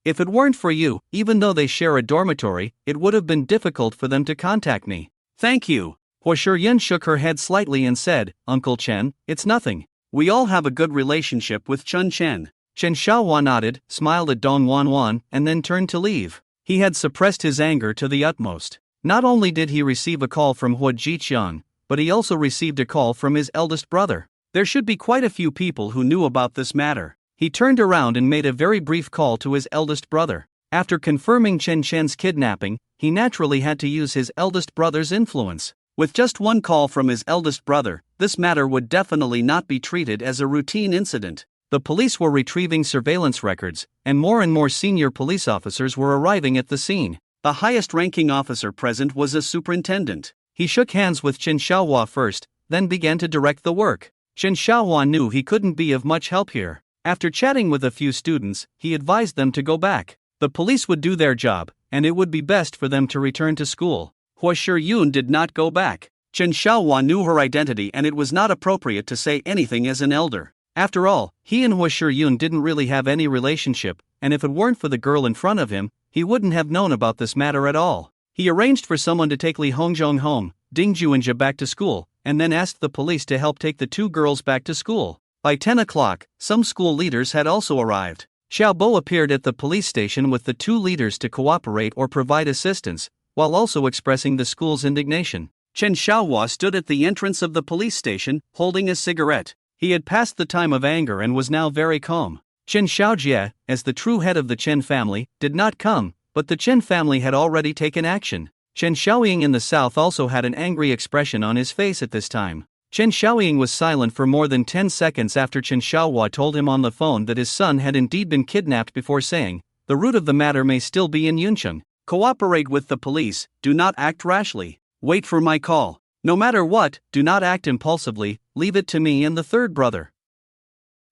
If it weren't for you, even though they share a dormitory, it would have been difficult for them to contact me." "Thank you." Hua Shiyun shook her head slightly and said, "Uncle Chen, it's nothing. We all have a good relationship with Chen Chen." Chen Xiaohua nodded, smiled at Dong Wanwan, and then turned to leave. He had suppressed his anger to the utmost. Not only did he receive a call from Hua Jiqiang, but he also received a call from his eldest brother. There should be quite a few people who knew about this matter. He turned around and made a very brief call to his eldest brother. After confirming Chen Chen's kidnapping, he naturally had to use his eldest brother's influence. With just one call from his eldest brother, this matter would definitely not be treated as a routine incident. The police were retrieving surveillance records, and more senior police officers were arriving at the scene. The highest-ranking officer present was a superintendent. He shook hands with Chen Xiaohua first, then began to direct the work. Chen Xiaohua knew he couldn't be of much help here. After chatting with a few students, he advised them to go back. The police would do their job, and it would be best for them to return to school. Hua Shiyun did not go back. Chen Xiaohua knew her identity and it was not appropriate to say anything as an elder. After all, he and Hua Shiyun didn't really have any relationship, and if it weren't for the girl in front of him, he wouldn't have known about this matter at all. He arranged for someone to take Li Hongzhong home, Ding Juinja back to school, and then asked the police to help take the two girls back to school. By 10 o'clock, some school leaders had also arrived. Xiaobo appeared at the police station with the two leaders to cooperate or provide assistance, while also expressing the school's indignation. Chen Xiaohua stood at the entrance of the police station, holding a cigarette. He had passed the time of anger and was now very calm. Chen Xiaojie, as the true head of the Chen family, did not come, but the Chen family had already taken action. Chen Xiaoying in the south also had an angry expression on his face at this time. Chen Xiaoying was silent for more than 10 seconds after Chen Xiaohua told him on the phone that his son had indeed been kidnapped before saying, "The root of the matter may still be in Yuncheng. Cooperate with the police, do not act rashly. Wait for my call. No matter what, do not act impulsively, leave it to me and the third brother."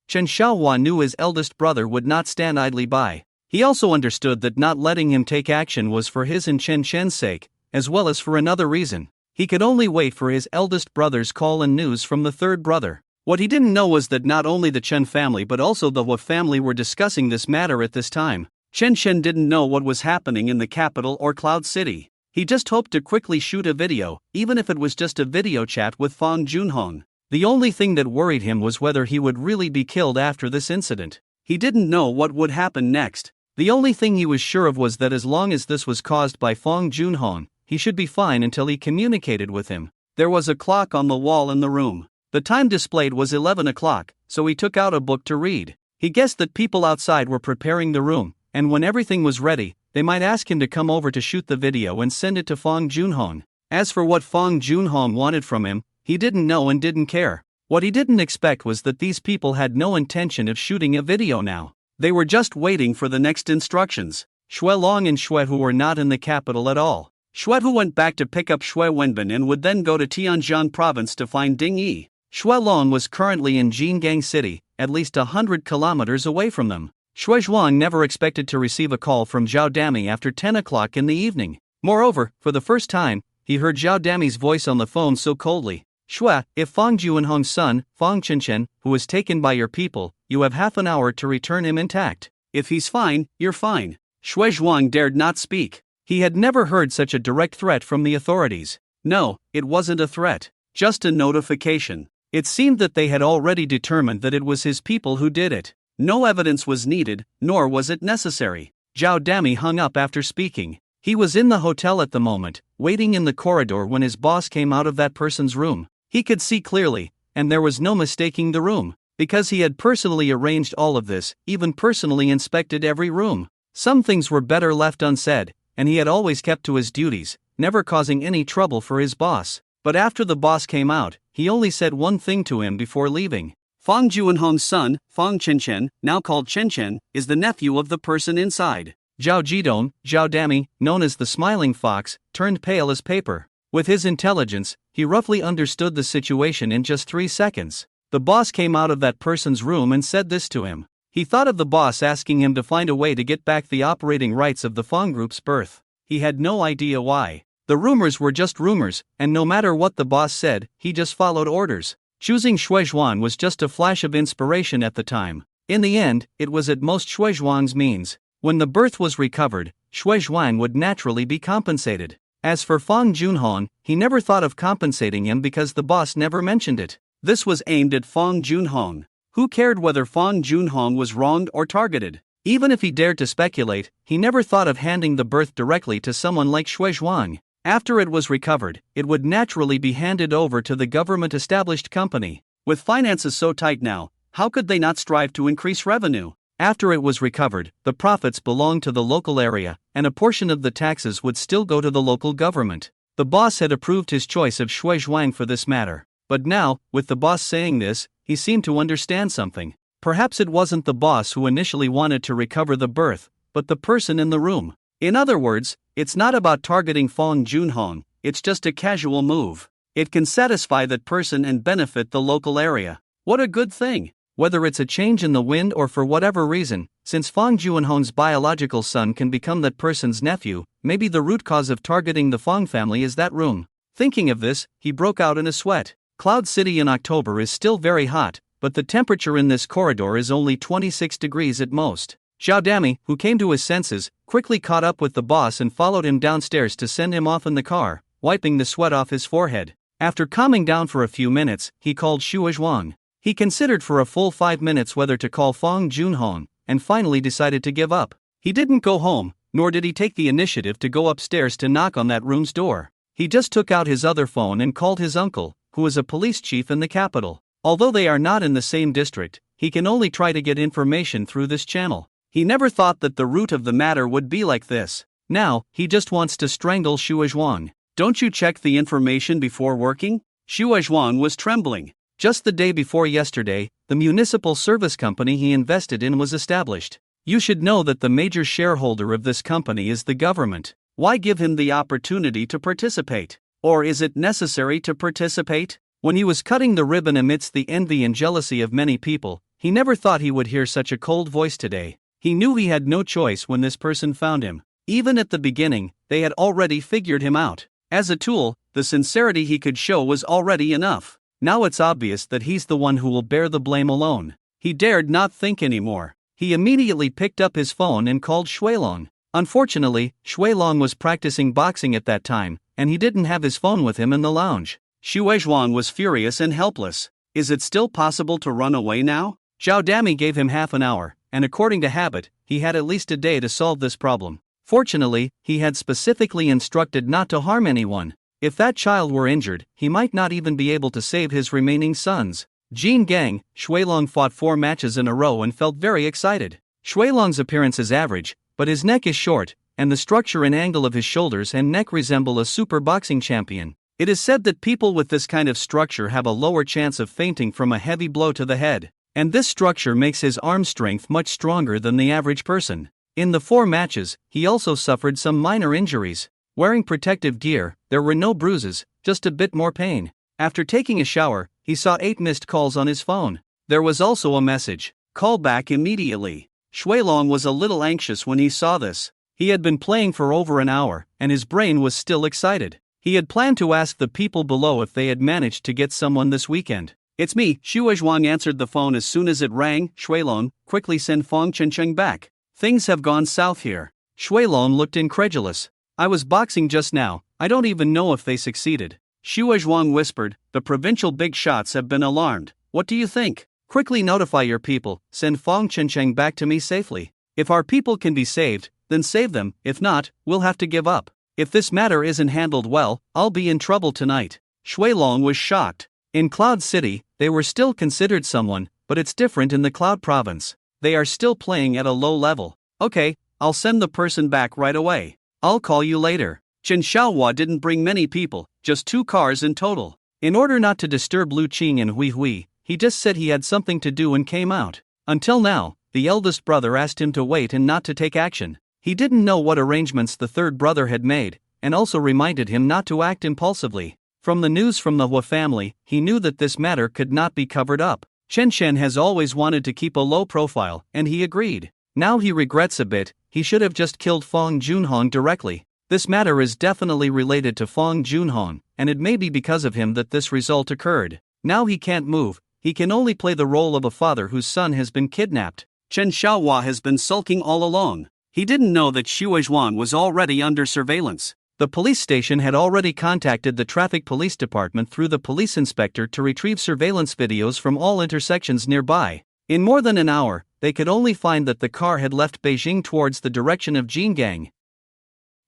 Chen Xiaohua knew his eldest brother would not stand idly by. He also understood that not letting him take action was for his and Chen Chen's sake, as well as for another reason. He could only wait for his eldest brother's call and news from the third brother. What he didn't know was that not only the Chen family but also the Hua family were discussing this matter at this time. Chen Chen didn't know what was happening in the capital or Cloud City. He just hoped to quickly shoot a video, even if it was just a video chat with Fang Junhong. The only thing that worried him was whether he would really be killed after this incident. He didn't know what would happen next. The only thing he was sure of was that as long as this was caused by Fang Junhong, he should be fine until he communicated with him. There was a clock on the wall in the room. The time displayed was 11 o'clock, so he took out a book to read. He guessed that people outside were preparing the room, and when everything was ready, they might ask him to come over to shoot the video and send it to Fong Junhong. As for what Fong Junhong wanted from him, he didn't know and didn't care. What he didn't expect was that these people had no intention of shooting a video now. They were just waiting for the next instructions. Xue Long and Xue Hu were not in the capital at all. Xue Hu went back to pick up Xue Wenbin and would then go to Tianjin province to find Ding Yi. Xue Long was currently in Jingang City, at least 100 kilometers away from them. Xue Zhuang never expected to receive a call from Zhao Dami after 10 o'clock in the evening. Moreover, for the first time, he heard Zhao Dami's voice on the phone so coldly. Xue, if Fong Junhong's son, Fong Chenchen, who was taken by your people, you have half an hour to return him intact. If he's fine, you're fine. Xue Zhuang dared not speak. He had never heard such a direct threat from the authorities. No, it wasn't a threat, just a notification. It seemed that they had already determined that it was his people who did it. No evidence was needed, nor was it necessary. Zhao Dami hung up after speaking. He was in the hotel at the moment, waiting in the corridor when his boss came out of that person's room. He could see clearly, and there was no mistaking the room, because he had personally arranged all of this, even personally inspected every room. Some things were better left unsaid, and he had always kept to his duties, never causing any trouble for his boss. But after the boss came out, he only said one thing to him before leaving. Fong Junhong's son, Fong Chenchen, now called Chenchen, is the nephew of the person inside. Zhao Jidong, Zhao Dami, known as the Smiling Fox, turned pale as paper. With his intelligence, he roughly understood the situation in just 3 seconds. The boss came out of that person's room and said this to him. He thought of the boss asking him to find a way to get back the operating rights of the Fong Group's birth. He had no idea why. The rumors were just rumors, and no matter what the boss said, he just followed orders. Choosing Xue Zhuang was just a flash of inspiration at the time. In the end, it was at most Xue Zhuang's means. When the birth was recovered, Xue Zhuang would naturally be compensated. As for Fong Junhong, he never thought of compensating him because the boss never mentioned it. This was aimed at Fong Junhong. Who cared whether Fong Junhong was wronged or targeted? Even if he dared to speculate, he never thought of handing the birth directly to someone like Xue Zhuang. After it was recovered, it would naturally be handed over to the government-established company. With finances so tight now, how could they not strive to increase revenue? After it was recovered, the profits belonged to the local area, and a portion of the taxes would still go to the local government. The boss had approved his choice of Xue Zhuang for this matter. But now, with the boss saying this, he seemed to understand something. Perhaps it wasn't the boss who initially wanted to recover the birth, but the person in the room. In other words, it's not about targeting Fong Junhong, it's just a casual move. It can satisfy that person and benefit the local area. What a good thing! Whether it's a change in the wind or for whatever reason, since Fong Junhong's biological son can become that person's nephew, maybe the root cause of targeting the Fong family is that room. Thinking of this, he broke out in a sweat. Cloud City in October is still very hot, but the temperature in this corridor is only 26 degrees at most. Zhao Dami, who came to his senses, quickly caught up with the boss and followed him downstairs to send him off in the car, wiping the sweat off his forehead. After calming down for a few minutes, he called Xue Zhuang. He considered for a full 5 minutes whether to call Fong Junhong, and finally decided to give up. He didn't go home, nor did he take the initiative to go upstairs to knock on that room's door. He just took out his other phone and called his uncle, who is a police chief in the capital. Although they are not in the same district, he can only try to get information through this channel. He never thought that the root of the matter would be like this. Now, he just wants to strangle Xue Zhuang. Don't you check the information before working? Xue Zhuang was trembling. Just the day before yesterday, the municipal service company he invested in was established. You should know that the major shareholder of this company is the government. Why give him the opportunity to participate? Or is it necessary to participate? When he was cutting the ribbon amidst the envy and jealousy of many people, he never thought he would hear such a cold voice today. He knew he had no choice when this person found him. Even at the beginning, they had already figured him out. As a tool, the sincerity he could show was already enough. Now it's obvious that he's the one who will bear the blame alone. He dared not think anymore. He immediately picked up his phone and called Shuilong. Unfortunately, Shuilong was practicing boxing at that time, and he didn't have his phone with him in the lounge. Xue Zhuang was furious and helpless. Is it still possible to run away now? Zhao Dami gave him half an hour, and according to habit, he had at least a day to solve this problem. Fortunately, he had specifically instructed not to harm anyone. If that child were injured, he might not even be able to save his remaining sons. Jin Gang, Shuilong fought 4 matches in a row and felt very excited. Shuilong's appearance is average, but his neck is short, and the structure and angle of his shoulders and neck resemble a super boxing champion. It is said that people with this kind of structure have a lower chance of fainting from a heavy blow to the head, and this structure makes his arm strength much stronger than the average person. In the 4 matches, he also suffered some minor injuries. Wearing protective gear, there were no bruises, just a bit more pain. After taking a shower, he saw 8 missed calls on his phone. There was also a message, "Call back immediately." Shuilong was a little anxious when he saw this. He had been playing for over an hour, and his brain was still excited. He had planned to ask the people below if they had managed to get someone this weekend. "It's me." Shuizhuang answered the phone as soon as it rang. "Shuilong, quickly send Fong Chencheng back. Things have gone south here." Shuilong looked incredulous. "I was boxing just now, I don't even know if they succeeded." Shuizhuang whispered, "The provincial big shots have been alarmed. What do you think? Quickly notify your people, send Fong Chencheng back to me safely. If our people can be saved, then save them, if not, we'll have to give up. If this matter isn't handled well, I'll be in trouble tonight." Shuilong was shocked. In Cloud City, they were still considered someone, but it's different in the Cloud Province. They are still playing at a low level. "Okay, I'll send the person back right away. I'll call you later." Chen Xiaohua didn't bring many people, just 2 cars in total. In order not to disturb Lu Qing and Hui Hui, he just said he had something to do and came out. Until now, the eldest brother asked him to wait and not to take action. He didn't know what arrangements the third brother had made, and also reminded him not to act impulsively. From the news from the Hua family, he knew that this matter could not be covered up. Chen Shen has always wanted to keep a low profile, and he agreed. Now he regrets a bit, he should have just killed Fong Junhong directly. This matter is definitely related to Fong Junhong, and it may be because of him that this result occurred. Now he can't move, he can only play the role of a father whose son has been kidnapped. Chen Xiaohua has been sulking all along. He didn't know that Shuizhuang was already under surveillance. The police station had already contacted the traffic police department through the police inspector to retrieve surveillance videos from all intersections nearby. In more than an hour, they could only find that the car had left Beijing towards the direction of Jingang.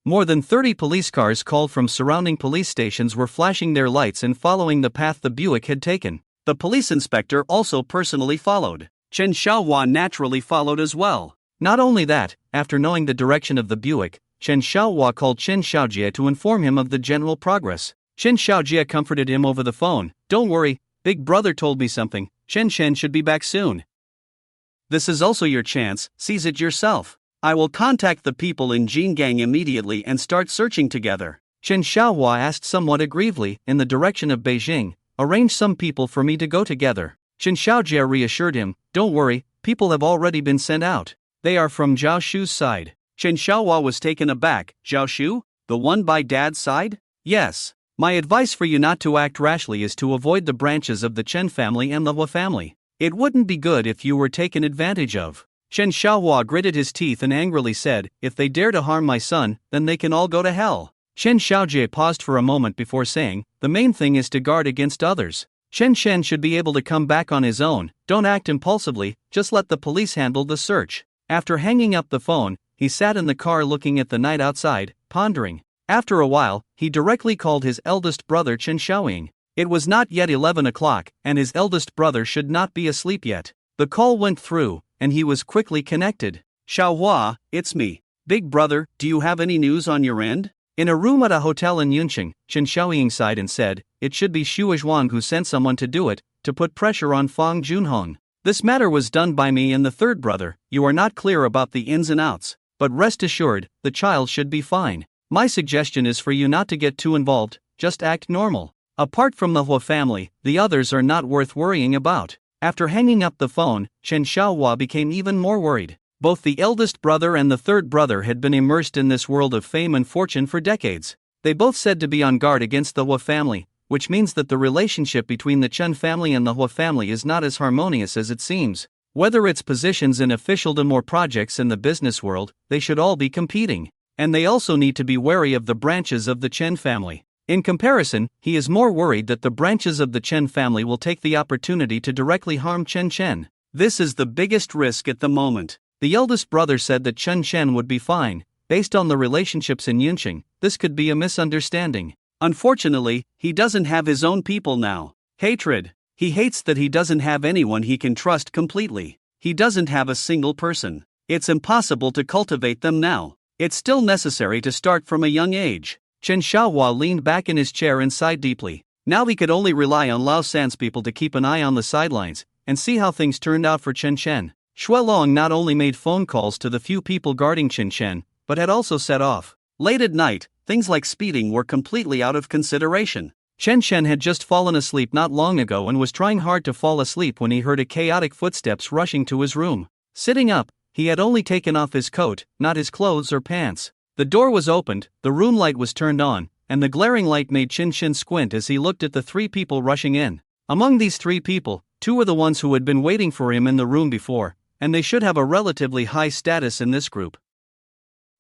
More than 30 police cars called from surrounding police stations were flashing their lights and following the path the Buick had taken. The police inspector also personally followed. Chen Xiaohua naturally followed as well. Not only that, after knowing the direction of the Buick, Chen Xiaohua called Chen Xiaojie to inform him of the general progress. Chen Xiaojie comforted him over the phone. "Don't worry, big brother told me something, Chen Shen should be back soon. This is also your chance, seize it yourself. I will contact the people in Jingang immediately and start searching together." Chen Xiaohua asked somewhat aggrievedly, in the direction of Beijing, "Arrange some people for me to go together." Chen Xiaojie reassured him, "Don't worry, people have already been sent out. They are from Zhao Shu's side." Chen Xiaohua was taken aback. "Zhao Shu? The one by Dad's side?" "Yes. My advice for you not to act rashly is to avoid the branches of the Chen family and the Hua family. It wouldn't be good if you were taken advantage of." Chen Xiaohua gritted his teeth and angrily said, "If they dare to harm my son, then they can all go to hell." Chen Xiaojie paused for a moment before saying, "The main thing is to guard against others. Chen Shen should be able to come back on his own, don't act impulsively, just let the police handle the search." After hanging up the phone, he sat in the car looking at the night outside, pondering. After a while, he directly called his eldest brother Chen Xiaoying. It was not yet 11 o'clock, and his eldest brother should not be asleep yet. The call went through, and he was quickly connected. "Xiaohua, it's me. Big brother, do you have any news on your end?" In a room at a hotel in Yunqing, Chen Xiaoying sighed and said, "It should be Shuizhuang who sent someone to do it, to put pressure on Fong Junhong. This matter was done by me and the third brother. You are not clear about the ins and outs, but rest assured, the child should be fine. My suggestion is for you not to get too involved, just act normal. Apart from the Hua family, the others are not worth worrying about." After hanging up the phone, Chen Xiaohua became even more worried. Both the eldest brother and the third brother had been immersed in this world of fame and fortune for decades. They both said to be on guard against the Hua family, which means that the relationship between the Chen family and the Hua family is not as harmonious as it seems. Whether it's positions in officialdom or projects in the business world, they should all be competing. And they also need to be wary of the branches of the Chen family. In comparison, he is more worried that the branches of the Chen family will take the opportunity to directly harm Chen Chen. This is the biggest risk at the moment. The eldest brother said that Chen Chen would be fine. Based on the relationships in Yunqing, this could be a misunderstanding. Unfortunately, he doesn't have his own people now. Hatred. He hates that he doesn't have anyone he can trust completely. He doesn't have a single person. It's impossible to cultivate them now. It's still necessary to start from a young age. Chen Xiaohua leaned back in his chair and sighed deeply. Now he could only rely on Lao San's people to keep an eye on the sidelines and see how things turned out for Chen Chen. Shuelong not only made phone calls to the few people guarding Chen Chen, but had also set off. Late at night, things like speeding were completely out of consideration. Chen Chen had just fallen asleep not long ago and was trying hard to fall asleep when he heard a chaotic footsteps rushing to his room. Sitting up, he had only taken off his coat, not his clothes or pants. The door was opened, the room light was turned on, and the glaring light made Chen Chen squint as he looked at the three people rushing in. Among these three people, two were the ones who had been waiting for him in the room before, and they should have a relatively high status in this group.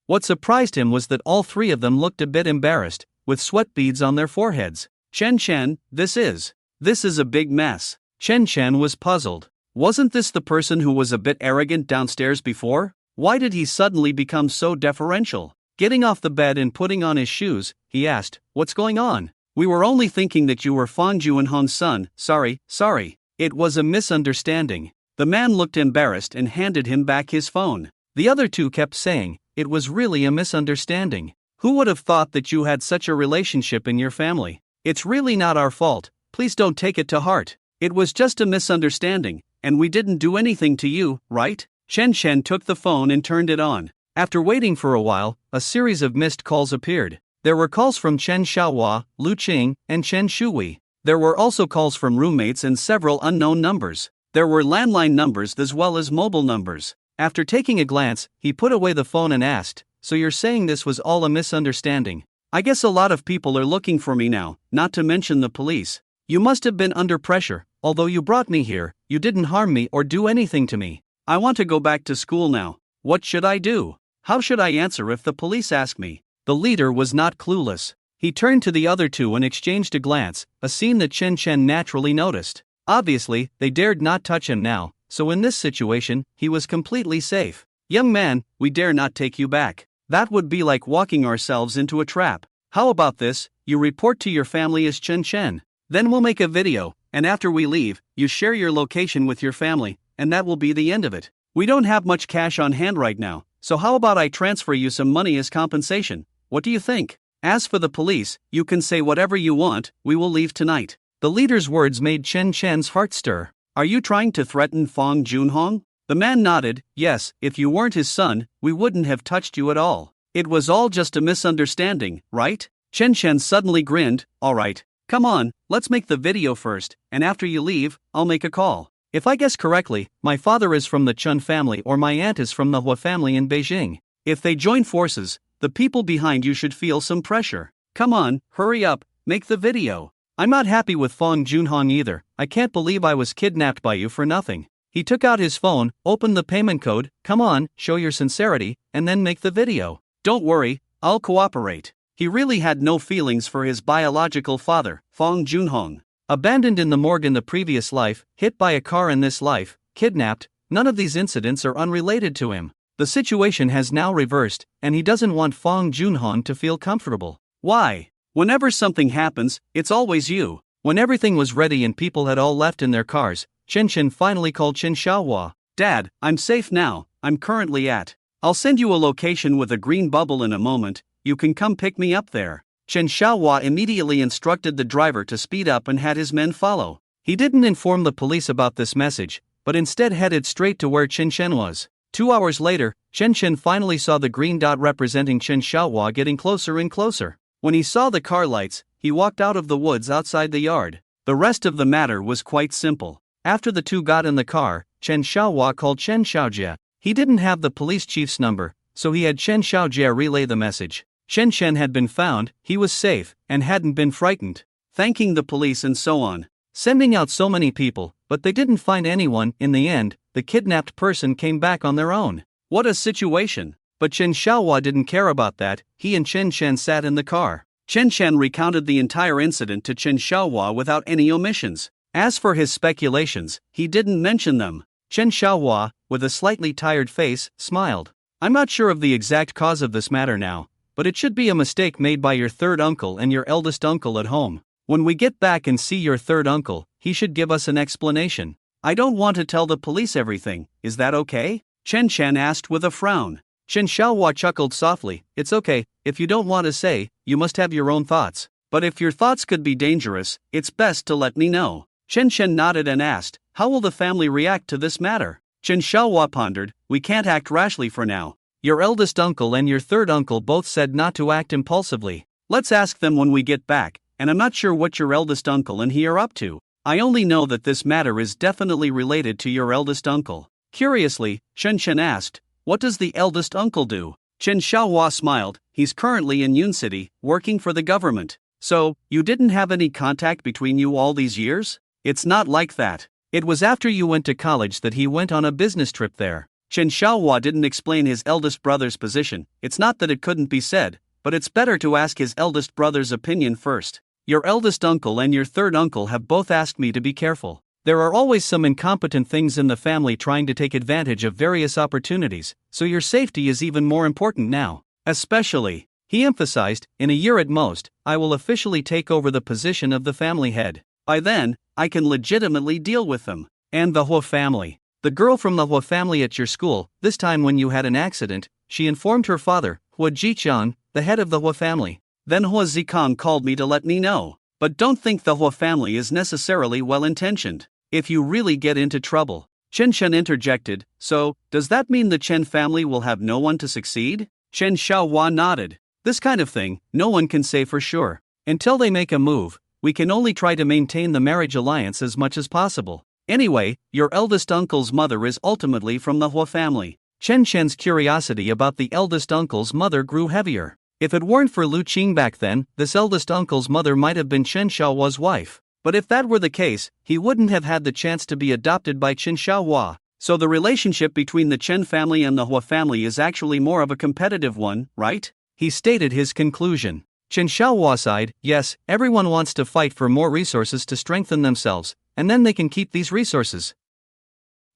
What surprised him was that all three of them looked a bit embarrassed, with sweat beads on their foreheads. Chen Chen, this is a big mess. Chen Chen was puzzled. Wasn't this the person who was a bit arrogant downstairs before? Why did he suddenly become so deferential? Getting off the bed and putting on his shoes, he asked, "What's going on?" "We were only thinking that you were Fang Junhong's son. Sorry. It was a misunderstanding." The man looked embarrassed and handed him back his phone. The other two kept saying, "It was really a misunderstanding. Who would have thought that you had such a relationship in your family? It's really not our fault, please don't take it to heart. It was just a misunderstanding, and we didn't do anything to you, right?" Chen Chen took the phone and turned it on. After waiting for a while, a series of missed calls appeared. There were calls from Chen Xiaohua, Lu Qing, and Chen Shuwei. There were also calls from roommates and several unknown numbers. There were landline numbers as well as mobile numbers. After taking a glance, he put away the phone and asked, "So you're saying this was all a misunderstanding? I guess a lot of people are looking for me now, not to mention the police. You must have been under pressure. Although you brought me here, you didn't harm me or do anything to me. I want to go back to school now. What should I do? How should I answer if the police ask me?" The leader was not clueless. He turned to the other two and exchanged a glance, a scene that Chen Chen naturally noticed. Obviously, they dared not touch him now, so in this situation, he was completely safe. "Young man, we dare not take you back. That would be like walking ourselves into a trap. How about this, you report to your family as Chen Chen. Then we'll make a video, and after we leave, you share your location with your family, and that will be the end of it. We don't have much cash on hand right now, so how about I transfer you some money as compensation? What do you think? As for the police, you can say whatever you want, we will leave tonight." The leader's words made Chen Chen's heart stir. "Are you trying to threaten Fang Junhong?" The man nodded. "Yes, if you weren't his son, we wouldn't have touched you at all. It was all just a misunderstanding, right?" Chen Chen suddenly grinned. "All right, come on, let's make the video first, and after you leave, I'll make a call. If I guess correctly, my father is from the Chun family or my aunt is from the Hua family in Beijing. If they join forces, the people behind you should feel some pressure. Come on, hurry up, make the video. I'm not happy with Fang Junhong either. I can't believe I was kidnapped by you for nothing." He took out his phone, opened the payment code. "Come on, show your sincerity, and then make the video." "Don't worry, I'll cooperate." He really had no feelings for his biological father, Fang Junhong. Abandoned in the morgue in the previous life, hit by a car in this life, kidnapped, none of these incidents are unrelated to him. The situation has now reversed, and he doesn't want Fang Junhong to feel comfortable. Why? Whenever something happens, it's always you. When everything was ready and people had all left in their cars, Chen Chen finally called Chen Xiaohua. "Dad, I'm safe now. I'm currently at. I'll send you a location with a green bubble in a moment. You can come pick me up there." Chen Xiaohua immediately instructed the driver to speed up and had his men follow. He didn't inform the police about this message, but instead headed straight to where Chen Chen was. 2 hours later, Chen Chen finally saw the green dot representing Chen Xiaohua getting closer and closer. When he saw the car lights, he walked out of the woods outside the yard. The rest of the matter was quite simple. After the two got in the car, Chen Xiaohua called Chen Xiaojie. He didn't have the police chief's number, so he had Chen Xiaojie relay the message. Chen Chen had been found, he was safe, and hadn't been frightened. Thanking the police and so on. Sending out so many people, but they didn't find anyone. In the end, the kidnapped person came back on their own. What a situation! But Chen Xiaohua didn't care about that. He and Chen Chen sat in the car. Chen Chen recounted the entire incident to Chen Xiaohua without any omissions. As for his speculations, he didn't mention them. Chen Xiaohua, with a slightly tired face, smiled. "I'm not sure of the exact cause of this matter now, but it should be a mistake made by your third uncle and your eldest uncle at home. When we get back and see your third uncle, he should give us an explanation. I don't want to tell the police everything, is that okay? Chen Chen asked with a frown. Chen Xiaohua chuckled softly, it's okay, if you don't want to say, you must have your own thoughts. But if your thoughts could be dangerous, it's best to let me know. Chen Chen nodded and asked, how will the family react to this matter? Chen Xiaohua pondered, we can't act rashly for now. Your eldest uncle and your third uncle both said not to act impulsively. Let's ask them when we get back, and I'm not sure what your eldest uncle and he are up to. I only know that this matter is definitely related to your eldest uncle. Curiously, Chen Chen asked, what does the eldest uncle do? Chen Xiaohua smiled, he's currently in Yun City, working for the government. So, you didn't have any contact between you all these years? It's not like that. It was after you went to college that he went on a business trip there. Chen Xiaohua didn't explain his eldest brother's position. It's not that it couldn't be said, but it's better to ask his eldest brother's opinion first. Your eldest uncle and your third uncle have both asked me to be careful. There are always some incompetent things in the family trying to take advantage of various opportunities, so your safety is even more important now. Especially, he emphasized, in a year at most, I will officially take over the position of the family head. By then, I can legitimately deal with them. And the Hua family. The girl from the Hua family at your school, this time when you had an accident, she informed her father, Hua Jiqiang, the head of the Hua family. Then Hua Zikong called me to let me know. But don't think the Hua family is necessarily well-intentioned. If you really get into trouble. Chen Chen interjected, so, does that mean the Chen family will have no one to succeed? Chen Xiaohua nodded. This kind of thing, no one can say for sure. Until they make a move, we can only try to maintain the marriage alliance as much as possible. Anyway, your eldest uncle's mother is ultimately from the Hua family. Chen Chen's curiosity about the eldest uncle's mother grew heavier. If it weren't for Lu Qing back then, this eldest uncle's mother might have been Chen Xiaohua's wife. But if that were the case, he wouldn't have had the chance to be adopted by Chen Xiaohua. So the relationship between the Chen family and the Hua family is actually more of a competitive one, right? He stated his conclusion. Chen Xiaohua sighed, yes, everyone wants to fight for more resources to strengthen themselves, and then they can keep these resources.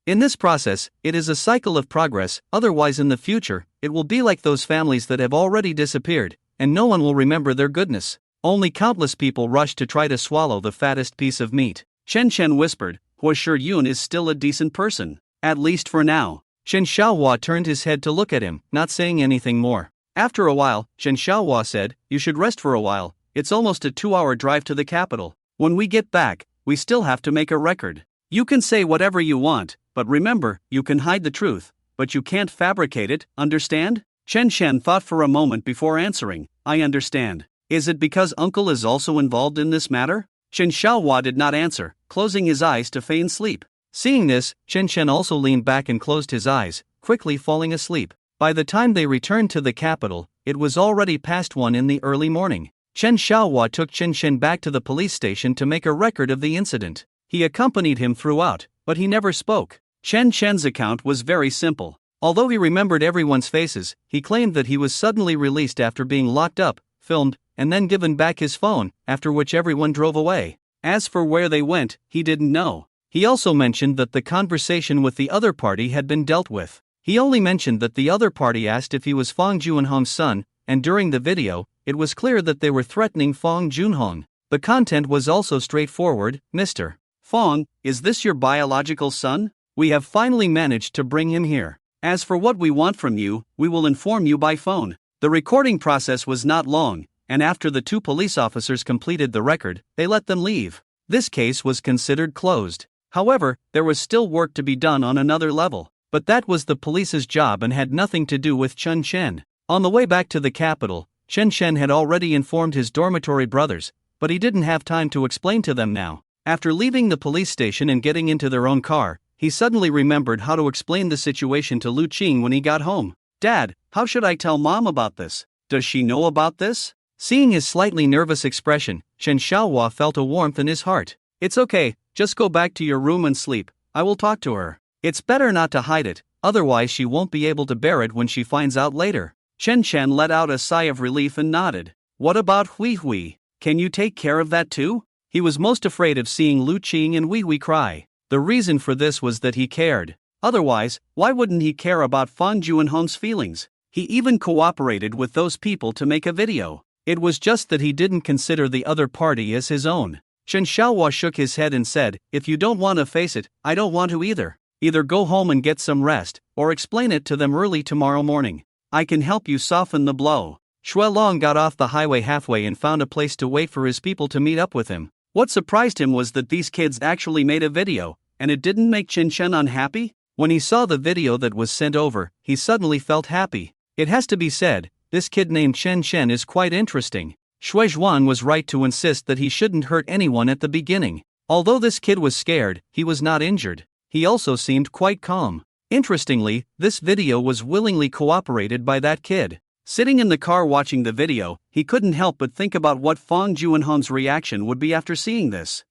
In this process, it is a cycle of progress, otherwise in the future, it will be like those families that have already disappeared, and no one will remember their goodness. Only countless people rush to try to swallow the fattest piece of meat. Chen Chen whispered, Hua Shiyun is still a decent person. At least for now. Chen Xiaohua turned his head to look at him, not saying anything more. After a while, Chen Xiaohua said, you should rest for a while, it's almost a 2-hour drive to the capital. When we get back, we still have to make a record. You can say whatever you want, but remember, you can hide the truth, but you can't fabricate it, understand? Chen Chen thought for a moment before answering, I understand. Is it because uncle is also involved in this matter? Chen Xiaohua did not answer, closing his eyes to feign sleep. Seeing this, Chen Chen also leaned back and closed his eyes, quickly falling asleep. By the time they returned to the capital, it was already past 1 in the early morning. Chen Xiaohua took Chen Chen back to the police station to make a record of the incident. He accompanied him throughout, but he never spoke. Chen Chen's account was very simple. Although he remembered everyone's faces, he claimed that he was suddenly released after being locked up, filmed, and then given back his phone, after which everyone drove away. As for where they went, he didn't know. He also mentioned that the conversation with the other party had been dealt with. He only mentioned that the other party asked if he was Fang Junhong's son, and during the video, it was clear that they were threatening Fang Junhong. The content was also straightforward, Mr. Fang, is this your biological son? We have finally managed to bring him here. As for what we want from you, we will inform you by phone. The recording process was not long, and after the 2 police officers completed the record, they let them leave. This case was considered closed. However, there was still work to be done on another level. But that was the police's job and had nothing to do with Chen Chen. On the way back to the capital, Chen Chen had already informed his dormitory brothers, but he didn't have time to explain to them now. After leaving the police station and getting into their own car, he suddenly remembered how to explain the situation to Lu Qing when he got home. Dad, how should I tell Mom about this? Does she know about this? Seeing his slightly nervous expression, Chen Xiaohua felt a warmth in his heart. It's okay, just go back to your room and sleep, I will talk to her. It's better not to hide it, otherwise she won't be able to bear it when she finds out later. Chen Chen let out a sigh of relief and nodded. What about Hui Hui? Can you take care of that too? He was most afraid of seeing Lu Qing and Hui Hui cry. The reason for this was that he cared. Otherwise, why wouldn't he care about Fang Junhong's feelings? He even cooperated with those people to make a video. It was just that he didn't consider the other party as his own. Chen Xiaohua shook his head and said, "If you don't want to face it, I don't want to either. Either go home and get some rest, or explain it to them early tomorrow morning. I can help you soften the blow." Shuelong got off the highway halfway and found a place to wait for his people to meet up with him. What surprised him was that these kids actually made a video, and it didn't make Chen Shen unhappy. When he saw the video that was sent over, he suddenly felt happy. It has to be said, this kid named Chen Shen is quite interesting. Shui Zhuan was right to insist that he shouldn't hurt anyone at the beginning. Although this kid was scared, he was not injured. He also seemed quite calm. Interestingly, this video was willingly cooperated by that kid. Sitting in the car watching the video, he couldn't help but think about what Fang Juanhong's reaction would be after seeing this.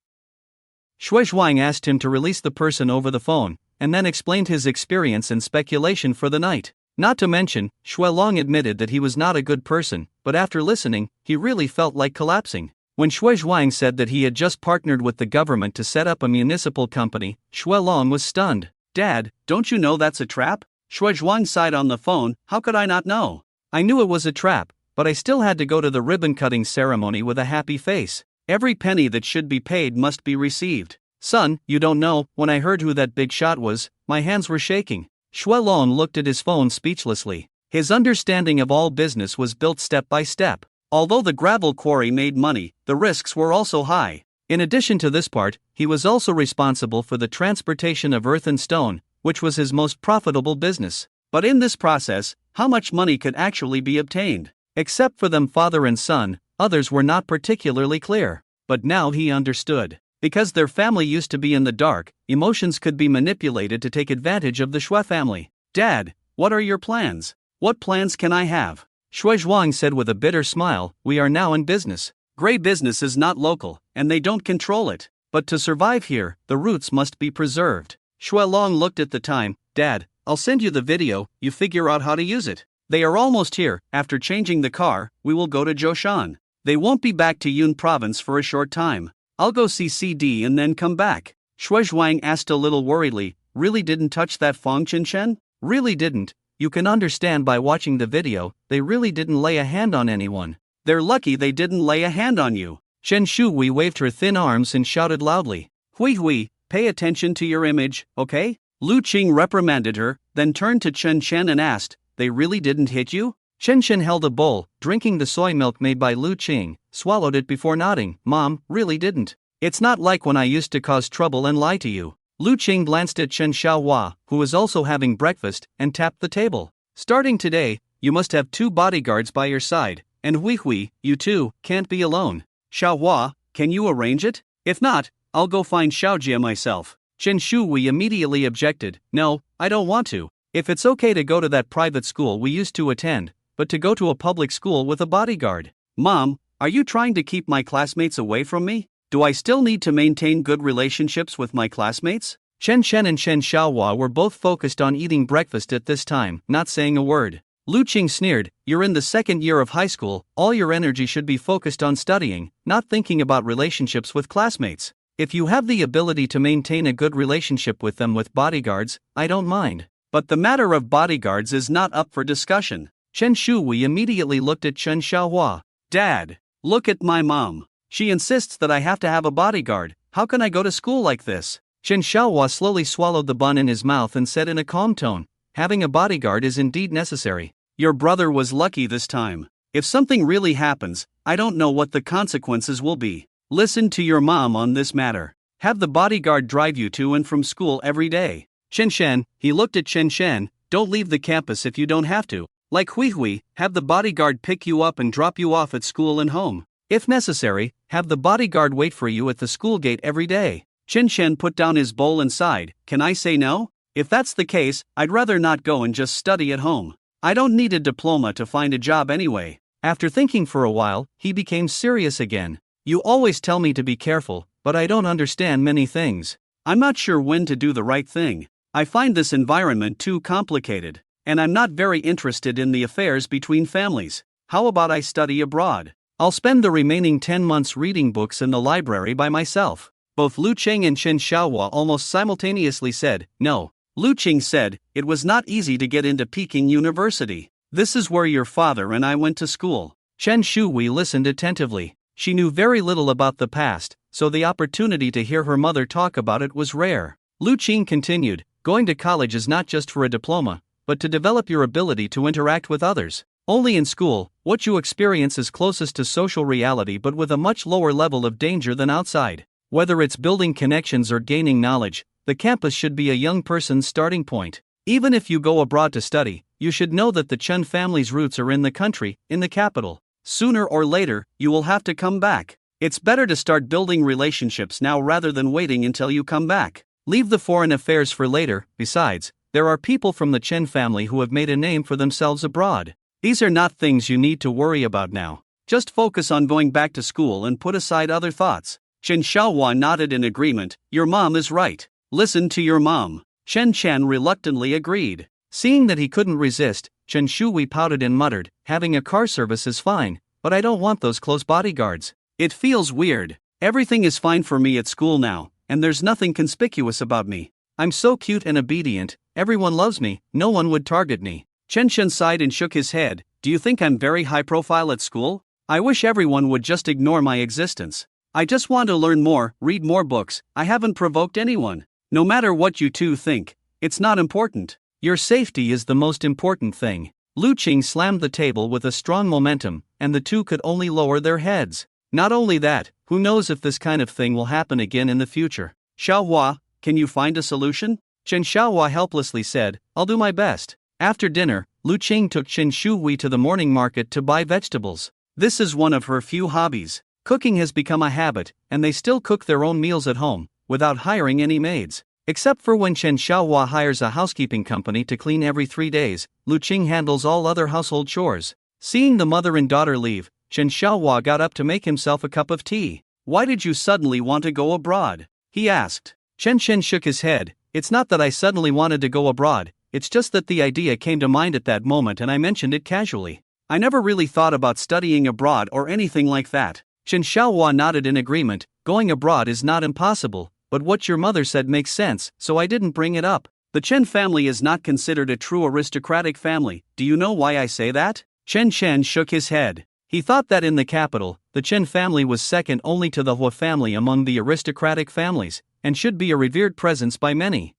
Shui Zhuang asked him to release the person over the phone, and then explained his experience and speculation for the night. Not to mention, Shuelong admitted that he was not a good person, but after listening, he really felt like collapsing. When Shui Zhuang said that he had just partnered with the government to set up a municipal company, Shuelong was stunned. "Dad, don't you know that's a trap?" Shui Zhuang sighed on the phone. "How could I not know? I knew it was a trap, but I still had to go to the ribbon-cutting ceremony with a happy face. Every penny that should be paid must be received. Son, you don't know, when I heard who that big shot was, my hands were shaking." Shuelong looked at his phone speechlessly. His understanding of all business was built step by step. Although the gravel quarry made money, the risks were also high. In addition to this part, he was also responsible for the transportation of earth and stone, which was his most profitable business. But in this process, how much money could actually be obtained? Except for them father and son, others were not particularly clear. But now he understood. Because their family used to be in the dark, emotions could be manipulated to take advantage of the Shui family. "Dad, what are your plans? What plans can I have?" Shui Zhuang said with a bitter smile, "We are now in business. Gray business is not local, and they don't control it. But to survive here, the roots must be preserved." Shuelong looked at the time. "Dad, I'll send you the video, you figure out how to use it. They are almost here. After changing the car, we will go to Zhoushan. They won't be back to Yun province for a short time. I'll go see CD and then come back." Shui Zhuang asked a little worriedly, "Really didn't touch that Fang Chen? Really didn't? You can understand by watching the video, they really didn't lay a hand on anyone. They're lucky they didn't lay a hand on you." Chen Shuhui waved her thin arms and shouted loudly, "Hui, pay attention to your image, okay?" Lu Qing reprimanded her, then turned to Chen Shen and asked, "They really didn't hit you?" Chen Shen held a bowl, drinking the soy milk made by Lu Qing, swallowed it before nodding. "Mom, really didn't. It's not like when I used to cause trouble and lie to you." Lu Qing glanced at Chen Xiaohua, who was also having breakfast, and tapped the table. "Starting today, you must have 2 bodyguards by your side, and Hui, you too, can't be alone. Xiaohua, can you arrange it? If not, I'll go find Xiaojie myself." Chen Shuhui immediately objected. "No, I don't want to. If it's okay to go to that private school we used to attend, but to go to a public school with a bodyguard." "Mom, are you trying to keep my classmates away from me? Do I still need to maintain good relationships with my classmates?" Chen Shen and Chen Xiaohua were both focused on eating breakfast at this time, not saying a word. Lu Qing sneered, "You're in the 2nd year of high school, all your energy should be focused on studying, not thinking about relationships with classmates. If you have the ability to maintain a good relationship with them with bodyguards, I don't mind. But the matter of bodyguards is not up for discussion." Chen Shuhui immediately looked at Chen Xiaohua. "Dad, look at my mom. She insists that I have to have a bodyguard. How can I go to school like this?" Chen Xiaohua slowly swallowed the bun in his mouth and said in a calm tone, "Having a bodyguard is indeed necessary. Your brother was lucky this time. If something really happens, I don't know what the consequences will be. Listen to your mom on this matter. Have the bodyguard drive you to and from school every day." Chen Shen, he looked at Chen Shen, "Don't leave the campus if you don't have to. Like Hui, have the bodyguard pick you up and drop you off at school and home. If necessary, have the bodyguard wait for you at the school gate every day." Chen Shen put down his bowl and sighed. "Can I say no? If that's the case, I'd rather not go and just study at home. I don't need a diploma to find a job anyway." After thinking for a while, he became serious again. "You always tell me to be careful, but I don't understand many things. I'm not sure when to do the right thing. I find this environment too complicated, and I'm not very interested in the affairs between families. How about I study abroad? I'll spend the remaining 10 months reading books in the library by myself." Both Lu Qing and Chen Xiaohua almost simultaneously said, "No." Lu Qing said, "It was not easy to get into Peking University. This is where your father and I went to school. Chen Shui listened attentively. She knew very little about the past, so the opportunity to hear her mother talk about it was rare. Lu Qing continued, going to college is not just for a diploma, but to develop your ability to interact with others. Only in school, what you experience is closest to social reality but with a much lower level of danger than outside. Whether it's building connections or gaining knowledge, the campus should be a young person's starting point. Even if you go abroad to study, you should know that the Chen family's roots are in the country, in the capital. Sooner or later, you will have to come back. It's better to start building relationships now rather than waiting until you come back. Leave the foreign affairs for later. Besides, there are people from the Chen family who have made a name for themselves abroad. These are not things you need to worry about now. Just focus on going back to school and put aside other thoughts. Chen Xiaohua nodded in agreement. Your mom is right. Listen to your mom. Chen Chen reluctantly agreed. Seeing that he couldn't resist, Chen Shui pouted and muttered, having a car service is fine, but I don't want those close bodyguards. It feels weird. Everything is fine for me at school now, and there's nothing conspicuous about me. I'm so cute and obedient, everyone loves me, no one would target me. Chen Chen sighed and shook his head. Do you think I'm very high profile at school? I wish everyone would just ignore my existence. I just want to learn more, read more books. I haven't provoked anyone. No matter what you two think, it's not important. Your safety is the most important thing. Lu Qing slammed the table with a strong momentum, and the two could only lower their heads. Not only that, who knows if this kind of thing will happen again in the future. Xiaohua, can you find a solution? Chen Xiaohua helplessly said, I'll do my best. After dinner, Lu Qing took Chen Shui to the morning market to buy vegetables. This is one of her few hobbies. Cooking has become a habit, and they still cook their own meals at home, without hiring any maids. Except for when Chen Xiaohua hires a housekeeping company to clean every 3 days, Lu Qing handles all other household chores. Seeing the mother and daughter leave, Chen Xiaohua got up to make himself a cup of tea. Why did you suddenly want to go abroad? He asked. Chen Chen shook his head. It's not that I suddenly wanted to go abroad, it's just that the idea came to mind at that moment and I mentioned it casually. I never really thought about studying abroad or anything like that. Chen Xiaohua nodded in agreement. Going abroad is not impossible, but what your mother said makes sense, so I didn't bring it up. The Chen family is not considered a true aristocratic family. Do you know why I say that? Chen Chen shook his head. He thought that in the capital, the Chen family was second only to the Hua family among the aristocratic families, and should be a revered presence by many.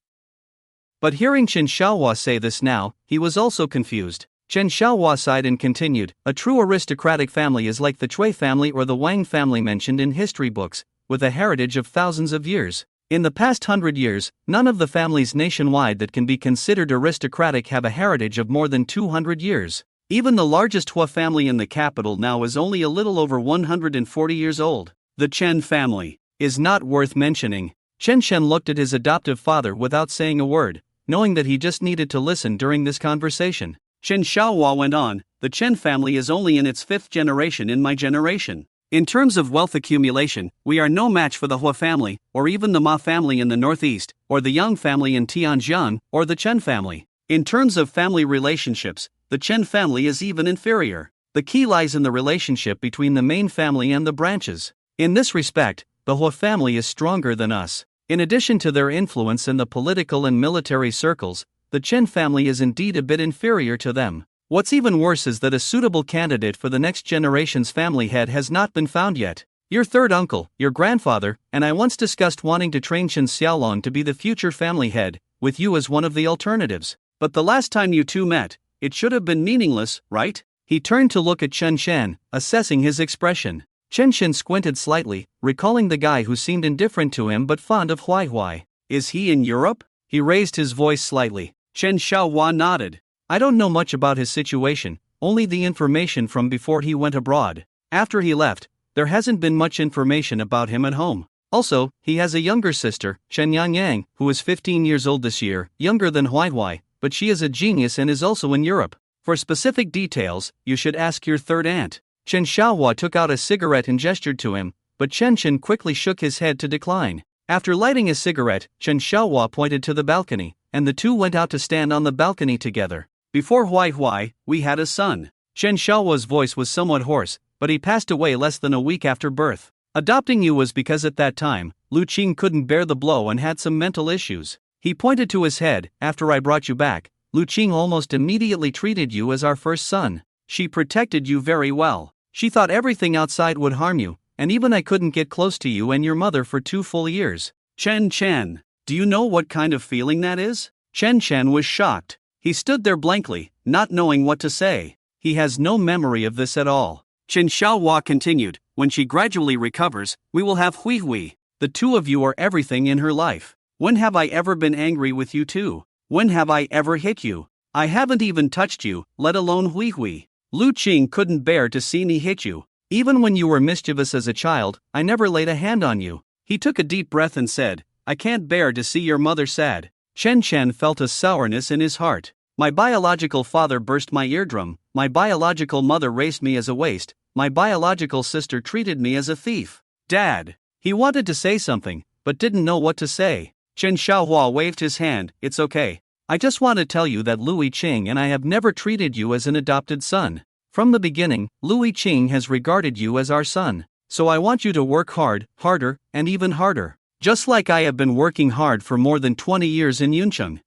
But hearing Chen Xiaohua say this now, he was also confused. Chen Xiaohua sighed and continued, a true aristocratic family is like the Cui family or the Wang family mentioned in history books, with a heritage of thousands of years. In the past 100 years, none of the families nationwide that can be considered aristocratic have a heritage of more than 200 years. Even the largest Hua family in the capital now is only a little over 140 years old. The Chen family is not worth mentioning. Chen Chen looked at his adoptive father without saying a word, knowing that he just needed to listen during this conversation. Chen Xiaohua went on, the Chen family is only in its 5th generation in my generation. In terms of wealth accumulation, we are no match for the Hua family, or even the Ma family in the northeast, or the Yang family in Tianjin, or the Chen family. In terms of family relationships, the Chen family is even inferior. The key lies in the relationship between the main family and the branches. In this respect, the Hua family is stronger than us. In addition to their influence in the political and military circles, the Chen family is indeed a bit inferior to them. What's even worse is that a suitable candidate for the next generation's family head has not been found yet. Your third uncle, your grandfather, and I once discussed wanting to train Chen Xiaolong to be the future family head, with you as one of the alternatives. But the last time you two met, it should have been meaningless, right? He turned to look at Chen Chen, assessing his expression. Chen Chen squinted slightly, recalling the guy who seemed indifferent to him but fond of Huai Huai. Is he in Europe? He raised his voice slightly. Chen Xiaohua nodded. I don't know much about his situation, only the information from before he went abroad. After he left, there hasn't been much information about him at home. Also, he has a younger sister, Chen Yangyang, who is 15 years old this year, younger than Huai Huai, but she is a genius and is also in Europe. For specific details, you should ask your third aunt. Chen Xiaohua took out a cigarette and gestured to him, but Chen Chen quickly shook his head to decline. After lighting a cigarette, Chen Xiaohua pointed to the balcony, and the two went out to stand on the balcony together. Before Huai Huai, we had a son. Chen Xiaohua's voice was somewhat hoarse, but he passed away less than a week after birth. Adopting you was because at that time, Lu Qing couldn't bear the blow and had some mental issues. He pointed to his head. After I brought you back, Lu Qing almost immediately treated you as our first son. She protected you very well. She thought everything outside would harm you, and even I couldn't get close to you and your mother for 2 full years. Chen, do you know what kind of feeling that is? Chen was shocked. He stood there blankly, not knowing what to say. He has no memory of this at all. Chen Xiaohua continued, when she gradually recovers, we will have Hui Hui. The two of you are everything in her life. When have I ever been angry with you two? When have I ever hit you? I haven't even touched you, let alone Hui Hui. Lu Qing couldn't bear to see me hit you. Even when you were mischievous as a child, I never laid a hand on you. He took a deep breath and said, I can't bear to see your mother sad. Chen felt a sourness in his heart. My biological father burst my eardrum, my biological mother raised me as a waste, my biological sister treated me as a thief. Dad. He wanted to say something, but didn't know what to say. Chen Xiaohua waved his hand, it's okay. I just want to tell you that Louis Qing and I have never treated you as an adopted son. From the beginning, Louis Qing has regarded you as our son. So I want you to work hard, harder, and even harder. Just like I have been working hard for more than 20 years in Yuncheng.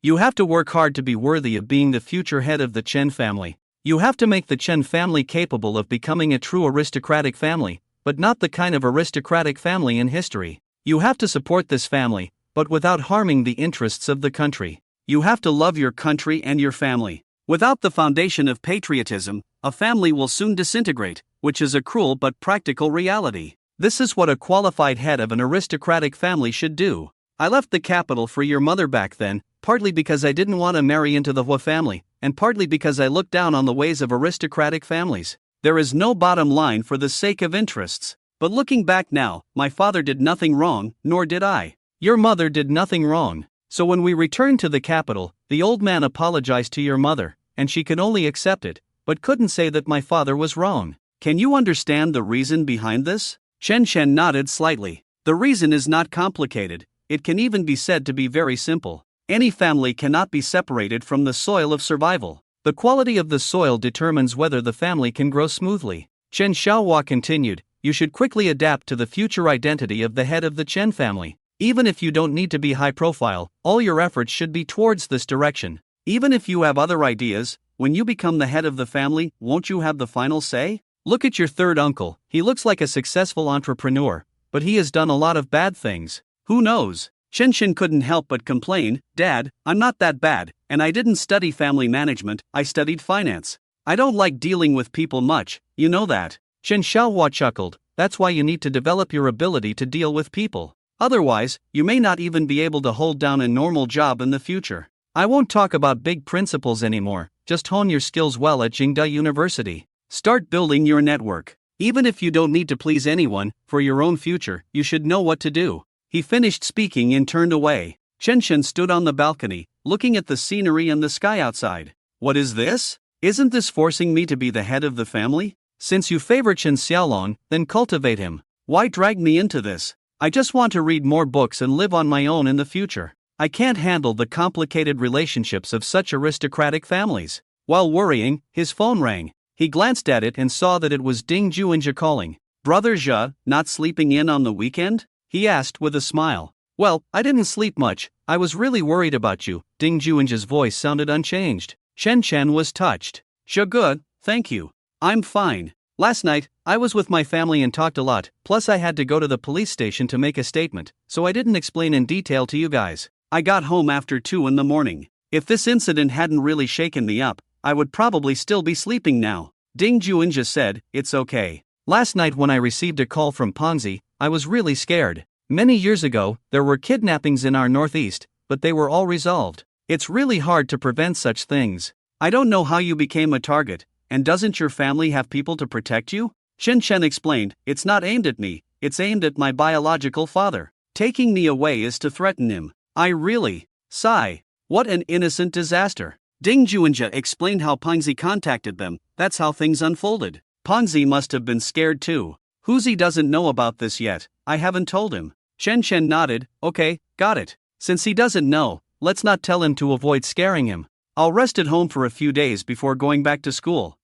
You have to work hard to be worthy of being the future head of the Chen family. You have to make the Chen family capable of becoming a true aristocratic family, but not the kind of aristocratic family in history. You have to support this family, but without harming the interests of the country. You have to love your country and your family. Without the foundation of patriotism, a family will soon disintegrate, which is a cruel but practical reality. This is what a qualified head of an aristocratic family should do. I left the capital for your mother back then, partly because I didn't want to marry into the Hua family, and partly because I looked down on the ways of aristocratic families. There is no bottom line for the sake of interests. But looking back now, my father did nothing wrong, nor did I. Your mother did nothing wrong. So when we returned to the capital, the old man apologized to your mother, and she could only accept it, but couldn't say that my father was wrong. Can you understand the reason behind this? Chen nodded slightly. The reason is not complicated. It can even be said to be very simple. Any family cannot be separated from the soil of survival. The quality of the soil determines whether the family can grow smoothly. Chen Xiaohua continued, you should quickly adapt to the future identity of the head of the Chen family. Even if you don't need to be high profile, all your efforts should be towards this direction. Even if you have other ideas, when you become the head of the family, won't you have the final say? Look at your third uncle, he looks like a successful entrepreneur, but he has done a lot of bad things. Who knows? Chen couldn't help but complain, Dad, I'm not that bad, and I didn't study family management, I studied finance. I don't like dealing with people much, you know that. Chen Xiaohua chuckled, that's why you need to develop your ability to deal with people. Otherwise, you may not even be able to hold down a normal job in the future. I won't talk about big principles anymore, just hone your skills well at Jingda University. Start building your network. Even if you don't need to please anyone, for your own future, you should know what to do. He finished speaking and turned away. Chen stood on the balcony, looking at the scenery and the sky outside. What is this? Isn't this forcing me to be the head of the family? Since you favor Chen Xiaolong, then cultivate him. Why drag me into this? I just want to read more books and live on my own in the future. I can't handle the complicated relationships of such aristocratic families. While worrying, his phone rang. He glanced at it and saw that it was Ding Juinja calling. Brother Zhe, not sleeping in on the weekend? He asked with a smile. Well, I didn't sleep much, I was really worried about you. Ding Juinja's voice sounded unchanged. Chen was touched. Zhe good, thank you. I'm fine. Last night, I was with my family and talked a lot, plus I had to go to the police station to make a statement, so I didn't explain in detail to you guys. I got home after 2 in the morning. If this incident hadn't really shaken me up, I would probably still be sleeping now. Ding Juinja said, it's okay. Last night when I received a call from Ponzi, I was really scared. Many years ago, there were kidnappings in our northeast, but they were all resolved. It's really hard to prevent such things. I don't know how you became a target, and doesn't your family have people to protect you? Chen explained, it's not aimed at me, it's aimed at my biological father. Taking me away is to threaten him. I really. Sigh. What an innocent disaster. Ding Juinja explained how Ponzi contacted them, that's how things unfolded. Ponzi must have been scared too. Huzi doesn't know about this yet, I haven't told him. Chen nodded, okay, got it. Since he doesn't know, let's not tell him to avoid scaring him. I'll rest at home for a few days before going back to school.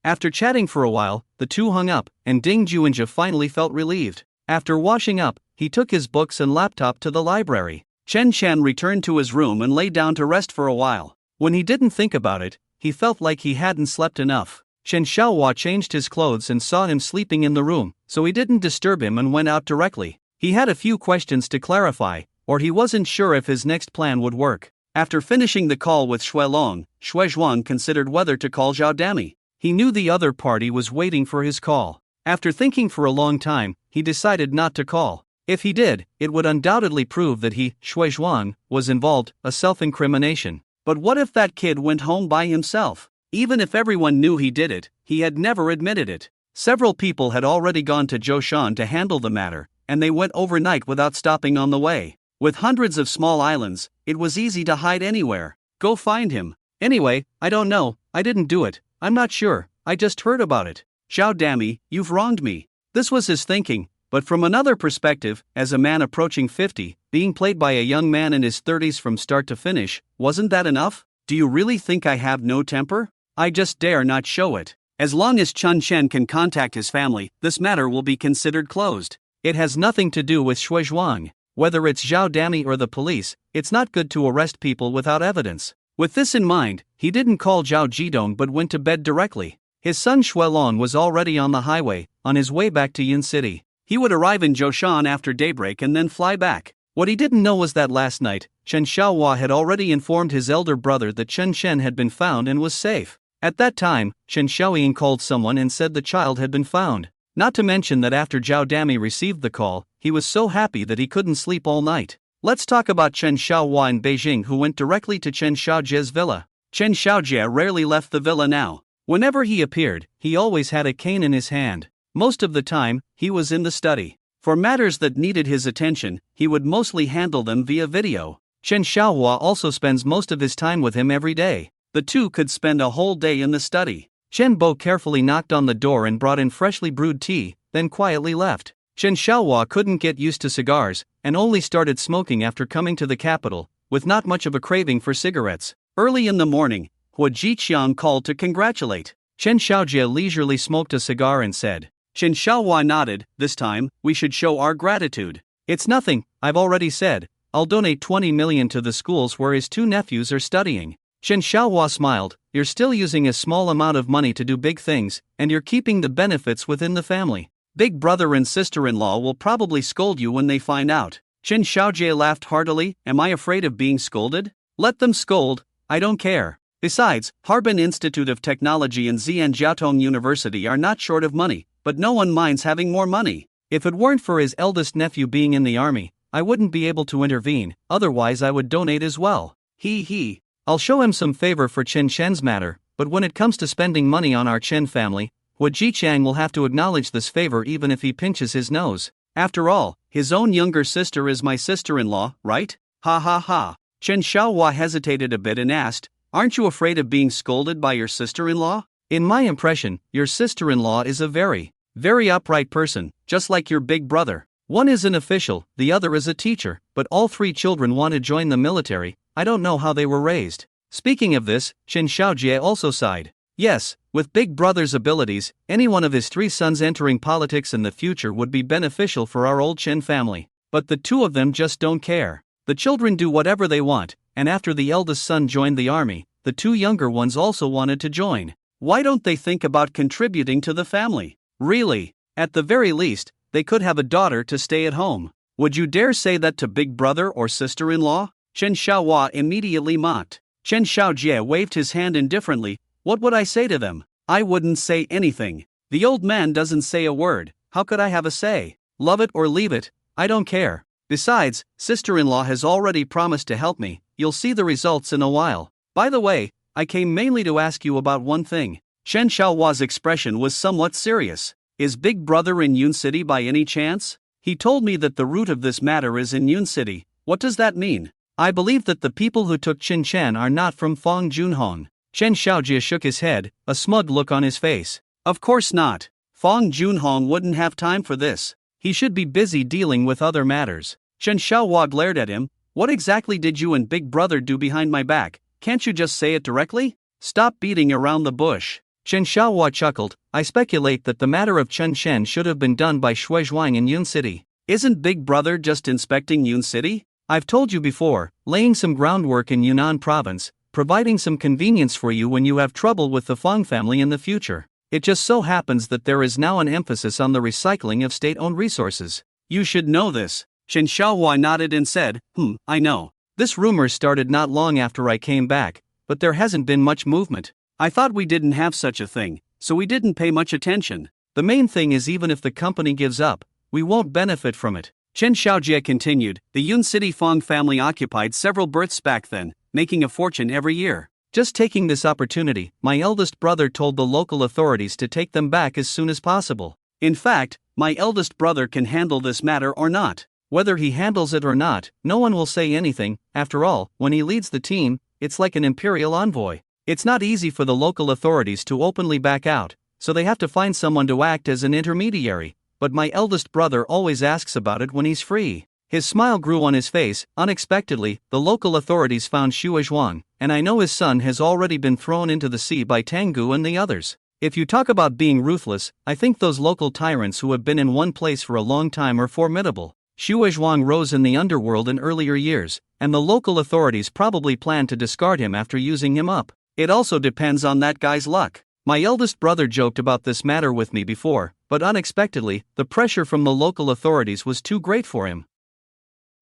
After chatting for a while, the two hung up, and Ding Juinja finally felt relieved. After washing up, he took his books and laptop to the library. Chen Shan returned to his room and lay down to rest for a while. When he didn't think about it, he felt like he hadn't slept enough. Chen Xiaohua changed his clothes and saw him sleeping in the room, so he didn't disturb him and went out directly. He had a few questions to clarify, or he wasn't sure if his next plan would work. After finishing the call with Shuelong, Shuezhuang considered whether to call Zhao Dami. He knew the other party was waiting for his call. After thinking for a long time, he decided not to call. If he did, it would undoubtedly prove that he, Shuezhuang, was involved, a self-incrimination. But what if that kid went home by himself? Even if everyone knew he did it, he had never admitted it. Several people had already gone to Zhoushan to handle the matter, and they went overnight without stopping on the way. With hundreds of small islands, it was easy to hide anywhere. Go find him. Anyway, I don't know, I didn't do it, I'm not sure, I just heard about it. Zhao Dami, you've wronged me. This was his thinking, but from another perspective, as a man approaching 50, being played by a young man in his 30s from start to finish, wasn't that enough? Do you really think I have no temper? I just dare not show it. As long as Chun Shen can contact his family, this matter will be considered closed. It has nothing to do with Shuezhuang. Whether it's Zhao Dami or the police, it's not good to arrest people without evidence. With this in mind, he didn't call Zhao Jidong but went to bed directly. His son Shuelong was already on the highway, on his way back to Yin City. He would arrive in Zhoushan after daybreak and then fly back. What he didn't know was that last night, Chen Xiaohua had already informed his elder brother that Chen Shen had been found and was safe. At that time, Chen Xiaoying called someone and said the child had been found. Not to mention that after Zhao Dami received the call, he was so happy that he couldn't sleep all night. Let's talk about Chen Xiaohua in Beijing, who went directly to Chen Xiaojie's villa. Chen Xiaojie rarely left the villa now. Whenever he appeared, he always had a cane in his hand. Most of the time, he was in the study. For matters that needed his attention, he would mostly handle them via video. Chen Xiaohua also spends most of his time with him every day. The two could spend a whole day in the study. Chen Bo carefully knocked on the door and brought in freshly brewed tea, then quietly left. Chen Xiaohua couldn't get used to cigars, and only started smoking after coming to the capital, with not much of a craving for cigarettes. Early in the morning, Hua Jiqiang called to congratulate. Chen Xiaojie leisurely smoked a cigar and said. Chen Xiaohua nodded. This time, we should show our gratitude. It's nothing, I've already said. I'll donate 20 million to the schools where his two nephews are studying. Chen Xiaohua smiled. You're still using a small amount of money to do big things, and you're keeping the benefits within the family. Big brother and sister-in-law will probably scold you when they find out. Chen Xiaojie laughed heartily. Am I afraid of being scolded? Let them scold, I don't care. Besides, Harbin Institute of Technology and Zhejiang University are not short of money, but no one minds having more money. If it weren't for his eldest nephew being in the army, I wouldn't be able to intervene, otherwise I would donate as well. He. I'll show him some favor for Chen Shen's matter, but when it comes to spending money on our Chen family, Hua Jiqiang will have to acknowledge this favor even if he pinches his nose. After all, his own younger sister is my sister-in-law, right? Ha ha ha. Chen Xiaohua hesitated a bit and asked, aren't you afraid of being scolded by your sister-in-law? In my impression, your sister-in-law is a very upright person, just like your big brother. One is an official, the other is a teacher, but all three children want to join the military. I don't know how they were raised. Speaking of this, Chen Xiaojie also sighed. Yes, with Big Brother's abilities, any one of his three sons entering politics in the future would be beneficial for our old Chen family. But the two of them just don't care. The children do whatever they want, and after the eldest son joined the army, the two younger ones also wanted to join. Why don't they think about contributing to the family? Really? At the very least, they could have a daughter to stay at home. Would you dare say that to Big Brother or sister-in-law? Chen Xiaohua immediately mocked. Chen Xiaojie waved his hand indifferently. What would I say to them? I wouldn't say anything. The old man doesn't say a word. How could I have a say? Love it or leave it, I don't care. Besides, sister-in-law has already promised to help me. You'll see the results in a while. By the way, I came mainly to ask you about one thing. Chen Xiaohua's expression was somewhat serious. Is Big Brother in Yun City by any chance? He told me that the root of this matter is in Yun City. What does that mean? I believe that the people who took Qin Chen are not from Fang Junhong. Chen Xiaojie shook his head, a smug look on his face. Of course not. Fang Junhong wouldn't have time for this. He should be busy dealing with other matters. Chen Xiaohua glared at him. What exactly did you and Big Brother do behind my back? Can't you just say it directly? Stop beating around the bush. Chen Xiaohua chuckled. I speculate that the matter of Chen Shen should have been done by Shuezhuang in Yun City. Isn't Big Brother just inspecting Yun City? I've told you before, laying some groundwork in Yunnan province, providing some convenience for you when you have trouble with the Fong family in the future. It just so happens that there is now an emphasis on the recycling of state-owned resources. You should know this. Chen Xiaohua nodded and said, I know. This rumor started not long after I came back, but there hasn't been much movement. I thought we didn't have such a thing, so we didn't pay much attention. The main thing is even if the company gives up, we won't benefit from it. Chen Xiaojie continued, the Yun City Fong family occupied several berths back then, making a fortune every year. Just taking this opportunity, my eldest brother told the local authorities to take them back as soon as possible. In fact, my eldest brother can handle this matter or not. Whether he handles it or not, no one will say anything. After all, when he leads the team, it's like an imperial envoy. It's not easy for the local authorities to openly back out, so they have to find someone to act as an intermediary. But my eldest brother always asks about it when he's free. His smile grew on his face. Unexpectedly, the local authorities found Xue Zhuang, and I know his son has already been thrown into the sea by Tengu and the others. If you talk about being ruthless, I think those local tyrants who have been in one place for a long time are formidable. Xue Zhuang rose in the underworld in earlier years, and the local authorities probably plan to discard him after using him up. It also depends on that guy's luck. My eldest brother joked about this matter with me before, but unexpectedly, the pressure from the local authorities was too great for him.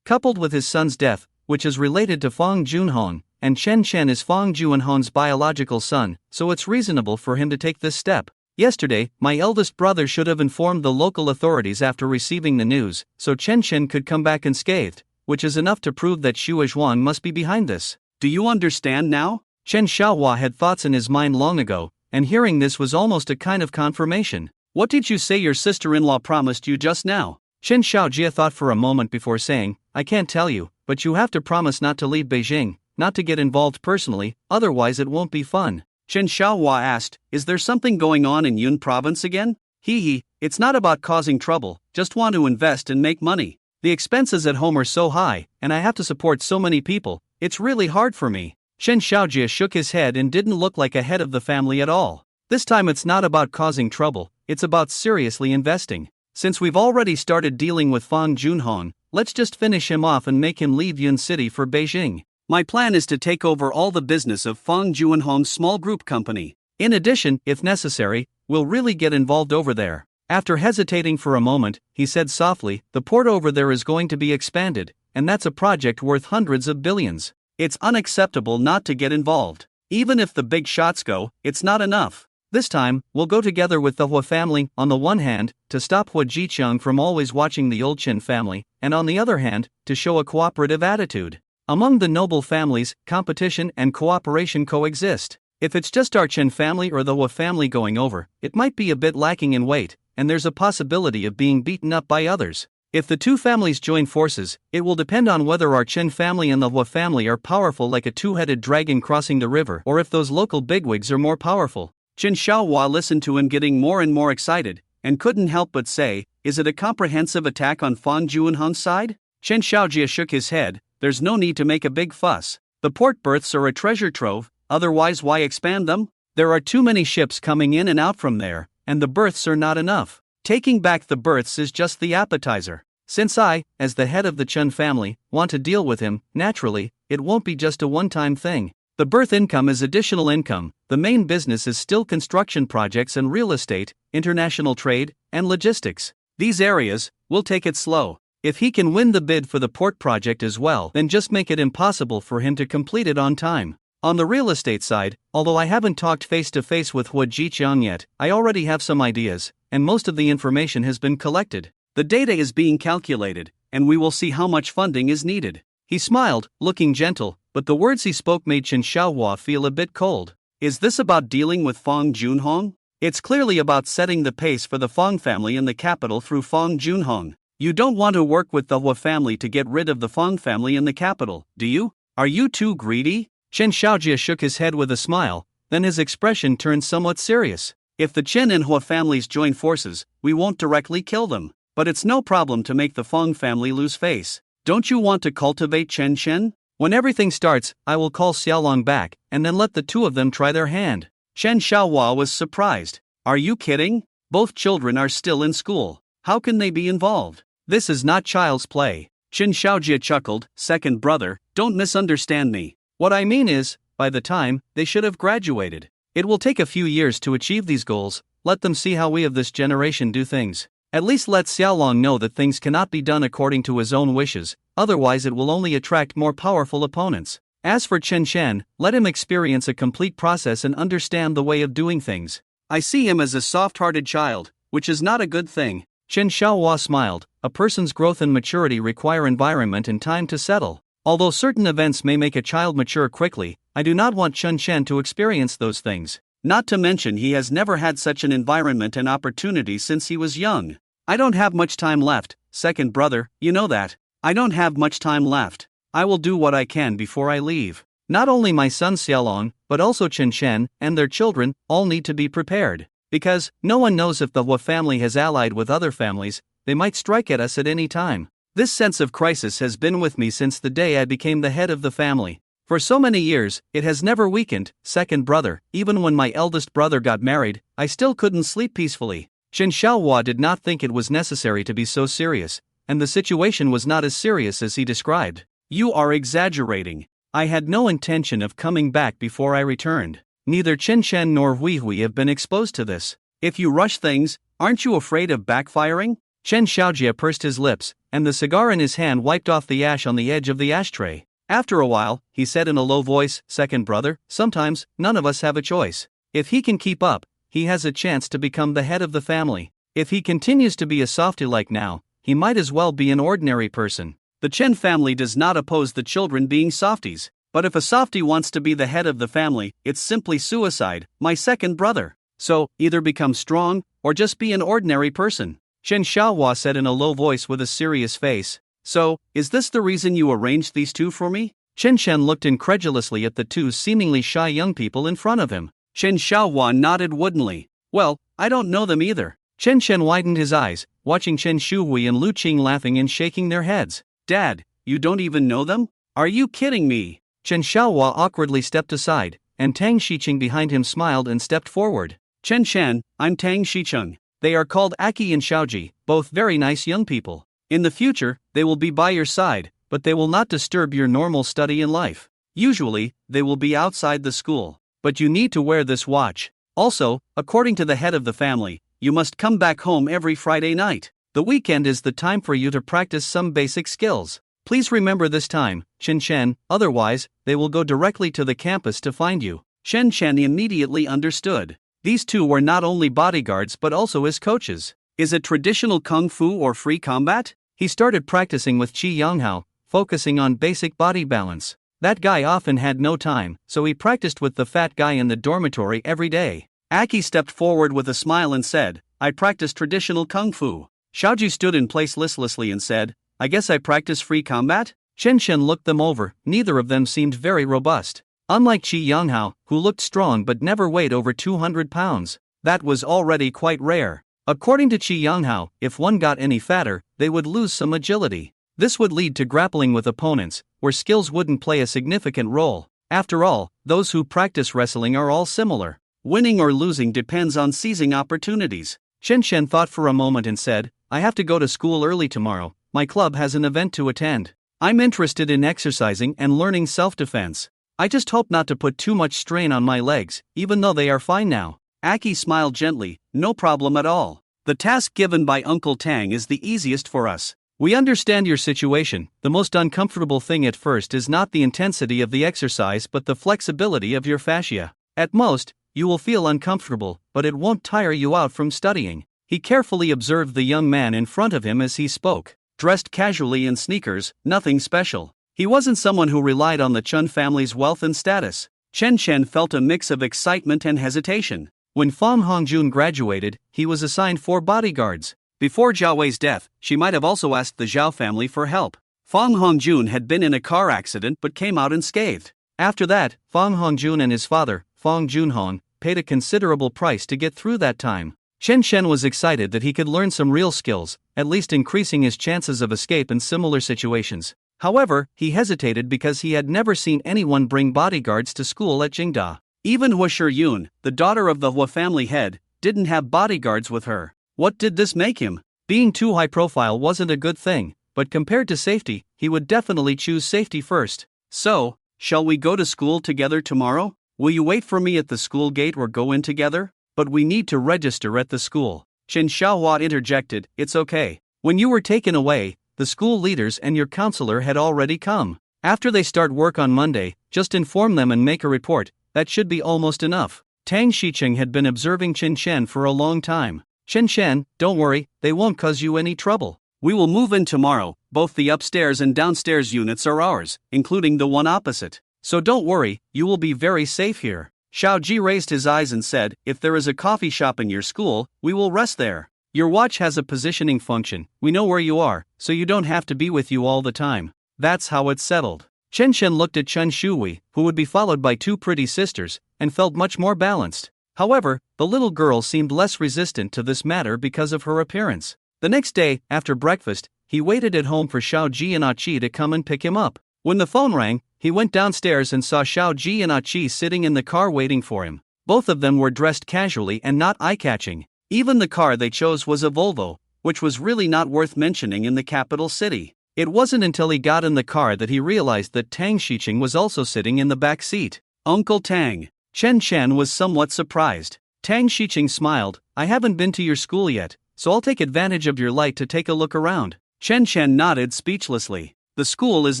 Coupled with his son's death, which is related to Fong Junhong, and Chen Chen is Fong Junhong's biological son, so it's reasonable for him to take this step. Yesterday, my eldest brother should have informed the local authorities after receiving the news, so Chen Chen could come back unscathed, which is enough to prove that Xue Zhuang must be behind this. Do you understand now? Chen Xiaohua had thoughts in his mind long ago, and hearing this was almost a kind of confirmation. What did you say your sister-in-law promised you just now? Chen Xiaojie thought for a moment before saying, I can't tell you, but you have to promise not to leave Beijing, not to get involved personally, otherwise it won't be fun. Chen Xiaohua asked, is there something going on in Yun province again? It's not about causing trouble, just want to invest and make money. The expenses at home are so high, and I have to support so many people, it's really hard for me. Chen Xiaojie shook his head and didn't look like a head of the family at all. This time it's not about causing trouble, it's about seriously investing. Since we've already started dealing with Fong Junhong, let's just finish him off and make him leave Yun City for Beijing. My plan is to take over all the business of Fong Junhong's small group company. In addition, if necessary, we'll really get involved over there. After hesitating for a moment, he said softly, the port over there is going to be expanded, and that's a project worth hundreds of billions. It's unacceptable not to get involved. Even if the big shots go, it's not enough. This time, we'll go together with the Hua family, on the one hand, to stop Hua Jiqiang from always watching the old Chen family, and on the other hand, to show a cooperative attitude. Among the noble families, competition and cooperation coexist. If it's just our Chen family or the Hua family going over, it might be a bit lacking in weight, and there's a possibility of being beaten up by others. If the two families join forces, it will depend on whether our Chen family and the Hua family are powerful like a two-headed dragon crossing the river, or if those local bigwigs are more powerful. Chen Xiaohua listened to him getting more and more excited, and couldn't help but say, is it a comprehensive attack on Fong Junhong's side? Chen Xiaojie shook his head, there's no need to make a big fuss. The port berths are a treasure trove, otherwise why expand them? There are too many ships coming in and out from there, and the berths are not enough. Taking back the berths is just the appetizer. Since I, as the head of the Chen family, want to deal with him, naturally, it won't be just a one-time thing. The berth income is additional income. The main business is still construction projects and real estate, international trade, and logistics. These areas, we'll take it slow. If he can win the bid for the port project as well, then just make it impossible for him to complete it on time. On the real estate side, although I haven't talked face-to-face with Hua Jiqiang yet, I already have some ideas, and most of the information has been collected. The data is being calculated, and we will see how much funding is needed. He smiled, looking gentle, but the words he spoke made Chen Xiaohua feel a bit cold. Is this about dealing with Fong Junhong? It's clearly about setting the pace for the Fong family in the capital through Fong Junhong. You don't want to work with the Hua family to get rid of the Fong family in the capital, do you? Are you too greedy? Chen Xiaojie shook his head with a smile, then his expression turned somewhat serious. If the Chen and Hua families join forces, we won't directly kill them. But it's no problem to make the Fong family lose face. Don't you want to cultivate Chen Chen? When everything starts, I will call Xiaolong back, and then let the two of them try their hand. Chen Xiaohua was surprised. Are you kidding? Both children are still in school. How can they be involved? This is not child's play. Qin Shaojia chuckled, second brother, don't misunderstand me. What I mean is, by the time they should have graduated. It will take a few years to achieve these goals, let them see how we of this generation do things. At least let Xiaolong know that things cannot be done according to his own wishes, otherwise it will only attract more powerful opponents. As for Chen Shen, let him experience a complete process and understand the way of doing things. I see him as a soft-hearted child, which is not a good thing. Chen Xiaohua smiled. A person's growth and maturity require environment and time to settle. Although certain events may make a child mature quickly, I do not want Chen Shen to experience those things. Not to mention he has never had such an environment and opportunity since he was young. I don't have much time left, second brother, you know that. I don't have much time left. I will do what I can before I leave. Not only my son Xiaolong, but also Chen Shen and their children, all need to be prepared. Because, no one knows if the Hua family has allied with other families, they might strike at us at any time. This sense of crisis has been with me since the day I became the head of the family. For so many years, it has never weakened, second brother. Even when my eldest brother got married, I still couldn't sleep peacefully. Chen Xiaohua did not think it was necessary to be so serious, and the situation was not as serious as he described. You are exaggerating. I had no intention of coming back before I returned. Neither Chen Shen nor Hui Hui have been exposed to this. If you rush things, aren't you afraid of backfiring? Chen Xiaojia pursed his lips, and the cigar in his hand wiped off the ash on the edge of the ashtray. After a while, he said in a low voice, second brother, sometimes, none of us have a choice. If he can keep up, he has a chance to become the head of the family. If he continues to be a softy like now, he might as well be an ordinary person. The Chen family does not oppose the children being softies, but if a softy wants to be the head of the family, it's simply suicide, my second brother. So, either become strong, or just be an ordinary person. Chen Xiaohua said in a low voice with a serious face. So, is this the reason you arranged these two for me? Chen Shen looked incredulously at the two seemingly shy young people in front of him. Chen Xiaohua nodded woodenly. Well, I don't know them either. Chen Shen widened his eyes, watching Chen Shuhui and Lu Qing laughing and shaking their heads. Dad, you don't even know them? Are you kidding me? Chen Xiaohua awkwardly stepped aside, and Tang Shicheng behind him smiled and stepped forward. Chen Shen, I'm Tang Shicheng. They are called Aki and Xiaoji, both very nice young people. In the future, they will be by your side, but they will not disturb your normal study in life. Usually, they will be outside the school. But you need to wear this watch. Also, according to the head of the family, you must come back home every Friday night. The weekend is the time for you to practice some basic skills. Please remember this time, Chen Shen, otherwise, they will go directly to the campus to find you. Chen Shen immediately understood. These two were not only bodyguards but also his coaches. Is it traditional kung fu or free combat? He started practicing with Qi Yanghao, focusing on basic body balance. That guy often had no time, so he practiced with the fat guy in the dormitory every day. Aki stepped forward with a smile and said, I practice traditional kung fu. Xiaoji stood in place listlessly and said, I guess I practice free combat? Chen Shen looked them over, neither of them seemed very robust. Unlike Qi Yanghao, who looked strong but never weighed over 200 pounds. That was already quite rare. According to Qi Yanghao, if one got any fatter, they would lose some agility. This would lead to grappling with opponents, where skills wouldn't play a significant role. After all, those who practice wrestling are all similar. Winning or losing depends on seizing opportunities. Chen Shen thought for a moment and said, I have to go to school early tomorrow. My club has an event to attend. I'm interested in exercising and learning self-defense. I just hope not to put too much strain on my legs, even though they are fine now. Aki smiled gently, no problem at all. The task given by Uncle Tang is the easiest for us. We understand your situation. The most uncomfortable thing at first is not the intensity of the exercise but the flexibility of your fascia. At most, you will feel uncomfortable, but it won't tire you out from studying. He carefully observed the young man in front of him as he spoke. Dressed casually in sneakers, nothing special. He wasn't someone who relied on the Chun family's wealth and status. Chen Shen felt a mix of excitement and hesitation. When Fang Hongjun graduated, he was assigned 4 bodyguards. Before Zhao Wei's death, she might have also asked the Zhao family for help. Fang Hongjun had been in a car accident but came out unscathed. After that, Fang Hongjun and his father, Fang Junhong, paid a considerable price to get through that time. Chen Shen was excited that he could learn some real skills, at least increasing his chances of escape in similar situations. However, he hesitated because he had never seen anyone bring bodyguards to school at Jingda. Even Hua Shiyun, the daughter of the Hua family head, didn't have bodyguards with her. What did this make him? Being too high profile wasn't a good thing, but compared to safety, he would definitely choose safety first. So, shall we go to school together tomorrow? Will you wait for me at the school gate or go in together? But we need to register at the school. Chen Xiaohua interjected, it's okay. When you were taken away, the school leaders and your counselor had already come. After they start work on Monday, just inform them and make a report, that should be almost enough. Tang Xicheng had been observing Chen Shen for a long time. Chen Shen, don't worry, they won't cause you any trouble. We will move in tomorrow, both the upstairs and downstairs units are ours, including the one opposite. So don't worry, you will be very safe here. Xiao Ji raised his eyes and said, if there is a coffee shop in your school, we will rest there. Your watch has a positioning function, we know where you are, so you don't have to be with you all the time. That's how it's settled. Chen Shen looked at Chen Shui, who would be followed by two pretty sisters, and felt much more balanced. However, the little girl seemed less resistant to this matter because of her appearance. The next day, after breakfast, he waited at home for Xiao Ji and Achi to come and pick him up. When the phone rang, he went downstairs and saw Xiao Ji and Achi sitting in the car waiting for him. Both of them were dressed casually and not eye-catching. Even the car they chose was a Volvo, which was really not worth mentioning in the capital city. It wasn't until he got in the car that he realized that Tang Xicheng was also sitting in the back seat. Uncle Tang. Chen Shen was somewhat surprised. Tang Xicheng smiled, I haven't been to your school yet, so I'll take advantage of your light to take a look around. Chen Shen nodded speechlessly. The school is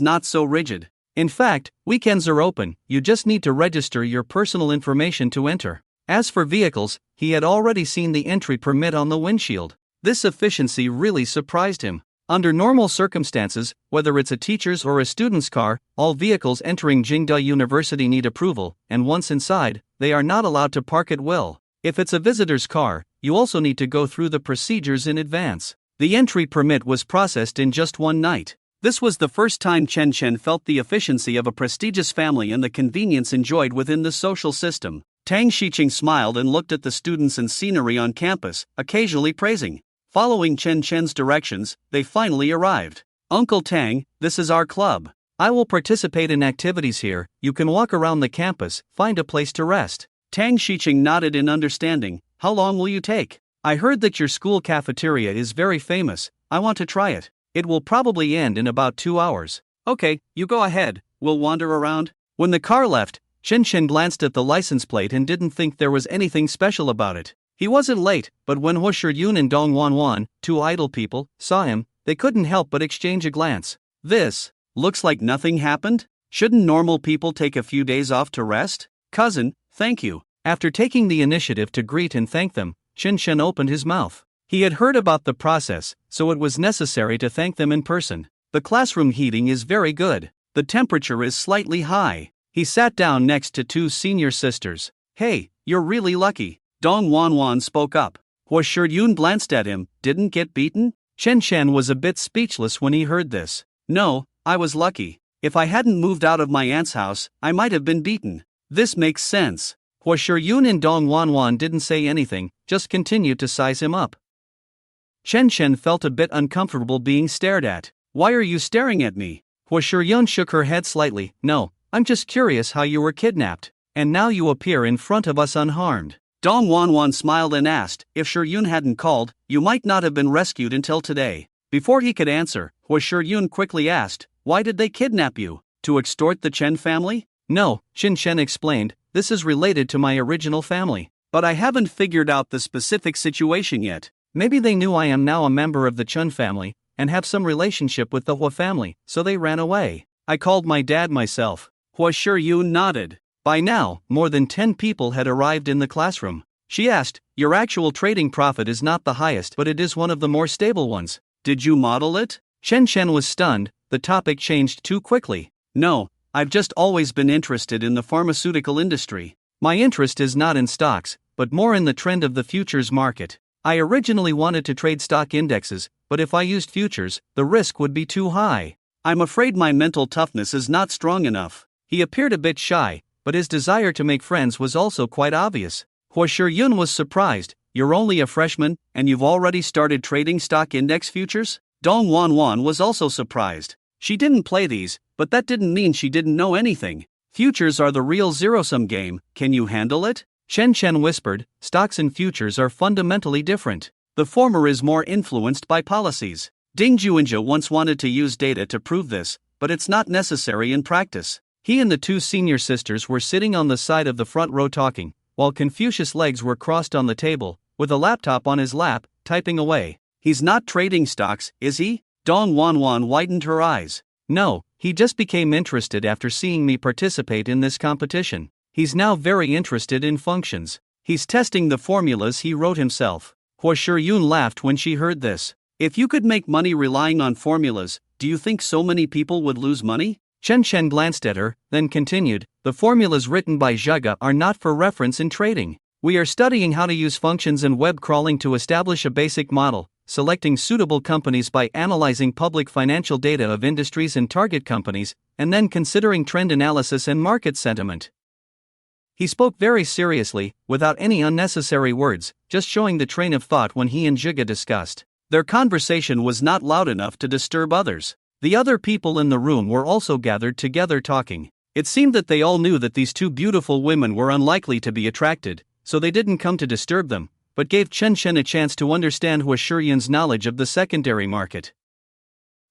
not so rigid. In fact, weekends are open, you just need to register your personal information to enter. As for vehicles, he had already seen the entry permit on the windshield. This efficiency really surprised him. Under normal circumstances, whether it's a teacher's or a student's car, all vehicles entering Jingda University need approval, and once inside, they are not allowed to park at will. If it's a visitor's car, you also need to go through the procedures in advance. The entry permit was processed in just one night. This was the first time Chen Shen felt the efficiency of a prestigious family and the convenience enjoyed within the social system. Tang Xicheng smiled and looked at the students and scenery on campus, occasionally praising. Following Chen Shen's directions, they finally arrived. Uncle Tang, this is our club. I will participate in activities here, you can walk around the campus, find a place to rest. Tang Xicheng nodded in understanding. How long will you take? I heard that your school cafeteria is very famous, I want to try it. It will probably end in about 2 hours. Okay, you go ahead, we'll wander around. When the car left, Chen Shen glanced at the license plate and didn't think there was anything special about it. He wasn't late, but when Huo Shiyun and Dong Wanwan, two idle people, saw him, they couldn't help but exchange a glance. This looks like nothing happened? Shouldn't normal people take a few days off to rest? Cousin, thank you. After taking the initiative to greet and thank them, Chen Shen opened his mouth. He had heard about the process, so it was necessary to thank them in person. The classroom heating is very good. The temperature is slightly high. He sat down next to two senior sisters. Hey, you're really lucky. Dong Wanwan spoke up. Huo Shiyun glanced at him, didn't get beaten? Chen Shen was a bit speechless when he heard this. No, I was lucky. If I hadn't moved out of my aunt's house, I might have been beaten. This makes sense. Huo Shiyun and Dong Wanwan didn't say anything, just continued to size him up. Chen Shen felt a bit uncomfortable being stared at. Why are you staring at me? Huo Shiyun shook her head slightly. No, I'm just curious how you were kidnapped, and now you appear in front of us unharmed. Dong Wanwan smiled and asked, if Shiyun hadn't called, you might not have been rescued until today. Before he could answer, Huo Shiyun quickly asked, why did they kidnap you? To extort the Chen family? No, Chen Shen explained, this is related to my original family. But I haven't figured out the specific situation yet. Maybe they knew I am now a member of the Chen family, and have some relationship with the Huo family, so they ran away. I called my dad myself. Huo Shiyun nodded. By now, more than 10 people had arrived in the classroom. She asked, your actual trading profit is not the highest, but it is one of the more stable ones. Did you model it? Chen Shen was stunned, the topic changed too quickly. No, I've just always been interested in the pharmaceutical industry. My interest is not in stocks, but more in the trend of the futures market. I originally wanted to trade stock indexes, but if I used futures, the risk would be too high. I'm afraid my mental toughness is not strong enough. He appeared a bit shy, but his desire to make friends was also quite obvious. Huo Shiyun was surprised. You're only a freshman, and you've already started trading stock index futures? Dong Wanwan was also surprised. She didn't play these, but that didn't mean she didn't know anything. Futures are the real zero-sum game, can you handle it? Chen Shen whispered, stocks and futures are fundamentally different. The former is more influenced by policies. Ding Juinja once wanted to use data to prove this, but it's not necessary in practice. He and the two senior sisters were sitting on the side of the front row talking, while Confucius' legs were crossed on the table, with a laptop on his lap, typing away. He's not trading stocks, is he? Dong Wanwan widened her eyes. No, he just became interested after seeing me participate in this competition. He's now very interested in functions. He's testing the formulas he wrote himself. Hua Shiyun laughed when she heard this. If you could make money relying on formulas, do you think so many people would lose money? Chen Chen glanced at her, then continued, the formulas written by Zhega are not for reference in trading. We are studying how to use functions and web crawling to establish a basic model, selecting suitable companies by analyzing public financial data of industries and target companies, and then considering trend analysis and market sentiment. He spoke very seriously, without any unnecessary words, just showing the train of thought when he and Zhega discussed. Their conversation was not loud enough to disturb others. The other people in the room were also gathered together talking. It seemed that they all knew that these two beautiful women were unlikely to be attracted, so they didn't come to disturb them, but gave Chen Chen a chance to understand Hua Shiyun's knowledge of the secondary market.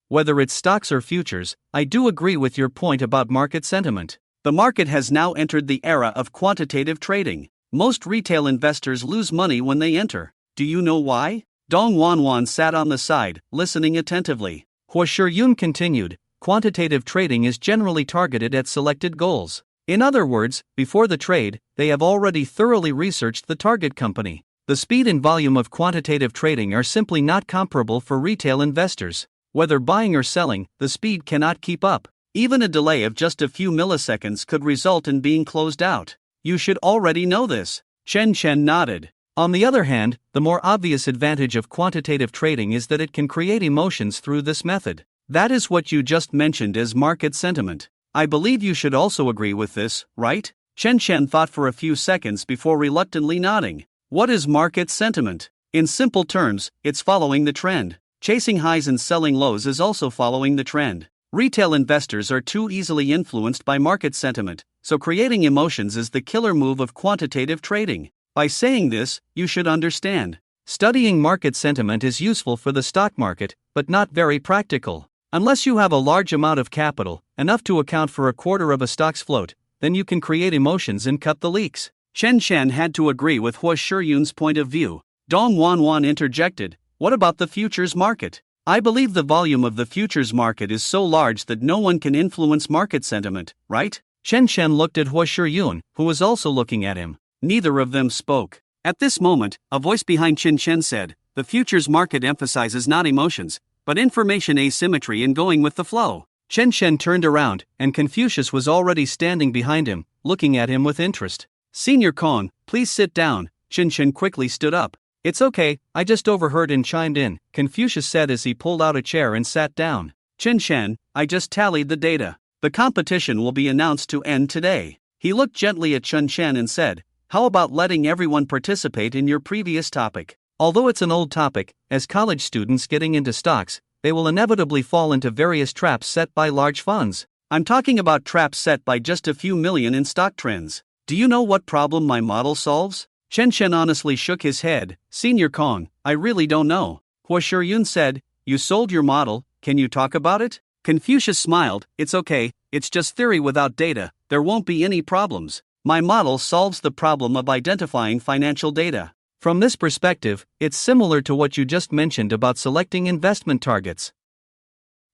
Whether it's stocks or futures, I do agree with your point about market sentiment. The market has now entered the era of quantitative trading. Most retail investors lose money when they enter. Do you know why? Dong Wanwan sat on the side, listening attentively. Hua Shiyun continued, quantitative trading is generally targeted at selected goals. In other words, before the trade, they have already thoroughly researched the target company. The speed and volume of quantitative trading are simply not comparable for retail investors. Whether buying or selling, the speed cannot keep up. Even a delay of just a few milliseconds could result in being closed out. You should already know this. Chen Chen nodded. On the other hand, the more obvious advantage of quantitative trading is that it can create emotions through this method. That is what you just mentioned as market sentiment. I believe you should also agree with this, right? Chen Chen thought for a few seconds before reluctantly nodding. What is market sentiment? In simple terms, it's following the trend. Chasing highs and selling lows is also following the trend. Retail investors are too easily influenced by market sentiment, so creating emotions is the killer move of quantitative trading. By saying this, you should understand. Studying market sentiment is useful for the stock market, but not very practical. Unless you have a large amount of capital, enough to account for a quarter of a stock's float, then you can create emotions and cut the leaks. Chen Chen had to agree with Hua Shiyun's point of view. Dong Wanwan interjected, what about the futures market? I believe the volume of the futures market is so large that no one can influence market sentiment, right? Chen Chen looked at Hua Shiyun, who was also looking at him. Neither of them spoke. At this moment, a voice behind Chen Chen said, the futures market emphasizes not emotions, but information asymmetry and going with the flow. Chen Chen turned around, and Confucius was already standing behind him, looking at him with interest. Senior Kong, please sit down. Chen Chen quickly stood up. It's okay, I just overheard and chimed in, Confucius said as he pulled out a chair and sat down. Chen Chen, I just tallied the data. The competition will be announced to end today. He looked gently at Chen Chen and said, how about letting everyone participate in your previous topic? Although it's an old topic, as college students getting into stocks, they will inevitably fall into various traps set by large funds. I'm talking about traps set by just a few million in stock trends. Do you know what problem my model solves? Chen Chen honestly shook his head. Senior Kong, I really don't know. Hua Shiyun said, you sold your model, can you talk about it? Confucius smiled, it's okay, it's just theory without data, there won't be any problems. My model solves the problem of identifying financial data. From this perspective, it's similar to what you just mentioned about selecting investment targets.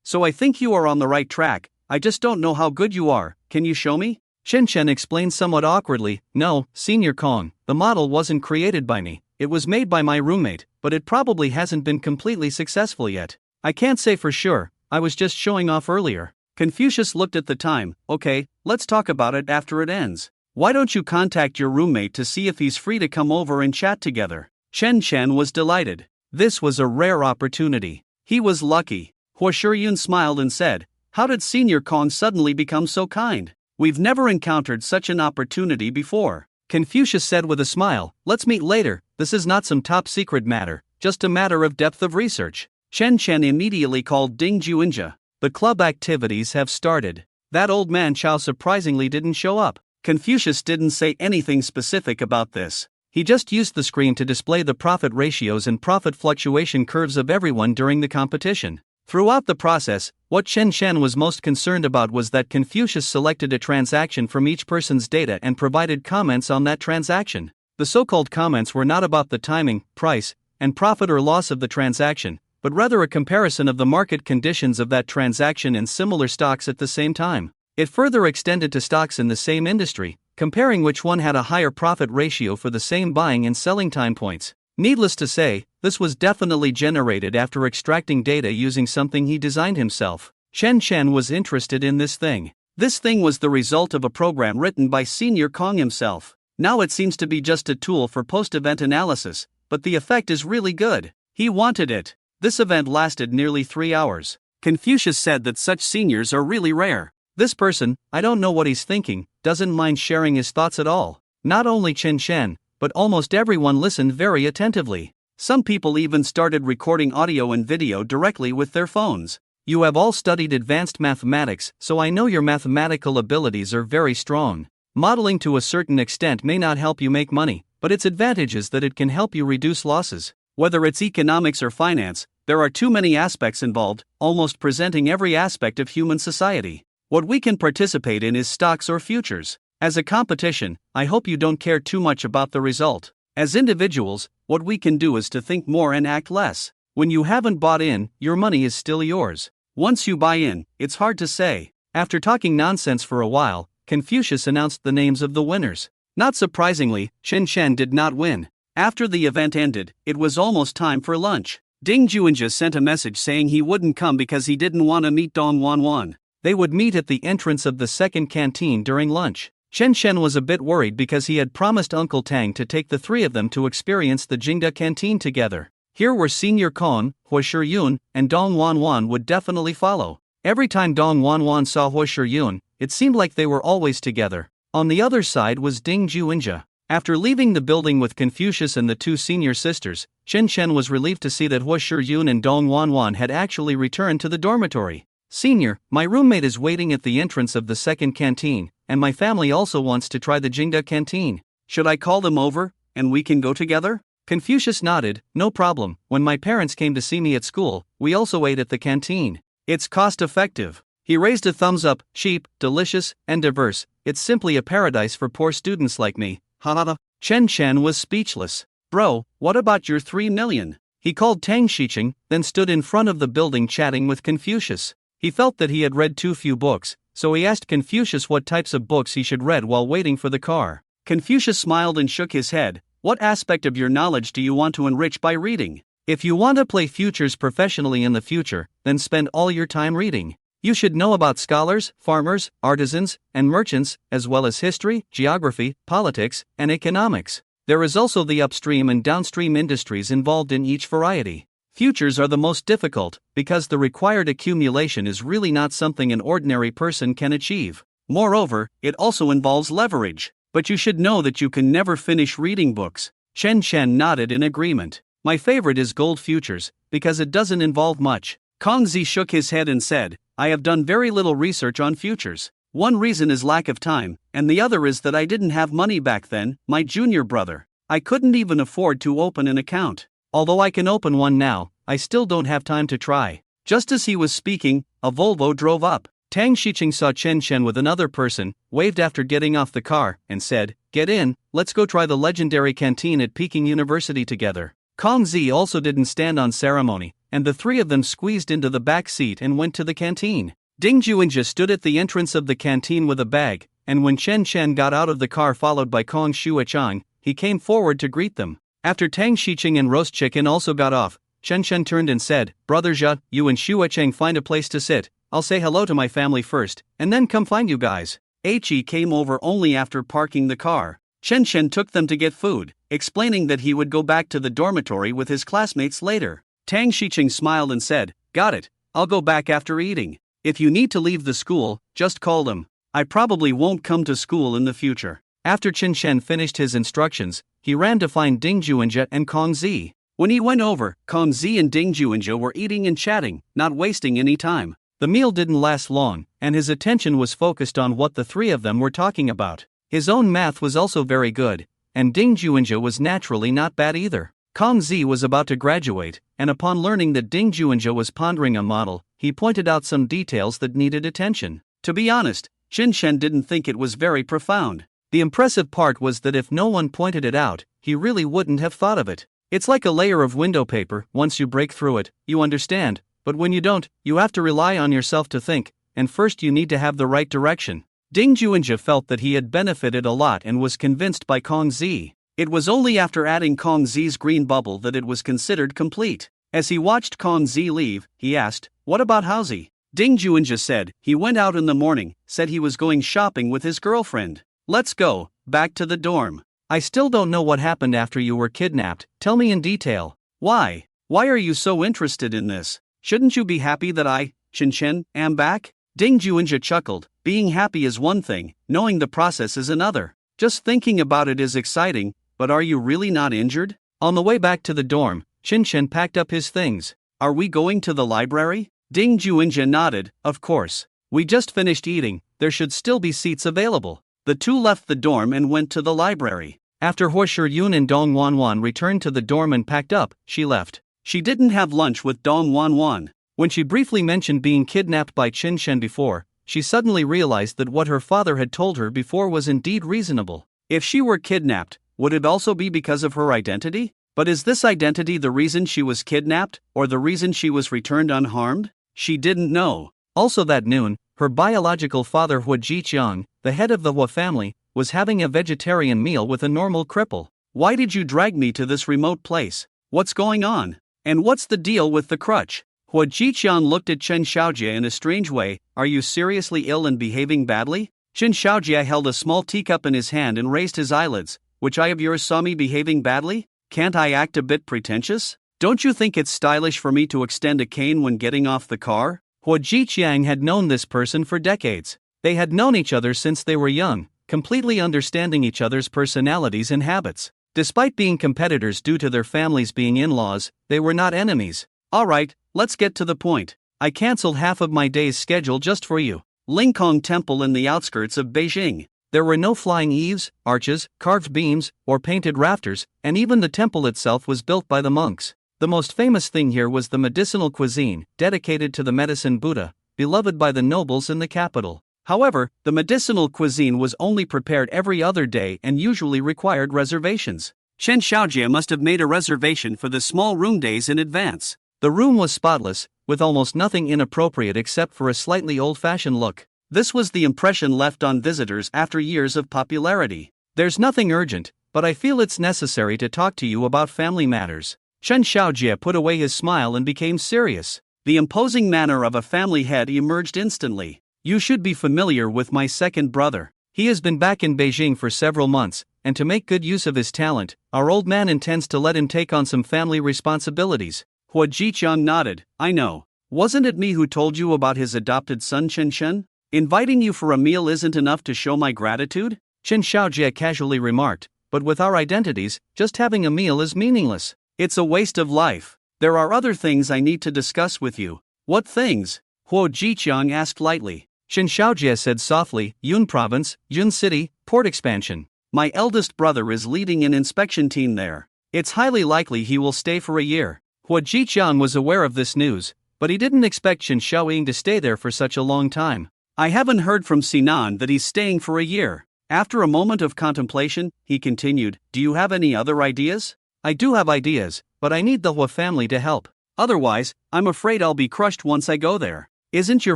So I think you are on the right track, I just don't know how good you are, can you show me? Chen Chen explained somewhat awkwardly, no, Senior Kong, the model wasn't created by me, it was made by my roommate, but it probably hasn't been completely successful yet. I can't say for sure, I was just showing off earlier. Confucius looked at the time, okay, let's talk about it after it ends. Why don't you contact your roommate to see if he's free to come over and chat together? Chen Chen was delighted. This was a rare opportunity. He was lucky. Hua Shiyun smiled and said, how did Senior Kong suddenly become so kind? We've never encountered such an opportunity before. Confucius said with a smile, let's meet later, this is not some top secret matter, just a matter of depth of research. Chen Chen immediately called Ding Juinja. The club activities have started. That old man Chao surprisingly didn't show up. Confucius didn't say anything specific about this. He just used the screen to display the profit ratios and profit fluctuation curves of everyone during the competition. Throughout the process, what Chen Shen was most concerned about was that Confucius selected a transaction from each person's data and provided comments on that transaction. The so-called comments were not about the timing, price, and profit or loss of the transaction, but rather a comparison of the market conditions of that transaction and similar stocks at the same time. It further extended to stocks in the same industry, comparing which one had a higher profit ratio for the same buying and selling time points. Needless to say, this was definitely generated after extracting data using something he designed himself. Chen Chen was interested in this thing. This thing was the result of a program written by Senior Kong himself. Now it seems to be just a tool for post-event analysis, but the effect is really good. He wanted it. This event lasted nearly 3 hours. Confucius said that such seniors are really rare. This person, I don't know what he's thinking, doesn't mind sharing his thoughts at all. Not only Chen Chen, but almost everyone listened very attentively. Some people even started recording audio and video directly with their phones. You have all studied advanced mathematics, so I know your mathematical abilities are very strong. Modeling to a certain extent may not help you make money, but its advantage is that it can help you reduce losses. Whether it's economics or finance, there are too many aspects involved, almost presenting every aspect of human society. What we can participate in is stocks or futures. As a competition, I hope you don't care too much about the result. As individuals, what we can do is to think more and act less. When you haven't bought in, your money is still yours. Once you buy in, it's hard to say. After talking nonsense for a while, Confucius announced the names of the winners. Not surprisingly, Chen Chen did not win. After the event ended, it was almost time for lunch. Ding Juanjia sent a message saying he wouldn't come because he didn't want to meet Dong Wanwan. They would meet at the entrance of the second canteen during lunch. Chen Chen was a bit worried because he had promised Uncle Tang to take the three of them to experience the Jingda canteen together. Here were Senior Kong, Hui Shiyun, and Dong Wanwan would definitely follow. Every time Dong Wanwan saw Hui Shiyun, it seemed like they were always together. On the other side was Ding Juanjia. After leaving the building with Confucius and the two senior sisters, Chen Chen was relieved to see that Hui Shiyun and Dong Wanwan had actually returned to the dormitory. Senior, my roommate is waiting at the entrance of the second canteen, and my family also wants to try the Jingda canteen. Should I call them over, and we can go together? Confucius nodded, no problem. When my parents came to see me at school, we also ate at the canteen. It's cost-effective. He raised a thumbs up, cheap, delicious, and diverse. It's simply a paradise for poor students like me. Ha ha ha. Chen Chen was speechless. Bro, what about your 3 million? He called Tang Xiqing, then stood in front of the building chatting with Confucius. He felt that he had read too few books, so he asked Confucius what types of books he should read while waiting for the car. Confucius smiled and shook his head. What aspect of your knowledge do you want to enrich by reading? If you want to play futures professionally in the future, then spend all your time reading. You should know about scholars, farmers, artisans, and merchants, as well as history, geography, politics, and economics. There is also the upstream and downstream industries involved in each variety. Futures are the most difficult, because the required accumulation is really not something an ordinary person can achieve. Moreover, it also involves leverage. But you should know that you can never finish reading books. Chen Chen nodded in agreement. My favorite is gold futures, because it doesn't involve much. Kong Zi shook his head and said, I have done very little research on futures. One reason is lack of time, and the other is that I didn't have money back then, my junior brother. I couldn't even afford to open an account. Although I can open one now, I still don't have time to try. Just as he was speaking, a Volvo drove up. Tang Xiqing saw Chen Chen with another person, waved after getting off the car, and said, Get in, let's go try the legendary canteen at Peking University together. Kong Zi also didn't stand on ceremony, and the three of them squeezed into the back seat and went to the canteen. Ding Juanjia stood at the entrance of the canteen with a bag, and when Chen Chen got out of the car followed by Kong Shuachang, he came forward to greet them. After Tang Xiqing and Roast Chicken also got off, Chen Chen turned and said, Brother Zhe, you and Shuachang find a place to sit. I'll say hello to my family first, and then come find you guys. He came over only after parking the car. Chen Chen took them to get food, explaining that he would go back to the dormitory with his classmates later. Tang Xiqing smiled and said, Got it, I'll go back after eating. If you need to leave the school, just call them. I probably won't come to school in the future. After Chen Chen finished his instructions, he ran to find Ding Juanjia and Kong Zi. When he went over, Kong Zi and Ding Juanjia were eating and chatting, not wasting any time. The meal didn't last long, and his attention was focused on what the three of them were talking about. His own math was also very good, and Ding Juinja was naturally not bad either. Kong Zi was about to graduate, and upon learning that Ding Juinja was pondering a model, he pointed out some details that needed attention. To be honest, Qin Shen didn't think it was very profound. The impressive part was that if no one pointed it out, he really wouldn't have thought of it. It's like a layer of window paper. Once you break through it, you understand, but when you don't, you have to rely on yourself to think, and first you need to have the right direction. Ding Juinja felt that he had benefited a lot and was convinced by Kong Zi. It was only after adding Kong Zi's green bubble that it was considered complete. As he watched Kong Zi leave, he asked, "What about Haozi?" Ding Juinja said, "He went out in the morning, said he was going shopping with his girlfriend. Let's go, back to the dorm." "I still don't know what happened after you were kidnapped, tell me in detail." Why are you so interested in this? Shouldn't you be happy that I, Qin Shen, am back?" Ding Juinja chuckled. "Being happy is one thing, knowing the process is another. Just thinking about it is exciting, but are you really not injured?" On the way back to the dorm, Qin Shen packed up his things. "Are we going to the library?" Ding Juinja nodded. "Of course. We just finished eating, there should still be seats available." The two left the dorm and went to the library. After Huo Shiyun and Dong Wanwan returned to the dorm and packed up, she left. She didn't have lunch with Dong Wanwan. When she briefly mentioned being kidnapped by Qin Shen before, she suddenly realized that what her father had told her before was indeed reasonable. If she were kidnapped, would it also be because of her identity? But is this identity the reason she was kidnapped, or the reason she was returned unharmed? She didn't know. Also that noon, her biological father Huo Jiqiang, the head of the Huo family, was having a vegetarian meal with a normal cripple. "Why did you drag me to this remote place? What's going on? And what's the deal with the crutch?" Huo Jiqiang looked at Chen Xiaojie in a strange way. "Are you seriously ill and behaving badly?" Chen Xiaojie held a small teacup in his hand and raised his eyelids. "Which eye of yours saw me behaving badly? Can't I act a bit pretentious? Don't you think it's stylish for me to extend a cane when getting off the car?" Huo Jiqiang had known this person for decades. They had known each other since they were young, completely understanding each other's personalities and habits. Despite being competitors due to their families being in-laws, they were not enemies. "All right, let's get to the point. I cancelled half of my day's schedule just for you." Lingkong Temple in the outskirts of Beijing. There were no flying eaves, arches, carved beams, or painted rafters, and even the temple itself was built by the monks. The most famous thing here was the medicinal cuisine, dedicated to the medicine Buddha, beloved by the nobles in the capital. However, the medicinal cuisine was only prepared every other day and usually required reservations. Chen Xiaojie must have made a reservation for the small room days in advance. The room was spotless, with almost nothing inappropriate except for a slightly old-fashioned look. This was the impression left on visitors after years of popularity. "There's nothing urgent, but I feel it's necessary to talk to you about family matters." Chen Xiaojie put away his smile and became serious. The imposing manner of a family head emerged instantly. "You should be familiar with my second brother. He has been back in Beijing for several months, and to make good use of his talent, our old man intends to let him take on some family responsibilities." Huo Jiqiang nodded. "I know. Wasn't it me who told you about his adopted son Chen Shen? Inviting you for a meal isn't enough to show my gratitude?" Chen Xiaojie casually remarked, "But with our identities, just having a meal is meaningless. It's a waste of life. There are other things I need to discuss with you." "What things?" Huo Jiqiang asked lightly. Chen Xiaojie said softly, "Yun Province, Yun City, port expansion. My eldest brother is leading an inspection team there. It's highly likely he will stay for a year." Huo Jiqiang was aware of this news, but he didn't expect Chen Xiaoying to stay there for such a long time. "I haven't heard from Sinan that he's staying for a year." After a moment of contemplation, he continued, "Do you have any other ideas?" "I do have ideas, but I need the Hua family to help. Otherwise, I'm afraid I'll be crushed once I go there." "Isn't your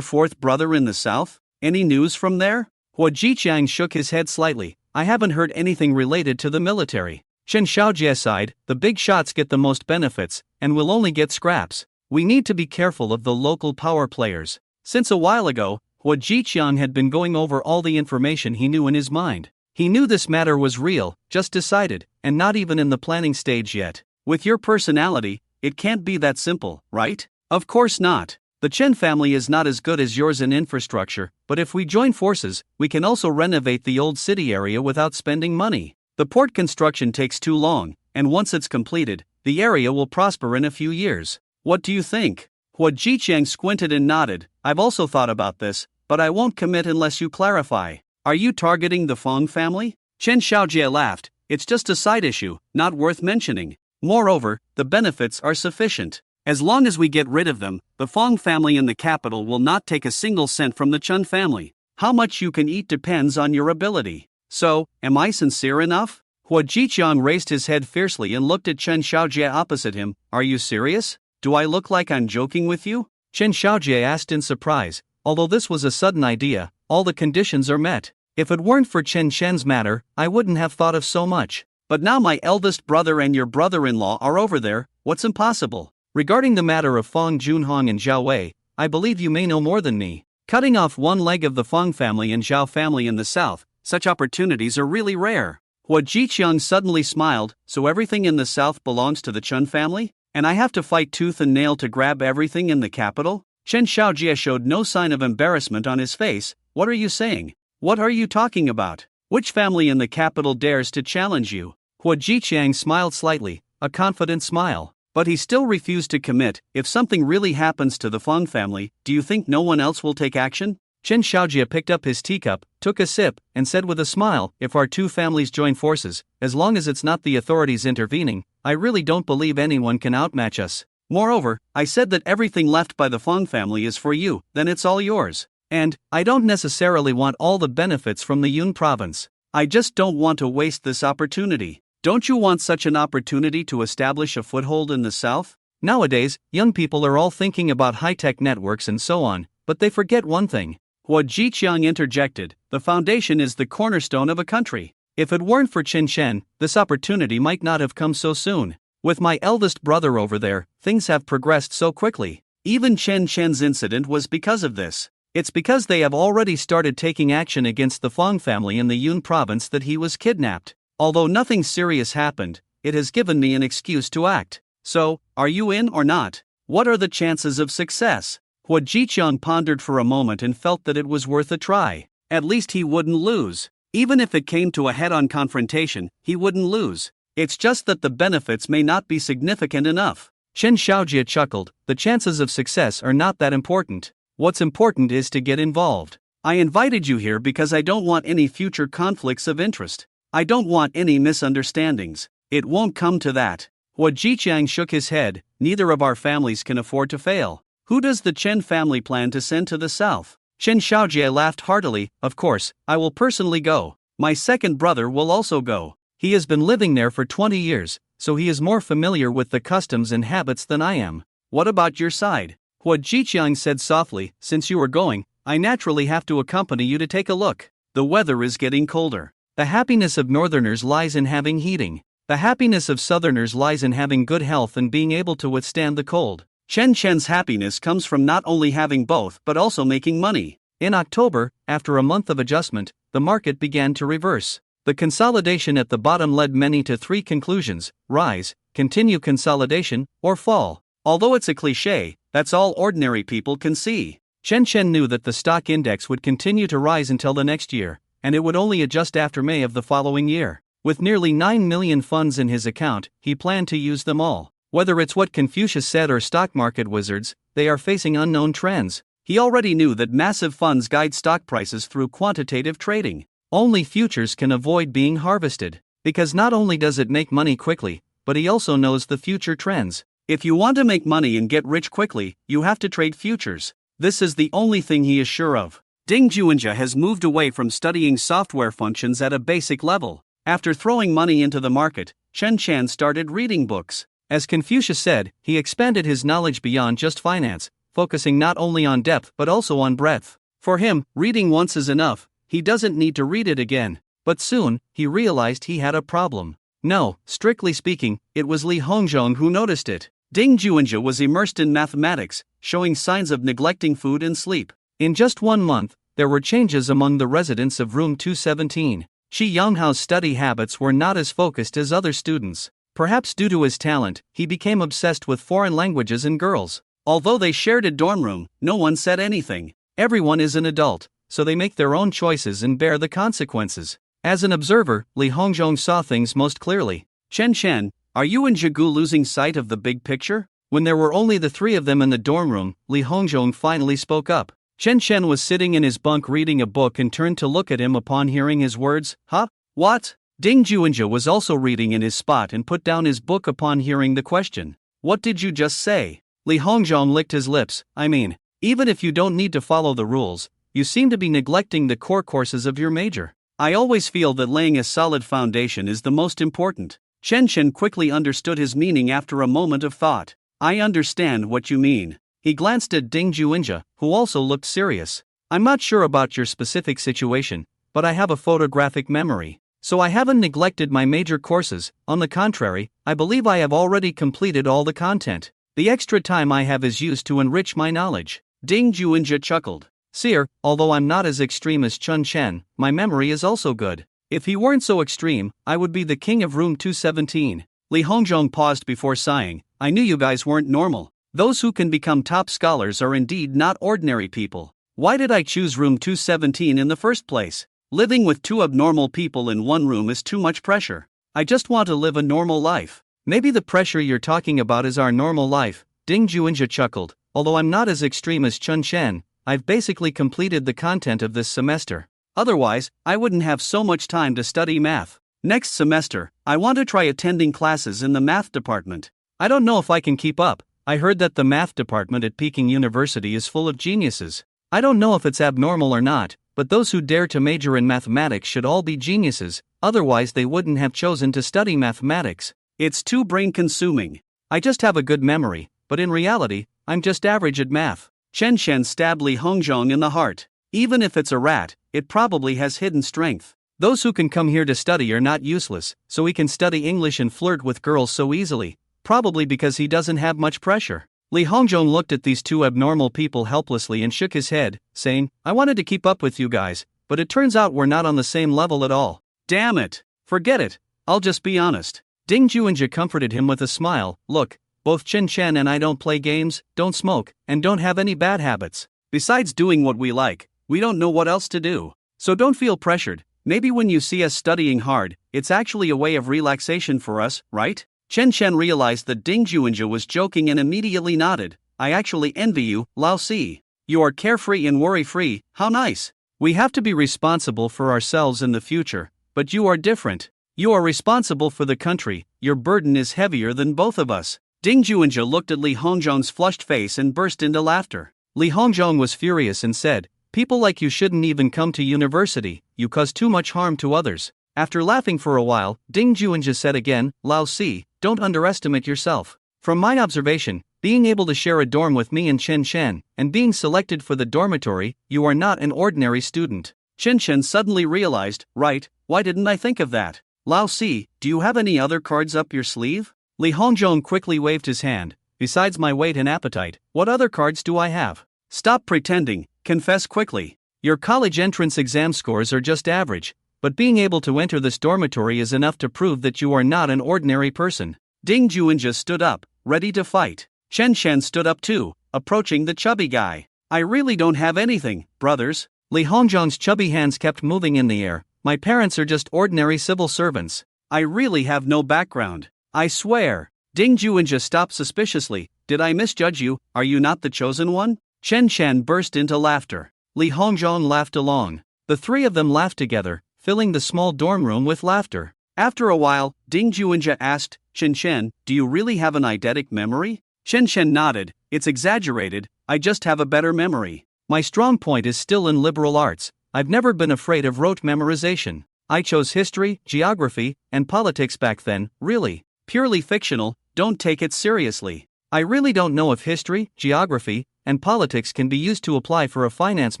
fourth brother in the south? Any news from there?" Huo Jiqiang shook his head slightly. "I haven't heard anything related to the military." Chen Xiaojie sighed, "The big shots get the most benefits, and will only get scraps. We need to be careful of the local power players." Since a while ago, Huo Jiqiang had been going over all the information he knew in his mind. He knew this matter was real, just decided, and not even in the planning stage yet. "With your personality, it can't be that simple, right?" "Of course not. The Chen family is not as good as yours in infrastructure, but if we join forces, we can also renovate the old city area without spending money. The port construction takes too long, and once it's completed, the area will prosper in a few years. What do you think?" Huo Jiqiang squinted and nodded. "I've also thought about this, but I won't commit unless you clarify. Are you targeting the Fong family?" Chen Xiaojie laughed. It's just a side issue, not worth mentioning. Moreover, the benefits are sufficient. As long as we get rid of them, the Fong family in the capital will not take a single cent from the Chun family. How much you can eat depends on your ability. So, am I sincere enough? Hua Jiqiang raised his head fiercely and looked at Chen Xiaojie opposite him. Are you serious? Do I look like I'm joking with you? Chen Xiaojie asked in surprise. Although this was a sudden idea, all the conditions are met. If it weren't for Chen Shen's matter, I wouldn't have thought of so much. But now my eldest brother and your brother-in-law are over there, what's impossible? Regarding the matter of Fong Junhong and Zhao Wei, I believe you may know more than me. Cutting off one leg of the Fong family and Zhao family in the south, such opportunities are really rare. Hua Jiqiang suddenly smiled. So everything in the south belongs to the Chun family? And I have to fight tooth and nail to grab everything in the capital? Chen Xiaojie showed no sign of embarrassment on his face. What are you saying? What are you talking about? Which family in the capital dares to challenge you? Hua Jiqiang smiled slightly, a confident smile. But he still refused to commit. If something really happens to the Fong family, do you think no one else will take action? Chen Xiaojie picked up his teacup, took a sip, and said with a smile, if our two families join forces, as long as it's not the authorities intervening, I really don't believe anyone can outmatch us. Moreover, I said that everything left by the Fong family is for you, then it's all yours. And, I don't necessarily want all the benefits from the Yun province. I just don't want to waste this opportunity. Don't you want such an opportunity to establish a foothold in the South? Nowadays, young people are all thinking about high-tech networks and so on, but they forget one thing. Hua Jiqiang interjected, the foundation is the cornerstone of a country. If it weren't for Chen Shen, this opportunity might not have come so soon. With my eldest brother over there, things have progressed so quickly. Even Chen Shen's incident was because of this. It's because they have already started taking action against the Fong family in the Yun province that he was kidnapped. Although nothing serious happened, it has given me an excuse to act. So, are you in or not? What are the chances of success? Hua Jiqiang pondered for a moment and felt that it was worth a try. At least he wouldn't lose. Even if it came to a head-on confrontation, he wouldn't lose. It's just that the benefits may not be significant enough. Chen Xiaojie chuckled, the chances of success are not that important. What's important is to get involved. I invited you here because I don't want any future conflicts of interest. I don't want any misunderstandings. It won't come to that. Hua Jiqiang shook his head, neither of our families can afford to fail. Who does the Chen family plan to send to the south? Chen Xiaojie laughed heartily, of course, I will personally go. My second brother will also go. He has been living there for 20 years, so he is more familiar with the customs and habits than I am. What about your side? Hua Jiqiang said softly, since you are going, I naturally have to accompany you to take a look. The weather is getting colder. The happiness of northerners lies in having heating. The happiness of southerners lies in having good health and being able to withstand the cold. Chen Shen's happiness comes from not only having both but also making money. In October, after a month of adjustment, the market began to reverse. The consolidation at the bottom led many to three conclusions: rise, continue consolidation, or fall. Although it's a cliché, that's all ordinary people can see. Chen Shen knew that the stock index would continue to rise until the next year, and it would only adjust after May of the following year. With nearly 9 million funds in his account, he planned to use them all. Whether it's what Confucius said or stock market wizards, they are facing unknown trends. He already knew that massive funds guide stock prices through quantitative trading. Only futures can avoid being harvested, because not only does it make money quickly, but he also knows the future trends. If you want to make money and get rich quickly, you have to trade futures. This is the only thing he is sure of. Ding Juanjia has moved away from studying software functions at a basic level. After throwing money into the market, Chen Shan started reading books. As Confucius said, he expanded his knowledge beyond just finance, focusing not only on depth but also on breadth. For him, reading once is enough, he doesn't need to read it again. But soon, he realized he had a problem. No, strictly speaking, it was Li Hongzhong who noticed it. Ding Juanjia was immersed in mathematics, showing signs of neglecting food and sleep. In just 1 month, there were changes among the residents of room 217. Shi Yanghao's study habits were not as focused as other students. Perhaps due to his talent, he became obsessed with foreign languages and girls. Although they shared a dorm room, no one said anything. Everyone is an adult, so they make their own choices and bear the consequences. As an observer, Li Hongzhong saw things most clearly. Chen Shen, are you and Zhigu losing sight of the big picture? When there were only the three of them in the dorm room, Li Hongzhong finally spoke up. Chen Shen was sitting in his bunk reading a book and turned to look at him upon hearing his words. Huh? What? Ding Juinja was also reading in his spot and put down his book upon hearing the question. What did you just say? Li Hongzhong licked his lips. I mean, even if you don't need to follow the rules, you seem to be neglecting the core courses of your major. I always feel that laying a solid foundation is the most important. Chen Chen quickly understood his meaning after a moment of thought. I understand what you mean. He glanced at Ding Juinja, who also looked serious. I'm not sure about your specific situation, but I have a photographic memory. So I haven't neglected my major courses. On the contrary, I believe I have already completed all the content. The extra time I have is used to enrich my knowledge. Ding Juinja chuckled. Sir, although I'm not as extreme as Chun Chen, my memory is also good. If he weren't so extreme, I would be the king of room 217. Li Hongzhong paused before sighing. I knew you guys weren't normal. Those who can become top scholars are indeed not ordinary people. Why did I choose room 217 in the first place? Living with two abnormal people in one room is too much pressure. I just want to live a normal life. Maybe the pressure you're talking about is our normal life. Ding Juinja chuckled. Although I'm not as extreme as Chun Chen, I've basically completed the content of this semester. Otherwise, I wouldn't have so much time to study math. Next semester, I want to try attending classes in the math department. I don't know if I can keep up. I heard that the math department at Peking University is full of geniuses. I don't know if it's abnormal or not, but those who dare to major in mathematics should all be geniuses, otherwise they wouldn't have chosen to study mathematics. It's too brain-consuming. I just have a good memory, but in reality, I'm just average at math. Chen Chen stabbed Li Hongzhong in the heart. Even if it's a rat, it probably has hidden strength. Those who can come here to study are not useless, so he can study English and flirt with girls so easily, probably because he doesn't have much pressure. Li Hongzhong looked at these two abnormal people helplessly and shook his head, saying, I wanted to keep up with you guys, but it turns out we're not on the same level at all. Damn it! Forget it, I'll just be honest. Ding Juinja comforted him with a smile. Look, both Chen Chen and I don't play games, don't smoke, and don't have any bad habits. Besides doing what we like, we don't know what else to do. So don't feel pressured. Maybe when you see us studying hard, it's actually a way of relaxation for us, right? Chen Chen realized that Ding Juinja was joking and immediately nodded. I actually envy you, Lao Si. You are carefree and worry-free, how nice. We have to be responsible for ourselves in the future, but you are different. You are responsible for the country, your burden is heavier than both of us. Ding Juinja looked at Li Hongzhong's flushed face and burst into laughter. Li Hongzhong was furious and said, people like you shouldn't even come to university, you cause too much harm to others. After laughing for a while, Ding Juinja said again, Lao Si, don't underestimate yourself. From my observation, being able to share a dorm with me and Chen Chen, and being selected for the dormitory, you are not an ordinary student. Chen Chen suddenly realized, right, why didn't I think of that? Lao Si, do you have any other cards up your sleeve? Li Hongzhong quickly waved his hand. Besides my weight and appetite, what other cards do I have? Stop pretending, confess quickly. Your college entrance exam scores are just average, but being able to enter this dormitory is enough to prove that you are not an ordinary person. Ding Juinja stood up, ready to fight. Chen Chen stood up too, approaching the chubby guy. I really don't have anything, brothers. Li Hongzhong's chubby hands kept moving in the air. My parents are just ordinary civil servants. I really have no background. I swear. Ding Juinja stopped suspiciously. Did I misjudge you? Are you not the chosen one? Chen Chen burst into laughter. Li Hongzhong laughed along. The three of them laughed together, filling the small dorm room with laughter. After a while, Ding Juinja asked, Chen Chen, do you really have an eidetic memory? Chen Chen nodded. It's exaggerated, I just have a better memory. My strong point is still in liberal arts. I've never been afraid of rote memorization. I chose history, geography, and politics back then, really. Purely fictional, don't take it seriously. I really don't know if history, geography, and politics can be used to apply for a finance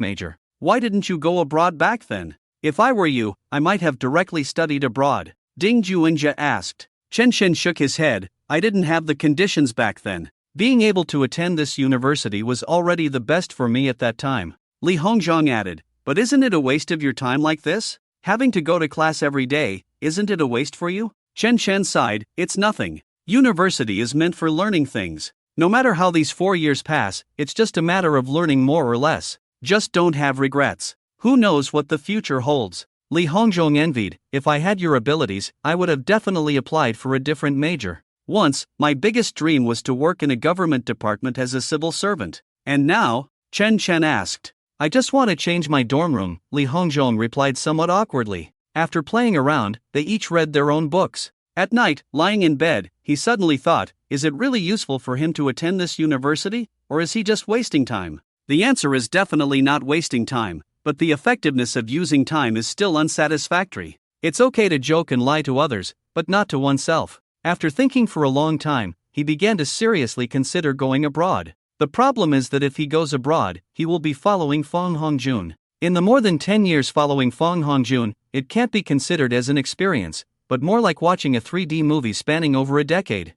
major. Why didn't you go abroad back then? If I were you, I might have directly studied abroad. Ding Juinja asked. Chen Chen shook his head. I didn't have the conditions back then. Being able to attend this university was already the best for me at that time. Li Hongzhong added, but isn't it a waste of your time like this? Having to go to class every day, isn't it a waste for you? Chen Chen sighed, it's nothing. University is meant for learning things. No matter how these 4 years pass, it's just a matter of learning more or less. Just don't have regrets. Who knows what the future holds? Li Hongzhong envied. If I had your abilities, I would have definitely applied for a different major. Once, my biggest dream was to work in a government department as a civil servant. And now? Chen Chen asked. I just want to change my dorm room, Li Hongzhong replied somewhat awkwardly. After playing around, they each read their own books. At night, lying in bed, he suddenly thought, is it really useful for him to attend this university, or is he just wasting time? The answer is definitely not wasting time, but the effectiveness of using time is still unsatisfactory. It's okay to joke and lie to others, but not to oneself. After thinking for a long time, he began to seriously consider going abroad. The problem is that if he goes abroad, he will be following Fong Hongjun. In the more than 10 years following Fong Hongjun, it can't be considered as an experience, but more like watching a 3D movie spanning over a decade.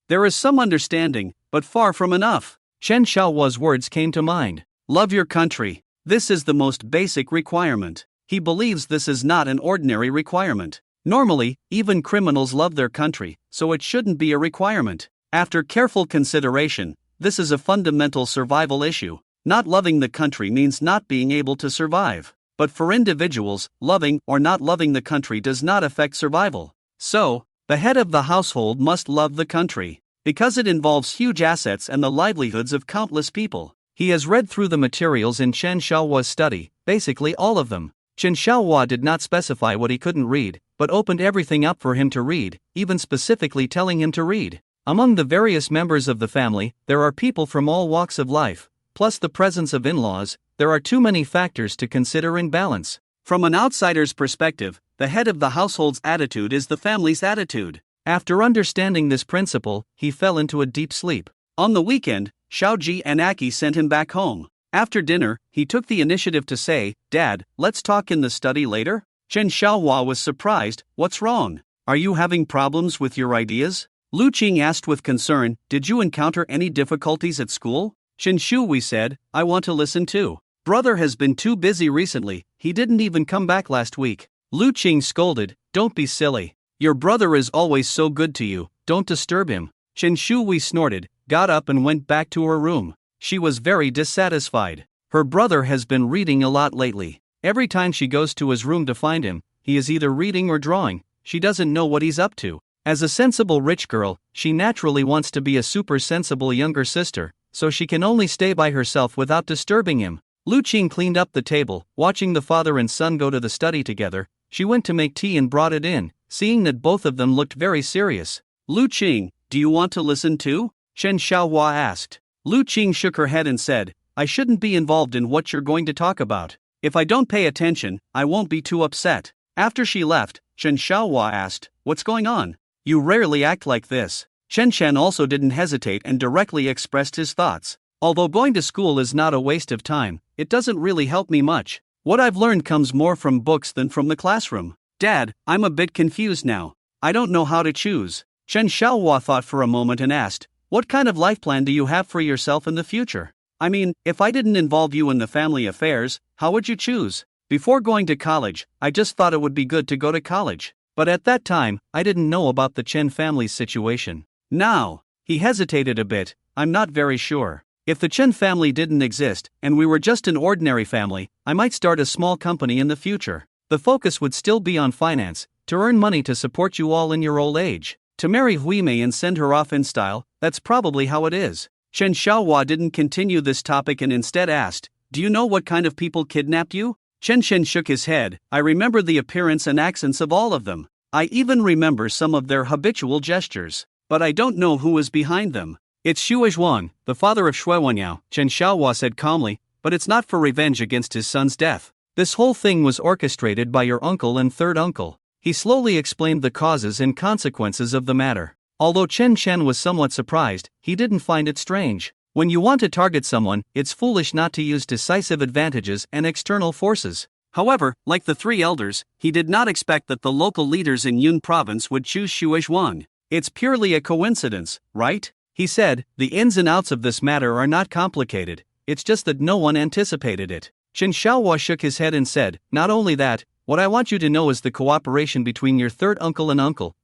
There is some understanding, but far from enough. Chen Xiaohua's words came to mind. Love your country. This is the most basic requirement. He believes this is not an ordinary requirement. Normally, even criminals love their country, so it shouldn't be a requirement. After careful consideration, this is a fundamental survival issue. Not loving the country means not being able to survive. But for individuals, loving or not loving the country does not affect survival. So, the head of the household must love the country, because it involves huge assets and the livelihoods of countless people. He has read through the materials in Chen Xiaohua's study, basically all of them. Chen Xiaohua did not specify what he couldn't read, but opened everything up for him to read, even specifically telling him to read. Among the various members of the family, there are people from all walks of life, plus the presence of in-laws. There are too many factors to consider in balance. From an outsider's perspective, the head of the household's attitude is the family's attitude. After understanding this principle, he fell into a deep sleep. On the weekend, Xiaoji and Aki sent him back home. After dinner, he took the initiative to say, "Dad, let's talk in the study later?" Chen Xiaohua was surprised. "What's wrong? Are you having problems with your ideas?" Lu Qing asked with concern, "Did you encounter any difficulties at school?" Chen Shui said, "I want to listen too. Brother has been too busy recently, he didn't even come back last week." Lu Qing scolded, "Don't be silly. Your brother is always so good to you, don't disturb him." Chen Shui snorted, got up and went back to her room. She was very dissatisfied. Her brother has been reading a lot lately. Every time she goes to his room to find him, he is either reading or drawing. She doesn't know what he's up to. As a sensible rich girl, she naturally wants to be a super sensible younger sister, so she can only stay by herself without disturbing him. Lu Qing cleaned up the table, watching the father and son go to the study together. She went to make tea and brought it in, seeing that both of them looked very serious. "Lu Qing, do you want to listen too?" Chen Xiaohua asked. Lu Qing shook her head and said, "I shouldn't be involved in what you're going to talk about. If I don't pay attention, I won't be too upset." After she left, Chen Xiaohua asked, "What's going on? You rarely act like this." Chen Chen also didn't hesitate and directly expressed his thoughts. "Although going to school is not a waste of time, it doesn't really help me much. What I've learned comes more from books than from the classroom. Dad, I'm a bit confused now. I don't know how to choose." Chen Xiaohua thought for a moment and asked, "What kind of life plan do you have for yourself in the future? I mean, if I didn't involve you in the family affairs, how would you choose?" "Before going to college, I just thought it would be good to go to college. But at that time, I didn't know about the Chen family's situation. Now," he hesitated a bit, "I'm not very sure. If the Chen family didn't exist, and we were just an ordinary family, I might start a small company in the future. The focus would still be on finance, to earn money to support you all in your old age. To marry Huimei and send her off in style, that's probably how it is." Chen Xiaohua didn't continue this topic and instead asked, "Do you know what kind of people kidnapped you?" Chen Shen shook his head. "I remember the appearance and accents of all of them. I even remember some of their habitual gestures. But I don't know who is behind them." "It's Xue Zhuang, the father of Xue Wenyao," Chen Xiaohua said calmly, "but it's not for revenge against his son's death. This whole thing was orchestrated by your uncle and third uncle." He slowly explained the causes and consequences of the matter. Although Chen Chen was somewhat surprised, he didn't find it strange. When you want to target someone, it's foolish not to use decisive advantages and external forces. However, like the three elders, he did not expect that the local leaders in Yun province would choose Xue Zhuang. "It's purely a coincidence, right?" he said. "The ins and outs of this matter are not complicated, it's just that no one anticipated it." Chen Xiaohua shook his head and said, "Not only that, what I want you to know is the cooperation between your third uncle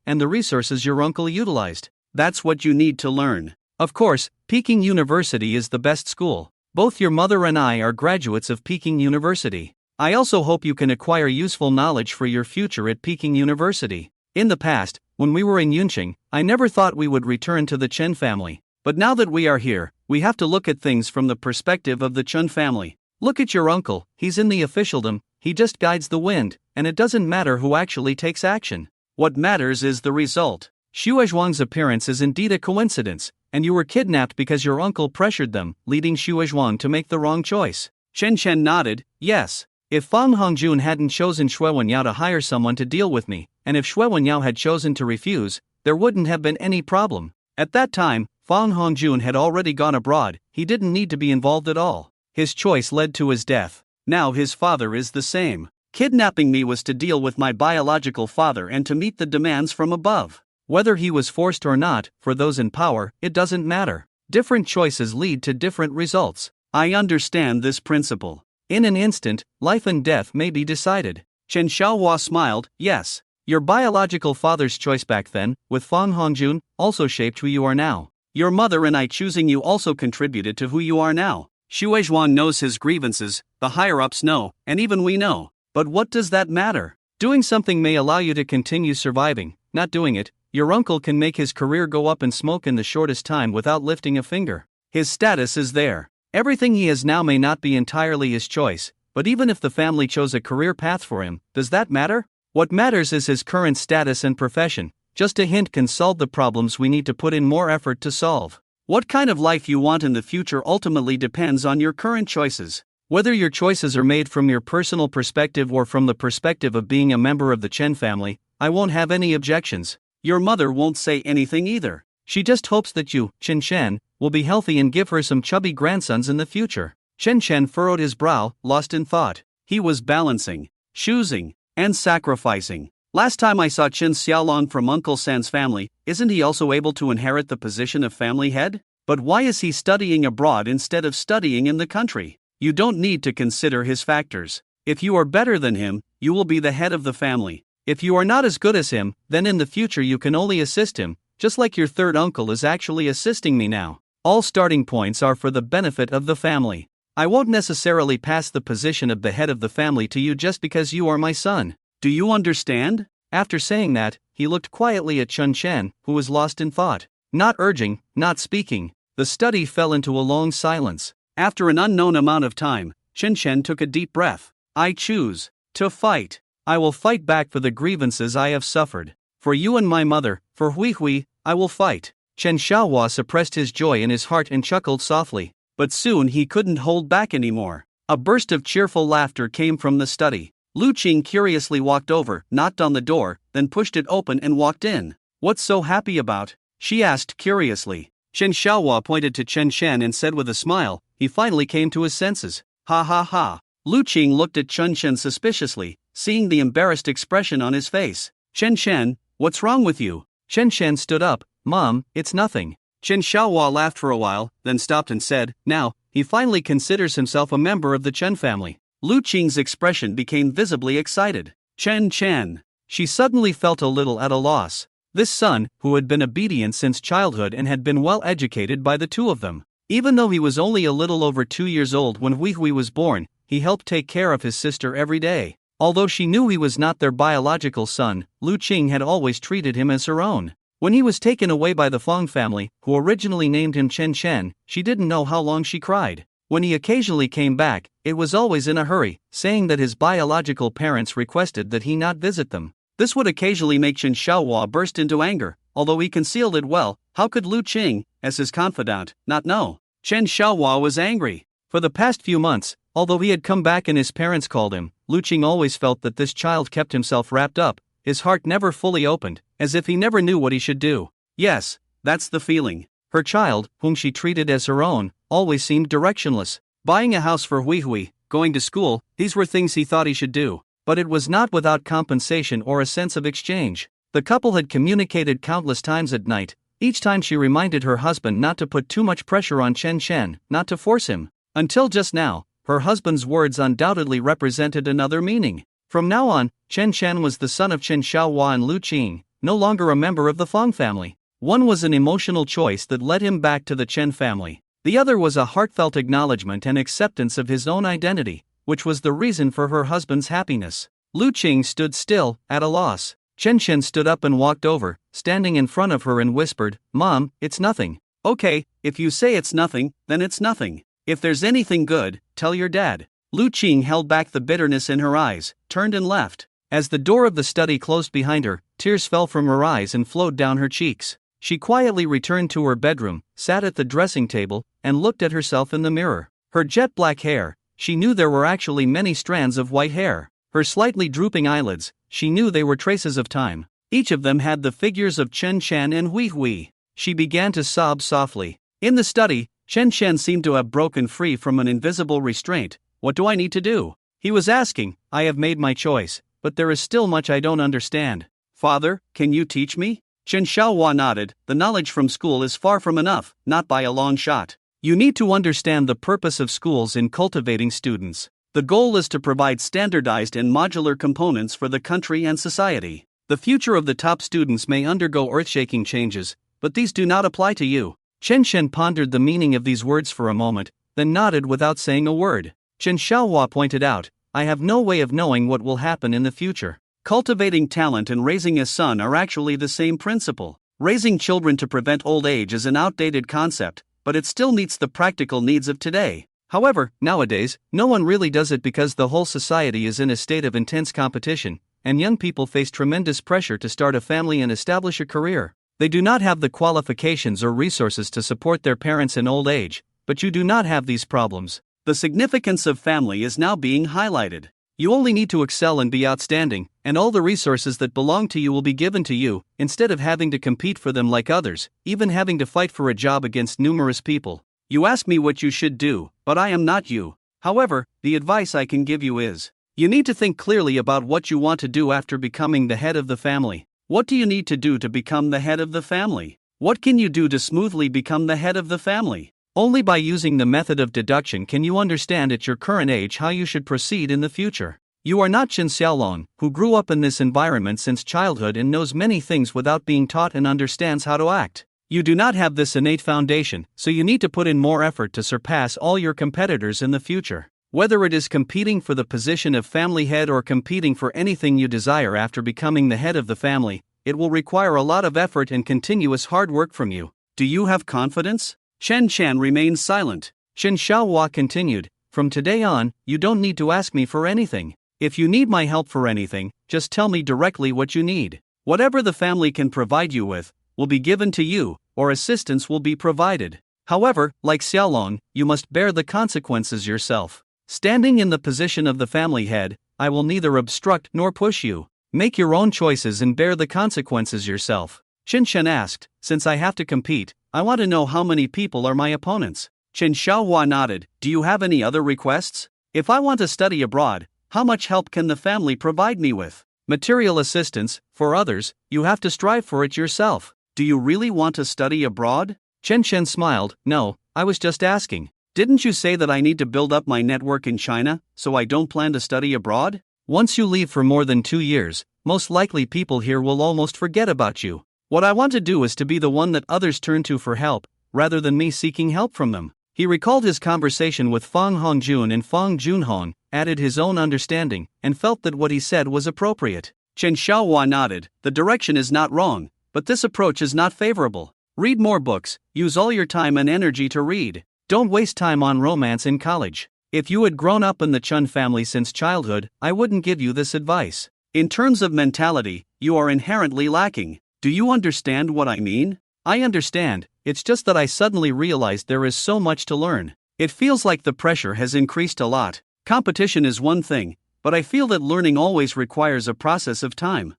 and the resources your uncle utilized. That's what you need to learn. Of course, Peking University is the best school. Both your mother and I are graduates of Peking University. I also hope you can acquire useful knowledge for your future at Peking University. In the past, when we were in Yunqing, I never thought we would return to the Chen family. But now that we are here, we have to look at things from the perspective of the Chen family. Look at your uncle, he's in the officialdom, he just guides the wind, and it doesn't matter who actually takes action. What matters is the result. Xue Zhuang's appearance is indeed a coincidence, and you were kidnapped because your uncle pressured them, leading Xue Zhuang to make the wrong choice. Chen Chen nodded, yes. If Fang Hongjun hadn't chosen Xue Wenyao to hire someone to deal with me, and if Xue Wenyao had chosen to refuse, there wouldn't have been any problem. At that time, Fang Hongjun had already gone abroad, he didn't need to be involved at all. His choice led to his death. Now his father is the same. Kidnapping me was to deal with my biological father and to meet the demands from above. Whether he was forced or not, for those in power, it doesn't matter. Different choices lead to different results. I understand this principle. In an instant, life and death may be decided. Chen Xiaohua smiled, yes. Your biological father's choice back then, with Fang Hongjun, also shaped who you are now. Your mother and I choosing you also contributed to who you are now. Xue Zhuang knows his grievances, the higher-ups know, and even we know. But what does that matter? Doing something may allow you to continue surviving, not doing it, your uncle can make his career go up in smoke in the shortest time without lifting a finger. His status is there. Everything he has now may not be entirely his choice, but even if the family chose a career path for him, does that matter? What matters is his current status and profession. Just a hint can solve the problems we need to put in more effort to solve. What kind of life you want in the future ultimately depends on your current choices. Whether your choices are made from your personal perspective or from the perspective of being a member of the Chen family, I won't have any objections. Your mother won't say anything either. She just hopes that you, Chen Chen, will be healthy and give her some chubby grandsons in the future. Chen Chen furrowed his brow, lost in thought. He was balancing, choosing, and sacrificing. Last time I saw Chen Xiaolong from Uncle San's family, isn't he also able to inherit the position of family head? But why is he studying abroad instead of studying in the country? You don't need to consider his factors. If you are better than him, you will be the head of the family. If you are not as good as him, then in the future you can only assist him, just like your third uncle is actually assisting me now. All starting points are for the benefit of the family. I won't necessarily pass the position of the head of the family to you just because you are my son. Do you understand? After saying that, he looked quietly at Chun Chen, who was lost in thought. Not urging, not speaking. The study fell into a long silence. After an unknown amount of time, Chen Chen took a deep breath. I choose to fight. I will fight back for the grievances I have suffered. For you and my mother, for Hui Hui, I will fight. Chen Xiaohua suppressed his joy in his heart and chuckled softly. But soon he couldn't hold back anymore. A burst of cheerful laughter came from the study. Lu Qing curiously walked over, knocked on the door, then pushed it open and walked in. What's so happy about? She asked curiously. Chen Xiaohua pointed to Chen Chen and said with a smile, he finally came to his senses. Ha ha ha. Lu Qing looked at Chen Chen suspiciously, seeing the embarrassed expression on his face. Chen Chen, what's wrong with you? Chen Chen stood up. Mom, it's nothing. Chen Xiaohua laughed for a while, then stopped and said, now, he finally considers himself a member of the Chen family. Lu Qing's expression became visibly excited. Chen Chen. She suddenly felt a little at a loss. This son, who had been obedient since childhood and had been well educated by the two of them. Even though he was only a little over 2 years old when Hui Hui was born, he helped take care of his sister every day. Although she knew he was not their biological son, Lu Qing had always treated him as her own. When he was taken away by the Fang family, who originally named him Chen Chen, she didn't know how long she cried. When he occasionally came back, it was always in a hurry, saying that his biological parents requested that he not visit them. This would occasionally make Chen Xiaohua burst into anger, although he concealed it well. How could Lu Qing, as his confidant, not know? Chen Xiaohua was angry. For the past few months, although he had come back and his parents called him, Lu Qing always felt that this child kept himself wrapped up, his heart never fully opened, as if he never knew what he should do. Yes, that's the feeling. Her child, whom she treated as her own, always seemed directionless. Buying a house for Hui Hui, going to school, these were things he thought he should do. But it was not without compensation or a sense of exchange. The couple had communicated countless times at night. Each time she reminded her husband not to put too much pressure on Chen Chen, not to force him. Until just now, her husband's words undoubtedly represented another meaning. From now on, Chen Chen was the son of Chen Xiaohua and Lu Qing, no longer a member of the Fang family. One was an emotional choice that led him back to the Chen family. The other was a heartfelt acknowledgement and acceptance of his own identity, which was the reason for her husband's happiness. Lu Qing stood still, at a loss. Chen Chen stood up and walked over, standing in front of her and whispered, Mom, it's nothing. Okay, if you say it's nothing, then it's nothing. If there's anything good, tell your dad. Lu Qing held back the bitterness in her eyes, turned and left. As the door of the study closed behind her, tears fell from her eyes and flowed down her cheeks. She quietly returned to her bedroom, sat at the dressing table, and looked at herself in the mirror. Her jet black hair, she knew there were actually many strands of white hair. Her slightly drooping eyelids, she knew they were traces of time. Each of them had the figures of Chen Chen and Hui Hui. She began to sob softly. In the study, Chen Chen seemed to have broken free from an invisible restraint. What do I need to do? He was asking. I have made my choice, but there is still much I don't understand. Father, can you teach me? Chen Xiaohua nodded. The knowledge from school is far from enough, not by a long shot. You need to understand the purpose of schools in cultivating students. The goal is to provide standardized and modular components for the country and society. The future of the top students may undergo earth-shaking changes, but these do not apply to you. Chen Shen pondered the meaning of these words for a moment, then nodded without saying a word. Chen Xiaohua pointed out, I have no way of knowing what will happen in the future. Cultivating talent and raising a son are actually the same principle. Raising children to prevent old age is an outdated concept, but it still meets the practical needs of today. However, nowadays, no one really does it because the whole society is in a state of intense competition, and young people face tremendous pressure to start a family and establish a career. They do not have the qualifications or resources to support their parents in old age, but you do not have these problems. The significance of family is now being highlighted. You only need to excel and be outstanding, and all the resources that belong to you will be given to you, instead of having to compete for them like others, even having to fight for a job against numerous people. You ask me what you should do, but I am not you. However, the advice I can give you is, you need to think clearly about what you want to do after becoming the head of the family. What do you need to do to become the head of the family? What can you do to smoothly become the head of the family? Only by using the method of deduction can you understand at your current age how you should proceed in the future. You are not Chen Xiaolong, who grew up in this environment since childhood and knows many things without being taught and understands how to act. You do not have this innate foundation, so you need to put in more effort to surpass all your competitors in the future. Whether it is competing for the position of family head or competing for anything you desire after becoming the head of the family, it will require a lot of effort and continuous hard work from you. Do you have confidence? Chen Chen remained silent. Chen Xiaohua continued, from today on, you don't need to ask me for anything. If you need my help for anything, just tell me directly what you need. Whatever the family can provide you with, will be given to you, or assistance will be provided. However, like Xiaolong, you must bear the consequences yourself. Standing in the position of the family head, I will neither obstruct nor push you. Make your own choices and bear the consequences yourself. Chen Shen asked, since I have to compete, I want to know how many people are my opponents. Chen Xiaohua nodded, do you have any other requests? If I want to study abroad, how much help can the family provide me with? Material assistance. For others, you have to strive for it yourself. Do you really want to study abroad? Chen Shen smiled, no, I was just asking. Didn't you say that I need to build up my network in China, so I don't plan to study abroad? Once you leave for more than 2 years, most likely people here will almost forget about you. What I want to do is to be the one that others turn to for help, rather than me seeking help from them. He recalled his conversation with Fang Hongjun and Fang Junhong, added his own understanding, and felt that what he said was appropriate. Chen Xiaohua nodded, the direction is not wrong, but this approach is not favorable. Read more books, use all your time and energy to read. Don't waste time on romance in college. If you had grown up in the Chun family since childhood, I wouldn't give you this advice. In terms of mentality, you are inherently lacking. Do you understand what I mean? I understand, it's just that I suddenly realized there is so much to learn. It feels like the pressure has increased a lot. Competition is one thing, but I feel that learning always requires a process of time.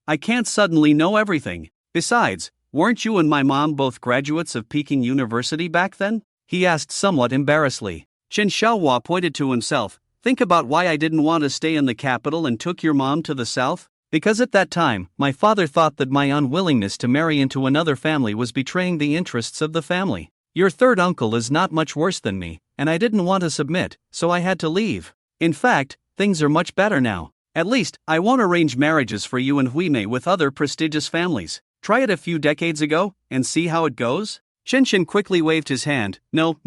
I can't suddenly know everything. Besides, weren't you and my mom both graduates of Peking University back then? He asked somewhat embarrassedly. Chen Xiaohua pointed to himself. Think about why I didn't want to stay in the capital and took your mom to the south? Because at that time, my father thought that my unwillingness to marry into another family was betraying the interests of the family. Your third uncle is not much worse than me, and I didn't want to submit, so I had to leave. In fact, things are much better now. At least, I won't arrange marriages for you and Huimei with other prestigious families. Try it a few decades ago, and see how it goes? Chen Chen quickly waved his hand. No,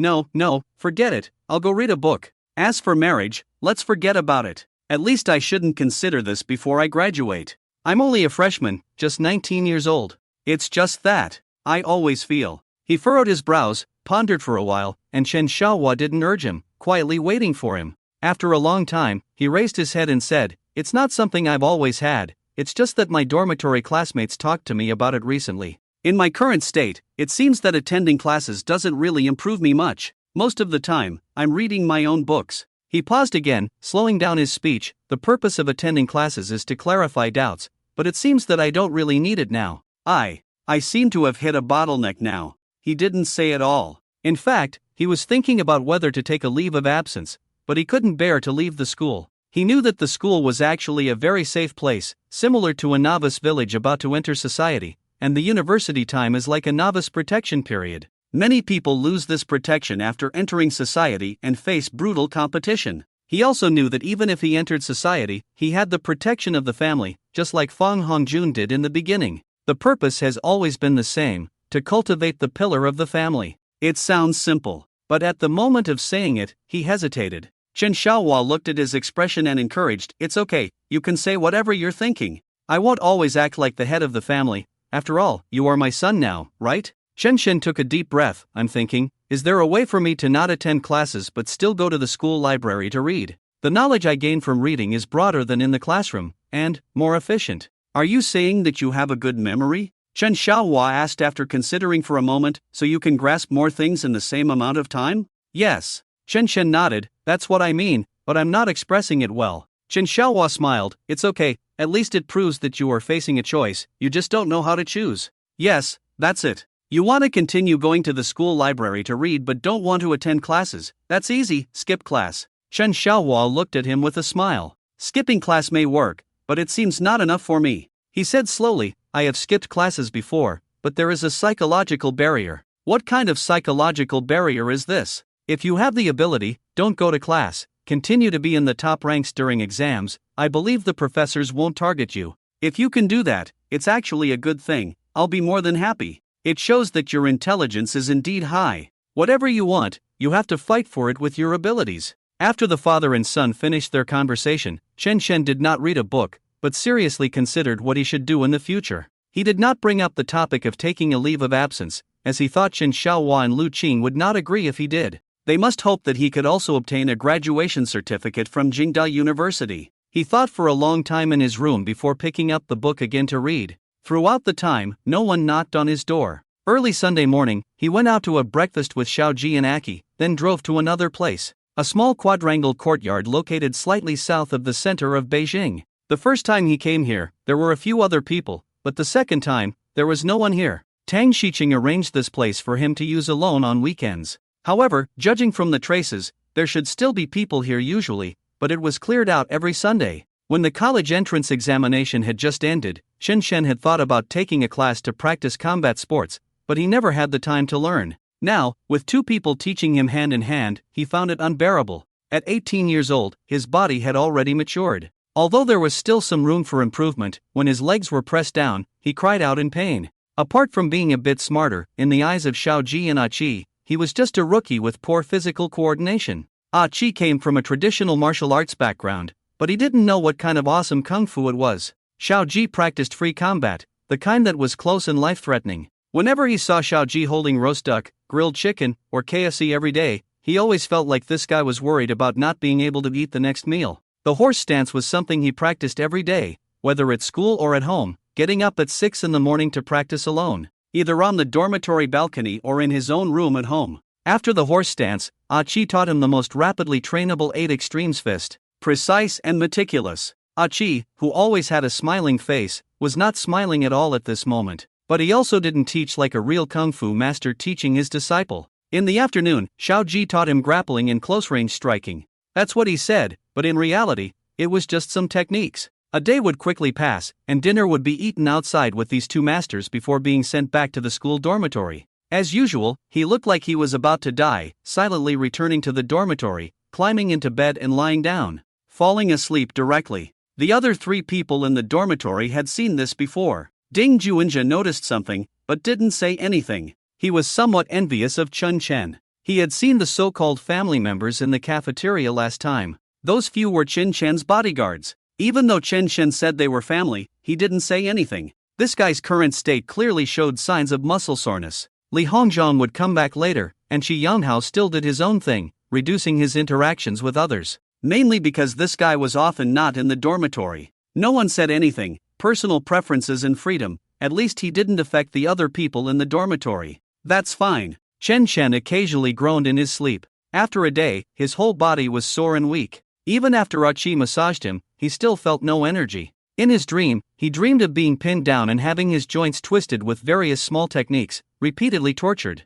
forget it, I'll go read a book. As for marriage, let's forget about it. At least I shouldn't consider this before I graduate. I'm only a freshman, just 19 years old. It's just that, I always feel. He furrowed his brows, pondered for a while, and Chen Xiaohua didn't urge him, quietly waiting for him. After a long time, he raised his head and said, "It's not something I've always had, it's just that my dormitory classmates talked to me about it recently. In my current state, it seems that attending classes doesn't really improve me much. Most of the time, I'm reading my own books." He paused again, slowing down his speech. "The purpose of attending classes is to clarify doubts, but it seems that I don't really need it now. I seem to have hit a bottleneck now." He didn't say it all. In fact, he was thinking about whether to take a leave of absence, but he couldn't bear to leave the school. He knew that the school was actually a very safe place, similar to a novice village about to enter society, and the university time is like a novice protection period. Many people lose this protection after entering society and face brutal competition. He also knew that even if he entered society, he had the protection of the family, just like Fang Hongjun did in the beginning. The purpose has always been the same: to cultivate the pillar of the family. It sounds simple, but at the moment of saying it, he hesitated. Chen Xiaohua looked at his expression and encouraged, "It's okay, you can say whatever you're thinking. I won't always act like the head of the family. After all, you are my son now, right?" Chen Shen took a deep breath. "I'm thinking, is there a way for me to not attend classes but still go to the school library to read? The knowledge I gain from reading is broader than in the classroom, and more efficient." "Are you saying that you have a good memory?" Chen Xiaohua asked after considering for a moment. "So you can grasp more things in the same amount of time?" "Yes." Chen Shen nodded. "That's what I mean, but I'm not expressing it well." Chen Xiaohua smiled. "It's okay, at least it proves that you are facing a choice, you just don't know how to choose." "Yes, that's it. You want to continue going to the school library to read but don't want to attend classes. That's easy, skip class." Chen Xiaohua looked at him with a smile. "Skipping class may work, but it seems not enough for me," he said slowly. "I have skipped classes before, but there is a psychological barrier." "What kind of psychological barrier is this?" "If you have the ability, don't go to class, continue to be in the top ranks during exams. I believe the professors won't target you. If you can do that, it's actually a good thing. I'll be more than happy. It shows that your intelligence is indeed high. Whatever you want, you have to fight for it with your abilities." After the father and son finished their conversation, Chen Shen did not read a book, but seriously considered what he should do in the future. He did not bring up the topic of taking a leave of absence, as he thought Chen Xiaohua and Lu Qing would not agree if he did. They must hope that he could also obtain a graduation certificate from Jingda University. He thought for a long time in his room before picking up the book again to read. Throughout the time, no one knocked on his door. Early Sunday morning, he went out to a breakfast with Xiaoji and Aki, then drove to another place, a small quadrangle courtyard located slightly south of the center of Beijing. The first time he came here, there were a few other people, but the second time, there was no one here. Tang Xiqing arranged this place for him to use alone on weekends. However, judging from the traces, there should still be people here usually, but it was cleared out every Sunday. When the college entrance examination had just ended, Chen Shen had thought about taking a class to practice combat sports, but he never had the time to learn. Now, with two people teaching him hand in hand, he found it unbearable. At 18 years old, his body had already matured. Although there was still some room for improvement, when his legs were pressed down, he cried out in pain. Apart from being a bit smarter, in the eyes of Xiaoji and Achi, he was just a rookie with poor physical coordination. Achi came from a traditional martial arts background, but he didn't know what kind of awesome kung fu it was. Xiaoji practiced free combat, the kind that was close and life-threatening. Whenever he saw Xiaoji holding roast duck, grilled chicken, or KFC every day, he always felt like this guy was worried about not being able to eat the next meal. The horse stance was something he practiced every day, whether at school or at home, getting up at 6 in the morning to practice alone, either on the dormitory balcony or in his own room at home. After the horse stance, Achi taught him the most rapidly trainable 8 extremes fist, precise and meticulous. Achi, who always had a smiling face, was not smiling at all at this moment, but he also didn't teach like a real kung fu master teaching his disciple. In the afternoon, Xiaoji taught him grappling and close-range striking. That's what he said, but in reality, it was just some techniques. A day would quickly pass, and dinner would be eaten outside with these two masters before being sent back to the school dormitory. As usual, he looked like he was about to die, silently returning to the dormitory, climbing into bed and lying down, falling asleep directly. The other 3 people in the dormitory had seen this before. Ding Juinja noticed something, but didn't say anything. He was somewhat envious of Chen Chen. He had seen the so-called family members in the cafeteria last time. Those few were Chen Chen's bodyguards. Even though Chen Chen said they were family, he didn't say anything. This guy's current state clearly showed signs of muscle soreness. Li Hongzhang would come back later, and Shi Yanghao still did his own thing, reducing his interactions with others. mainly because this guy was often not in the dormitory. No one said anything, personal preferences and freedom, at least he didn't affect the other people in the dormitory. That's fine. Chen Chen occasionally groaned in his sleep. After a day, his whole body was sore and weak. Even after Achi massaged him, he still felt no energy. In his dream, he dreamed of being pinned down and having his joints twisted with various small techniques, repeatedly tortured.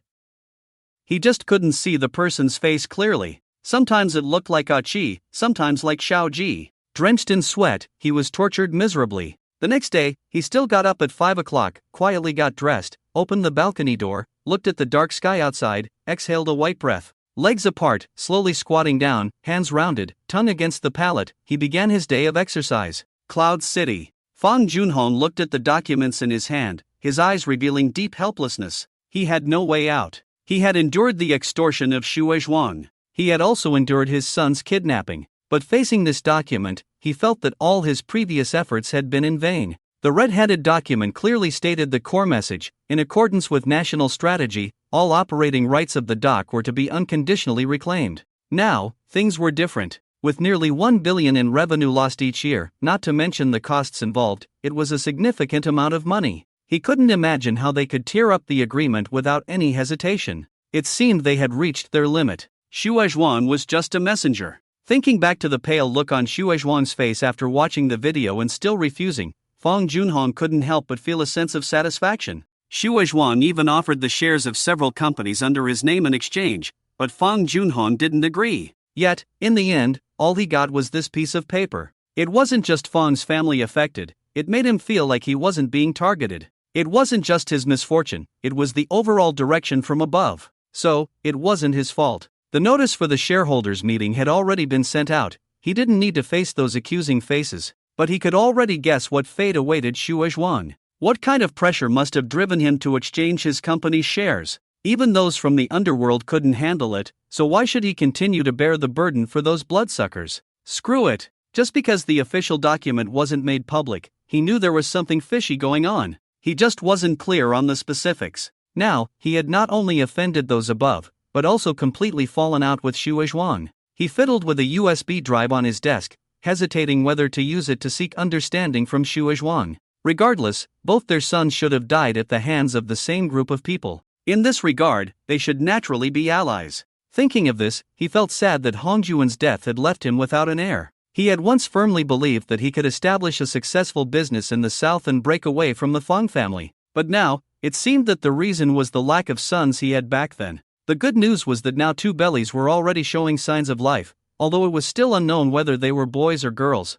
He just couldn't see the person's face clearly. Sometimes it looked like Achi, sometimes like Xiao Ji. Drenched in sweat, he was tortured miserably. The next day, he still got up at 5 o'clock, quietly got dressed, opened the balcony door, looked at the dark sky outside, exhaled a white breath. Legs apart, slowly squatting down, hands rounded, tongue against the palate, he began his day of exercise. Cloud City. Fang Junhong looked at the documents in his hand, his eyes revealing deep helplessness. He had no way out. He had endured the extortion of Xue Zhuang. He had also endured his son's kidnapping. But facing this document, he felt that all his previous efforts had been in vain. The red-headed document clearly stated the core message: in accordance with national strategy, all operating rights of the dock were to be unconditionally reclaimed. Now, things were different. With nearly 1 billion in revenue lost each year, not to mention the costs involved, it was a significant amount of money. He couldn't imagine how they could tear up the agreement without any hesitation. It seemed they had reached their limit. Xue Zhuang was just a messenger. Thinking back to the pale look on Xue Zhuang's face after watching the video and still refusing, Fang Junhong couldn't help but feel a sense of satisfaction. Xue Zhuang even offered the shares of several companies under his name in exchange, but Fang Junhong didn't agree. Yet, in the end, all he got was this piece of paper. It wasn't just Fang's family affected, it made him feel like he wasn't being targeted. It wasn't just his misfortune, it was the overall direction from above. So, it wasn't his fault. The notice for the shareholders' meeting had already been sent out. He didn't need to face those accusing faces, but he could already guess what fate awaited Xue Zhuang. What kind of pressure must have driven him to exchange his company's shares? Even those from the underworld couldn't handle it, so why should he continue to bear the burden for those bloodsuckers? Screw it. Just because the official document wasn't made public, he knew there was something fishy going on. He just wasn't clear on the specifics. Now, he had not only offended those above, but also completely fallen out with Xue Zhuang. He fiddled with a USB drive on his desk, hesitating whether to use it to seek understanding from Xue Zhuang. Regardless, both their sons should have died at the hands of the same group of people. In this regard, they should naturally be allies. Thinking of this, he felt sad that Hongjuan's death had left him without an heir. He had once firmly believed that he could establish a successful business in the south and break away from the Fang family. But now, it seemed that the reason was the lack of sons he had back then. The good news was that now two bellies were already showing signs of life, although it was still unknown whether they were boys or girls.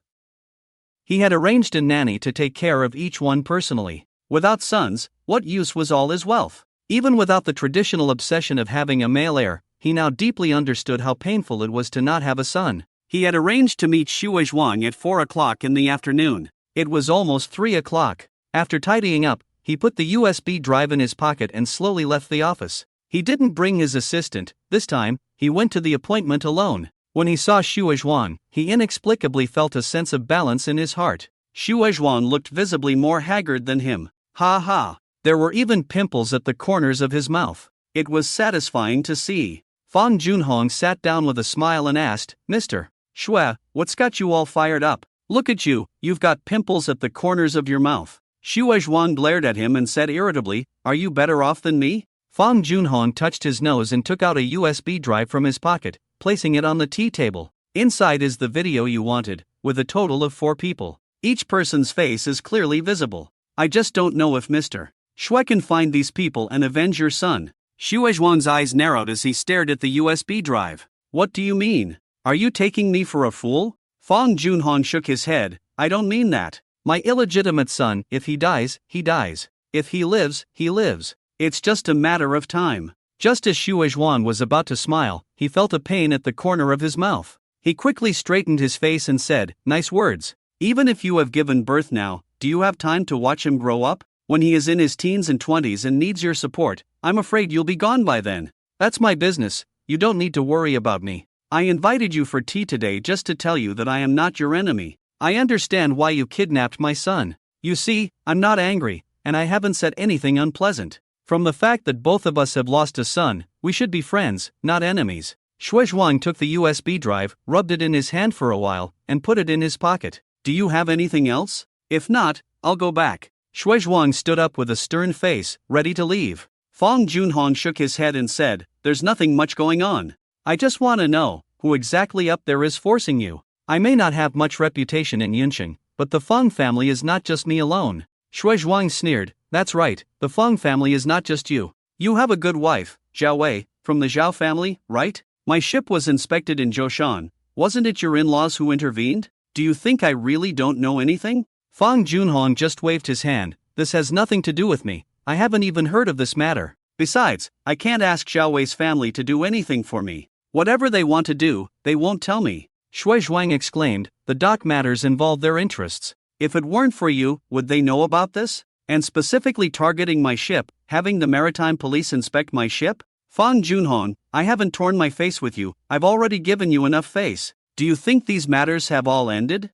He had arranged a nanny to take care of each one personally. Without sons, what use was all his wealth? Even without the traditional obsession of having a male heir, he now deeply understood how painful it was to not have a son. He had arranged to meet Xue Zhuang at 4 o'clock in the afternoon. It was almost 3 o'clock. After tidying up, he put the USB drive in his pocket and slowly left the office. He didn't bring his assistant. This time, he went to the appointment alone. When he saw Xue Zhuang, he inexplicably felt a sense of balance in his heart. Xue Zhuang looked visibly more haggard than him. Ha ha. There were even pimples at the corners of his mouth. It was satisfying to see. Fang Junhong sat down with a smile and asked, "Mr. Xue, what's got you all fired up? Look at you, you've got pimples at the corners of your mouth." Xue Zhuang glared at him and said irritably, "Are you better off than me?" Fang Junhong touched his nose and took out a USB drive from his pocket, placing it on the tea table. "Inside is the video you wanted, with a total of 4 people. Each person's face is clearly visible. I just don't know if Mr. Xue can find these people and avenge your son." Xue Zhuang's eyes narrowed as he stared at the USB drive. "What do you mean? Are you taking me for a fool?" Fang Junhong shook his head. "I don't mean that. My illegitimate son, if he dies, he dies. If he lives, he lives. It's just a matter of time." Just as Xue Zhuang was about to smile, he felt a pain at the corner of his mouth. He quickly straightened his face and said, "Nice words. Even if you have given birth now, do you have time to watch him grow up? When he is in his teens and 20s and needs your support, I'm afraid you'll be gone by then. That's my business, you don't need to worry about me. I invited you for tea today just to tell you that I am not your enemy. I understand why you kidnapped my son. You see, I'm not angry, and I haven't said anything unpleasant. From the fact that both of us have lost a son, we should be friends, not enemies." Shui Zhuang took the USB drive, rubbed it in his hand for a while, and put it in his pocket. Do you have anything else? If not, I'll go back. Shui Zhuang stood up with a stern face, ready to leave. Fong Junhong shook his head and said, There's nothing much going on. I just want to know, who exactly up there is forcing you? I may not have much reputation in Yuncheng, but the Fong family is not just me alone. Shui Zhuang sneered, That's right, the Fong family is not just you. You have a good wife, Zhao Wei, from the Zhao family, right? My ship was inspected in Zhoushan. Wasn't it your in-laws who intervened? Do you think I really don't know anything? Fong Junhong just waved his hand. This has nothing to do with me. I haven't even heard of this matter. Besides, I can't ask Zhao Wei's family to do anything for me. Whatever they want to do, they won't tell me. Shui Zhuang exclaimed, The dock matters involve their interests. If it weren't for you, would they know about this? And specifically targeting my ship, having the maritime police inspect my ship? Fong Junhong, I haven't torn my face with you, I've already given you enough face. Do you think these matters have all ended?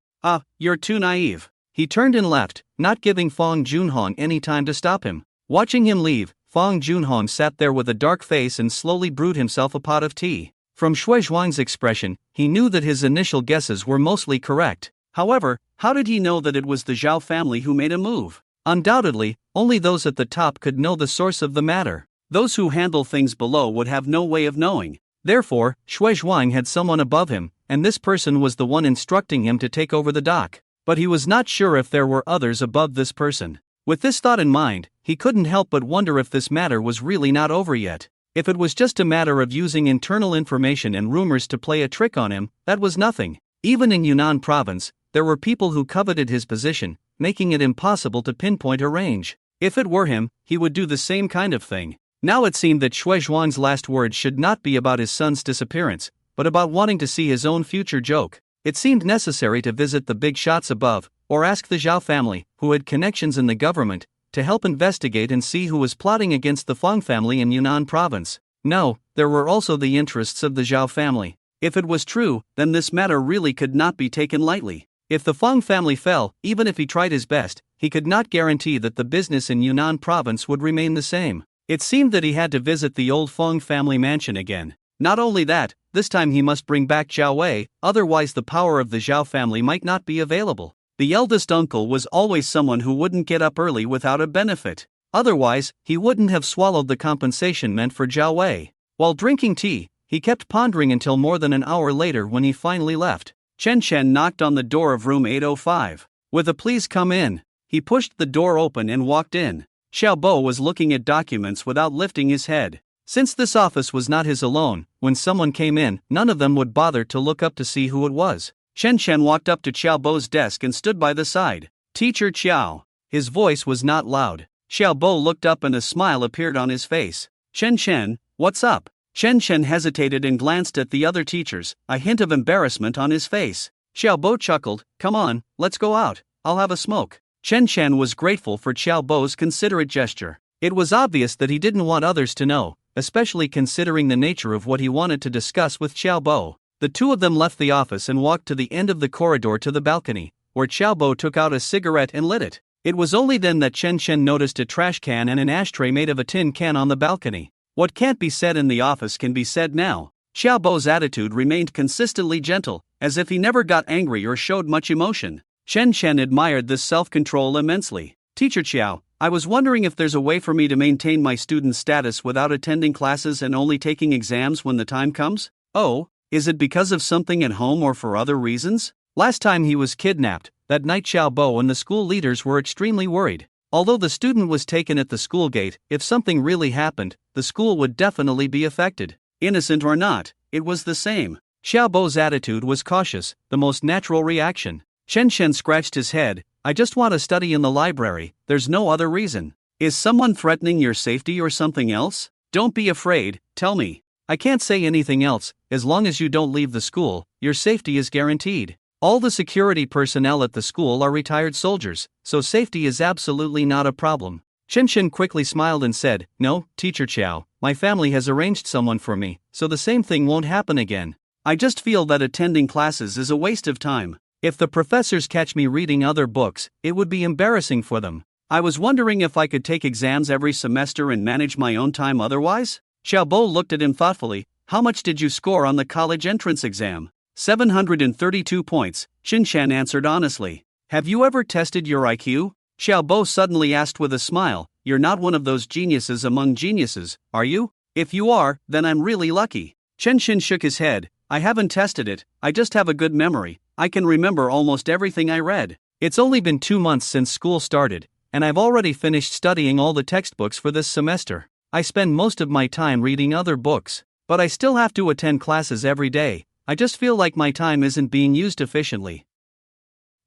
You're too naive. He turned and left, not giving Fong Junhong any time to stop him. Watching him leave, Fong Junhong sat there with a dark face and slowly brewed himself a pot of tea. From Shui Zhuang's expression, he knew that his initial guesses were mostly correct. However, how did he know that it was the Zhao family who made a move? Undoubtedly, only those at the top could know the source of the matter. Those who handle things below would have no way of knowing. Therefore, Shui Zhuang had someone above him, and this person was the one instructing him to take over the dock. But he was not sure if there were others above this person. With this thought in mind, he couldn't help but wonder if this matter was really not over yet. If it was just a matter of using internal information and rumors to play a trick on him, that was nothing. Even in Yunnan province, there were people who coveted his position, making it impossible to pinpoint a range. If it were him, he would do the same kind of thing. Now it seemed that Shui Zhuang's last words should not be about his son's disappearance, but about wanting to see his own future joke. It seemed necessary to visit the big shots above, or ask the Zhao family, who had connections in the government, to help investigate and see who was plotting against the Fong family in Yunnan province. No, there were also the interests of the Zhao family. If it was true, then this matter really could not be taken lightly. If the Fong family fell, even if he tried his best, he could not guarantee that the business in Yunnan province would remain the same. It seemed that he had to visit the old Fong family mansion again. Not only that, this time he must bring back Zhao Wei, otherwise the power of the Zhao family might not be available. The eldest uncle was always someone who wouldn't get up early without a benefit. Otherwise, he wouldn't have swallowed the compensation meant for Zhao Wei. While drinking tea, he kept pondering until more than an hour later when he finally left. Chen Chen knocked on the door of room 805. With a "Please come in." He pushed the door open and walked in. Xiao Bo was looking at documents without lifting his head. Since this office was not his alone, when someone came in, none of them would bother to look up to see who it was. Chen Chen walked up to Xiao Bo's desk and stood by the side. "Teacher Xiao." His voice was not loud. Xiao Bo looked up and a smile appeared on his face. "Chen Chen, what's up?" Chen Chen hesitated and glanced at the other teachers, a hint of embarrassment on his face. Xiao Bo chuckled, "Come on, let's go out. I'll have a smoke." Chen Chen was grateful for Xiao Bo's considerate gesture. It was obvious that he didn't want others to know, especially considering the nature of what he wanted to discuss with Xiao Bo. The two of them left the office and walked to the end of the corridor to the balcony, where Xiao Bo took out a cigarette and lit it. It was only then that Chen Chen noticed a trash can and an ashtray made of a tin can on the balcony. What can't be said in the office can be said now. Xiao Bo's attitude remained consistently gentle, as if he never got angry or showed much emotion. Chen Chen admired this self-control immensely. "Teacher Xiao, I was wondering if there's a way for me to maintain my student status without attending classes and only taking exams when the time comes?" "Oh, is it because of something at home or for other reasons?" Last time he was kidnapped, that night Xiao Bo and the school leaders were extremely worried. Although the student was taken at the school gate, if something really happened, the school would definitely be affected. Innocent or not, it was the same. Xiao Bo's attitude was cautious, the most natural reaction. Chen Chen scratched his head. "I just want to study in the library, there's no other reason." "Is someone threatening your safety or something else?" "Don't be afraid, tell me." "I can't say anything else. As long as you don't leave the school, your safety is guaranteed. All the security personnel at the school are retired soldiers, so safety is absolutely not a problem." Chen Chen quickly smiled and said, "No, Teacher Qiao, my family has arranged someone for me, so the same thing won't happen again. I just feel that attending classes is a waste of time. If the professors catch me reading other books, it would be embarrassing for them. I was wondering if I could take exams every semester and manage my own time otherwise?" Xiao Bo looked at him thoughtfully. how much did you score on the college entrance exam? 732 points, Qinshan answered honestly. Have you ever tested your IQ? Xiaobo suddenly asked with a smile. You're not one of those geniuses among geniuses, are you? If you are, then I'm really lucky. Qinshan shook his head. I haven't tested it, I just have a good memory. I can remember almost everything I read. It's only been 2 months since school started, and I've already finished studying all the textbooks for this semester. I spend most of my time reading other books, but I still have to attend classes every day. I just feel like my time isn't being used efficiently.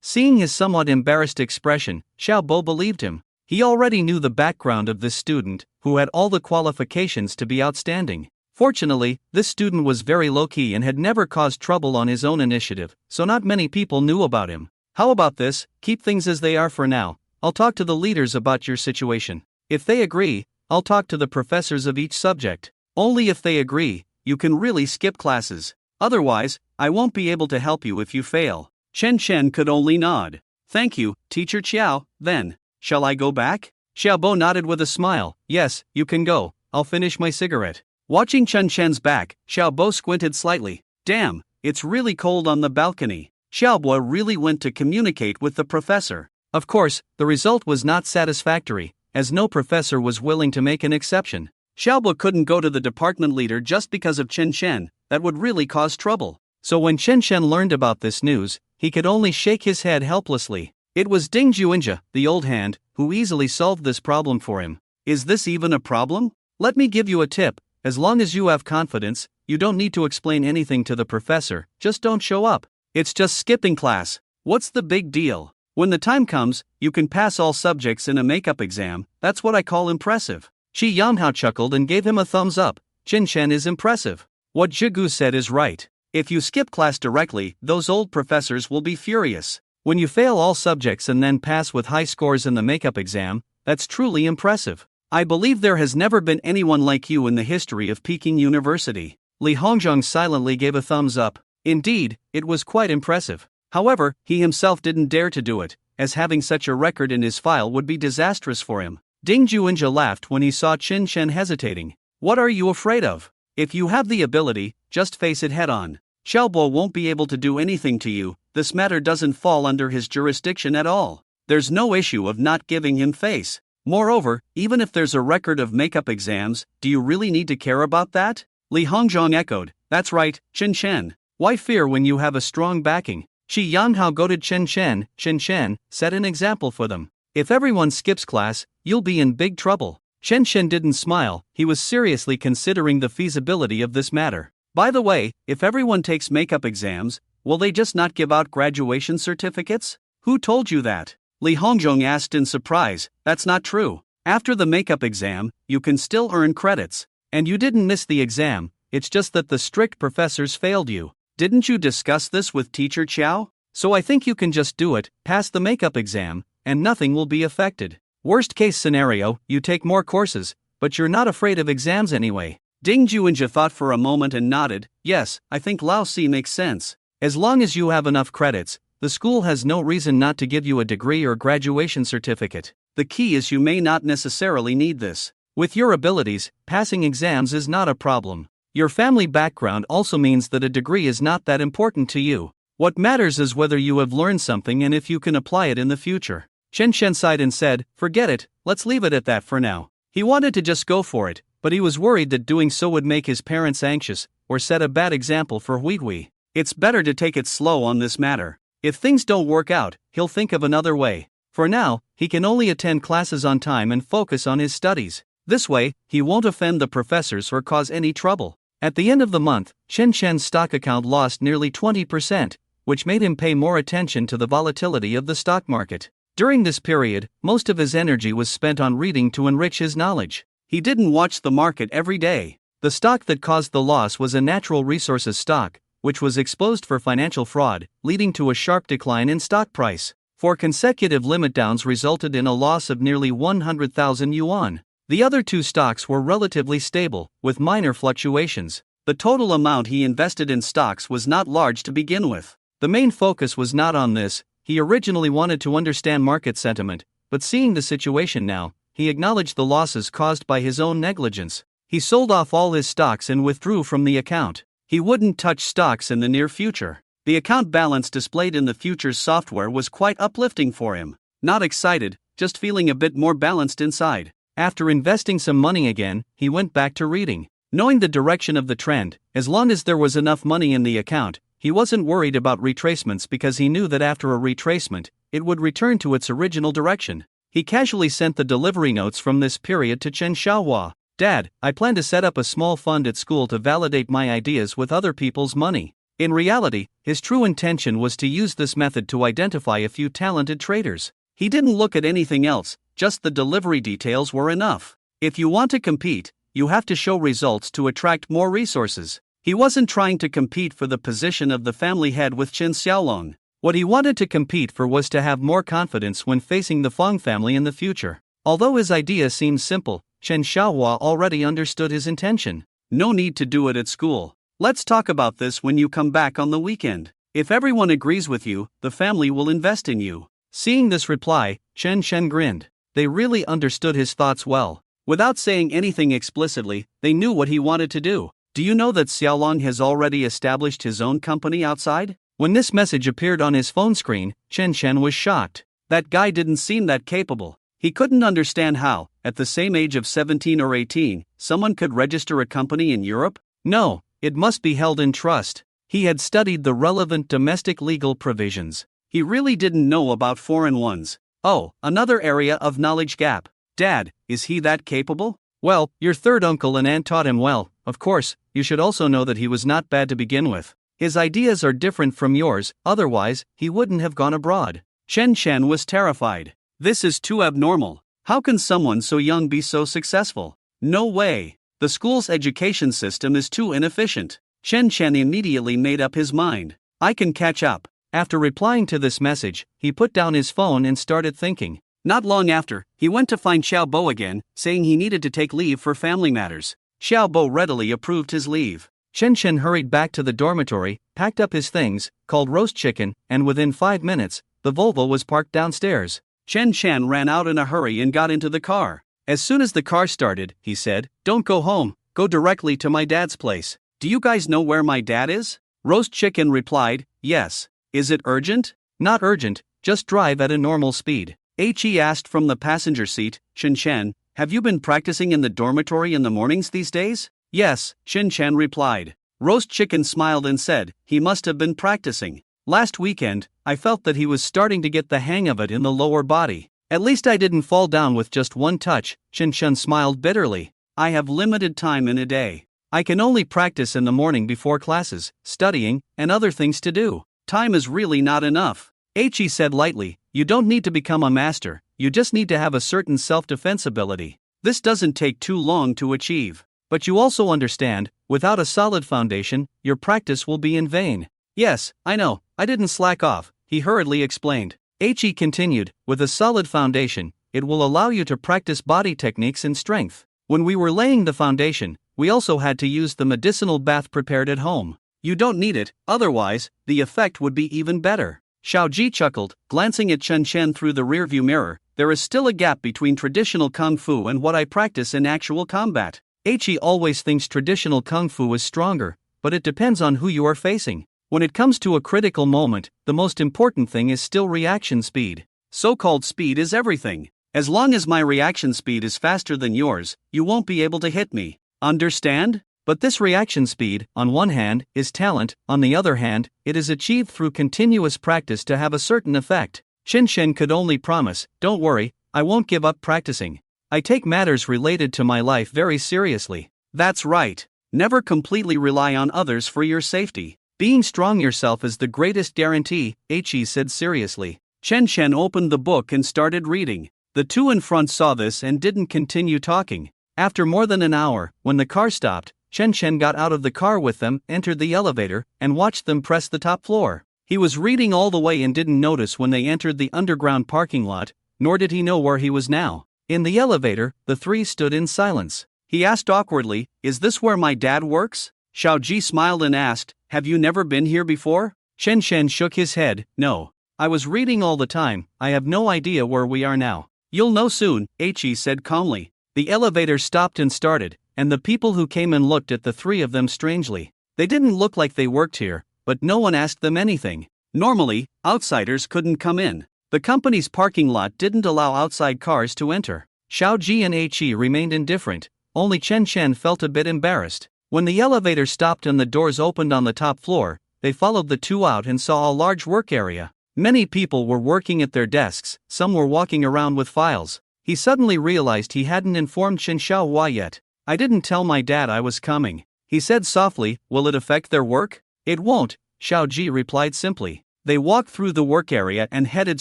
Seeing his somewhat embarrassed expression, Xiaobo believed him. He already knew the background of this student, who had all the qualifications to be outstanding. Fortunately, this student was very low-key and had never caused trouble on his own initiative, so not many people knew about him. How about this? Keep things as they are for now. I'll talk to the leaders about your situation. If they agree, I'll talk to the professors of each subject. Only if they agree, you can really skip classes. Otherwise, I won't be able to help you if you fail. Chen Chen could only nod. Thank you, Teacher Qiao. Then, shall I go back? Xiaobo nodded with a smile. Yes, you can go. I'll finish my cigarette. Watching Chen Chen's back, Xiaobo squinted slightly. Damn, it's really cold on the balcony. Xiaobo really went to communicate with the professor. Of course, the result was not satisfactory, as no professor was willing to make an exception. Xiaobo couldn't go to the department leader just because of Chen Chen. That would really cause trouble. So when Chen Chen learned about this news, he could only shake his head helplessly. It was Ding Juinja, the old hand, who easily solved this problem for him. Is this even a problem? Let me give you a tip. As long as you have confidence, you don't need to explain anything to the professor, just don't show up. It's just skipping class. What's the big deal? When the time comes, you can pass all subjects in a makeup exam. That's what I call impressive. Shi Yanghao chuckled and gave him a thumbs up. Chen Chen is impressive. What Zhigu said is right. If you skip class directly, those old professors will be furious. When you fail all subjects and then pass with high scores in the makeup exam, that's truly impressive. I believe there has never been anyone like you in the history of Peking University. Li Hongzhong silently gave a thumbs up. Indeed, it was quite impressive. However, he himself didn't dare to do it, as having such a record in his file would be disastrous for him. Ding Juinja laughed when he saw Chen Chen hesitating. What are you afraid of? If you have the ability, just face it head-on. Xiaobo won't be able to do anything to you. This matter doesn't fall under his jurisdiction at all. There's no issue of not giving him face. Moreover, even if there's a record of makeup exams, do you really need to care about that? Li Hongzhong echoed. That's right, Chen Chen. Why fear when you have a strong backing? Shi Yanghao goaded Chen Chen. Chen Chen, set an example for them. If everyone skips class, you'll be in big trouble. Chen Chen didn't smile, he was seriously considering the feasibility of this matter. By the way, if everyone takes makeup exams, will they just not give out graduation certificates? Who told you that? Li Hongzhong asked in surprise. That's not true. After the makeup exam, you can still earn credits. And you didn't miss the exam, it's just that the strict professors failed you. Didn't you discuss this with Teacher Qiao? So I think you can just do it, pass the makeup exam, and nothing will be affected. Worst case scenario, you take more courses, but you're not afraid of exams anyway. Ding Juinja thought for a moment and nodded. Yes, I think Lao Si makes sense. As long as you have enough credits, the school has no reason not to give you a degree or graduation certificate. The key is you may not necessarily need this. With your abilities, passing exams is not a problem. Your family background also means that a degree is not that important to you. What matters is whether you have learned something and if you can apply it in the future. Chen Chen sighed and said, forget it, let's leave it at that for now. He wanted to just go for it, but he was worried that doing so would make his parents anxious, or set a bad example for Huihui. It's better to take it slow on this matter. If things don't work out, he'll think of another way. For now, he can only attend classes on time and focus on his studies. This way, he won't offend the professors or cause any trouble. At the end of the month, Chen Chen's stock account lost nearly 20%, which made him pay more attention to the volatility of the stock market. During this period, most of his energy was spent on reading to enrich his knowledge. He didn't watch the market every day. The stock that caused the loss was a natural resources stock, which was exposed for financial fraud, leading to a sharp decline in stock price. 4 consecutive limit downs resulted in a loss of nearly 100,000 yuan. The other 2 stocks were relatively stable, with minor fluctuations. The total amount he invested in stocks was not large to begin with. The main focus was not on this. He originally wanted to understand market sentiment, but seeing the situation now, he acknowledged the losses caused by his own negligence. He sold off all his stocks and withdrew from the account. He wouldn't touch stocks in the near future. The account balance displayed in the futures software was quite uplifting for him. Not excited, just feeling a bit more balanced inside. After investing some money again, he went back to reading. Knowing the direction of the trend, as long as there was enough money in the account, he wasn't worried about retracements because he knew that after a retracement, it would return to its original direction. He casually sent the delivery notes from this period to Chen Xiaohua. Dad, I plan to set up a small fund at school to validate my ideas with other people's money. In reality, his true intention was to use this method to identify a few talented traders. He didn't look at anything else, just the delivery details were enough. If you want to compete, you have to show results to attract more resources. He wasn't trying to compete for the position of the family head with Chen Xiaolong. What he wanted to compete for was to have more confidence when facing the Fong family in the future. Although his idea seemed simple, Chen Xiaohua already understood his intention. No need to do it at school. Let's talk about this when you come back on the weekend. If everyone agrees with you, the family will invest in you. Seeing this reply, Chen Shen grinned. They really understood his thoughts well. Without saying anything explicitly, they knew what he wanted to do. Do you know that Xiaolong has already established his own company outside? When this message appeared on his phone screen, Chen Shen was shocked. That guy didn't seem that capable. He couldn't understand how, at the same age of 17 or 18, someone could register a company in Europe? No, it must be held in trust. He had studied the relevant domestic legal provisions. He really didn't know about foreign ones. Oh, another area of knowledge gap. Dad, is he that capable? Well, your third uncle and aunt taught him well. Of course, you should also know that he was not bad to begin with. His ideas are different from yours, otherwise, he wouldn't have gone abroad. Chen Shen was terrified. This is too abnormal. How can someone so young be so successful? No way. The school's education system is too inefficient. Chen Shen immediately made up his mind. I can catch up. After replying to this message, he put down his phone and started thinking. Not long after, he went to find Xiao Bo again, saying he needed to take leave for family matters. Xiao Bo readily approved his leave. Chen Shen hurried back to the dormitory, packed up his things, called roast chicken, and within 5 minutes, the Volvo was parked downstairs. Chen Shen ran out in a hurry and got into the car. As soon as the car started, he said, "Don't go home, go directly to my dad's place." "Do you guys know where my dad is?" Roast chicken replied, "Yes." "Is it urgent?" "Not urgent, just drive at a normal speed." He asked from the passenger seat. "Chen Shen, have you been practicing in the dormitory in the mornings these days?" "Yes," Chen Shen replied. Roast chicken smiled and said, "He must have been practicing. Last weekend, I felt that he was starting to get the hang of it in the lower body. At least I didn't fall down with just one touch." Chen Shen smiled bitterly. "I have limited time in a day. I can only practice in the morning before classes, studying, and other things to do. Time is really not enough." He said lightly, "You don't need to become a master, you just need to have a certain self-defense ability. This doesn't take too long to achieve. But you also understand, without a solid foundation, your practice will be in vain." "Yes, I know, I didn't slack off," he hurriedly explained. He continued, "With a solid foundation, it will allow you to practice body techniques and strength. When we were laying the foundation, we also had to use the medicinal bath prepared at home. You don't need it, otherwise, the effect would be even better." Xiaoji chuckled, glancing at Chen Shen through the rearview mirror. "There is still a gap between traditional kung fu and what I practice in actual combat." He always thinks traditional kung fu is stronger, but it depends on who you are facing. When it comes to a critical moment, the most important thing is still reaction speed. So-called speed is everything. As long as my reaction speed is faster than yours, you won't be able to hit me. Understand? But this reaction speed, on one hand, is talent, on the other hand, it is achieved through continuous practice to have a certain effect. Chen Shen could only promise, "Don't worry, I won't give up practicing. I take matters related to my life very seriously." "That's right. Never completely rely on others for your safety. Being strong yourself is the greatest guarantee," He said seriously. Chen Shen opened the book and started reading. The two in front saw this and didn't continue talking. After more than an hour, when the car stopped, Chen Shen got out of the car with them, entered the elevator, and watched them press the top floor. He was reading all the way and didn't notice when they entered the underground parking lot, nor did he know where he was now. In the elevator, the three stood in silence. He asked awkwardly, "Is this where my dad works?" Xiaoji smiled and asked, "Have you never been here before?" Chen Shen shook his head, "No. I was reading all the time, I have no idea where we are now." "You'll know soon," He said calmly. The elevator stopped and started. and the people who came and looked at the three of them strangely. They didn't look like they worked here, but no one asked them anything. Normally, outsiders couldn't come in. The company's parking lot didn't allow outside cars to enter. Xiaoji and He remained indifferent, only Chen Chen felt a bit embarrassed. When the elevator stopped and the doors opened on the top floor, they followed the two out and saw a large work area. Many people were working at their desks, some were walking around with files. He suddenly realized he hadn't informed Chen Xiaohua yet. "I didn't tell my dad I was coming," he said softly. "Will it affect their work?" "It won't," Xiaoji replied simply. They walked through the work area and headed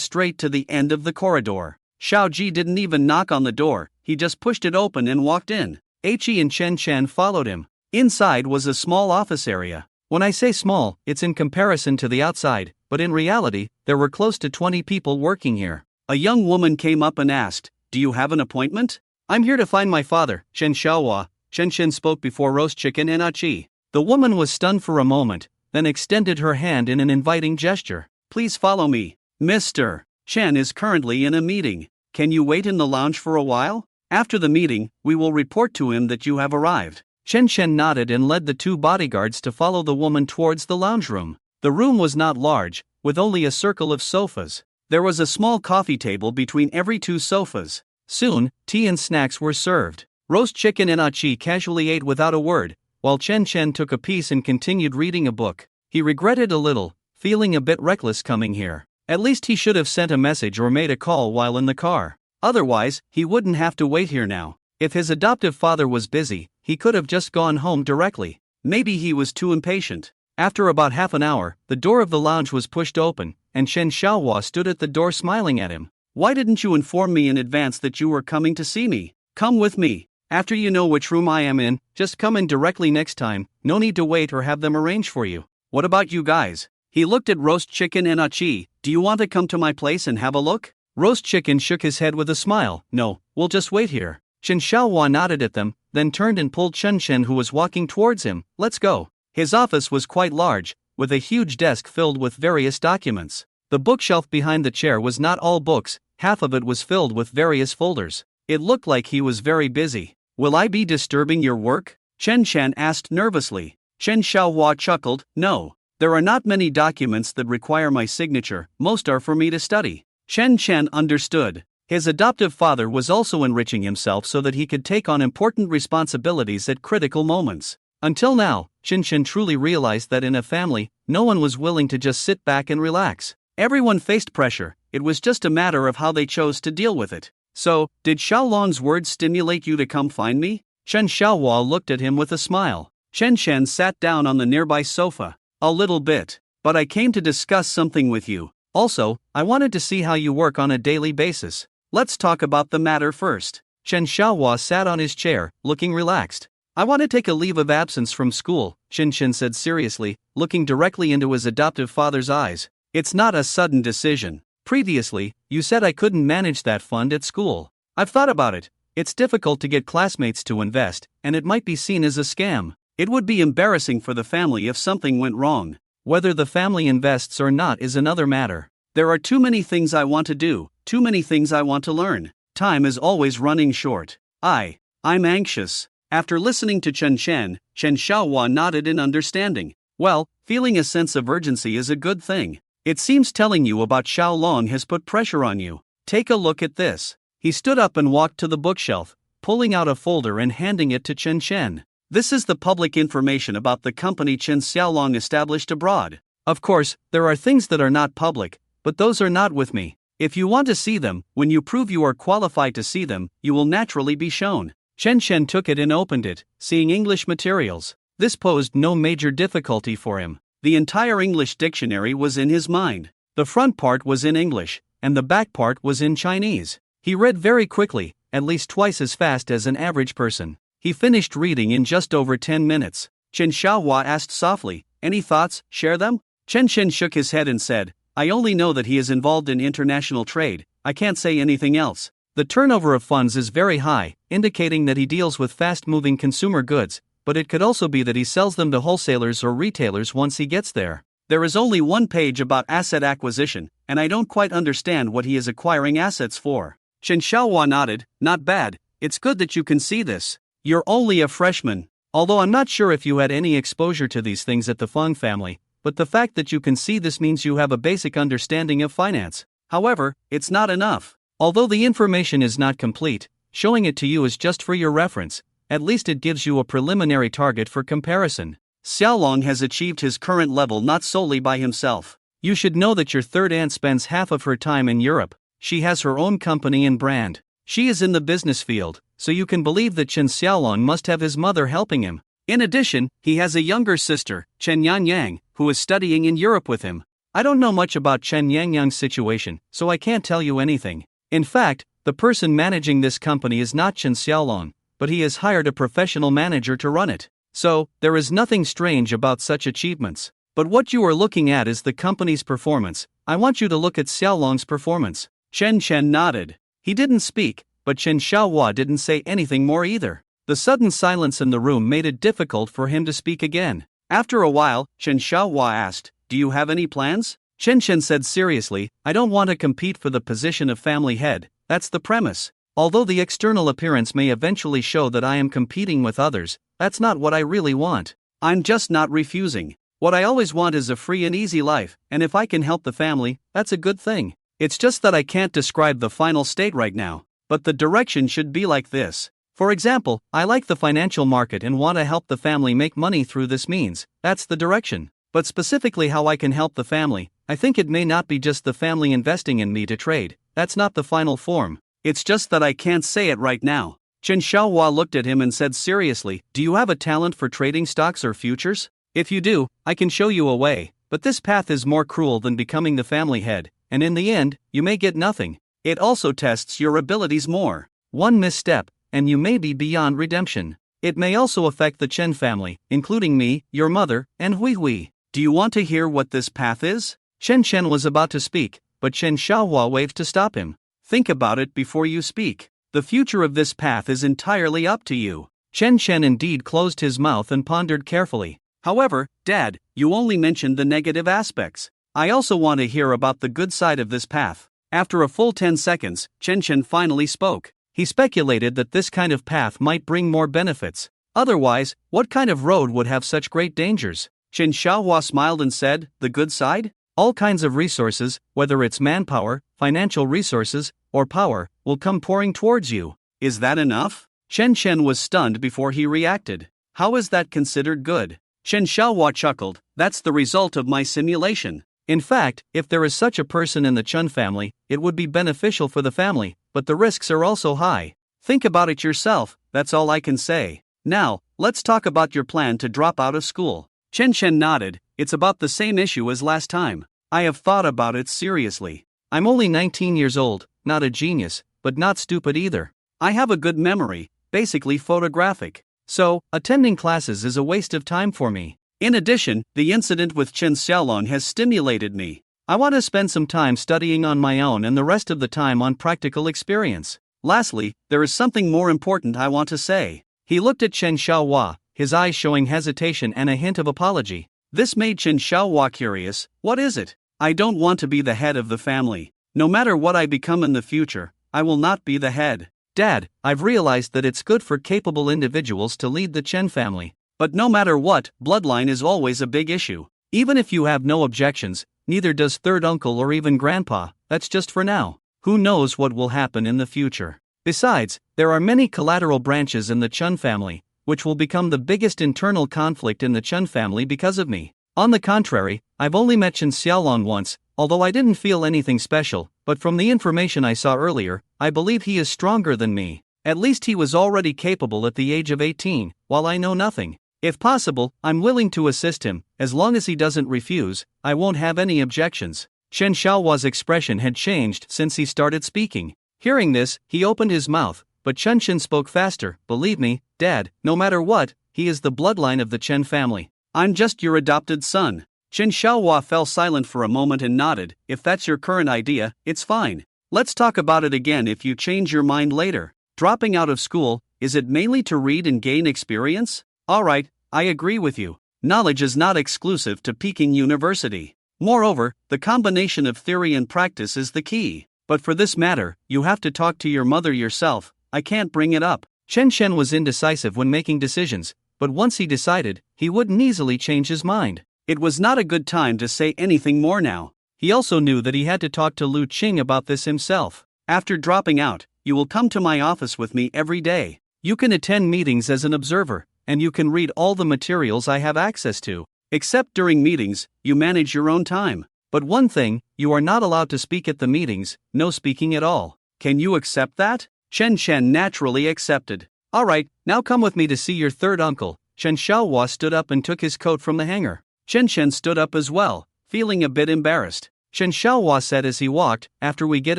straight to the end of the corridor. Xiaoji didn't even knock on the door, he just pushed it open and walked in. He and Chen Chen followed him. Inside was a small office area. When I say small, it's in comparison to the outside, but in reality, there were close to 20 people working here. A young woman came up and asked, "Do you have an appointment?" "I'm here to find my father, Chen Xiaohua," Chen Chen spoke before roast chicken and achi. The woman was stunned for a moment, then extended her hand in an inviting gesture. "Please follow me. Mr. Chen is currently in a meeting. Can you wait in the lounge for a while? After the meeting, we will report to him that you have arrived." Chen Chen nodded and led the two bodyguards to follow the woman towards the lounge room. The room was not large, with only a circle of sofas. There was a small coffee table between every two sofas. Soon, tea and snacks were served. Roast chicken and achi casually ate without a word, while Chen Chen took a piece and continued reading a book. He regretted a little, feeling a bit reckless coming here. At least he should have sent a message or made a call while in the car. Otherwise, he wouldn't have to wait here now. If his adoptive father was busy, he could have just gone home directly. Maybe he was too impatient. After about half an hour, the door of the lounge was pushed open, and Chen Xiaohua stood at the door smiling at him. "Why didn't you inform me in advance that you were coming to see me? Come with me. After you know which room I am in, just come in directly next time, no need to wait or have them arrange for you. What about you guys?" He looked at roast chicken and achi. "Do you want to come to my place and have a look?" Roast chicken shook his head with a smile. "No, we'll just wait here." Chen Xiaohua nodded at them, then turned and pulled Chen Chen, who was walking towards him. "Let's go." His office was quite large, with a huge desk filled with various documents. The bookshelf behind the chair was not all books, half of it was filled with various folders. It looked like he was very busy. "Will I be disturbing your work?" Chen Chen asked nervously. Chen Xiaohua chuckled. "No. There are not many documents that require my signature, most are for me to study." Chen Chen understood. His adoptive father was also enriching himself so that he could take on important responsibilities at critical moments. Until now, Chen Chen truly realized that in a family, no one was willing to just sit back and relax. Everyone faced pressure, it was just a matter of how they chose to deal with it. "So, did Xiaolong's words stimulate you to come find me?" Chen Xiaohua looked at him with a smile. Chen Chen sat down on the nearby sofa. "A little bit. But I came to discuss something with you. Also, I wanted to see how you work on a daily basis. Let's talk about the matter first." Chen Xiaohua sat on his chair, looking relaxed. "I want to take a leave of absence from school," Chen Chen said seriously, looking directly into his adoptive father's eyes. "It's not a sudden decision. Previously, you said I couldn't manage that fund at school. I've thought about it. It's difficult to get classmates to invest, and it might be seen as a scam. It would be embarrassing for the family if something went wrong. Whether the family invests or not is another matter. There are too many things I want to do, too many things I want to learn. Time is always running short. I'm anxious." After listening to Chen Xiaohua nodded in understanding. "Well, feeling a sense of urgency is a good thing. It seems telling you about Xiaolong has put pressure on you. Take a look at this." He stood up and walked to the bookshelf, pulling out a folder and handing it to Chen Chen. "This is the public information about the company Chen Xiaolong established abroad. Of course, there are things that are not public, but those are not with me. If you want to see them, when you prove you are qualified to see them, you will naturally be shown." Chen Chen took it and opened it, seeing English materials. This posed no major difficulty for him. The entire English dictionary was in his mind. The front part was in English, and the back part was in Chinese. He read very quickly, at least twice as fast as an average person. He finished reading in just over 10 minutes. Chen Xiaohua asked softly, "Any thoughts, share them?" Chen Chen shook his head and said, "I only know that he is involved in international trade, I can't say anything else. The turnover of funds is very high, indicating that he deals with fast-moving consumer goods, but it could also be that he sells them to wholesalers or retailers once he gets there. There is only one page about asset acquisition, and I don't quite understand what he is acquiring assets for." Chen Xiaohua nodded. "Not bad, it's good that you can see this. You're only a freshman. Although I'm not sure if you had any exposure to these things at the Fung family, but the fact that you can see this means you have a basic understanding of finance. However, it's not enough. Although the information is not complete, showing it to you is just for your reference. At least it gives you a preliminary target for comparison. Xiaolong has achieved his current level not solely by himself. You should know that your third aunt spends half of her time in Europe. She has her own company and brand. She is in the business field, so you can believe that Chen Xiaolong must have his mother helping him. In addition, he has a younger sister, Chen Yangyang, who is studying in Europe with him. I don't know much about Chen Yangyang's situation, so I can't tell you anything. In fact, the person managing this company is not Chen Xiaolong, but he has hired a professional manager to run it. So, there is nothing strange about such achievements. But what you are looking at is the company's performance. I want you to look at Xiaolong's performance. Chen nodded. He didn't speak, but Chen Xiaohua didn't say anything more either. The sudden silence in the room made it difficult for him to speak again. After a while, Chen Xiaohua asked, "Do you have any plans?" Chen said seriously, "I don't want to compete for the position of family head, that's the premise. Although the external appearance may eventually show that I am competing with others, that's not what I really want. I'm just not refusing. What I always want is a free and easy life, and if I can help the family, that's a good thing. It's just that I can't describe the final state right now, but the direction should be like this. For example, I like the financial market and want to help the family make money through this means, that's the direction. But specifically how I can help the family, I think it may not be just the family investing in me to trade, that's not the final form. It's just that I can't say it right now." Chen Xiaohua looked at him and said seriously, "Do you have a talent for trading stocks or futures? If you do, I can show you a way, but this path is more cruel than becoming the family head, and in the end, you may get nothing. It also tests your abilities more. One misstep, and you may be beyond redemption. It may also affect the Chen family, including me, your mother, and Hui. Do you want to hear what this path is?" Chen was about to speak, but Chen Xiaohua waved to stop him. "Think about it before you speak. The future of this path is entirely up to you." Chen indeed closed his mouth and pondered carefully. "However, Dad, you only mentioned the negative aspects. I also want to hear about the good side of this path." After a full 10 seconds, Chen finally spoke. He speculated that this kind of path might bring more benefits. Otherwise, what kind of road would have such great dangers? Chen Xiaohua smiled and said, "The good side? All kinds of resources, whether it's manpower, financial resources, or power, will come pouring towards you." "Is that enough?" Chen was stunned before he reacted. "How is that considered good?" Chen Xiaohua chuckled, "That's the result of my simulation. In fact, if there is such a person in the Chen family, it would be beneficial for the family, but the risks are also high. Think about it yourself, that's all I can say. Now, let's talk about your plan to drop out of school." Chen nodded. "It's about the same issue as last time. I have thought about it seriously. I'm only 19 years old, not a genius, but not stupid either. I have a good memory, basically photographic. So, attending classes is a waste of time for me. In addition, the incident with Chen Xiaolong has stimulated me. I want to spend some time studying on my own and the rest of the time on practical experience. Lastly, there is something more important I want to say." He looked at Chen Xiaohua, his eyes showing hesitation and a hint of apology. This made Chen Xiaohua curious. "What is it?" "I don't want to be the head of the family. No matter what I become in the future, I will not be the head. Dad, I've realized that it's good for capable individuals to lead the Chen family. But no matter what, bloodline is always a big issue. Even if you have no objections, neither does third uncle or even grandpa, that's just for now. Who knows what will happen in the future? Besides, there are many collateral branches in the Chen family, which will become the biggest internal conflict in the Chen family because of me. On the contrary, I've only met Chen Xiaolong once, although I didn't feel anything special, but from the information I saw earlier, I believe he is stronger than me. At least he was already capable at the age of 18, while I know nothing. If possible, I'm willing to assist him, as long as he doesn't refuse, I won't have any objections." Chen Xiaohua's expression had changed since he started speaking. Hearing this, he opened his mouth, but Chen spoke faster. "Believe me, Dad, no matter what, he is the bloodline of the Chen family. I'm just your adopted son." Chen Xiaohua fell silent for a moment and nodded. "If that's your current idea, it's fine. Let's talk about it again if you change your mind later. Dropping out of school, is it mainly to read and gain experience? Alright, I agree with you. Knowledge is not exclusive to Peking University. Moreover, the combination of theory and practice is the key. But for this matter, you have to talk to your mother yourself, I can't bring it up." Chen Shen was indecisive when making decisions, but once he decided, he wouldn't easily change his mind. It was not a good time to say anything more now. He also knew that he had to talk to Lu Qing about this himself. After dropping out, you will come to my office with me every day. You can attend meetings as an observer, and you can read all the materials I have access to. Except during meetings, you manage your own time. But one thing, you are not allowed to speak at the meetings, no speaking at all. Can you accept that? Chen Shen naturally accepted. Alright, now come with me to see your third uncle. Chen Xiaohua stood up and took his coat from the hanger. Chen Shen stood up as well, feeling a bit embarrassed. Chen Xiaohua said as he walked, after we get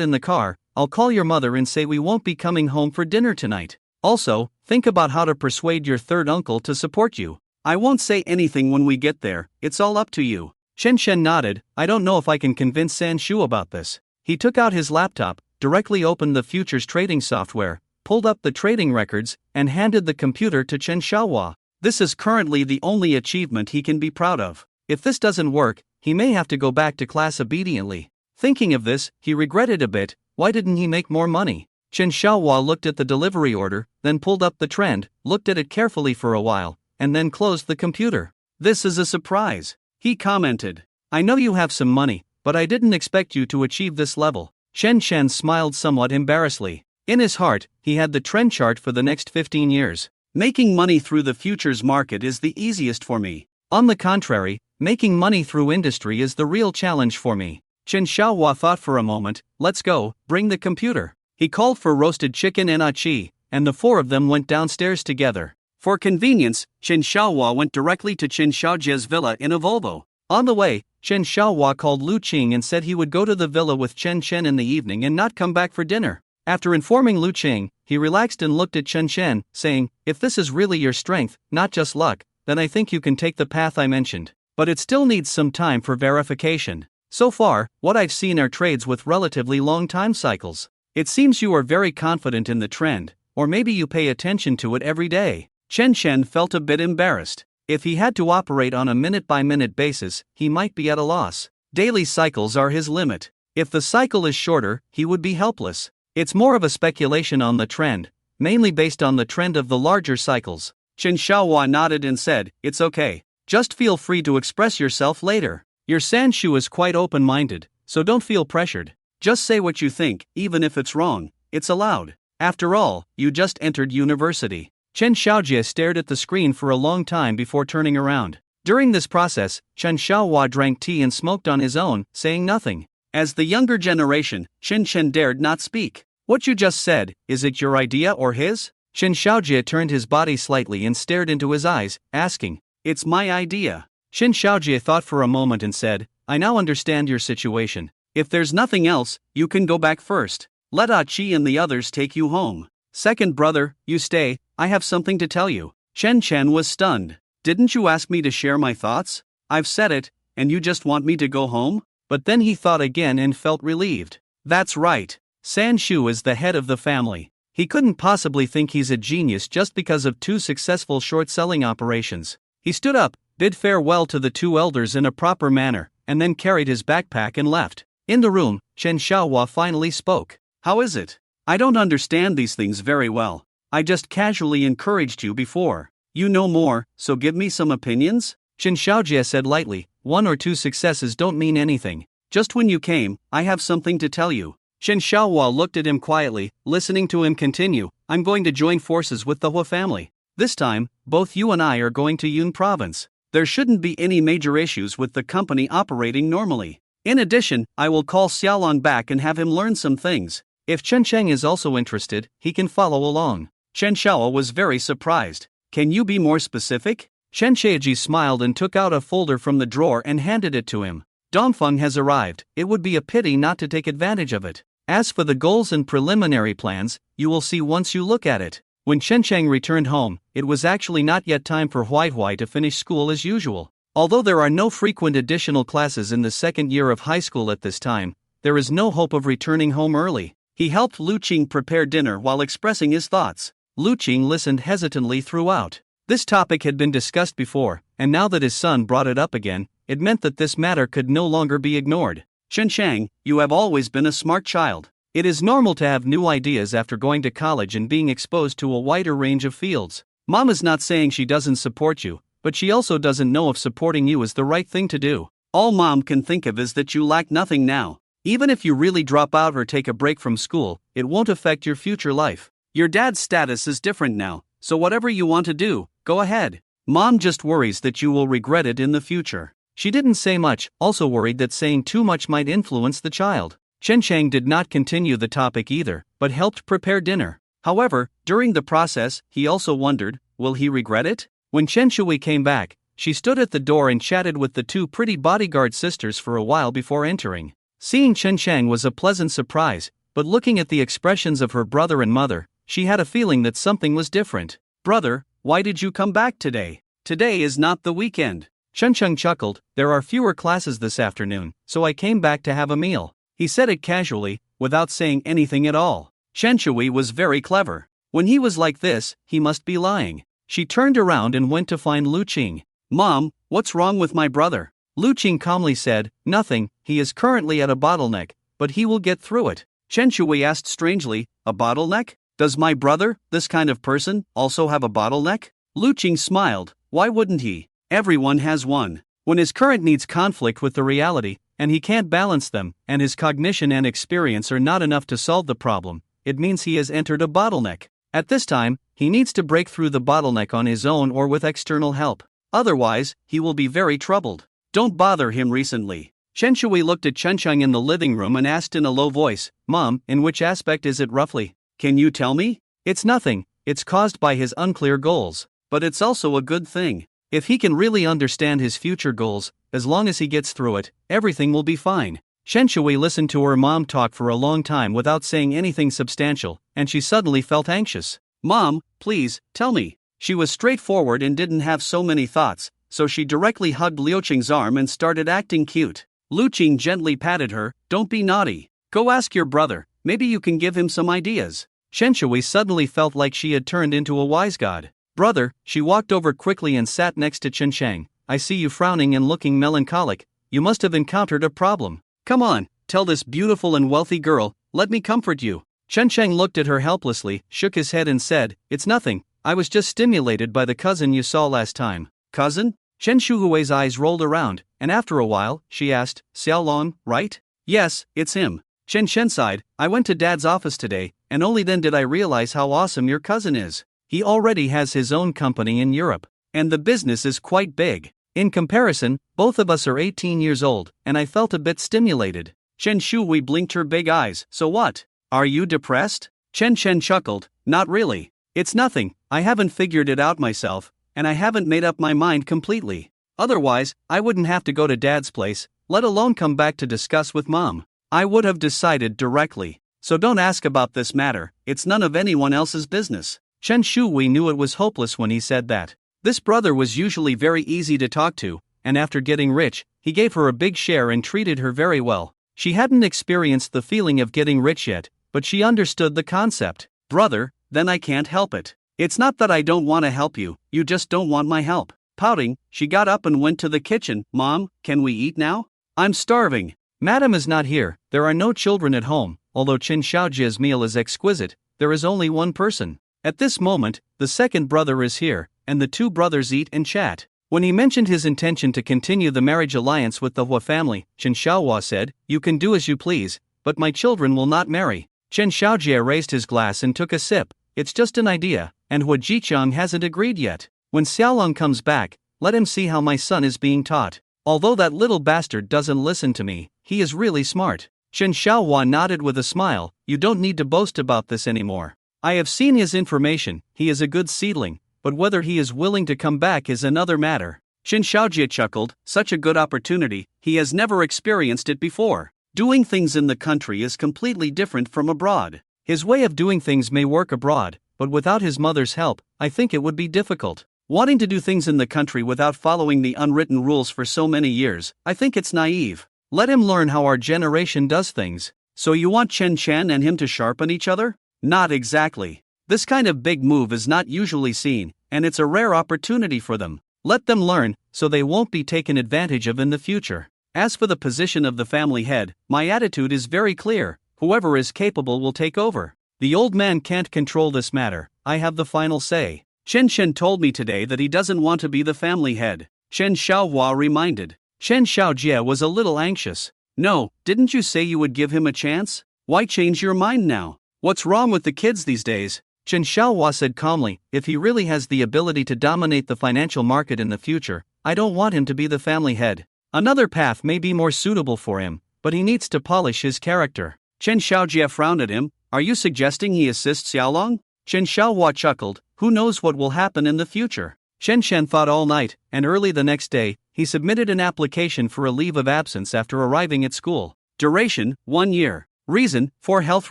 in the car, I'll call your mother and say we won't be coming home for dinner tonight. Also, think about how to persuade your third uncle to support you. I won't say anything when we get there, it's all up to you. Chen Shen nodded. I don't know if I can convince San Shu about this. He took out his laptop, directly opened the futures trading software, pulled up the trading records, and handed the computer to Chen Xiaohua. This is currently the only achievement he can be proud of. If this doesn't work, he may have to go back to class obediently. Thinking of this, he regretted a bit. Why didn't he make more money? Chen Xiaohua looked at the delivery order, then pulled up the trend, looked at it carefully for a while, and then closed the computer. This is a surprise. He commented. I know you have some money, but I didn't expect you to achieve this level. Chen Shen smiled somewhat embarrassedly. In his heart, he had the trend chart for the next 15 years. Making money through the futures market is the easiest for me. On the contrary, making money through industry is the real challenge for me. Chen Xiaohua thought for a moment. Let's go, bring the computer. He called for roasted chicken and achi, and the four of them went downstairs together. For convenience, Chen Xiaohua went directly to Chen Xiaojie's villa in a Volvo. On the way, Chen Xiaohua called Lu Qing and said he would go to the villa with Chen Shen in the evening and not come back for dinner. After informing Lu Qing, he relaxed and looked at Chen Shen, saying, if this is really your strength, not just luck, then I think you can take the path I mentioned. But it still needs some time for verification. So far, what I've seen are trades with relatively long time cycles. It seems you are very confident in the trend, or maybe you pay attention to it every day. Chen Shen felt a bit embarrassed. If he had to operate on a minute-by-minute basis, he might be at a loss. Daily cycles are his limit. If the cycle is shorter, he would be helpless. It's more of a speculation on the trend, mainly based on the trend of the larger cycles. Chen Xiaohua nodded and said, it's okay. Just feel free to express yourself later. Your Sanshu is quite open-minded, so don't feel pressured. Just say what you think, even if it's wrong. It's allowed. After all, you just entered university. Chen Xiaojie stared at the screen for a long time before turning around. During this process, Chen Xiaohua drank tea and smoked on his own, saying nothing. As the younger generation, Chen Shen dared not speak. What you just said, is it your idea or his? Chen Xiaojie turned his body slightly and stared into his eyes, asking, it's my idea. Chen Xiaojie thought for a moment and said, I now understand your situation. If there's nothing else, you can go back first. Let Achi and the others take you home. Second brother, you stay, I have something to tell you. Chen Chen was stunned. Didn't you ask me to share my thoughts? I've said it, and you just want me to go home? But then he thought again and felt relieved. That's right. San Shu is the head of the family. He couldn't possibly think he's a genius just because of 2 successful short-selling operations. He stood up, bid farewell to the 2 elders in a proper manner, and then carried his backpack and left. In the room, Chen Xiaohua finally spoke. How is it? I don't understand these things very well. I just casually encouraged you before. You know more, so give me some opinions? Chen Xiaojie said lightly, 1 or 2 successes don't mean anything. Just when you came, I have something to tell you. Chen Xiaohua looked at him quietly, listening to him continue. I'm going to join forces with the Hua family. This time, both you and I are going to Yun province. There shouldn't be any major issues with the company operating normally. In addition, I will call Xiaolong back and have him learn some things. If Chen Cheng is also interested, he can follow along. Chen Xiao was very surprised. Can you be more specific? Chen Shaiji smiled and took out a folder from the drawer and handed it to him. Dongfeng has arrived, it would be a pity not to take advantage of it. As for the goals and preliminary plans, you will see once you look at it. When Chen Cheng returned home, it was actually not yet time for Huai Huai to finish school as usual. Although there are no frequent additional classes in the second year of high school at this time, there is no hope of returning home early. He helped Lu Qing prepare dinner while expressing his thoughts. Lu Qing listened hesitantly throughout. This topic had been discussed before, and now that his son brought it up again, it meant that this matter could no longer be ignored. Shen Shang, you have always been a smart child. It is normal to have new ideas after going to college and being exposed to a wider range of fields. Mom is not saying she doesn't support you, but she also doesn't know if supporting you is the right thing to do. All mom can think of is that you lack nothing now. Even if you really drop out or take a break from school, it won't affect your future life. Your dad's status is different now, so whatever you want to do, go ahead. Mom just worries that you will regret it in the future. She didn't say much, also worried that saying too much might influence the child. Chen Chang did not continue the topic either, but helped prepare dinner. However, during the process, he also wondered, will he regret it? When Chen Shui came back, she stood at the door and chatted with the two pretty bodyguard sisters for a while before entering. Seeing Chen Chang was a pleasant surprise, but looking at the expressions of her brother and mother, she had a feeling that something was different. Brother, why did you come back today? Today is not the weekend. Chen Chang chuckled, there are fewer classes this afternoon, so I came back to have a meal. He said it casually, without saying anything at all. Chen Shui was very clever. When he was like this, he must be lying. She turned around and went to find Lu Qing. Mom, what's wrong with my brother? Lu Qing calmly said, nothing, he is currently at a bottleneck, but he will get through it. Chen Shui asked strangely, a bottleneck? Does my brother, this kind of person, also have a bottleneck? Lu Qing smiled, why wouldn't he? Everyone has one. When his current needs conflict with the reality, and he can't balance them, and his cognition and experience are not enough to solve the problem, it means he has entered a bottleneck. At this time, he needs to break through the bottleneck on his own or with external help. Otherwise, he will be very troubled. Don't bother him recently. Chen Shui looked at Chen Chang in the living room and asked in a low voice, Mom, in which aspect is it roughly? Can you tell me? It's nothing, it's caused by his unclear goals. But it's also a good thing. If he can really understand his future goals, as long as he gets through it, everything will be fine. Chen Shui listened to her mom talk for a long time without saying anything substantial, and she suddenly felt anxious. Mom, please, tell me. She was straightforward and didn't have so many thoughts, so she directly hugged Liu Qing's arm and started acting cute. Liu Qing gently patted her, don't be naughty. Go ask your brother, maybe you can give him some ideas. Chen Shui suddenly felt like she had turned into a wise god. Brother, she walked over quickly and sat next to Chen Chang. I see you frowning and looking melancholic. You must have encountered a problem. Come on, tell this beautiful and wealthy girl, let me comfort you. Chen Chang looked at her helplessly, shook his head and said, it's nothing, I was just stimulated by the cousin you saw last time. Cousin? Chen Shuhui's eyes rolled around, and after a while, she asked, Xiaolong, right? Yes, it's him. Chen Shen sighed, I went to Dad's office today, and only then did I realize how awesome your cousin is. He already has his own company in Europe, and the business is quite big. In comparison, both of us are 18 years old, and I felt a bit stimulated. Chen Shui blinked her big eyes, so what? Are you depressed? Chen Chen chuckled, not really. It's nothing, I haven't figured it out myself, and I haven't made up my mind completely. Otherwise, I wouldn't have to go to Dad's place, let alone come back to discuss with Mom. I would have decided directly. So don't ask about this matter, it's none of anyone else's business. Chen Shui knew it was hopeless when he said that. This brother was usually very easy to talk to, and after getting rich, he gave her a big share and treated her very well. She hadn't experienced the feeling of getting rich yet, but she understood the concept. Brother, then I can't help it. It's not that I don't want to help you, you just don't want my help. Pouting, she got up and went to the kitchen. Mom, can we eat now? I'm starving. Madam is not here, there are no children at home, although Qin Xiaojia's meal is exquisite, there is only one person. At this moment, the second brother is here, and the two brothers eat and chat. When he mentioned his intention to continue the marriage alliance with the Hua family, Chen Xiaohua said, you can do as you please, but my children will not marry. Chen Xiaojia raised his glass and took a sip. It's just an idea, and Hua Jichang hasn't agreed yet. When Xiaolong comes back, let him see how my son is being taught. Although that little bastard doesn't listen to me, he is really smart. Chen Xiaohua nodded with a smile, you don't need to boast about this anymore. I have seen his information, he is a good seedling, but whether he is willing to come back is another matter. Qin Xiaojia chuckled, such a good opportunity, he has never experienced it before. Doing things in the country is completely different from abroad. His way of doing things may work abroad, but without his mother's help, I think it would be difficult. Wanting to do things in the country without following the unwritten rules for so many years, I think it's naive. Let him learn how our generation does things. So you want Chen Chen and him to sharpen each other? Not exactly. This kind of big move is not usually seen, and it's a rare opportunity for them. Let them learn, so they won't be taken advantage of in the future. As for the position of the family head, my attitude is very clear. Whoever is capable will take over. The old man can't control this matter, I have the final say. Chen Shen told me today that he doesn't want to be the family head, Chen Xiaohua reminded. Chen Xiaojie was a little anxious. No, didn't you say you would give him a chance? Why change your mind now? What's wrong with the kids these days? Chen Xiaohua said calmly, if he really has the ability to dominate the financial market in the future, I don't want him to be the family head. Another path may be more suitable for him, but he needs to polish his character. Chen Xiaojie frowned at him. Are you suggesting he assists Xiaolong? Chen Xiaohua chuckled. Who knows what will happen in the future? Chen Shen thought all night, and early the next day, he submitted an application for a leave of absence after arriving at school. Duration, 1 year. Reason, for health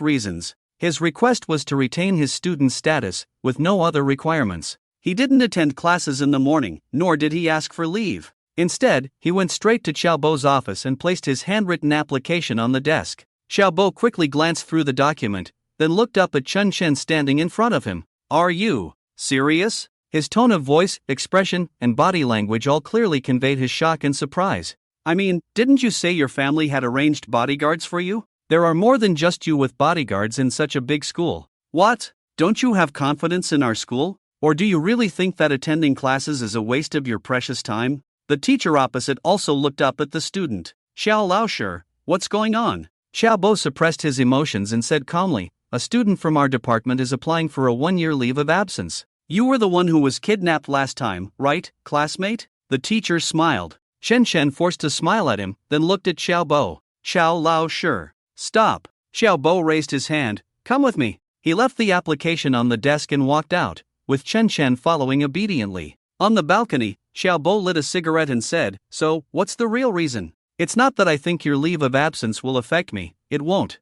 reasons. His request was to retain his student status, with no other requirements. He didn't attend classes in the morning, nor did he ask for leave. Instead, he went straight to Xiaobo's office and placed his handwritten application on the desk. Xiaobo quickly glanced through the document, then looked up at Chen Shen standing in front of him. Are you serious? His tone of voice, expression, and body language all clearly conveyed his shock and surprise. I mean, didn't you say your family had arranged bodyguards for you? There are more than just you with bodyguards in such a big school. What? Don't you have confidence in our school? Or do you really think that attending classes is a waste of your precious time? The teacher opposite also looked up at the student. Xiao Laoshi, what's going on? Xiaobo suppressed his emotions and said calmly, a student from our department is applying for a 1-year leave of absence. You were the one who was kidnapped last time, right, classmate? The teacher smiled. Chen Shen forced a smile at him, then looked at Xiaobo. Xiao Laoshi. Stop. Xiaobo raised his hand. Come with me. He left the application on the desk and walked out, with Chen Shen following obediently. On the balcony, Xiaobo lit a cigarette and said, so, what's the real reason? It's not that I think your leave of absence will affect me, it won't.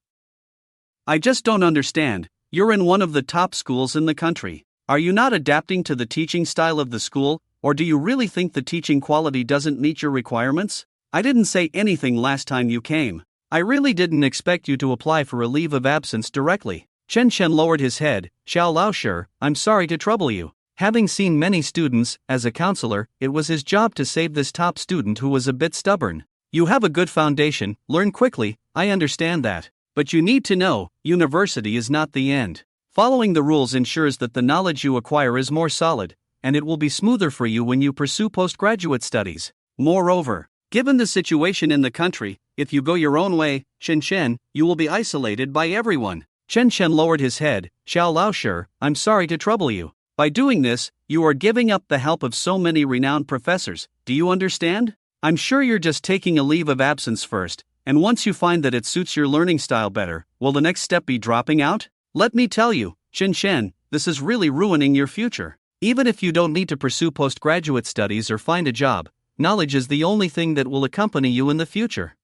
I just don't understand. You're in one of the top schools in the country. Are you not adapting to the teaching style of the school, or do you really think the teaching quality doesn't meet your requirements? I didn't say anything last time you came. I really didn't expect you to apply for a leave of absence directly. Chen Shen lowered his head. Xiao Laoshi, I'm sorry to trouble you. Having seen many students, as a counselor, it was his job to save this top student who was a bit stubborn. You have a good foundation, learn quickly, I understand that. But you need to know, university is not the end. Following the rules ensures that the knowledge you acquire is more solid, and it will be smoother for you when you pursue postgraduate studies. Moreover, given the situation in the country, if you go your own way, Chen Shen, you will be isolated by everyone. Chen Shen lowered his head. Xiao Laoshi, I'm sorry to trouble you. By doing this, you are giving up the help of so many renowned professors, do you understand? I'm sure you're just taking a leave of absence first, and once you find that it suits your learning style better, will the next step be dropping out? Let me tell you, Chen Shen, this is really ruining your future. Even if you don't need to pursue postgraduate studies or find a job, knowledge is the only thing that will accompany you in the future.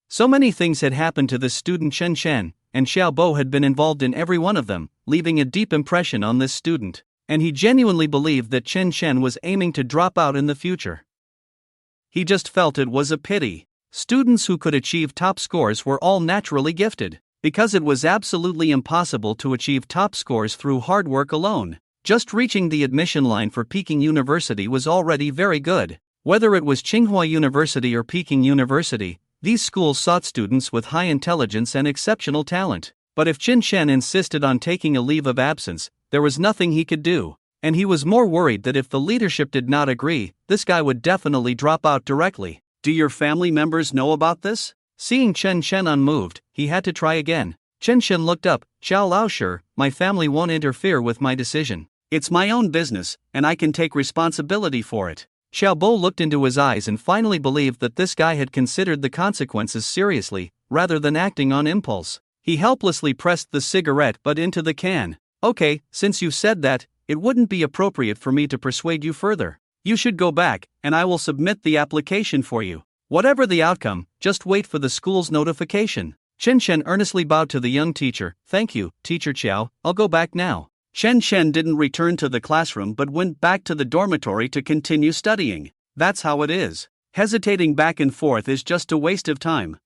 So many things had happened to this student Chen Shen, and Xiaobo had been involved in every one of them, leaving a deep impression on this student, and he genuinely believed that Chen Shen was aiming to drop out in the future. He just felt it was a pity. Students who could achieve top scores were all naturally gifted, because it was absolutely impossible to achieve top scores through hard work alone. Just reaching the admission line for Peking University was already very good. Whether it was Tsinghua University or Peking University, these schools sought students with high intelligence and exceptional talent. But if Chen Shen insisted on taking a leave of absence, there was nothing he could do. And he was more worried that if the leadership did not agree, this guy would definitely drop out directly. Do your family members know about this? Seeing Chen Shen unmoved, he had to try again. Chen Shen looked up. Xiao Laoshi, my family won't interfere with my decision. It's my own business, and I can take responsibility for it. Xiaobo looked into his eyes and finally believed that this guy had considered the consequences seriously, rather than acting on impulse. He helplessly pressed the cigarette butt into the can. Okay, since you said that, it wouldn't be appropriate for me to persuade you further. You should go back, and I will submit the application for you. Whatever the outcome, just wait for the school's notification. Chen Shen earnestly bowed to the young teacher. Thank you, Teacher Qiao, I'll go back now. Chen Shen didn't return to the classroom but went back to the dormitory to continue studying. That's how it is. Hesitating back and forth is just a waste of time.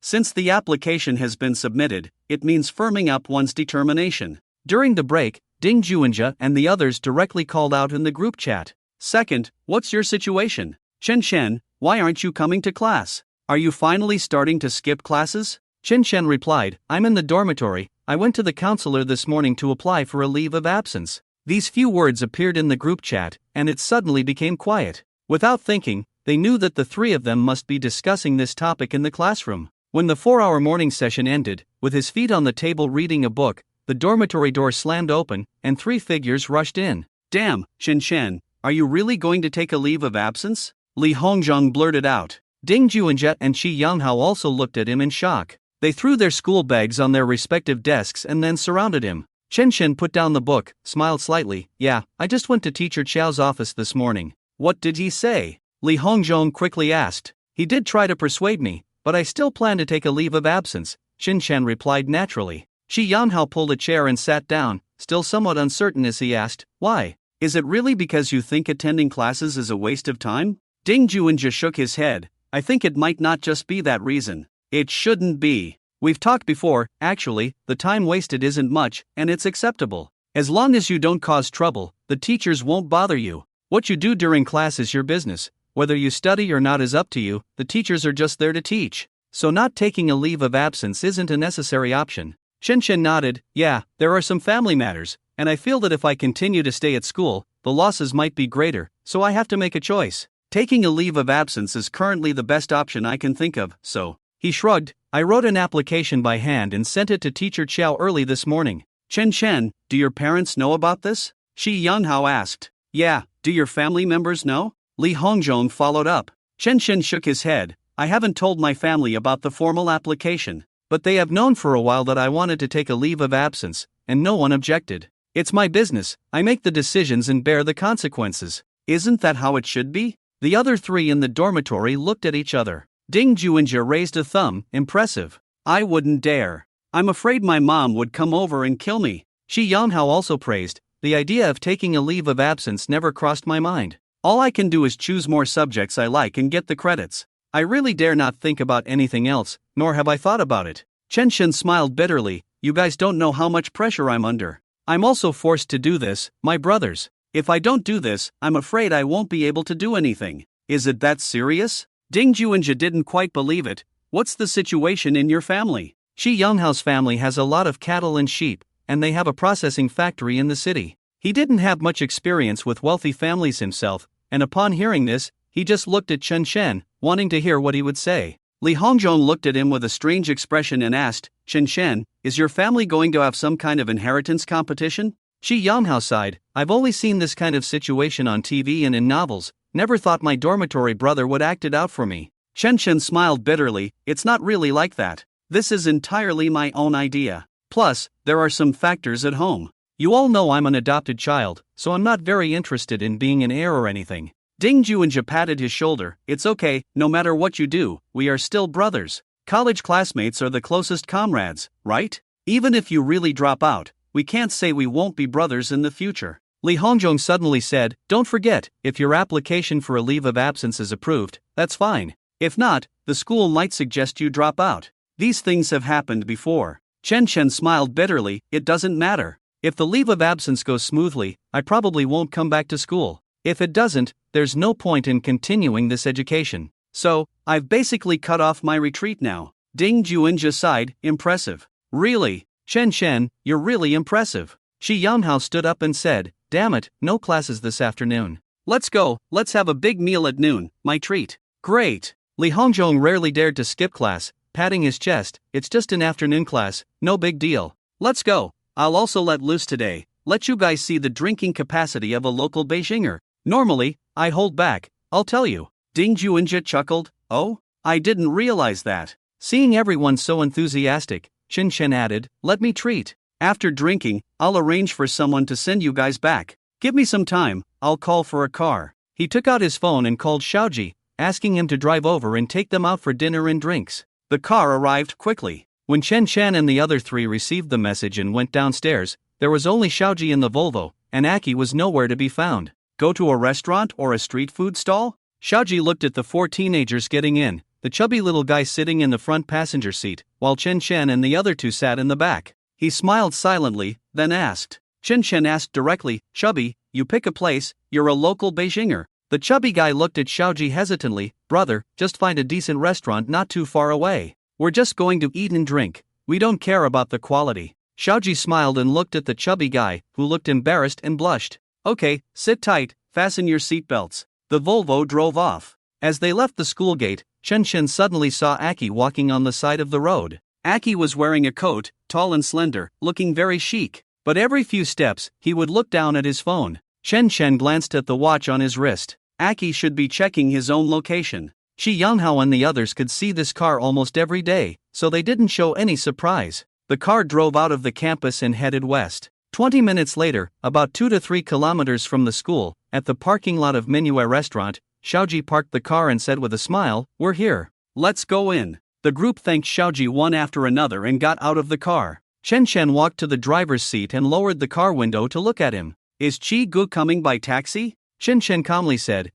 Since the application has been submitted, it means firming up one's determination. During the break, Ding Juanjia and the others directly called out in the group chat. Second, what's your situation? Chen Shen, why aren't you coming to class? Are you finally starting to skip classes? Chen Shen replied, I'm in the dormitory. I went to the counselor this morning to apply for a leave of absence. These few words appeared in the group chat, and it suddenly became quiet. Without thinking, they knew that the three of them must be discussing this topic in the classroom. When the 4-hour morning session ended, with his feet on the table reading a book, the dormitory door slammed open, and 3 figures rushed in. Damn, Chen Shen, are you really going to take a leave of absence? Li Hongzhong blurted out. Ding Juanjie and Shi Yanghao also looked at him in shock. They threw their school bags on their respective desks and then surrounded him. Chen Shen put down the book, smiled slightly. Yeah, I just went to Teacher Chao's office this morning. What did he say? Li Hongzhong quickly asked. He did try to persuade me, but I still plan to take a leave of absence, Chen Shen replied naturally. Shi Yanghao pulled a chair and sat down, still somewhat uncertain as he asked, why? Is it really because you think attending classes is a waste of time? Ding Juanjie shook his head. I think it might not just be that reason. It shouldn't be. We've talked before, actually, the time wasted isn't much, and it's acceptable. As long as you don't cause trouble, the teachers won't bother you. What you do during class is your business. Whether you study or not is up to you, the teachers are just there to teach. So not taking a leave of absence isn't a necessary option. Chen Shen nodded. Yeah, there are some family matters, and I feel that if I continue to stay at school, the losses might be greater, so I have to make a choice. Taking a leave of absence is currently the best option I can think of, so. He shrugged. I wrote an application by hand and sent it to Teacher Chao early this morning. Chen Shen, do your parents know about this? Shi Yanghao asked. Yeah, do your family members know? Li Hongzhong followed up. Chen Shen shook his head. I haven't told my family about the formal application, but they have known for a while that I wanted to take a leave of absence, and no one objected. It's my business, I make the decisions and bear the consequences. Isn't that how it should be? The other 3 in the dormitory looked at each other. Ding Juanjie raised a thumb, impressive. I wouldn't dare. I'm afraid my mom would come over and kill me. Shi Yanghao also praised. The idea of taking a leave of absence never crossed my mind. All I can do is choose more subjects I like and get the credits. I really dare not think about anything else, nor have I thought about it. Chen Shen smiled bitterly. You guys don't know how much pressure I'm under. I'm also forced to do this, my brothers. If I don't do this, I'm afraid I won't be able to do anything. Is it that serious? Ding Juanjie didn't quite believe it. What's the situation in your family? Shi Yanghao's family has a lot of cattle and sheep, and they have a processing factory in the city. He didn't have much experience with wealthy families himself, and upon hearing this, he just looked at Chen Shen, wanting to hear what he would say. Li Hongzhong looked at him with a strange expression and asked, Chen Shen, is your family going to have some kind of inheritance competition? Shi Yanghao sighed. I've only seen this kind of situation on TV and in novels. Never thought my dormitory brother would act it out for me. Chen Shen smiled bitterly. It's not really like that. This is entirely my own idea. Plus, there are some factors at home. You all know I'm an adopted child, so I'm not very interested in being an heir or anything. Ding Juanjie patted his shoulder. It's okay, no matter what you do, we are still brothers. College classmates are the closest comrades, right? Even if you really drop out, we can't say we won't be brothers in the future. Li Hongzhong suddenly said, don't forget, if your application for a leave of absence is approved, that's fine. If not, the school might suggest you drop out. These things have happened before. Chen Shen smiled bitterly. It doesn't matter. If the leave of absence goes smoothly, I probably won't come back to school. If it doesn't, there's no point in continuing this education. So, I've basically cut off my retreat now. Ding Juanjie sighed. Impressive. Really? Chen Shen, you're really impressive. Shi Yanghao stood up and said, damn it, no classes this afternoon. Let's go, let's have a big meal at noon, my treat. Great. Li Hongzhong rarely dared to skip class, patting his chest. It's just an afternoon class, no big deal. Let's go. I'll also let loose today, let you guys see the drinking capacity of a local Beijinger. Normally, I hold back, I'll tell you. Ding Juanjie chuckled. Oh? I didn't realize that. Seeing everyone so enthusiastic, Chen Shen added, let me treat. After drinking, I'll arrange for someone to send you guys back. Give me some time, I'll call for a car. He took out his phone and called Xiaoji, asking him to drive over and take them out for dinner and drinks. The car arrived quickly. When Chen Shan and the other 3 received the message and went downstairs, there was only Xiaoji in the Volvo, and Aki was nowhere to be found. Go to a restaurant or a street food stall? Xiaoji looked at the 4 teenagers getting in, the chubby little guy sitting in the front passenger seat, while Chen Shan and the other 2 sat in the back. He smiled silently, then asked. Chen Shen asked directly, Chubby, you pick a place, you're a local Beijinger. The chubby guy looked at Xiaoji hesitantly. Brother, just find a decent restaurant not too far away. We're just going to eat and drink. We don't care about the quality. Xiaoji smiled and looked at the chubby guy, who looked embarrassed and blushed. Okay, sit tight, fasten your seatbelts. The Volvo drove off. As they left the school gate, Chen Chen suddenly saw Aki walking on the side of the road. Aki was wearing a coat, tall and slender, looking very chic. But every few steps, he would look down at his phone. Chen Chen glanced at the watch on his wrist. Aki should be checking his own location. Shi Yanghao and the others could see this car almost every day, so they didn't show any surprise. The car drove out of the campus and headed west. 20 minutes later, about 2 to 3 kilometers from the school, at the parking lot of Manhwa restaurant, Xiaoji parked the car and said with a smile, "We're here. Let's go in." The group thanked Xiaoji one after another and got out of the car. Chen Chen walked to the driver's seat and lowered the car window to look at him. "Is Chi Gu coming by taxi?" Chen Chen calmly said,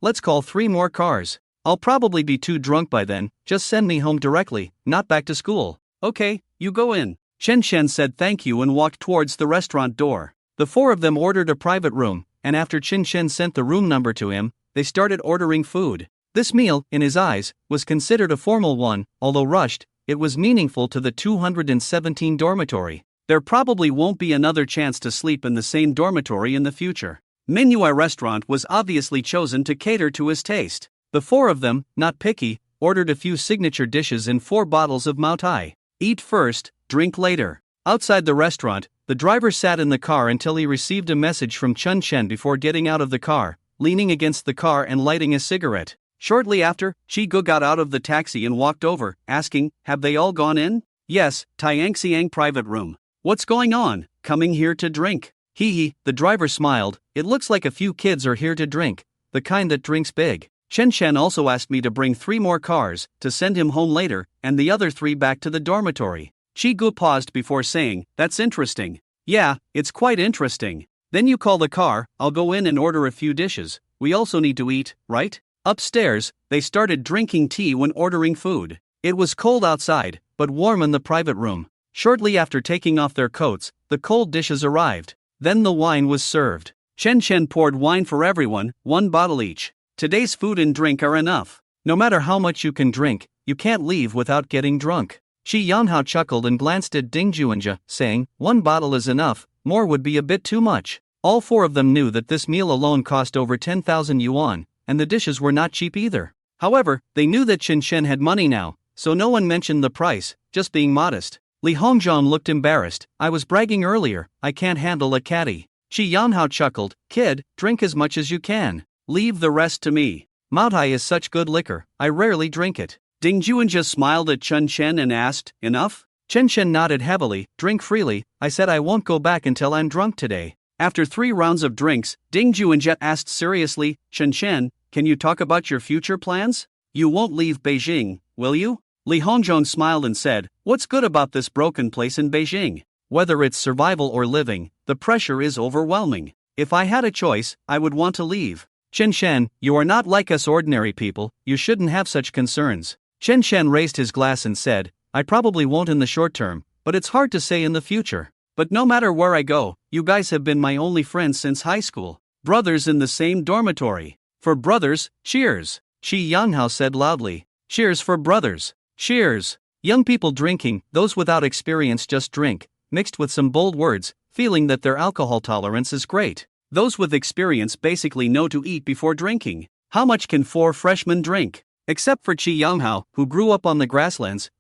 let's call 3 more cars. I'll probably be too drunk by then, just send me home directly, not back to school." "Okay, you go in." Chen Chen said thank you and walked towards the restaurant door. The 4 of them ordered a private room, and after Chen Chen sent the room number to him, they started ordering food. This meal, in his eyes, was considered a formal one, although rushed. It was meaningful to the 217 dormitory. There probably won't be another chance to sleep in the same dormitory in the future. Manhwa restaurant was obviously chosen to cater to his taste. The 4 of them, not picky, ordered a few signature dishes and 4 bottles of Maotai. Eat first, drink later. Outside the restaurant, the driver sat in the car until he received a message from Chen Chen before getting out of the car, leaning against the car and lighting a cigarette. Shortly after, Chi Gu got out of the taxi and walked over, asking, "Have they all gone in?" "Yes, Tiangxiang private room." "What's going on? Coming here to drink?" "Hee," the driver smiled. "It looks like a few kids are here to drink. The kind that drinks big." Chen Chen also asked me to bring 3 more cars, to send him home later, and the other 3 back to the dormitory. Chi Gu paused before saying, "That's interesting." "Yeah, it's quite interesting." "Then you call the car, I'll go in and order a few dishes. We also need to eat, right?" Upstairs, they started drinking tea when ordering food. It was cold outside, but warm in the private room. Shortly after taking off their coats, the cold dishes arrived. Then the wine was served. Chen Chen poured wine for everyone, 1 bottle each. Today's food and drink are enough. No matter how much you can drink, you can't leave without getting drunk. Shi Yanhao chuckled and glanced at Ding Juanja, saying, "1 bottle is enough, more would be a bit too much." All 4 of them knew that this meal alone cost over 10,000 yuan, and the dishes were not cheap either. However, they knew that Chen Chen had money now, so no one mentioned the price, just being modest. Li Hongzhong looked embarrassed. "I was bragging earlier, I can't handle a caddy." Shi Yanhao chuckled, "Kid, drink as much as you can. Leave the rest to me. Maotai is such good liquor, I rarely drink it." Ding Juanja smiled at Chen Chen and asked, "Enough?" Chen Chen nodded heavily. "Drink freely, I said I won't go back until I'm drunk today." After 3 rounds of drinks, Ding Juanja asked seriously, "Chen Chen, can you talk about your future plans? You won't leave Beijing, will you?" Li Hongzhong smiled and said, "What's good about this broken place in Beijing? Whether it's survival or living, the pressure is overwhelming. If I had a choice, I would want to leave." "Chen Chen, you are not like us ordinary people, you shouldn't have such concerns." Chen Chen raised his glass and said, "I probably won't in the short term, but it's hard to say in the future. But no matter where I go, you guys have been my only friends since high school. Brothers in the same dormitory. For brothers, cheers." Shi Yanghao said loudly, "Cheers for brothers. Cheers." Young people drinking, those without experience just drink, mixed with some bold words, feeling that their alcohol tolerance is great. Those with experience basically know to eat before drinking. How much can 4 freshmen drink? Except for Chi Yanghao, who grew up on the grasslands,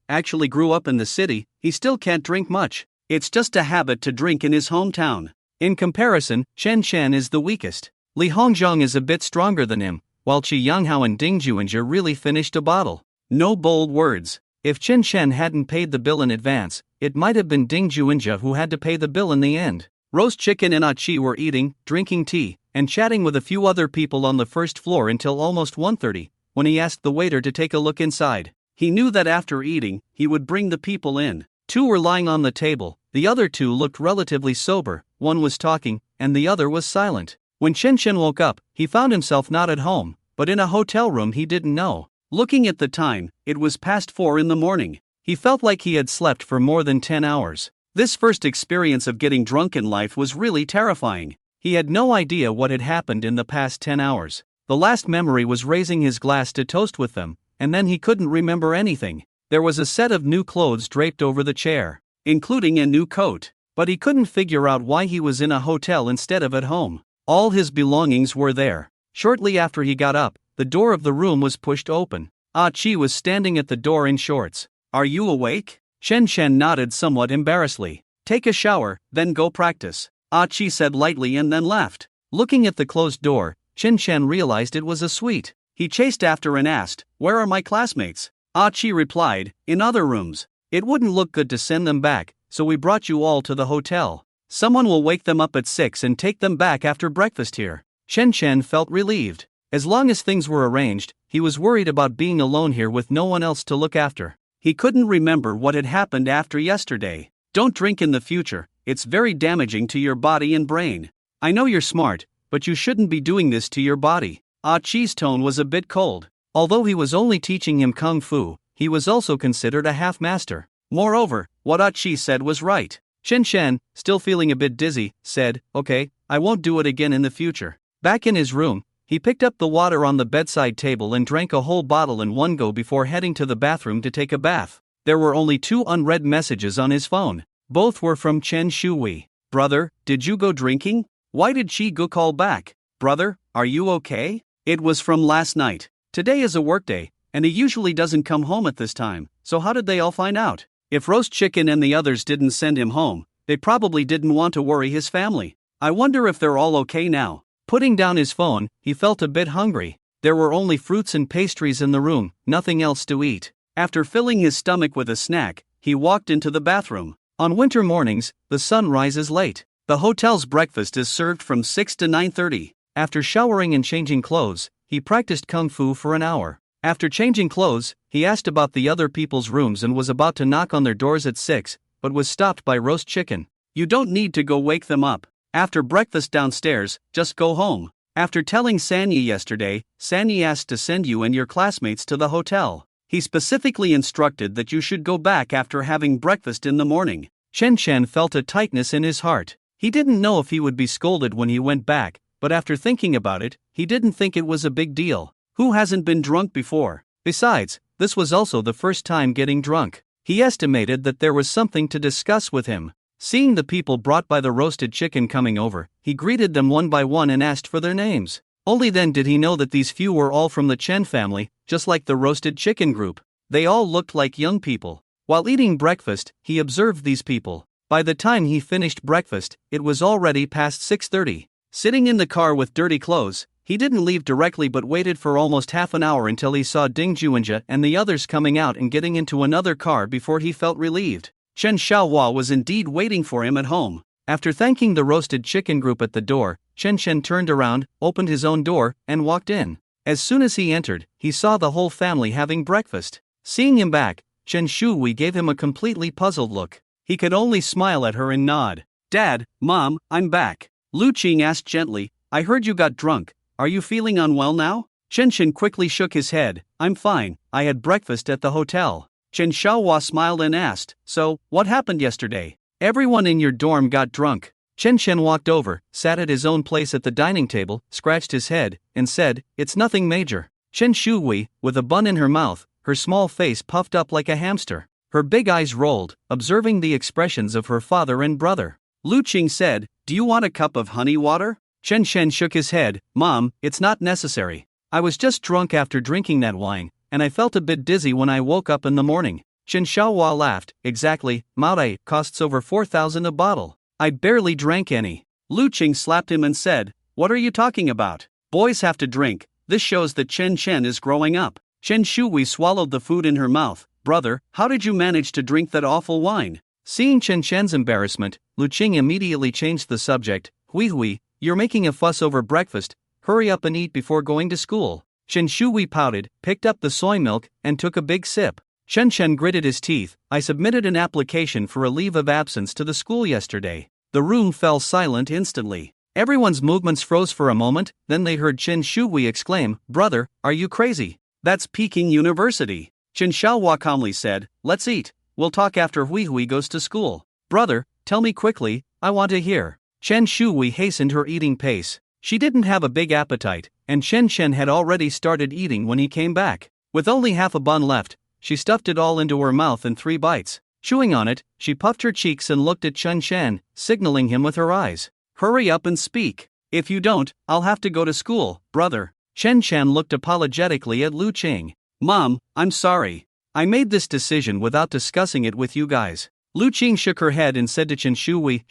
actually grew up in the city, he still can't drink much. It's just a habit to drink in his hometown. In comparison, Chen Chen is the weakest. Li Hongzhong is a bit stronger than him, while Chi Yanghao and Ding Juanja really finished a bottle. No bold words. If Chen Chen hadn't paid the bill in advance, it might have been Ding Juanja who had to pay the bill in the end. Roast chicken and achi were eating, drinking tea, and chatting with a few other people on the first floor until almost 1:30, when he asked the waiter to take a look inside. He knew that after eating, he would bring the people in. 2 were lying on the table, the other 2 looked relatively sober, 1 was talking, and the other was silent. When Chen Chen woke up, he found himself not at home, but in a hotel room he didn't know. Looking at the time, it was past 4 in the morning. He felt like he had slept for more than 10 hours. This first experience of getting drunk in life was really terrifying. He had no idea what had happened in the past 10 hours. The last memory was raising his glass to toast with them, and then he couldn't remember anything. There was a set of new clothes draped over the chair, including a new coat. But he couldn't figure out why he was in a hotel instead of at home. All his belongings were there. Shortly after he got up, the door of the room was pushed open. Ah-Chi was standing at the door in shorts. "Are you awake?" Chen Chen nodded somewhat embarrassedly. "Take a shower, then go practice," Ah-Chi said lightly and then laughed. Looking at the closed door, Chen Chen realized it was a suite. He chased after and asked, "Where are my classmates?" Ah-Chi replied, "In other rooms. It wouldn't look good to send them back, so we brought you all to the hotel. Someone will wake them up at 6 and take them back after breakfast here." Chen Chen felt relieved. As long as things were arranged, he was worried about being alone here with no one else to look after. He couldn't remember what had happened after yesterday. "Don't drink in the future, it's very damaging to your body and brain. I know you're smart, but you shouldn't be doing this to your body." Ah-Chi's tone was a bit cold. Although he was only teaching him kung fu, he was also considered a half-master. Moreover, what Ah-Chi said was right. Chen Chen, still feeling a bit dizzy, said, "Okay, I won't do it again in the future." Back in his room, he picked up the water on the bedside table and drank a whole bottle in one go before heading to the bathroom to take a bath. There were only 2 unread messages on his phone. Both were from Chen Shui. "Brother, did you go drinking? Why did she go call back? Brother, are you okay?" It was from last night. Today is a workday, and he usually doesn't come home at this time, so how did they all find out? If Roast Chicken and the others didn't send him home, they probably didn't want to worry his family. I wonder if they're all okay now. Putting down his phone, he felt a bit hungry. There were only fruits and pastries in the room, nothing else to eat. After filling his stomach with a snack, he walked into the bathroom. On winter mornings, the sun rises late. The hotel's breakfast is served from 6 to 9:30. After showering and changing clothes, he practiced kung fu for an hour. After changing clothes, he asked about the other people's rooms and was about to knock on their doors at 6, but was stopped by Roast Chicken. "You don't need to go wake them up. After breakfast downstairs, just go home." After telling Sanyi yesterday, Sanyi asked to send you and your classmates to the hotel. He specifically instructed that you should go back after having breakfast in the morning. Chen Chen felt a tightness in his heart. He didn't know if he would be scolded when he went back, but after thinking about it, he didn't think it was a big deal. Who hasn't been drunk before? Besides, this was also the first time getting drunk. He estimated that there was something to discuss with him. Seeing the people brought by the roasted chicken coming over, he greeted them one by one and asked for their names. Only then did he know that these few were all from the Chen family, just like the roasted chicken group. They all looked like young people. While eating breakfast, he observed these people. By the time he finished breakfast, it was already past 6:30. Sitting in the car with dirty clothes, he didn't leave directly but waited for almost half an hour until he saw Ding Juanjia and the others coming out and getting into another car before he felt relieved. Chen Xiaohua was indeed waiting for him at home. After thanking the roasted chicken group at the door, Chen Chen turned around, opened his own door, and walked in. As soon as he entered, he saw the whole family having breakfast. Seeing him back, Chen Shui gave him a completely puzzled look. He could only smile at her and nod. "Dad, Mom, I'm back." Lu Qing asked gently, "I heard you got drunk. Are you feeling unwell now?" Chen Chen quickly shook his head. "I'm fine, I had breakfast at the hotel." Chen Xiaohua smiled and asked, "So, what happened yesterday? Everyone in your dorm got drunk." Chen Chen walked over, sat at his own place at the dining table, scratched his head, and said, "It's nothing major." Chen Shui, with a bun in her mouth, her small face puffed up like a hamster. Her big eyes rolled, observing the expressions of her father and brother. Lu Qing said, "Do you want a cup of honey water?" Chen Chen shook his head. "Mom, it's not necessary. I was just drunk after drinking that wine, and I felt a bit dizzy when I woke up in the morning." Chen Xiaohua laughed. "Exactly, Maodai costs over 4,000 a bottle. I barely drank any." Lu Qing slapped him and said, "What are you talking about? Boys have to drink. This shows that Chen Chen is growing up." Chen Shui swallowed the food in her mouth. "Brother, how did you manage to drink that awful wine?" Seeing Chen Chen's embarrassment, Lu Qing immediately changed the subject. Hui, you're making a fuss over breakfast. Hurry up and eat before going to school." Chen Shui pouted, picked up the soy milk, and took a big sip. Chen Chen gritted his teeth. "I submitted an application for a leave of absence to the school yesterday." The room fell silent instantly. Everyone's movements froze for a moment, then they heard Chen Shui exclaim, "Brother, are you crazy? That's Peking University." Chen Xiaohua calmly said, "Let's eat. We'll talk after Hui goes to school." "Brother, tell me quickly, I want to hear." Chen Shui hastened her eating pace. She didn't have a big appetite, and Chen Chen had already started eating when he came back. With only half a bun left, she stuffed it all into her mouth in 3 bites. Chewing on it, she puffed her cheeks and looked at Chen Shan, signaling him with her eyes. Hurry up and speak. If you don't, I'll have to go to school, brother. Chen Shan looked apologetically at Lu Qing. Mom, I'm sorry. I made this decision without discussing it with you guys. Lu Qing shook her head and said to Chen Shui,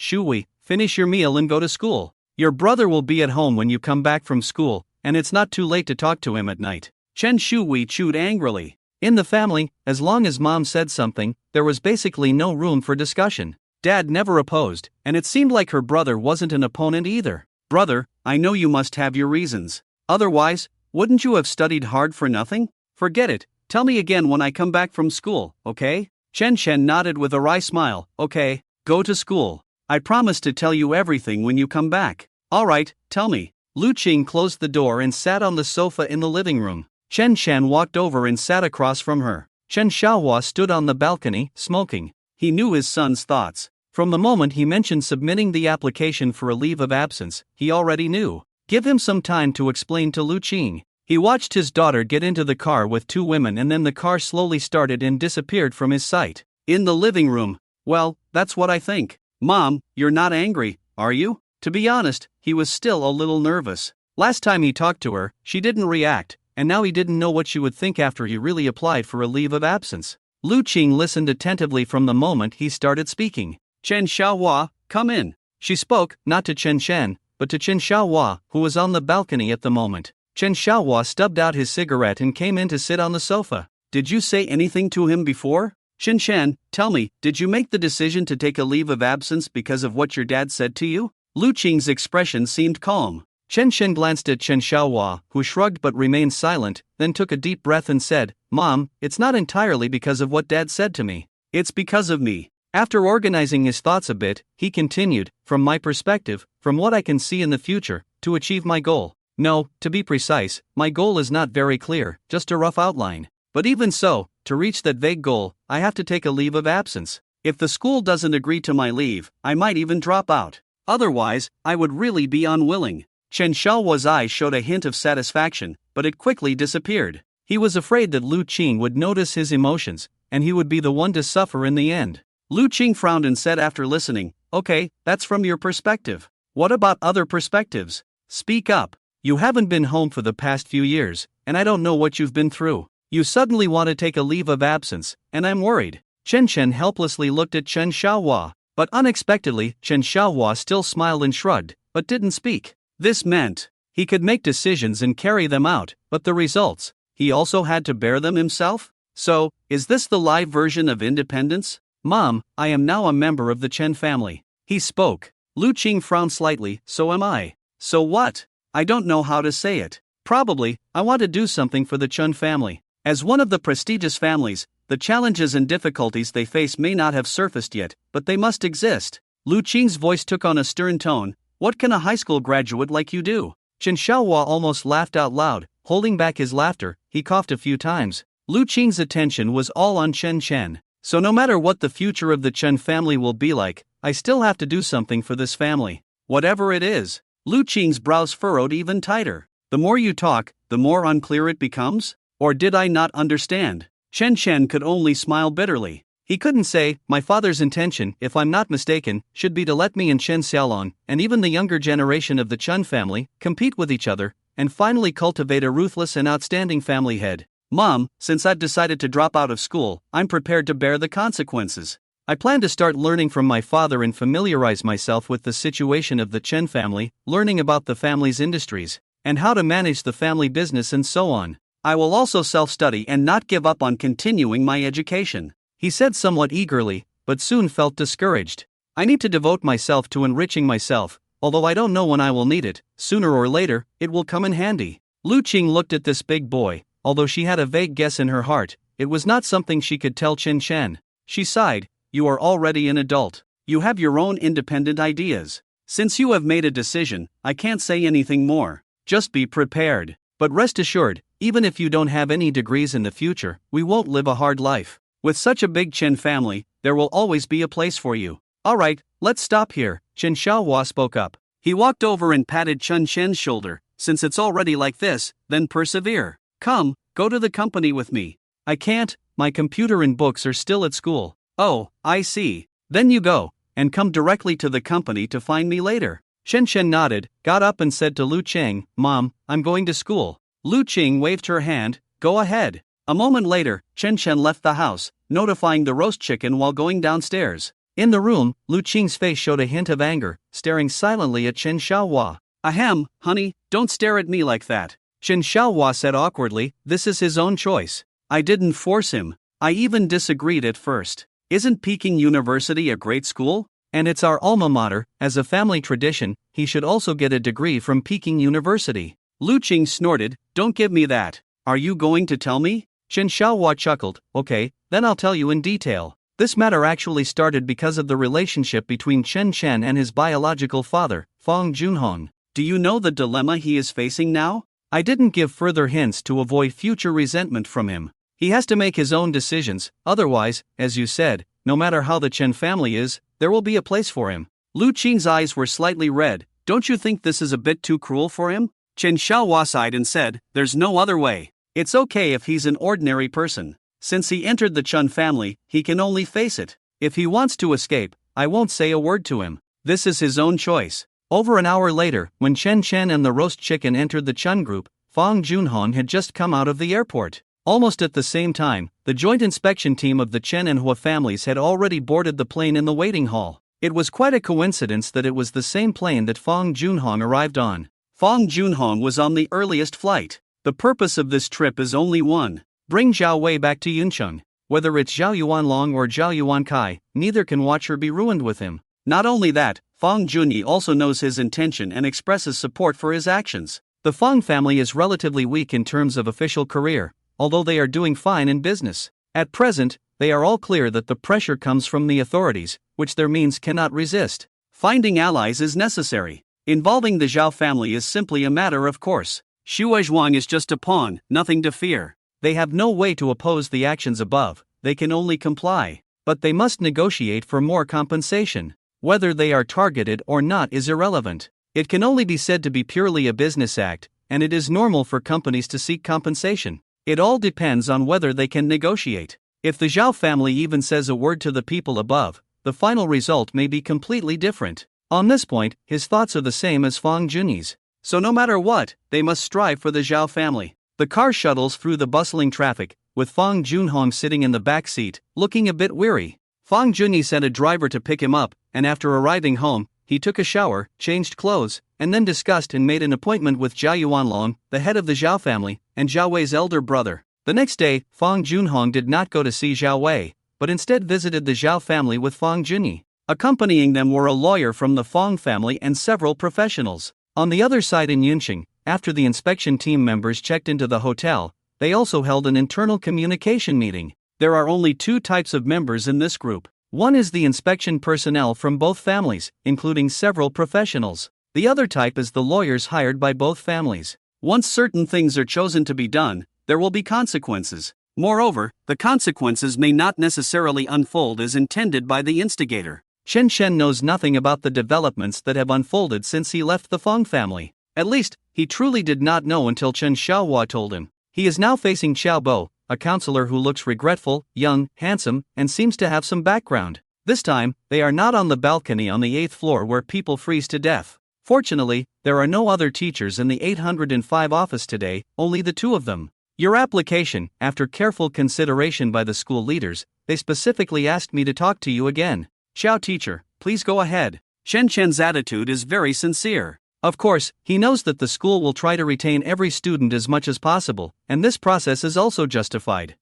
finish your meal and go to school. Your brother will be at home when you come back from school, and it's not too late to talk to him at night. Chen Shui chewed angrily. In the family, as long as Mom said something, there was basically no room for discussion. Dad never opposed, and it seemed like her brother wasn't an opponent either. Brother, I know you must have your reasons. Otherwise, wouldn't you have studied hard for nothing? Forget it, tell me again when I come back from school, okay? Chen Shen nodded with a wry smile. Okay, go to school. I promise to tell you everything when you come back. Alright, tell me. Lu Qing closed the door and sat on the sofa in the living room. Chen Shan walked over and sat across from her. Chen Xiaohua stood on the balcony, smoking. He knew his son's thoughts. From the moment he mentioned submitting the application for a leave of absence, he already knew. Give him some time to explain to Lu Qing. He watched his daughter get into the car with 2 women and then the car slowly started and disappeared from his sight. In the living room. Well, that's what I think. Mom, you're not angry, are you? To be honest, he was still a little nervous. Last time he talked to her, she didn't react, and now he didn't know what she would think after he really applied for a leave of absence. Lu Qing listened attentively from the moment he started speaking. Chen Xiaohua, come in. She spoke, not to Chen Shan, but to Chen Xiaohua, who was on the balcony at the moment. Chen Xiaohua stubbed out his cigarette and came in to sit on the sofa. Did you say anything to him before? Chen Shan, tell me, did you make the decision to take a leave of absence because of what your dad said to you? Lu Qing's expression seemed calm. Chen Shan glanced at Chen Xiaohua, who shrugged but remained silent, then took a deep breath and said, Mom, it's not entirely because of what Dad said to me. It's because of me. After organizing his thoughts a bit, he continued, from my perspective, from what I can see in the future, to achieve my goal. No, to be precise, my goal is not very clear, just a rough outline. But even so, to reach that vague goal, I have to take a leave of absence. If the school doesn't agree to my leave, I might even drop out. Otherwise, I would really be unwilling. Chen Xiaohua's eyes showed a hint of satisfaction, but it quickly disappeared. He was afraid that Lu Qing would notice his emotions, and he would be the one to suffer in the end. Lu Qing frowned and said after listening, Okay, that's from your perspective. What about other perspectives? Speak up. You haven't been home for the past few years, and I don't know what you've been through. You suddenly want to take a leave of absence, and I'm worried. Chen Shen helplessly looked at Chen Xiaohua, but unexpectedly, Chen Xiaohua still smiled and shrugged, but didn't speak. This meant he could make decisions and carry them out, but the results, he also had to bear them himself? So, is this the live version of independence? Mom, I am now a member of the Chen family. He spoke. Lu Qing frowned slightly, so am I. So what? I don't know how to say it. Probably, I want to do something for the Chen family. As one of the prestigious families, the challenges and difficulties they face may not have surfaced yet, but they must exist. Lu Qing's voice took on a stern tone. What can a high school graduate like you do? Chen Xiaohua almost laughed out loud. Holding back his laughter, he coughed a few times. Lu Qing's attention was all on Chen Chen. So no matter what the future of the Chen family will be like, I still have to do something for this family. Whatever it is. Lu Qing's brows furrowed even tighter. The more you talk, the more unclear it becomes? Or did I not understand? Chen Chen could only smile bitterly. He couldn't say, my father's intention, if I'm not mistaken, should be to let me and Chen Xiaolong, and even the younger generation of the Chen family, compete with each other, and finally cultivate a ruthless and outstanding family head. Mom, since I've decided to drop out of school, I'm prepared to bear the consequences. I plan to start learning from my father and familiarize myself with the situation of the Chen family, learning about the family's industries, and how to manage the family business and so on. I will also self-study and not give up on continuing my education. He said somewhat eagerly, but soon felt discouraged. I need to devote myself to enriching myself, although I don't know when I will need it. Sooner or later, it will come in handy. Lu Qing looked at this big boy. Although she had a vague guess in her heart, it was not something she could tell Chen Shan. She sighed. You are already an adult. You have your own independent ideas. Since you have made a decision, I can't say anything more. Just be prepared. But rest assured, even if you don't have any degrees in the future, we won't live a hard life. With such a big Chen family, there will always be a place for you. Alright, let's stop here, Chen Xiaohua spoke up. He walked over and patted Chen Shen's shoulder. Since it's already like this, then persevere. Come, go to the company with me. I can't, my computer and books are still at school. Oh, I see. Then you go, and come directly to the company to find me later. Shen Shen nodded, got up and said to Lu Cheng, Mom, I'm going to school. Lu Cheng waved her hand, go ahead. A moment later, Chen Shen left the house, notifying the roast chicken while going downstairs. In the room, Lu Qing's face showed a hint of anger, staring silently at Chen Xiaohua. Ahem, honey, don't stare at me like that. Chen Xiaohua said awkwardly, this is his own choice. I didn't force him. I even disagreed at first. Isn't Peking University a great school? And it's our alma mater. As a family tradition, he should also get a degree from Peking University. Lu Qing snorted, don't give me that. Are you going to tell me? Chen Xiaohua chuckled, okay, then I'll tell you in detail. This matter actually started because of the relationship between Chen Chen and his biological father, Fang Junhong. Do you know the dilemma he is facing now? I didn't give further hints to avoid future resentment from him. He has to make his own decisions, otherwise, as you said, no matter how the Chen family is, there will be a place for him. Lu Qing's eyes were slightly red. Don't you think this is a bit too cruel for him? Chen Xiaohua sighed and said, there's no other way. It's okay if he's an ordinary person. Since he entered the Chen family, he can only face it. If he wants to escape, I won't say a word to him. This is his own choice. Over an hour later, when Chen Chen and the roast chicken entered the Chen group, Fang Junhong had just come out of the airport. Almost at the same time, the joint inspection team of the Chen and Hua families had already boarded the plane in the waiting hall. It was quite a coincidence that it was the same plane that Fang Junhong arrived on. Fang Junhong was on the earliest flight. The purpose of this trip is only one. Bring Zhao Wei back to Yuncheng. Whether it's Zhao Yuanlong or Zhao Yuankai, neither can watch her be ruined with him. Not only that, Fang Junyi also knows his intention and expresses support for his actions. The Fang family is relatively weak in terms of official career, although they are doing fine in business. At present, they are all clear that the pressure comes from the authorities, which their means cannot resist. Finding allies is necessary. Involving the Zhao family is simply a matter of course. Xu Zhuang is just a pawn, nothing to fear. They have no way to oppose the actions above, they can only comply. But they must negotiate for more compensation. Whether they are targeted or not is irrelevant. It can only be said to be purely a business act, and it is normal for companies to seek compensation. It all depends on whether they can negotiate. If the Zhao family even says a word to the people above, the final result may be completely different. On this point, his thoughts are the same as Fang Junyi's. So no matter what, they must strive for the Zhao family. The car shuttles through the bustling traffic, with Fang Junhong sitting in the back seat, looking a bit weary. Fang Junyi sent a driver to pick him up, and after arriving home, he took a shower, changed clothes, and then discussed and made an appointment with Zhao Yuanlong, the head of the Zhao family, and Zhao Wei's elder brother. The next day, Fang Junhong did not go to see Zhao Wei, but instead visited the Zhao family with Fang Junyi. Accompanying them were a lawyer from the Fang family and several professionals. On the other side in Yuncheng, after the inspection team members checked into the hotel, they also held an internal communication meeting. There are only two types of members in this group. One is the inspection personnel from both families, including several professionals. The other type is the lawyers hired by both families. Once certain things are chosen to be done, there will be consequences. Moreover, the consequences may not necessarily unfold as intended by the instigator. Chen Shen knows nothing about the developments that have unfolded since he left the Fang family. At least, he truly did not know until Chen Xiaohua told him. He is now facing Xiao Bo, a counselor who looks regretful, young, handsome, and seems to have some background. This time, they are not on the balcony on the 8th floor where people freeze to death. Fortunately, there are no other teachers in the 805 office today, only the two of them. Your application, after careful consideration by the school leaders, they specifically asked me to talk to you again. Xiao teacher, please go ahead. Chen Chen's attitude is very sincere. Of course, he knows that the school will try to retain every student as much as possible, and this process is also justified.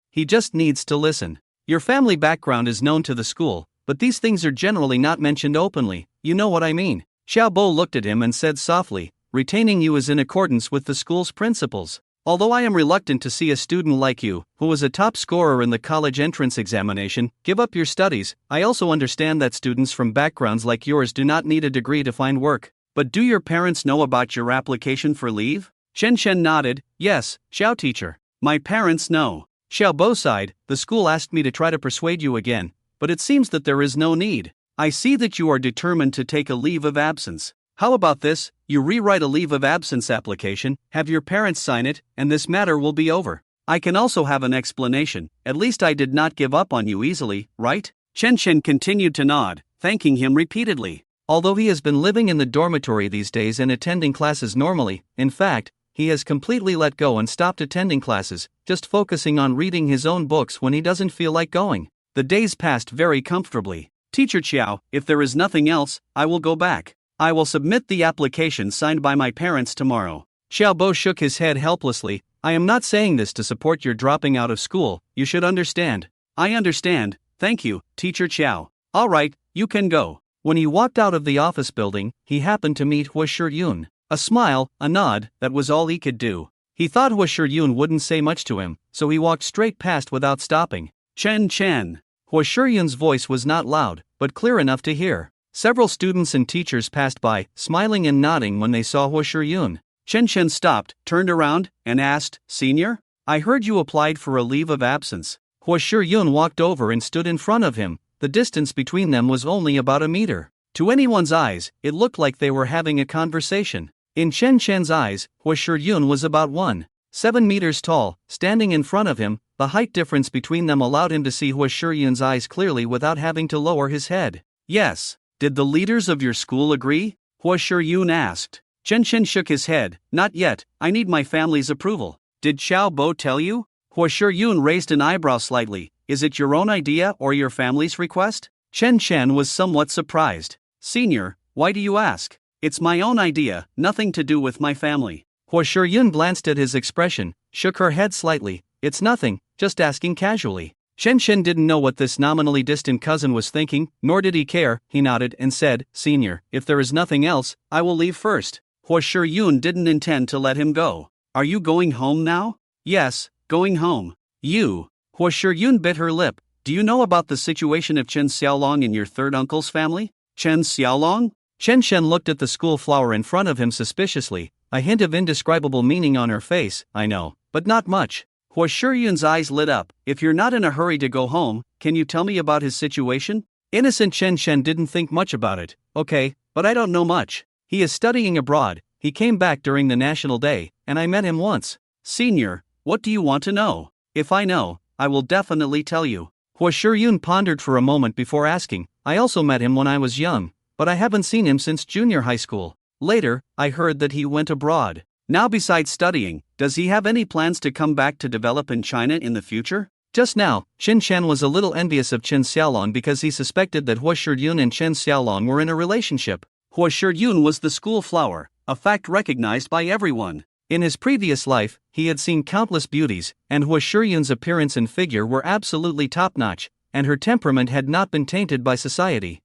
He just needs to listen. Your family background is known to the school, but these things are generally not mentioned openly, you know what I mean. Xiao Bo looked at him and said softly, retaining you is in accordance with the school's principles. Although I am reluctant to see a student like you, who was a top scorer in the college entrance examination, give up your studies, I also understand that students from backgrounds like yours do not need a degree to find work. But do your parents know about your application for leave? Chen Shen nodded, yes, Xiao teacher. My parents know. Xiao Bo sighed, the school asked me to try to persuade you again, but it seems that there is no need. I see that you are determined to take a leave of absence. How about this, you rewrite a leave of absence application, have your parents sign it, and this matter will be over. I can also have an explanation. At least I did not give up on you easily, right? Chen Chen continued to nod, thanking him repeatedly. Although he has been living in the dormitory these days and attending classes normally, in fact, he has completely let go and stopped attending classes, just focusing on reading his own books when he doesn't feel like going. The days passed very comfortably. Teacher Chiao, if there is nothing else, I will go back. I will submit the application signed by my parents tomorrow. Xiaobo shook his head helplessly. I am not saying this to support your dropping out of school, you should understand. I understand, thank you, Teacher Chiao. Alright, you can go. When he walked out of the office building, he happened to meet Hua Shiyun. A smile, a nod, that was all he could do. He thought Hua Shiyun wouldn't say much to him, so he walked straight past without stopping. Chen Chen. Hua Shiyun's voice was not loud, but clear enough to hear. Several students and teachers passed by, smiling and nodding when they saw Hua Shiyun. Chen Chen stopped, turned around, and asked, Senior? I heard you applied for a leave of absence. Hua Shiyun walked over and stood in front of him. The distance between them was only about a meter. To anyone's eyes, it looked like they were having a conversation. In Chen Chen's eyes, Hua Shiyun was about 1.7 meters tall, standing in front of him. The height difference between them allowed him to see Hua Shiyun's eyes clearly without having to lower his head. Yes. Did the leaders of your school agree? Hua Shiyun asked. Chen Chen shook his head. Not yet, I need my family's approval. Did Xiao Bo tell you? Hua Shiyun raised an eyebrow slightly. Is it your own idea or your family's request? Chen Chen was somewhat surprised. Senior, why do you ask? It's my own idea, nothing to do with my family. Hua Shiyun glanced at his expression, shook her head slightly. It's nothing, just asking casually. Chen Chen didn't know what this nominally distant cousin was thinking, nor did he care. He nodded and said, Senior, if there is nothing else, I will leave first. Hua Shiyun didn't intend to let him go. Are you going home now? Yes, going home. You. Hua Shiyun bit her lip. Do you know about the situation of Chen Xiaolong in your third uncle's family? Chen Xiaolong? Chen Chen looked at the school flower in front of him suspiciously, a hint of indescribable meaning on her face. I know, but not much. Hua Shiyun's eyes lit up. If you're not in a hurry to go home, can you tell me about his situation? Innocent Chen Chen didn't think much about it. Okay, but I don't know much. He is studying abroad. He came back during the National Day, and I met him once. Senior, what do you want to know? If I know, I will definitely tell you. Hua Shiyun pondered for a moment before asking. I also met him when I was young, but I haven't seen him since junior high school. Later, I heard that he went abroad. Now besides studying, does he have any plans to come back to develop in China in the future? Just now, Chen Chen was a little envious of Chen Xiaolong because he suspected that Hua Shiyun and Chen Xiaolong were in a relationship. Hua Shiyun was the school flower, a fact recognized by everyone. In his previous life, he had seen countless beauties, and Hua Shiyun's appearance and figure were absolutely top-notch, and her temperament had not been tainted by society.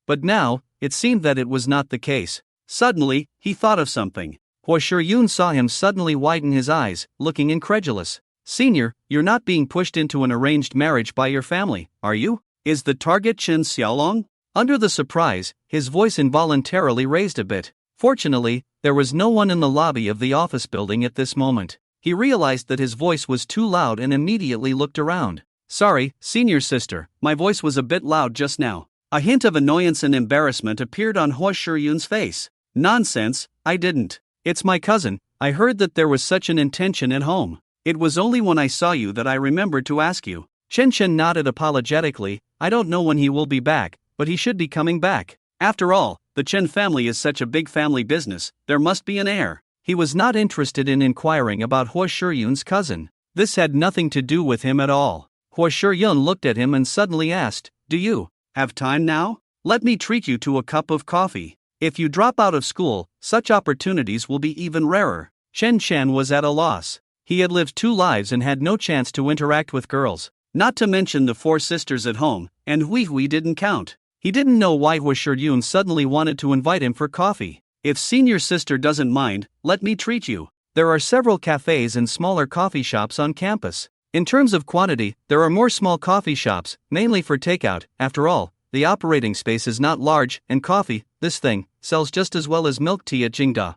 But now, it seemed that it was not the case. Suddenly, he thought of something. Hua Shiyun saw him suddenly widen his eyes, looking incredulous. Senior, you're not being pushed into an arranged marriage by your family, are you? Is the target Chen Xiaolong? Under the surprise, his voice involuntarily raised a bit. Fortunately, there was no one in the lobby of the office building at this moment. He realized that his voice was too loud and immediately looked around. Sorry, senior sister, my voice was a bit loud just now. A hint of annoyance and embarrassment appeared on Hua Shiyun's face. Nonsense, I didn't. It's my cousin. I heard that there was such an intention at home. It was only when I saw you that I remembered to ask you. Chen Chen nodded apologetically. I don't know when he will be back, but he should be coming back. After all, the Chen family is such a big family business, there must be an heir. He was not interested in inquiring about Hua Shiyun's cousin. This had nothing to do with him at all. Hua Shiyun looked at him and suddenly asked, Do you have time now? Let me treat you to a cup of coffee. If you drop out of school, such opportunities will be even rarer. Chen Chen was at a loss. He had lived 2 lives and had no chance to interact with girls. Not to mention the 4 sisters at home, and Hui didn't count. He didn't know why Hua Shiyun suddenly wanted to invite him for coffee. If senior sister doesn't mind, let me treat you. There are several cafes and smaller coffee shops on campus. In terms of quantity, there are more small coffee shops, mainly for takeout. After all, the operating space is not large, and coffee, this thing, sells just as well as milk tea at Jingda.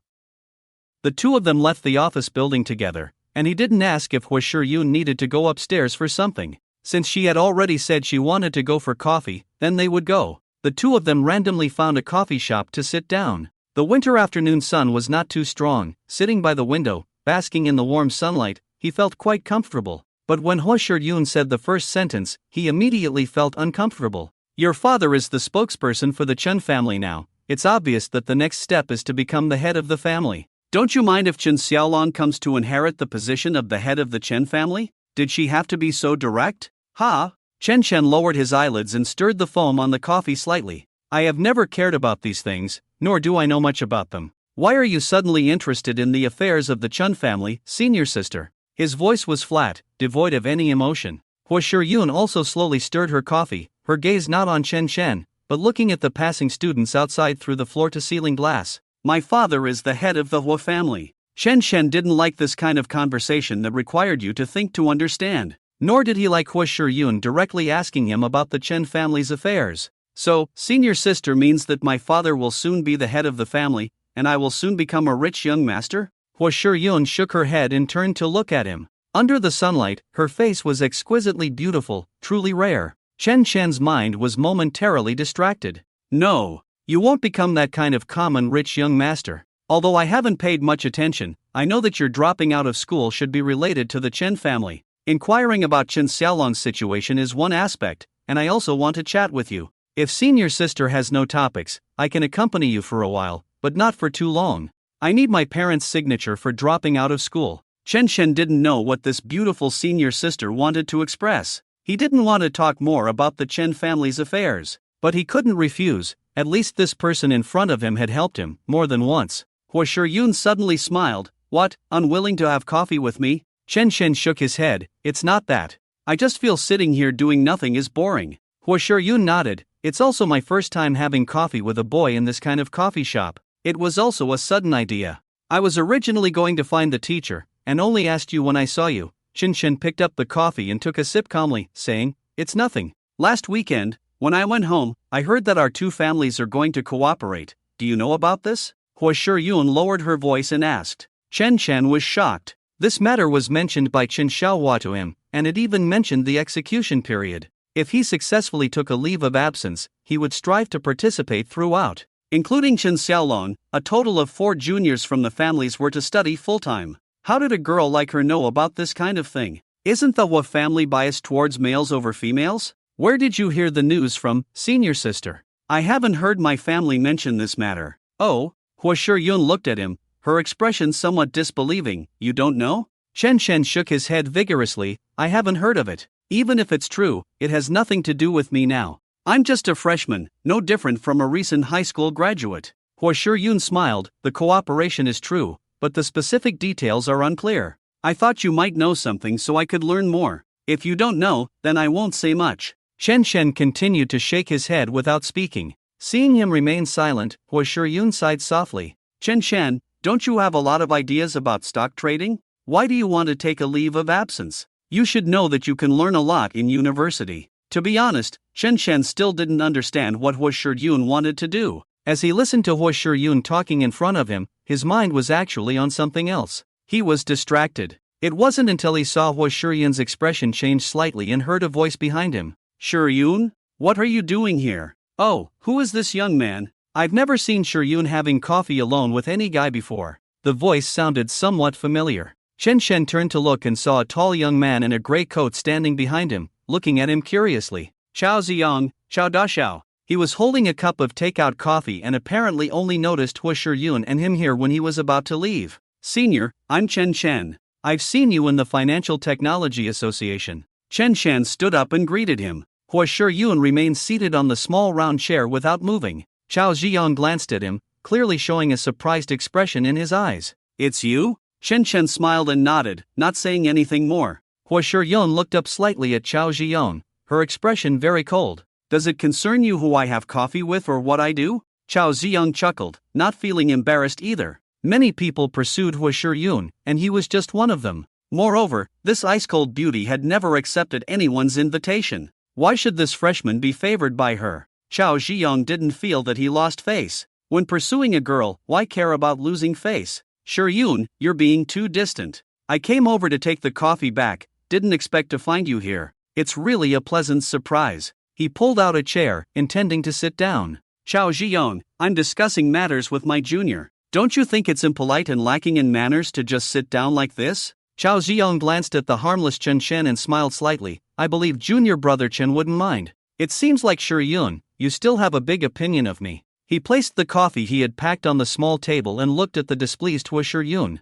The 2 of them left the office building together, and he didn't ask if Hua Shiyun needed to go upstairs for something. Since she had already said she wanted to go for coffee, then they would go. The 2 of them randomly found a coffee shop to sit down. The winter afternoon sun was not too strong. Sitting by the window, basking in the warm sunlight, he felt quite comfortable. But when Hwa Shur-yoon said the first sentence, he immediately felt uncomfortable. Your father is the spokesperson for the Chun family now. It's obvious that the next step is to become the head of the family. Don't you mind if Chen Xiaolong comes to inherit the position of the head of the Chen family? Did she have to be so direct? Ha! Chen Chen lowered his eyelids and stirred the foam on the coffee slightly. I have never cared about these things, nor do I know much about them. Why are you suddenly interested in the affairs of the Chun family, senior sister? His voice was flat, devoid of any emotion. Hwa Shur-yoon also slowly stirred her coffee, her gaze not on Chen Chen, but looking at the passing students outside through the floor-to-ceiling glass. My father is the head of the Hwa family. Chen Chen didn't like this kind of conversation that required you to think to understand. Nor did he like Hwa Shur-yoon directly asking him about the Chen family's affairs. So, senior sister means that my father will soon be the head of the family, and I will soon become a rich young master? Hwa Shur-yoon shook her head and turned to look at him. Under the sunlight, her face was exquisitely beautiful, truly rare. Chen Chen's mind was momentarily distracted. No, you won't become that kind of common rich young master. Although I haven't paid much attention, I know that your dropping out of school should be related to the Chen family. Inquiring about Chen Xiaolong's situation is one aspect, and I also want to chat with you. If senior sister has no topics, I can accompany you for a while, but not for too long. I need my parents' signature for dropping out of school. Chen Chen didn't know what this beautiful senior sister wanted to express. He didn't want to talk more about the Chen family's affairs, but he couldn't refuse. At least this person in front of him had helped him, more than once. Hwa Shur-yoon suddenly smiled. What, unwilling to have coffee with me? Chen Chen shook his head. It's not that. I just feel sitting here doing nothing is boring. Hwa Shur-yoon nodded. It's also my first time having coffee with a boy in this kind of coffee shop. It was also a sudden idea. I was originally going to find the teacher, and only asked you when I saw you. Chen Chen picked up the coffee and took a sip calmly, saying, It's nothing. Last weekend, when I went home, I heard that our two families are going to cooperate. Do you know about this? Hwa Shur-yoon lowered her voice and asked. Chen Chen was shocked. This matter was mentioned by Chen Xiaohua to him, and it even mentioned the execution period. If he successfully took a leave of absence, he would strive to participate throughout. Including Chen Xiaolong, a total of 4 juniors from the families were to study full-time. How did a girl like her know about this kind of thing? Isn't the Hwa family biased towards males over females? Where did you hear the news from, senior sister? I haven't heard my family mention this matter. Oh, Hwa Shur-yoon looked at him, her expression somewhat disbelieving. You don't know? Chen Chen shook his head vigorously. I haven't heard of it. Even if it's true, it has nothing to do with me now. I'm just a freshman, no different from a recent high school graduate. Hwa Shur-yoon smiled. The cooperation is true, but the specific details are unclear. I thought you might know something so I could learn more. If you don't know, then I won't say much. Chen Chen continued to shake his head without speaking. Seeing him remain silent, Hwa Shur-yoon sighed softly. Chen Chen, don't you have a lot of ideas about stock trading? Why do you want to take a leave of absence? You should know that you can learn a lot in university. To be honest, Chen Chen still didn't understand what Hwa Shur-yoon wanted to do. As he listened to Hwa Shur-yoon talking in front of him, his mind was actually on something else. He was distracted. It wasn't until he saw Hwa Shur-yoon's expression change slightly and heard a voice behind him. Shur-yoon? What are you doing here? Oh, who is this young man? I've never seen Shur-yoon having coffee alone with any guy before. The voice sounded somewhat familiar. Chen Chen turned to look and saw a tall young man in a gray coat standing behind him, looking at him curiously. Chao Ziyang, Chao Daxiao. He was holding a cup of takeout coffee and apparently only noticed Hwa Shur-yoon and him here when he was about to leave. Senior, I'm Chen Chen. I've seen you in the Financial Technology Association. Chen Chen stood up and greeted him. Hwa Shur-yoon remained seated on the small round chair without moving. Chao Ziyang glanced at him, clearly showing a surprised expression in his eyes. It's you? Chen Chen smiled and nodded, not saying anything more. Hwa Shur-yoon looked up slightly at Chao Ziyang, her expression very cold. Does it concern you who I have coffee with or what I do? Chao Ziyang chuckled, not feeling embarrassed either. Many people pursued Hwa Shur-yoon, and he was just one of them. Moreover, this ice-cold beauty had never accepted anyone's invitation. Why should this freshman be favored by her? Chao Ziyang didn't feel that he lost face. When pursuing a girl, why care about losing face? Shur-yoon, you're being too distant. I came over to take the coffee back, didn't expect to find you here. It's really a pleasant surprise. He pulled out a chair, intending to sit down. Chao Ziyang, I'm discussing matters with my junior. Don't you think it's impolite and lacking in manners to just sit down like this? Chao Ziyong glanced at the harmless Chen Shen and smiled slightly. I believe junior brother Chen wouldn't mind. It seems like Shi Yun, you still have a big opinion of me. He placed the coffee he had packed on the small table and looked at the displeased Shi Yun.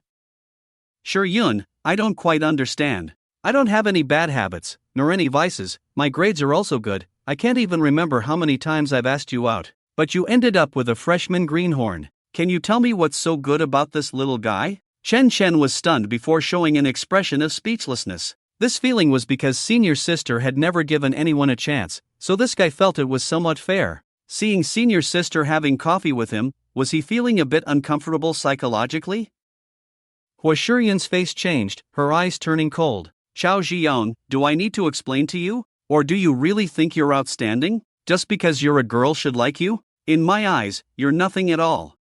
Shi Yun, I don't quite understand. I don't have any bad habits, nor any vices, my grades are also good, I can't even remember how many times I've asked you out. But you ended up with a freshman greenhorn. Can you tell me what's so good about this little guy? Chen Shen was stunned before showing an expression of speechlessness. This feeling was because senior sister had never given anyone a chance, so this guy felt it was somewhat fair. Seeing senior sister having coffee with him, was he feeling a bit uncomfortable psychologically? Hua Shiyun's face changed, her eyes turning cold. Chao Ziyong, do I need to explain to you? Or do you really think you're outstanding? Just because you're a girl should like you? In my eyes, you're nothing at all.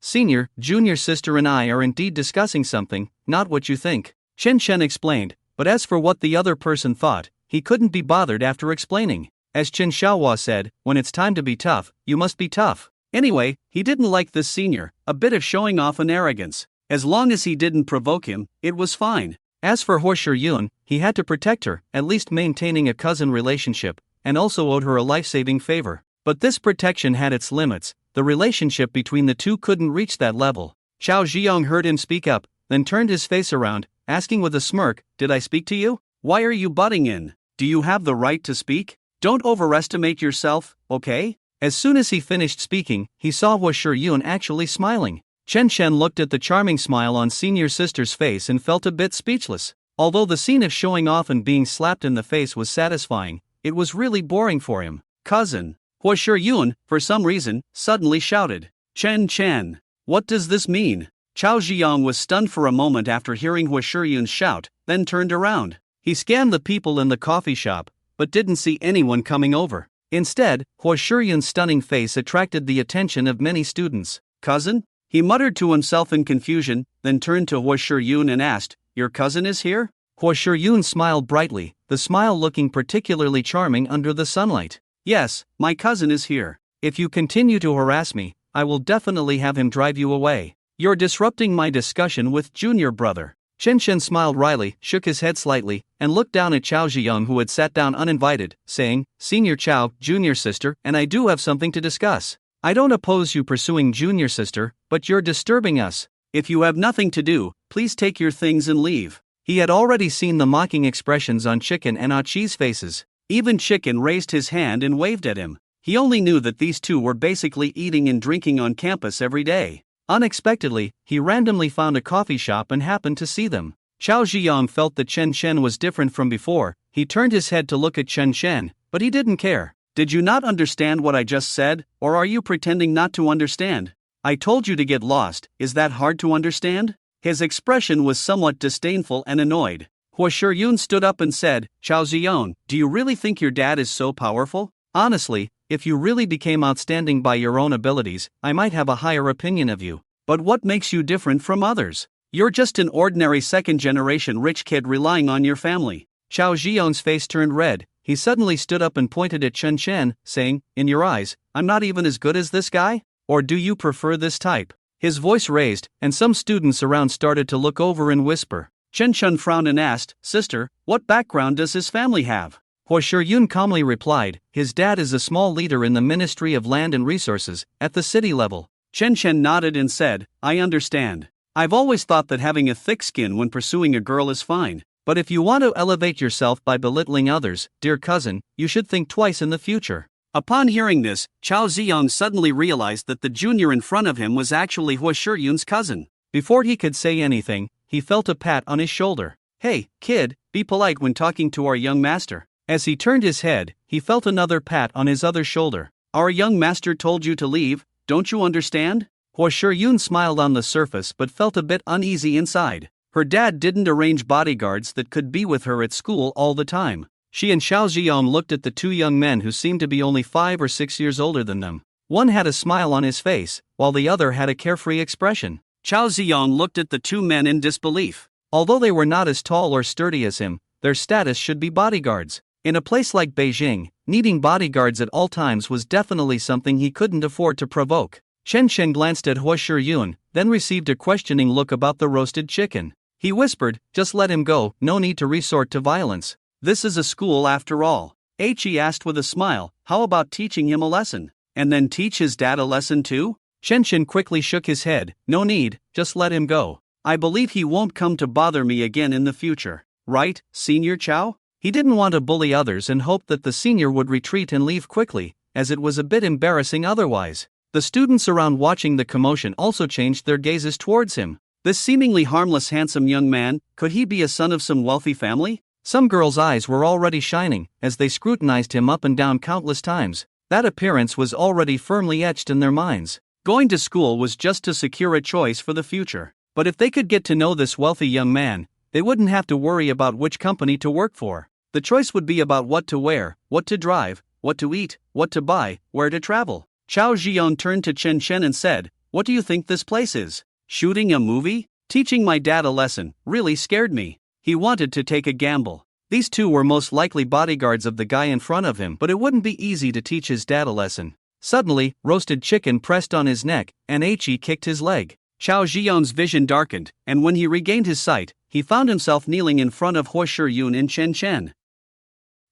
Senior, junior sister and I are indeed discussing something, not what you think. Chen Shen explained, but as for what the other person thought, he couldn't be bothered after explaining. As Chen Xiaohua said, when it's time to be tough, you must be tough. Anyway, he didn't like this senior, a bit of showing off and arrogance. As long as he didn't provoke him, it was fine. As for Hua Shiyun, he had to protect her, at least maintaining a cousin relationship, and also owed her a life-saving favor. But this protection had its limits. The relationship between the two couldn't reach that level. Chao Ziyong heard him speak up, then turned his face around, asking with a smirk, "Did I speak to you? Why are you butting in? Do you have the right to speak? Don't overestimate yourself, okay?" As soon as he finished speaking, he saw Hua Shiyun actually smiling. Chen Shen looked at the charming smile on senior sister's face and felt a bit speechless. Although the scene of showing off and being slapped in the face was satisfying, it was really boring for him. "Cousin." Hua Shiyun, for some reason, suddenly shouted. Chen, what does this mean?" Chao Ziyong was stunned for a moment after hearing Hua Shiyun's shout, then turned around. He scanned the people in the coffee shop, but didn't see anyone coming over. Instead, Hua Shiyun's stunning face attracted the attention of many students. "Cousin?" He muttered to himself in confusion, then turned to Hua Shiyun and asked, "Your cousin is here?" Hua Shiyun smiled brightly, the smile looking particularly charming under the sunlight. "Yes, my cousin is here. If you continue to harass me, I will definitely have him drive you away. You're disrupting my discussion with junior brother." Chen Shen smiled wryly, shook his head slightly, and looked down at Chao Ziyong who had sat down uninvited, saying, "Senior Chao, junior sister, and I do have something to discuss. I don't oppose you pursuing junior sister, but you're disturbing us. If you have nothing to do, please take your things and leave." He had already seen the mocking expressions on Chicken and Achi's faces. Even Chicken raised his hand and waved at him. He only knew that these two were basically eating and drinking on campus every day. Unexpectedly, he randomly found a coffee shop and happened to see them. Chao Ziyong felt that Chen Shen was different from before. He turned his head to look at Chen Shen, but he didn't care. "Did you not understand what I just said, or are you pretending not to understand? I told you to get lost, is that hard to understand?" His expression was somewhat disdainful and annoyed. Hua Shiyun stood up and said, "Chao Ziyong, do you really think your dad is so powerful? Honestly, if you really became outstanding by your own abilities, I might have a higher opinion of you. But what makes you different from others? You're just an ordinary second-generation rich kid relying on your family." Chao Ziyong's face turned red. He suddenly stood up and pointed at Chen Shen, saying, "In your eyes, I'm not even as good as this guy? Or do you prefer this type?" His voice raised, and some students around started to look over and whisper. Chen Shen frowned and asked, "Sister, what background does his family have?" Hua Shiyun calmly replied, "His dad is a small leader in the Ministry of Land and Resources, at the city level." Chen Shen nodded and said, "I understand. I've always thought that having a thick skin when pursuing a girl is fine. But if you want to elevate yourself by belittling others, dear cousin, you should think twice in the future." Upon hearing this, Chao Ziyong suddenly realized that the junior in front of him was actually Hua Shiyun's cousin. Before he could say anything, he felt a pat on his shoulder. "Hey, kid, be polite when talking to our young master." As he turned his head, he felt another pat on his other shoulder. "Our young master told you to leave, don't you understand?" Hua Shiyun smiled on the surface but felt a bit uneasy inside. Her dad didn't arrange bodyguards that could be with her at school all the time. She and Chao Ziyong looked at the two young men who seemed to be only 5 or 6 years older than them. One had a smile on his face, while the other had a carefree expression. Chao Ziyong looked at the two men in disbelief. Although they were not as tall or sturdy as him, their status should be bodyguards. In a place like Beijing, needing bodyguards at all times was definitely something he couldn't afford to provoke. Chen Shen glanced at Hua Shiyun, then received a questioning look about the roasted chicken. He whispered, just let him go, no need to resort to violence. This is a school after all. He asked with a smile, how about teaching him a lesson? And then teach his dad a lesson too? Chen quickly shook his head, no need, just let him go. I believe he won't come to bother me again in the future. Right, Senior Chow? He didn't want to bully others and hoped that the senior would retreat and leave quickly, as it was a bit embarrassing otherwise. The students around watching the commotion also changed their gazes towards him. This seemingly harmless handsome young man, could he be a son of some wealthy family? Some girls' eyes were already shining, as they scrutinized him up and down countless times. That appearance was already firmly etched in their minds. Going to school was just to secure a choice for the future. But if they could get to know this wealthy young man, they wouldn't have to worry about which company to work for. The choice would be about what to wear, what to drive, what to eat, what to buy, where to travel. Chao Jian turned to Chen and said, what do you think this place is? Shooting a movie? Teaching my dad a lesson really scared me. He wanted to take a gamble. These two were most likely bodyguards of the guy in front of him, but it wouldn't be easy to teach his dad a lesson. Suddenly, roasted chicken pressed on his neck, and He kicked his leg. Chao Jian's vision darkened, and when he regained his sight, he found himself kneeling in front of Huo Shiyun and Chen.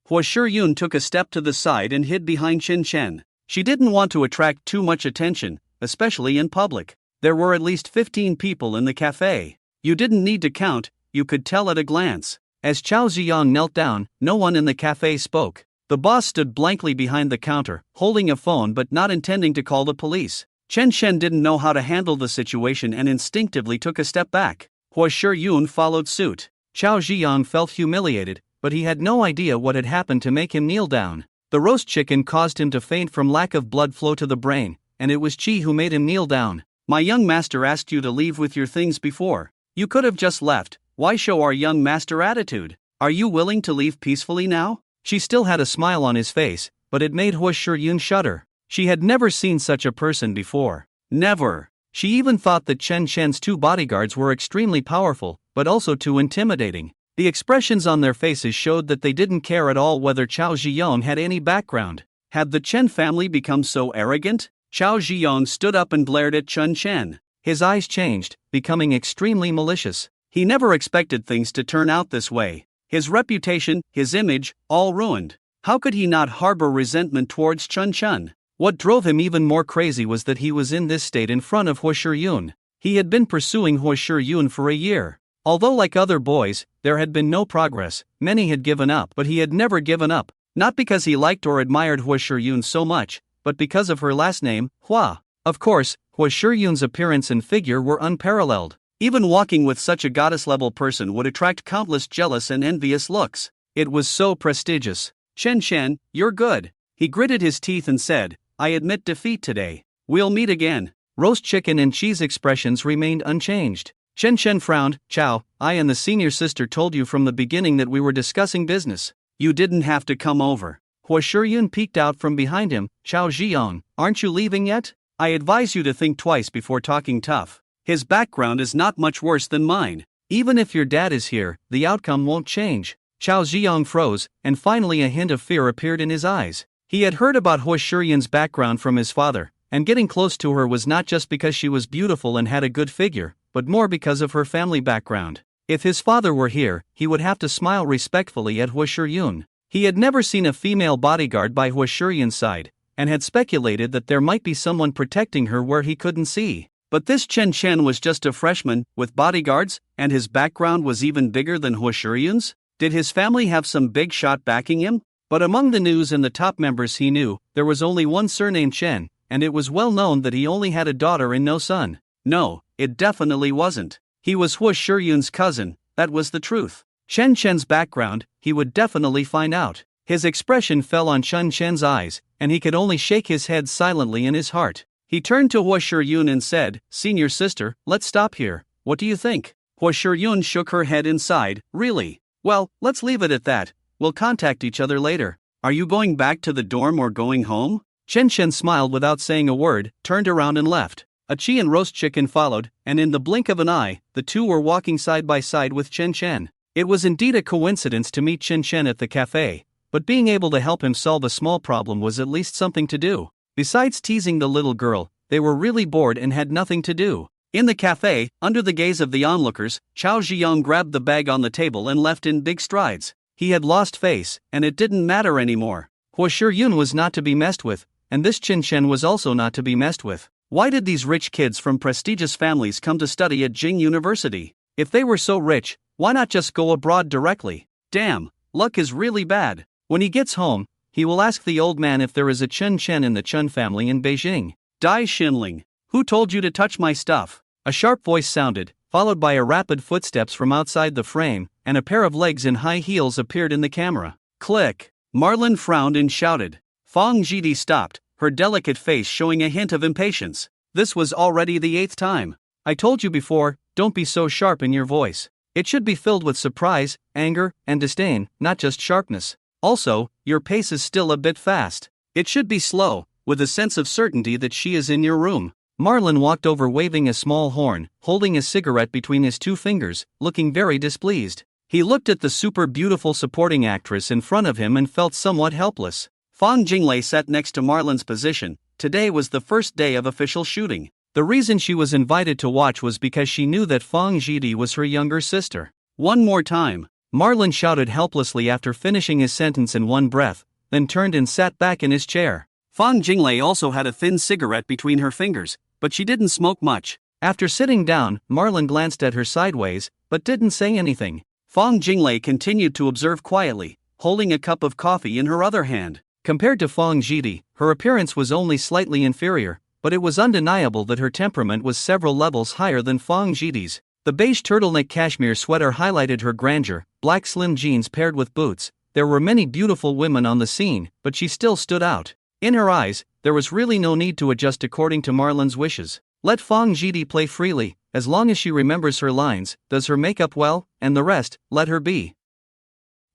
Huo Shiyun took a step to the side and hid behind Chen. She didn't want to attract too much attention, especially in public. There were at least 15 people in the cafe. You didn't need to count, you could tell at a glance. As Chao Ziyang knelt down, no one in the cafe spoke. The boss stood blankly behind the counter, holding a phone but not intending to call the police. Chen didn't know how to handle the situation and instinctively took a step back. Huo Shiyun followed suit. Chao Ziyang felt humiliated, but he had no idea what had happened to make him kneel down. The roast chicken caused him to faint from lack of blood flow to the brain, and it was Qi who made him kneel down. My young master asked you to leave with your things before. You could have just left. Why show our young master attitude? Are you willing to leave peacefully now? She still had a smile on his face, but it made Huo Shiyun shudder. She had never seen such a person before. Never. She even thought that Chen's two bodyguards were extremely powerful, but also too intimidating. The expressions on their faces showed that they didn't care at all whether Chao Ziyong had any background. Had the Chen family become so arrogant? Chao Ziyong stood up and glared at Chen. His eyes changed, becoming extremely malicious. He never expected things to turn out this way. His reputation, his image, all ruined. How could he not harbor resentment towards Chen? What drove him even more crazy was that he was in this state in front of Huo Shiyun. He had been pursuing Huo Shiyun for a year. Although like other boys, there had been no progress, many had given up, but he had never given up. Not because he liked or admired Huo Shiyun so much, but because of her last name, Hua. Of course, Huo Shiyun's appearance and figure were unparalleled. Even walking with such a goddess-level person would attract countless jealous and envious looks. It was so prestigious. Chen, you're good. He gritted his teeth and said, I admit defeat today. We'll meet again. Roast chicken and cheese expressions remained unchanged. Chen frowned. Chow, I and the senior sister told you from the beginning that we were discussing business. You didn't have to come over. Huo Shiyun peeked out from behind him. Chao Ziyong, aren't you leaving yet? I advise you to think twice before talking tough. His background is not much worse than mine. Even if your dad is here, the outcome won't change. Chao Ziyong froze, and finally a hint of fear appeared in his eyes. He had heard about Huo Shiyun's background from his father, and getting close to her was not just because she was beautiful and had a good figure, but more because of her family background. If his father were here, he would have to smile respectfully at Huo Shiyun. He had never seen a female bodyguard by Huo Shiyun's side, and had speculated that there might be someone protecting her where he couldn't see. But this Chen was just a freshman, with bodyguards, and his background was even bigger than Huo Shiyun's? Did his family have some big shot backing him? But among the news and the top members he knew, there was only one surname Chen, and it was well known that he only had a daughter and no son. No, it definitely wasn't. He was Huo Shiyun's cousin, that was the truth. Chen's background, he would definitely find out. His expression fell on Chen's eyes, and he could only shake his head silently in his heart. He turned to Huo Shiyun and said, Senior sister, let's stop here. What do you think? Huo Shiyun shook her head inside. Really? Well, let's leave it at that. We'll contact each other later. Are you going back to the dorm or going home? Chen smiled without saying a word, turned around and left. A Qi and roast chicken followed, and in the blink of an eye, the two were walking side by side with Chen. It was indeed a coincidence to meet Chen at the cafe, but being able to help him solve a small problem was at least something to do. Besides teasing the little girl, they were really bored and had nothing to do. In the cafe, under the gaze of the onlookers, Chao Ziyong grabbed the bag on the table and left in big strides. He had lost face, and it didn't matter anymore. Hua Shiyun was not to be messed with, and this Qin Shen was also not to be messed with. Why did these rich kids from prestigious families come to study at Jing University? If they were so rich, why not just go abroad directly? Damn, luck is really bad. When he gets home, he will ask the old man if there is a Chen Chen in the Chen family in Beijing. Dai Xinling, who told you to touch my stuff? A sharp voice sounded, followed by a rapid footsteps from outside the frame, and a pair of legs in high heels appeared in the camera. Click. Marlin frowned and shouted. Fang Jidi stopped, her delicate face showing a hint of impatience. This was already the 8th time. I told you before, don't be so sharp in your voice. It should be filled with surprise, anger, and disdain, not just sharpness. Also, your pace is still a bit fast. It should be slow, with a sense of certainty that she is in your room. Marlin walked over waving a small horn, holding a cigarette between his 2 fingers, looking very displeased. He looked at the super beautiful supporting actress in front of him and felt somewhat helpless. Fang Jinglei sat next to Marlin's position. Today was the first day of official shooting. The reason she was invited to watch was because she knew that Fang Jidi was her younger sister. One more time. Marlin shouted helplessly after finishing his sentence in one breath, then turned and sat back in his chair. Fang Jinglei also had a thin cigarette between her fingers, but she didn't smoke much. After sitting down, Marlin glanced at her sideways, but didn't say anything. Fang Jinglei continued to observe quietly, holding a cup of coffee in her other hand. Compared to Fang Jidi, her appearance was only slightly inferior, but it was undeniable that her temperament was several levels higher than Fang Jidi's. The beige turtleneck cashmere sweater highlighted her grandeur, black slim jeans paired with boots. There were many beautiful women on the scene, but she still stood out. In her eyes, there was really no need to adjust according to Marlin's wishes. Let Fang Jidi play freely, as long as she remembers her lines, does her makeup well, and the rest, let her be.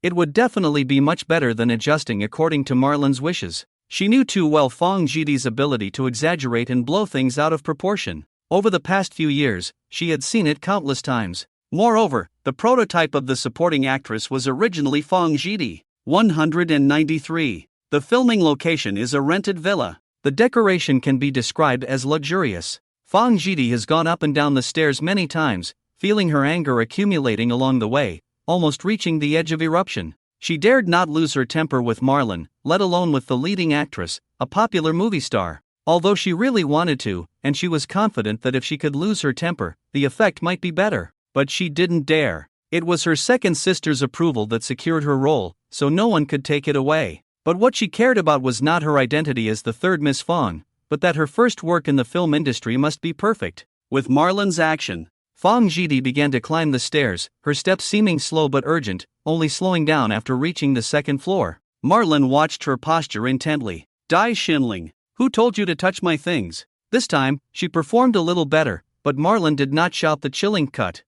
It would definitely be much better than adjusting according to Marlin's wishes. She knew too well Fang Jidi's ability to exaggerate and blow things out of proportion. Over the past few years, she had seen it countless times. Moreover, the prototype of the supporting actress was originally Fang Jidi. 193. The filming location is a rented villa. The decoration can be described as luxurious. Fang Jidi has gone up and down the stairs many times, feeling her anger accumulating along the way, almost reaching the edge of eruption. She dared not lose her temper with Marlin, let alone with the leading actress, a popular movie star. Although she really wanted to, and she was confident that if she could lose her temper, the effect might be better. But she didn't dare. It was her second sister's approval that secured her role, so no one could take it away. But what she cared about was not her identity as the third Miss Fang, but that her first work in the film industry must be perfect. With Marlin's action, Fang Jidi began to climb the stairs, her steps seeming slow but urgent, only slowing down after reaching the second floor. Marlin watched her posture intently. Dai Xinling, who told you to touch my things? This time, she performed a little better, but Marlin did not shout the chilling cut.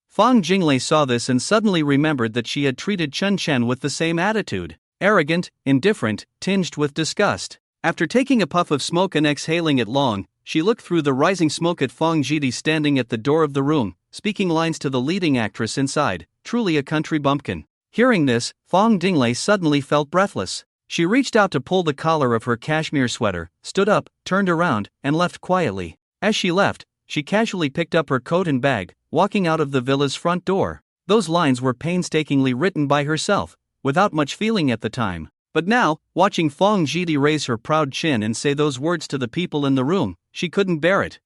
Fang Jinglei saw this and suddenly remembered that she had treated Chen Chen with the same attitude. Arrogant, indifferent, tinged with disgust. After taking a puff of smoke and exhaling it long, she looked through the rising smoke at Fang Jidi standing at the door of the room, speaking lines to the leading actress inside, truly a country bumpkin. Hearing this, Fang Jinglei suddenly felt breathless. She reached out to pull the collar of her cashmere sweater, stood up, turned around, and left quietly. As she left, she casually picked up her coat and bag, walking out of the villa's front door. Those lines were painstakingly written by herself, without much feeling at the time. But now, watching Fang Jidi raise her proud chin and say those words to the people in the room, she couldn't bear it.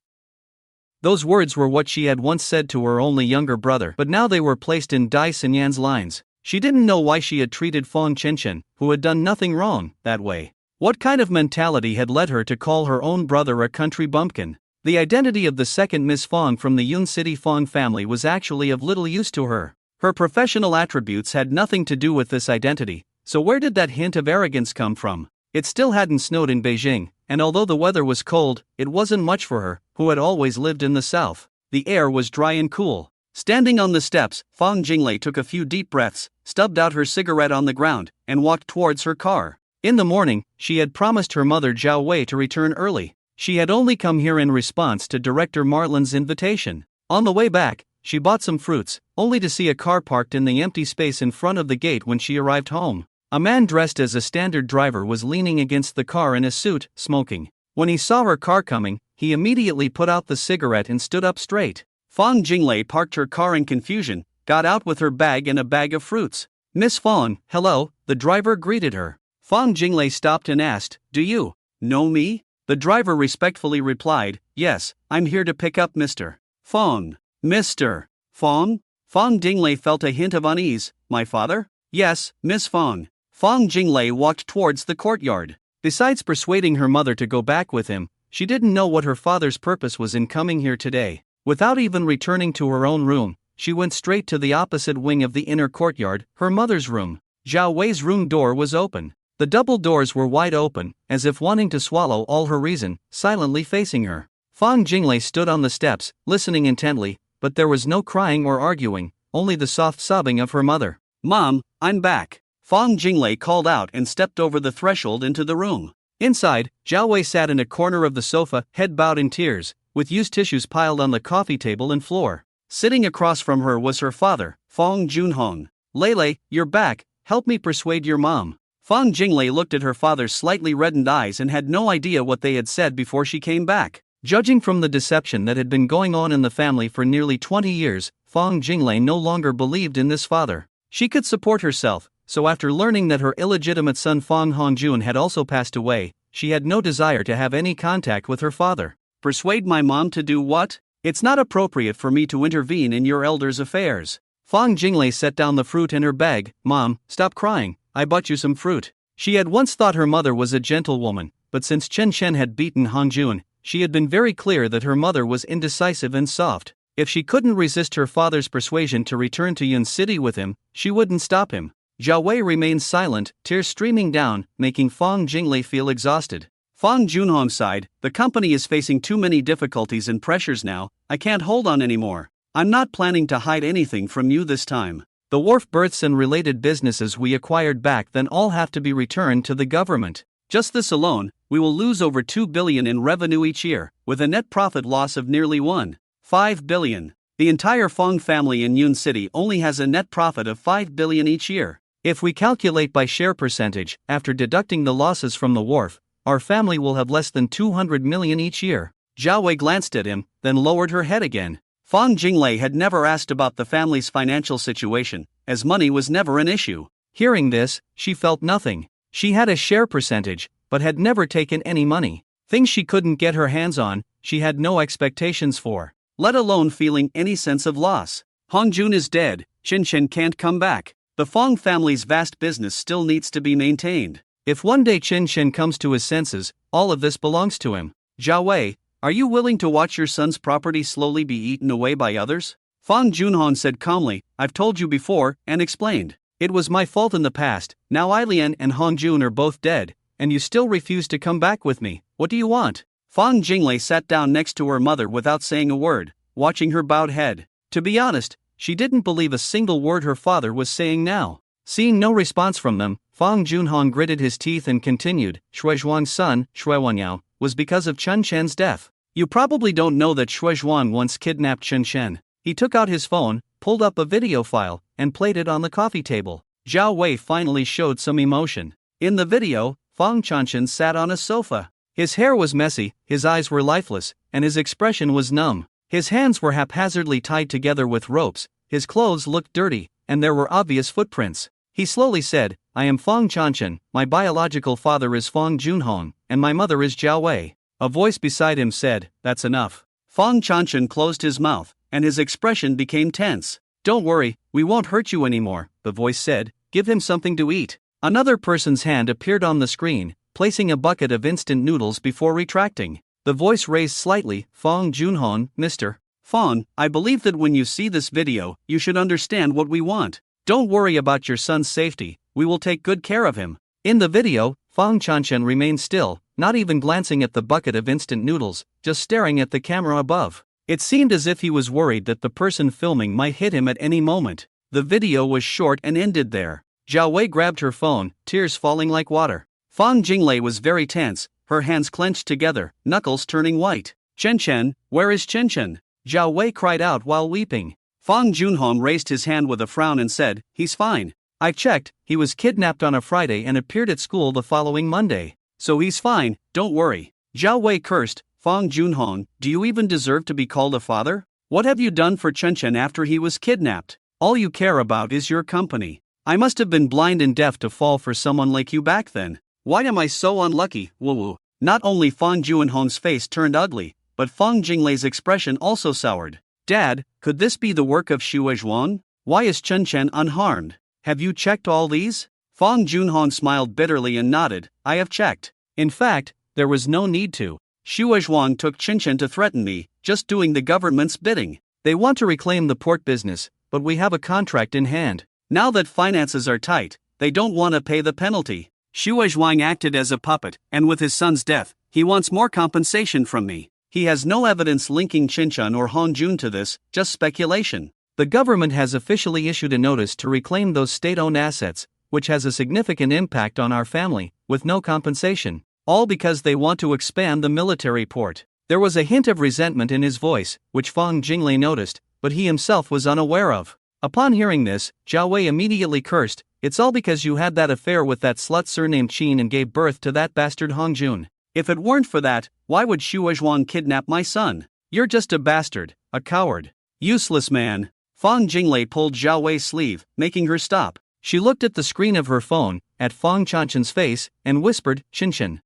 Those words were what she had once said to her only younger brother, but now they were placed in Dai Xinyan's lines. She didn't know why she had treated Fang Chenchen, who had done nothing wrong, that way. What kind of mentality had led her to call her own brother a country bumpkin? The identity of the second Miss Fang from the Yun City Fang family was actually of little use to her. Her professional attributes had nothing to do with this identity, so where did that hint of arrogance come from? It still hadn't snowed in Beijing, and although the weather was cold, it wasn't much for her, who had always lived in the south. The air was dry and cool. Standing on the steps, Fang Jinglei took a few deep breaths, stubbed out her cigarette on the ground, and walked towards her car. In the morning, she had promised her mother Zhao Wei to return early. She had only come here in response to Director Marlin's invitation. On the way back, she bought some fruits, only to see a car parked in the empty space in front of the gate when she arrived home. A man dressed as a standard driver was leaning against the car in a suit, smoking. When he saw her car coming, he immediately put out the cigarette and stood up straight. Fang Jinglei parked her car in confusion, got out with her bag and a bag of fruits. "Miss Fang, hello," the driver greeted her. Fang Jinglei stopped and asked, "Do you know me?" The driver respectfully replied, "Yes, I'm here to pick up Mr. Fang." "Mr. Fang?" Fang Jinglei felt a hint of unease. "My father?" "Yes, Miss Fang." Fang Jinglei walked towards the courtyard. Besides persuading her mother to go back with him, she didn't know what her father's purpose was in coming here today. Without even returning to her own room, she went straight to the opposite wing of the inner courtyard, her mother's room. Zhao Wei's room door was open. The double doors were wide open, as if wanting to swallow all her reason, silently facing her. Fang Jinglei stood on the steps, listening intently, but there was no crying or arguing, only the soft sobbing of her mother. "Mom, I'm back," Fang Jinglei called out and stepped over the threshold into the room. Inside, Zhao Wei sat in a corner of the sofa, head bowed in tears, with used tissues piled on the coffee table and floor. Sitting across from her was her father, Fang Junhong. "Lele, you're back, help me persuade your mom." Fang Jinglei looked at her father's slightly reddened eyes and had no idea what they had said before she came back. Judging from the deception that had been going on in the family for nearly 20 years, Fang Jinglei no longer believed in this father. She could support herself, so after learning that her illegitimate son Fang Hongjun had also passed away, she had no desire to have any contact with her father. "Persuade my mom to do what? It's not appropriate for me to intervene in your elders' affairs." Fang Jinglei set down the fruit in her bag. "Mom, stop crying, I bought you some fruit." She had once thought her mother was a gentlewoman, but since Chen Shen had beaten Hongjun, she had been very clear that her mother was indecisive and soft. If she couldn't resist her father's persuasion to return to Yun City with him, she wouldn't stop him. Zhao Wei remained silent, tears streaming down, making Fang Jinglei feel exhausted. Fang Junhong sighed, "The company is facing too many difficulties and pressures now, I can't hold on anymore. I'm not planning to hide anything from you this time. The wharf berths and related businesses we acquired back then all have to be returned to the government. Just this alone, we will lose over 2 billion in revenue each year, with a net profit loss of nearly 1.5 billion. The entire Fang family in Yun City only has a net profit of 5 billion each year. If we calculate by share percentage, after deducting the losses from the wharf, our family will have less than 200 million each year." Zhao Wei glanced at him, then lowered her head again. Fang Jinglei had never asked about the family's financial situation, as money was never an issue. Hearing this, she felt nothing. She had a share percentage, but had never taken any money. Things she couldn't get her hands on, she had no expectations for, let alone feeling any sense of loss. Hongjun is dead, Chen Shen can't come back. The Fang family's vast business still needs to be maintained. If one day Chen Shen comes to his senses, all of this belongs to him. "Zhao Wei, are you willing to watch your son's property slowly be eaten away by others?" Fang Junhong said calmly, "I've told you before," and explained. "It was my fault in the past, now Ailian and Hongjun are both dead, and you still refuse to come back with me. What do you want?" Fang Jinglei sat down next to her mother without saying a word, watching her bowed head. To be honest, she didn't believe a single word her father was saying now. Seeing no response from them, Fang Junhong gritted his teeth and continued, "Shuizhuang's son, Shuiwanyao, was because of Chen Shen's death. You probably don't know that Shuizhuang once kidnapped Chen Shen." He took out his phone, pulled up a video file, and played it on the coffee table. Zhao Wei finally showed some emotion. In the video, Fang Chanshen sat on a sofa. His hair was messy, his eyes were lifeless, and his expression was numb. His hands were haphazardly tied together with ropes, his clothes looked dirty, and there were obvious footprints. He slowly said, "I am Fang Chanshen, my biological father is Fang Junhong, and my mother is Zhao Wei." A voice beside him said, "That's enough." Fang Chanshen closed his mouth, and his expression became tense. "Don't worry, we won't hurt you anymore," the voice said, "give him something to eat." Another person's hand appeared on the screen, placing a bucket of instant noodles before retracting. The voice raised slightly, "Fang Junhong, Mr. Fang, I believe that when you see this video, you should understand what we want. Don't worry about your son's safety, we will take good care of him." In the video, Fang Chanshen remained still, not even glancing at the bucket of instant noodles, just staring at the camera above. It seemed as if he was worried that the person filming might hit him at any moment. The video was short and ended there. Zhao Wei grabbed her phone, tears falling like water. Fang Jinglei was very tense, her hands clenched together, knuckles turning white. "Chen Chen, where is Chen Chen?" Zhao Wei cried out while weeping. Fang Junhong raised his hand with a frown and said, "He's fine. I've checked, he was kidnapped on a Friday and appeared at school the following Monday. So he's fine, don't worry." Zhao Wei cursed, Fong Junhong, do you even deserve to be called a father? What have you done for Chen after he was kidnapped? All you care about is your company. I must have been blind and deaf to fall for someone like you back then. Why am I so unlucky, woo woo? Not only Fong Junhong's face turned ugly, but Fong Jinglei's expression also soured. Dad, could this be the work of Xue Zhuang? Why is Chen unharmed? Have you checked all these? Fong Junhong smiled bitterly and nodded. I have checked. In fact, there was no need to. Xue Zhuang took Chen to threaten me, just doing the government's bidding. They want to reclaim the port business, but we have a contract in hand. Now that finances are tight, they don't want to pay the penalty. Xue Zhuang acted as a puppet, and with his son's death, he wants more compensation from me. He has no evidence linking Chen or Hong Jun to this, just speculation. The government has officially issued a notice to reclaim those state-owned assets, which has a significant impact on our family, with no compensation. All because they want to expand the military port. There was a hint of resentment in his voice, which Fong Jinglei noticed, but he himself was unaware of. Upon hearing this, Zhao Wei immediately cursed. It's all because you had that affair with that slut surnamed Qin and gave birth to that bastard Hong Jun. If it weren't for that, why would Xue Zhuang kidnap my son? You're just a bastard, a coward. Useless man. Fong Jinglei pulled Zhao Wei's sleeve, making her stop. She looked at the screen of her phone, at Fong Chanchen's face, and whispered, Chen,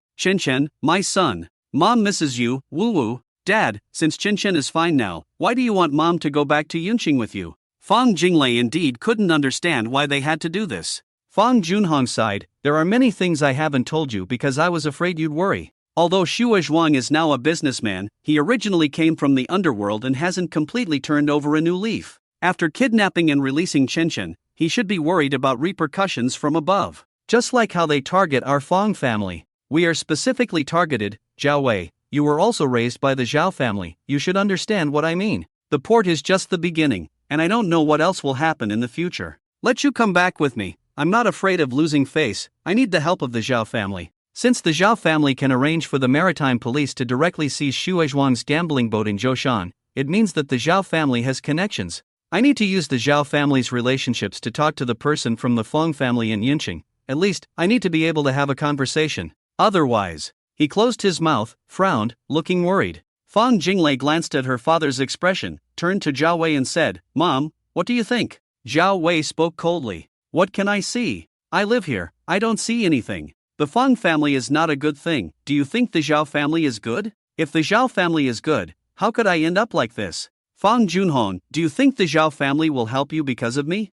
my son. Mom misses you, woo-woo. Dad, since Chen is fine now, why do you want Mom to go back to Yunqing with you? Fong Jinglei indeed couldn't understand why they had to do this. Fong Junhong sighed, there are many things I haven't told you because I was afraid you'd worry. Although Xue Zhuang is now a businessman, he originally came from the underworld and hasn't completely turned over a new leaf. After kidnapping and releasing Chen, he should be worried about repercussions from above. Just like how they target our Fong family. We are specifically targeted, Zhao Wei. You were also raised by the Zhao family, you should understand what I mean. The port is just the beginning, and I don't know what else will happen in the future. Let you come back with me. I'm not afraid of losing face, I need the help of the Zhao family. Since the Zhao family can arrange for the maritime police to directly seize Xue Zhuang's gambling boat in Zhoushan, it means that the Zhao family has connections. I need to use the Zhao family's relationships to talk to the person from the Fong family in Yinqing. At least, I need to be able to have a conversation. Otherwise, he closed his mouth, frowned, looking worried. Fong Jinglei glanced at her father's expression, turned to Zhao Wei and said, Mom, what do you think? Zhao Wei spoke coldly. What can I see? I live here, I don't see anything. The Fong family is not a good thing. Do you think the Zhao family is good? If the Zhao family is good, how could I end up like this? Fong Junhong, do you think the Zhao family will help you because of me?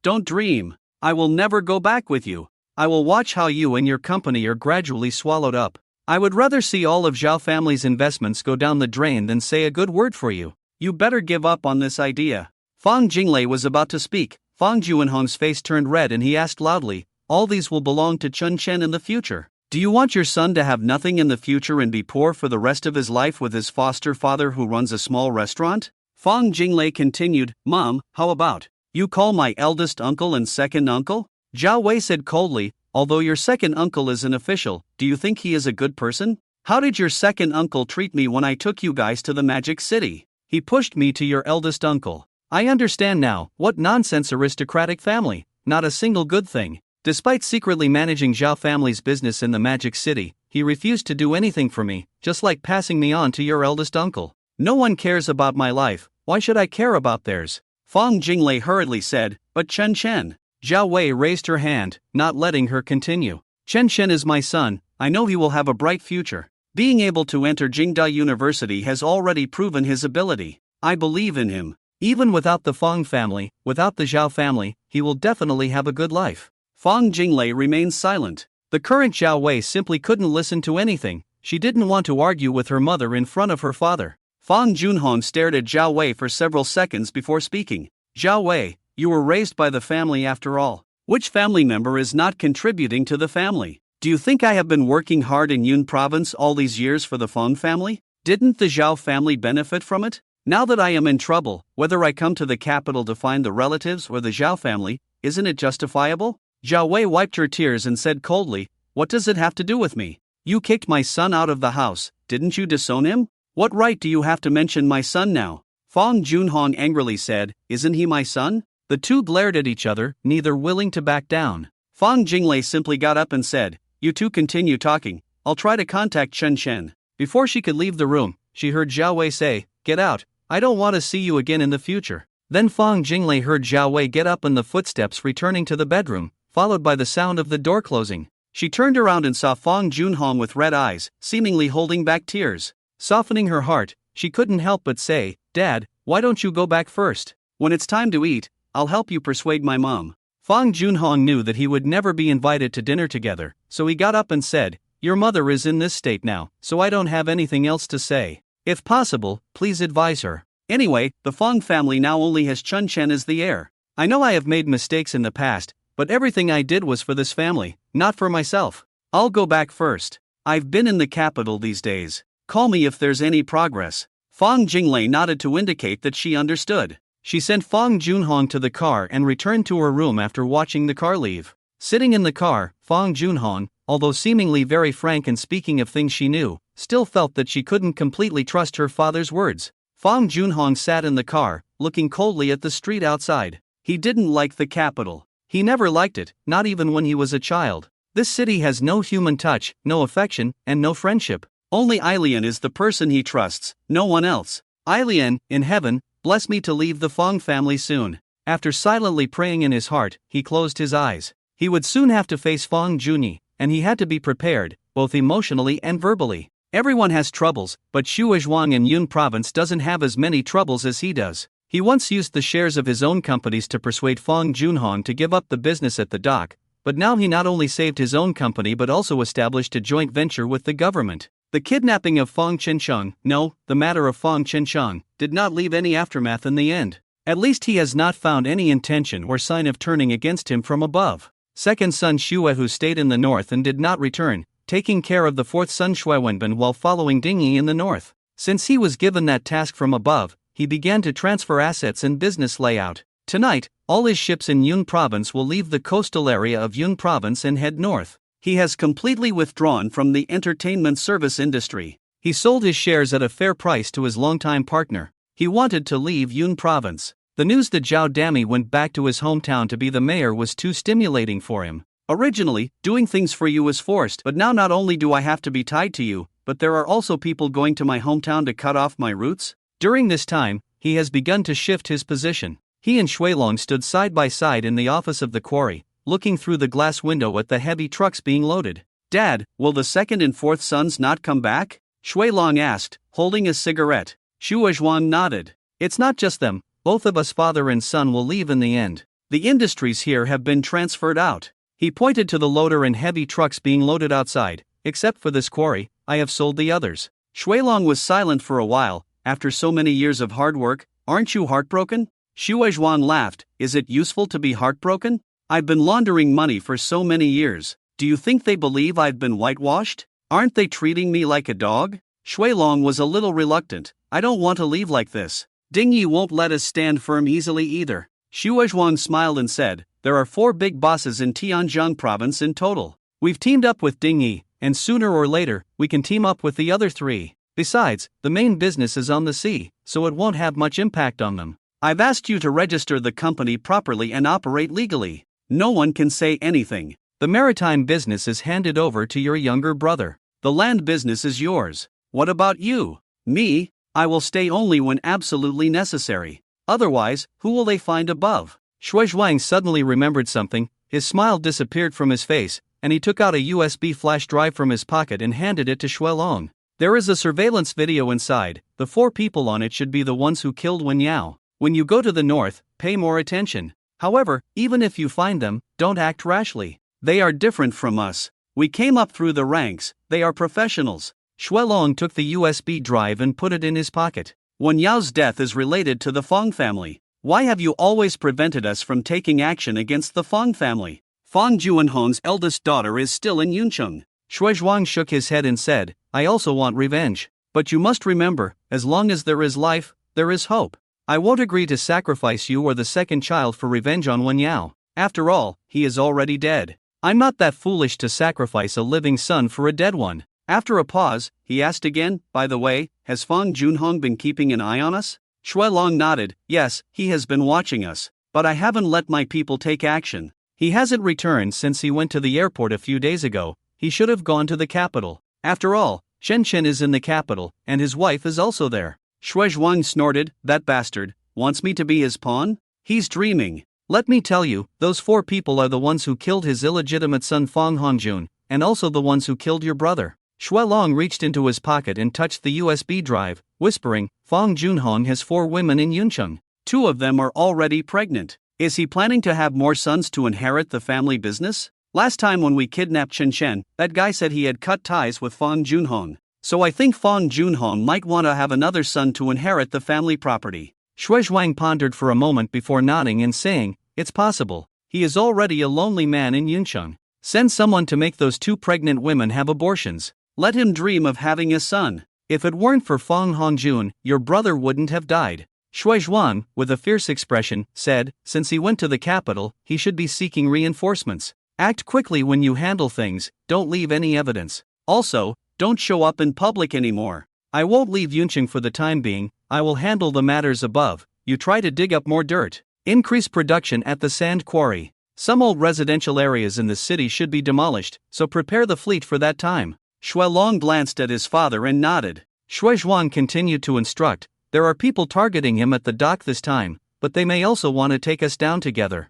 Don't dream. I will never go back with you. I will watch how you and your company are gradually swallowed up. I would rather see all of Zhao family's investments go down the drain than say a good word for you. You better give up on this idea. Fong Jinglei was about to speak. Fong Junhong's face turned red and he asked loudly, all these will belong to Chen in the future. Do you want your son to have nothing in the future and be poor for the rest of his life with his foster father who runs a small restaurant? Fong Jinglei continued, Mom, how about you call my eldest uncle and second uncle? Zhao Wei said coldly, although your second uncle is an official, do you think he is a good person? How did your second uncle treat me when I took you guys to the Magic City? He pushed me to your eldest uncle. I understand now, what nonsense aristocratic family, not a single good thing. Despite secretly managing Zhao family's business in the Magic City, he refused to do anything for me, just like passing me on to your eldest uncle. No one cares about my life, why should I care about theirs? Fong Jinglei hurriedly said, but Chen. Zhao Wei raised her hand, not letting her continue. Chen is my son, I know he will have a bright future. Being able to enter Jingda University has already proven his ability. I believe in him. Even without the Fong family, without the Zhao family, he will definitely have a good life. Fong Jinglei remained silent. The current Zhao Wei simply couldn't listen to anything. She didn't want to argue with her mother in front of her father. Fong Junhong stared at Zhao Wei for several seconds before speaking. Zhao Wei, you were raised by the family after all. Which family member is not contributing to the family? Do you think I have been working hard in Yun province all these years for the Fong family? Didn't the Zhao family benefit from it? Now that I am in trouble, whether I come to the capital to find the relatives or the Zhao family, isn't it justifiable? Zhao Wei wiped her tears and said coldly, what does it have to do with me? You kicked my son out of the house, didn't you disown him? What right do you have to mention my son now? Fong Junhong angrily said, isn't he my son? The two glared at each other, neither willing to back down. Fong Jinglei simply got up and said, you two continue talking, I'll try to contact Chen. Before she could leave the room, she heard Zhao Wei say, "Get out, I don't want to see you again in the future." Then Fang Jinglei heard Zhao Wei get up and the footsteps returning to the bedroom, followed by the sound of the door closing. She turned around and saw Fang Junhong with red eyes, seemingly holding back tears. Softening her heart, she couldn't help but say, "Dad, why don't you go back first? When it's time to eat, I'll help you persuade my mom." Fang Junhong knew that he would never be invited to dinner together, so he got up and said, "Your mother is in this state now, so I don't have anything else to say. If possible, please advise her. Anyway, the Fang family now only has Chun Chen as the heir. I know I have made mistakes in the past, but everything I did was for this family, not for myself. I'll go back first. I've been in the capital these days. Call me if there's any progress." Fang Jinglei nodded to indicate that she understood. She sent Fang Junhong to the car and returned to her room after watching the car leave. Sitting in the car, Fang Junhong, although seemingly very frank and speaking of things she knew, still felt that she couldn't completely trust her father's words. Fang Junhong sat in the car, looking coldly at the street outside. He didn't like the capital. He never liked it, not even when he was a child. This city has no human touch, no affection, and no friendship. Only Ailian is the person he trusts, no one else. Ailian, in heaven, bless me to leave the Fang family soon. After silently praying in his heart, he closed his eyes. He would soon have to face Fang Junyi, and he had to be prepared, both emotionally and verbally. Everyone has troubles, but Shuozhuang in Yun province doesn't have as many troubles as he does. He once used the shares of his own companies to persuade Fang Junhong to give up the business at the dock, but now he not only saved his own company but also established a joint venture with the government. The kidnapping of Fang Chencheng, the matter of Fang Chencheng, did not leave any aftermath in the end. At least he has not found any intention or sign of turning against him from above. Second son Xuehu stayed in the north and did not return, taking care of the fourth son Xuewenben while following Dingyi in the north. Since he was given that task from above, he began to transfer assets and business layout. Tonight, all his ships in Yun province will leave the coastal area of Yun province and head north. He has completely withdrawn from the entertainment service industry. He sold his shares at a fair price to his longtime partner. He wanted to leave Yun province. The news that Zhao Dami went back to his hometown to be the mayor was too stimulating for him. Originally, doing things for you was forced, but now not only do I have to be tied to you, but there are also people going to my hometown to cut off my roots. During this time, he has begun to shift his position. He and Shuilong stood side by side in the office of the quarry, looking through the glass window at the heavy trucks being loaded. "Dad, will the second and fourth sons not come back?" Shuilong asked, holding a cigarette. Shuozhuang nodded. "It's not just them, both of us father and son will leave in the end. The industries here have been transferred out." He pointed to the loader and heavy trucks being loaded outside. "Except for this quarry, I have sold the others." Shuilong was silent for a while. "After so many years of hard work, aren't you heartbroken?" Shuozhuang laughed. "Is it useful to be heartbroken? I've been laundering money for so many years. Do you think they believe I've been whitewashed? Aren't they treating me like a dog?" Shuilong was a little reluctant. "I don't want to leave like this. Dingyi won't let us stand firm easily either." Shuozhuang smiled and said, "There are 4 big bosses in Tianjiang province in total. We've teamed up with Dingyi, and sooner or later, we can team up with the other 3. Besides, the main business is on the sea, so it won't have much impact on them. I've asked you to register the company properly and operate legally. No one can say anything. The maritime business is handed over to your younger brother. The land business is yours. What about you?" "Me? I will stay only when absolutely necessary. Otherwise, who will they find above?" Shuozhuang suddenly remembered something. His smile disappeared from his face, and he took out a USB flash drive from his pocket and handed it to Shuilong. "There is a surveillance video inside. The 4 people on it should be the ones who killed Wen Yao. When you go to the north, pay more attention. However, even if you find them, don't act rashly. They are different from us. We came up through the ranks, they are professionals." Shuilong took the USB drive and put it in his pocket. "Wen Yao's death is related to the Fang family. Why have you always prevented us from taking action against the Fang family? Fang Juanhong's eldest daughter is still in Yuncheng." Shuozhuang shook his head and said, "I also want revenge. But you must remember, as long as there is life, there is hope. I won't agree to sacrifice you or the second child for revenge on Wen Yao. After all, he is already dead. I'm not that foolish to sacrifice a living son for a dead one." After a pause, he asked again, "By the way, has Fang Junhong been keeping an eye on us?" Shuilong nodded. "Yes, he has been watching us, but I haven't let my people take action. He hasn't returned since he went to the airport a few days ago. He should have gone to the capital. After all, Chen Chen is in the capital, and his wife is also there. Shui Zhuang snorted, that bastard, wants me to be his pawn? He's dreaming. Let me tell you, those 4 people are the ones who killed his illegitimate son Fang Hongjun, and also the ones who killed your brother. Shui Long reached into his pocket and touched the USB drive, whispering, Fang Junhong has 4 women in Yuncheng. 2 of them are already pregnant. Is he planning to have more sons to inherit the family business? Last time when we kidnapped Chen Chen, that guy said he had cut ties with Fang Junhong. So I think Fang Junhong might want to have another son to inherit the family property. Shui Zhuang pondered for a moment before nodding and saying, it's possible. He is already a lonely man in Yuncheng. Send someone to make those 2 pregnant women have abortions. Let him dream of having a son. If it weren't for Fang Hongjun, your brother wouldn't have died. Shui Zhuang, with a fierce expression, said, since he went to the capital, he should be seeking reinforcements. Act quickly when you handle things, don't leave any evidence. Also, don't show up in public anymore. I won't leave Yuncheng for the time being, I will handle the matters above. You try to dig up more dirt. Increase production at the sand quarry. Some old residential areas in the city should be demolished, so prepare the fleet for that time. Shui Long glanced at his father and nodded. Shui Zhuang continued to instruct, there are people targeting him at the dock this time, but they may also want to take us down together.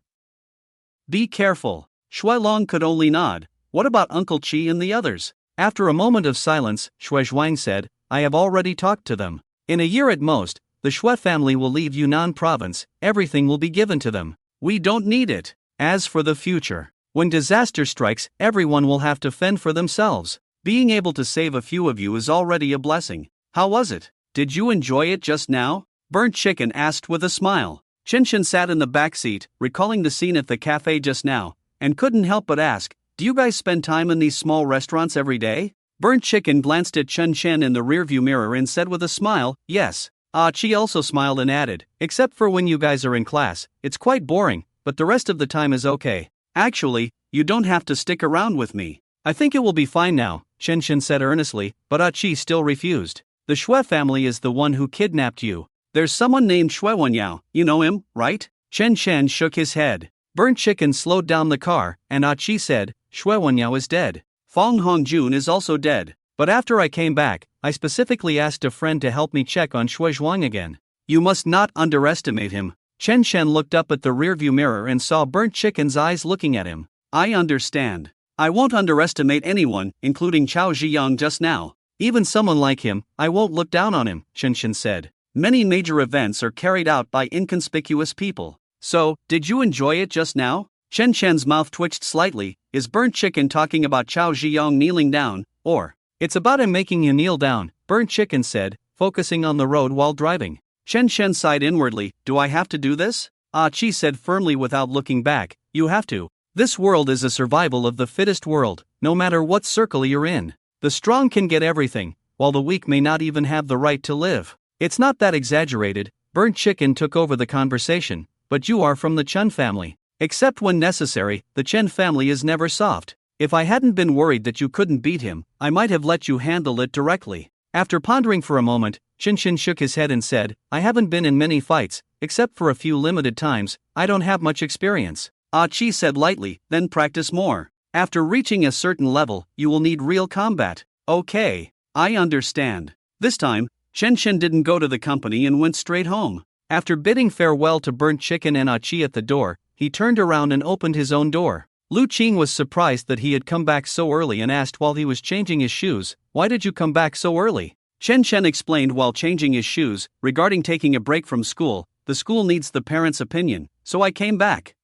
Be careful. Shui Long could only nod. What about Uncle Qi and the others? After a moment of silence, Shui Zhuang said, I have already talked to them. In a year at most, the Shui family will leave Yunnan province, everything will be given to them. We don't need it. As for the future, when disaster strikes, everyone will have to fend for themselves. Being able to save a few of you is already a blessing. How was it? Did you enjoy it just now? Burnt Chicken asked with a smile. Chen Chen sat in the back seat, recalling the scene at the cafe just now, and couldn't help but ask, do you guys spend time in these small restaurants every day? Burnt Chicken glanced at Chen Chen in the rearview mirror and said with a smile, yes. Chi also smiled and added, except for when you guys are in class, it's quite boring, but the rest of the time is okay. Actually, you don't have to stick around with me. I think it will be fine now, Chen Chen said earnestly, but Chi still refused. The Shui family is the one who kidnapped you. There's someone named Shui Wenyao, you know him, right? Chen Chen shook his head. Burnt Chicken slowed down the car, and Chi said, Shui Wenyao is dead. Fang Hongjun is also dead. But after I came back, I specifically asked a friend to help me check on Shui Zhuang again. You must not underestimate him. Chen Chen looked up at the rearview mirror and saw Burnt Chicken's eyes looking at him. I understand. I won't underestimate anyone, including Chao Zhiyang just now. Even someone like him, I won't look down on him, Chen Chen said. Many major events are carried out by inconspicuous people. So, did you enjoy it just now? Chen Chen's mouth twitched slightly. Is Burnt Chicken talking about Chao Zhiyang kneeling down, or? It's about him making you kneel down, Burnt Chicken said, focusing on the road while driving. Chen Chen sighed inwardly, do I have to do this? Chi said firmly without looking back, you have to. This world is a survival of the fittest world, no matter what circle you're in. The strong can get everything, while the weak may not even have the right to live. It's not that exaggerated. Burnt Chicken took over the conversation, but you are from the Chen family. Except when necessary, the Chen family is never soft. If I hadn't been worried that you couldn't beat him, I might have let you handle it directly. After pondering for a moment, Chen Chen shook his head and said, I haven't been in many fights, except for a few limited times, I don't have much experience. Chi said lightly, then practice more. After reaching a certain level, you will need real combat. Okay, I understand. This time, Chen Chen didn't go to the company and went straight home. After bidding farewell to Burnt Chicken and Chi at the door, he turned around and opened his own door. Lu Qing was surprised that he had come back so early and asked while he was changing his shoes, why did you come back so early? Chen Chen explained while changing his shoes, regarding taking a break from school, the school needs the parents' opinion, so I came back.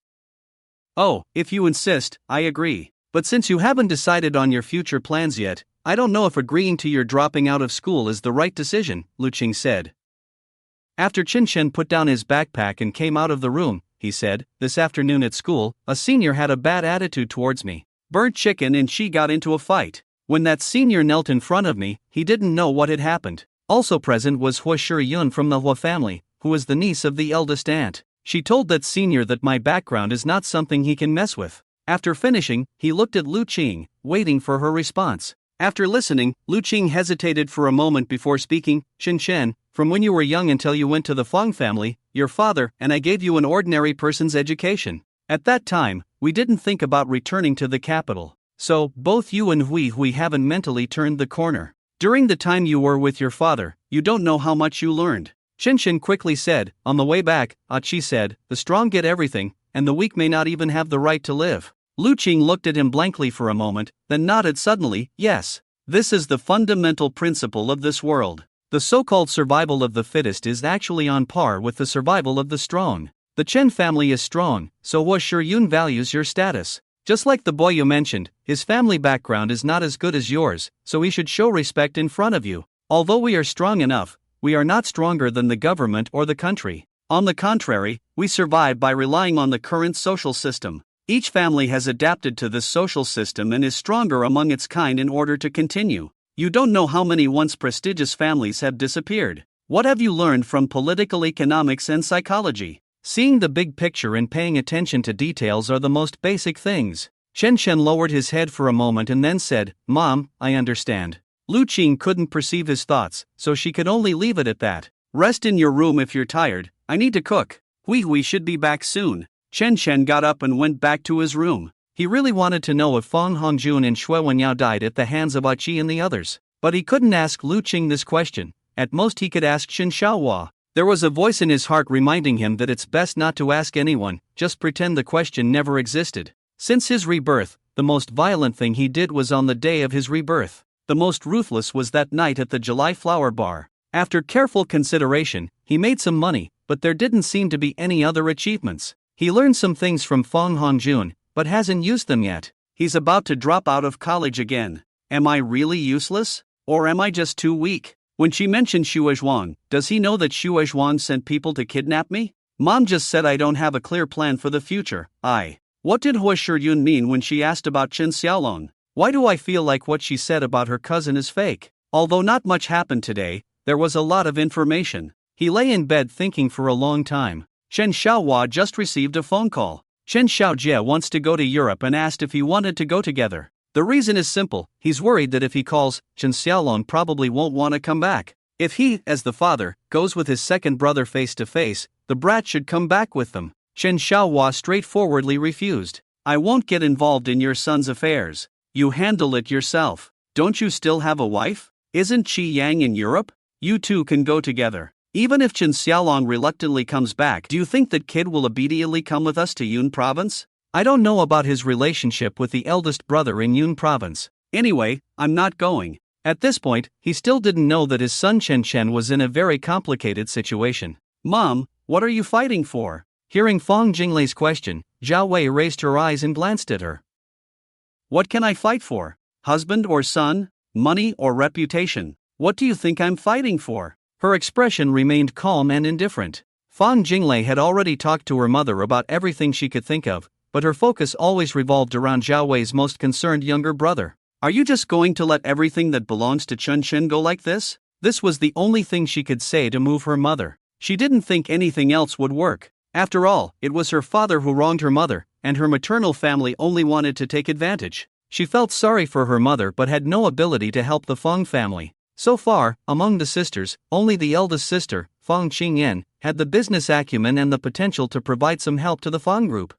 Oh, if you insist, I agree. But since you haven't decided on your future plans yet, I don't know if agreeing to your dropping out of school is the right decision, Lu Qing said. After Chen Chen put down his backpack and came out of the room, he said, this afternoon at school, a senior had a bad attitude towards me. Burnt Chicken and she got into a fight. When that senior knelt in front of me, he didn't know what had happened. Also present was Hua Shiyun from the Hua family, who was the niece of the eldest aunt. She told that senior that my background is not something he can mess with. After finishing, he looked at Lu Qing, waiting for her response. After listening, Lu Qing hesitated for a moment before speaking. Chen Chen, from when you were young until you went to the Fang family, your father and I gave you an ordinary person's education. At that time, we didn't think about returning to the capital. So, both you and Hui haven't mentally turned the corner. During the time you were with your father, you don't know how much you learned. Chen quickly said. On the way back, Achi said, the strong get everything, and the weak may not even have the right to live. Lu Qing looked at him blankly for a moment, then nodded suddenly. Yes. This is the fundamental principle of this world. The so-called survival of the fittest is actually on par with the survival of the strong. The Chen family is strong, so Hua Shiyun values your status. Just like the boy you mentioned, his family background is not as good as yours, so he should show respect in front of you. Although we are strong enough, we are not stronger than the government or the country. On the contrary, we survive by relying on the current social system. Each family has adapted to this social system and is stronger among its kind in order to continue. You don't know how many once prestigious families have disappeared. What have you learned from political economics and psychology? Seeing the big picture and paying attention to details are the most basic things. Chen lowered his head for a moment and then said, Mom, I understand. Lu Qing couldn't perceive his thoughts, so she could only leave it at that. Rest in your room if you're tired. I need to cook. We should be back soon. Chen got up and went back to his room. He really wanted to know if Fang Hongjun and Shui Wenyao died at the hands of Achi and the others. But he couldn't ask Lu Qing this question. At most he could ask Qin Xiaohua. There was a voice in his heart reminding him that it's best not to ask anyone, just pretend the question never existed. Since his rebirth, the most violent thing he did was on the day of his rebirth. The most ruthless was that night at the July Flower Bar. After careful consideration, he made some money, but there didn't seem to be any other achievements. He learned some things from Fang Hongjun, but hasn't used them yet. He's about to drop out of college again. Am I really useless? Or am I just too weak? When she mentioned Shuozhuan, does he know that Shuozhuan sent people to kidnap me? Mom just said I don't have a clear plan for the future. What did Hua Shiyun mean when she asked about Chen Xiaolong? Why do I feel like what she said about her cousin is fake? Although not much happened today, there was a lot of information. He lay in bed thinking for a long time. Chen Xiaohua just received a phone call. Chen Xiaojie wants to go to Europe and asked if he wanted to go together. The reason is simple, he's worried that if he calls, Chen Xiaolong probably won't want to come back. If he, as the father, goes with his second brother face to face, the brat should come back with them. Chen Xiaohua straightforwardly refused. I won't get involved in your son's affairs. You handle it yourself. Don't you still have a wife? Isn't Qi Yang in Europe? You two can go together. Even if Chen Xiaolong reluctantly comes back, do you think that kid will immediately come with us to Yun Province? I don't know about his relationship with the eldest brother in Yun Province. Anyway, I'm not going. At this point, he still didn't know that his son Chen was in a very complicated situation. Mom, what are you fighting for? Hearing Fang Jinglei's question, Zhao Wei raised her eyes and glanced at her. What can I fight for? Husband or son? Money or reputation? What do you think I'm fighting for? Her expression remained calm and indifferent. Fang Jinglei had already talked to her mother about everything she could think of, but her focus always revolved around Zhao Wei's most concerned younger brother. Are you just going to let everything that belongs to Chen go like this? This was the only thing she could say to move her mother. She didn't think anything else would work. After all, it was her father who wronged her mother, and her maternal family only wanted to take advantage. She felt sorry for her mother but had no ability to help the Fang family. So far, among the sisters, only the eldest sister, Fang Qingyan, had the business acumen and the potential to provide some help to the Fang group.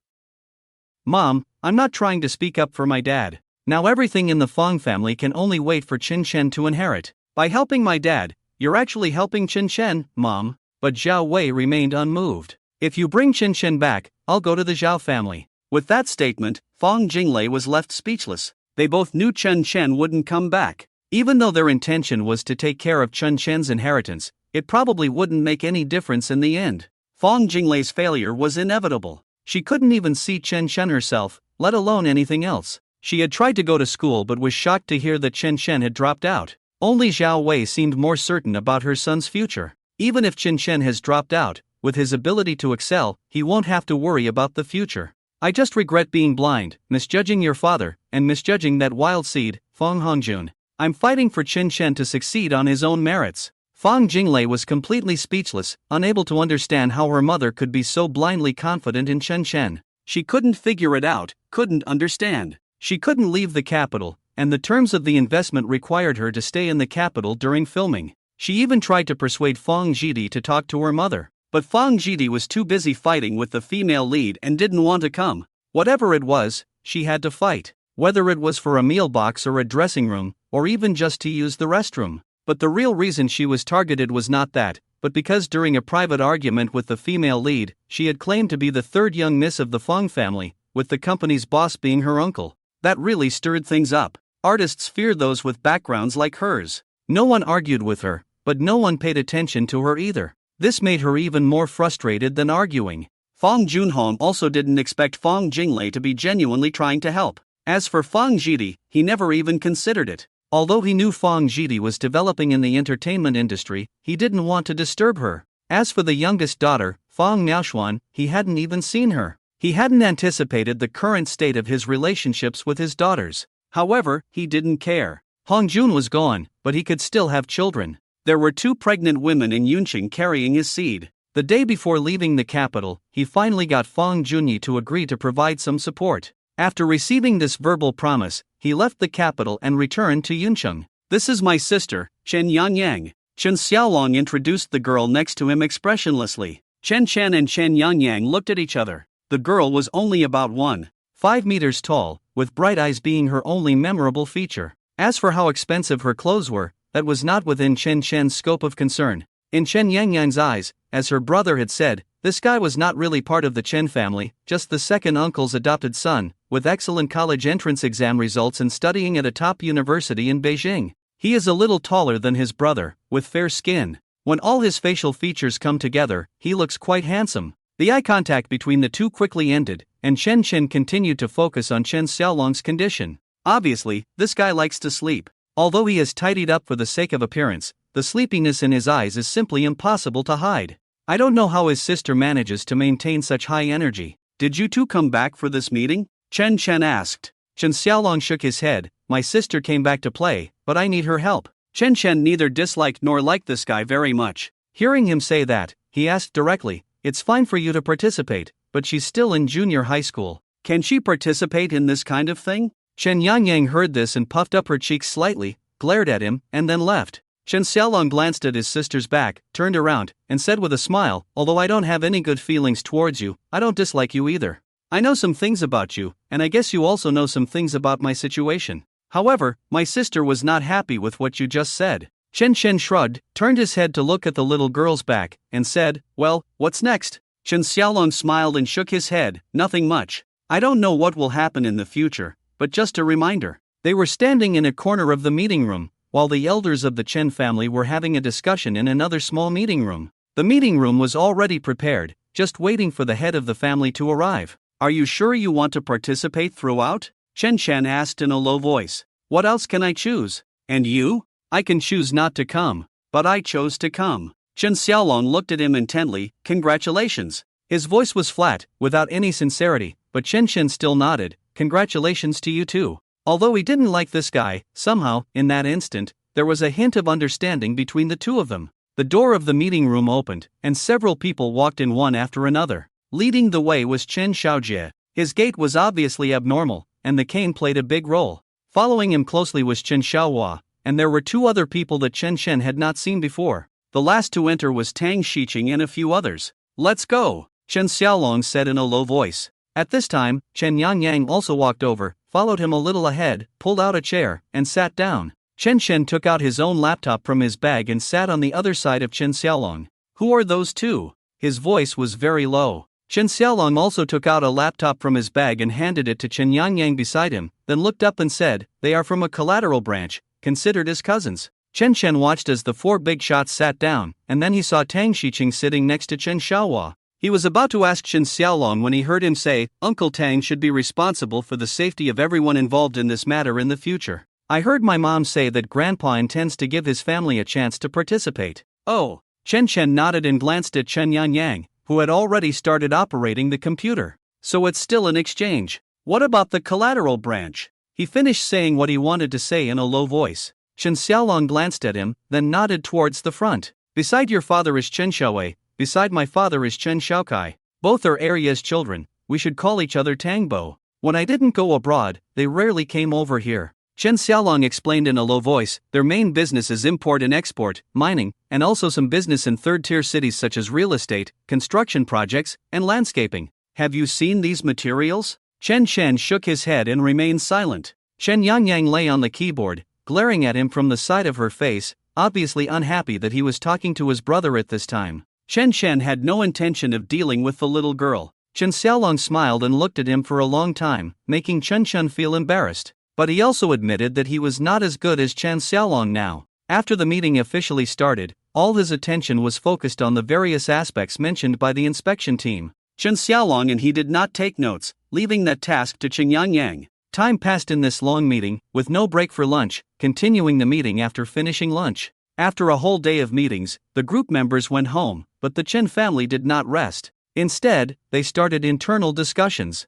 Mom, I'm not trying to speak up for my dad. Now everything in the Fang family can only wait for Chen to inherit. By helping my dad, you're actually helping Chen, Mom. But Zhao Wei remained unmoved. If you bring Chen back, I'll go to the Zhao family. With that statement, Fang Jinglei was left speechless. They both knew Chen wouldn't come back. Even though their intention was to take care of Chen's inheritance, it probably wouldn't make any difference in the end. Fang Jinglei's failure was inevitable. She couldn't even see Chen herself, let alone anything else. She had tried to go to school but was shocked to hear that Chen had dropped out. Only Zhao Wei seemed more certain about her son's future. Even if Chen has dropped out, with his ability to excel, he won't have to worry about the future. I just regret being blind, misjudging your father, and misjudging that wild seed, Fang Hongjun. I'm fighting for Chen to succeed on his own merits. Fang Jinglei was completely speechless, unable to understand how her mother could be so blindly confident in Chen. She couldn't figure it out, couldn't understand. She couldn't leave the capital, and the terms of the investment required her to stay in the capital during filming. She even tried to persuade Fang Jidi to talk to her mother. But Fang Jidi was too busy fighting with the female lead and didn't want to come. Whatever it was, she had to fight. Whether it was for a meal box or a dressing room, or even just to use the restroom. But the real reason she was targeted was not that, but because during a private argument with the female lead, she had claimed to be the third young miss of the Fong family, with the company's boss being her uncle. That really stirred things up. Artists feared those with backgrounds like hers. No one argued with her, but no one paid attention to her either. This made her even more frustrated than arguing. Fong Junhong also didn't expect Fong Jinglei to be genuinely trying to help. As for Fong Jidi, he never even considered it. Although he knew Fong Jidi was developing in the entertainment industry, he didn't want to disturb her. As for the youngest daughter, Fong Miaoshuan, he hadn't even seen her. He hadn't anticipated the current state of his relationships with his daughters. However, he didn't care. Hong Jun was gone, but he could still have children. There were 2 pregnant women in Yunqing carrying his seed. The day before leaving the capital, he finally got Fong Junyi to agree to provide some support. After receiving this verbal promise, he left the capital and returned to Yuncheng. "This is my sister, Chen Yangyang." Chen Xiaolong introduced the girl next to him expressionlessly. Chen Chen and Chen Yangyang looked at each other. The girl was only about 1.5 meters tall, with bright eyes being her only memorable feature. As for how expensive her clothes were, that was not within Chen Chen's scope of concern. In Chen Yangyang's eyes, as her brother had said, this guy was not really part of the Chen family, just the second uncle's adopted son, with excellent college entrance exam results and studying at a top university in Beijing. He is a little taller than his brother, with fair skin. When all his facial features come together, he looks quite handsome. The eye contact between the two quickly ended, and Chen Chen continued to focus on Chen Xiaolong's condition. Obviously, this guy likes to sleep. Although he has tidied up for the sake of appearance, the sleepiness in his eyes is simply impossible to hide. I don't know how his sister manages to maintain such high energy. "Did you two come back for this meeting?" Chen Chen asked. Chen Xiaolong shook his head. "My sister came back to play, but I need her help." Chen Chen neither disliked nor liked this guy very much. Hearing him say that, he asked directly, "It's fine for you to participate, but she's still in junior high school. Can she participate in this kind of thing?" Chen Yangyang heard this and puffed up her cheeks slightly, glared at him, and then left. Chen Xiaolong glanced at his sister's back, turned around, and said with a smile, "Although I don't have any good feelings towards you, I don't dislike you either. I know some things about you, and I guess you also know some things about my situation. However, my sister was not happy with what you just said." Chen Chen shrugged, turned his head to look at the little girl's back, and said, "Well, what's next?" Chen Xiaolong smiled and shook his head, "Nothing much. I don't know what will happen in the future, but just a reminder." They were standing in a corner of the meeting room, while the elders of the Chen family were having a discussion in another small meeting room. The meeting room was already prepared, just waiting for the head of the family to arrive. "Are you sure you want to participate throughout?" Chen Chen asked in a low voice. "What else can I choose? And you?" "I can choose not to come, but I chose to come." Chen Xiaolong looked at him intently. "Congratulations." His voice was flat, without any sincerity, but Chen Chen still nodded. "Congratulations to you too." Although he didn't like this guy, somehow, in that instant, there was a hint of understanding between the two of them. The door of the meeting room opened, and several people walked in one after another. Leading the way was Chen Xiaojie. His gait was obviously abnormal, and the cane played a big role. Following him closely was Chen Xiaohua, and there were 2 other people that Chen Chen had not seen before. The last to enter was Tang Shiqing and a few others. "Let's go," Chen Xiaolong said in a low voice. At this time, Chen Yangyang also walked over, followed him a little ahead, pulled out a chair, and sat down. Chen Chen took out his own laptop from his bag and sat on the other side of Chen Xiaolong. "Who are those two?" His voice was very low. Chen Xiaolong also took out a laptop from his bag and handed it to Chen Yangyang beside him, then looked up and said, "They are from a collateral branch, considered as cousins." Chen Chen watched as the 4 big shots sat down, and then he saw Tang Shiqing sitting next to Chen Xiaohua. He was about to ask Chen Xiaolong when he heard him say, "Uncle Tang should be responsible for the safety of everyone involved in this matter in the future. I heard my mom say that Grandpa intends to give his family a chance to participate." "Oh." Chen Chen nodded and glanced at Chen Yangyang, who had already started operating the computer. "So it's still an exchange. What about the collateral branch?" He finished saying what he wanted to say in a low voice. Chen Xiaolong glanced at him, then nodded towards the front. "Beside your father is Chen Xiaowei. Beside my father is Chen Xiaokai. Both are Arya's children. We should call each other Tangbo. When I didn't go abroad, they rarely came over here." Chen Xiaolong explained in a low voice. Their main business is import and export, mining, and also some business in third-tier cities such as real estate, construction projects, and landscaping. "Have you seen these materials?" Chen Chen shook his head and remained silent. Chen Yangyang lay on the keyboard, glaring at him from the side of her face, obviously unhappy that he was talking to his brother at this time. Chen Shen had no intention of dealing with the little girl. Chen Xiaolong smiled and looked at him for a long time, making Chen Chen feel embarrassed. But he also admitted that he was not as good as Chen Xiaolong now. After the meeting officially started, all his attention was focused on the various aspects mentioned by the inspection team. Chen Xiaolong and he did not take notes, leaving that task to Chen Yangyang. Time passed in this long meeting, with no break for lunch, continuing the meeting after finishing lunch. After a whole day of meetings, the group members went home, but the Chen family did not rest. Instead, they started internal discussions.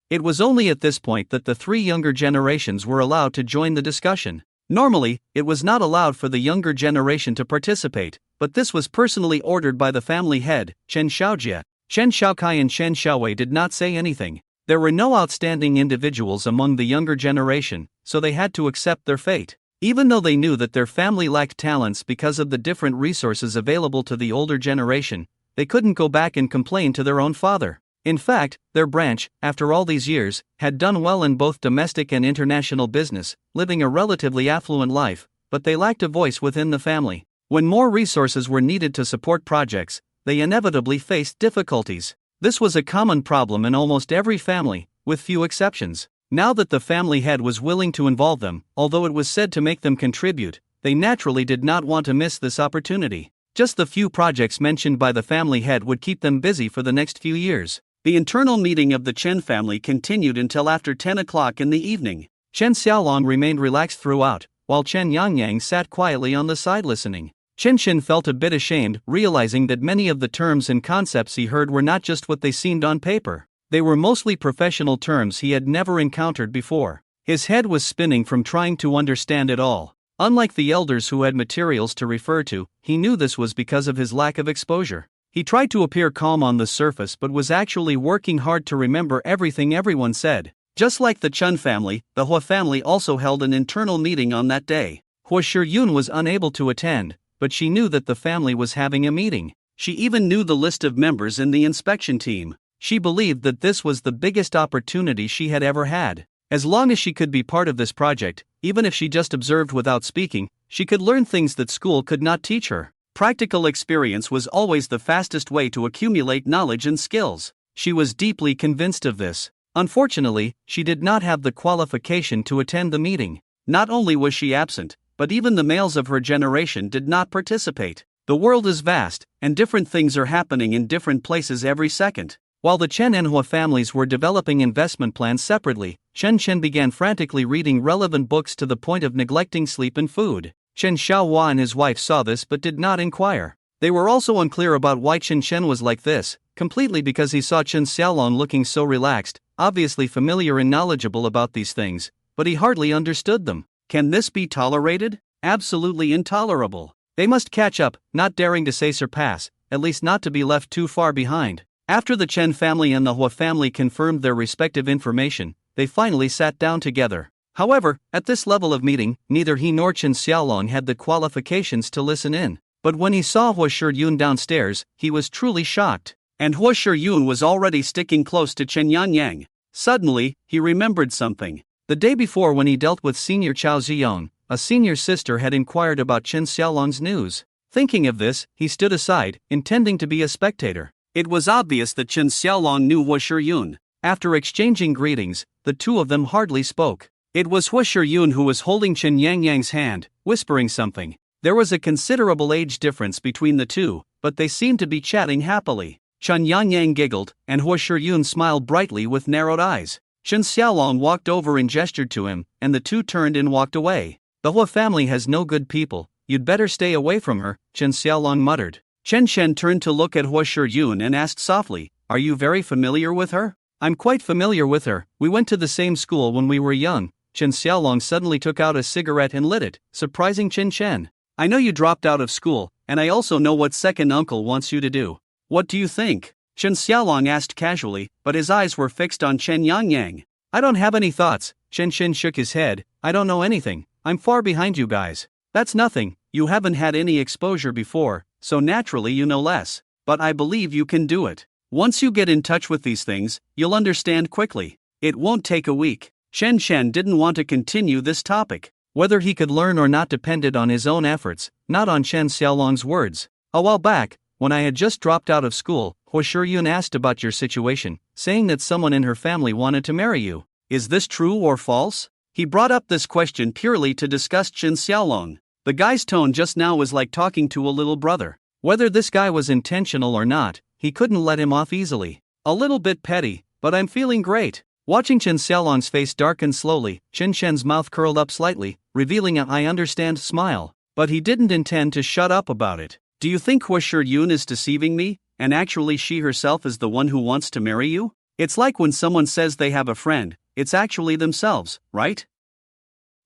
It was only at this point that the three younger generations were allowed to join the discussion. Normally, it was not allowed for the younger generation to participate, but this was personally ordered by the family head, Chen Xiaojie. Chen Xiaokai and Chen Xiaowei did not say anything. There were no outstanding individuals among the younger generation, so they had to accept their fate. Even though they knew that their family lacked talents because of the different resources available to the older generation, they couldn't go back and complain to their own father. In fact, their branch, after all these years, had done well in both domestic and international business, living a relatively affluent life, but they lacked a voice within the family. When more resources were needed to support projects, they inevitably faced difficulties. This was a common problem in almost every family, with few exceptions. Now that the family head was willing to involve them, although it was said to make them contribute, they naturally did not want to miss this opportunity. Just the few projects mentioned by the family head would keep them busy for the next few years. The internal meeting of the Chen family continued until after 10 o'clock in the evening. Chen Xiaolong remained relaxed throughout, while Chen Yangyang sat quietly on the side listening. Chen Shen felt a bit ashamed, realizing that many of the terms and concepts he heard were not just what they seemed on paper. They were mostly professional terms he had never encountered before. His head was spinning from trying to understand it all. Unlike the elders who had materials to refer to, he knew this was because of his lack of exposure. He tried to appear calm on the surface but was actually working hard to remember everything everyone said. Just like the Chun family, the Hua family also held an internal meeting on that day. Hua Shiyun was unable to attend, but she knew that the family was having a meeting. She even knew the list of members in the inspection team. She believed that this was the biggest opportunity she had ever had. As long as she could be part of this project, even if she just observed without speaking, she could learn things that school could not teach her. Practical experience was always the fastest way to accumulate knowledge and skills. She was deeply convinced of this. Unfortunately, she did not have the qualification to attend the meeting. Not only was she absent, but even the males of her generation did not participate. The world is vast, and different things are happening in different places every second. While the Chen and Hua families were developing investment plans separately, Chen Chen began frantically reading relevant books to the point of neglecting sleep and food. Chen Xiaohua and his wife saw this but did not inquire. They were also unclear about why Chen Chen was like this, completely because he saw Chen Xiaolong looking so relaxed, obviously familiar and knowledgeable about these things, but he hardly understood them. Can this be tolerated? Absolutely intolerable. They must catch up, not daring to say surpass, at least not to be left too far behind. After the Chen family and the Hua family confirmed their respective information, they finally sat down together. However, at this level of meeting, neither he nor Chen Xiaolong had the qualifications to listen in. But when he saw Hua Shiyun downstairs, he was truly shocked. And Hua Shiyun was already sticking close to Chen Yangyang. Suddenly, he remembered something. The day before, when he dealt with Senior Chao Ziyong, a senior sister had inquired about Chen Xiaolong's news. Thinking of this, he stood aside, intending to be a spectator. It was obvious that Chen Xiaolong knew Hua Shiyun. After exchanging greetings, the two of them hardly spoke. It was Hua Shiyun who was holding Chen Yangyang's hand, whispering something. There was a considerable age difference between the two, but they seemed to be chatting happily. Chen Yangyang giggled, and Hua Shiyun smiled brightly with narrowed eyes. Chen Xiaolong walked over and gestured to him, and the two turned and walked away. The Hua family has no good people, you'd better stay away from her, Chen Xiaolong muttered. Chen Shen turned to look at Hua Shiyun and asked softly, "Are you very familiar with her?" "I'm quite familiar with her, we went to the same school when we were young." Chen Xiaolong suddenly took out a cigarette and lit it, surprising Chen Chen. "I know you dropped out of school, and I also know what second uncle wants you to do. What do you think?" Chen Xiaolong asked casually, but his eyes were fixed on Chen Yangyang. "I don't have any thoughts." Chen Chen shook his head. "I don't know anything. I'm far behind you guys." "That's nothing, you haven't had any exposure before, so naturally you know less. But I believe you can do it. Once you get in touch with these things, you'll understand quickly. It won't take a week." Chen Chen didn't want to continue this topic. Whether he could learn or not depended on his own efforts, not on Chen Xiaolong's words. A while back, when I had just dropped out of school, He Shiyun asked about your situation, saying that someone in her family wanted to marry you. Is this true or false? He brought up this question purely to discuss Chen Xiaolong. The guy's tone just now was like talking to a little brother. Whether this guy was intentional or not, he couldn't let him off easily. A little bit petty, but I'm feeling great. Watching Chen Xiaolong's face darken slowly, Chen Shen's mouth curled up slightly, revealing a "I understand" smile. But he didn't intend to shut up about it. Do you think He Shiyun is deceiving me, and actually she herself is the one who wants to marry you? It's like when someone says they have a friend, it's actually themselves, right?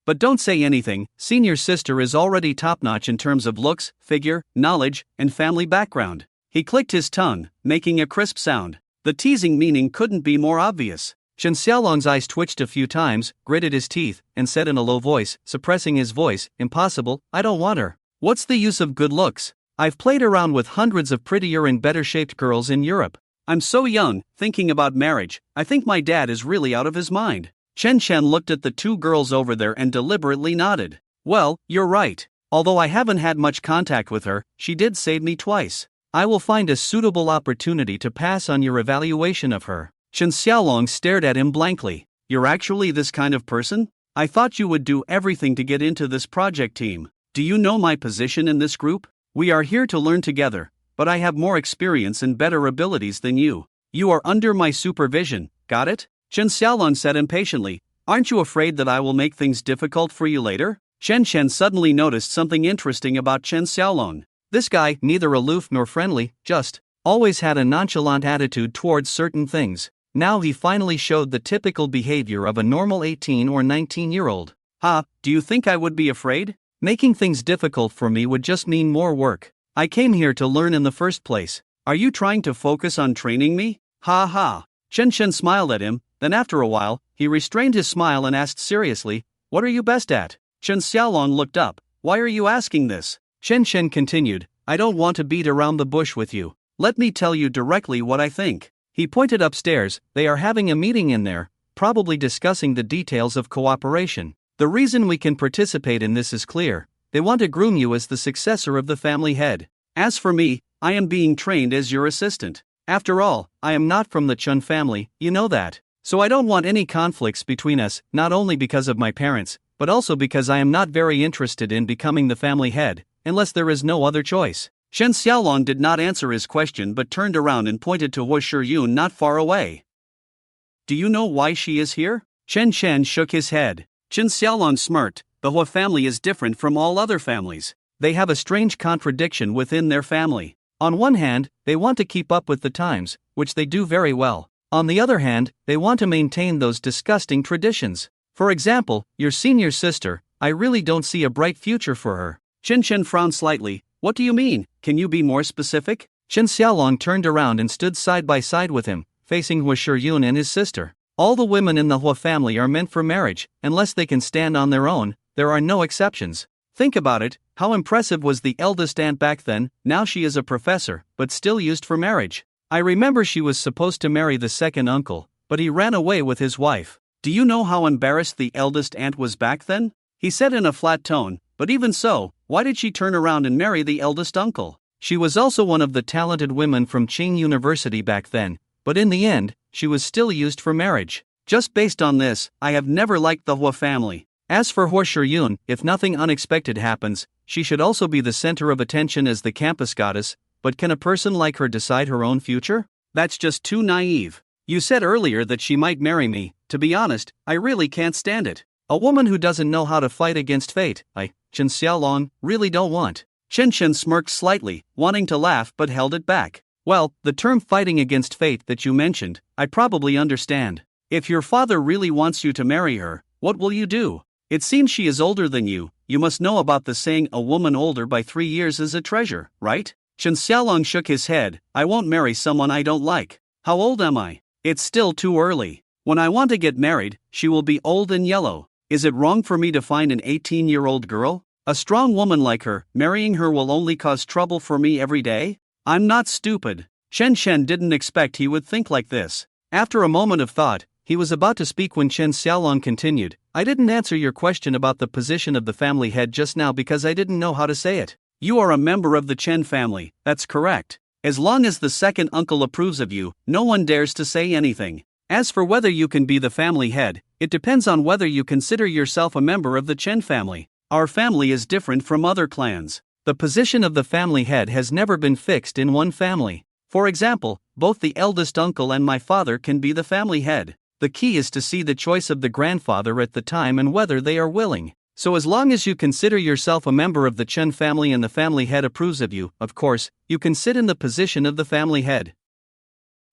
But don't say anything, senior sister is already top-notch in terms of looks, figure, knowledge, and family background. He clicked his tongue, making a crisp sound. The teasing meaning couldn't be more obvious. Chen Xiaolong's eyes twitched a few times, gritted his teeth, and said in a low voice, suppressing his voice, "Impossible, I don't want her. What's the use of good looks? I've played around with hundreds of prettier and better-shaped girls in Europe. I'm so young, thinking about marriage, I think my dad is really out of his mind." Chen Chen looked at the two girls over there and deliberately nodded. "Well, you're right. Although I haven't had much contact with her, she did save me twice. I will find a suitable opportunity to pass on your evaluation of her." Chen Xiaolong stared at him blankly. "You're actually this kind of person? I thought you would do everything to get into this project team. Do you know my position in this group? We are here to learn together, but I have more experience and better abilities than you. You are under my supervision, got it?" Chen Xiaolong said impatiently. "Aren't you afraid that I will make things difficult for you later?" Chen Chen suddenly noticed something interesting about Chen Xiaolong. This guy, neither aloof nor friendly, just always had a nonchalant attitude towards certain things. Now he finally showed the typical behavior of a normal 18 or 19-year-old. Do you think I would be afraid? Making things difficult for me would just mean more work. I came here to learn in the first place. Are you trying to focus on training me? Ha ha. Chen Chen smiled at him, then after a while, he restrained his smile and asked seriously, "What are you best at?" Chen Xiaolong looked up. "Why are you asking this?" Chen Chen continued, "I don't want to beat around the bush with you. Let me tell you directly what I think." He pointed upstairs. They are having a meeting in there, probably discussing the details of cooperation. The reason we can participate in this is clear. They want to groom you as the successor of the family head. As for me, I am being trained as your assistant. After all, I am not from the Chun family, you know that. So I don't want any conflicts between us, not only because of my parents, but also because I am not very interested in becoming the family head, unless there is no other choice. Chen Xiaolong did not answer his question but turned around and pointed to He Shiyun not far away. "Do you know why she is here?" Chen Chen shook his head. Chen Xiaolong smirked. The He family is different from all other families. They have a strange contradiction within their family. On one hand, they want to keep up with the times, which they do very well. On the other hand, they want to maintain those disgusting traditions. For example, your senior sister, I really don't see a bright future for her. Chen Chen frowned slightly. "What do you mean? Can you be more specific?" Chen Xiaolong turned around and stood side by side with him, facing He Shiyun and his sister. All the women in the He family are meant for marriage, unless they can stand on their own. There are no exceptions. Think about it, how impressive was the eldest aunt back then? Now she is a professor, but still used for marriage. I remember she was supposed to marry the second uncle, but he ran away with his wife. Do you know how embarrassed the eldest aunt was back then? He said in a flat tone, but even so, why did she turn around and marry the eldest uncle? She was also one of the talented women from Qing University back then, but in the end, she was still used for marriage. Just based on this, I have never liked the He family. As for He Shiyun, if nothing unexpected happens, she should also be the center of attention as the campus goddess, but can a person like her decide her own future? That's just too naive. You said earlier that she might marry me. To be honest, I really can't stand it. A woman who doesn't know how to fight against fate, Chen Xiaolong, really don't want. Chen Chen smirked slightly, wanting to laugh but held it back. Well, the term fighting against fate that you mentioned, I probably understand. If your father really wants you to marry her, what will you do? It seems she is older than you. You must know about the saying a woman older by 3 years is a treasure, right? Chen Xiaolong shook his head. I won't marry someone I don't like. How old am I? It's still too early. When I want to get married, she will be old and yellow. Is it wrong for me to find an 18-year-old girl? A strong woman like her, marrying her will only cause trouble for me every day? I'm not stupid. Chen Chen didn't expect he would think like this. After a moment of thought, He was about to speak when Chen Xiaolong continued, I didn't answer your question about the position of the family head just now because I didn't know how to say it. You are a member of the Chen family, that's correct. As long as the second uncle approves of you, no one dares to say anything. As for whether you can be the family head, it depends on whether you consider yourself a member of the Chen family. Our family is different from other clans. The position of the family head has never been fixed in one family. For example, both the eldest uncle and my father can be the family head. The key is to see the choice of the grandfather at the time and whether they are willing. So as long as you consider yourself a member of the Chen family and the family head approves of you, of course, you can sit in the position of the family head.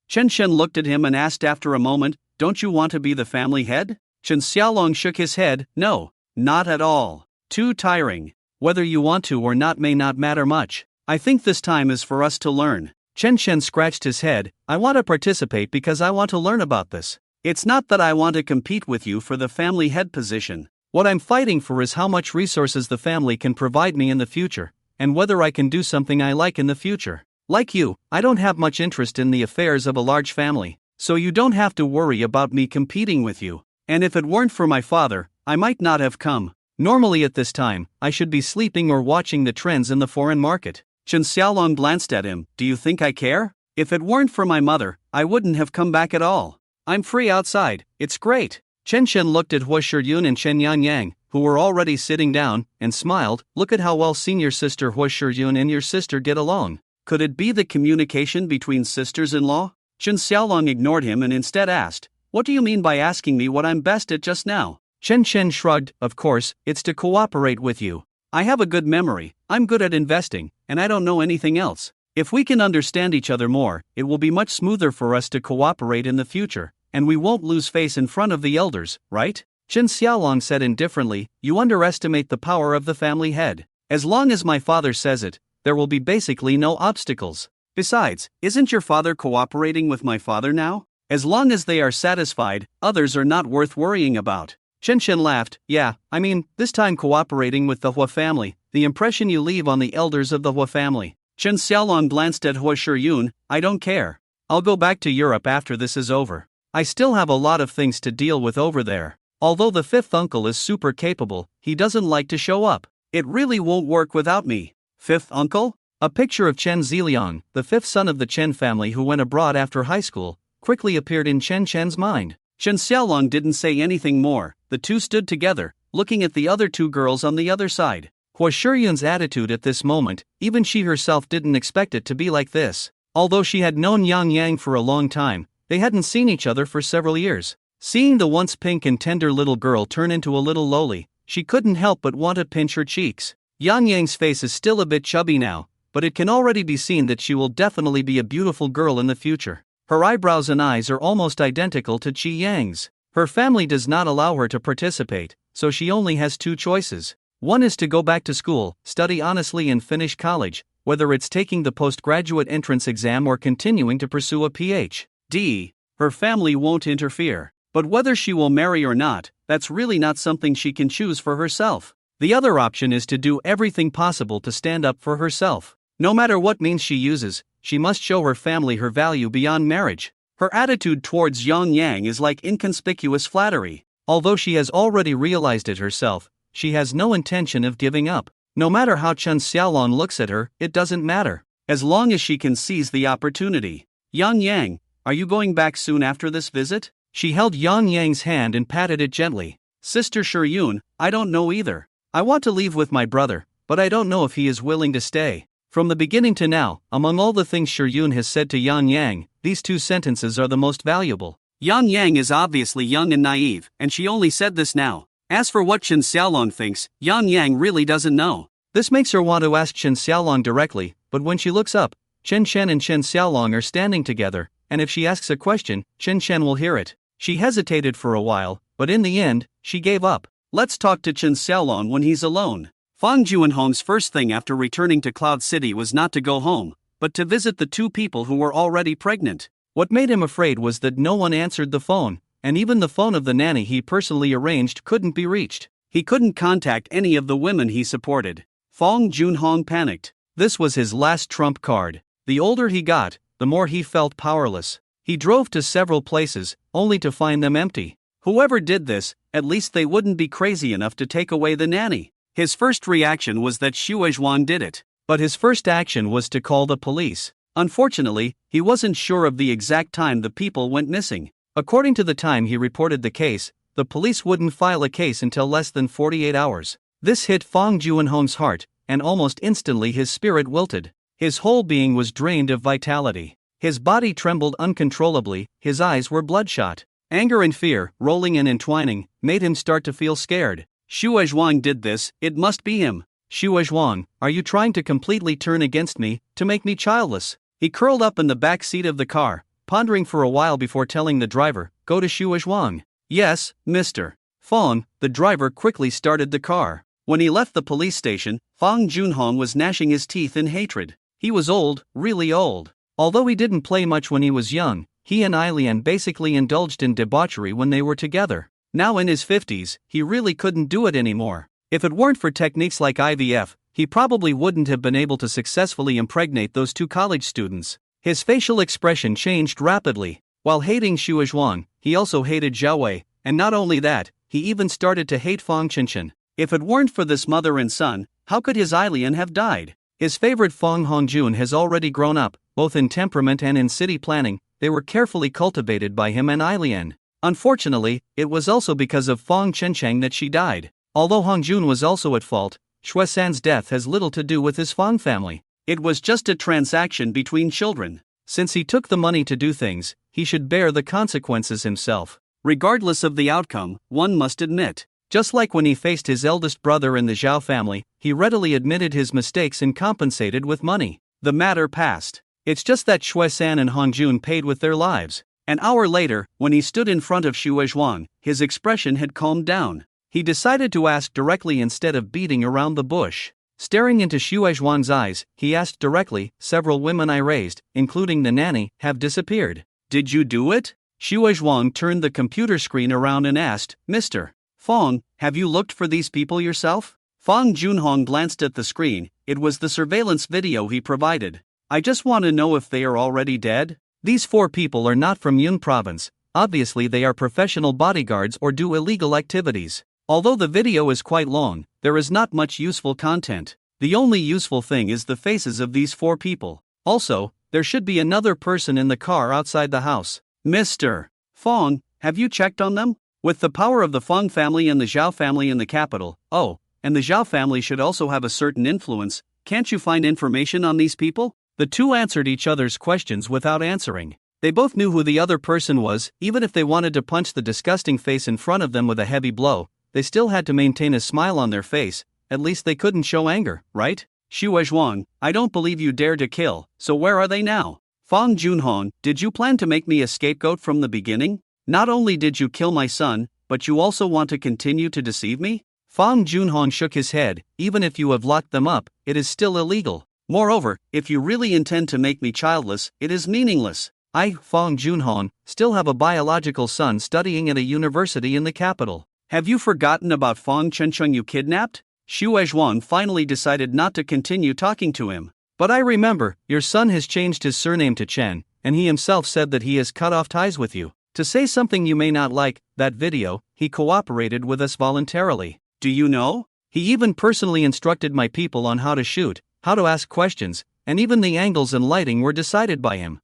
Chen Shen looked at him and asked after a moment, don't you want to be the family head? Chen Xiaolong shook his head, no, not at all. Too tiring. Whether you want to or not may not matter much. I think this time is for us to learn. Chen Shen scratched his head, I want to participate because I want to learn about this. It's not that I want to compete with you for the family head position. What I'm fighting for is how much resources the family can provide me in the future, and whether I can do something I like in the future. Like you, I don't have much interest in the affairs of a large family, so you don't have to worry about me competing with you. And if it weren't for my father, I might not have come. Normally at this time, I should be sleeping or watching the trends in the foreign market. Chen Xiaolong glanced at him, do you think I care? If it weren't for my mother, I wouldn't have come back at all. I'm free outside, it's great. Chen Shen looked at Hua Shiyun and Chen Yangyang, who were already sitting down, and smiled, look at how well senior sister Hua Shiyun and your sister get along. Could it be the communication between sisters-in-law? Chen Xiaolong ignored him and instead asked, what do you mean by asking me what I'm best at just now? Chen Shen shrugged, of course, it's to cooperate with you. I have a good memory, I'm good at investing, and I don't know anything else. If we can understand each other more, it will be much smoother for us to cooperate in the future, and we won't lose face in front of the elders, right? Chen Xiaolong said indifferently, you underestimate the power of the family head. As long as my father says it, there will be basically no obstacles. Besides, isn't your father cooperating with my father now? As long as they are satisfied, others are not worth worrying about. Chen Shen laughed, yeah, I mean, this time cooperating with the Hua family, the impression you leave on the elders of the Hua family. Chen Xiaolong glanced at Hua Shiyun, I don't care. I'll go back to Europe after this is over. I still have a lot of things to deal with over there. Although the fifth uncle is super capable, he doesn't like to show up. It really won't work without me. Fifth uncle? A picture of Chen Ziliang, the fifth son of the Chen family who went abroad after high school, quickly appeared in Chen Shen's mind. Chen Xiaolong didn't say anything more. The two stood together, looking at the other two girls on the other side. Hua Shiyun's attitude at this moment, even she herself didn't expect it to be like this. Although she had known Yang Yang for a long time, they hadn't seen each other for several years. Seeing the once pink and tender little girl turn into a little lowly, she couldn't help but want to pinch her cheeks. Yang Yang's face is still a bit chubby now, but it can already be seen that she will definitely be a beautiful girl in the future. Her eyebrows and eyes are almost identical to Qi Yang's. Her family does not allow her to participate, so she only has two choices. One is to go back to school, study honestly and finish college, whether it's taking the postgraduate entrance exam or continuing to pursue a Ph.D. Her family won't interfere. But whether she will marry or not, that's really not something she can choose for herself. The other option is to do everything possible to stand up for herself. No matter what means she uses, she must show her family her value beyond marriage. Her attitude towards Yang Yang is like inconspicuous flattery. Although she has already realized it herself, she has no intention of giving up. No matter how Chen Xiaolong looks at her, it doesn't matter, as long as she can seize the opportunity. Yang Yang, are you going back soon after this visit? She held Yang Yang's hand and patted it gently. Sister Shiyun, I don't know either. I want to leave with my brother, but I don't know if he is willing to stay. From the beginning to now, among all the things Shiyun has said to Yang Yang, these two sentences are the most valuable. Yang Yang is obviously young and naive, and she only said this now. As for what Chen Xiaolong thinks, Yang Yang really doesn't know. This makes her want to ask Chen Xiaolong directly, but when she looks up, Chen Shen and Chen Xiaolong are standing together, and if she asks a question, Chen Shen will hear it. She hesitated for a while, but in the end, she gave up. Let's talk to Chen Xiaolong when he's alone. Fang Juanhong's first thing after returning to Cloud City was not to go home, but to visit the two people who were already pregnant. What made him afraid was that no one answered the phone, and even the phone of the nanny he personally arranged couldn't be reached. He couldn't contact any of the women he supported. Fang Junhong panicked. This was his last trump card. The older he got, the more he felt powerless. He drove to several places, only to find them empty. Whoever did this, at least they wouldn't be crazy enough to take away the nanny. His first reaction was that Xue Zhuang did it, but his first action was to call the police. Unfortunately, he wasn't sure of the exact time the people went missing. According to the time he reported the case, the police wouldn't file a case until less than 48 hours. This hit Fang Juanhong's heart, and almost instantly his spirit wilted. His whole being was drained of vitality. His body trembled uncontrollably, his eyes were bloodshot. Anger and fear, rolling and entwining, made him start to feel scared. Xue Zhuang did this, it must be him. Xue Zhuang, are you trying to completely turn against me, to make me childless? He curled up in the back seat of the car, pondering for a while before telling the driver, go to Xue Zhuang. Yes, Mr. Fang, the driver quickly started the car. When he left the police station, Fang Junhong was gnashing his teeth in hatred. He was old, really old. Although he didn't play much when he was young, he and Ailian basically indulged in debauchery when they were together. Now in his 50s, he really couldn't do it anymore. If it weren't for techniques like IVF, he probably wouldn't have been able to successfully impregnate those 2 college students. His facial expression changed rapidly. While hating Xue Zhuang, he also hated Zhao Wei, and not only that, he even started to hate Fang Qinshan. If it weren't for this mother and son, how could his Ailian have died? His favorite Fang Hongjun has already grown up, both in temperament and in city planning. They were carefully cultivated by him and Ailian. Unfortunately, it was also because of Fang Chenchang that she died. Although Hongjun was also at fault, Shui San's death has little to do with his Fang family. It was just a transaction between children. Since he took the money to do things, he should bear the consequences himself. Regardless of the outcome, one must admit. Just like when he faced his eldest brother in the Zhao family, he readily admitted his mistakes and compensated with money. The matter passed. It's just that Shui San and Hongjun paid with their lives. An hour later, when he stood in front of Xue Zhuang, his expression had calmed down. He decided to ask directly instead of beating around the bush. Staring into Xue Zhuang's eyes, he asked directly, several women I raised, including the nanny, have disappeared. Did you do it? Xue Zhuang turned the computer screen around and asked, Mr. Fang, have you looked for these people yourself? Fang Junhong glanced at the screen. It was the surveillance video he provided. I just want to know if they are already dead. These 4 people are not from Yun province. Obviously they are professional bodyguards or do illegal activities. Although the video is quite long, there is not much useful content. The only useful thing is the faces of these 4 people. Also, there should be another person in the car outside the house. Mr. Fang, have you checked on them? With the power of the Fang family and the Zhao family in the capital, and the Zhao family should also have a certain influence, can't you find information on these people? The 2 answered each other's questions without answering. They both knew who the other person was. Even if they wanted to punch the disgusting face in front of them with a heavy blow, they still had to maintain a smile on their face. At least they couldn't show anger, right? Xue Zhuang, I don't believe you dare to kill, so where are they now? Fang Junhong, did you plan to make me a scapegoat from the beginning? Not only did you kill my son, but you also want to continue to deceive me? Fang Junhong shook his head. Even if you have locked them up, it is still illegal. Moreover, if you really intend to make me childless, it is meaningless. I, Fang Junhong, still have a biological son studying at a university in the capital. Have you forgotten about Fang Chencheng you kidnapped? Xue Zhuang finally decided not to continue talking to him. But I remember, your son has changed his surname to Chen, and he himself said that he has cut off ties with you. To say something you may not like, that video, he cooperated with us voluntarily. Do you know? He even personally instructed my people on how to shoot, how to ask questions, and even the angles and lighting were decided by him.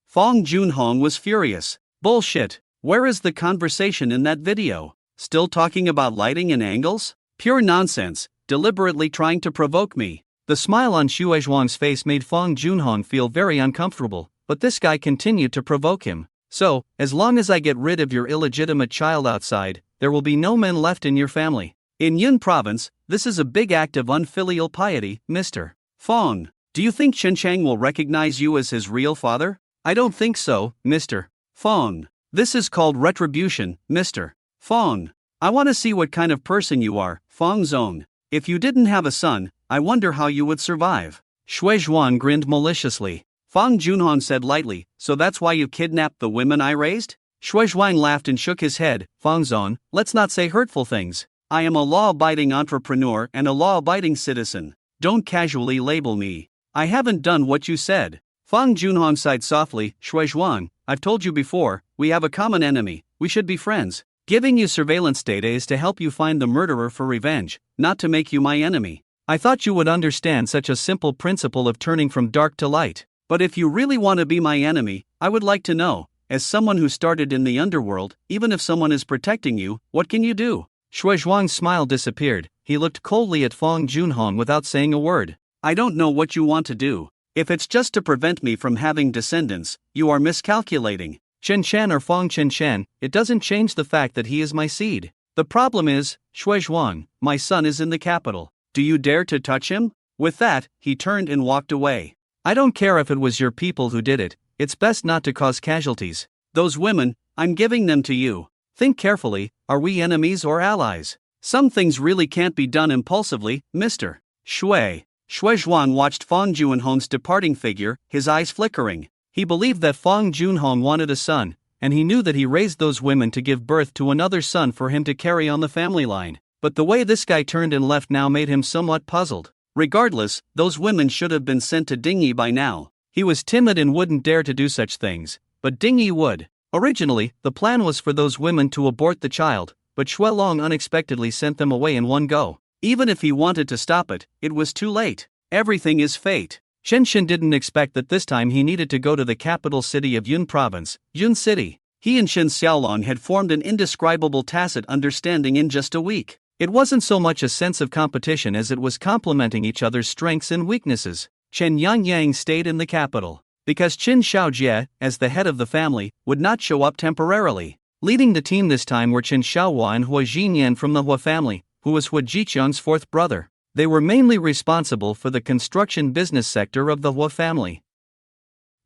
Fang Junhong was furious. Bullshit. Where is the conversation in that video? Still talking about lighting and angles? Pure nonsense, deliberately trying to provoke me. The smile on Xue Zhuang's face made Fang Junhong feel very uncomfortable, but this guy continued to provoke him. So, as long as I get rid of your illegitimate child outside, there will be no men left in your family. In Yun province, this is a big act of unfilial piety, Mr. Fang. Do you think Chenchang will recognize you as his real father? I don't think so, Mr. Fang. This is called retribution, Mr. Fang. I want to see what kind of person you are, Fang Zong. If you didn't have a son, I wonder how you would survive. Xue Zhuang grinned maliciously. Fang Junhong said lightly, so that's why you kidnapped the women I raised? Xue Zhuang laughed and shook his head. Fang Zong, let's not say hurtful things. I am a law-abiding entrepreneur and a law-abiding citizen. Don't casually label me. I haven't done what you said. Fang Junhong sighed softly. Shuizhuang, I've told you before, we have a common enemy, we should be friends. Giving you surveillance data is to help you find the murderer for revenge, not to make you my enemy. I thought you would understand such a simple principle of turning from dark to light. But if you really want to be my enemy, I would like to know, as someone who started in the underworld, even if someone is protecting you, what can you do? Shuizhuang's smile disappeared. He looked coldly at Fang Junhong without saying a word. I don't know what you want to do. If it's just to prevent me from having descendants, you are miscalculating. Chen Shan or Fang Chen Shan, it doesn't change the fact that he is my seed. The problem is, Shuizhuang, my son is in the capital. Do you dare to touch him? With that, he turned and walked away. I don't care if it was your people who did it, it's best not to cause casualties. Those women, I'm giving them to you. Think carefully, are we enemies or allies? Some things really can't be done impulsively, Mr. Shui. Shuizhuang watched Fang Junhong's departing figure, his eyes flickering. He believed that Fang Junhong wanted a son, and he knew that he raised those women to give birth to another son for him to carry on the family line. But the way this guy turned and left now made him somewhat puzzled. Regardless, those women should have been sent to Dingyi by now. He was timid and wouldn't dare to do such things, but Dingyi would. Originally, the plan was for those women to abort the child, but Xuelong unexpectedly sent them away in one go. Even if he wanted to stop it, it was too late. Everything is fate. Chen Shan didn't expect that this time he needed to go to the capital city of Yun Province, Yun City. He and Shen Xiaolong had formed an indescribable tacit understanding in just a week. It wasn't so much a sense of competition as it was complementing each other's strengths and weaknesses. Chen Yangyang stayed in the capital, because Qin Shaojie, as the head of the family, would not show up temporarily. Leading the team this time were Chen Xiaohua and Hua Jinyan from the Hua family, who was Hua Jiqiang's fourth brother. They were mainly responsible for the construction business sector of the Hua family.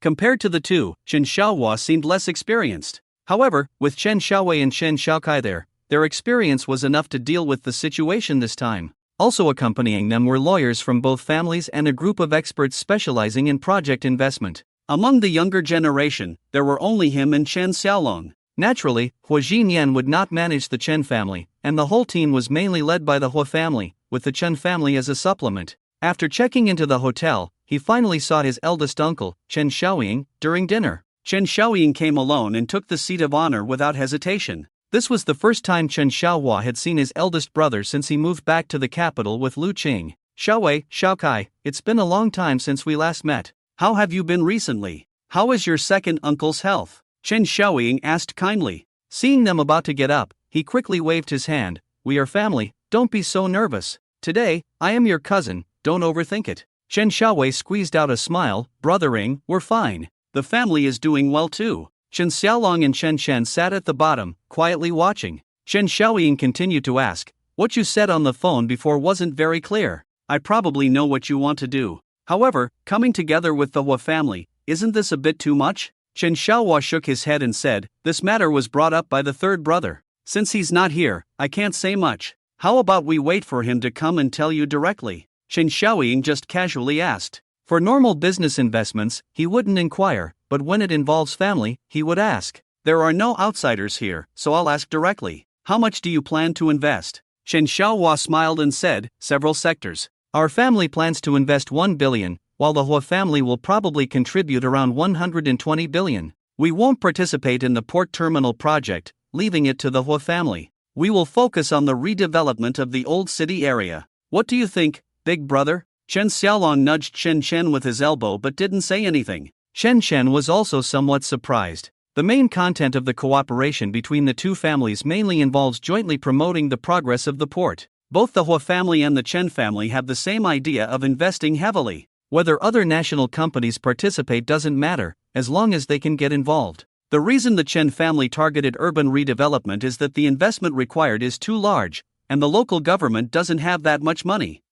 Compared to the two, Chen Xiaohua seemed less experienced. However, with Chen Xiaowei and Chen Xiaokai there, their experience was enough to deal with the situation this time. Also accompanying them were lawyers from both families and a group of experts specializing in project investment. Among the younger generation, there were only him and Chen Xiaolong. Naturally, Hua Jinyan would not manage the Chen family, and the whole team was mainly led by the Hua family, with the Chen family as a supplement. After checking into the hotel, he finally saw his eldest uncle, Chen Xiaoying, during dinner. Chen Xiaoying came alone and took the seat of honor without hesitation. This was the first time Chen Xiaohua had seen his eldest brother since he moved back to the capital with Lu Qing. Xiaowei, Xiaokai, it's been a long time since we last met. How have you been recently? How is your second uncle's health? Chen Xiaoying asked kindly. Seeing them about to get up, he quickly waved his hand. We are family, don't be so nervous. Today, I am your cousin, don't overthink it. Chen Xiaowei squeezed out a smile. Brothering, we're fine. The family is doing well too. Chen Xiaolong and Chen Shen sat at the bottom, quietly watching. Chen Xiaoying continued to ask, what you said on the phone before wasn't very clear. I probably know what you want to do. However, coming together with the Hua family, isn't this a bit too much? Chen Xiaohua shook his head and said, this matter was brought up by the third brother. Since he's not here, I can't say much. How about we wait for him to come and tell you directly? Chen Xiaoying just casually asked. For normal business investments, he wouldn't inquire, but when it involves family, he would ask. There are no outsiders here, so I'll ask directly. How much do you plan to invest? Chen Xiaohua smiled and said, several sectors. Our family plans to invest 1 billion, while the Hua family will probably contribute around 120 billion. We won't participate in the port terminal project, leaving it to the Hua family. We will focus on the redevelopment of the old city area. What do you think, big brother? Chen Xiaolong nudged Chen Shen with his elbow but didn't say anything. Chen Shen was also somewhat surprised. The main content of the cooperation between the two families mainly involves jointly promoting the progress of the port. Both the Hua family and the Chen family have the same idea of investing heavily. Whether other national companies participate doesn't matter, as long as they can get involved. The reason the Chen family targeted urban redevelopment is that the investment required is too large, and the local government doesn't have that much money.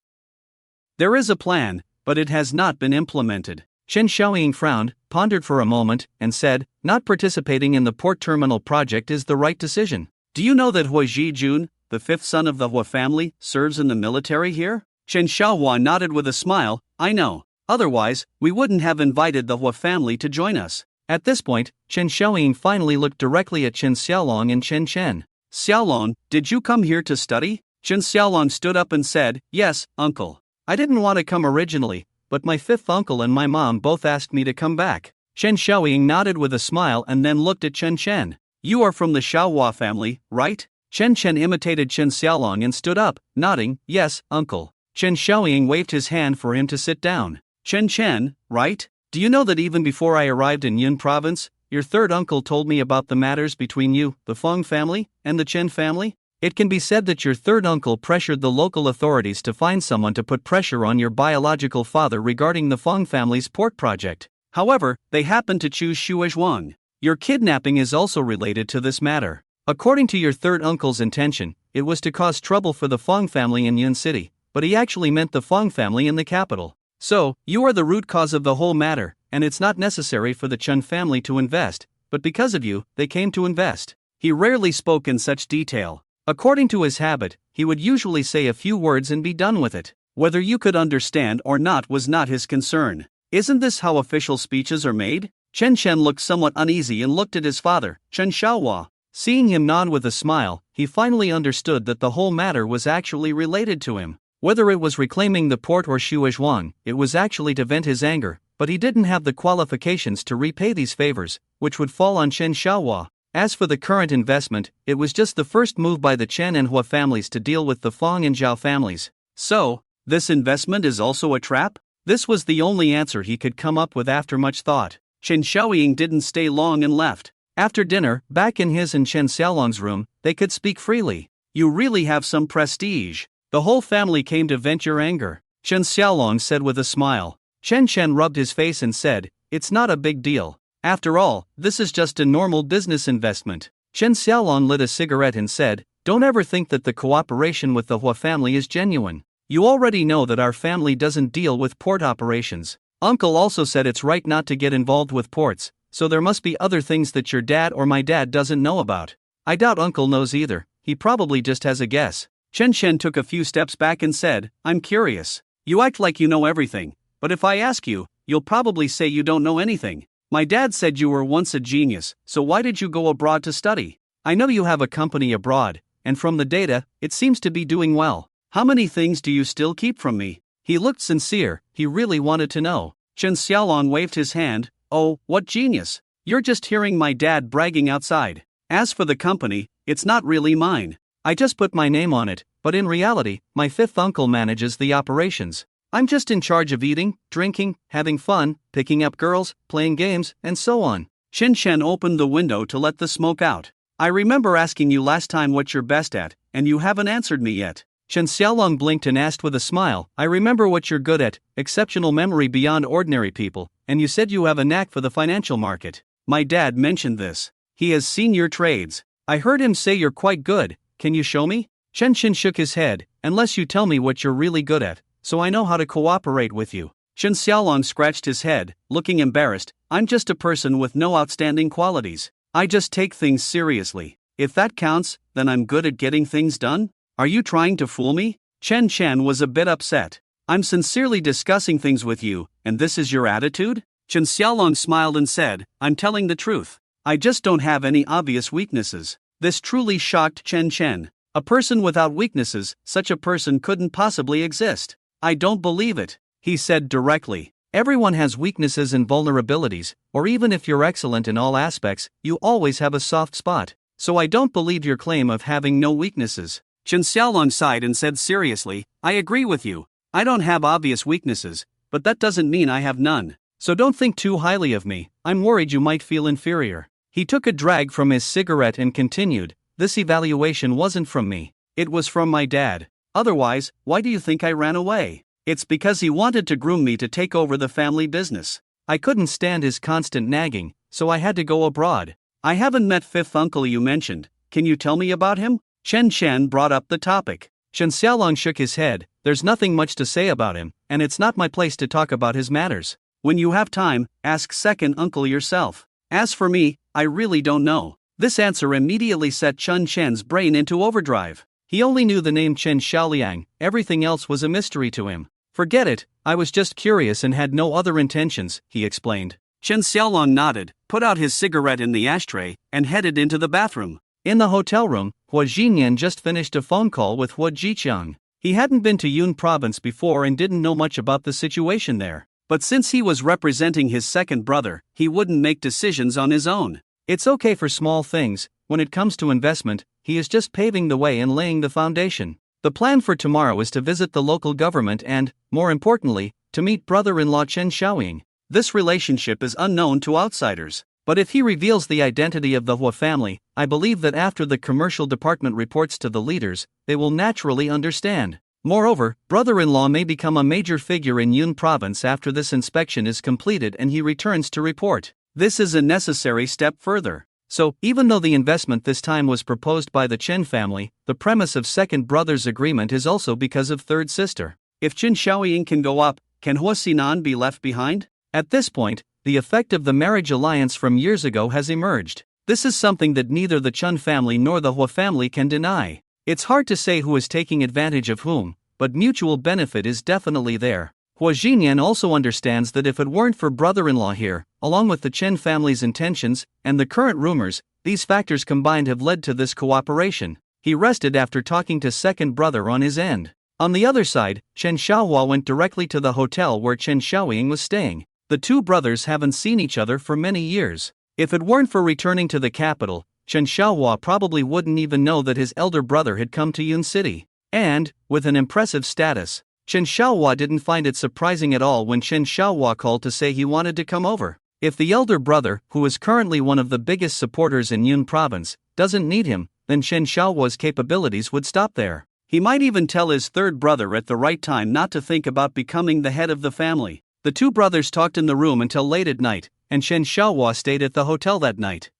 There is a plan, but it has not been implemented. Chen Xiaoying frowned, pondered for a moment, and said, not participating in the port terminal project is the right decision. Do you know that Hua Jijun, the fifth son of the Hua family, serves in the military here? Chen Xiaohua nodded with a smile. I know. Otherwise, we wouldn't have invited the Hua family to join us. At this point, Chen Xiaoying finally looked directly at Chen Xiaolong and Chen Chen. Xiaolong, did you come here to study? Chen Xiaolong stood up and said, yes, uncle. I didn't want to come originally, but my fifth uncle and my mom both asked me to come back. Chen Xiaoying nodded with a smile and then looked at Chen Chen. You are from the Xiaohua family, right? Chen Chen imitated Chen Xiaolong and stood up, nodding, yes, uncle. Chen Xiaoying waved his hand for him to sit down. Chen Chen, right? Do you know that even before I arrived in Yun province, your third uncle told me about the matters between you, the Feng family, and the Chen family? It can be said that your third uncle pressured the local authorities to find someone to put pressure on your biological father regarding the Feng family's port project. However, they happened to choose Xue Zhuang. Your kidnapping is also related to this matter. According to your third uncle's intention, it was to cause trouble for the Feng family in Yun City, but he actually meant the Feng family in the capital. So, you are the root cause of the whole matter, and it's not necessary for the Chen family to invest, but because of you, they came to invest. He rarely spoke in such detail. According to his habit, he would usually say a few words and be done with it. Whether you could understand or not was not his concern. Isn't this how official speeches are made? Chen Chen looked somewhat uneasy and looked at his father, Chen Xiaohua. Seeing him nod with a smile, he finally understood that the whole matter was actually related to him. Whether it was reclaiming the port or Xue Zhuang, it was actually to vent his anger, but he didn't have the qualifications to repay these favors, which would fall on Chen Xiaohua. As for the current investment, it was just the first move by the Chen and Hua families to deal with the Feng and Zhao families. So, this investment is also a trap? This was the only answer he could come up with after much thought. Chen Xiaoying didn't stay long and left. After dinner, back in his and Chen Xiaolong's room, they could speak freely. You really have some prestige. The whole family came to vent your anger, Chen Xiaolong said with a smile. Chen Chen rubbed his face and said, it's not a big deal. After all, this is just a normal business investment. Chen Xiaolong lit a cigarette and said, don't ever think that the cooperation with the Hua family is genuine. You already know that our family doesn't deal with port operations. Uncle also said it's right not to get involved with ports, so there must be other things that your dad or my dad doesn't know about. I doubt Uncle knows either, he probably just has a guess. Chen Chen took a few steps back and said, I'm curious. You act like you know everything, but if I ask you, you'll probably say you don't know anything. My dad said you were once a genius, so why did you go abroad to study? I know you have a company abroad, and from the data, it seems to be doing well. How many things do you still keep from me? He looked sincere, he really wanted to know. Chen Xiaolong waved his hand, oh, what genius? You're just hearing my dad bragging outside. As for the company, it's not really mine. I just put my name on it, but in reality, my fifth uncle manages the operations. I'm just in charge of eating, drinking, having fun, picking up girls, playing games, and so on. Chen Chen opened the window to let the smoke out. I remember asking you last time what you're best at, and you haven't answered me yet. Chen Xiaolong blinked and asked with a smile, I remember what you're good at, exceptional memory beyond ordinary people, and you said you have a knack for the financial market. My dad mentioned this. He has seen your trades. I heard him say you're quite good. Can you show me? Chen Chen shook his head, unless you tell me what you're really good at, so I know how to cooperate with you. Chen Xiaolong scratched his head, looking embarrassed. I'm just a person with no outstanding qualities. I just take things seriously. If that counts, then I'm good at getting things done? Are you trying to fool me? Chen Chen was a bit upset. I'm sincerely discussing things with you, and this is your attitude? Chen Xiaolong smiled and said, I'm telling the truth. I just don't have any obvious weaknesses. This truly shocked Chen Chen. A person without weaknesses, such a person couldn't possibly exist. I don't believe it, he said directly. Everyone has weaknesses and vulnerabilities, or even if you're excellent in all aspects, you always have a soft spot. So I don't believe your claim of having no weaknesses. Chen Xiaolong sighed and said seriously, I agree with you. I don't have obvious weaknesses, but that doesn't mean I have none. So don't think too highly of me, I'm worried you might feel inferior. He took a drag from his cigarette and continued, this evaluation wasn't from me. It was from my dad. Otherwise, why do you think I ran away? It's because he wanted to groom me to take over the family business. I couldn't stand his constant nagging, so I had to go abroad. I haven't met fifth uncle you mentioned. Can you tell me about him? Chen Chen brought up the topic. Chen Xiaolong shook his head. There's nothing much to say about him, and it's not my place to talk about his matters. When you have time, ask second uncle yourself. As for me, I really don't know. This answer immediately set Chen Chen's brain into overdrive. He only knew the name Chen Xiaoliang, everything else was a mystery to him. Forget it, I was just curious and had no other intentions, he explained. Chen Xiaolong nodded, put out his cigarette in the ashtray, and headed into the bathroom. In the hotel room, Hua Jinyan just finished a phone call with Hua Jiqiang. He hadn't been to Yun province before and didn't know much about the situation there. But since he was representing his second brother, he wouldn't make decisions on his own. It's okay for small things. When it comes to investment, he is just paving the way and laying the foundation. The plan for tomorrow is to visit the local government and, more importantly, to meet brother-in-law Chen Xiaoying. This relationship is unknown to outsiders. But if he reveals the identity of the Hua family, I believe that after the commercial department reports to the leaders, they will naturally understand. Moreover, brother-in-law may become a major figure in Yun province after this inspection is completed and he returns to report. This is a necessary step further. So, even though the investment this time was proposed by the Chen family, the premise of second brother's agreement is also because of third sister. If Chen Xiaoying can go up, can Hua Xinan be left behind? At this point, the effect of the marriage alliance from years ago has emerged. This is something that neither the Chen family nor the Hua family can deny. It's hard to say who is taking advantage of whom, but mutual benefit is definitely there. Hua Xinyan also understands that if it weren't for brother-in-law here, along with the Chen family's intentions and the current rumors, these factors combined have led to this cooperation. He rested after talking to second brother on his end. On the other side, Chen Xiaohua went directly to the hotel where Chen Xiaoying was staying. The two brothers haven't seen each other for many years. If it weren't for returning to the capital, Chen Xiaohua probably wouldn't even know that his elder brother had come to Yun City. And, with an impressive status, Chen Xiaohua didn't find it surprising at all when Chen Xiaohua called to say he wanted to come over. If the elder brother, who is currently one of the biggest supporters in Yun province, doesn't need him, then Chen Xiaohua's capabilities would stop there. He might even tell his third brother at the right time not to think about becoming the head of the family. The two brothers talked in the room until late at night, and Chen Xiaohua stayed at the hotel that night.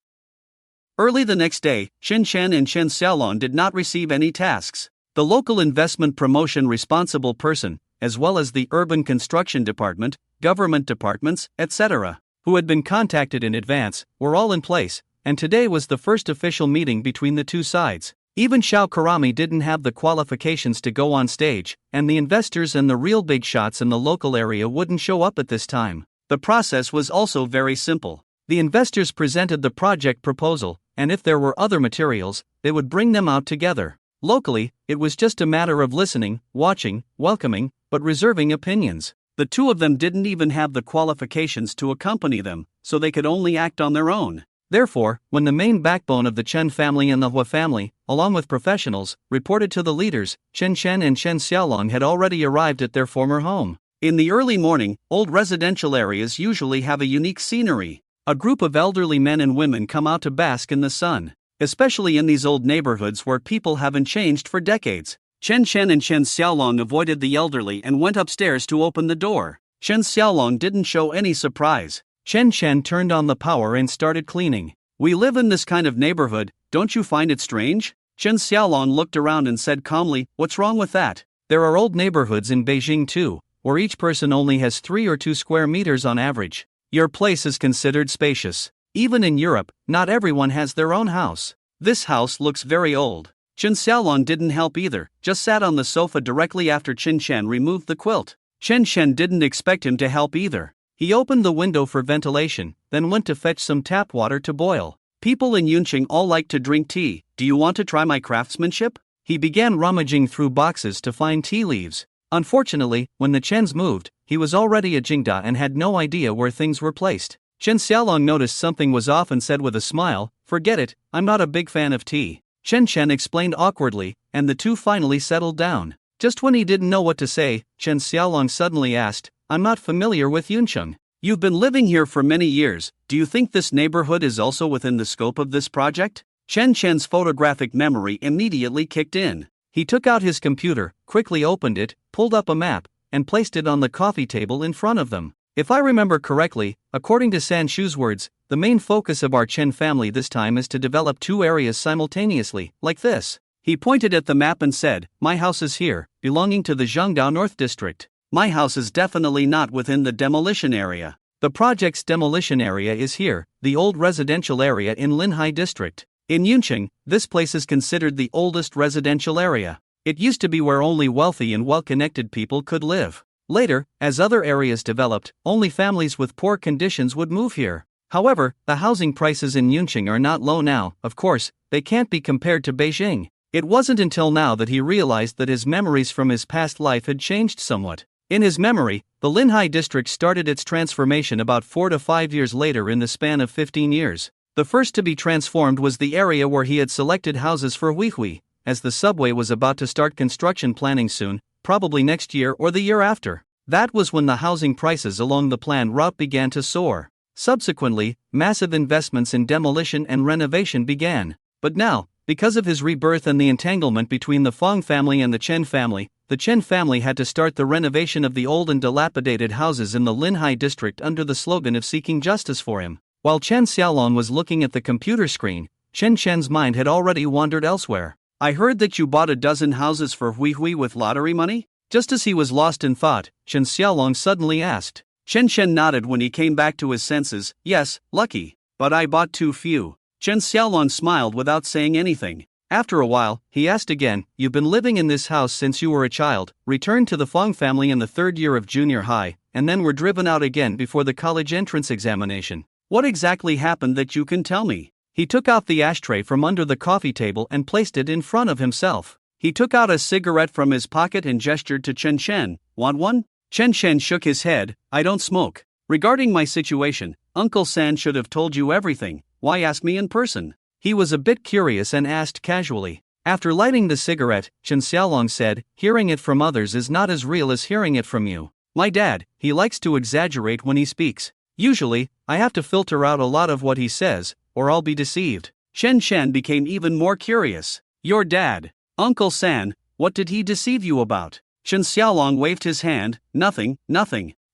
Early the next day, Chen Chen and Chen Xiaolong did not receive any tasks. The local investment promotion responsible person, as well as the urban construction department, government departments, etc., who had been contacted in advance, were all in place, and today was the first official meeting between the two sides. Even Xiao Karami didn't have the qualifications to go on stage, and the investors and the real big shots in the local area wouldn't show up at this time. The process was also very simple. The investors presented the project proposal, and if there were other materials, they would bring them out together. Locally, it was just a matter of listening, watching, welcoming, but reserving opinions. The two of them didn't even have the qualifications to accompany them, so they could only act on their own. Therefore, when the main backbone of the Chen family and the Hua family, along with professionals, reported to the leaders, Chen Chen and Chen Xiaolong had already arrived at their former home. In the early morning, old residential areas usually have a unique scenery. A group of elderly men and women come out to bask in the sun. Especially in these old neighborhoods where people haven't changed for decades. Chen Chen and Chen Xiaolong avoided the elderly and went upstairs to open the door. Chen Xiaolong didn't show any surprise. Chen Chen turned on the power and started cleaning. "We live in this kind of neighborhood, don't you find it strange?" Chen Xiaolong looked around and said calmly, "What's wrong with that? There are old neighborhoods in Beijing too, where each person only has 3 or 2 square meters on average. Your place is considered spacious. Even in Europe, not everyone has their own house. This house looks very old." Chen Xiaolong didn't help either, just sat on the sofa directly after Chen Chen removed the quilt. Chen Chen didn't expect him to help either. He opened the window for ventilation, then went to fetch some tap water to boil. "People in Yunqing all like to drink tea. Do you want to try my craftsmanship?" He began rummaging through boxes to find tea leaves. Unfortunately, when the Chens moved, he was already at Jingda and had no idea where things were placed. Chen Xiaolong noticed something was off and said with a smile, "Forget it, I'm not a big fan of tea." Chen Chen explained awkwardly, and the two finally settled down. Just when he didn't know what to say, Chen Xiaolong suddenly asked, "I'm not familiar with Yuncheng. You've been living here for many years, do you think this neighborhood is also within the scope of this project?" Chen Chen's photographic memory immediately kicked in. He took out his computer, quickly opened it, pulled up a map, and placed it on the coffee table in front of them. "If I remember correctly, according to San Shu's words, the main focus of our Chen family this time is to develop 2 areas simultaneously, like this." He pointed at the map and said, "My house is here, belonging to the Zhengdao North District. My house is definitely not within the demolition area. The project's demolition area is here, the old residential area in Linhai District. In Yunqing, this place is considered the oldest residential area. It used to be where only wealthy and well-connected people could live. Later, as other areas developed, only families with poor conditions would move here. However, the housing prices in Yunqing are not low now. Of course, they can't be compared to Beijing. It wasn't until now that he realized that his memories from his past life had changed somewhat. In his memory, the Linhai district started its transformation about 4 to 5 years later in the span of 15 years. The first to be transformed was the area where he had selected houses for Huihui, as the subway was about to start construction planning soon, probably next year or the year after. That was when the housing prices along the planned route began to soar. Subsequently, massive investments in demolition and renovation began. But now, because of his rebirth and the entanglement between the Fong family and the Chen family had to start the renovation of the old and dilapidated houses in the Linhai district under the slogan of seeking justice for him. While Chen Xiaolong was looking at the computer screen, Chen Chen's mind had already wandered elsewhere. I heard that you bought a dozen houses for Huihui with lottery money? Just as he was lost in thought, Chen Xiaolong suddenly asked. Chen Chen nodded when he came back to his senses. Yes, lucky. But I bought too few. Chen Xiaolong smiled without saying anything. After a while, he asked again, you've been living in this house since you were a child, returned to the Fong family in the 3rd year of junior high, and then were driven out again before the college entrance examination. What exactly happened that you can tell me? He took out the ashtray from under the coffee table and placed it in front of himself. He took out a cigarette from his pocket and gestured to Chen Chen. Want one? Chen Chen shook his head. I don't smoke. Regarding my situation, Uncle San should have told you everything. Why ask me in person? He was a bit curious and asked casually. After lighting the cigarette, Chen Xiaolong said, hearing it from others is not as real as hearing it from you. My dad, he likes to exaggerate when he speaks. Usually, I have to filter out a lot of what he says, or I'll be deceived. Chen Chen became even more curious. Your dad, Uncle San, what did he deceive you about? Chen Xiaolong waved his hand. Nothing.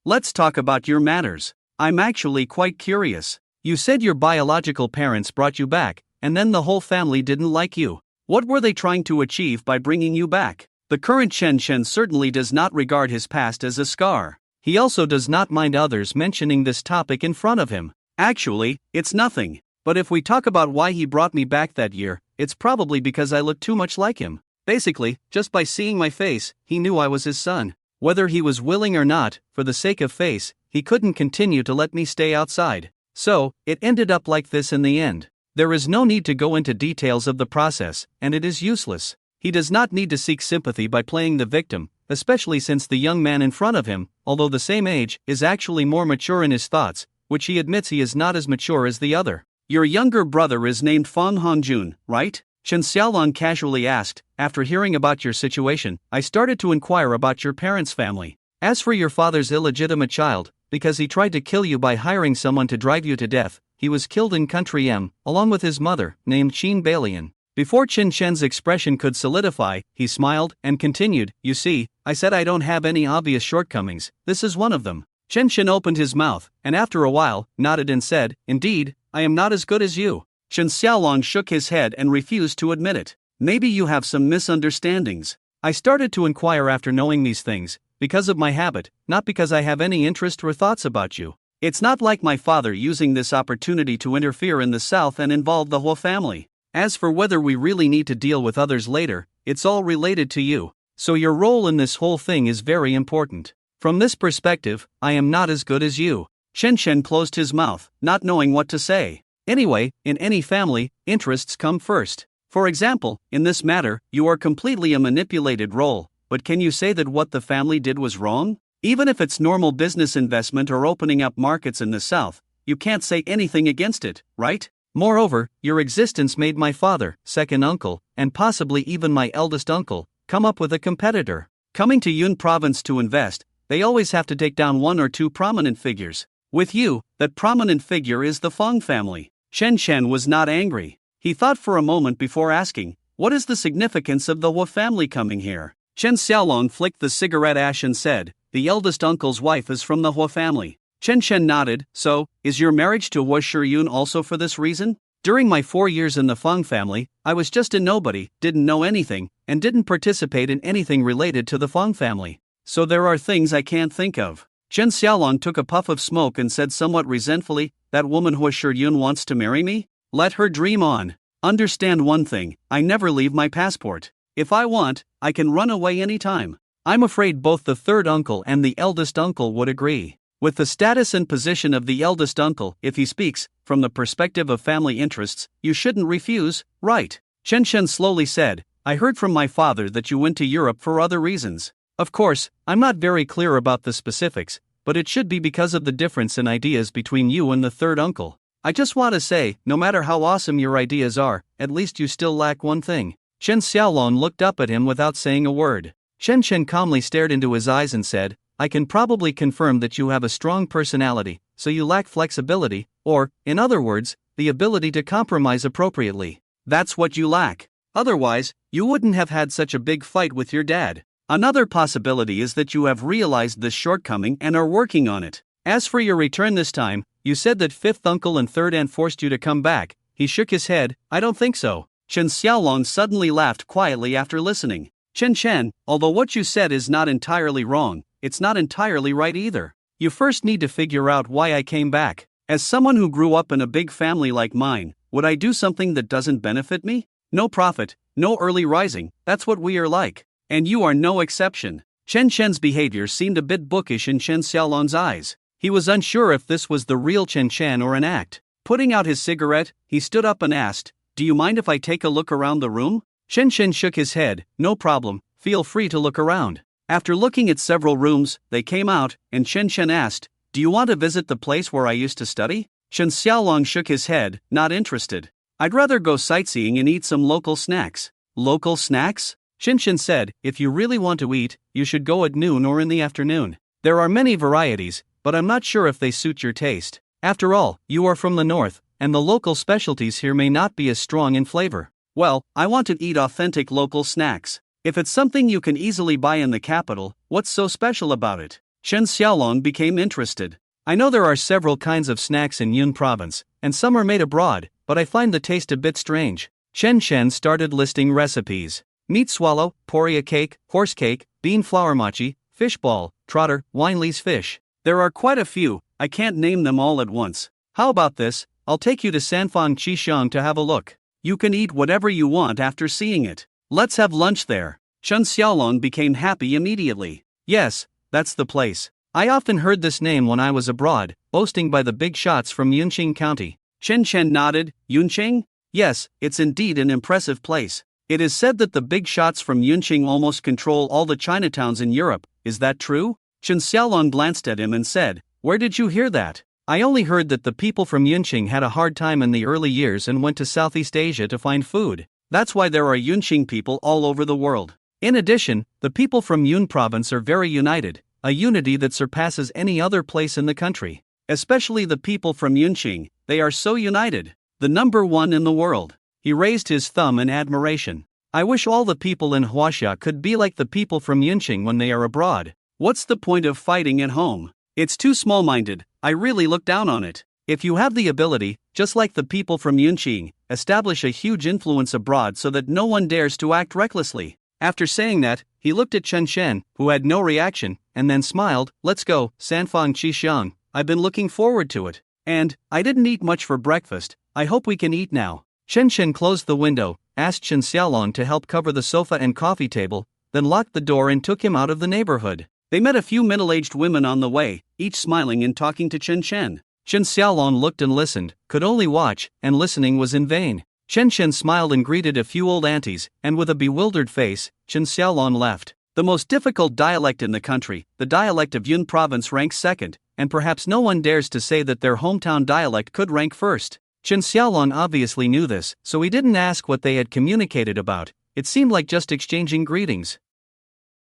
Let's talk about your matters. I'm actually quite curious. You said your biological parents brought you back, and then the whole family didn't like you. What were they trying to achieve by bringing you back? The current Chen Chen certainly does not regard his past as a scar. He also does not mind others mentioning this topic in front of him. Actually, it's nothing. But if we talk about why he brought me back that year, it's probably because I look too much like him. Basically, just by seeing my face, he knew I was his son. Whether he was willing or not, for the sake of face, he couldn't continue to let me stay outside. So, it ended up like this in the end. There is no need to go into details of the process, and it is useless. He does not need to seek sympathy by playing the victim, especially since the young man in front of him, although the same age, is actually more mature in his thoughts, which he admits he is not as mature as the other. Your younger brother is named Fong Hongjun, right? Chen Xiaolong casually asked. After hearing about your situation, I started to inquire about your parents' family. As for your father's illegitimate child, because he tried to kill you by hiring someone to drive you to death, he was killed in Country M, along with his mother, named Qin Balian. Before Chen Chen's expression could solidify, he smiled and continued, you see, I said I don't have any obvious shortcomings, this is one of them. Chen Chen opened his mouth, and after a while, nodded and said, indeed, I am not as good as you. Chen Xiaolong shook his head and refused to admit it. Maybe you have some misunderstandings. I started to inquire after knowing these things, because of my habit, not because I have any interest or thoughts about you. It's not like my father using this opportunity to interfere in the South and involve the whole family. As for whether we really need to deal with others later, it's all related to you. So your role in this whole thing is very important. From this perspective, I am not as good as you. Chen Chen closed his mouth, not knowing what to say. Anyway, in any family, interests come first. For example, in this matter, you are completely a manipulated role, but can you say that what the family did was wrong? Even if it's normal business investment or opening up markets in the South, you can't say anything against it, right? Moreover, your existence made my father, second uncle, and possibly even my eldest uncle, come up with a competitor. Coming to Yun province to invest, they always have to take down one or two prominent figures. With you, that prominent figure is the Fong family. Chen Chen was not angry. He thought for a moment before asking, what is the significance of the Wu family coming here? Chen Xiaolong flicked the cigarette ash and said, the eldest uncle's wife is from the Wu family. Chen Chen nodded. So, is your marriage to Wu Shiyun also for this reason? During my 4 years in the Fong family, I was just a nobody, didn't know anything, and didn't participate in anything related to the Fong family. So there are things I can't think of. Chen Xiaolong took a puff of smoke and said somewhat resentfully, that woman Wu Shiyun wants to marry me? Let her dream on. Understand one thing, I never leave my passport. If I want, I can run away anytime. I'm afraid both the third uncle and the eldest uncle would agree. With the status and position of the eldest uncle, if he speaks, from the perspective of family interests, you shouldn't refuse, right? Chen Chen slowly said, I heard from my father that you went to Europe for other reasons. Of course, I'm not very clear about the specifics, but it should be because of the difference in ideas between you and the third uncle. I just want to say, no matter how awesome your ideas are, at least you still lack one thing." Chen Xiaolong looked up at him without saying a word. Shen Shen calmly stared into his eyes and said, "I can probably confirm that you have a strong personality, so you lack flexibility, or, in other words, the ability to compromise appropriately. That's what you lack. Otherwise, you wouldn't have had such a big fight with your dad. Another possibility is that you have realized this shortcoming and are working on it. As for your return this time, you said that fifth uncle and third aunt forced you to come back." He shook his head. "I don't think so." Chen Xiaolong suddenly laughed quietly after listening. "Chen Chen, although what you said is not entirely wrong, it's not entirely right either. You first need to figure out why I came back. As someone who grew up in a big family like mine, would I do something that doesn't benefit me? No profit, no early rising, that's what we are like. And you are no exception." Chen Chen's behavior seemed a bit bookish in Chen Xiaolong's eyes. He was unsure if this was the real Chen Chen or an act. Putting out his cigarette, he stood up and asked, "Do you mind if I take a look around the room?" Chen Chen shook his head. "No problem, feel free to look around." After looking at several rooms, they came out, and Chen Chen asked, "Do you want to visit the place where I used to study?" Chen Xiaolong shook his head, not interested. "I'd rather go sightseeing and eat some local snacks." "Local snacks?" Chen Chen said, "If you really want to eat, you should go at noon or in the afternoon. There are many varieties, but I'm not sure if they suit your taste. After all, you are from the north, and the local specialties here may not be as strong in flavor." "Well, I want to eat authentic local snacks. If it's something you can easily buy in the capital, what's so special about it?" Chen Xiaolong became interested. "I know there are several kinds of snacks in Yun province, and some are made abroad, but I find the taste a bit strange." Chen Chen started listing recipes. Meat swallow, poria cake, horse cake, bean flour mochi, fish ball, trotter, wine lees fish. There are quite a few, I can't name them all at once. How about this, I'll take you to Sanfang Qishang to have a look. You can eat whatever you want after seeing it. Let's have lunch there." Chen Xiaolong became happy immediately. "Yes, that's the place. I often heard this name when I was abroad, boasting by the big shots from Yunqing County." Chen Chen nodded. "Yunqing? Yes, it's indeed an impressive place. It is said that the big shots from Yunqing almost control all the Chinatowns in Europe, is that true?" Chen Xiaolong glanced at him and said, "Where did you hear that?" "I only heard that the people from Yunqing had a hard time in the early years and went to Southeast Asia to find food. That's why there are Yunqing people all over the world. In addition, the people from Yun province are very united, a unity that surpasses any other place in the country. Especially the people from Yunqing, they are so united. The number one in the world." He raised his thumb in admiration. "I wish all the people in Huaxia could be like the people from Yunqing when they are abroad. What's the point of fighting at home? It's too small-minded, I really look down on it. If you have the ability, just like the people from Yunqing, establish a huge influence abroad so that no one dares to act recklessly." After saying that, he looked at Chen Shen, who had no reaction, and then smiled. "Let's go, Sanfang Qishang, I've been looking forward to it. And, I didn't eat much for breakfast, I hope we can eat now." Chen Shen closed the window, asked Chen Xiaolong to help cover the sofa and coffee table, then locked the door and took him out of the neighborhood. They met a few middle-aged women on the way, each smiling and talking to Chen Chen. Chen Xiaolong looked and listened, could only watch, and listening was in vain. Chen Chen smiled and greeted a few old aunties, and with a bewildered face, Chen Xiaolong left. The most difficult dialect in the country, the dialect of Yun province ranks second, and perhaps no one dares to say that their hometown dialect could rank first. Chen Xiaolong obviously knew this, so he didn't ask what they had communicated about. It seemed like just exchanging greetings.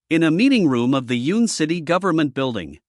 In a meeting room of the Yun City government building,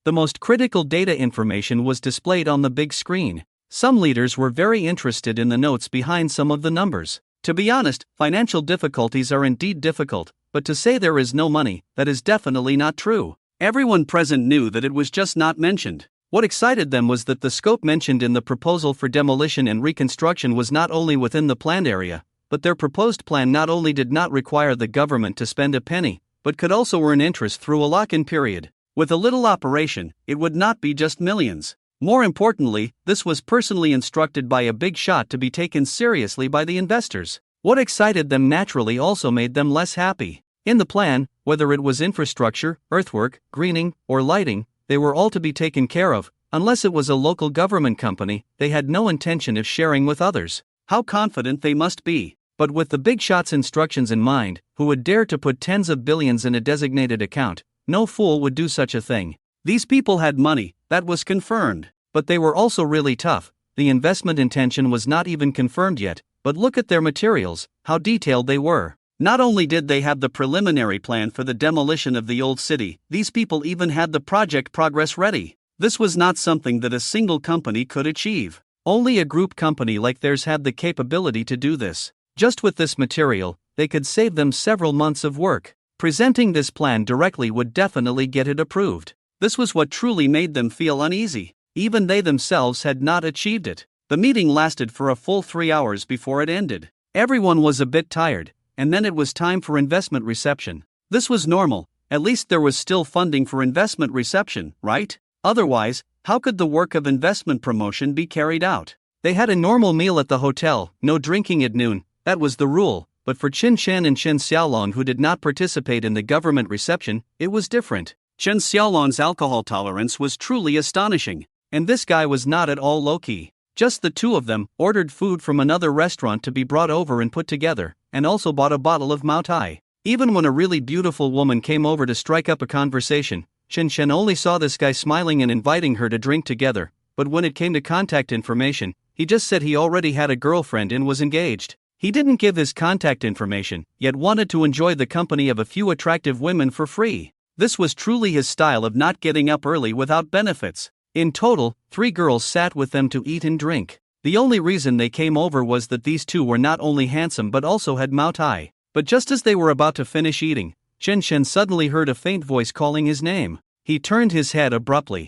the most critical data information was displayed on the big screen. Some leaders were very interested in the notes behind some of the numbers. To be honest, financial difficulties are indeed difficult, but to say there is no money, that is definitely not true. Everyone present knew that it was just not mentioned. What excited them was that the scope mentioned in the proposal for demolition and reconstruction was not only within the planned area, but their proposed plan not only did not require the government to spend a penny, but could also earn interest through a lock-in period. With a little operation, it would not be just millions. More importantly, this was personally instructed by a big shot to be taken seriously by the investors. What excited them naturally also made them less happy. In the plan, whether it was infrastructure, earthwork, greening, or lighting, they were all to be taken care of. Unless it was a local government company, they had no intention of sharing with others. How confident they must be. But with the big shot's instructions in mind, who would dare to put tens of billions in a designated account? No fool would do such a thing. These people had money, that was confirmed. But they were also really tough. The investment intention was not even confirmed yet, but look at their materials, how detailed they were. Not only did they have the preliminary plan for the demolition of the old city, these people even had the project progress ready. This was not something that a single company could achieve. Only a group company like theirs had the capability to do this. Just with this material, they could save them several months of work. Presenting this plan directly would definitely get it approved. This was what truly made them feel uneasy. Even they themselves had not achieved it. The meeting lasted for a full 3 hours before it ended. Everyone was a bit tired, and then it was time for investment reception. This was normal, at least there was still funding for investment reception, right? Otherwise, how could the work of investment promotion be carried out? They had a normal meal at the hotel, no drinking at noon, that was the rule, but for Chen Shan and Chen Xiaolong, who did not participate in the government reception, it was different. Chen Xiaolong's alcohol tolerance was truly astonishing, and this guy was not at all low-key. Just the two of them ordered food from another restaurant to be brought over and put together, and also bought a bottle of Mao Tai. Even when a really beautiful woman came over to strike up a conversation, Chen Shen only saw this guy smiling and inviting her to drink together, but when it came to contact information, he just said he already had a girlfriend and was engaged. He didn't give his contact information, yet wanted to enjoy the company of a few attractive women for free. This was truly his style of not getting up early without benefits. In total, 3 girls sat with them to eat and drink. The only reason they came over was that these two were not only handsome but also had Mao Tai. But just as they were about to finish eating, Chen Shen suddenly heard a faint voice calling his name. He turned his head abruptly.